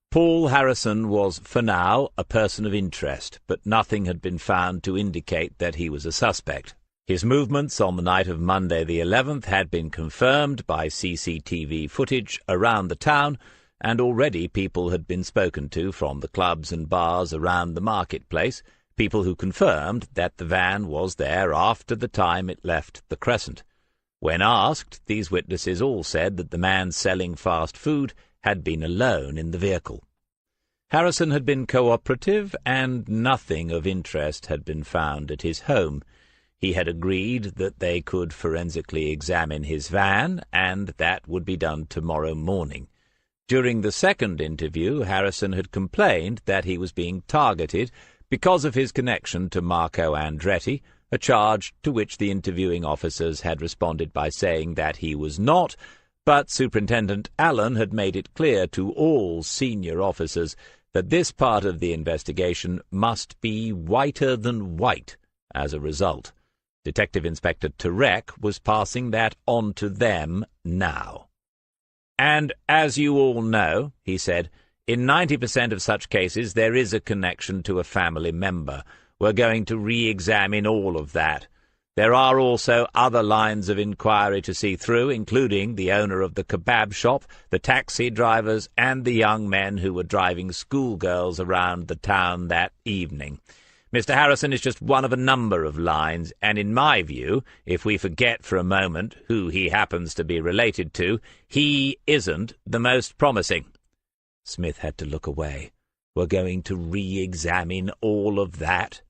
Paul Harrison was, for now, a person of interest, but nothing had been found to indicate that he was a suspect. His movements on the night of Monday the 11th had been confirmed by CCTV footage around the town, and already people had been spoken to from the clubs and bars around the marketplace, people who confirmed that the van was there after the time it left the Crescent. When asked, these witnesses all said that the man selling fast food had been alone in the vehicle. Harrison had been cooperative, and nothing of interest had been found at his home. He had agreed that they could forensically examine his van, and that would be done tomorrow morning. During the second interview, Harrison had complained that he was being targeted because of his connection to Marco Andretti, a charge to which the interviewing officers had responded by saying that he was not, but Superintendent Allen had made it clear to all senior officers that this part of the investigation must be whiter than white as a result. Detective Inspector Turek was passing that on to them now. "And as you all know," he said, "in 90% of such cases there is a connection to a family member. We're going to re-examine all of that. There are also other lines of inquiry to see through, including the owner of the kebab shop, the taxi drivers, and the young men who were driving schoolgirls around the town that evening. Mr. Harrison is just one of a number of lines, and in my view, if we forget for a moment who he happens to be related to, he isn't the most promising." Smith had to look away. We're going to re-examine all of that?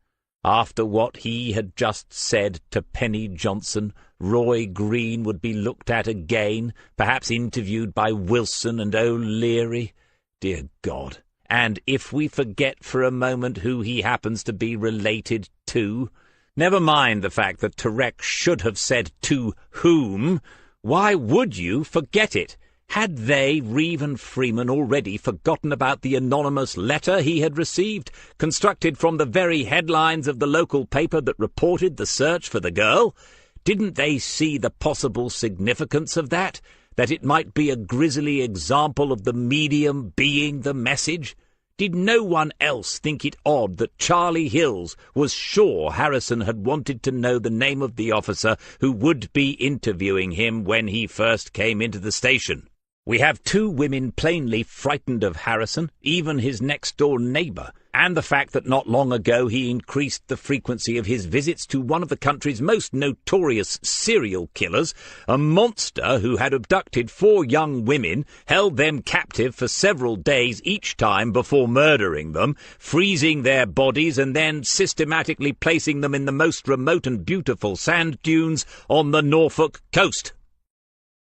After what he had just said to Penny Johnson, Roy Green would be looked at again, perhaps interviewed by Wilson and O'Leary. Dear God! And if we forget for a moment who he happens to be related to, never mind the fact that Turek should have said to whom, why would you forget it? Had they, Reeve and Freeman, already forgotten about the anonymous letter he had received, constructed from the very headlines of the local paper that reported the search for the girl? Didn't they see the possible significance of that? That it might be a grisly example of the medium being the message? Did no one else think it odd that Charlie Hills was sure Harrison had wanted to know the name of the officer who would be interviewing him when he first came into the station? We have two women plainly frightened of Harrison, even his next-door neighbour, and the fact that not long ago he increased the frequency of his visits to one of the country's most notorious serial killers, a monster who had abducted 4 young women, held them captive for several days each time before murdering them, freezing their bodies and then systematically placing them in the most remote and beautiful sand dunes on the Norfolk coast.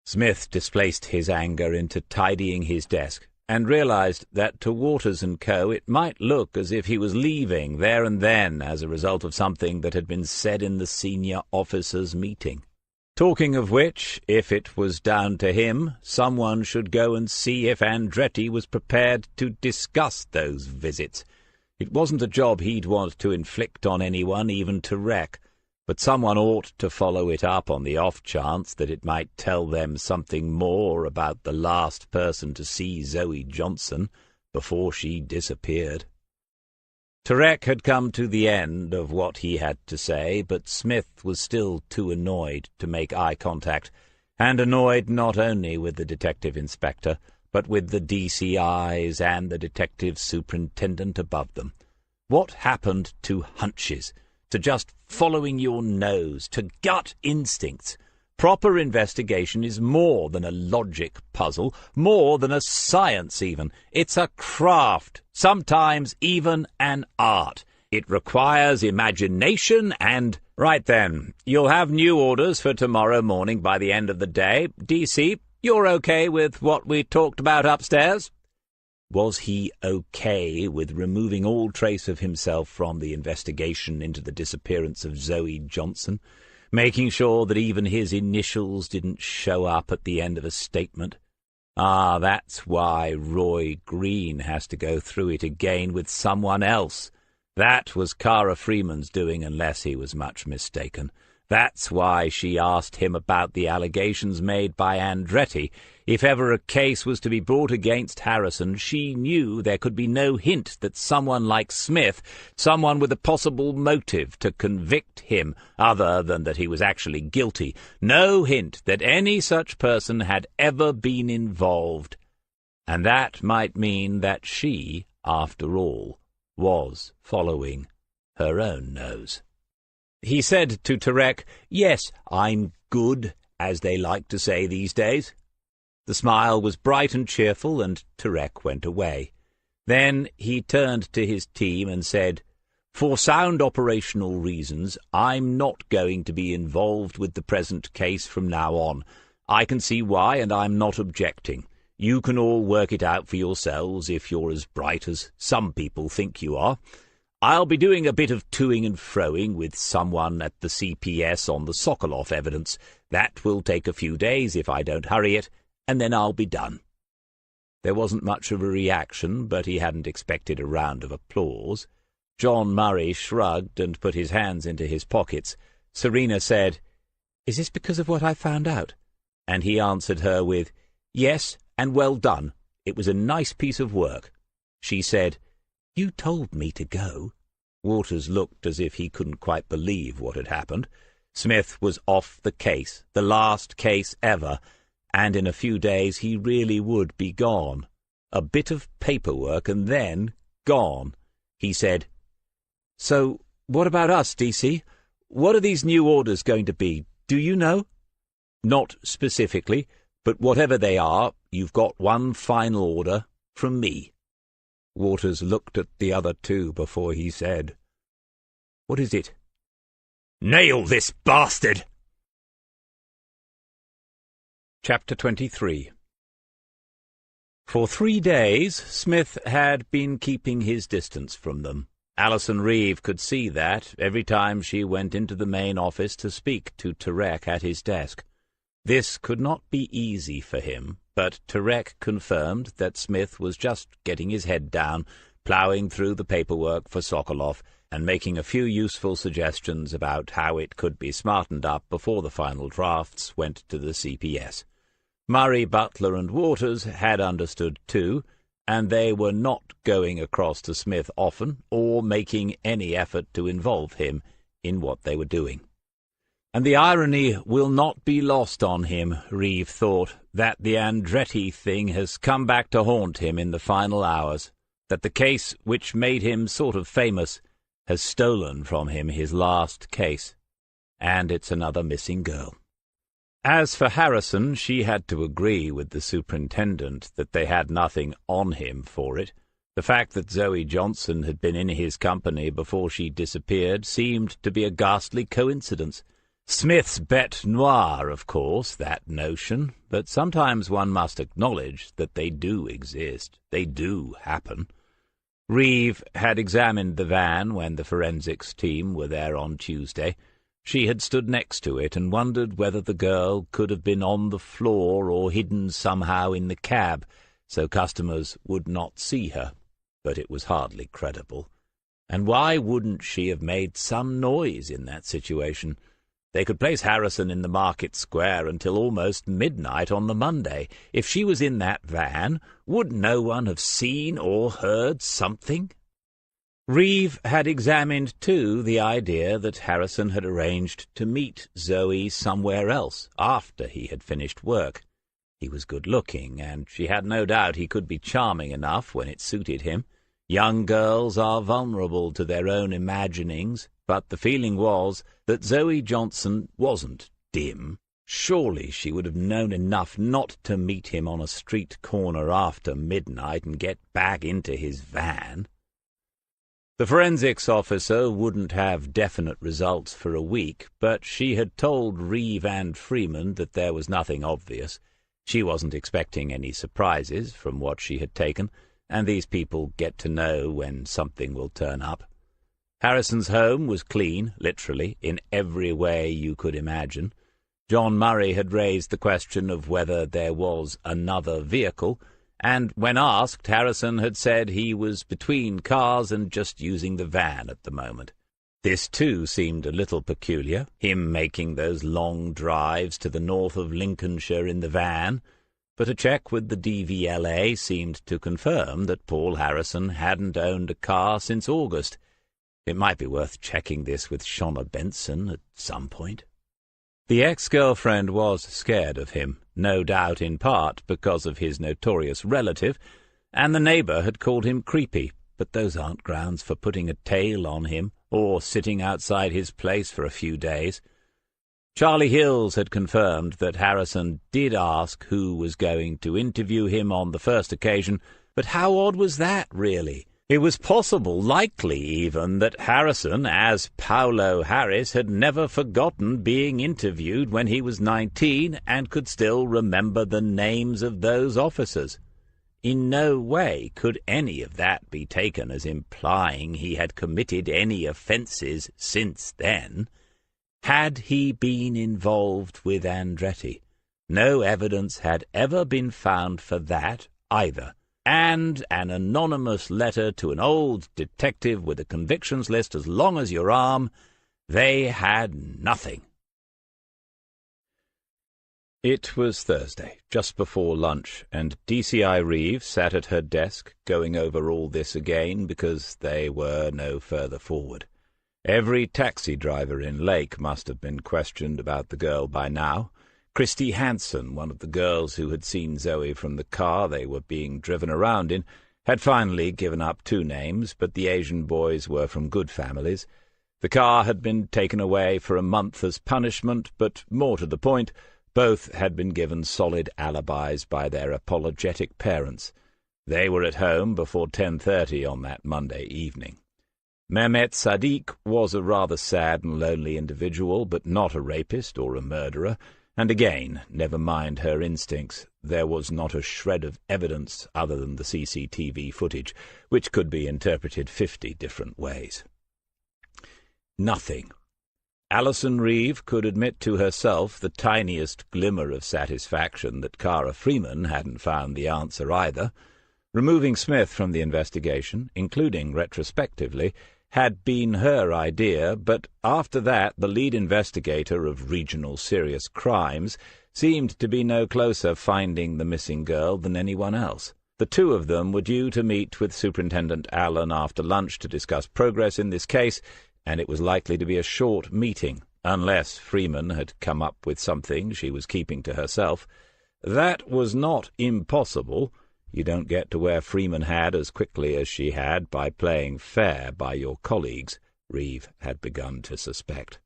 Smith displaced his anger into tidying his desk, and realized that to Waters and Co. it might look as if he was leaving there and then as a result of something that had been said in the senior officers' meeting. Talking of which, if it was down to him, someone should go and see if Andretti was prepared to discuss those visits. It wasn't a job he'd want to inflict on anyone, even Turek, but someone ought to follow it up on the off chance that it might tell them something more about the last person to see Zoe Johnson before she disappeared. Turek had come to the end of what he had to say, but Smith was still too annoyed to make eye contact, and annoyed not only with the detective inspector, but with the DCIs and the detective superintendent above them. What happened to hunches? To just following your nose, to gut instincts? Proper investigation is more than a logic puzzle, more than a science even. It's a craft, sometimes even an art. It requires imagination and... Right then, you'll have new orders for tomorrow morning by the end of the day. DC, you're okay with what we talked about upstairs? Was he okay with removing all trace of himself from the investigation into the disappearance of Zoe Johnson, making sure that even his initials didn't show up at the end of a statement? Ah, that's why Roy Green has to go through it again with someone else. That was Cara Freeman's doing, unless he was much mistaken. That's why she asked him about the allegations made by Andretti. If ever a case was to be brought against Harrison, she knew there could be no hint that someone like Smith, someone with a possible motive to convict him, other than that he was actually guilty, no hint that any such person had ever been involved. And that might mean that she, after all, was following her own nose. He said to Turek, "Yes, I'm good," as they like to say these days. The smile was bright and cheerful, and Turek went away. Then he turned to his team and said, "For sound operational reasons, I'm not going to be involved with the present case from now on. I can see why, and I'm not objecting. You can all work it out for yourselves if you're as bright as some people think you are. I'll be doing a bit of toing and froing with someone at the CPS on the Sokolov evidence. That will take a few days if I don't hurry it, and then I'll be done." There wasn't much of a reaction, but he hadn't expected a round of applause. John Murray shrugged and put his hands into his pockets. Serena said, "Is this because of what I found out?" And he answered her with, "Yes, and well done. It was a nice piece of work." She said, "You told me to go." Waters looked as if he couldn't quite believe what had happened. Smith was off the case, the last case ever, and in a few days he really would be gone. A bit of paperwork and then gone. He said, "So, what about us, DC? What are these new orders going to be? Do you know?" "Not specifically, but whatever they are, you've got one final order from me." Waters looked at the other two before he said, "What is it?" "Nail this bastard!" Chapter 23. For 3 days Smith had been keeping his distance from them. Alison Reeve could see that every time she went into the main office to speak to Turek at his desk. This could not be easy for him, but Turek confirmed that Smith was just getting his head down, ploughing through the paperwork for Sokolov, and making a few useful suggestions about how it could be smartened up before the final drafts went to the CPS. Murray, Butler, and Waters had understood too, and they were not going across to Smith often or making any effort to involve him in what they were doing. And the irony will not be lost on him, Reeve thought, that the Andretti thing has come back to haunt him in the final hours. that the case which made him sort of famous has stolen from him his last case, and it's another missing girl. As for Harrison, she had to agree with the superintendent that they had nothing on him for it. The fact that Zoe Johnson had been in his company before she disappeared seemed to be a ghastly coincidence. Smith's bête noire, of course, that notion, but sometimes one must acknowledge that they do exist. They do happen. Reeve had examined the van when the forensics team were there on Tuesday. She had stood next to it and wondered whether the girl could have been on the floor or hidden somehow in the cab, so customers would not see her. But it was hardly credible. And why wouldn't she have made some noise in that situation? They could place Harrison in the market square until almost midnight on the Monday. If she was in that van, would no one have seen or heard something? Reeve had examined, too, the idea that Harrison had arranged to meet Zoe somewhere else after he had finished work. He was good-looking, and she had no doubt he could be charming enough when it suited him. Young girls are vulnerable to their own imaginings, but the feeling was that Zoe Johnson wasn't dim. Surely she would have known enough not to meet him on a street corner after midnight and get back into his van. The forensics officer wouldn't have definite results for a week, but she had told Reeve and Freeman that there was nothing obvious. She wasn't expecting any surprises from what she had taken, and these people get to know when something will turn up. Harrison's home was clean, literally, in every way you could imagine. John Murray had raised the question of whether there was another vehicle, and when asked, Harrison had said he was between cars and just using the van at the moment. This, too, seemed a little peculiar, him making those long drives to the north of Lincolnshire in the van, but a check with the DVLA seemed to confirm that Paul Harrison hadn't owned a car since August. It might be worth checking this with Shawna Benson at some point. The ex-girlfriend was scared of him, no doubt in part because of his notorious relative, and the neighbour had called him creepy, but those aren't grounds for putting a tail on him or sitting outside his place for a few days. Charlie Hills had confirmed that Harrison did ask who was going to interview him on the first occasion, but how odd was that, really? It was possible, likely even, that Harrison, as Paolo Harris, had never forgotten being interviewed when he was 19 and could still remember the names of those officers. In no way could any of that be taken as implying he had committed any offences since then. Had he been involved with Andretti? No evidence had ever been found for that either. And an anonymous letter to an old detective with a convictions list as long as your arm, they had nothing. It was Thursday, just before lunch, and DCI Reeve sat at her desk, going over all this again because they were no further forward. Every taxi driver in Lake must have been questioned about the girl by now. Christy Hanson, one of the girls who had seen Zoe from the car they were being driven around in, had finally given up 2 names, but the Asian boys were from good families. The car had been taken away for a month as punishment, but more to the point, both had been given solid alibis by their apologetic parents. They were at home before 10:30 on that Monday evening. Mehmet Sadiq was a rather sad and lonely individual, but not a rapist or a murderer. And again, never mind her instincts, there was not a shred of evidence other than the CCTV footage, which could be interpreted 50 different ways. Nothing. Alison Reeve could admit to herself the tiniest glimmer of satisfaction that Cara Freeman hadn't found the answer either. Removing Smith from the investigation, including retrospectively, had been her idea, but after that the lead investigator of regional serious crimes seemed to be no closer finding the missing girl than anyone else. The 2 of them were due to meet with Superintendent Allen after lunch to discuss progress in this case, and it was likely to be a short meeting, unless Freeman had come up with something she was keeping to herself. That was not impossible. You don't get to where Freeman had as quickly as she had by playing fair by your colleagues, Reeve had begun to suspect.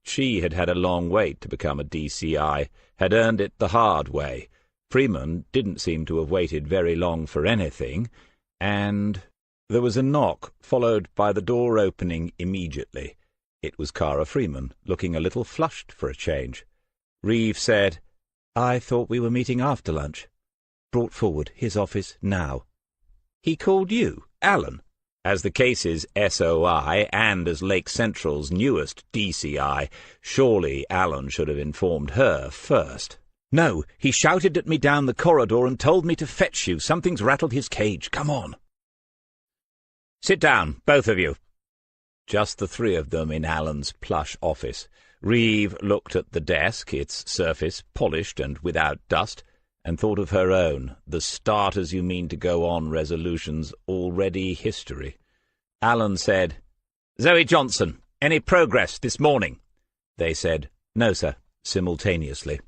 She had had a long wait to become a DCI, had earned it the hard way. Freeman didn't seem to have waited very long for anything, and there was a knock, followed by the door opening immediately. It was Cara Freeman, looking a little flushed for a change. Reeve said, "I thought we were meeting after lunch. Brought forward his office now." "He called you, Alan?" As the case's SOI and as Lake Central's newest DCI, surely Alan should have informed her first. "No, he shouted at me down the corridor and told me to fetch you. Something's rattled his cage. Come on." "Sit down, both of you." Just the three of them in Alan's plush office. Reeve looked at the desk, its surface polished and without dust, and thought of her own, the start-as-you-mean-to-go-on resolutions already history. Alan said, "Zoe Johnson, any progress this morning?" They said, "No, sir," simultaneously.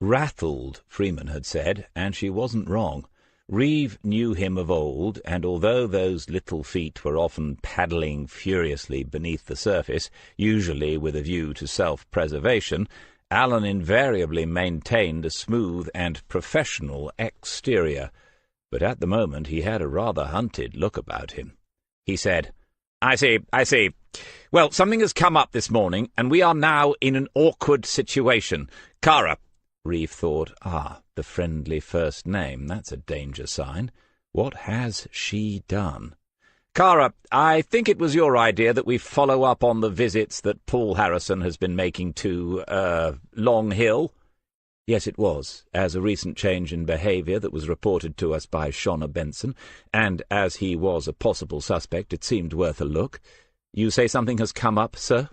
Rattled, Freeman had said, and she wasn't wrong. Reeve knew him of old, and although those little feet were often paddling furiously beneath the surface, usually with a view to self-preservation, Alan invariably maintained a smooth and professional exterior, but at the moment he had a rather hunted look about him. He said, I see. Well, something has come up this morning, and we are now in an awkward situation. Cara." Reeve thought, the friendly first name, that's a danger sign. What has she done? "Cara, I think it was your idea that we follow up on the visits that Paul Harrison has been making to, Long Hill?" "Yes, it was, as a recent change in behaviour that was reported to us by Shawna Benson, and as he was a possible suspect, it seemed worth a look. You say something has come up, sir?"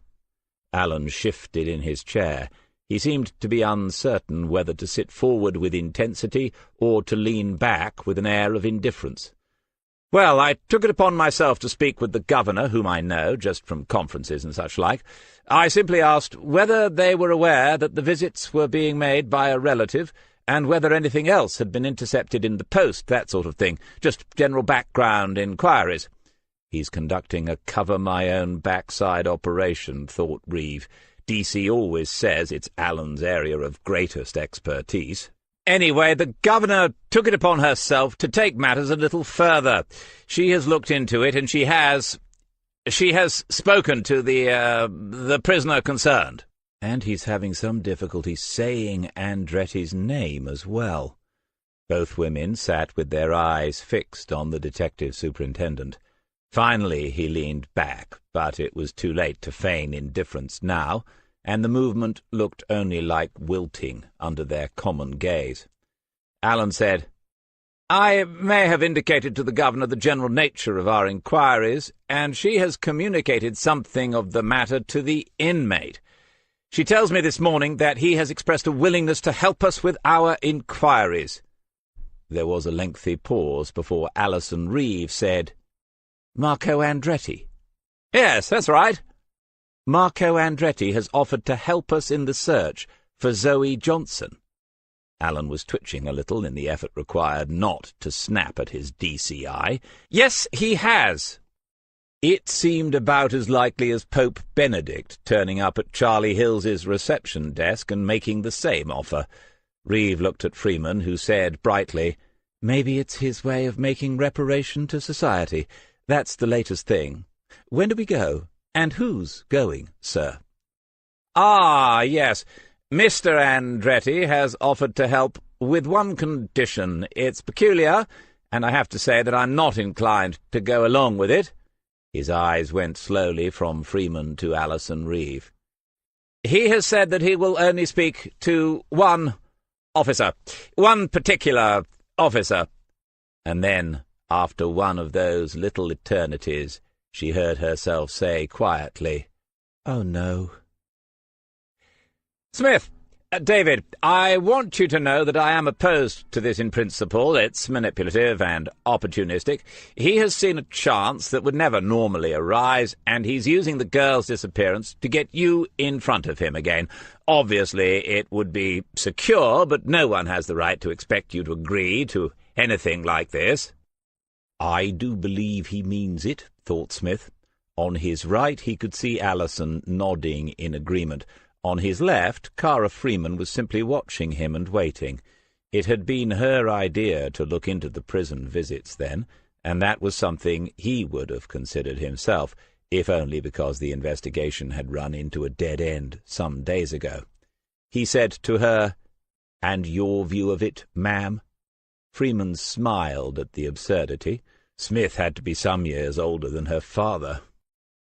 Alan shifted in his chair. He seemed to be uncertain whether to sit forward with intensity or to lean back with an air of indifference. "Well, I took it upon myself to speak with the governor, whom I know, just from conferences and such like. I simply asked whether they were aware that the visits were being made by a relative, and whether anything else had been intercepted in the post, that sort of thing. Just general background inquiries." He's conducting a cover-my-own-backside operation, thought Reeve. DC always says it's Alan's area of greatest expertise. "Anyway, the governor took it upon herself to take matters a little further. She has looked into it, and she has spoken to the prisoner concerned." And he's having some difficulty saying Andretti's name as well. Both women sat with their eyes fixed on the detective superintendent. Finally he leaned back, but it was too late to feign indifference now, and the movement looked only like wilting under their common gaze. Alan said, "I may have indicated to the governor the general nature of our inquiries, and she has communicated something of the matter to the inmate. She tells me this morning that he has expressed a willingness to help us with our inquiries." There was a lengthy pause before Alison Reeve said, "Marco Andretti?" "Yes, that's right." "Marco Andretti has offered to help us in the search for Zoe Johnson." Alan was twitching a little in the effort required not to snap at his DCI. "Yes, he has." It seemed about as likely as Pope Benedict turning up at Charlie Hills's reception desk and making the same offer. Reeve looked at Freeman, who said brightly, "Maybe it's his way of making reparation to society. That's the latest thing. When do we go? And who's going, sir?" Yes. Mr. Andretti has offered to help with one condition. It's peculiar, and I have to say that I'm not inclined to go along with it." His eyes went slowly from Freeman to Alison Reeve. "He has said that he will only speak to one officer, one particular officer." And then, after one of those little eternities, she heard herself say quietly, "Oh, no." "Smith, David, I want you to know that I am opposed to this in principle. It's manipulative and opportunistic. He has seen a chance that would never normally arise, and he's using the girl's disappearance to get you in front of him again. Obviously, it would be secure, but no one has the right to expect you to agree to anything like this." "I do believe he means it," thought Smith. On his right he could see Allison nodding in agreement. On his left, Cara Freeman was simply watching him and waiting. It had been her idea to look into the prison visits then, and that was something he would have considered himself, if only because the investigation had run into a dead end some days ago. He said to her, "And your view of it, ma'am?" Freeman smiled at the absurdity. Smith had to be some years older than her father.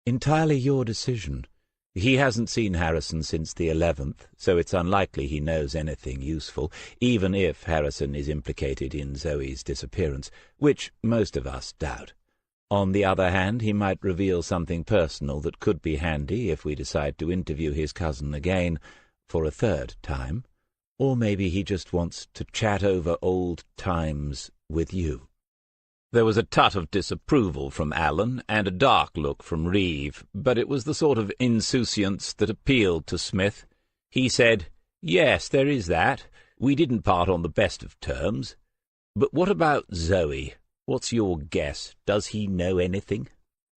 "Entirely your decision. He hasn't seen Harrison since the 11th, so it's unlikely he knows anything useful, even if Harrison is implicated in Zoe's disappearance, which most of us doubt. On the other hand, he might reveal something personal that could be handy if we decide to interview his cousin again for a third time. Or maybe he just wants to chat over old times with you." There was a tut of disapproval from Allen and a dark look from Reeve, but it was the sort of insouciance that appealed to Smith. He said, "Yes, there is that. We didn't part on the best of terms. But what about Zoe? What's your guess? Does he know anything?"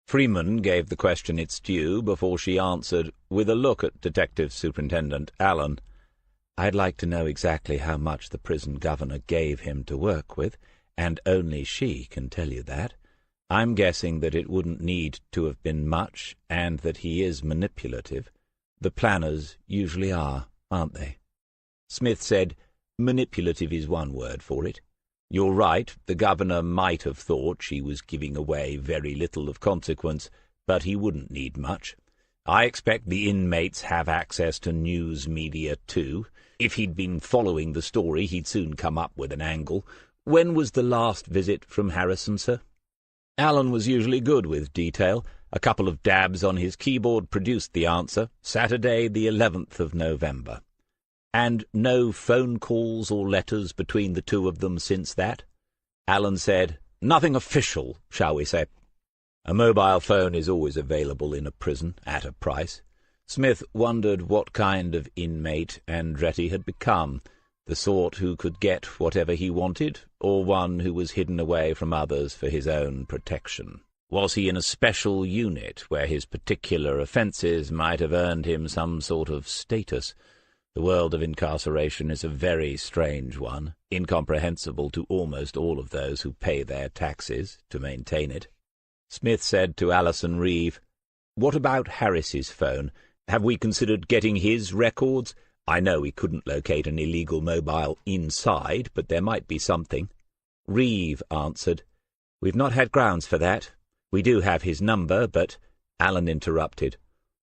Freeman gave the question its due before she answered, with a look at Detective Superintendent Allen. "I'd like to know exactly how much the prison governor gave him to work with, and only she can tell you that. I'm guessing that it wouldn't need to have been much, and that he is manipulative. The planners usually are, aren't they?" Smith said, "Manipulative is one word for it. You're right, the governor might have thought she was giving away very little of consequence, but he wouldn't need much. I expect the inmates have access to news media too. If he'd been following the story, he'd soon come up with an angle. When was the last visit from Harrison, sir?" Allen was usually good with detail. A couple of dabs on his keyboard produced the answer, Saturday the 11th of November. "And no phone calls or letters between the two of them since that?" Allen said, "Nothing official, shall we say." A mobile phone is always available in a prison, at a price. Smith wondered what kind of inmate Andretti had become, the sort who could get whatever he wanted, or one who was hidden away from others for his own protection. Was he in a special unit where his particular offences might have earned him some sort of status? The world of incarceration is a very strange one, incomprehensible to almost all of those who pay their taxes to maintain it. Smith said to Allison Reeve, "What about Harris's phone? Have we considered getting his records? I know we couldn't locate an illegal mobile inside, but there might be something." Reeve answered, "We've not had grounds for that. We do have his number, but—" Allen interrupted.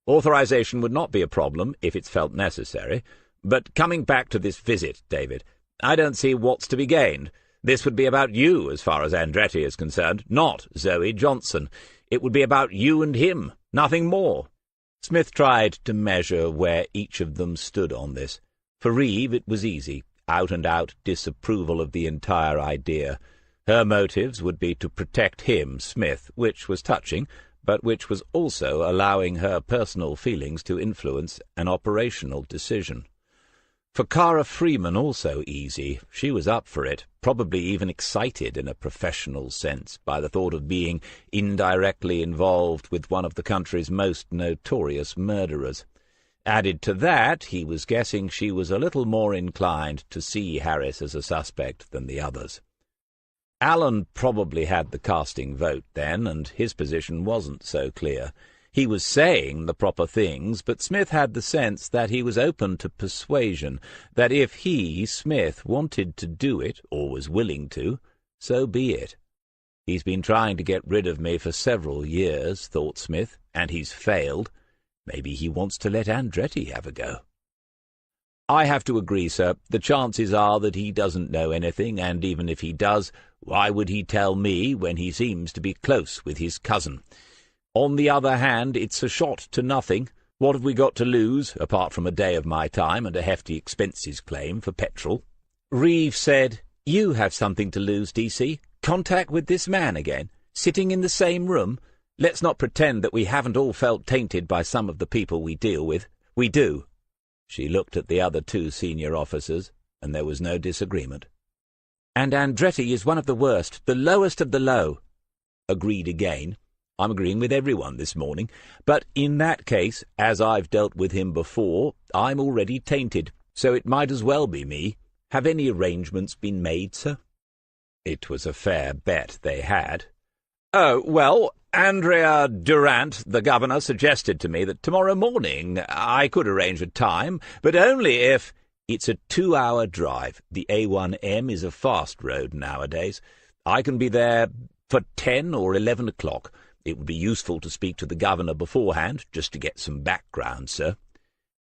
"Authorization would not be a problem if it's felt necessary. But coming back to this visit, David, I don't see what's to be gained. This would be about you as far as Andretti is concerned, not Zoe Johnson. It would be about you and him, nothing more." Smith tried to measure where each of them stood on this. For Reeve it was easy, out-and-out disapproval of the entire idea. Her motives would be to protect him, Smith, which was touching, but which was also allowing her personal feelings to influence an operational decision. For Cara Freeman also easy. She was up for it, probably even excited in a professional sense by the thought of being indirectly involved with one of the country's most notorious murderers. Added to that, he was guessing she was a little more inclined to see Harris as a suspect than the others. Allen probably had the casting vote then, and his position wasn't so clear. He was saying the proper things, but Smith had the sense that he was open to persuasion, that if he, Smith, wanted to do it, or was willing to, so be it. "He's been trying to get rid of me for several years," thought Smith, "and he's failed. Maybe he wants to let Andretti have a go." "I have to agree, sir. The chances are that he doesn't know anything, and even if he does, why would he tell me when he seems to be close with his cousin? On the other hand, it's a shot to nothing. What have we got to lose, apart from a day of my time and a hefty expenses claim for petrol?" Reeve said, "You have something to lose, DC. Contact with this man again, sitting in the same room. Let's not pretend that we haven't all felt tainted by some of the people we deal with. We do." She looked at the other two senior officers, and there was no disagreement. And Andretti is one of the worst, the lowest of the low. Agreed again. I'm agreeing with everyone this morning. But in that case, as I've dealt with him before, I'm already tainted, so it might as well be me. Have any arrangements been made, sir? It was a fair bet they had. Oh, well, Andrea Durant, the governor, suggested to me that tomorrow morning I could arrange a time, but only if— It's a 2-hour drive. The A1M is a fast road nowadays. I can be there for 10 or 11 o'clock. It would be useful to speak to the governor beforehand, just to get some background, sir.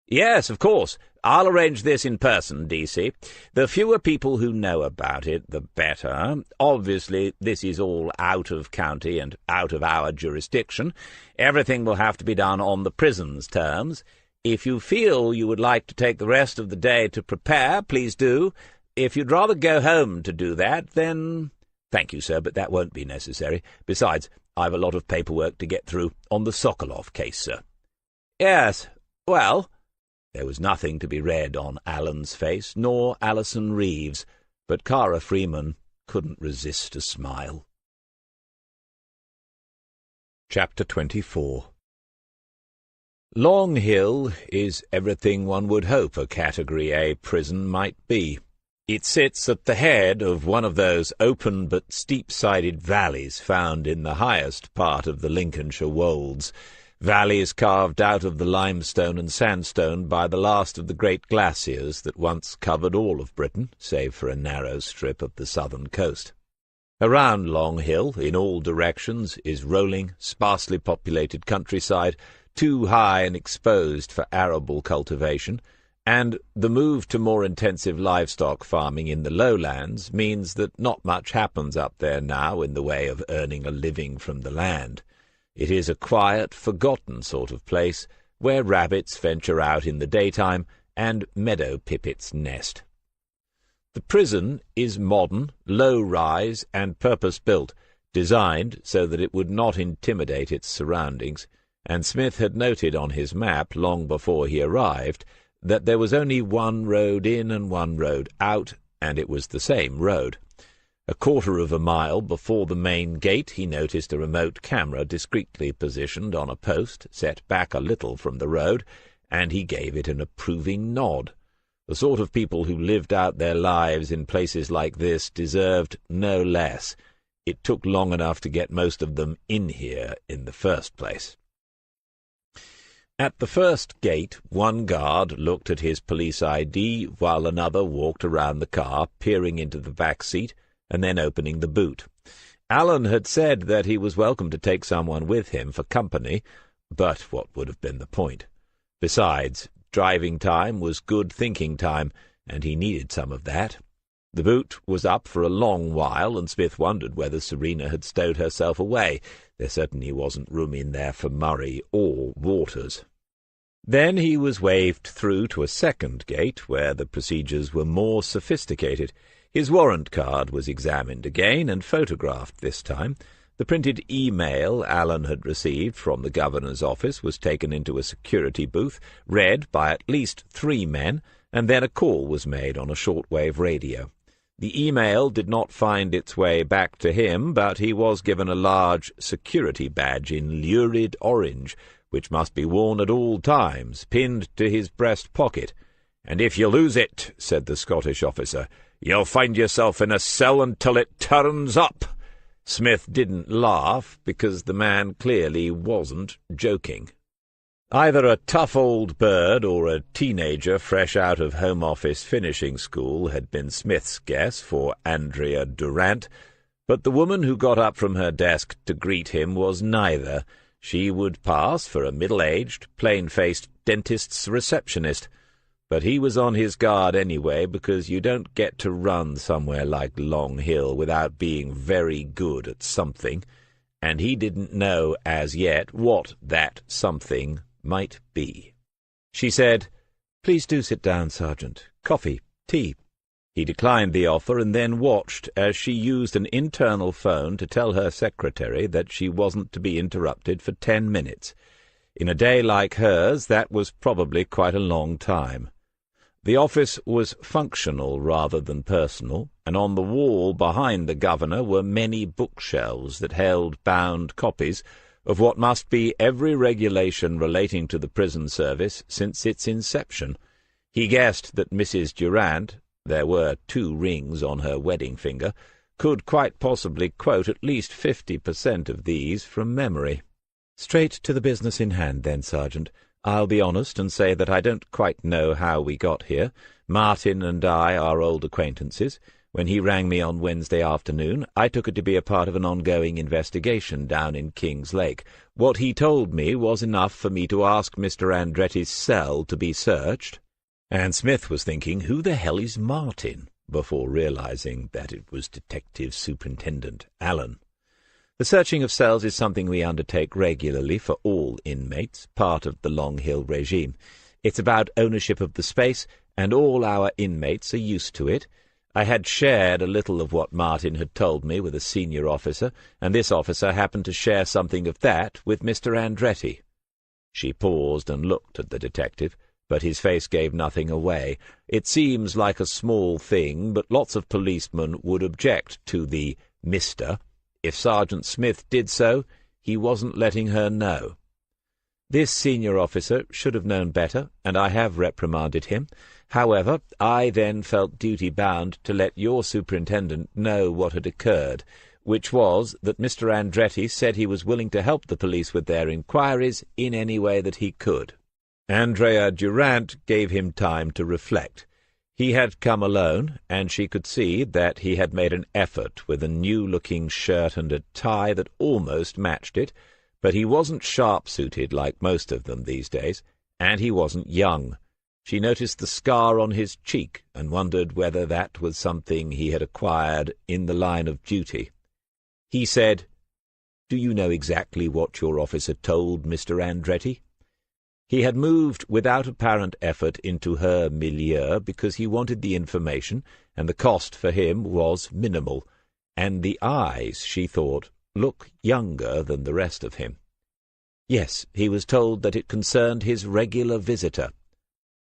Yes, of course. I'll arrange this in person, DC. The fewer people who know about it, the better. Obviously, this is all out of county and out of our jurisdiction. Everything will have to be done on the prison's terms. If you feel you would like to take the rest of the day to prepare, please do. If you'd rather go home to do that, then— Thank you, sir, but that won't be necessary. Besides, I've a lot of paperwork to get through on the Sokolov case, sir. Yes, well— There was nothing to be read on Alan's face, nor Alison Reeves, but Cara Freeman couldn't resist a smile. Chapter 24. Long Hill is everything one would hope a Category A prison might be. It sits at the head of one of those open but steep-sided valleys found in the highest part of the Lincolnshire wolds, valleys carved out of the limestone and sandstone by the last of the great glaciers that once covered all of Britain, save for a narrow strip of the southern coast. Around Long Hill, in all directions, is rolling, sparsely populated countryside, too high and exposed for arable cultivation, and the move to more intensive livestock farming in the lowlands means that not much happens up there now in the way of earning a living from the land. It is a quiet, forgotten sort of place where rabbits venture out in the daytime and meadow pipits nest. The prison is modern, low-rise, and purpose-built, designed so that it would not intimidate its surroundings, and Smith had noted on his map long before he arrived that there was only one road in and one road out, and it was the same road. A quarter of a mile before the main gate he noticed a remote camera discreetly positioned on a post set back a little from the road, and he gave it an approving nod. The sort of people who lived out their lives in places like this deserved no less. It took long enough to get most of them in here in the first place. At the first gate, one guard looked at his police ID while another walked around the car, peering into the back seat, and then opening the boot. Alan had said that he was welcome to take someone with him for company, but what would have been the point? Besides, driving time was good thinking time, and he needed some of that. The boot was up for a long while, and Smith wondered whether Serena had stowed herself away. There certainly wasn't room in there for Murray or Waters. Then he was waved through to a second gate, where the procedures were more sophisticated. His warrant card was examined again, and photographed this time. The printed email Alan had received from the governor's office was taken into a security booth, read by at least 3 men, and then a call was made on a shortwave radio. The email did not find its way back to him, but he was given a large security badge in lurid orange, which must be worn at all times, pinned to his breast pocket. "And if you lose it," said the Scottish officer, "you'll find yourself in a cell until it turns up." Smith didn't laugh, because the man clearly wasn't joking. Either a tough old bird or a teenager fresh out of Home Office finishing school had been Smith's guess for Andrea Durant, but the woman who got up from her desk to greet him was neither. She would pass for a middle-aged, plain-faced dentist's receptionist, but he was on his guard anyway, because you don't get to run somewhere like Long Hill without being very good at something, and he didn't know as yet what that something might be. She said, "Please do sit down, Sergeant. Coffee, tea." He declined the offer and then watched as she used an internal phone to tell her secretary that she wasn't to be interrupted for 10 minutes. In a day like hers, that was probably quite a long time. The office was functional rather than personal. and on the wall behind the governor were many bookshelves that held bound copies of what must be every regulation relating to the prison service since its inception. He guessed that Mrs. Durant, there were 2 rings on her wedding finger, could quite possibly quote at least 50% of these from memory. "Straight to the business in hand, then, Sergeant. I'll be honest and say that I don't quite know how we got here. Martin and I are old acquaintances. When he rang me on Wednesday afternoon, I took it to be a part of an ongoing investigation down in King's Lake. What he told me was enough for me to ask Mr. Andretti's cell to be searched." And Smith was thinking, who the hell is Martin, before realizing that it was Detective Superintendent Allen. The searching of cells is something we undertake regularly for all inmates, part of the Long Hill regime. It's about ownership of the space, and all our inmates are used to it. I had shared a little of what Martin had told me with a senior officer, and this officer happened to share something of that with Mr. Andretti. She paused and looked at the detective, but his face gave nothing away. It seems like a small thing, but lots of policemen would object to the Mr. If Sergeant Smith did so, he wasn't letting her know. This senior officer should have known better, and I have reprimanded him. However, I then felt duty-bound to let your superintendent know what had occurred, which was that Mr. Andretti said he was willing to help the police with their inquiries in any way that he could. Andrea Durant gave him time to reflect. He had come alone, and she could see that he had made an effort with a new-looking shirt and a tie that almost matched it, but he wasn't sharp-suited like most of them these days, and he wasn't young. She noticed the scar on his cheek and wondered whether that was something he had acquired in the line of duty. He said, "Do you know exactly what your officer told Mr. Andretti?" He had moved without apparent effort into her milieu because he wanted the information, and the cost for him was minimal, and the eyes, she thought, look younger than the rest of him. Yes, he was told that it concerned his regular visitor.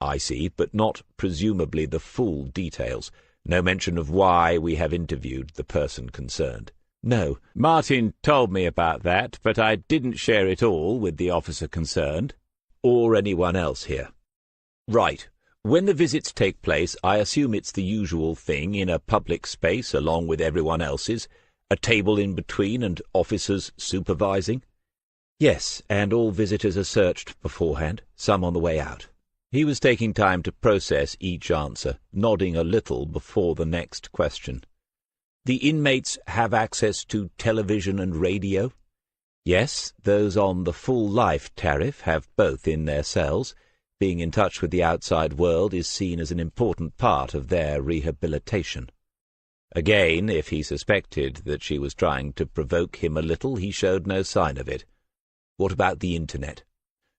I see, but not presumably the full details. No mention of why we have interviewed the person concerned. No, Martin told me about that, but I didn't share it all with the officer concerned, or anyone else here. Right. When the visits take place, I assume it's the usual thing in a public space along with everyone else's, a table in between and officers supervising? Yes, and all visitors are searched beforehand, some on the way out. He was taking time to process each answer, nodding a little before the next question. The inmates have access to television and radio? Yes, those on the full life tariff have both in their cells. Being in touch with the outside world is seen as an important part of their rehabilitation. Again, if he suspected that she was trying to provoke him a little, he showed no sign of it. What about the Internet?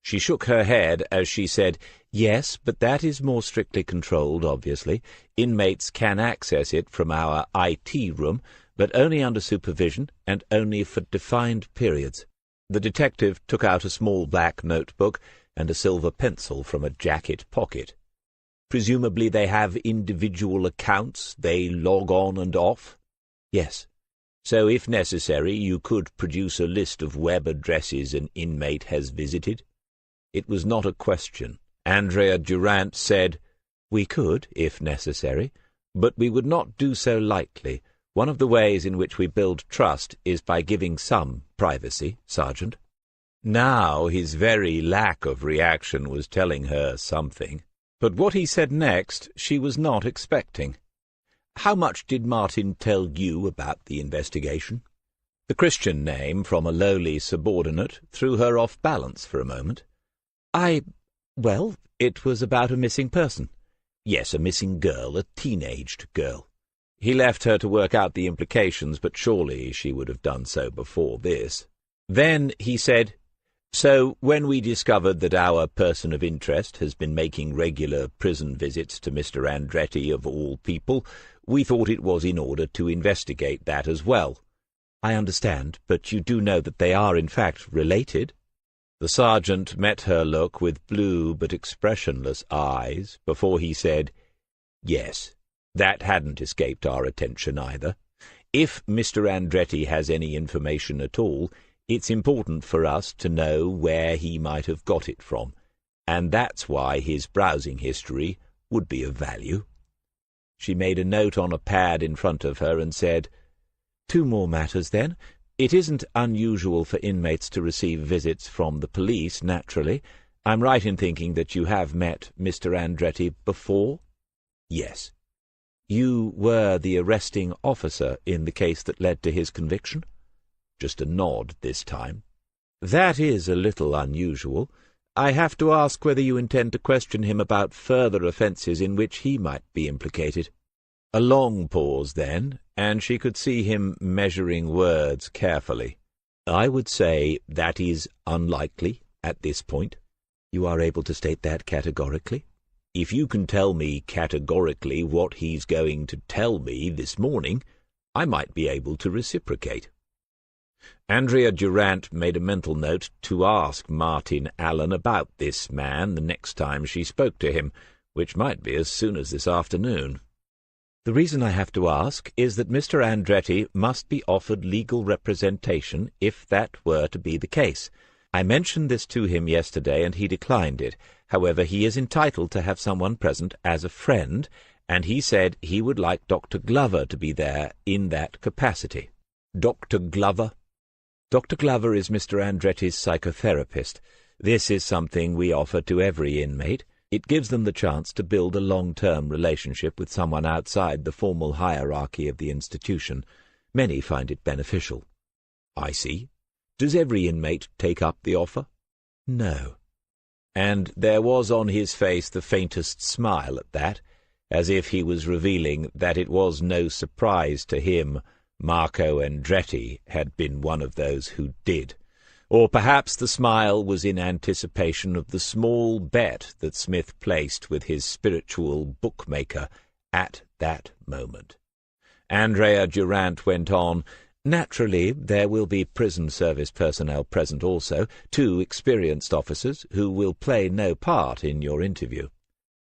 She shook her head as she said, "Yes, but that is more strictly controlled, obviously. Inmates can access it from our IT room, but only under supervision and only for defined periods." The detective took out a small black notebook and a silver pencil from a jacket pocket. Presumably they have individual accounts they log on and off? Yes. So if necessary you could produce a list of web addresses an inmate has visited? It was not a question. Andrea Durant said, "We could, if necessary, but we would not do so lightly. One of the ways in which we build trust is by giving some privacy, Sergeant." Now his very lack of reaction was telling her something. But what he said next she was not expecting. "How much did Martin tell you about the investigation?" The Christian name from a lowly subordinate threw her off balance for a moment. Well, it was about a missing person." "Yes, a missing girl, a teenaged girl." He left her to work out the implications, but surely she would have done so before this. Then he said, "So when we discovered that our person of interest has been making regular prison visits to Mr. Andretti of all people, we thought it was in order to investigate that as well." "I understand, but you do know that they are in fact related?" The sergeant met her look with blue but expressionless eyes before he said, "Yes, That hadn't escaped our attention either. If Mr. Andretti has any information at all, it's important for us to know where he might have got it from, and that's why his browsing history would be of value. She made a note on a pad in front of her and said, "2 more matters, then. It isn't unusual for inmates to receive visits from the police, naturally. I'm right in thinking that you have met Mr. Andretti before?" "Yes." "You were the arresting officer in the case that led to his conviction?" Just a nod this time. "That is a little unusual. I have to ask whether you intend to question him about further offences in which he might be implicated." A long pause then, and she could see him measuring words carefully. "I would say that is unlikely at this point." "You are able to state that categorically?" "If you can tell me categorically what he's going to tell me this morning, I might be able to reciprocate." Andrea Durant made a mental note to ask Martin Allen about this man the next time she spoke to him, which might be as soon as this afternoon. "The reason I have to ask is that Mr. Andretti must be offered legal representation if that were to be the case. I mentioned this to him yesterday, and he declined it. However, he is entitled to have someone present as a friend, and he said he would like Dr. Glover to be there in that capacity." "Dr. Glover?" "Dr. Glover is Mr. Andretti's psychotherapist. This is something we offer to every inmate. It gives them the chance to build a long-term relationship with someone outside the formal hierarchy of the institution. Many find it beneficial." "I see. Does every inmate take up the offer?" "No." And there was on his face the faintest smile at that, as if he was revealing that it was no surprise to him Marco Andretti had been one of those who did. Or perhaps the smile was in anticipation of the small bet that Smith placed with his spiritual bookmaker at that moment. Andrea Durant went on, "Naturally, there will be prison service personnel present also, 2 experienced officers who will play no part in your interview.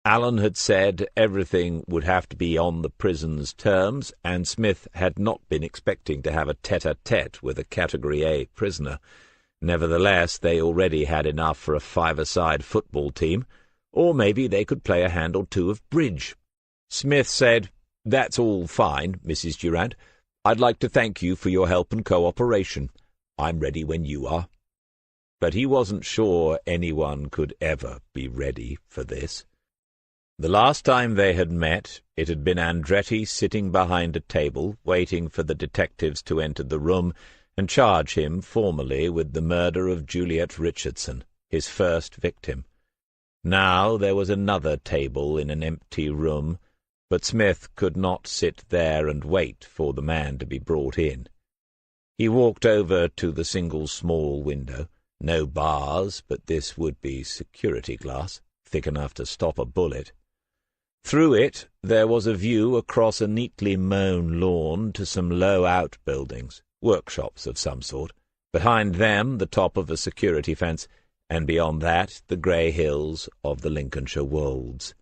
Allen had said everything would have to be on the prison's terms, and Smith had not been expecting to have a tete-a-tete with a Category A prisoner. Nevertheless, they already had enough for a 5-a-side football team, or maybe they could play a hand or 2 of bridge. Smith said, 'That's all fine, Mrs. Durant. I'd like to thank you for your help and cooperation. I'm ready when you are.' But he wasn't sure anyone could ever be ready for this. The last time they had met, it had been Andretti sitting behind a table, waiting for the detectives to enter the room and charge him formally with the murder of Juliet Richardson, his first victim. Now there was another table in an empty room, but Smith could not sit there and wait for the man to be brought in. He walked over to the single small window. No bars, but this would be security glass, thick enough to stop a bullet. Through it there was a view across a neatly mown lawn to some low outbuildings, workshops of some sort. Behind them the top of a security fence, and beyond that the grey hills of the Lincolnshire wolds.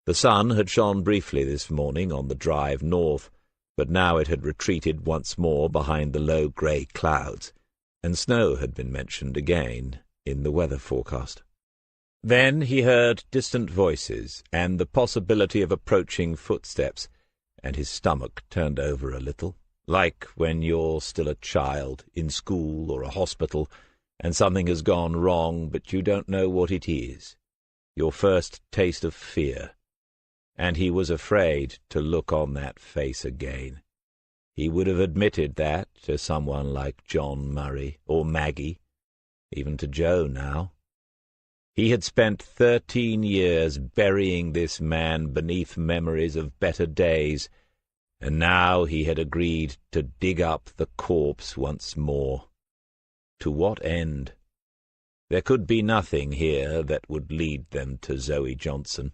The sun had shone briefly this morning on the drive north, but now it had retreated once more behind the low grey clouds, and snow had been mentioned again in the weather forecast. Then he heard distant voices and the possibility of approaching footsteps, and his stomach turned over a little, like when you're still a child in school or a hospital, and something has gone wrong, but you don't know what it is. Your first taste of fear. And he was afraid to look on that face again. He would have admitted that to someone like John Murray or Maggie, even to Joe now. He had spent 13 years burying this man beneath memories of better days, and now he had agreed to dig up the corpse once more. To what end? There could be nothing here that would lead them to Zoe Johnson.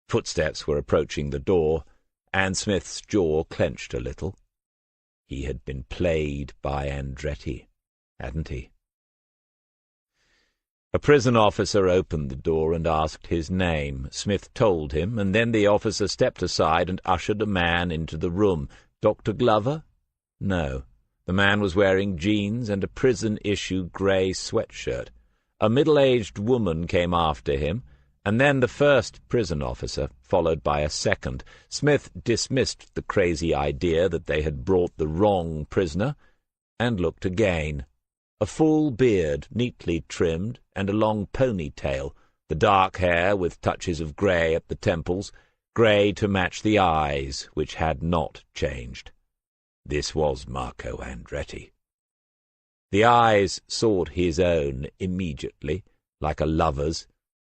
Footsteps were approaching the door, and Smith's jaw clenched a little. He had been played by Andretti, hadn't he? A prison officer opened the door and asked his name. Smith told him, and then the officer stepped aside and ushered a man into the room. Dr. Glover? No. The man was wearing jeans and a prison-issue grey sweatshirt. A middle-aged woman came after him, and then the first prison officer, followed by a second. Smith dismissed the crazy idea that they had brought the wrong prisoner, and looked again. A full beard, neatly trimmed, and a long ponytail, the dark hair with touches of grey at the temples, grey to match the eyes, which had not changed. This was Marco Andretti. The eyes sought his own immediately, like a lover's,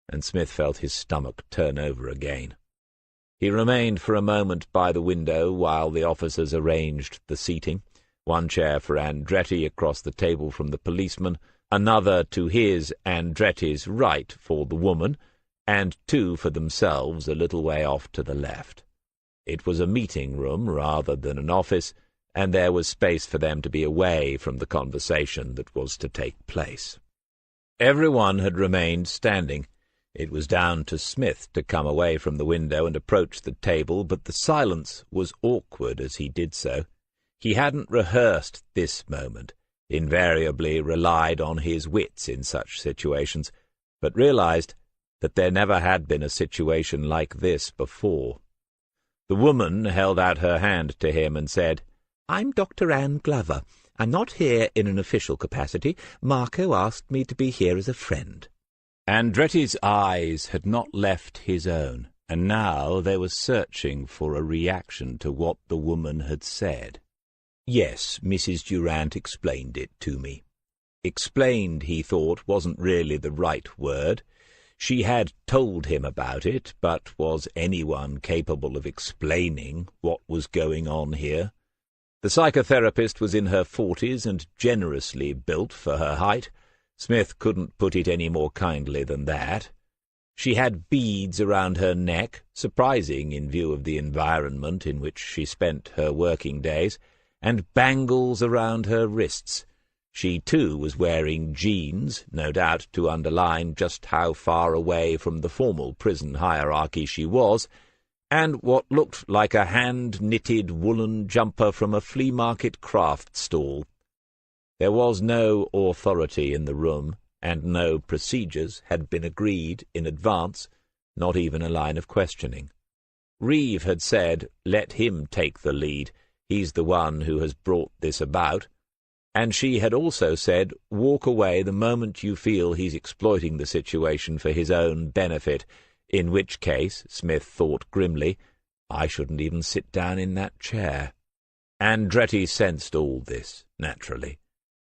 and Smith felt his stomach turn over again. He remained for a moment by the window while the officers arranged the seating. One chair for Andretti across the table from the policeman, another to his, Andretti's, right for the woman, and two for themselves a little way off to the left. It was a meeting room rather than an office, and there was space for them to be away from the conversation that was to take place. Everyone had remained standing. It was down to Smith to come away from the window and approach the table, but the silence was awkward as he did so. He hadn't rehearsed this moment, invariably relied on his wits in such situations, but realized that there never had been a situation like this before. The woman held out her hand to him and said, "I'm Dr. Anne Glover. I'm not here in an official capacity. Marco asked me to be here as a friend." Andretti's eyes had not left his own, and now they were searching for a reaction to what the woman had said. Yes, Mrs. Durant explained it to me. Explained, he thought, wasn't really the right word. She had told him about it, but was anyone capable of explaining what was going on here? The psychotherapist was in her 40s and generously built for her height. Smith couldn't put it any more kindly than that. She had beads around her neck, surprising in view of the environment in which she spent her working days, and bangles around her wrists. She, too, was wearing jeans, no doubt to underline just how far away from the formal prison hierarchy she was, and what looked like a hand-knitted woolen jumper from a flea-market craft stall. There was no authority in the room, and no procedures had been agreed in advance, not even a line of questioning. Reeve had said, "Let him take the lead. He's the one who has brought this about." And she had also said, "Walk away the moment you feel he's exploiting the situation for his own benefit," in which case, Smith thought grimly, I shouldn't even sit down in that chair. Andretti sensed all this, naturally.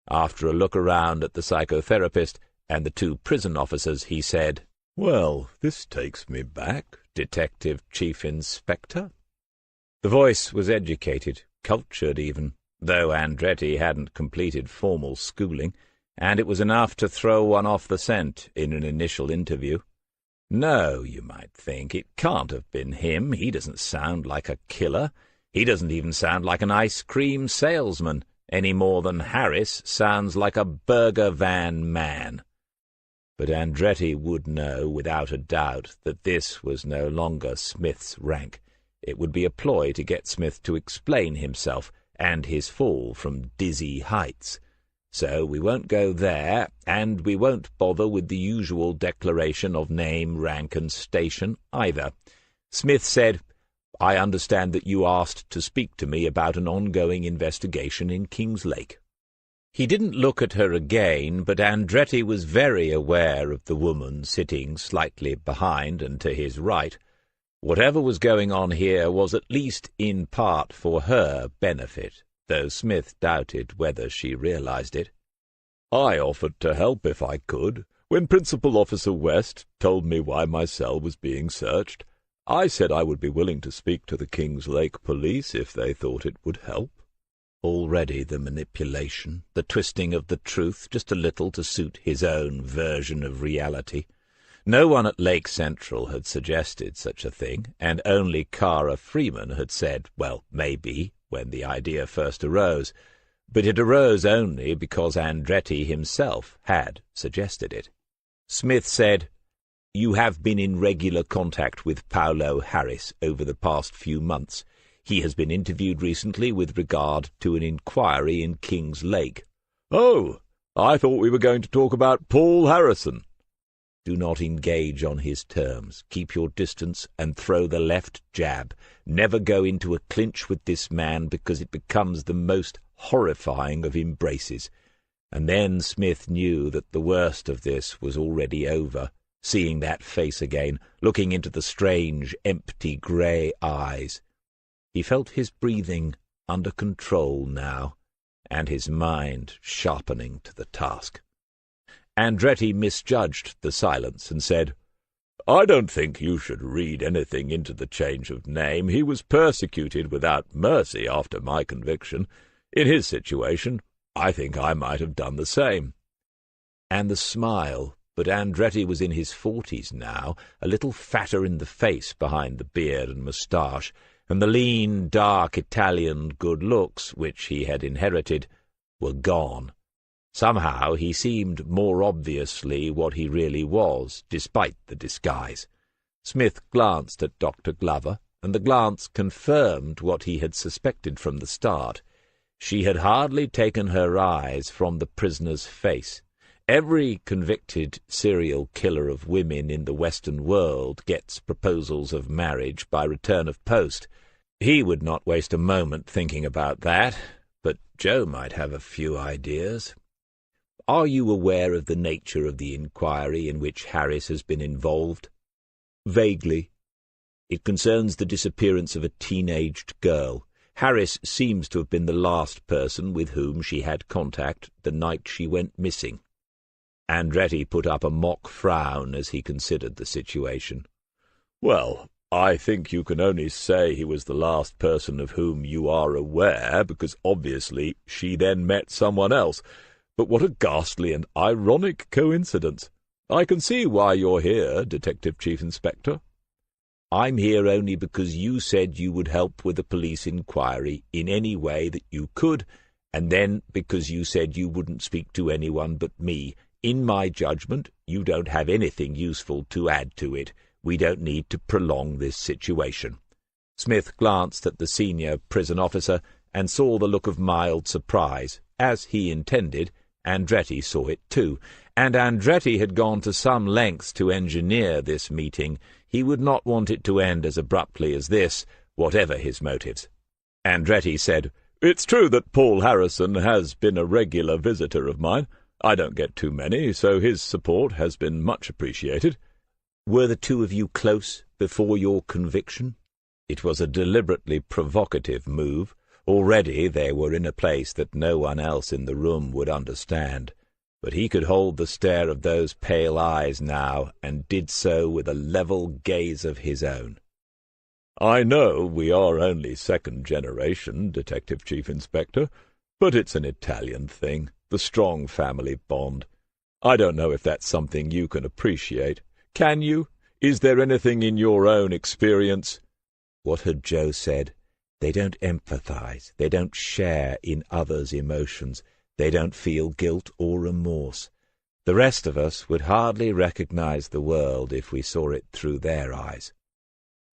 After a look around at the psychotherapist and the two prison officers, he said, "Well, this takes me back, Detective Chief Inspector." The voice was educated, cultured even, though Andretti hadn't completed formal schooling, and it was enough to throw one off the scent in an initial interview. No, you might think, it can't have been him. He doesn't sound like a killer. He doesn't even sound like an ice cream salesman, any more than Harris sounds like a burger van man. But Andretti would know, without a doubt, that this was no longer Smith's rank. It would be a ploy to get Smith to explain himself and his fall from dizzy heights. So we won't go there, and we won't bother with the usual declaration of name, rank, and station either. Smith said, "I understand that you asked to speak to me about an ongoing investigation in Kings Lake." He didn't look at her again, but Andretti was very aware of the woman sitting slightly behind and to his right. Whatever was going on here was at least in part for her benefit, though Smith doubted whether she realized it. "I offered to help if I could. When Principal Officer West told me why my cell was being searched, I said I would be willing to speak to the Kings Lake police if they thought it would help." Already the manipulation, the twisting of the truth just a little to suit his own version of reality. No one at Lake Central had suggested such a thing, and only Cara Freeman had said, well, maybe, when the idea first arose. But it arose only because Andretti himself had suggested it. Smith said, "You have been in regular contact with Paolo Harris over the past few months. He has been interviewed recently with regard to an inquiry in King's Lake." "Oh, I thought we were going to talk about Paul Harrison." "Do not engage on his terms. Keep your distance and throw the left jab. Never go into a clinch with this man, because it becomes the most horrifying of embraces." And then Smith knew that the worst of this was already over, seeing that face again, looking into the strange, empty grey eyes. He felt his breathing under control now, and his mind sharpening to the task. Andretti misjudged the silence and said, "I don't think you should read anything into the change of name. He was persecuted without mercy after my conviction. In his situation, I think I might have done the same." And the smile, but Andretti was in his 40s now, a little fatter in the face behind the beard and moustache, and the lean, dark Italian good looks, which he had inherited, were gone. Somehow he seemed more obviously what he really was, despite the disguise. Smith glanced at Dr. Glover, and the glance confirmed what he had suspected from the start. She had hardly taken her eyes from the prisoner's face. Every convicted serial killer of women in the Western world gets proposals of marriage by return of post. He would not waste a moment thinking about that, but Joe might have a few ideas. "Are you aware of the nature of the inquiry in which Harris has been involved?" "Vaguely." "It concerns the disappearance of a teenaged girl. Harris seems to have been the last person with whom she had contact the night she went missing." Andretti put up a mock frown as he considered the situation. "Well, I think you can only say he was the last person of whom you are aware, because obviously she then met someone else. But what a ghastly and ironic coincidence. I can see why you're here, Detective Chief Inspector." "I'm here only because you said you would help with the police inquiry in any way that you could, and then because you said you wouldn't speak to anyone but me. In my judgment, you don't have anything useful to add to it. We don't need to prolong this situation." Smith glanced at the senior prison officer and saw the look of mild surprise. As he intended, Andretti saw it too, and Andretti had gone to some lengths to engineer this meeting. He would not want it to end as abruptly as this, whatever his motives. Andretti said, "It's true that Paul Harrison has been a regular visitor of mine. I don't get too many, so his support has been much appreciated." "Were the two of you close before your conviction?" It was a deliberately provocative move. Already they were in a place that no one else in the room would understand, but he could hold the stare of those pale eyes now, and did so with a level gaze of his own. "I know we are only second generation, Detective Chief Inspector, but it's an Italian thing, the strong family bond. I don't know if that's something you can appreciate. Can you? Is there anything in your own experience—" What had Joe said? They don't empathize. They don't share in others' emotions. They don't feel guilt or remorse. The rest of us would hardly recognize the world if we saw it through their eyes.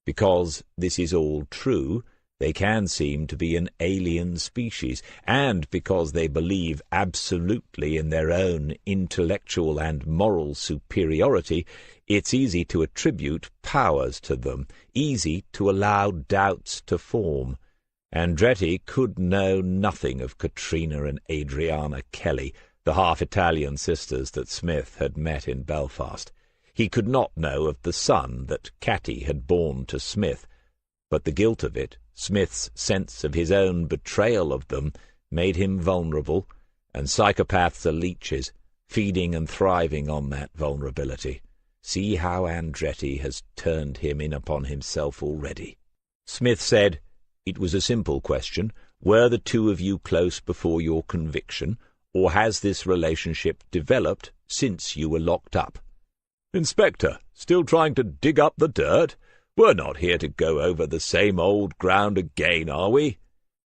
Because this is all true, they can seem to be an alien species, and because they believe absolutely in their own intellectual and moral superiority, it's easy to attribute powers to them, easy to allow doubts to form. Andretti could know nothing of Katrina and Adriana Kelly, the half-Italian sisters that Smith had met in Belfast. He could not know of the son that Catty had borne to Smith, but the guilt of it, Smith's sense of his own betrayal of them, made him vulnerable, and psychopaths are leeches, feeding and thriving on that vulnerability. See how Andretti has turned him in upon himself already. Smith said, "It was a simple question. Were the two of you close before your conviction, or has this relationship developed since you were locked up?" "Inspector, still trying to dig up the dirt? We're not here to go over the same old ground again, are we?"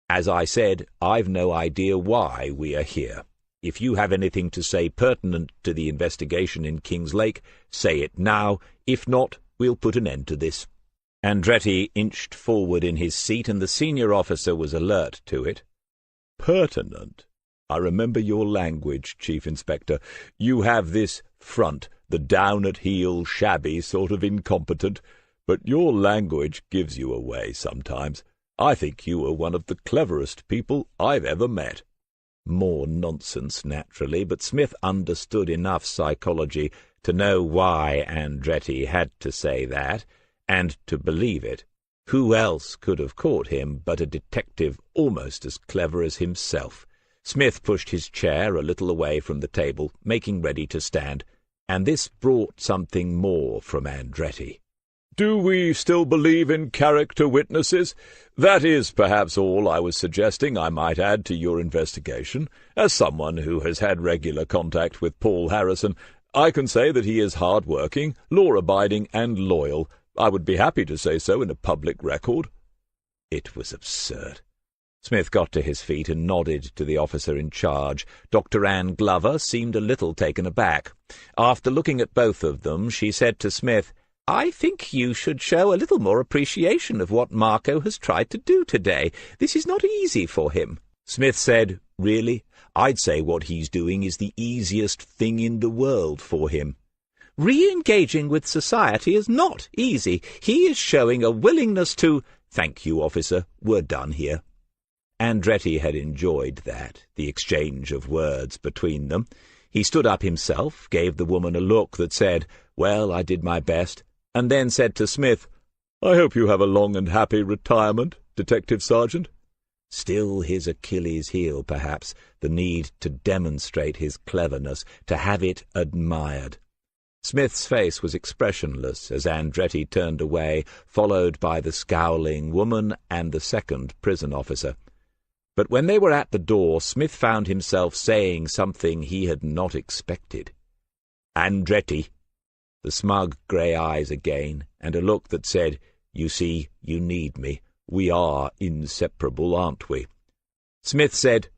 "As I said, I've no idea why we are here." If you have anything to say pertinent to the investigation in King's Lake, say it now. If not, we'll put an end to this." Andretti inched forward in his seat, and the senior officer was alert to it. "Pertinent? I remember your language, Chief Inspector. You have this front, the down-at-heel, shabby sort of incompetent, but your language gives you away sometimes. I think you are one of the cleverest people I've ever met." More nonsense, naturally, but Smith understood enough psychology to know why Andretti had to say that, and to believe it. Who else could have caught him but a detective almost as clever as himself? Smith pushed his chair a little away from the table, making ready to stand, and this brought something more from Andretti. "Do we still believe in character witnesses? That is perhaps all I was suggesting I might add to your investigation. As someone who has had regular contact with Paul Harrison, I can say that he is hard-working, law-abiding, and loyal. I would be happy to say so in a public record." It was absurd. Smith got to his feet and nodded to the officer in charge. Dr. Ann Glover seemed a little taken aback. After looking at both of them, she said to Smith, "I think you should show a little more appreciation of what Marco has tried to do today. This is not easy for him." Smith said, "Really? I'd say what he's doing is the easiest thing in the world for him." "Re-engaging with society is not easy. He is showing a willingness to—" "Thank you, officer. We're done here." Andretti had enjoyed that, the exchange of words between them. He stood up himself, gave the woman a look that said, "Well, I did my best," and then said to Smith, "I hope you have a long and happy retirement, Detective Sergeant." Still his Achilles heel, perhaps, the need to demonstrate his cleverness, to have it admired. Smith's face was expressionless as Andretti turned away, followed by the scowling woman and the second prison officer. But when they were at the door, Smith found himself saying something he had not expected. "Andretti." The smug grey eyes again, and a look that said, "You see, you need me. We are inseparable, aren't we?" Smith said,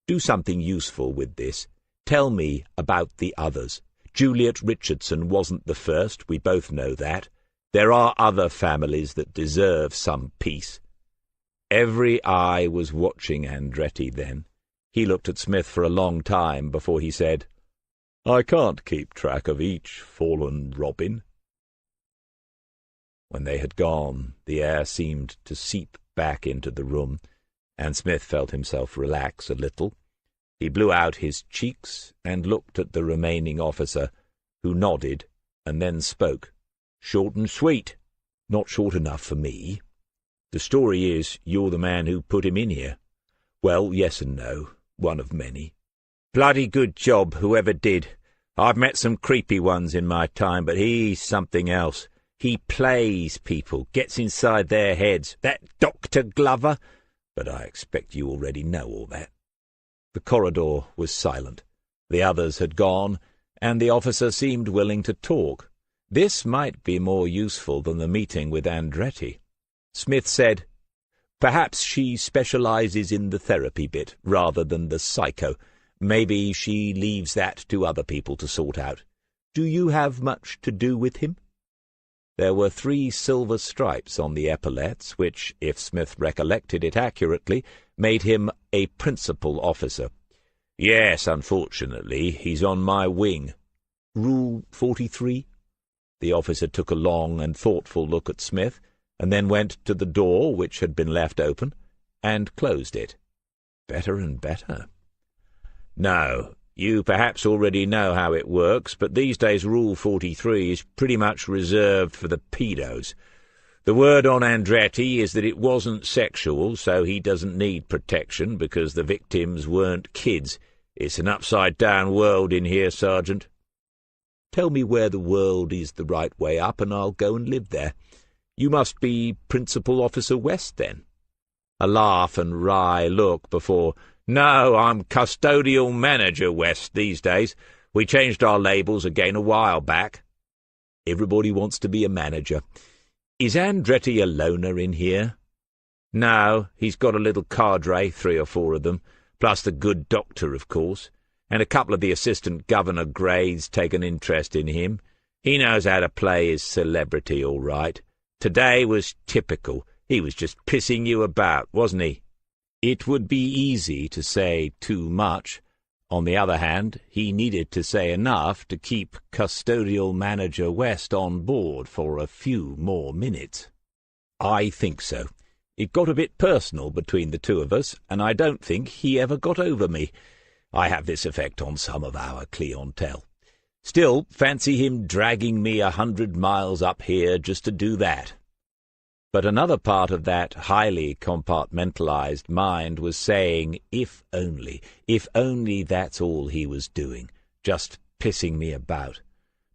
"Do something useful with this. Tell me about the others. Juliet Richardson wasn't the first, we both know that. There are other families that deserve some peace." Every eye was watching Andretti then. He looked at Smith for a long time before he said, "I can't keep track of each fallen robin." When they had gone, the air seemed to seep back into the room, and Smith felt himself relax a little. He blew out his cheeks and looked at the remaining officer, who nodded and then spoke. "Short and sweet. Not short enough for me. The story is, you're the man who put him in here. Well, yes and no. One of many. Bloody good job, whoever did. I've met some creepy ones in my time, but he's something else. He plays people, gets inside their heads. That Dr. Glover. But I expect you already know all that." The corridor was silent. The others had gone, and the officer seemed willing to talk. This might be more useful than the meeting with Andretti. Smith said, "Perhaps she specializes in the therapy bit rather than the psycho. Maybe she leaves that to other people to sort out. Do you have much to do with him?" There were 3 silver stripes on the epaulets, which, if Smith recollected it accurately, made him a principal officer. "Yes, unfortunately, he's on my wing." "Rule 43? The officer took a long and thoughtful look at Smith, and then went to the door, which had been left open, and closed it. Better and better. "No, you perhaps already know how it works, but these days Rule 43 is pretty much reserved for the pedos. The word on Andretti is that it wasn't sexual, so he doesn't need protection because the victims weren't kids. It's an upside-down world in here, Sergeant." "Tell me where the world is the right way up, and I'll go and live there. You must be Principal Officer West, then?" A laugh and wry look before, "No, I'm Custodial Manager West these days. We changed our labels again a while back." "Everybody wants to be a manager. Is Andretti a loner in here?" "No, he's got a little cadre, 3 or 4 of them, plus the good doctor, of course. and a couple of the assistant governor grades take an interest in him. He knows how to play his celebrity all right. Today was typical. He was just pissing you about, wasn't he? It would be easy to say too much. On the other hand, he needed to say enough to keep custodial manager West on board for a few more minutes. I think so. It got a bit personal between the two of us, and I don't think he ever got over me. I have this effect on some of our clientele. Still, fancy him dragging me 100 miles up here just to do that. But another part of that highly compartmentalized mind was saying, if only that's all he was doing, just pissing me about.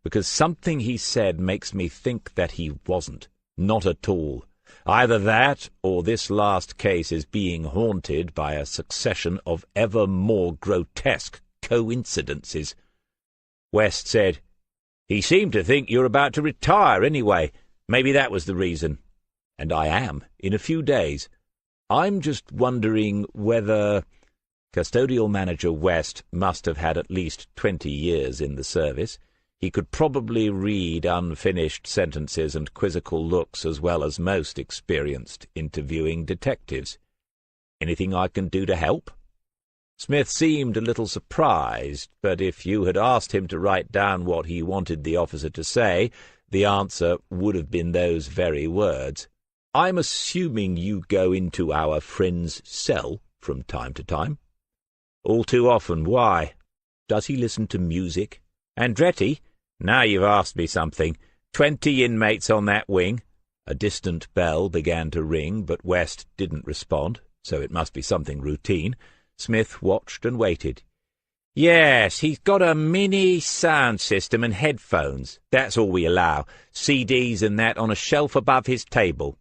Because something he said makes me think that he wasn't, not at all. Either that, or this last case is being haunted by a succession of ever more grotesque coincidences. West said, "He seemed to think you're about to retire anyway. Maybe that was the reason." And I am, in a few days. I'm just wondering whether... Custodial manager West must have had at least 20 years in the service. He could probably read unfinished sentences and quizzical looks as well as most experienced interviewing detectives. Anything I can do to help? Smith seemed a little surprised, but if you had asked him to write down what he wanted the officer to say, the answer would have been those very words. "I'm assuming you go into our friend's cell from time to time?" "All too often. Why?" "Does he listen to music?" "Andretti? Now you've asked me something. 20 inmates on that wing." A distant bell began to ring, but West didn't respond, so it must be something routine. Smith watched and waited. "Yes, he's got a mini sound system and headphones. That's all we allow. CDs and that on a shelf above his table."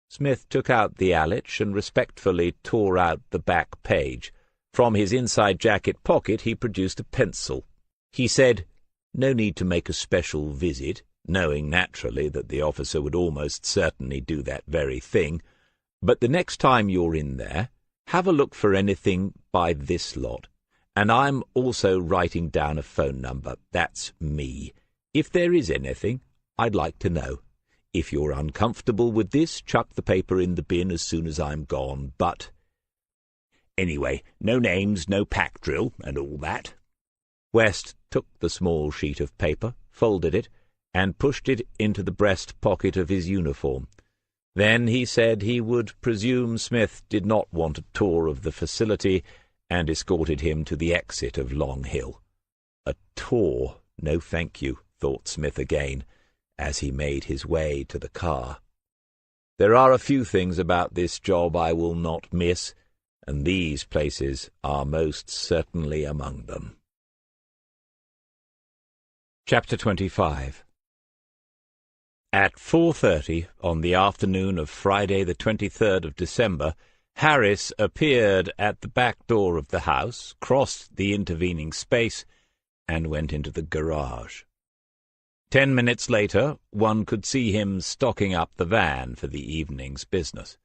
Smith took out the Alich and respectfully tore out the back page. From his inside jacket pocket he produced a pencil. He said, "No need to make a special visit," knowing naturally that the officer would almost certainly do that very thing. "But the next time you're in there, have a look for anything by this lot. And I'm also writing down a phone number. That's me. If there is anything, I'd like to know. If you're uncomfortable with this, chuck the paper in the bin as soon as I'm gone, but... Anyway, no names, no pack drill, and all that." West took the small sheet of paper, folded it, and pushed it into the breast pocket of his uniform. Then he said he would presume Smith did not want a tour of the facility, and escorted him to the exit of Long Hill. A tour? No thank you, thought Smith again, as he made his way to the car. There are a few things about this job I will not miss, and these places are most certainly among them. Chapter 25. At 4:30 on the afternoon of Friday the 23rd of December, Harris appeared at the back door of the house, crossed the intervening space, and went into the garage. 10 minutes later, one could see him stocking up the van for the evening's business.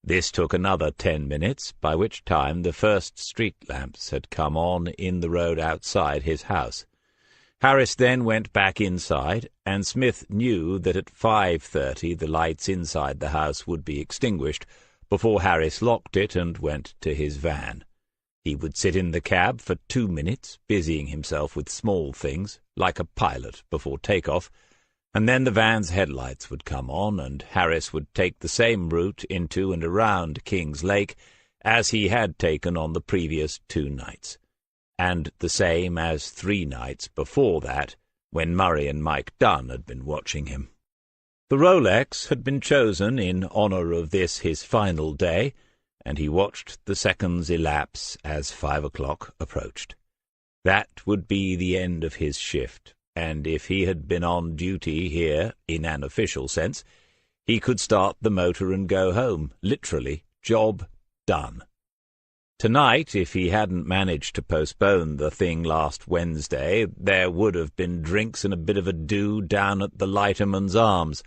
This took another 10 minutes, by which time the first street lamps had come on in the road outside his house. Harris then went back inside, and Smith knew that at 5:30 the lights inside the house would be extinguished before Harris locked it and went to his van. He would sit in the cab for 2 minutes, busying himself with small things, like a pilot before takeoff, and then the van's headlights would come on, and Harris would take the same route into and around King's Lake as he had taken on the previous 2 nights, and the same as 3 nights before that, when Murray and Mike Dunn had been watching him. The Rolex had been chosen in honour of this his final day, and he watched the seconds elapse as 5 o'clock approached. That would be the end of his shift, and if he had been on duty here in an official sense, he could start the motor and go home, literally, job done. Tonight, if he hadn't managed to postpone the thing last Wednesday, there would have been drinks and a bit of a do down at the Lighterman's Arms,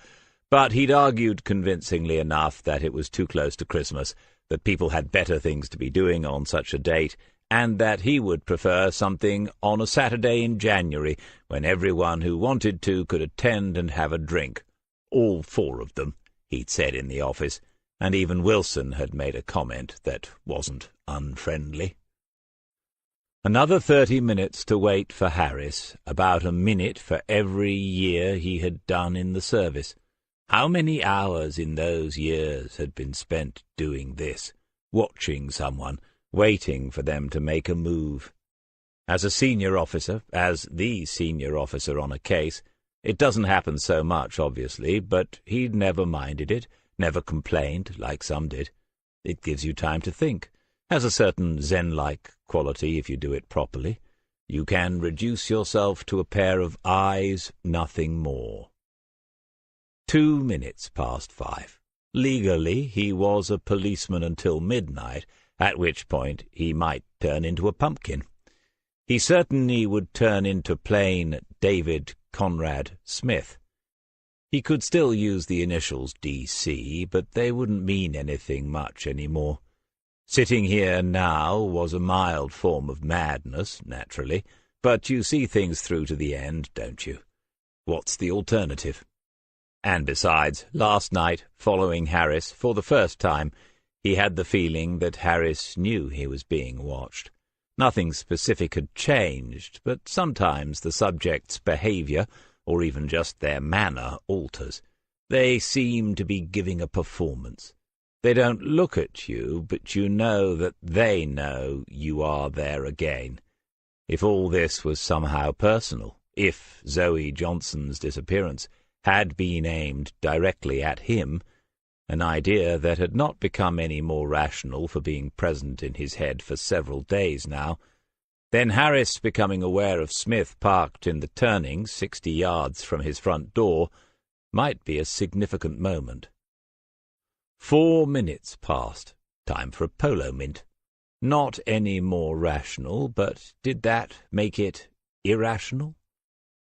but he'd argued convincingly enough that it was too close to Christmas, that people had better things to be doing on such a date, and that he would prefer something on a Saturday in January, when everyone who wanted to could attend and have a drink. All 4 of them, he'd said in the office, and even Wilson had made a comment that wasn't unfriendly. Another 30 minutes to wait for Harris, about a minute for every year he had done in the service. How many hours in those years had been spent doing this, watching someone, waiting for them to make a move? As a senior officer, as the senior officer on a case, it doesn't happen so much, obviously, but he'd never minded it, never complained, like some did. It gives you time to think, has a certain zen-like quality if you do it properly. You can reduce yourself to a pair of eyes, nothing more. 2 minutes past 5. Legally, he was a policeman until midnight, at which point he might turn into a pumpkin. He certainly would turn into plain David Conrad Smith. He could still use the initials D.C., but they wouldn't mean anything much anymore. Sitting here now was a mild form of madness, naturally, but you see things through to the end, don't you? What's the alternative? And besides, last night, following Harris for the first time, he had the feeling that Harris knew he was being watched. Nothing specific had changed, but sometimes the subject's behaviour, or even just their manner, alters. They seem to be giving a performance. They don't look at you, but you know that they know you are there again. If all this was somehow personal, if Zoe Johnson's disappearance had been aimed directly at him, an idea that had not become any more rational for being present in his head for several days now, then Harris becoming aware of Smith parked in the turning 60 yards from his front door might be a significant moment. 4 minutes passed. Time for a polo mint. Not any more rational, but did that make it irrational?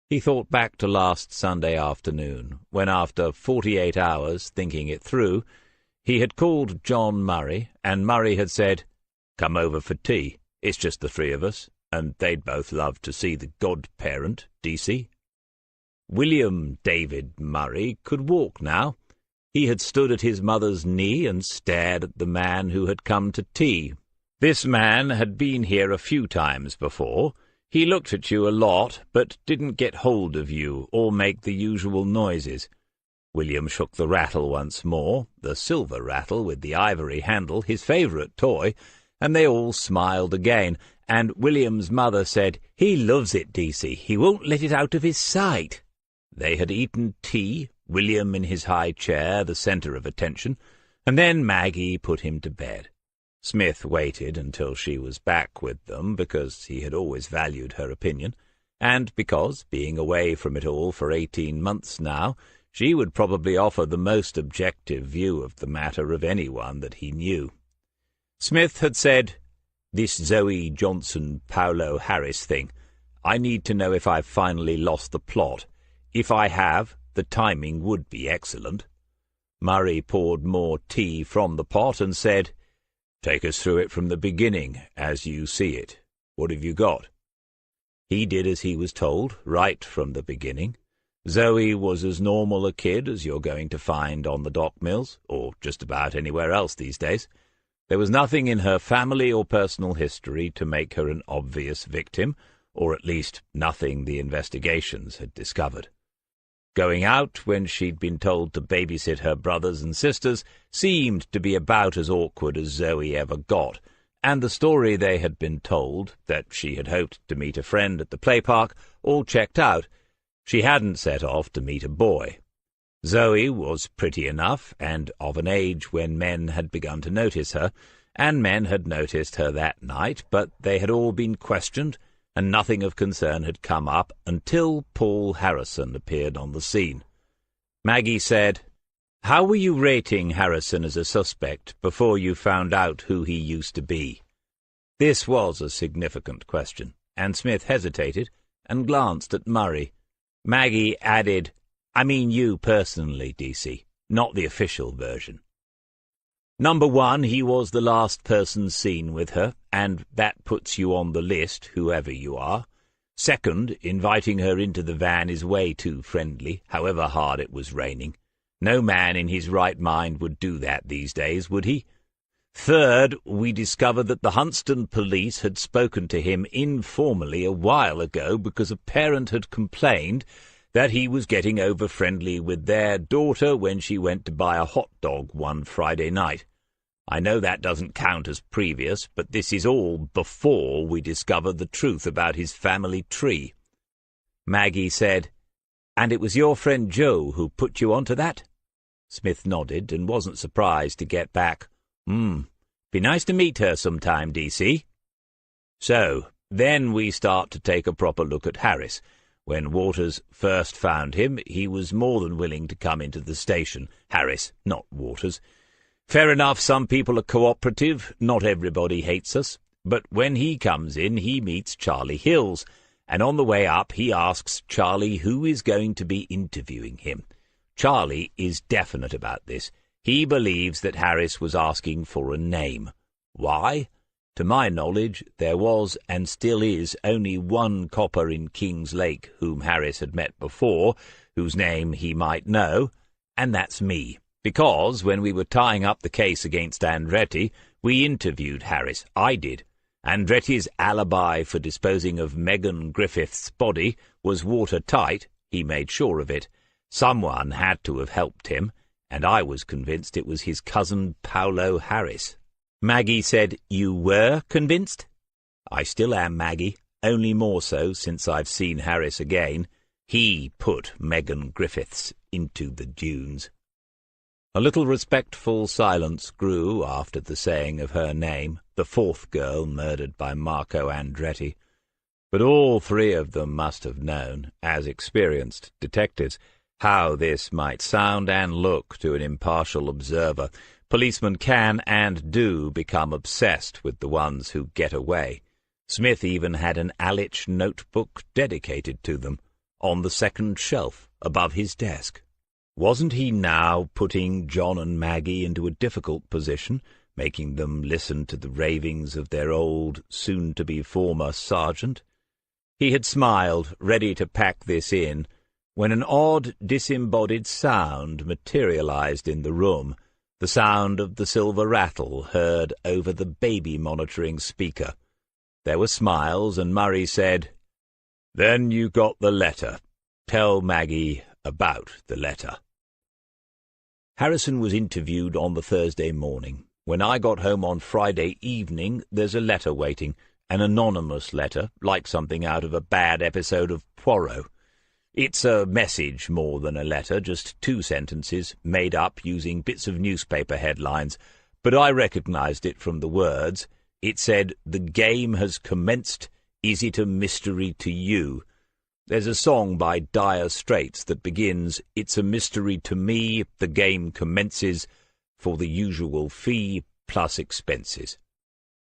He thought back to last Sunday afternoon, when after 48 hours thinking it through, he had called John Murray, and Murray had said, "Come over for tea. It's just the 3 of us, and they'd both love to see the godparent, D.C." William David Murray could walk now. He had stood at his mother's knee and stared at the man who had come to tea. This man had been here a few times before. He looked at you a lot, but didn't get hold of you or make the usual noises. William shook the rattle once more, the silver rattle with the ivory handle, his favourite toy, and they all smiled again, and William's mother said, "He loves it, D.C. He won't let it out of his sight." They had eaten tea, William in his high chair, the centre of attention, and then Maggie put him to bed. Smith waited until she was back with them, because he had always valued her opinion, and because, being away from it all for 18 months now, she would probably offer the most objective view of the matter of anyone that he knew. Smith had said, "This Zoe Johnson-Paulo Harris thing, I need to know if I've finally lost the plot. If I have, the timing would be excellent." Murray poured more tea from the pot and said, "Take us through it from the beginning, as you see it. What have you got?" He did as he was told, right from the beginning. Zoe was as normal a kid as you're going to find on the dock mills, or just about anywhere else these days. There was nothing in her family or personal history to make her an obvious victim, or at least nothing the investigations had discovered. Going out when she'd been told to babysit her brothers and sisters seemed to be about as awkward as Zoe ever got, and the story they had been told, that she had hoped to meet a friend at the play park, all checked out. She hadn't set off to meet a boy. Zoe was pretty enough, and of an age when men had begun to notice her, and men had noticed her that night, but they had all been questioned, and nothing of concern had come up until Paul Harrison appeared on the scene. Maggie said, "How were you rating Harrison as a suspect before you found out who he used to be?" This was a significant question, and Smith hesitated and glanced at Murray. Maggie added, "I mean you personally, D.C., not the official version." "Number 1, he was the last person seen with her, and that puts you on the list, whoever you are. Second, inviting her into the van is way too friendly, however hard it was raining. No man in his right mind would do that these days, would he? Third, we discovered that the Huntston police had spoken to him informally a while ago because a parent had complained that he was getting over-friendly with their daughter when she went to buy a hot dog one Friday night. I know that doesn't count as previous, but this is all before we discovered the truth about his family tree. Maggie said, "And it was your friend Joe who put you onto that?" Smith nodded and wasn't surprised to get back, Be nice to meet her sometime, DC." So, then we start to take a proper look at Harris. When Waters first found him, he was more than willing to come into the station. Harris, not Waters. Fair enough, some people are cooperative, not everybody hates us. But when he comes in, he meets Charlie Hills, and on the way up he asks Charlie who is going to be interviewing him. Charlie is definite about this. He believes that Harris was asking for a name. Why? To my knowledge, there was and still is only one copper in King's Lake whom Harris had met before, whose name he might know, and that's me. Because when we were tying up the case against Andretti, we interviewed Harris. I did. Andretti's alibi for disposing of Megan Griffith's body was watertight. He made sure of it. Someone had to have helped him, and I was convinced it was his cousin Paolo Harris. Maggie said, "You were convinced?" "I still am, Maggie, only more so since I've seen Harris again. He put Megan Griffiths into the dunes." A little respectful silence grew after the saying of her name, the fourth girl murdered by Marco Andretti. But all three of them must have known, as experienced detectives, how this might sound and look to an impartial observer. Policemen can and do become obsessed with the ones who get away. Smith even had an Alich notebook dedicated to them, on the second shelf above his desk. Wasn't he now putting John and Maggie into a difficult position, making them listen to the ravings of their old, soon-to-be former sergeant? He had smiled, ready to pack this in, when an odd, disembodied sound materialized in the room, the sound of the silver rattle heard over the baby-monitoring speaker. There were smiles, and Murray said, "Then you got the letter. Tell Maggie about the letter." Harrison was interviewed on the Thursday morning. When I got home on Friday evening, there's a letter waiting, an anonymous letter, like something out of a bad episode of Poirot. It's a message more than a letter, just 2 sentences, made up using bits of newspaper headlines, but I recognized it from the words. It said, "The game has commenced. Is it a mystery to you?" There's a song by Dire Straits that begins, "It's a mystery to me, the game commences, for the usual fee plus expenses."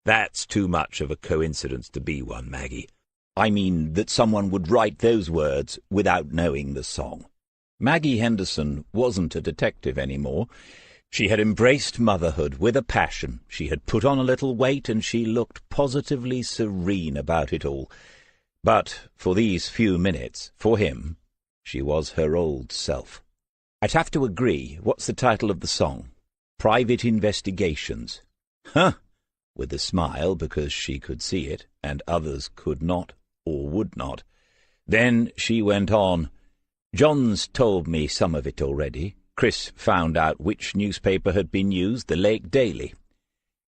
That's too much of a coincidence to be one, Maggie. I mean that someone would write those words without knowing the song. Maggie Henderson wasn't a detective anymore. She had embraced motherhood with a passion. She had put on a little weight, and she looked positively serene about it all. But for these few minutes, for him, she was her old self. "I'd have to agree. What's the title of the song?" "Private Investigations." "Huh!" with a smile, because she could see it, and others could not or would not. Then she went on, "John's told me some of it already. Chris found out which newspaper had been used, the Lake Daily.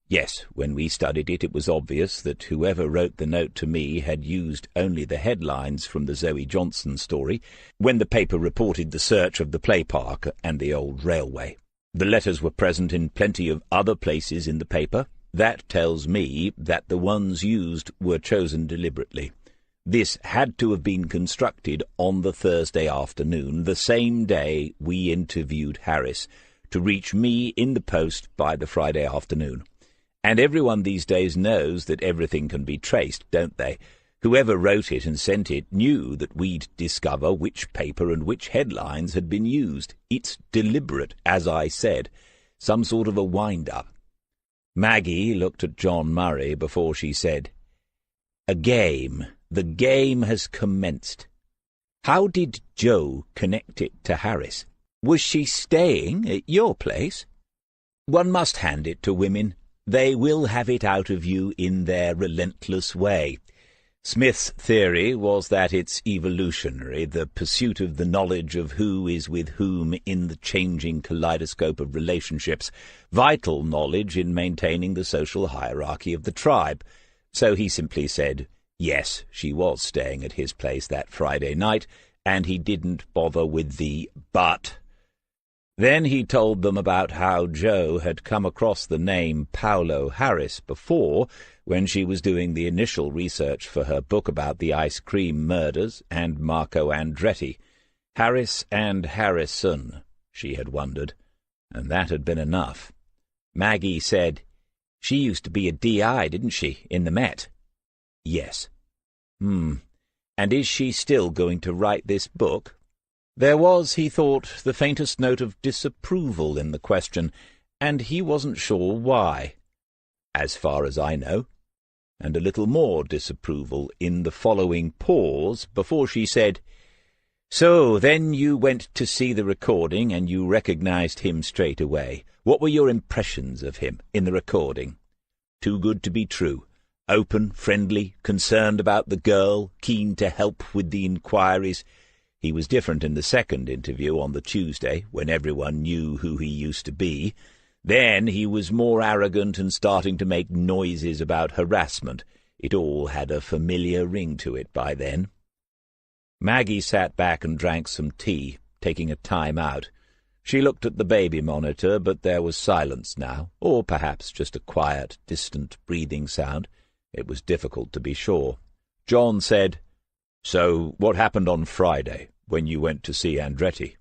Yes, when we studied it, it was obvious that whoever wrote the note to me had used only the headlines from the Zoe Johnson story, when the paper reported the search of the play park and the old railway. The letters were present in plenty of other places in the paper. That tells me that the ones used were chosen deliberately. This had to have been constructed on the Thursday afternoon, the same day we interviewed Harris, to reach me in the post by the Friday afternoon. And everyone these days knows that everything can be traced, don't they? Whoever wrote it and sent it knew that we'd discover which paper and which headlines had been used. It's deliberate, as I said, some sort of a wind-up. Maggie looked at John Murray before she said, "A game. The game has commenced. How did Jo connect it to Harris? Was she staying at your place? One must hand it to women. They will have it out of you in their relentless way. Smith's theory was that it's evolutionary, the pursuit of the knowledge of who is with whom in the changing kaleidoscope of relationships, vital knowledge in maintaining the social hierarchy of the tribe. So he simply said, yes, she was staying at his place that Friday night, and he didn't bother with the but. Then he told them about how Jo had come across the name Paolo Harris before, when she was doing the initial research for her book about the ice cream murders and Marco Andretti. Harris and Harrison, she had wondered, and that had been enough. Maggie said, "She used to be a DI, didn't she, in the Met?" "Yes." And is she still going to write this book?" There was, he thought, the faintest note of disapproval in the question, and he wasn't sure why. "As far as I know," and a little more disapproval in the following pause before she said, "So then you went to see the recording and you recognized him straight away. What were your impressions of him in the recording?" "Too good to be true. Open, friendly, concerned about the girl, keen to help with the inquiries. He was different in the second interview on the Tuesday, when everyone knew who he used to be. Then he was more arrogant and starting to make noises about harassment. It all had a familiar ring to it by then." Maggie sat back and drank some tea, taking a time out. She looked at the baby monitor, but there was silence now, or perhaps just a quiet, distant breathing sound. It was difficult to be sure. John said, "So what happened on Friday, when you went to see Andretti?"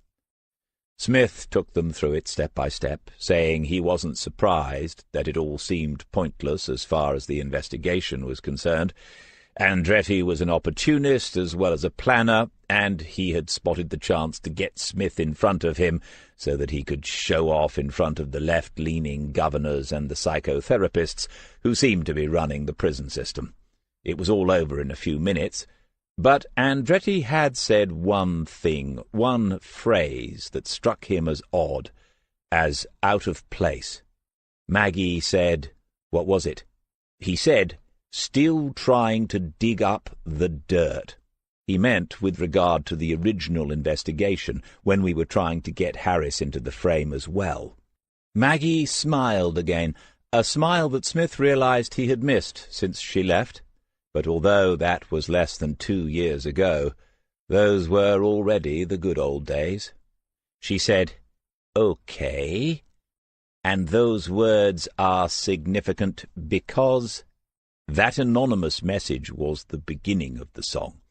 Smith took them through it step by step, saying he wasn't surprised, that it all seemed pointless as far as the investigation was concerned. Andretti was an opportunist as well as a planner, and he had spotted the chance to get Smith in front of him so that he could show off in front of the left-leaning governors and the psychotherapists who seemed to be running the prison system. It was all over in a few minutes, but Andretti had said one thing, one phrase that struck him as odd, as out of place. Maggie said, "What was it?" He said, "Still trying to dig up the dirt." He meant with regard to the original investigation, when we were trying to get Harris into the frame as well. Maggie smiled again, a smile that Smith realized he had missed since she left. But although that was less than 2 years ago, those were already the good old days. She said, "Okay, and those words are significant because—" That anonymous message was the beginning of the song.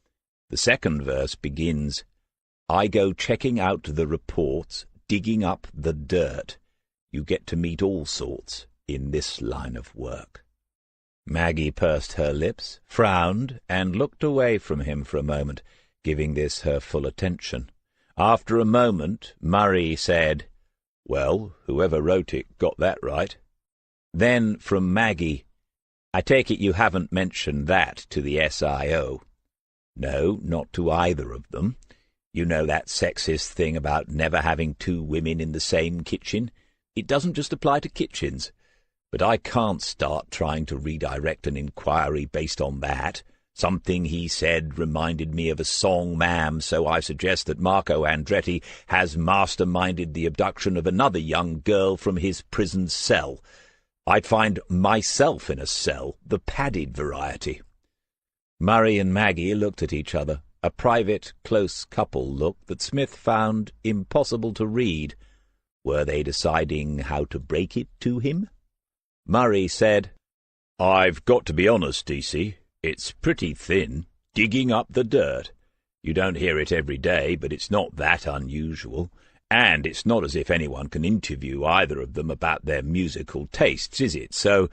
The second verse begins, "I go checking out the reports, digging up the dirt. You get to meet all sorts in this line of work." Maggie pursed her lips, frowned, and looked away from him for a moment, giving this her full attention. After a moment, Murray said, "Well, whoever wrote it got that right." Then, from Maggie, "I take it you haven't mentioned that to the SIO." "No, not to either of them. You know that sexist thing about never having 2 women in the same kitchen? It doesn't just apply to kitchens. But I can't start trying to redirect an inquiry based on that. Something he said reminded me of a song, ma'am, so I suggest that Marco Andretti has masterminded the abduction of another young girl from his prison cell. I'd find myself in a cell, the padded variety." Murray and Maggie looked at each other, a private, close couple look that Smith found impossible to read. Were they deciding how to break it to him? Murray said, "I've got to be honest, DC. It's pretty thin, digging up the dirt. You don't hear it every day, but it's not that unusual. And it's not as if anyone can interview either of them about their musical tastes, is it? So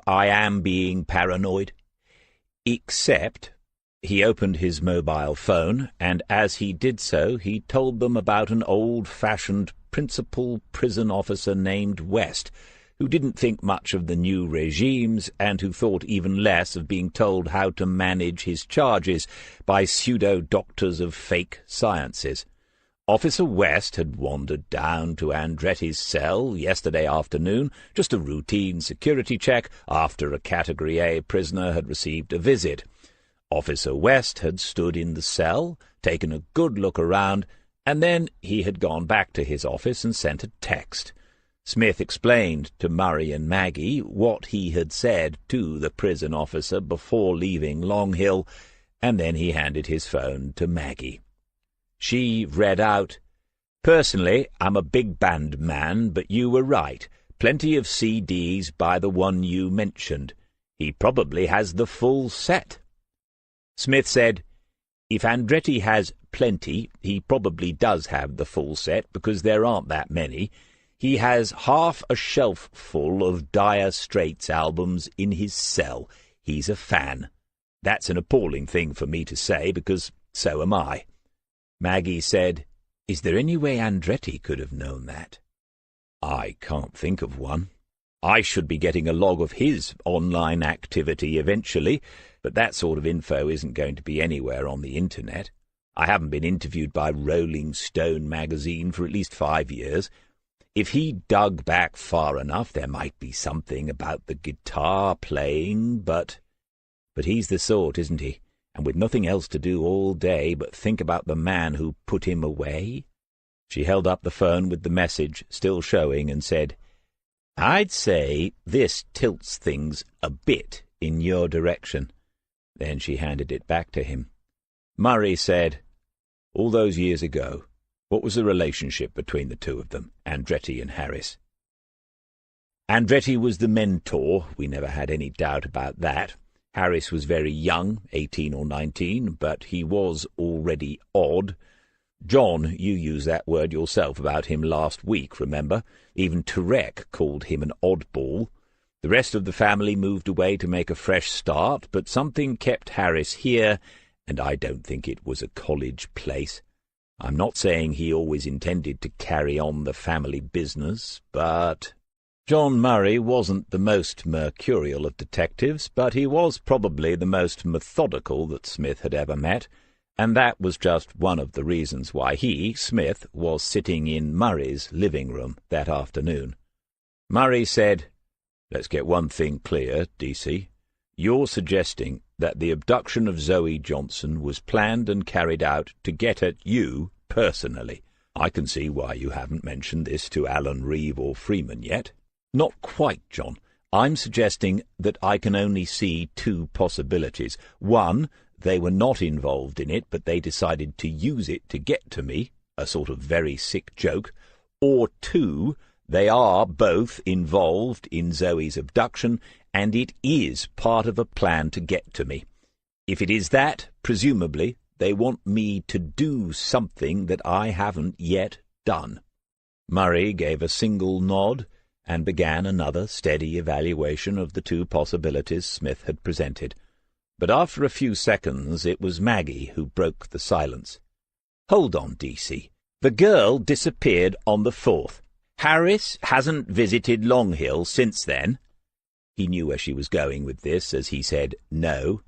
I am being paranoid. Except—" He opened his mobile phone, and as he did so he told them about an old-fashioned principal prison officer named West, who didn't think much of the new regimes and who thought even less of being told how to manage his charges by pseudo-doctors of fake sciences. Officer West had wandered down to Andretti's cell yesterday afternoon, just a routine security check after a Category A prisoner had received a visit. Officer West had stood in the cell, taken a good look around, and then he had gone back to his office and sent a text. Smith explained to Murray and Maggie what he had said to the prison officer before leaving Long Hill, and then he handed his phone to Maggie. She read out, "Personally, I'm a big band man, but you were right. Plenty of CDs by the one you mentioned. He probably has the full set." Smith said, "If Andretti has plenty, he probably does have the full set, because there aren't that many. He has half a shelf full of Dire Straits albums in his cell. He's a fan. That's an appalling thing for me to say, because so am I." Maggie said, "Is there any way Andretti could have known that?" "I can't think of one. I should be getting a log of his online activity eventually, but that sort of info isn't going to be anywhere on the internet. I haven't been interviewed by Rolling Stone magazine for at least 5 years. If he dug back far enough, there might be something about the guitar playing, but he's the sort, isn't he? And with nothing else to do all day but think about the man who put him away." She held up the phone with the message still showing and said, "I'd say this tilts things a bit in your direction." Then she handed it back to him. Murray said, "All those years ago, what was the relationship between the two of them, Andretti and Harris?" "Andretti was the mentor. We never had any doubt about that. Harris was very young, 18 or 19, but he was already odd. John, you used that word yourself about him last week, remember? Even Turek called him an oddball. The rest of the family moved away to make a fresh start, but something kept Harris here, and I don't think it was a college place. I'm not saying he always intended to carry on the family business, but—" John Murray wasn't the most mercurial of detectives, but he was probably the most methodical that Smith had ever met, and that was just one of the reasons why he, Smith, was sitting in Murray's living room that afternoon. Murray said, "Let's get one thing clear, DC. You're suggesting that the abduction of Zoe Johnson was planned and carried out to get at you personally. I can see why you haven't mentioned this to Alan Reeve or Freeman yet." "Not quite, John. I'm suggesting that I can only see two possibilities. One, they were not involved in it, but they decided to use it to get to me, a sort of very sick joke. Or two, they are both involved in Zoe's abduction, and it is part of a plan to get to me. If it is that, presumably, they want me to do something that I haven't yet done." Murray gave a single nod and began another steady evaluation of the two possibilities Smith had presented. But after a few seconds it was Maggie who broke the silence. "Hold on, DC. The girl disappeared on the 4th. Harris hasn't visited Long Hill since then." He knew where she was going with this, as he said, "No."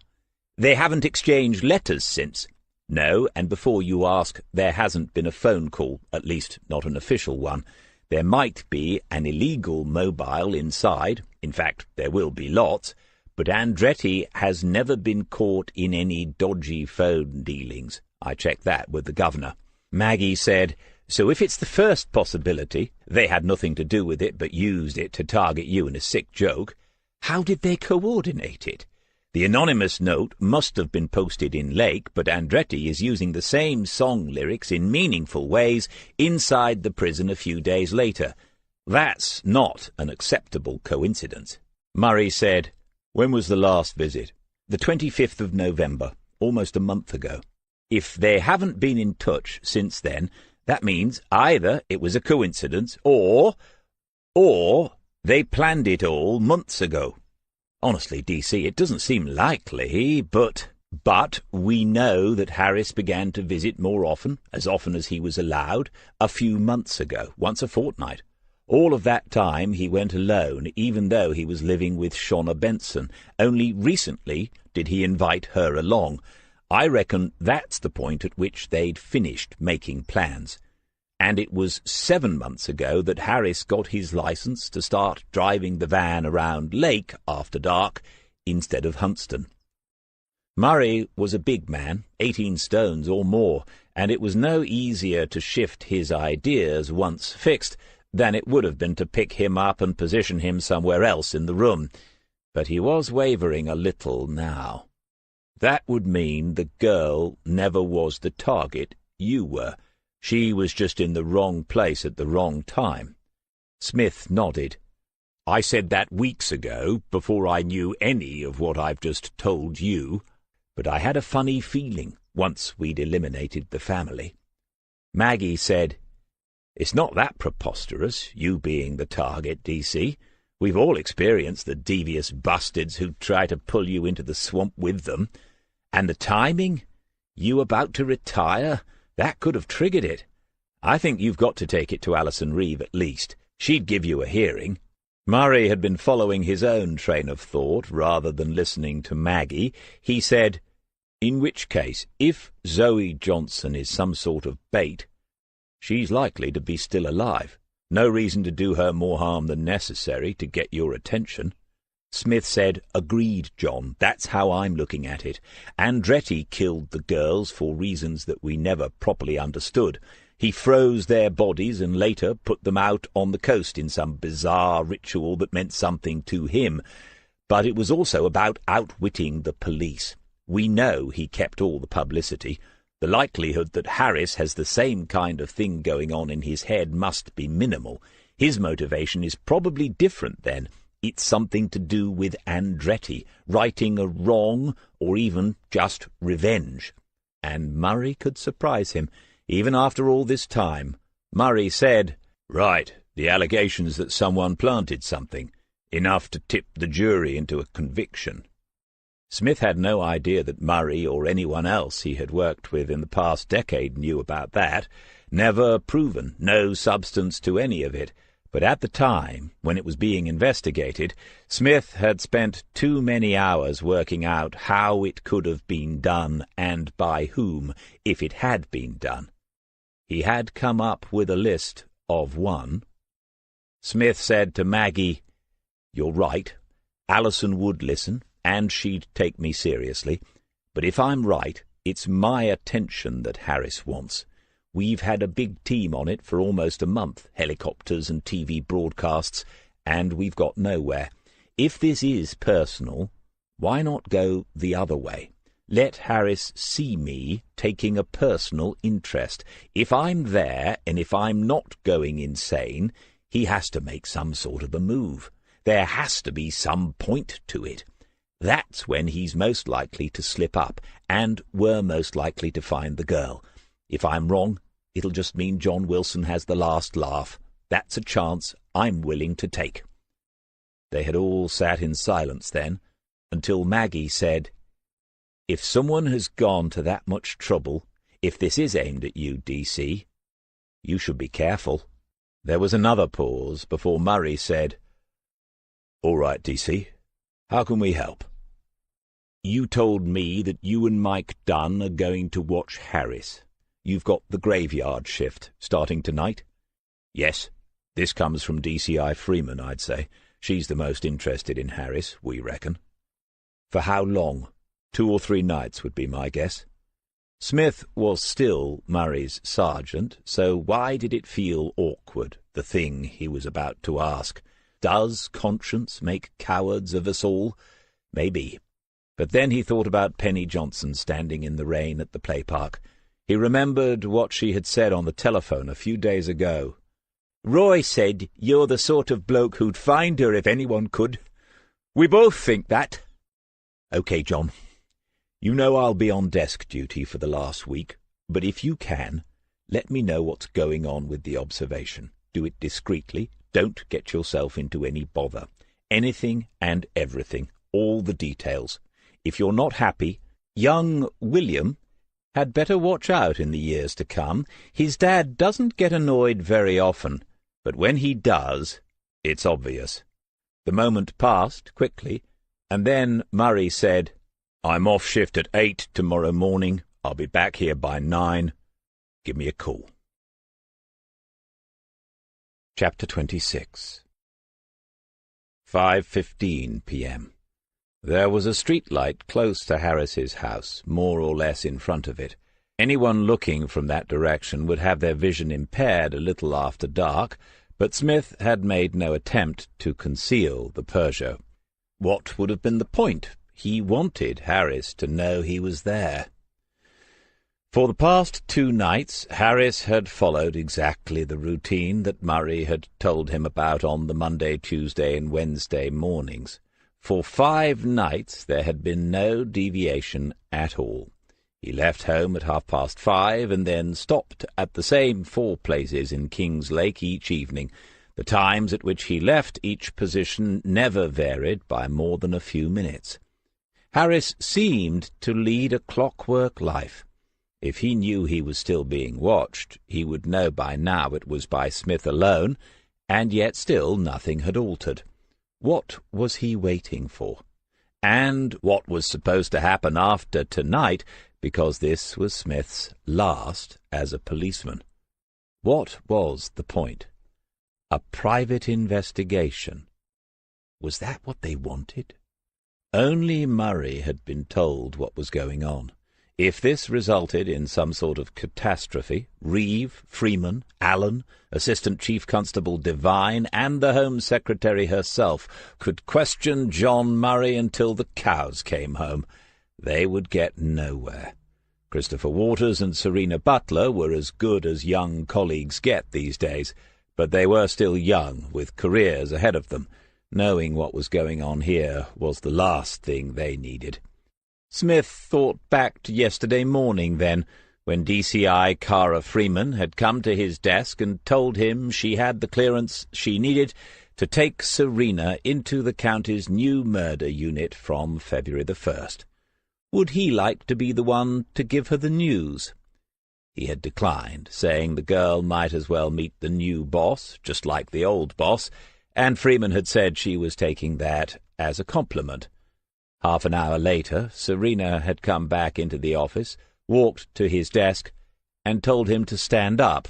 "They haven't exchanged letters since." "No, and before you ask, there hasn't been a phone call, at least not an official one. There might be an illegal mobile inside. In fact, there will be lots. But Andretti has never been caught in any dodgy phone dealings. I checked that with the governor." Maggie said, "So if it's the first possibility, they had nothing to do with it but used it to target you in a sick joke, how did they coordinate it? The anonymous note must have been posted in Lake, but Andretti is using the same song lyrics in meaningful ways inside the prison a few days later. That's not an acceptable coincidence." Murray said, "When was the last visit?" "The 25th of November, almost a month ago. If they haven't been in touch since then, that means either it was a coincidence or they planned it all months ago. Honestly, DC, it doesn't seem likely, but we know that Harris began to visit more often as he was allowed, a few months ago, once a fortnight. All of that time he went alone, even though he was living with Shauna Benson. Only recently did he invite her along. I reckon that's the point at which they'd finished making plans. And it was 7 months ago that Harris got his license to start driving the van around Lake after dark instead of Huntston. Murray was a big man, 18 stones or more, and it was no easier to shift his ideas once fixed than it would have been to pick him up and position him somewhere else in the room. But he was wavering a little now. That would mean the girl never was the target you were. She was just in the wrong place at the wrong time. Smith nodded. I said that weeks ago, before I knew any of what I've just told you. But I had a funny feeling once we'd eliminated the family. Maggie said, It's not that preposterous, you being the target, DC. We've all experienced the devious bastards who try to pull you into the swamp with them. And the timing? You about to retire? That could have triggered it. I think you've got to take it to Alison Reeve at least. She'd give you a hearing. Murray had been following his own train of thought rather than listening to Maggie. He said, In which case, if Zoe Johnson is some sort of bait, she's likely to be still alive. No reason to do her more harm than necessary to get your attention. Smith said, Agreed, John. That's how I'm looking at it. Andretti killed the girls for reasons that we never properly understood. He froze their bodies and later put them out on the coast in some bizarre ritual that meant something to him. But it was also about outwitting the police. We know he kept all the publicity. The likelihood that Harris has the same kind of thing going on in his head must be minimal. His motivation is probably different then. It's something to do with Andretti, righting a wrong, or even just revenge. And Murray could surprise him, even after all this time. Murray said, Right, the allegations that someone planted something, enough to tip the jury into a conviction. Smith had no idea that Murray or anyone else he had worked with in the past decade knew about that. Never proven, no substance to any of it. But at the time, when it was being investigated, Smith had spent too many hours working out how it could have been done and by whom, if it had been done. He had come up with a list of one. Smith said to Maggie, You're right. Alison would listen, and she'd take me seriously. But if I'm right, it's my attention that Harris wants. We've had a big team on it for almost a month, helicopters and TV broadcasts, and we've got nowhere. If this is personal, why not go the other way? Let Harris see me taking a personal interest. If I'm there, and if I'm not going insane, he has to make some sort of a move. There has to be some point to it. That's when he's most likely to slip up, and we're most likely to find the girl. If I'm wrong, it'll just mean John Wilson has the last laugh. That's a chance I'm willing to take. They had all sat in silence then, until Maggie said, If someone has gone to that much trouble, if this is aimed at you, DC, you should be careful. There was another pause before Murray said, All right, DC, how can we help? You told me that you and Mike Dunn are going to watch Harris. You've got the graveyard shift starting tonight? Yes. This comes from DCI Freeman, I'd say. She's the most interested in Harris, we reckon. For how long? 2 or 3 nights would be my guess. Smith was still Murray's sergeant, so why did it feel awkward, the thing he was about to ask? Does conscience make cowards of us all? Maybe. But then he thought about Penny Johnson standing in the rain at the play park. He remembered what she had said on the telephone a few days ago. Roy said you're the sort of bloke who'd find her if anyone could. We both think that. OK, John. You know I'll be on desk duty for the last week, but if you can, let me know what's going on with the observation. Do it discreetly. Don't get yourself into any bother. Anything and everything. All the details. If you're not happy, young William had better watch out in the years to come. His dad doesn't get annoyed very often, but when he does, it's obvious. The moment passed quickly, and then Murray said, "I'm off shift at 8 tomorrow morning. I'll be back here by 9. Give me a call." Chapter 26. 5:15 p.m. There was a street light close to Harris's house, more or less in front of it. Anyone looking from that direction would have their vision impaired a little after dark, but Smith had made no attempt to conceal the Peugeot. What would have been the point? He wanted Harris to know he was there. For the past 2 nights, Harris had followed exactly the routine that Murray had told him about on the Monday, Tuesday, and Wednesday mornings. For 5 nights there had been no deviation at all. He left home at 5:30 and then stopped at the same 4 places in King's Lake each evening. The times at which he left each position never varied by more than a few minutes. Harris seemed to lead a clockwork life. If he knew he was still being watched, he would know by now it was by Smith alone, and yet still nothing had altered. What was he waiting for? And what was supposed to happen after tonight, because this was Smith's last as a policeman? What was the point? A private investigation. Was that what they wanted? Only Murray had been told what was going on. If this resulted in some sort of catastrophe, Reeve, Freeman, Allen, Assistant Chief Constable Devine, and the Home Secretary herself could question John Murray until the cows came home. They would get nowhere. Christopher Waters and Serena Butler were as good as young colleagues get these days, but they were still young, with careers ahead of them. Knowing what was going on here was the last thing they needed. Smith thought back to yesterday morning, then, when DCI Cara Freeman had come to his desk and told him she had the clearance she needed to take Serena into the county's new murder unit from February the 1st. Would he like to be the one to give her the news? He had declined, saying the girl might as well meet the new boss, just like the old boss, and Freeman had said she was taking that as a compliment. Half an hour later, Serena had come back into the office, walked to his desk, and told him to stand up.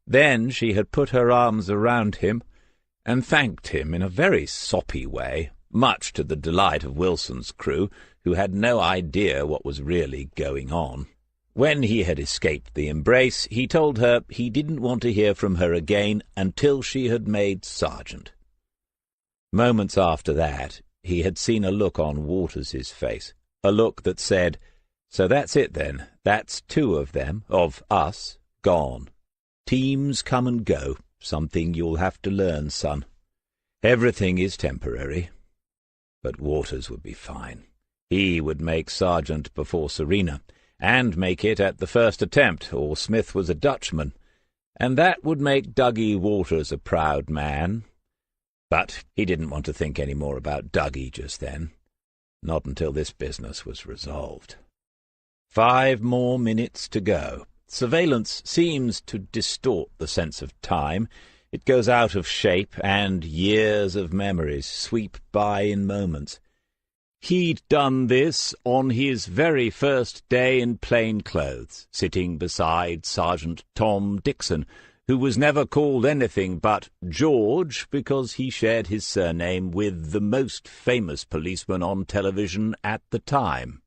Then she had put her arms around him and thanked him in a very soppy way, much to the delight of Wilson's crew, who had no idea what was really going on. When he had escaped the embrace, he told her he didn't want to hear from her again until she had made sergeant. Moments after that, he had seen a look on Waters's face, a look that said, "So that's it then, that's 2 of them, of us, gone. Teams come and go, something you'll have to learn, son. Everything is temporary." But Waters would be fine. He would make sergeant before Serena, and make it at the first attempt, or Smith was a Dutchman, and that would make Dougie Waters a proud man. But he didn't want to think any more about Dougie just then, not until this business was resolved. 5 more minutes to go. Surveillance seems to distort the sense of time. It goes out of shape, and years of memories sweep by in moments. He'd done this on his very first day in plain clothes, sitting beside Sergeant Tom Dixon, who was never called anything but George because he shared his surname with the most famous policeman on television at the time.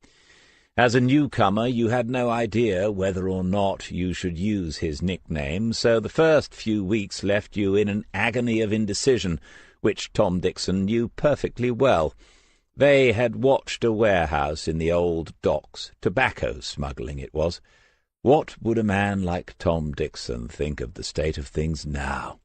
As a newcomer, you had no idea whether or not you should use his nickname, so the first few weeks left you in an agony of indecision, which Tom Dixon knew perfectly well. They had watched a warehouse in the old docks, tobacco smuggling it was. What would a man like Tom Dixon think of the state of things now?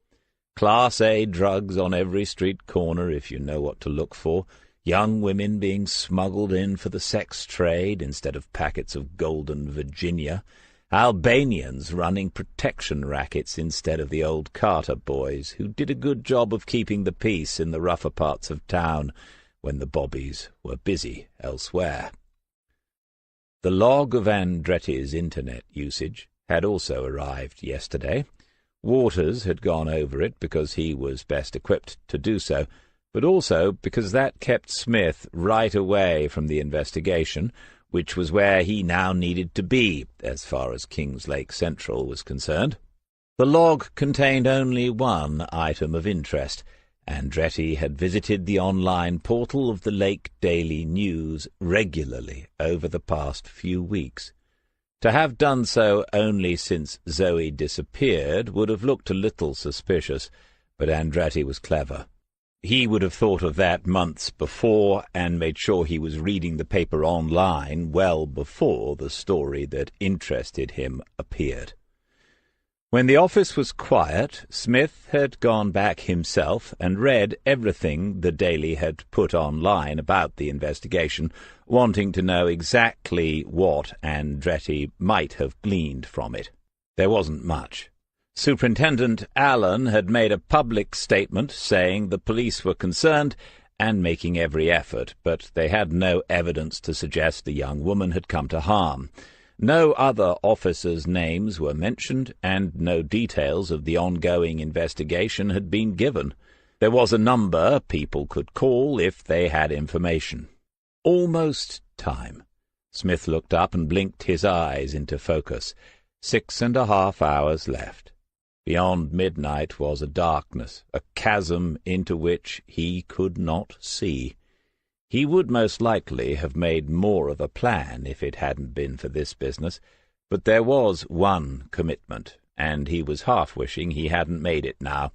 Class A drugs on every street corner, if you know what to look for, young women being smuggled in for the sex trade instead of packets of golden Virginia, Albanians running protection rackets instead of the old Carter boys, who did a good job of keeping the peace in the rougher parts of town when the bobbies were busy elsewhere. The log of Andretti's internet usage had also arrived yesterday. Waters had gone over it because he was best equipped to do so, but also because that kept Smith right away from the investigation, which was where he now needed to be, as far as Kings Lake Central was concerned. The log contained only one item of interest. Andretti had visited the online portal of the Lake Daily News regularly over the past few weeks. To have done so only since Zoe disappeared would have looked a little suspicious, but Andretti was clever. He would have thought of that months before and made sure he was reading the paper online well before the story that interested him appeared. When the office was quiet, Smith had gone back himself and read everything the Daily had put online about the investigation, wanting to know exactly what Andretti might have gleaned from it. There wasn't much. Superintendent Allen had made a public statement saying the police were concerned and making every effort, but they had no evidence to suggest the young woman had come to harm. No other officers' names were mentioned, and no details of the ongoing investigation had been given. There was a number people could call if they had information. Almost time. Smith looked up and blinked his eyes into focus. 6.5 hours left. Beyond midnight was a darkness, a chasm into which he could not see. He would most likely have made more of a plan if it hadn't been for this business, but there was one commitment, and he was half wishing he hadn't made it now.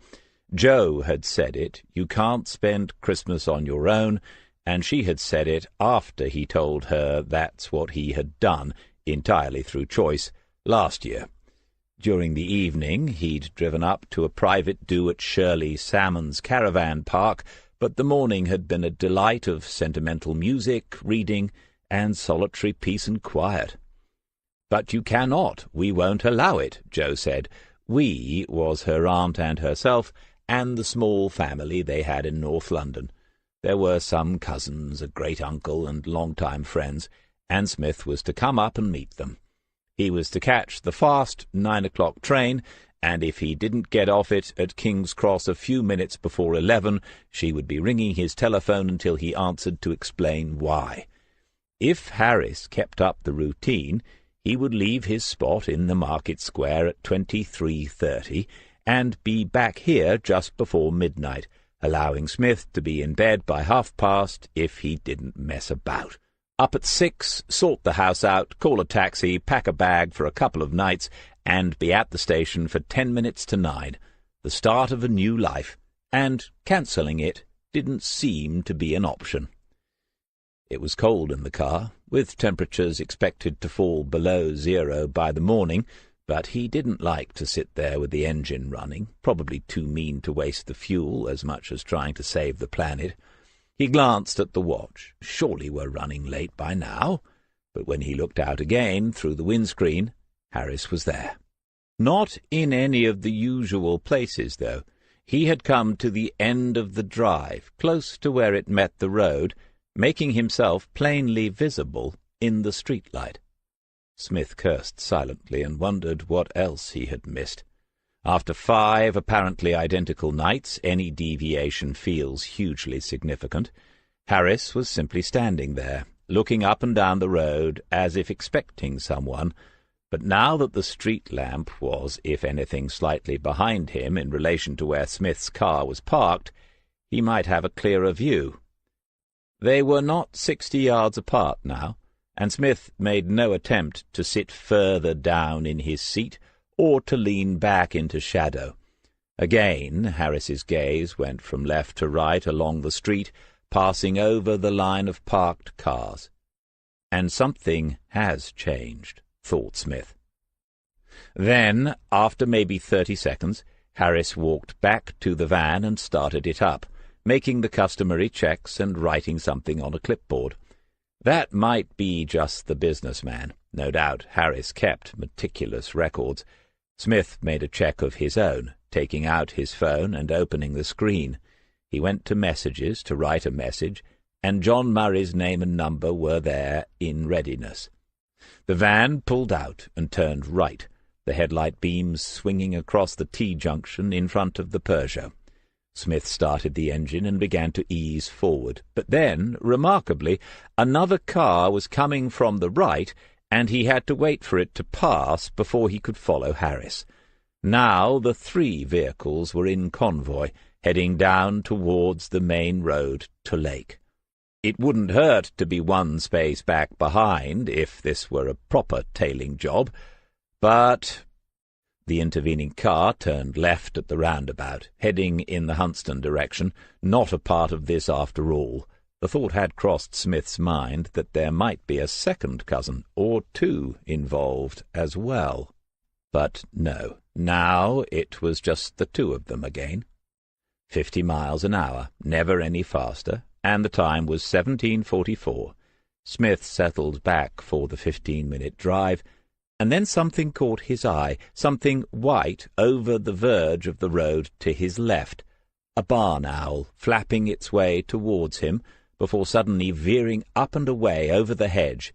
Jo had said it, you can't spend Christmas on your own, and she had said it after he told her that's what he had done, entirely through choice, last year. During the evening he'd driven up to a private do at Shirley Salmon's caravan park, but the morning had been a delight of sentimental music, reading, and solitary peace and quiet. "But you cannot. We won't allow it," Jo said. "We" was her aunt and herself, and the small family they had in North London. There were some cousins, a great-uncle, and long-time friends, and Smith was to come up and meet them. He was to catch the fast 9 o'clock train, and if he didn't get off it at King's Cross a few minutes before 11, she would be ringing his telephone until he answered to explain why. If Harris kept up the routine, he would leave his spot in the market square at 23:30 and be back here just before midnight, allowing Smith to be in bed by past if he didn't mess about. Up at 6, sort the house out, call a taxi, pack a bag for a couple of nights, and be at the station for 10 minutes to 9, the start of a new life, and cancelling it didn't seem to be an option. It was cold in the car, with temperatures expected to fall below 0 by the morning, but he didn't like to sit there with the engine running, probably too mean to waste the fuel as much as trying to save the planet. He glanced at the watch. Surely we're running late by now. But when he looked out again through the windscreen, Harris was there. Not in any of the usual places, though. He had come to the end of the drive, close to where it met the road, making himself plainly visible in the streetlight. Smith cursed silently and wondered what else he had missed. After 5 apparently identical nights, any deviation feels hugely significant. Harris was simply standing there, looking up and down the road as if expecting someone, but now that the street lamp was, if anything, slightly behind him in relation to where Smith's car was parked, he might have a clearer view. They were not 60 yards apart now, and Smith made no attempt to sit further down in his seat or to lean back into shadow. Again Harris's gaze went from left to right along the street, passing over the line of parked cars. And something has changed, thought Smith. Then, after maybe 30 seconds, Harris walked back to the van and started it up, making the customary checks and writing something on a clipboard. That might be just the businessman. No doubt Harris kept meticulous records. Smith made a check of his own, taking out his phone and opening the screen. He went to Messages to write a message, and John Murray's name and number were there in readiness. The van pulled out and turned right. the headlight beams swinging across the T-junction in front of the Peugeot. Smith started the engine and began to ease forward. But then, remarkably, another car was coming from the right, and he had to wait for it to pass before he could follow Harris. Now the 3 vehicles were in convoy, heading down towards the main road to Lake. It wouldn't hurt to be 1 space back behind if this were a proper tailing job, but the intervening car turned left at the roundabout, heading in the Huntston direction, not a part of this after all. The thought had crossed Smith's mind that there might be a second cousin, or 2, involved as well. But no, now it was just the 2 of them again. 50 miles an hour, never any faster, and the time was 17:44. Smith settled back for the 15-minute drive, and then something caught his eye, something white over the verge of the road to his left, a barn owl flapping its way towards him before suddenly veering up and away over the hedge.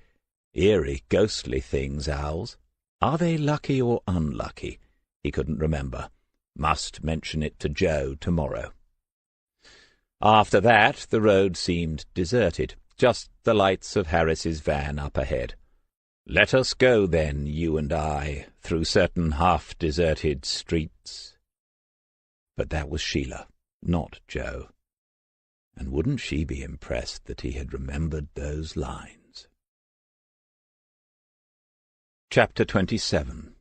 Eerie, ghostly things, owls. Are they lucky or unlucky? He couldn't remember. Must mention it to Joe tomorrow. After that, the road seemed deserted, just the lights of Harris's van up ahead. "Let us go, then, you and I, through certain half-deserted streets." But that was Sheila, not Joe. And wouldn't she be impressed that he had remembered those lines? Chapter 27.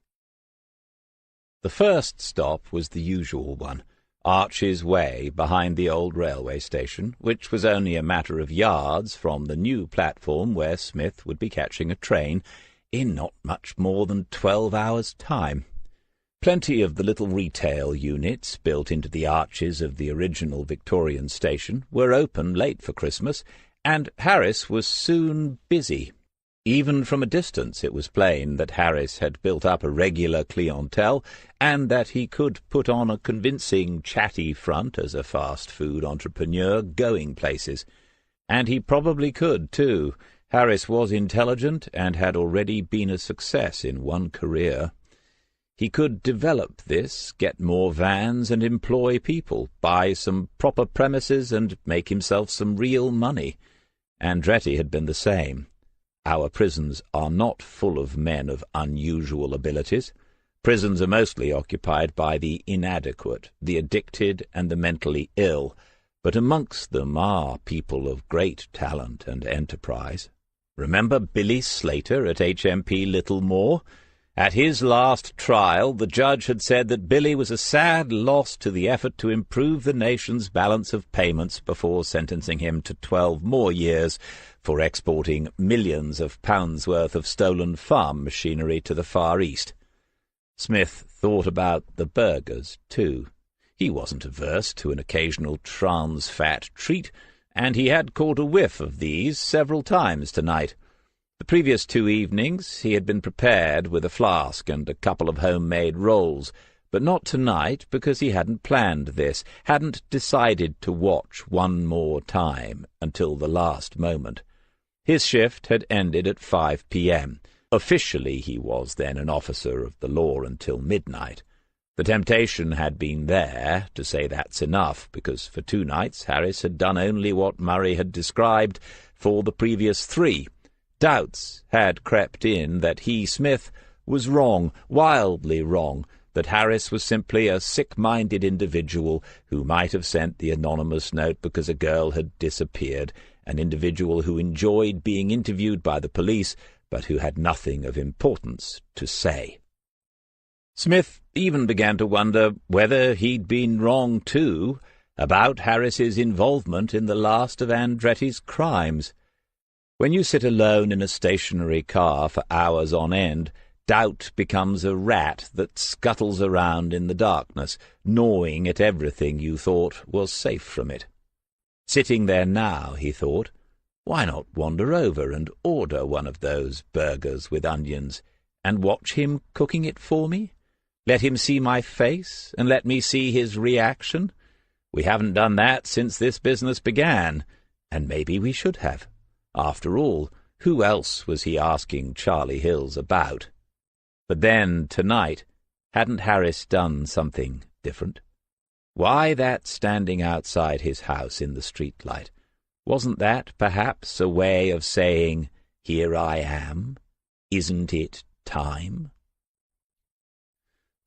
The first stop was the usual one, Arch's Way, behind the old railway station, which was only a matter of yards from the new platform where Smith would be catching a train in not much more than 12 hours' time. Plenty of the little retail units built into the arches of the original Victorian station were open late for Christmas, and Harris was soon busy. Even from a distance it was plain that Harris had built up a regular clientele, and that he could put on a convincing chatty front as a fast-food entrepreneur going places. And he probably could, too. Harris was intelligent and had already been a success in one career. He could develop this, get more vans and employ people, buy some proper premises and make himself some real money. Andretti had been the same. Our prisons are not full of men of unusual abilities. Prisons are mostly occupied by the inadequate, the addicted, and the mentally ill, but amongst them are people of great talent and enterprise. Remember Billy Slater at HMP Littlemore? At his last trial, the judge had said that Billy was a sad loss to the effort to improve the nation's balance of payments before sentencing him to 12 more years for exporting millions of pounds worth of stolen farm machinery to the Far East. Smith thought about the burgers, too. He wasn't averse to an occasional trans-fat treat, and he had caught a whiff of these several times tonight. The previous 2 evenings he had been prepared with a flask and a couple of homemade rolls, but not tonight because he hadn't planned this, hadn't decided to watch one more time until the last moment. His shift had ended at 5 p.m. Officially he was then an officer of the law until midnight. The temptation had been there to say that's enough, because for 2 nights Harris had done only what Murray had described for the previous 3. Doubts had crept in that he, Smith, was wrong, wildly wrong, that Harris was simply a sick-minded individual who might have sent the anonymous note because a girl had disappeared, an individual who enjoyed being interviewed by the police, but who had nothing of importance to say. Smith even began to wonder whether he'd been wrong, too, about Harris's involvement in the last of Andretti's crimes. When you sit alone in a stationary car for hours on end, doubt becomes a rat that scuttles around in the darkness, gnawing at everything you thought was safe from it. Sitting there now, he thought, why not wander over and order one of those burgers with onions, and watch him cooking it for me? Let him see my face, and let me see his reaction? We haven't done that since this business began, and maybe we should have. After all, who else was he asking Charlie Hills about? But then, tonight, hadn't Harris done something different? Why that standing outside his house in the streetlight? Wasn't that, perhaps, a way of saying, "Here I am. Isn't it time?"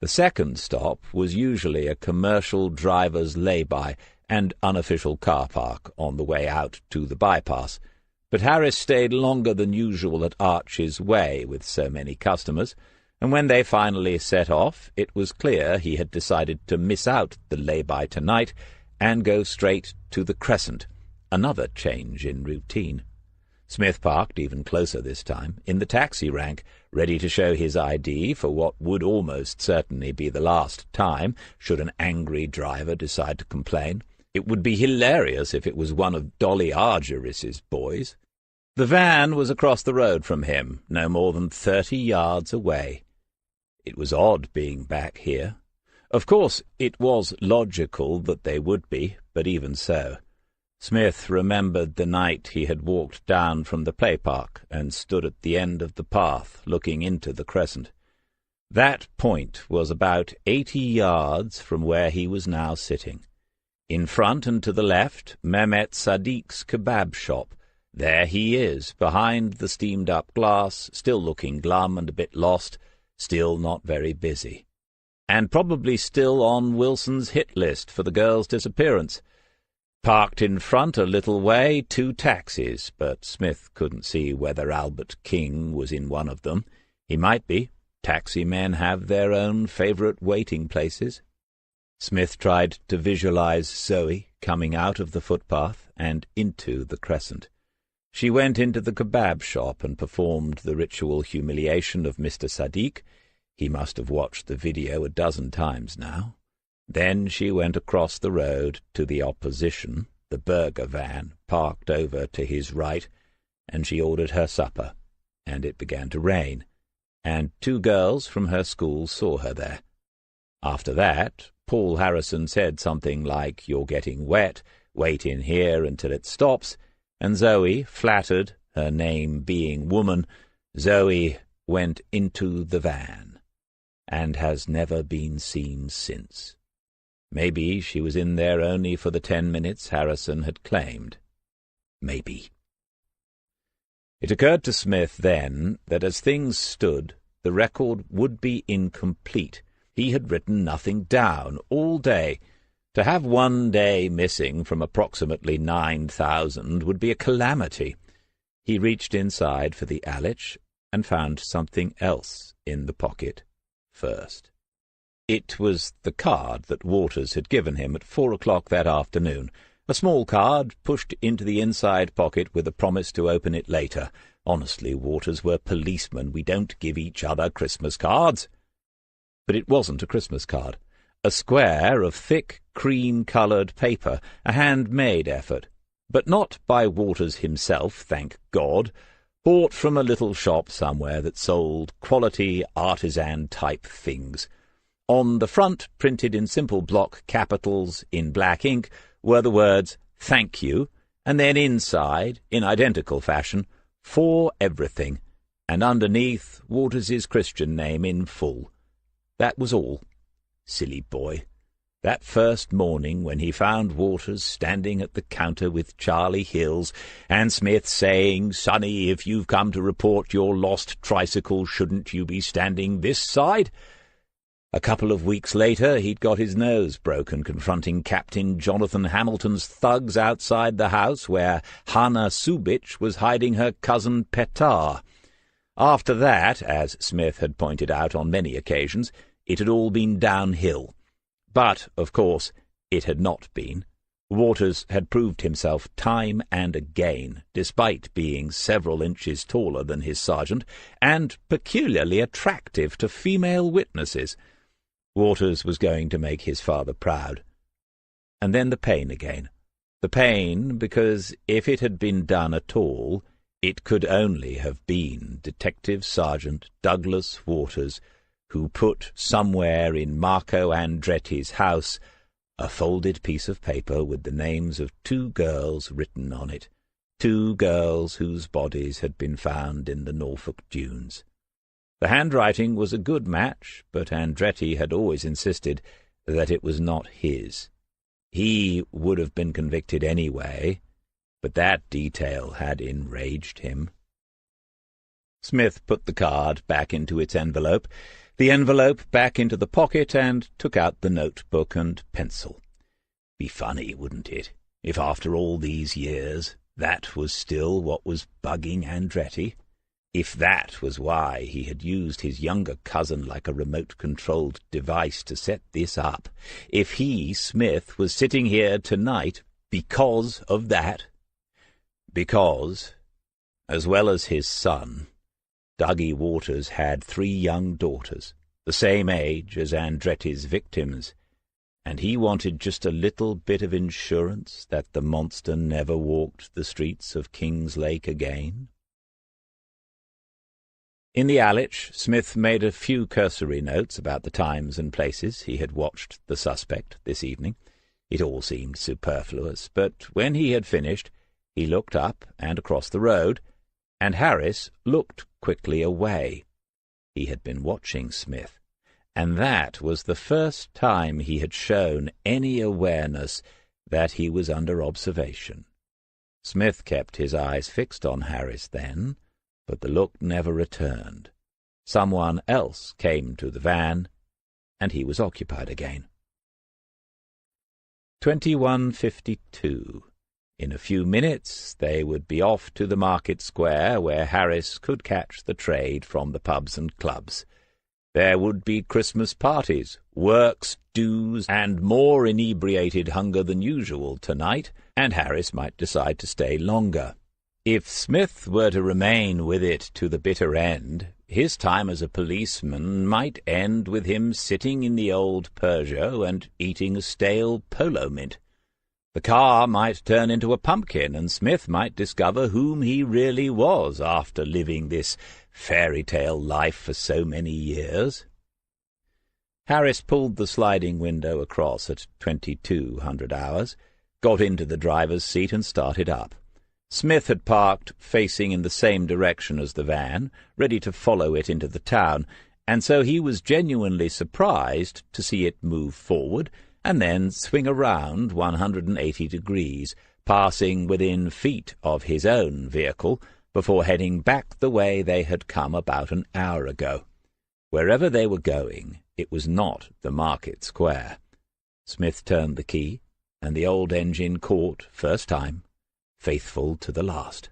The second stop was usually a commercial driver's lay-by and unofficial car park on the way out to the bypass, but Harris stayed longer than usual at Arch's Way with so many customers, and when they finally set off, it was clear he had decided to miss out the lay-by tonight and go straight to the Crescent, another change in routine. Smith parked even closer this time, in the taxi rank, ready to show his ID for what would almost certainly be the last time, should an angry driver decide to complain. It would be hilarious if it was one of Dolly Argyris's boys. The van was across the road from him, no more than 30 yards away. It was odd being back here. Of course, it was logical that they would be, but even so. Smith remembered the night he had walked down from the play park and stood at the end of the path looking into the Crescent. That point was about 80 yards from where he was now sitting. In front and to the left, Mehmet Sadiq's kebab shop. There he is, behind the steamed-up glass, still looking glum and a bit lost, still not very busy. And probably still on Wilson's hit list for the girl's disappearance. Parked in front a little way, 2 taxis, but Smith couldn't see whether Albert King was in one of them. He might be. Taxi men have their own favourite waiting places. Smith tried to visualize Zoe coming out of the footpath and into the Crescent. She went into the kebab shop and performed the ritual humiliation of Mr. Sadiq. He must have watched the video a dozen times now. Then she went across the road to the opposition, the burger van, parked over to his right, and she ordered her supper, and it began to rain, and 2 girls from her school saw her there. After that, Paul Harrison said something like, "You're getting wet, wait in here until it stops," and Zoe, flattered, her name being Woman, Zoe went into the van, and has never been seen since. Maybe she was in there only for the 10 minutes Harrison had claimed. Maybe. It occurred to Smith then that as things stood, the record would be incomplete. He had written nothing down all day. To have 1 day missing from approximately 9,000 would be a calamity. He reached inside for the Alich and found something else in the pocket first. It was the card that Waters had given him at 4 o'clock that afternoon, a small card pushed into the inside pocket with a promise to open it later. Honestly, Waters, we're policemen. We don't give each other Christmas cards. But it wasn't a Christmas card. A square of thick, cream-coloured paper, a handmade effort. But not by Waters himself, thank God. Bought from a little shop somewhere that sold quality artisan-type things. On the front, printed in simple block capitals in black ink, were the words, "Thank you," and then inside, in identical fashion, "For everything," and underneath, Waters's Christian name in full. That was all. Silly boy. That first morning when he found Waters standing at the counter with Charlie Hills, and Smith saying, "Sonny, if you've come to report your lost tricycle, shouldn't you be standing this side?" A couple of weeks later he'd got his nose broken confronting Captain Jonathan Hamilton's thugs outside the house where Hannah Subich was hiding her cousin Petar. After that, as Smith had pointed out on many occasions, it had all been downhill. But, of course, it had not been. Waters had proved himself time and again, despite being several inches taller than his sergeant, and peculiarly attractive to female witnesses. Waters was going to make his father proud. And then the pain again. The pain because if it had been done at all, it could only have been Detective Sergeant Douglas Waters, who put somewhere in Marco Andretti's house a folded piece of paper with the names of 2 girls written on it, 2 girls whose bodies had been found in the Norfolk dunes. The handwriting was a good match, but Andretti had always insisted that it was not his. He would have been convicted anyway, but that detail had enraged him. Smith put the card back into its envelope, the envelope back into the pocket, and took out the notebook and pencil. Be funny, wouldn't it, if after all these years that was still what was bugging Andretti? If that was why he had used his younger cousin like a remote-controlled device to set this up? If he, Smith, was sitting here tonight because of that? Because, as well as his son, Dougie Waters had 3 young daughters, the same age as Andretti's victims, and he wanted just a little bit of insurance that the monster never walked the streets of King's Lake again. In the Alich, Smith made a few cursory notes about the times and places he had watched the suspect this evening. It all seemed superfluous, but when he had finished, he looked up and across the road, and Harris looked quickly away. He had been watching Smith, and that was the first time he had shown any awareness that he was under observation. Smith kept his eyes fixed on Harris then, but the look never returned. Someone else came to the van, and he was occupied again. 21:52. In a few minutes they would be off to the market square, where Harris could catch the trade from the pubs and clubs. There would be Christmas parties, works, dues, and more inebriated hunger than usual tonight, and Harris might decide to stay longer. If Smith were to remain with it to the bitter end, his time as a policeman might end with him sitting in the old Peugeot and eating a stale polo mint. The car might turn into a pumpkin, and Smith might discover whom he really was after living this fairy-tale life for so many years. Harris pulled the sliding window across at 2200 hours, got into the driver's seat and started up. Smith had parked facing in the same direction as the van, ready to follow it into the town, and so he was genuinely surprised to see it move forward and then swing around 180 degrees, passing within feet of his own vehicle, before heading back the way they had come about an hour ago. Wherever they were going, it was not the market square. Smith turned the key, and the old engine caught, first time, faithful to the last.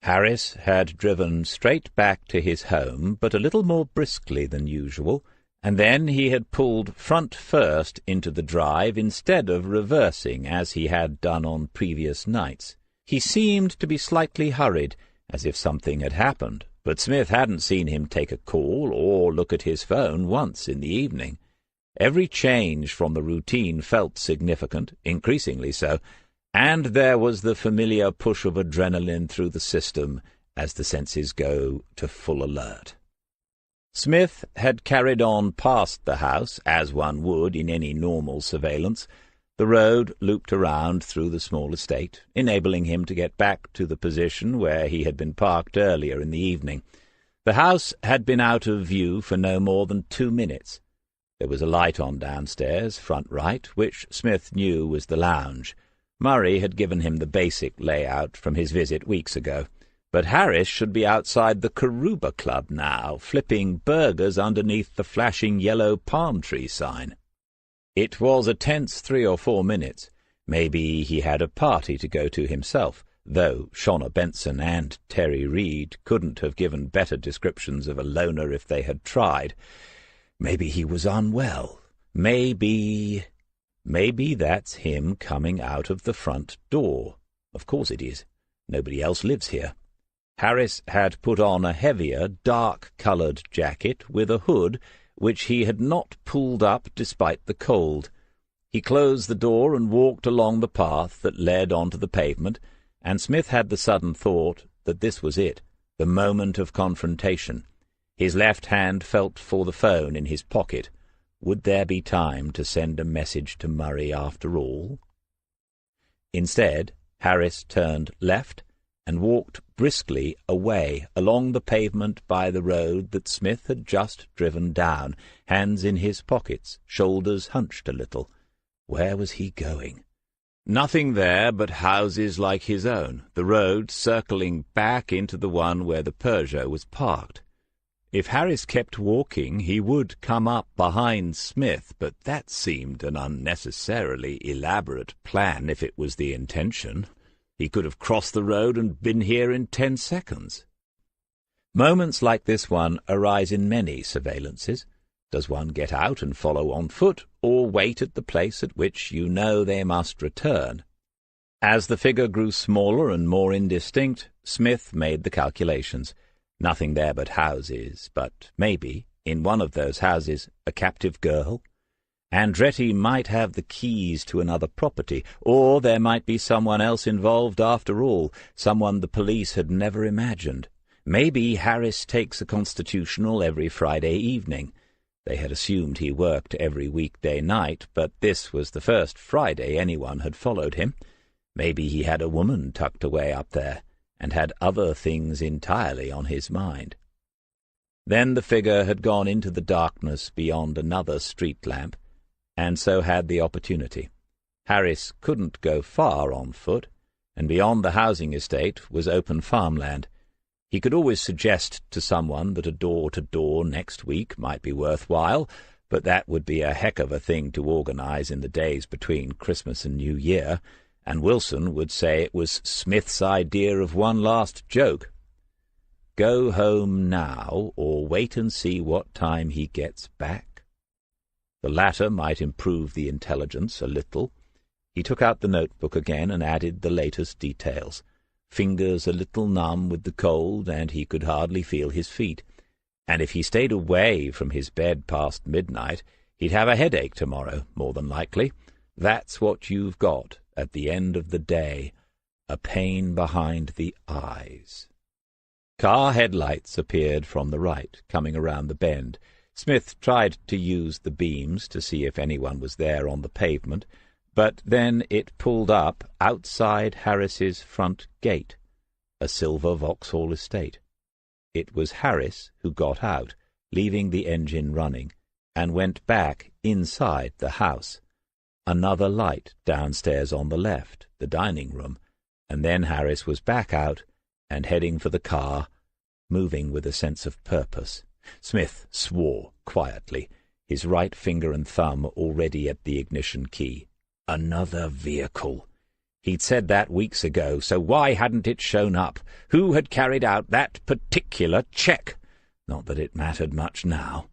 Harris had driven straight back to his home, but a little more briskly than usual, and then he had pulled front first into the drive instead of reversing as he had done on previous nights. He seemed to be slightly hurried, as if something had happened, but Smith hadn't seen him take a call or look at his phone once in the evening. Every change from the routine felt significant, increasingly so, and there was the familiar push of adrenaline through the system as the senses go to full alert. Smith had carried on past the house, as one would in any normal surveillance. The road looped around through the small estate, enabling him to get back to the position where he had been parked earlier in the evening. The house had been out of view for no more than 2 minutes. There was a light on downstairs, front right, which Smith knew was the lounge. Murray had given him the basic layout from his visit weeks ago. But Harris should be outside the Caruba Club now, flipping burgers underneath the flashing yellow palm tree sign. It was a tense 3 or 4 minutes. Maybe he had a party to go to himself, though Shauna Benson and Terry Reed couldn't have given better descriptions of a loner if they had tried. Maybe he was unwell. Maybe that's him coming out of the front door. Of course it is. Nobody else lives here. Harris had put on a heavier, dark-coloured jacket with a hood which he had not pulled up despite the cold. He closed the door and walked along the path that led onto the pavement, and Smith had the sudden thought that this was it, the moment of confrontation. His left hand felt for the phone in his pocket. Would there be time to send a message to Murray after all? Instead, Harris turned left and walked briskly away along the pavement by the road that Smith had just driven down, hands in his pockets, shoulders hunched a little. Where was he going? Nothing there but houses like his own, the road circling back into the one where the Peugeot was parked. If Harris kept walking, he would come up behind Smith, but that seemed an unnecessarily elaborate plan if it was the intention. He could have crossed the road and been here in 10 seconds. Moments like this one arise in many surveillances. Does one get out and follow on foot, or wait at the place at which you know they must return? As the figure grew smaller and more indistinct, Smith made the calculations. Nothing there but houses, but maybe, in one of those houses, a captive girl. Andretti might have the keys to another property, or there might be someone else involved after all, someone the police had never imagined. Maybe Harris takes a constitutional every Friday evening. They had assumed he worked every weekday night, but this was the first Friday anyone had followed him. Maybe he had a woman tucked away up there, and had other things entirely on his mind. Then the figure had gone into the darkness beyond another street lamp, and so had the opportunity. Harris couldn't go far on foot, and beyond the housing estate was open farmland. He could always suggest to someone that a door-to-door next week might be worthwhile, but that would be a heck of a thing to organize in the days between Christmas and New Year, and Wilson would say it was Smith's idea of one last joke. Go home now, or wait and see what time he gets back? The latter might improve the intelligence a little. He took out the notebook again and added the latest details. Fingers a little numb with the cold, and he could hardly feel his feet. And if he stayed away from his bed past midnight, he'd have a headache tomorrow, more than likely. That's what you've got at the end of the day, a pain behind the eyes. Car headlights appeared from the right, coming around the bend. Smith tried to use the beams to see if anyone was there on the pavement, but then it pulled up outside Harris's front gate, a silver Vauxhall estate. It was Harris who got out, leaving the engine running, and went back inside the house. Another light downstairs on the left, the dining room, and then Harris was back out and heading for the car, moving with a sense of purpose. Smith swore quietly, his right finger and thumb already at the ignition key. Another vehicle. He'd said that weeks ago, so why hadn't it shown up? Who had carried out that particular check? Not that it mattered much now.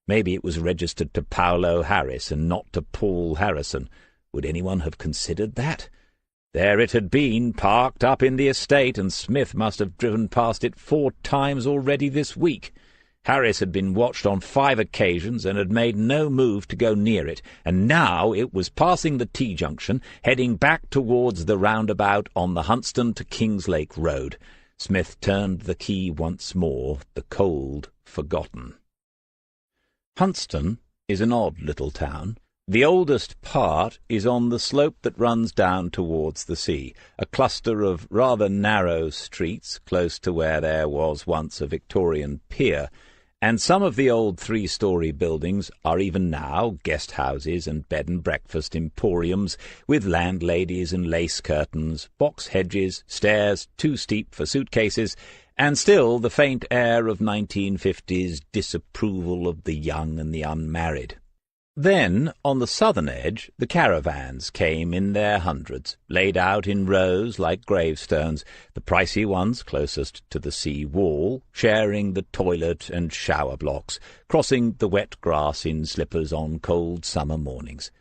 Maybe it was registered to Paolo Harris and not to Paul Harrison. Would anyone have considered that? There it had been, parked up in the estate, and Smith must have driven past it 4 times already this week. Harris had been watched on 5 occasions and had made no move to go near it, and now it was passing the T-junction, heading back towards the roundabout on the Huntston to Kingslake Road. Smith turned the key once more, the cold forgotten. Huntston is an odd little town. The oldest part is on the slope that runs down towards the sea, a cluster of rather narrow streets close to where there was once a Victorian pier, and some of the old 3-story buildings are even now guest houses and bed-and-breakfast emporiums, with landladies and lace curtains, box hedges, stairs too steep for suitcases, and still the faint air of 1950s disapproval of the young and the unmarried. Then, on the southern edge, the caravans came in their hundreds, laid out in rows like gravestones, the pricey ones closest to the sea wall, sharing the toilet and shower blocks, crossing the wet grass in slippers on cold summer mornings.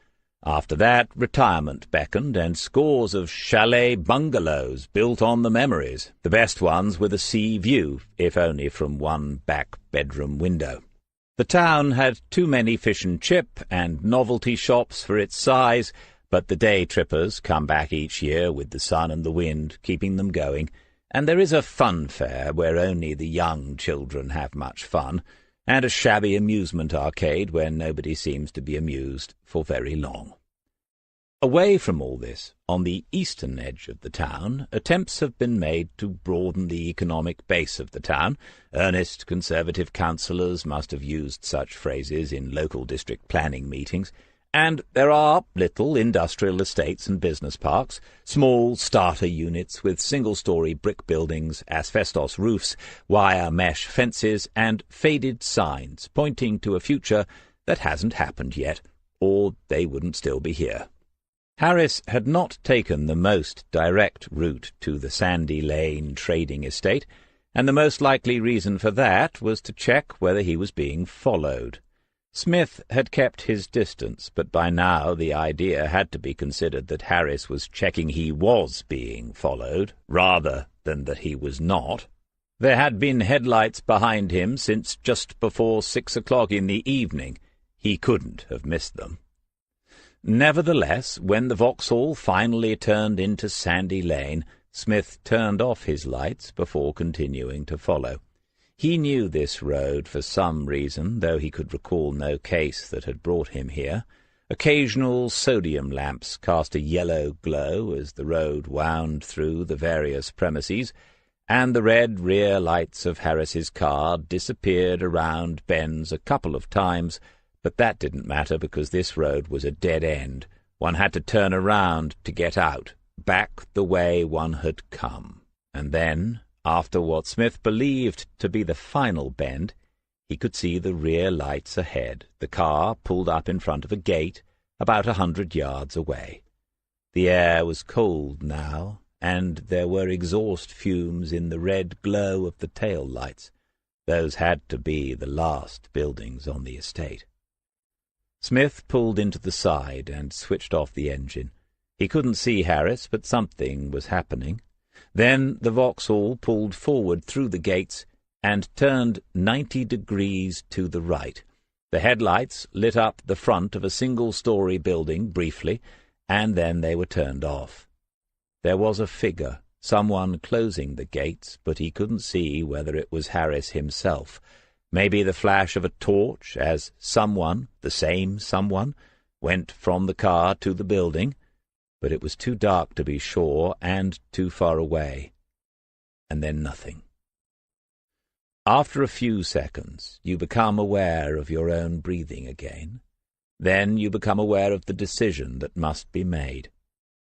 After that, retirement beckoned, and scores of chalet bungalows built on the memories, the best ones with a sea view, if only from one back bedroom window. The town had too many fish and chip and novelty shops for its size, but the day-trippers come back each year with the sun and the wind keeping them going, and there is a fun fair where only the young children have much fun, and a shabby amusement arcade where nobody seems to be amused for very long. Away from all this, on the eastern edge of the town, attempts have been made to broaden the economic base of the town. Earnest Conservative councillors must have used such phrases in local district planning meetings. And there are little industrial estates and business parks, small starter units with single-story brick buildings, asbestos roofs, wire mesh fences, and faded signs pointing to a future that hasn't happened yet, or they wouldn't still be here. Harris had not taken the most direct route to the Sandy Lane trading estate, and the most likely reason for that was to check whether he was being followed. Smith had kept his distance, but by now the idea had to be considered that Harris was checking he was being followed, rather than that he was not. There had been headlights behind him since just before 6 o'clock in the evening. He couldn't have missed them. Nevertheless, when the Vauxhall finally turned into Sandy Lane, Smith turned off his lights before continuing to follow. He knew this road for some reason, though he could recall no case that had brought him here. Occasional sodium lamps cast a yellow glow as the road wound through the various premises, and the red rear lights of Harris's car disappeared around bends a couple of times, but that didn't matter because this road was a dead end. One had to turn around to get out, back the way one had come. And then, after what Smith believed to be the final bend, he could see the rear lights ahead. The car pulled up in front of a gate about 100 yards away. The air was cold now, and there were exhaust fumes in the red glow of the tail lights. Those had to be the last buildings on the estate. Smith pulled into the side and switched off the engine. He couldn't see Harris, but something was happening. Then the Vauxhall pulled forward through the gates and turned 90 degrees to the right. The headlights lit up the front of a single-story building briefly, and then they were turned off. There was a figure, someone closing the gates, but he couldn't see whether it was Harris himself. Maybe the flash of a torch as someone, the same someone, went from the car to the building, but it was too dark to be sure and too far away. And then nothing. After a few seconds, you become aware of your own breathing again. Then you become aware of the decision that must be made.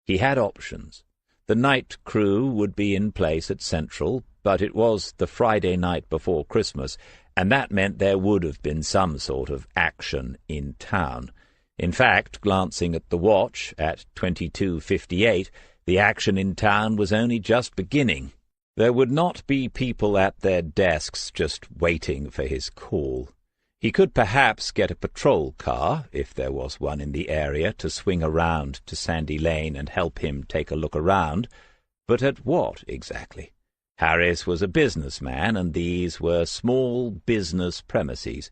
He had options. The night crew would be in place at Central, but it was the Friday night before Christmas, and that meant there would have been some sort of action in town. In fact, glancing at the watch at 22:58, the action in town was only just beginning. There would not be people at their desks just waiting for his call. He could perhaps get a patrol car, if there was one in the area, to swing around to Sandy Lane and help him take a look around. But at what, exactly? Harris was a businessman, and these were small business premises.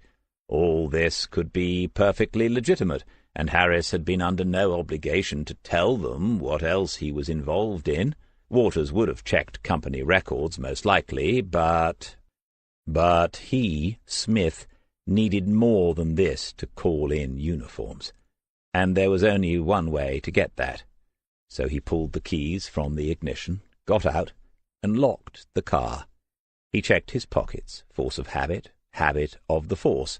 All this could be perfectly legitimate, and Harris had been under no obligation to tell them what else he was involved in. Waters would have checked company records, most likely, but he, Smith, needed more than this to call in uniforms, and there was only one way to get that. So he pulled the keys from the ignition, got out, and locked the car. He checked his pockets, force of habit of the force,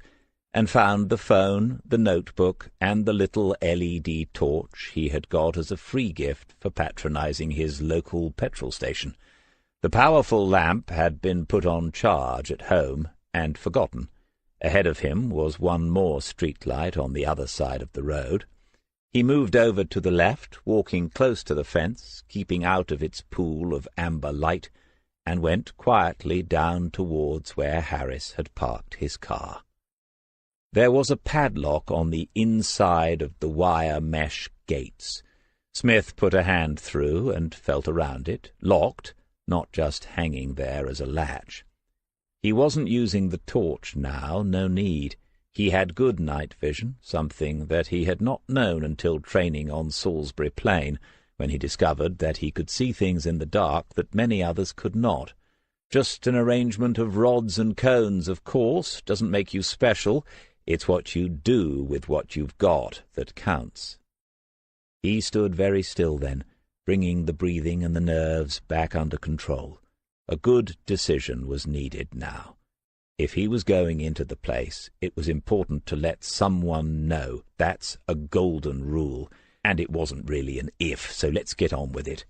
and found the phone, the notebook, and the little LED torch he had got as a free gift for patronizing his local petrol station. The powerful lamp had been put on charge at home and forgotten. Ahead of him was one more street-light on the other side of the road. He moved over to the left, walking close to the fence, keeping out of its pool of amber light, and went quietly down towards where Harris had parked his car. There was a padlock on the inside of the wire mesh gates. Smith put a hand through and felt around it, locked, not just hanging there as a latch. He wasn't using the torch now, no need. He had good night vision, something that he had not known until training on Salisbury Plain, when he discovered that he could see things in the dark that many others could not. Just an arrangement of rods and cones, of course, doesn't make you special. It's what you do with what you've got that counts. He stood very still then, bringing the breathing and the nerves back under control. A good decision was needed now. If he was going into the place, it was important to let someone know. That's a golden rule, and it wasn't really an if, so let's get on with it.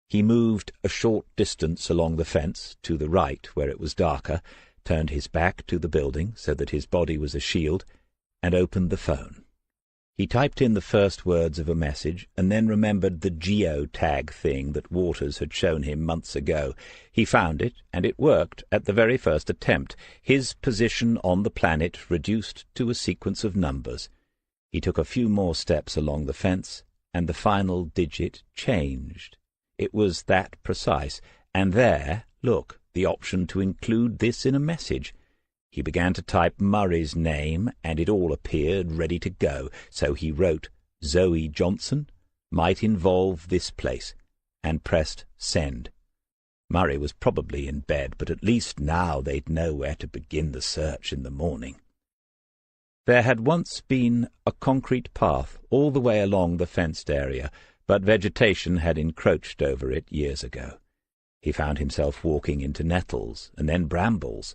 He moved a short distance along the fence, to the right, where it was darker, turned his back to the building so that his body was a shield, and opened the phone. He typed in the first words of a message, and then remembered the geotag thing that Waters had shown him months ago. He found it, and it worked at the very first attempt. His position on the planet reduced to a sequence of numbers. He took a few more steps along the fence, and the final digit changed. It was that precise, and there, look, the option to include this in a message. He began to type Murray's name, and it all appeared ready to go. So he wrote, Zoe Johnson, might involve this place, and pressed send. Murray was probably in bed, but at least now they'd know where to begin the search in the morning. There had once been a concrete path all the way along the fenced area, but vegetation had encroached over it years ago. He found himself walking into nettles, and then brambles.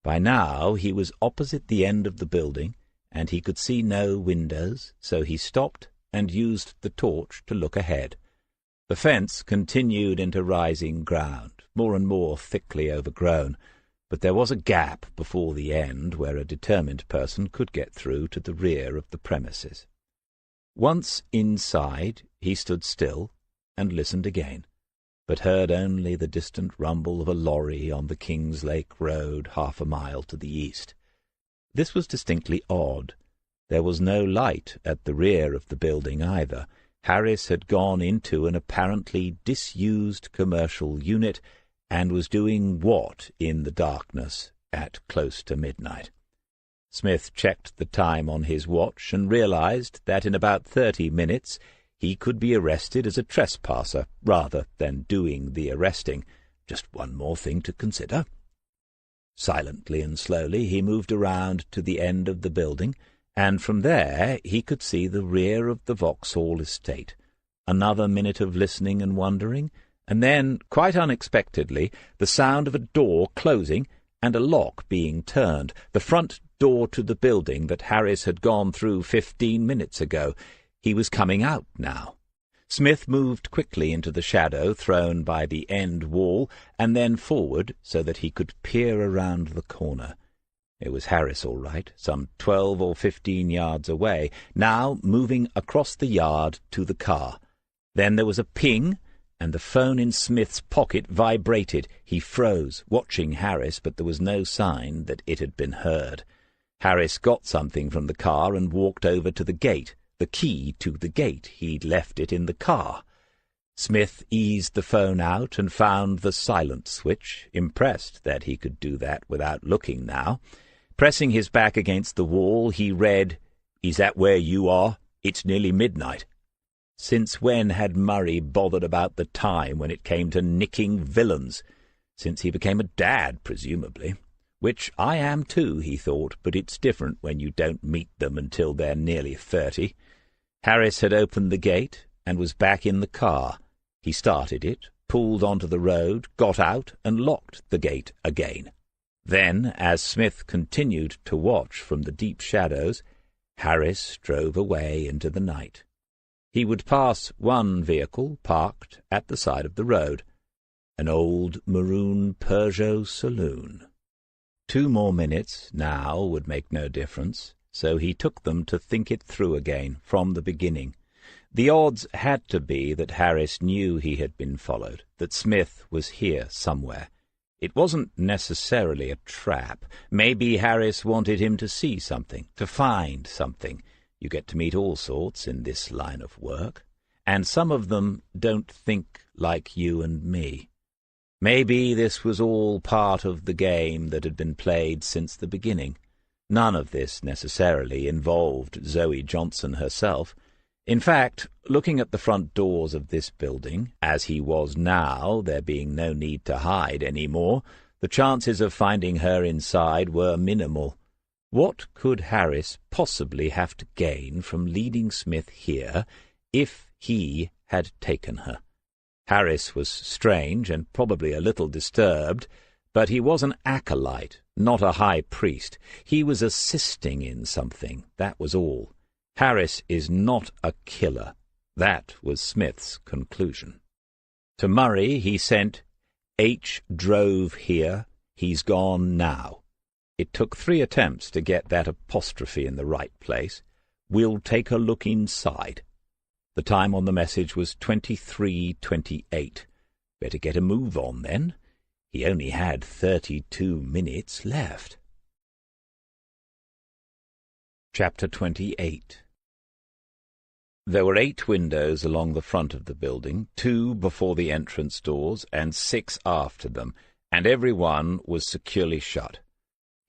By now he was opposite the end of the building, and he could see no windows, so he stopped and used the torch to look ahead. The fence continued into rising ground, more and more thickly overgrown, but there was a gap before the end where a determined person could get through to the rear of the premises. Once inside, he stood still and listened again, but heard only the distant rumble of a lorry on the Kings Lake Road 1/2 mile to the east. This was distinctly odd. There was no light at the rear of the building either. Harris had gone into an apparently disused commercial unit and was doing what in the darkness at close to midnight? Smith checked the time on his watch and realized that in about 30 minutes he could be arrested as a trespasser rather than doing the arresting. Just one more thing to consider. Silently and slowly he moved around to the end of the building, and from there he could see the rear of the Vauxhall estate. Another minute of listening and wondering, and then, quite unexpectedly, the sound of a door closing and a lock being turned, the front door to the building that Harris had gone through 15 minutes ago. He was coming out now. Smith moved quickly into the shadow thrown by the end wall, and then forward so that he could peer around the corner. It was Harris, all right, some 12 or 15 yards away, now moving across the yard to the car. Then there was a ping, and the phone in Smith's pocket vibrated. He froze, watching Harris, but there was no sign that it had been heard. Harris got something from the car and walked over to the gate. The key to the gate. He'd left it in the car. Smith eased the phone out and found the silent switch, impressed that he could do that without looking now. Pressing his back against the wall, he read, "Is that where you are? It's nearly midnight." Since when had Murray bothered about the time when it came to nicking villains? Since he became a dad, presumably. Which I am too, he thought, but it's different when you don't meet them until they're nearly 30. Harris had opened the gate and was back in the car. He started it, pulled onto the road, got out, and locked the gate again. Then, as Smith continued to watch from the deep shadows, Harris drove away into the night. He would pass one vehicle parked at the side of the road, an old maroon Peugeot saloon. 2 more minutes now would make no difference, so he took them to think it through again from the beginning. The odds had to be that Harris knew he had been followed, that Smith was here somewhere. It wasn't necessarily a trap. Maybe Harris wanted him to see something, to find something. You get to meet all sorts in this line of work, and some of them don't think like you and me. Maybe this was all part of the game that had been played since the beginning. None of this necessarily involved Zoe Johnson herself. In fact, looking at the front doors of this building, as he was now, there being no need to hide any more, the chances of finding her inside were minimal. What could Harris possibly have to gain from leading Smith here if He had taken her. Harris was strange and probably a little disturbed, but he was an acolyte, not a high priest. He was assisting in something, that was all. Harris is not a killer. That was Smith's conclusion. To Murray he sent, "H drove here. He's gone now." It took 3 attempts to get that apostrophe in the right place. "We'll take a look inside." The time on the message was 23:28. Better get a move on, then. He only had 32 minutes left. Chapter 28. There were 8 windows along the front of the building, 2 before the entrance doors and 6 after them, and every one was securely shut.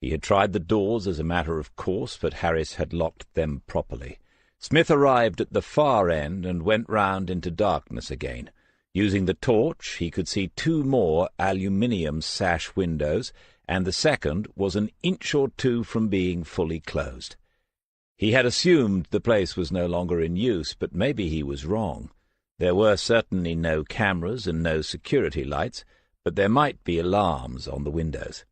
He had tried the doors as a matter of course, but Harris had locked them properly. Smith arrived at the far end and went round into darkness again. Using the torch, he could see 2 more aluminium sash windows, and the second was an inch or 2 from being fully closed. He had assumed the place was no longer in use, but maybe he was wrong. There were certainly no cameras and no security lights, but there might be alarms on the windows.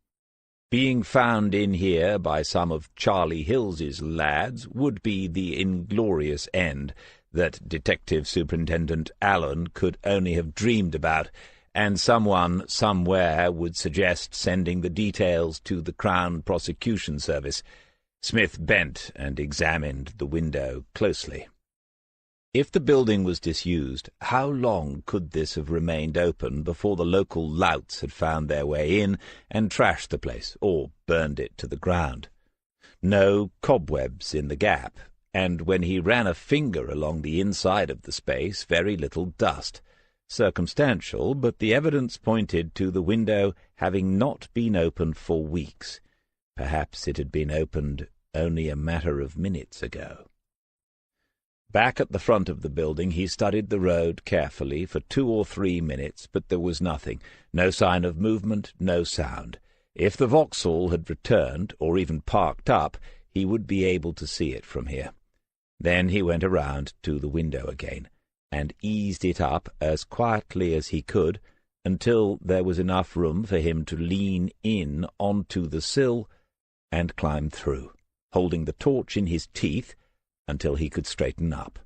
Being found in here by some of Charlie Hills's lads would be the inglorious end that Detective Superintendent Allen could only have dreamed about, and someone somewhere would suggest sending the details to the Crown Prosecution Service. Smith bent and examined the window closely. If the building was disused, how long could this have remained open before the local louts had found their way in and trashed the place, or burned it to the ground? No cobwebs in the gap, and when he ran a finger along the inside of the space, very little dust. Circumstantial, but the evidence pointed to the window having not been opened for weeks. Perhaps it had been opened only a matter of minutes ago. Back at the front of the building he studied the road carefully for 2 or 3 minutes, but there was nothing, no sign of movement, no sound. If the Vauxhall had returned, or even parked up, he would be able to see it from here. Then he went around to the window again, and eased it up as quietly as he could until there was enough room for him to lean in onto the sill and climb through, holding the torch in his teeth until he could straighten up.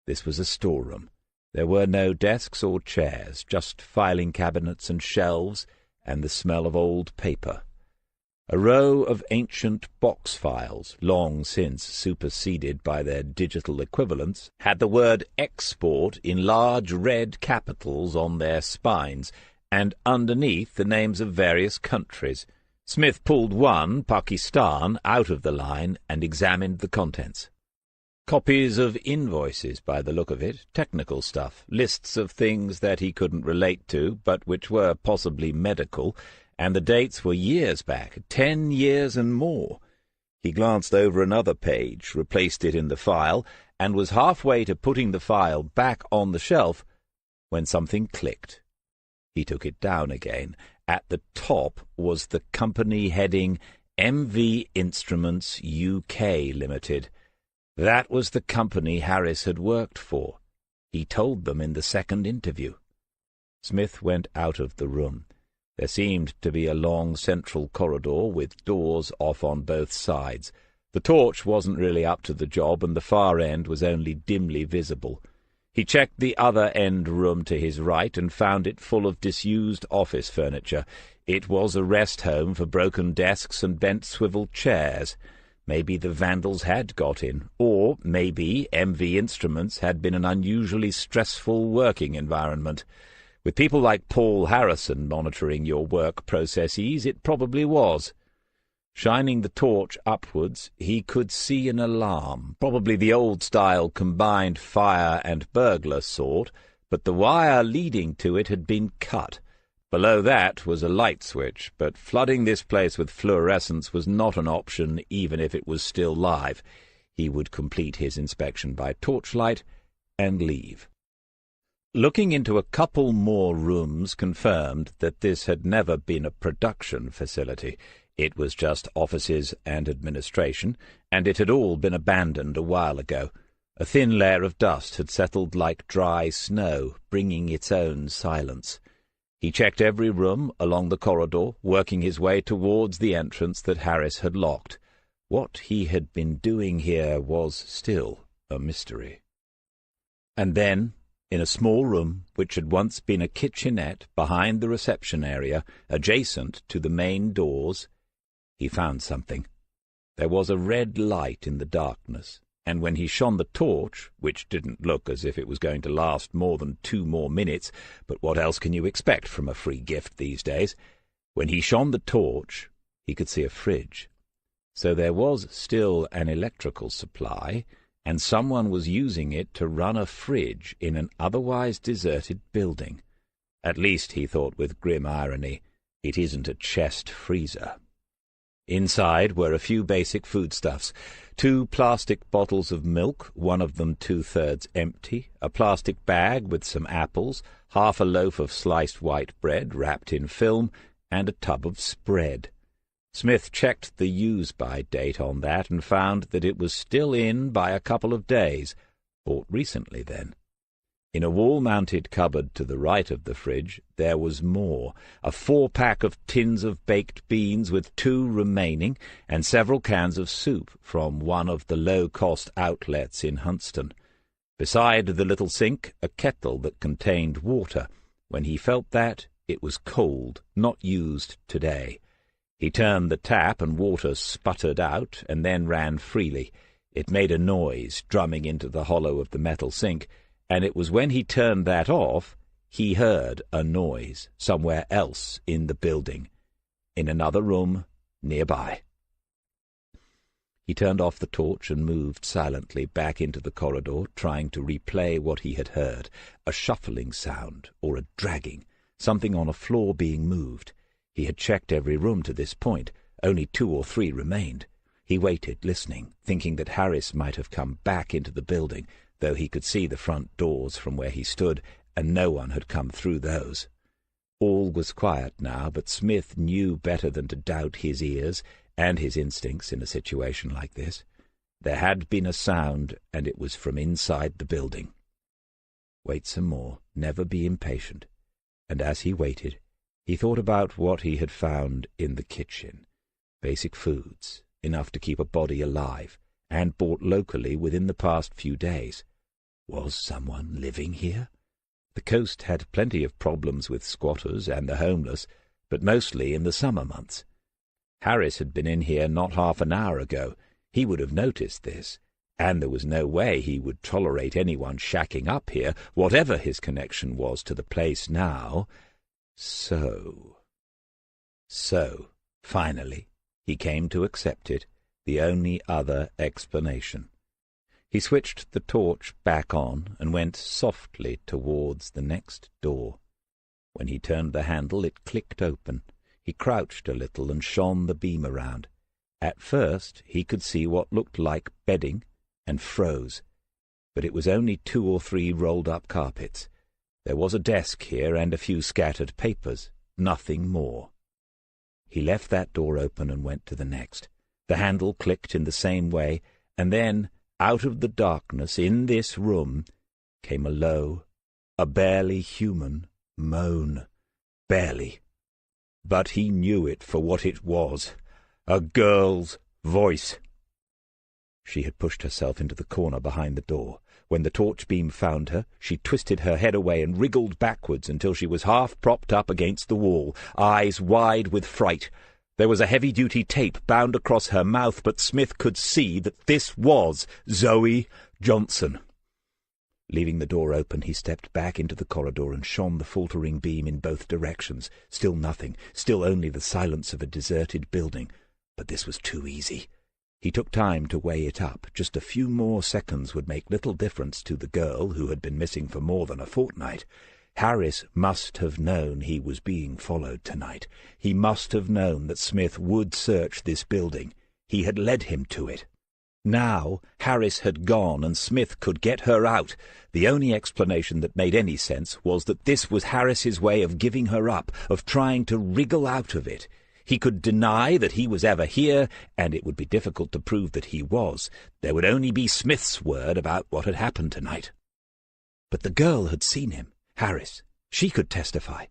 This was a storeroom. There were no desks or chairs, just filing cabinets and shelves, and the smell of old paper. A row of ancient box files, long since superseded by their digital equivalents, had the word "export" in large red capitals on their spines, and underneath the names of various countries. Smith pulled one, Pakistan, out of the line and examined the contents. Copies of invoices, by the look of it, technical stuff, lists of things that he couldn't relate to, but which were possibly medical, and the dates were years back, 10 years and more. He glanced over another page, replaced it in the file, and was halfway to putting the file back on the shelf when something clicked. He took it down again. At the top was the company heading MV Instruments UK Limited. That was the company Harris had worked for. He told them in the second interview. Smith went out of the room. There seemed to be a long central corridor with doors off on both sides. The torch wasn't really up to the job, and the far end was only dimly visible. He checked the other end room to his right and found it full of disused office furniture. It was a rest home for broken desks and bent swivel chairs. Maybe the vandals had got in, or maybe MV Instruments had been an unusually stressful working environment. With people like Paul Harrison monitoring your work processes, it probably was. Shining the torch upwards, he could see an alarm, probably the old-style combined fire and burglar sort, but the wire leading to it had been cut. Below that was a light switch, but flooding this place with fluorescence was not an option even if it was still live. He would complete his inspection by torchlight and leave. Looking into a couple more rooms confirmed that this had never been a production facility. It was just offices and administration, and it had all been abandoned a while ago. A thin layer of dust had settled like dry snow, bringing its own silence. He checked every room along the corridor, working his way towards the entrance that Harris had locked. What he had been doing here was still a mystery. And then, in a small room which had once been a kitchenette behind the reception area, adjacent to the main doors, he found something. There was a red light in the darkness, and when he shone the torch, which didn't look as if it was going to last more than 2 more minutes, but what else can you expect from a free gift these days? When he shone the torch, he could see a fridge. So there was still an electrical supply, and someone was using it to run a fridge in an otherwise deserted building. At least, he thought with grim irony, it isn't a chest freezer. Inside were a few basic foodstuffs, 2 plastic bottles of milk, one of them 2/3 empty, a plastic bag with some apples, half a loaf of sliced white bread wrapped in film, and a tub of spread. Smith checked the use-by date on that and found that it was still in by a couple of days, bought recently then. In a wall-mounted cupboard to the right of the fridge there was more, a 4-pack of tins of baked beans with 2 remaining, and several cans of soup from one of the low-cost outlets in Huntston. Beside the little sink, a kettle that contained water. When he felt that, it was cold, not used today. He turned the tap and water sputtered out and then ran freely. It made a noise, drumming into the hollow of the metal sink, and it was when he turned that off he heard a noise somewhere else in the building, in another room nearby. He turned off the torch and moved silently back into the corridor, trying to replay what he had heard, a shuffling sound or a dragging, something on a floor being moved. He had checked every room to this point. Only 2 or 3 remained. He waited, listening, thinking that Harris might have come back into the building, though he could see the front doors from where he stood, and no one had come through those. All was quiet now, but Smith knew better than to doubt his ears and his instincts in a situation like this. There had been a sound, and it was from inside the building. Wait some more, never be impatient. And as he waited, he thought about what he had found in the kitchen. Basic foods, enough to keep a body alive, and bought locally within the past few days. Was someone living here? The coast had plenty of problems with squatters and the homeless, but mostly in the summer months. Harris had been in here not half an hour ago. He would have noticed this, and there was no way he would tolerate anyone shacking up here, whatever his connection was to the place now. So, finally, he came to accept it, the only other explanation. He switched the torch back on and went softly towards the next door. When he turned the handle, it clicked open. He crouched a little and shone the beam around. At first he could see what looked like bedding, and froze. But it was only 2 or 3 rolled-up carpets. There was a desk here and a few scattered papers, nothing more. He left that door open and went to the next. The handle clicked in the same way, and then, out of the darkness in this room, came a low, a barely human moan. Barely. But he knew it for what it was, a girl's voice. She had pushed herself into the corner behind the door. When the torch beam found her, she twisted her head away and wriggled backwards until she was half propped up against the wall, eyes wide with fright. There was a heavy-duty tape bound across her mouth, but Smith could see that this was Zoe Johnson. Leaving the door open, he stepped back into the corridor and shone the faltering beam in both directions. Still nothing, still only the silence of a deserted building. But this was too easy. He took time to weigh it up. Just a few more seconds would make little difference to the girl who had been missing for more than a fortnight. Harris must have known he was being followed tonight. He must have known that Smith would search this building. He had led him to it. Now Harris had gone and Smith could get her out. The only explanation that made any sense was that this was Harris's way of giving her up, of trying to wriggle out of it. He could deny that he was ever here, and it would be difficult to prove that he was. There would only be Smith's word about what had happened tonight. But the girl had seen him, Harris. She could testify.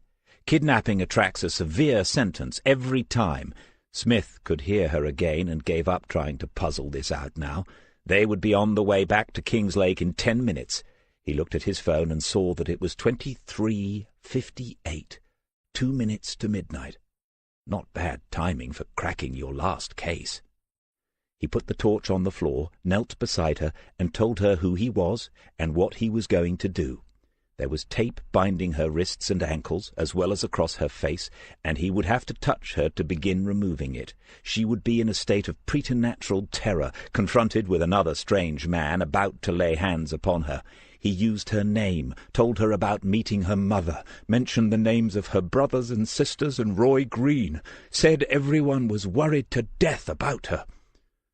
Kidnapping attracts a severe sentence every time. Smith could hear her again and gave up trying to puzzle this out now. They would be on the way back to King's Lake in 10 minutes. He looked at his phone and saw that it was 23:58, 2 minutes to midnight. Not bad timing for cracking your last case. He put the torch on the floor, knelt beside her, and told her who he was and what he was going to do. There was tape binding her wrists and ankles, as well as across her face, and he would have to touch her to begin removing it. She would be in a state of preternatural terror, confronted with another strange man about to lay hands upon her. He used her name, told her about meeting her mother, mentioned the names of her brothers and sisters and Roy Green, said everyone was worried to death about her.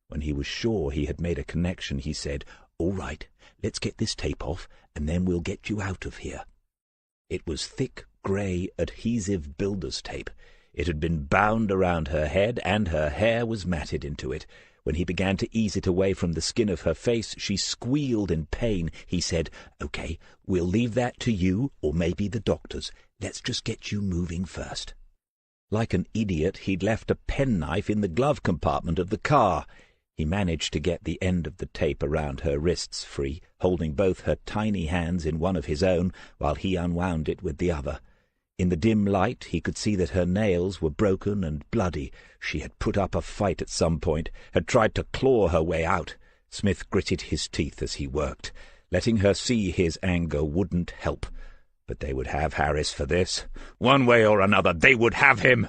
When he was sure he had made a connection, he said, "All right, let's get this tape off, and then we'll get you out of here." It was thick, grey, adhesive builder's tape. It had been bound around her head, and her hair was matted into it. When he began to ease it away from the skin of her face, she squealed in pain. He said, "Okay, we'll leave that to you, or maybe the doctors. Let's just get you moving first." Like an idiot, he'd left a penknife in the glove compartment of the car. He managed to get the end of the tape around her wrists free, holding both her tiny hands in one of his own, while he unwound it with the other. In the dim light he could see that her nails were broken and bloody. She had put up a fight at some point, had tried to claw her way out. Smith gritted his teeth as he worked. Letting her see his anger wouldn't help. But they would have Harris for this. One way or another, they would have him!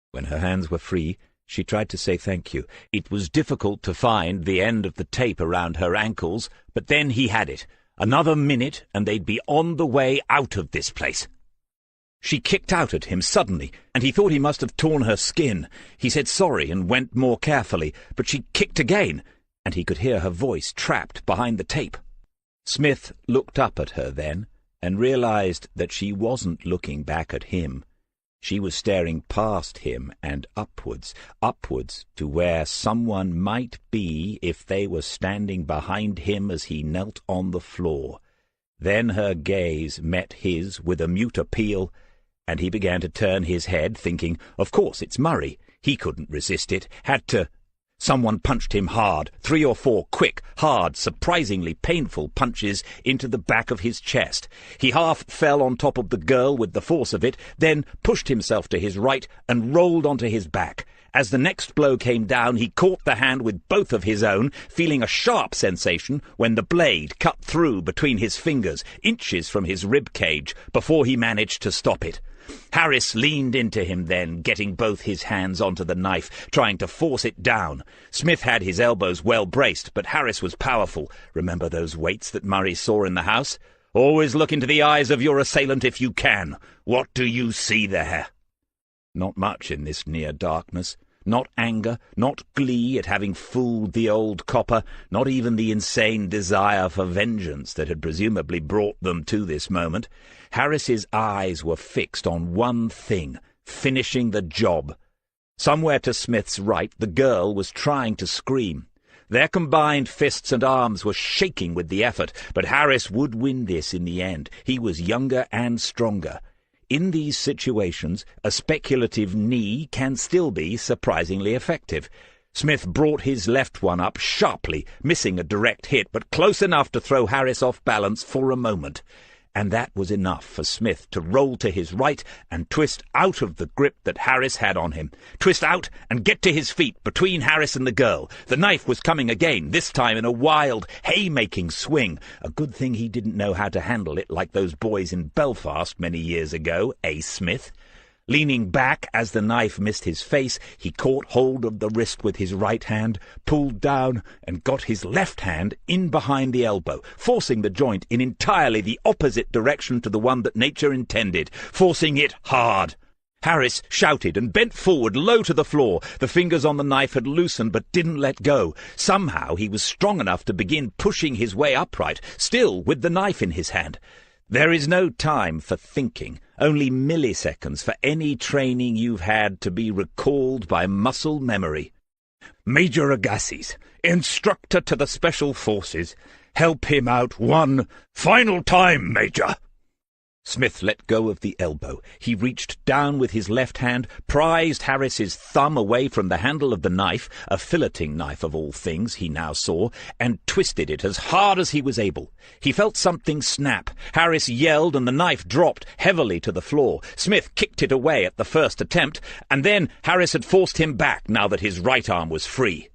When her hands were free, she tried to say thank you. It was difficult to find the end of the tape around her ankles, but then he had it. Another minute, and they'd be on the way out of this place. She kicked out at him suddenly, and he thought he must have torn her skin. He said sorry and went more carefully, but she kicked again, and he could hear her voice trapped behind the tape. Smith looked up at her then, and realized that she wasn't looking back at him. She was staring past him and upwards to where someone might be if they were standing behind him as he knelt on the floor. Then her gaze met his with a mute appeal, and he began to turn his head, thinking, of course it's Murray. He couldn't resist it, had to. Someone punched him hard, 3 or 4 quick, hard, surprisingly painful punches into the back of his chest. He half fell on top of the girl with the force of it, then pushed himself to his right and rolled onto his back. As the next blow came down, he caught the hand with both of his own, feeling a sharp sensation when the blade cut through between his fingers, inches from his rib cage, before he managed to stop it. Harris leaned into him then, getting both his hands onto the knife, trying to force it down. Smith had his elbows well braced, but Harris was powerful. Remember those weights that Murray saw in the house? Always look into the eyes of your assailant if you can. What do you see there? Not much in this near darkness. Not anger, not glee at having fooled the old copper, not even the insane desire for vengeance that had presumably brought them to this moment. Harris's eyes were fixed on one thing, finishing the job. Somewhere to Smith's right, the girl was trying to scream. Their combined fists and arms were shaking with the effort, but Harris would win this in the end. He was younger and stronger. In these situations, a speculative knee can still be surprisingly effective. Smith brought his left one up sharply, missing a direct hit, but close enough to throw Harris off balance for a moment. And that was enough for Smith to roll to his right and twist out of the grip that Harris had on him. Twist out and get to his feet between Harris and the girl. The knife was coming again, this time in a wild, haymaking swing. A good thing he didn't know how to handle it like those boys in Belfast many years ago, Smith? Leaning back as the knife missed his face, he caught hold of the wrist with his right hand, pulled down, and got his left hand in behind the elbow, forcing the joint in entirely the opposite direction to the one that nature intended, forcing it hard. Harris shouted and bent forward low to the floor. The fingers on the knife had loosened but didn't let go. Somehow he was strong enough to begin pushing his way upright, still with the knife in his hand. There is no time for thinking, only milliseconds for any training you've had to be recalled by muscle memory. Major Agassiz, instructor to the Special Forces. Help him out one final time, Major. Smith let go of the elbow. He reached down with his left hand, prized Harris's thumb away from the handle of the knife, a filleting knife of all things, he now saw, and twisted it as hard as he was able. He felt something snap. Harris yelled, and the knife dropped heavily to the floor. Smith kicked it away at the first attempt, and then Harris had forced him back now that his right arm was free.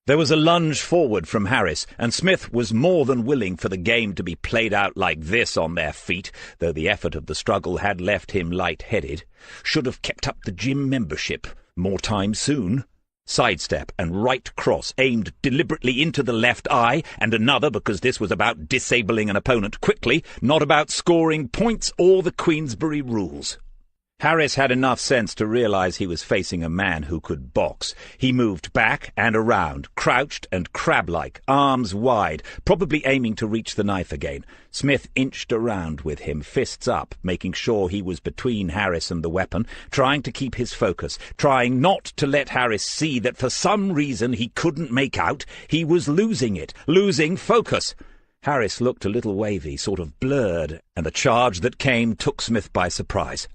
There was a lunge forward from Harris, and Smith was more than willing for the game to be played out like this on their feet, though the effort of the struggle had left him light-headed. Should have kept up the gym membership. More time soon. Sidestep and right cross aimed deliberately into the left eye, and another because this was about disabling an opponent quickly, not about scoring points or the Queensberry rules. Harris had enough sense to realize he was facing a man who could box. He moved back and around, crouched and crab-like, arms wide, probably aiming to reach the knife again. Smith inched around with him, fists up, making sure he was between Harris and the weapon, trying to keep his focus, trying not to let Harris see that for some reason he couldn't make out, he was losing it, losing focus. Harris looked a little wavy, sort of blurred, and the charge that came took Smith by surprise.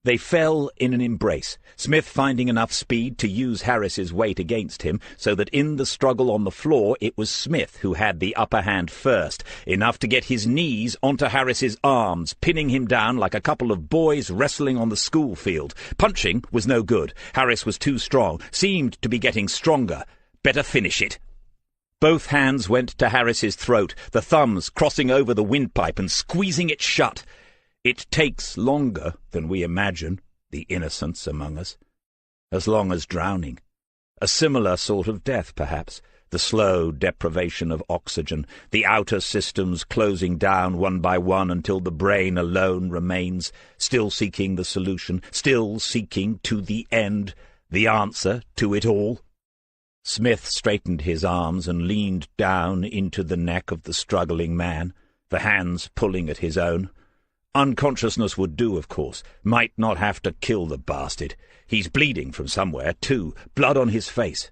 They fell in an embrace, Smith finding enough speed to use Harris's weight against him, so that in the struggle on the floor it was Smith who had the upper hand first, enough to get his knees onto Harris's arms, pinning him down like a couple of boys wrestling on the school field. Punching was no good. Harris was too strong, seemed to be getting stronger. Better finish it. Both hands went to Harris's throat, the thumbs crossing over the windpipe and squeezing it shut. It takes longer than we imagine, the innocents among us. As long as drowning. A similar sort of death, perhaps. The slow deprivation of oxygen, the outer systems closing down one by one until the brain alone remains, still seeking the solution, still seeking to the end, the answer to it all. Smith straightened his arms and leaned down into the neck of the struggling man, the hands pulling at his own. Unconsciousness would do, of course. Might not have to kill the bastard. He's bleeding from somewhere, too, blood on his face.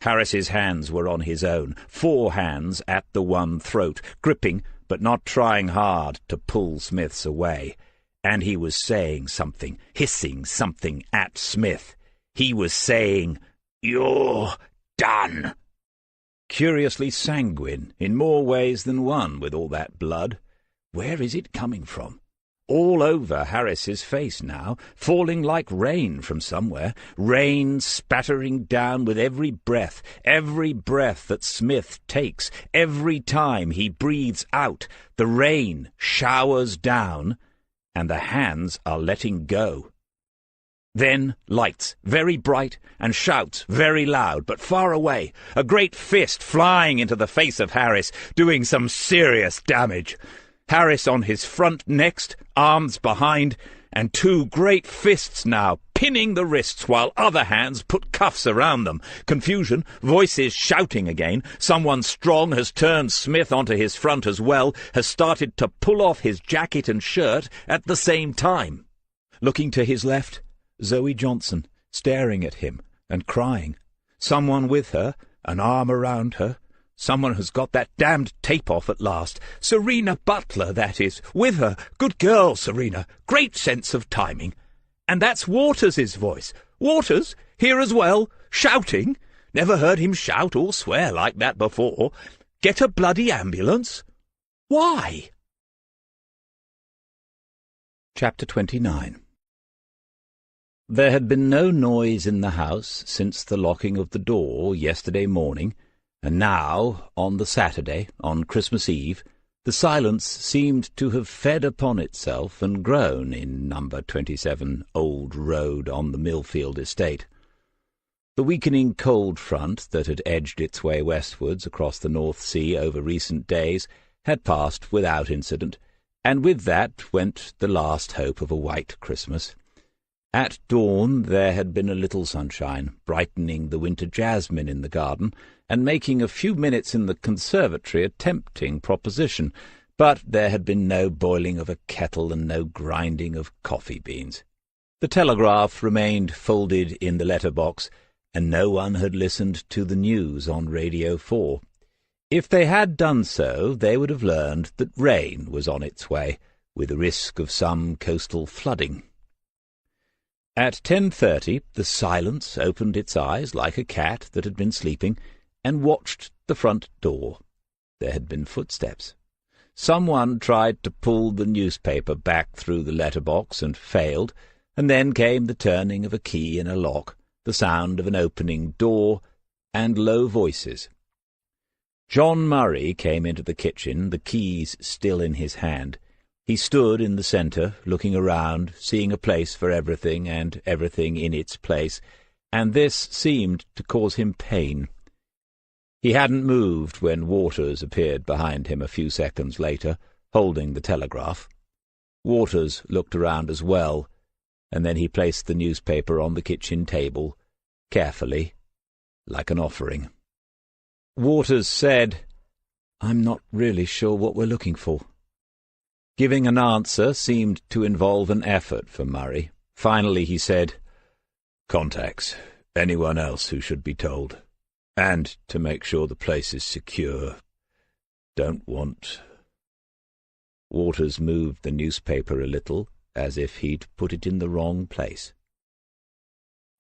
Harris's hands were on his own, 4 hands at the one throat, gripping, but not trying hard to pull Smith's away. And he was saying something, hissing something at Smith. He was saying, "You're done." Curiously sanguine, in more ways than one, with all that blood. Where is it coming from? All over Harris's face now, falling like rain from somewhere, rain spattering down with every breath that Smith takes, every time he breathes out, the rain showers down, and the hands are letting go. Then lights, very bright, and shouts, very loud, but far away, a great fist flying into the face of Harris, doing some serious damage. Harris on his front next, arms behind, and 2 great fists now, pinning the wrists while other hands put cuffs around them. Confusion, voices shouting again. Someone strong has turned Smith onto his front as well, has started to pull off his jacket and shirt at the same time. Looking to his left, Zoe Johnson, staring at him and crying. Someone with her, an arm around her. Someone has got that damned tape off at last. Serena Butler, that is, with her. Good girl, Serena. Great sense of timing. And that's Waters's voice. Waters, here as well, shouting. Never heard him shout or swear like that before. Get a bloody ambulance? Why? Chapter 29. There had been no noise in the house since the locking of the door yesterday morning, and now, on the Saturday, on Christmas Eve, the silence seemed to have fed upon itself and grown in number 27 Old Road on the Millfield estate. The weakening cold front that had edged its way westwards across the North Sea over recent days had passed without incident, and with that went the last hope of a white Christmas. At dawn there had been a little sunshine, brightening the winter jasmine in the garden, and making a few minutes in the conservatory a tempting proposition, But there had been no boiling of a kettle and no grinding of coffee beans. The telegraph remained folded in the letterbox, and no one had listened to the news on Radio 4. If they had done so, they would have learned that rain was on its way, with a risk of some coastal flooding. At 10:30 the silence opened its eyes like a cat that had been sleeping, and watched the front door. There had been footsteps. Someone tried to pull the newspaper back through the letterbox and failed, and then came the turning of a key in a lock, the sound of an opening door, and low voices. John Murray came into the kitchen, the keys still in his hand. He stood in the centre, looking around, seeing a place for everything and everything in its place, and this seemed to cause him pain. He hadn't moved when Waters appeared behind him a few seconds later, holding the telegraph. Waters looked around as well, and then he placed the newspaper on the kitchen table, carefully, like an offering. Waters said, "I'm not really sure what we're looking for." Giving an answer seemed to involve an effort for Murray. Finally he said, "Contacts. Anyone else who should be told. And to make sure the place is secure. Don't want—" Waters moved the newspaper a little, as if he'd put it in the wrong place.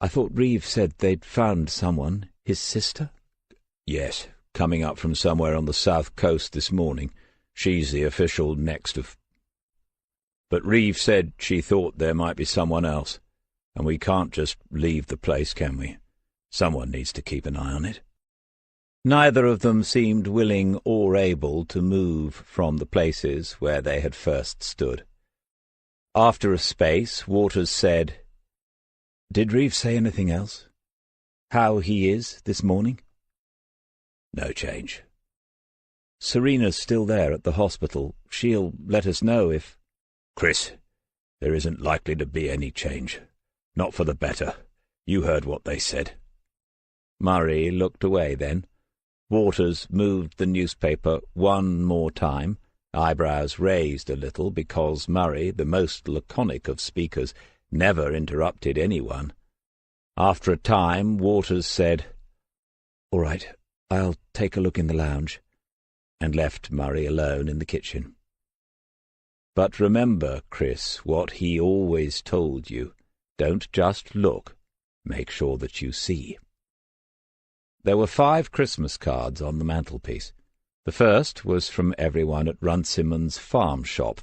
"I thought Reeve said they'd found someone, his sister?" "Yes, coming up from somewhere on the south coast this morning. She's the official next of—" "But Reeve said she thought there might be someone else, and we can't just leave the place, can we? Someone needs to keep an eye on it." Neither of them seemed willing or able to move from the places where they had first stood. After a space, Waters said, "Did Reeve say anything else? How he is this morning?" "No change." "Serena's still there at the hospital. She'll let us know if—" "Chris, there isn't likely to be any change. Not for the better. You heard what they said." Murray looked away then. Waters moved the newspaper one more time, eyebrows raised a little, because Murray, the most laconic of speakers, never interrupted anyone. After a time, Waters said, "All right, I'll take a look in the lounge," and left Murray alone in the kitchen. "But remember, Chris, what he always told you. Don't just look. Make sure that you see." There were 5 Christmas cards on the mantelpiece. The first was from everyone at Runciman's farm shop.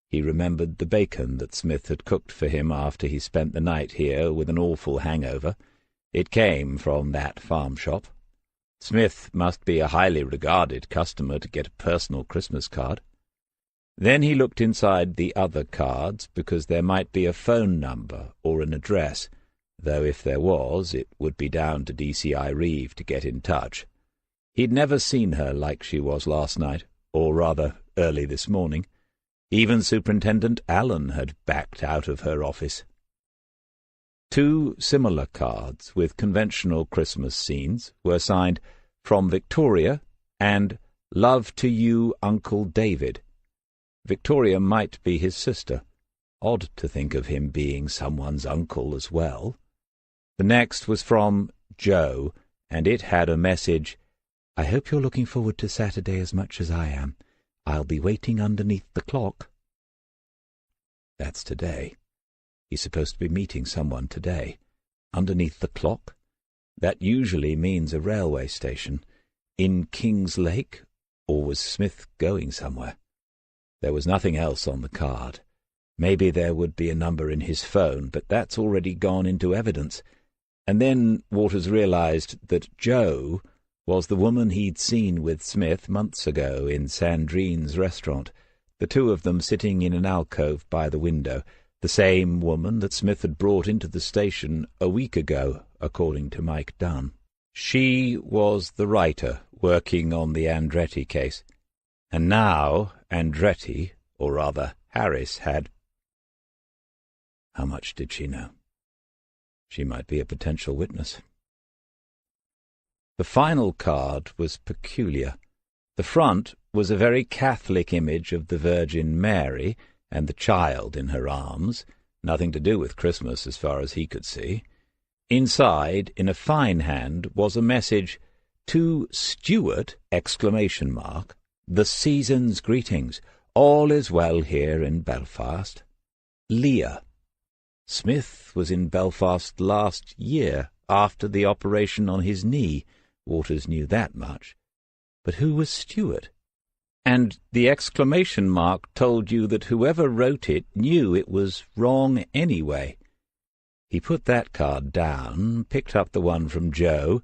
He remembered the bacon that Smith had cooked for him after he spent the night here with an awful hangover. It came from that farm shop. Smith must be a highly regarded customer to get a personal Christmas card. Then he looked inside the other cards, because there might be a phone number or an address, though if there was, it would be down to DCI Reeve to get in touch. He'd never seen her like she was last night, or rather early this morning. Even Superintendent Allen had backed out of her office. 2 similar cards with conventional Christmas scenes were signed "From Victoria" and "Love to you, Uncle David." Victoria might be his sister. Odd to think of him being someone's uncle as well. The next was from Joe, and it had a message, "I hope you're looking forward to Saturday as much as I am. I'll be waiting underneath the clock." That's today. He's supposed to be meeting someone today. Underneath the clock? That usually means a railway station. In King's Lake? Or was Smith going somewhere? There was nothing else on the card. Maybe there would be a number in his phone, but that's already gone into evidence. And then Waters realized that Jo was the woman he'd seen with Smith months ago in Sandrine's restaurant, the 2 of them sitting in an alcove by the window, the same woman that Smith had brought into the station a week ago, according to Mike Dunn. She was the writer working on the Andretti case, and now Andretti, or rather Harris, had— How much did she know? She might be a potential witness. The final card was peculiar. The front was a very Catholic image of the Virgin Mary and the child in her arms, nothing to do with Christmas as far as he could see. Inside, in a fine hand, was a message, "To Stuart!" The season's greetings. All is well here in Belfast. Leah. Smith was in Belfast last year, after the operation on his knee. Waters knew that much. But who was Stuart? And the exclamation mark told you that whoever wrote it knew it was wrong anyway. He put that card down, picked up the one from Joe,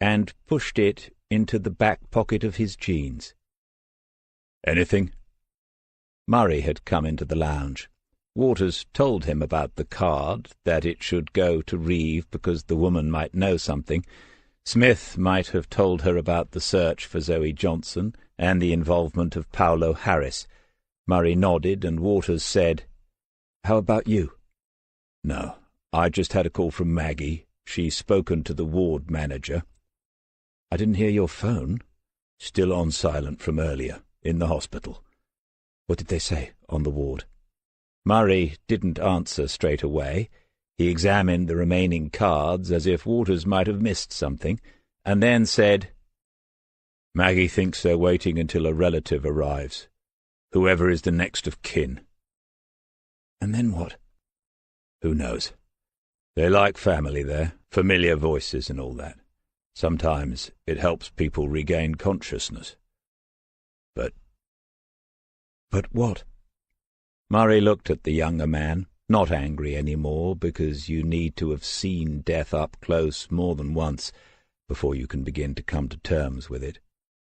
and pushed it into the back pocket of his jeans. "Anything?" Murray had come into the lounge. Waters told him about the card, that it should go to Reeve because the woman might know something. Smith might have told her about the search for Zoe Johnson and the involvement of Paolo Harris. Murray nodded, and Waters said, "How about you?" "No, I just had a call from Maggie. She's spoken to the ward manager." "I didn't hear your phone." "Still on silent from earlier, in the hospital." "What did they say on the ward?" Murray didn't answer straight away. He examined the remaining cards as if Waters might have missed something, and then said, "Maggie thinks they're waiting until a relative arrives, whoever is the next of kin." "And then what?" "Who knows? They like family there, familiar voices and all that. Sometimes it helps people regain consciousness. But what?" Murray looked at the younger man, not angry any more, because you need to have seen death up close more than once before you can begin to come to terms with it.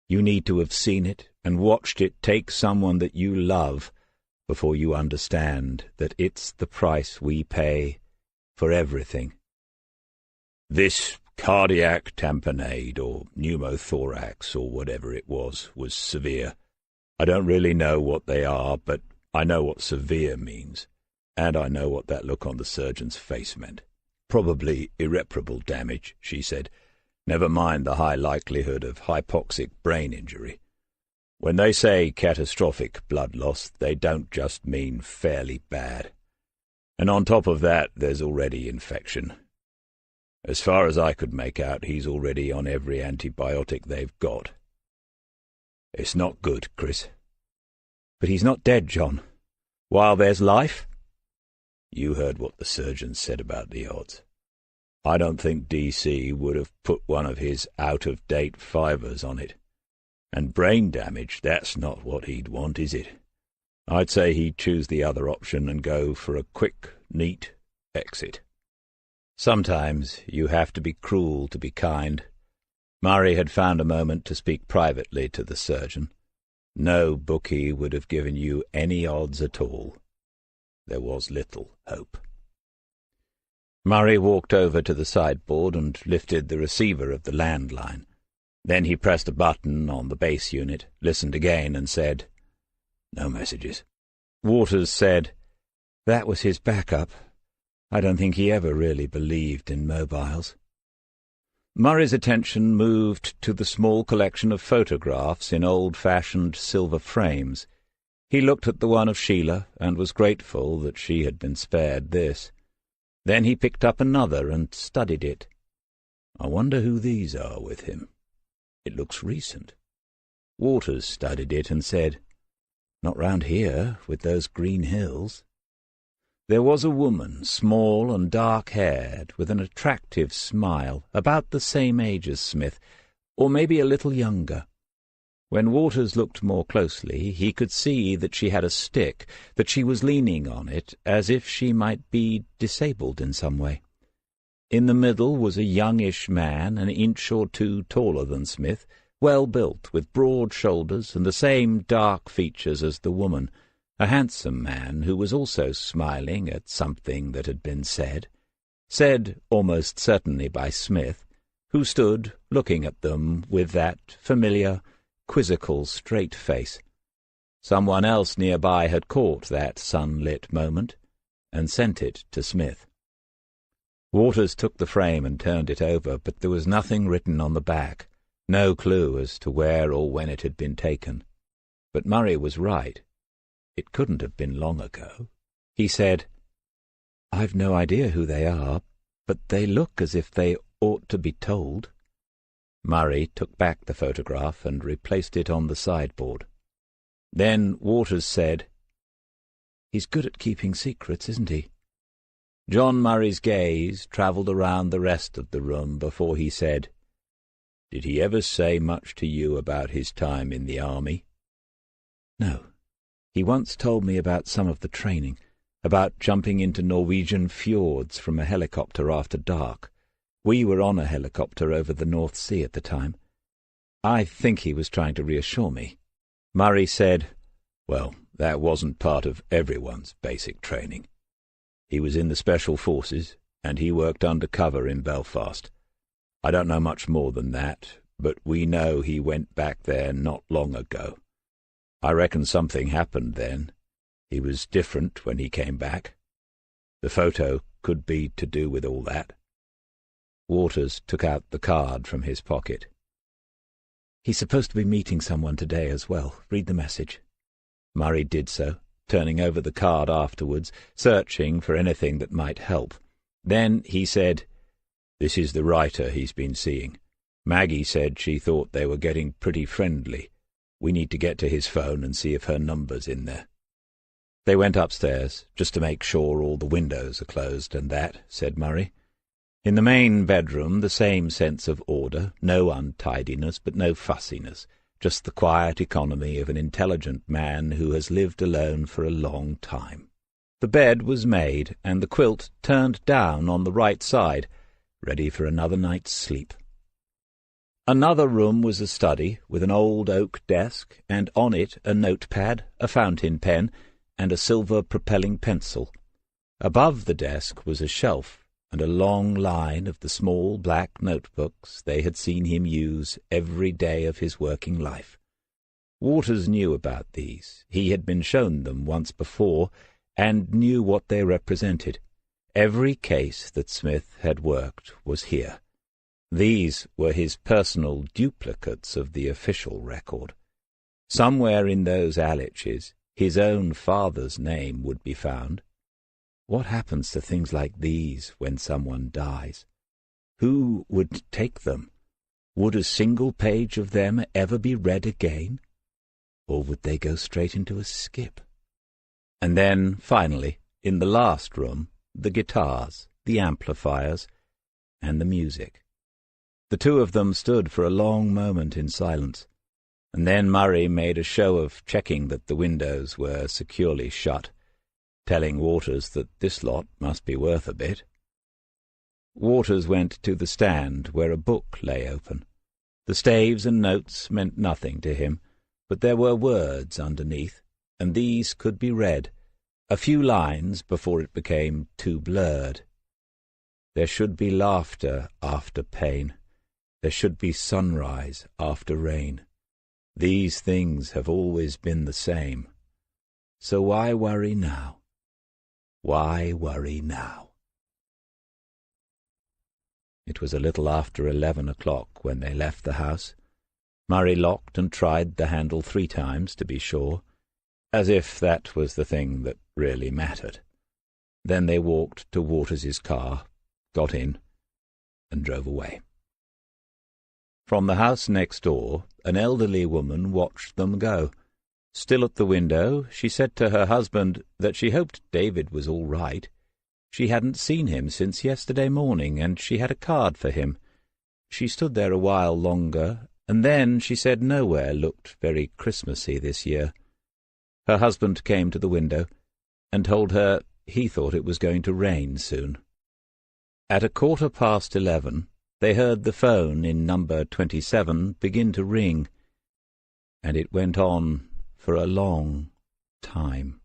You need to have seen it and watched it take someone that you love before you understand that it's the price we pay for everything. This cardiac tamponade, or pneumothorax, or whatever it was severe. I don't really know what they are, but I know what severe means, and I know what that look on the surgeon's face meant. Probably irreparable damage, she said. Never mind the high likelihood of hypoxic brain injury. When they say catastrophic blood loss, they don't just mean fairly bad. And on top of that, there's already infection. As far as I could make out, he's already on every antibiotic they've got. It's not good, Chris. But he's not dead, John. While there's life? You heard what the surgeon said about the odds. I don't think DC would have put one of his out-of-date fivers on it. And brain damage, that's not what he'd want, is it? I'd say he'd choose the other option and go for a quick, neat exit. Sometimes you have to be cruel to be kind. Murray had found a moment to speak privately to the surgeon. No bookie would have given you any odds at all. There was little hope. Murray walked over to the sideboard and lifted the receiver of the landline. Then he pressed a button on the base unit, listened again, and said, "No messages." Waters said, "That was his backup. I don't think he ever really believed in mobiles." Murray's attention moved to the small collection of photographs in old-fashioned silver frames. He looked at the one of Sheila and was grateful that she had been spared this. Then he picked up another and studied it. "I wonder who these are with him. It looks recent." Waters studied it and said, "Not round here, with those green hills." There was a woman, small and dark-haired, with an attractive smile, about the same age as Smith, or maybe a little younger. When Waters looked more closely, he could see that she had a stick, that she was leaning on it, as if she might be disabled in some way. In the middle was a youngish man, an inch or two taller than Smith, well-built, with broad shoulders and the same dark features as the woman, a handsome man who was also smiling at something that had been said almost certainly by Smith, who stood looking at them with that familiar, quizzical, straight face. Someone else nearby had caught that sunlit moment and sent it to Smith. Waters took the frame and turned it over, but there was nothing written on the back, no clue as to where or when it had been taken. But Murray was right. It couldn't have been long ago. He said, "I've no idea who they are, but they look as if they ought to be told." Murray took back the photograph and replaced it on the sideboard. Then Waters said, "He's good at keeping secrets, isn't he?" John Murray's gaze travelled around the rest of the room before he said, "Did he ever say much to you about his time in the army?" "No. He once told me about some of the training, about jumping into Norwegian fjords from a helicopter after dark. We were on a helicopter over the North Sea at the time. I think he was trying to reassure me." Murray said, "Well, that wasn't part of everyone's basic training. He was in the Special Forces, and he worked undercover in Belfast. I don't know much more than that, but we know he went back there not long ago. I reckon something happened then. He was different when he came back. The photo could be to do with all that." Waters took out the card from his pocket. "He's supposed to be meeting someone today as well. Read the message." Murray did so, turning over the card afterwards, searching for anything that might help. Then he said, "This is the writer he's been seeing. Maggie said she thought they were getting pretty friendly. We need to get to his phone and see if her number's in there." "They went upstairs, just to make sure all the windows are closed and that," said Murray. In the main bedroom, the same sense of order, no untidiness, but no fussiness, just the quiet economy of an intelligent man who has lived alone for a long time. The bed was made, and the quilt turned down on the right side, ready for another night's sleep. Another room was a study, with an old oak desk, and on it a notepad, a fountain pen, and a silver propelling pencil. Above the desk was a shelf, and a long line of the small black notebooks they had seen him use every day of his working life. Waters knew about these. He had been shown them once before, and knew what they represented. Every case that Smith had worked was here. These were his personal duplicates of the official record. Somewhere in those alleches his own father's name would be found. What happens to things like these when someone dies? Who would take them? Would a single page of them ever be read again? Or would they go straight into a skip? And then, finally, in the last room, the guitars, the amplifiers, and the music. The two of them stood for a long moment in silence, and then Murray made a show of checking that the windows were securely shut, telling Waters that this lot must be worth a bit. Waters went to the stand where a book lay open. The staves and notes meant nothing to him, but there were words underneath, and these could be read, a few lines before it became too blurred. There should be laughter after pain. There should be sunrise after rain. These things have always been the same. So why worry now? Why worry now? It was a little after 11 o'clock when they left the house. Murray locked and tried the handle 3 times to be sure, as if that was the thing that really mattered. Then they walked to Waters's car, got in, and drove away. From the house next door, an elderly woman watched them go. Still at the window, she said to her husband that she hoped David was all right. She hadn't seen him since yesterday morning, and she had a card for him. She stood there a while longer, and then she said nowhere looked very Christmassy this year. Her husband came to the window, and told her he thought it was going to rain soon. At 11:15, they heard the phone in number 27 begin to ring, and it went on for a long time.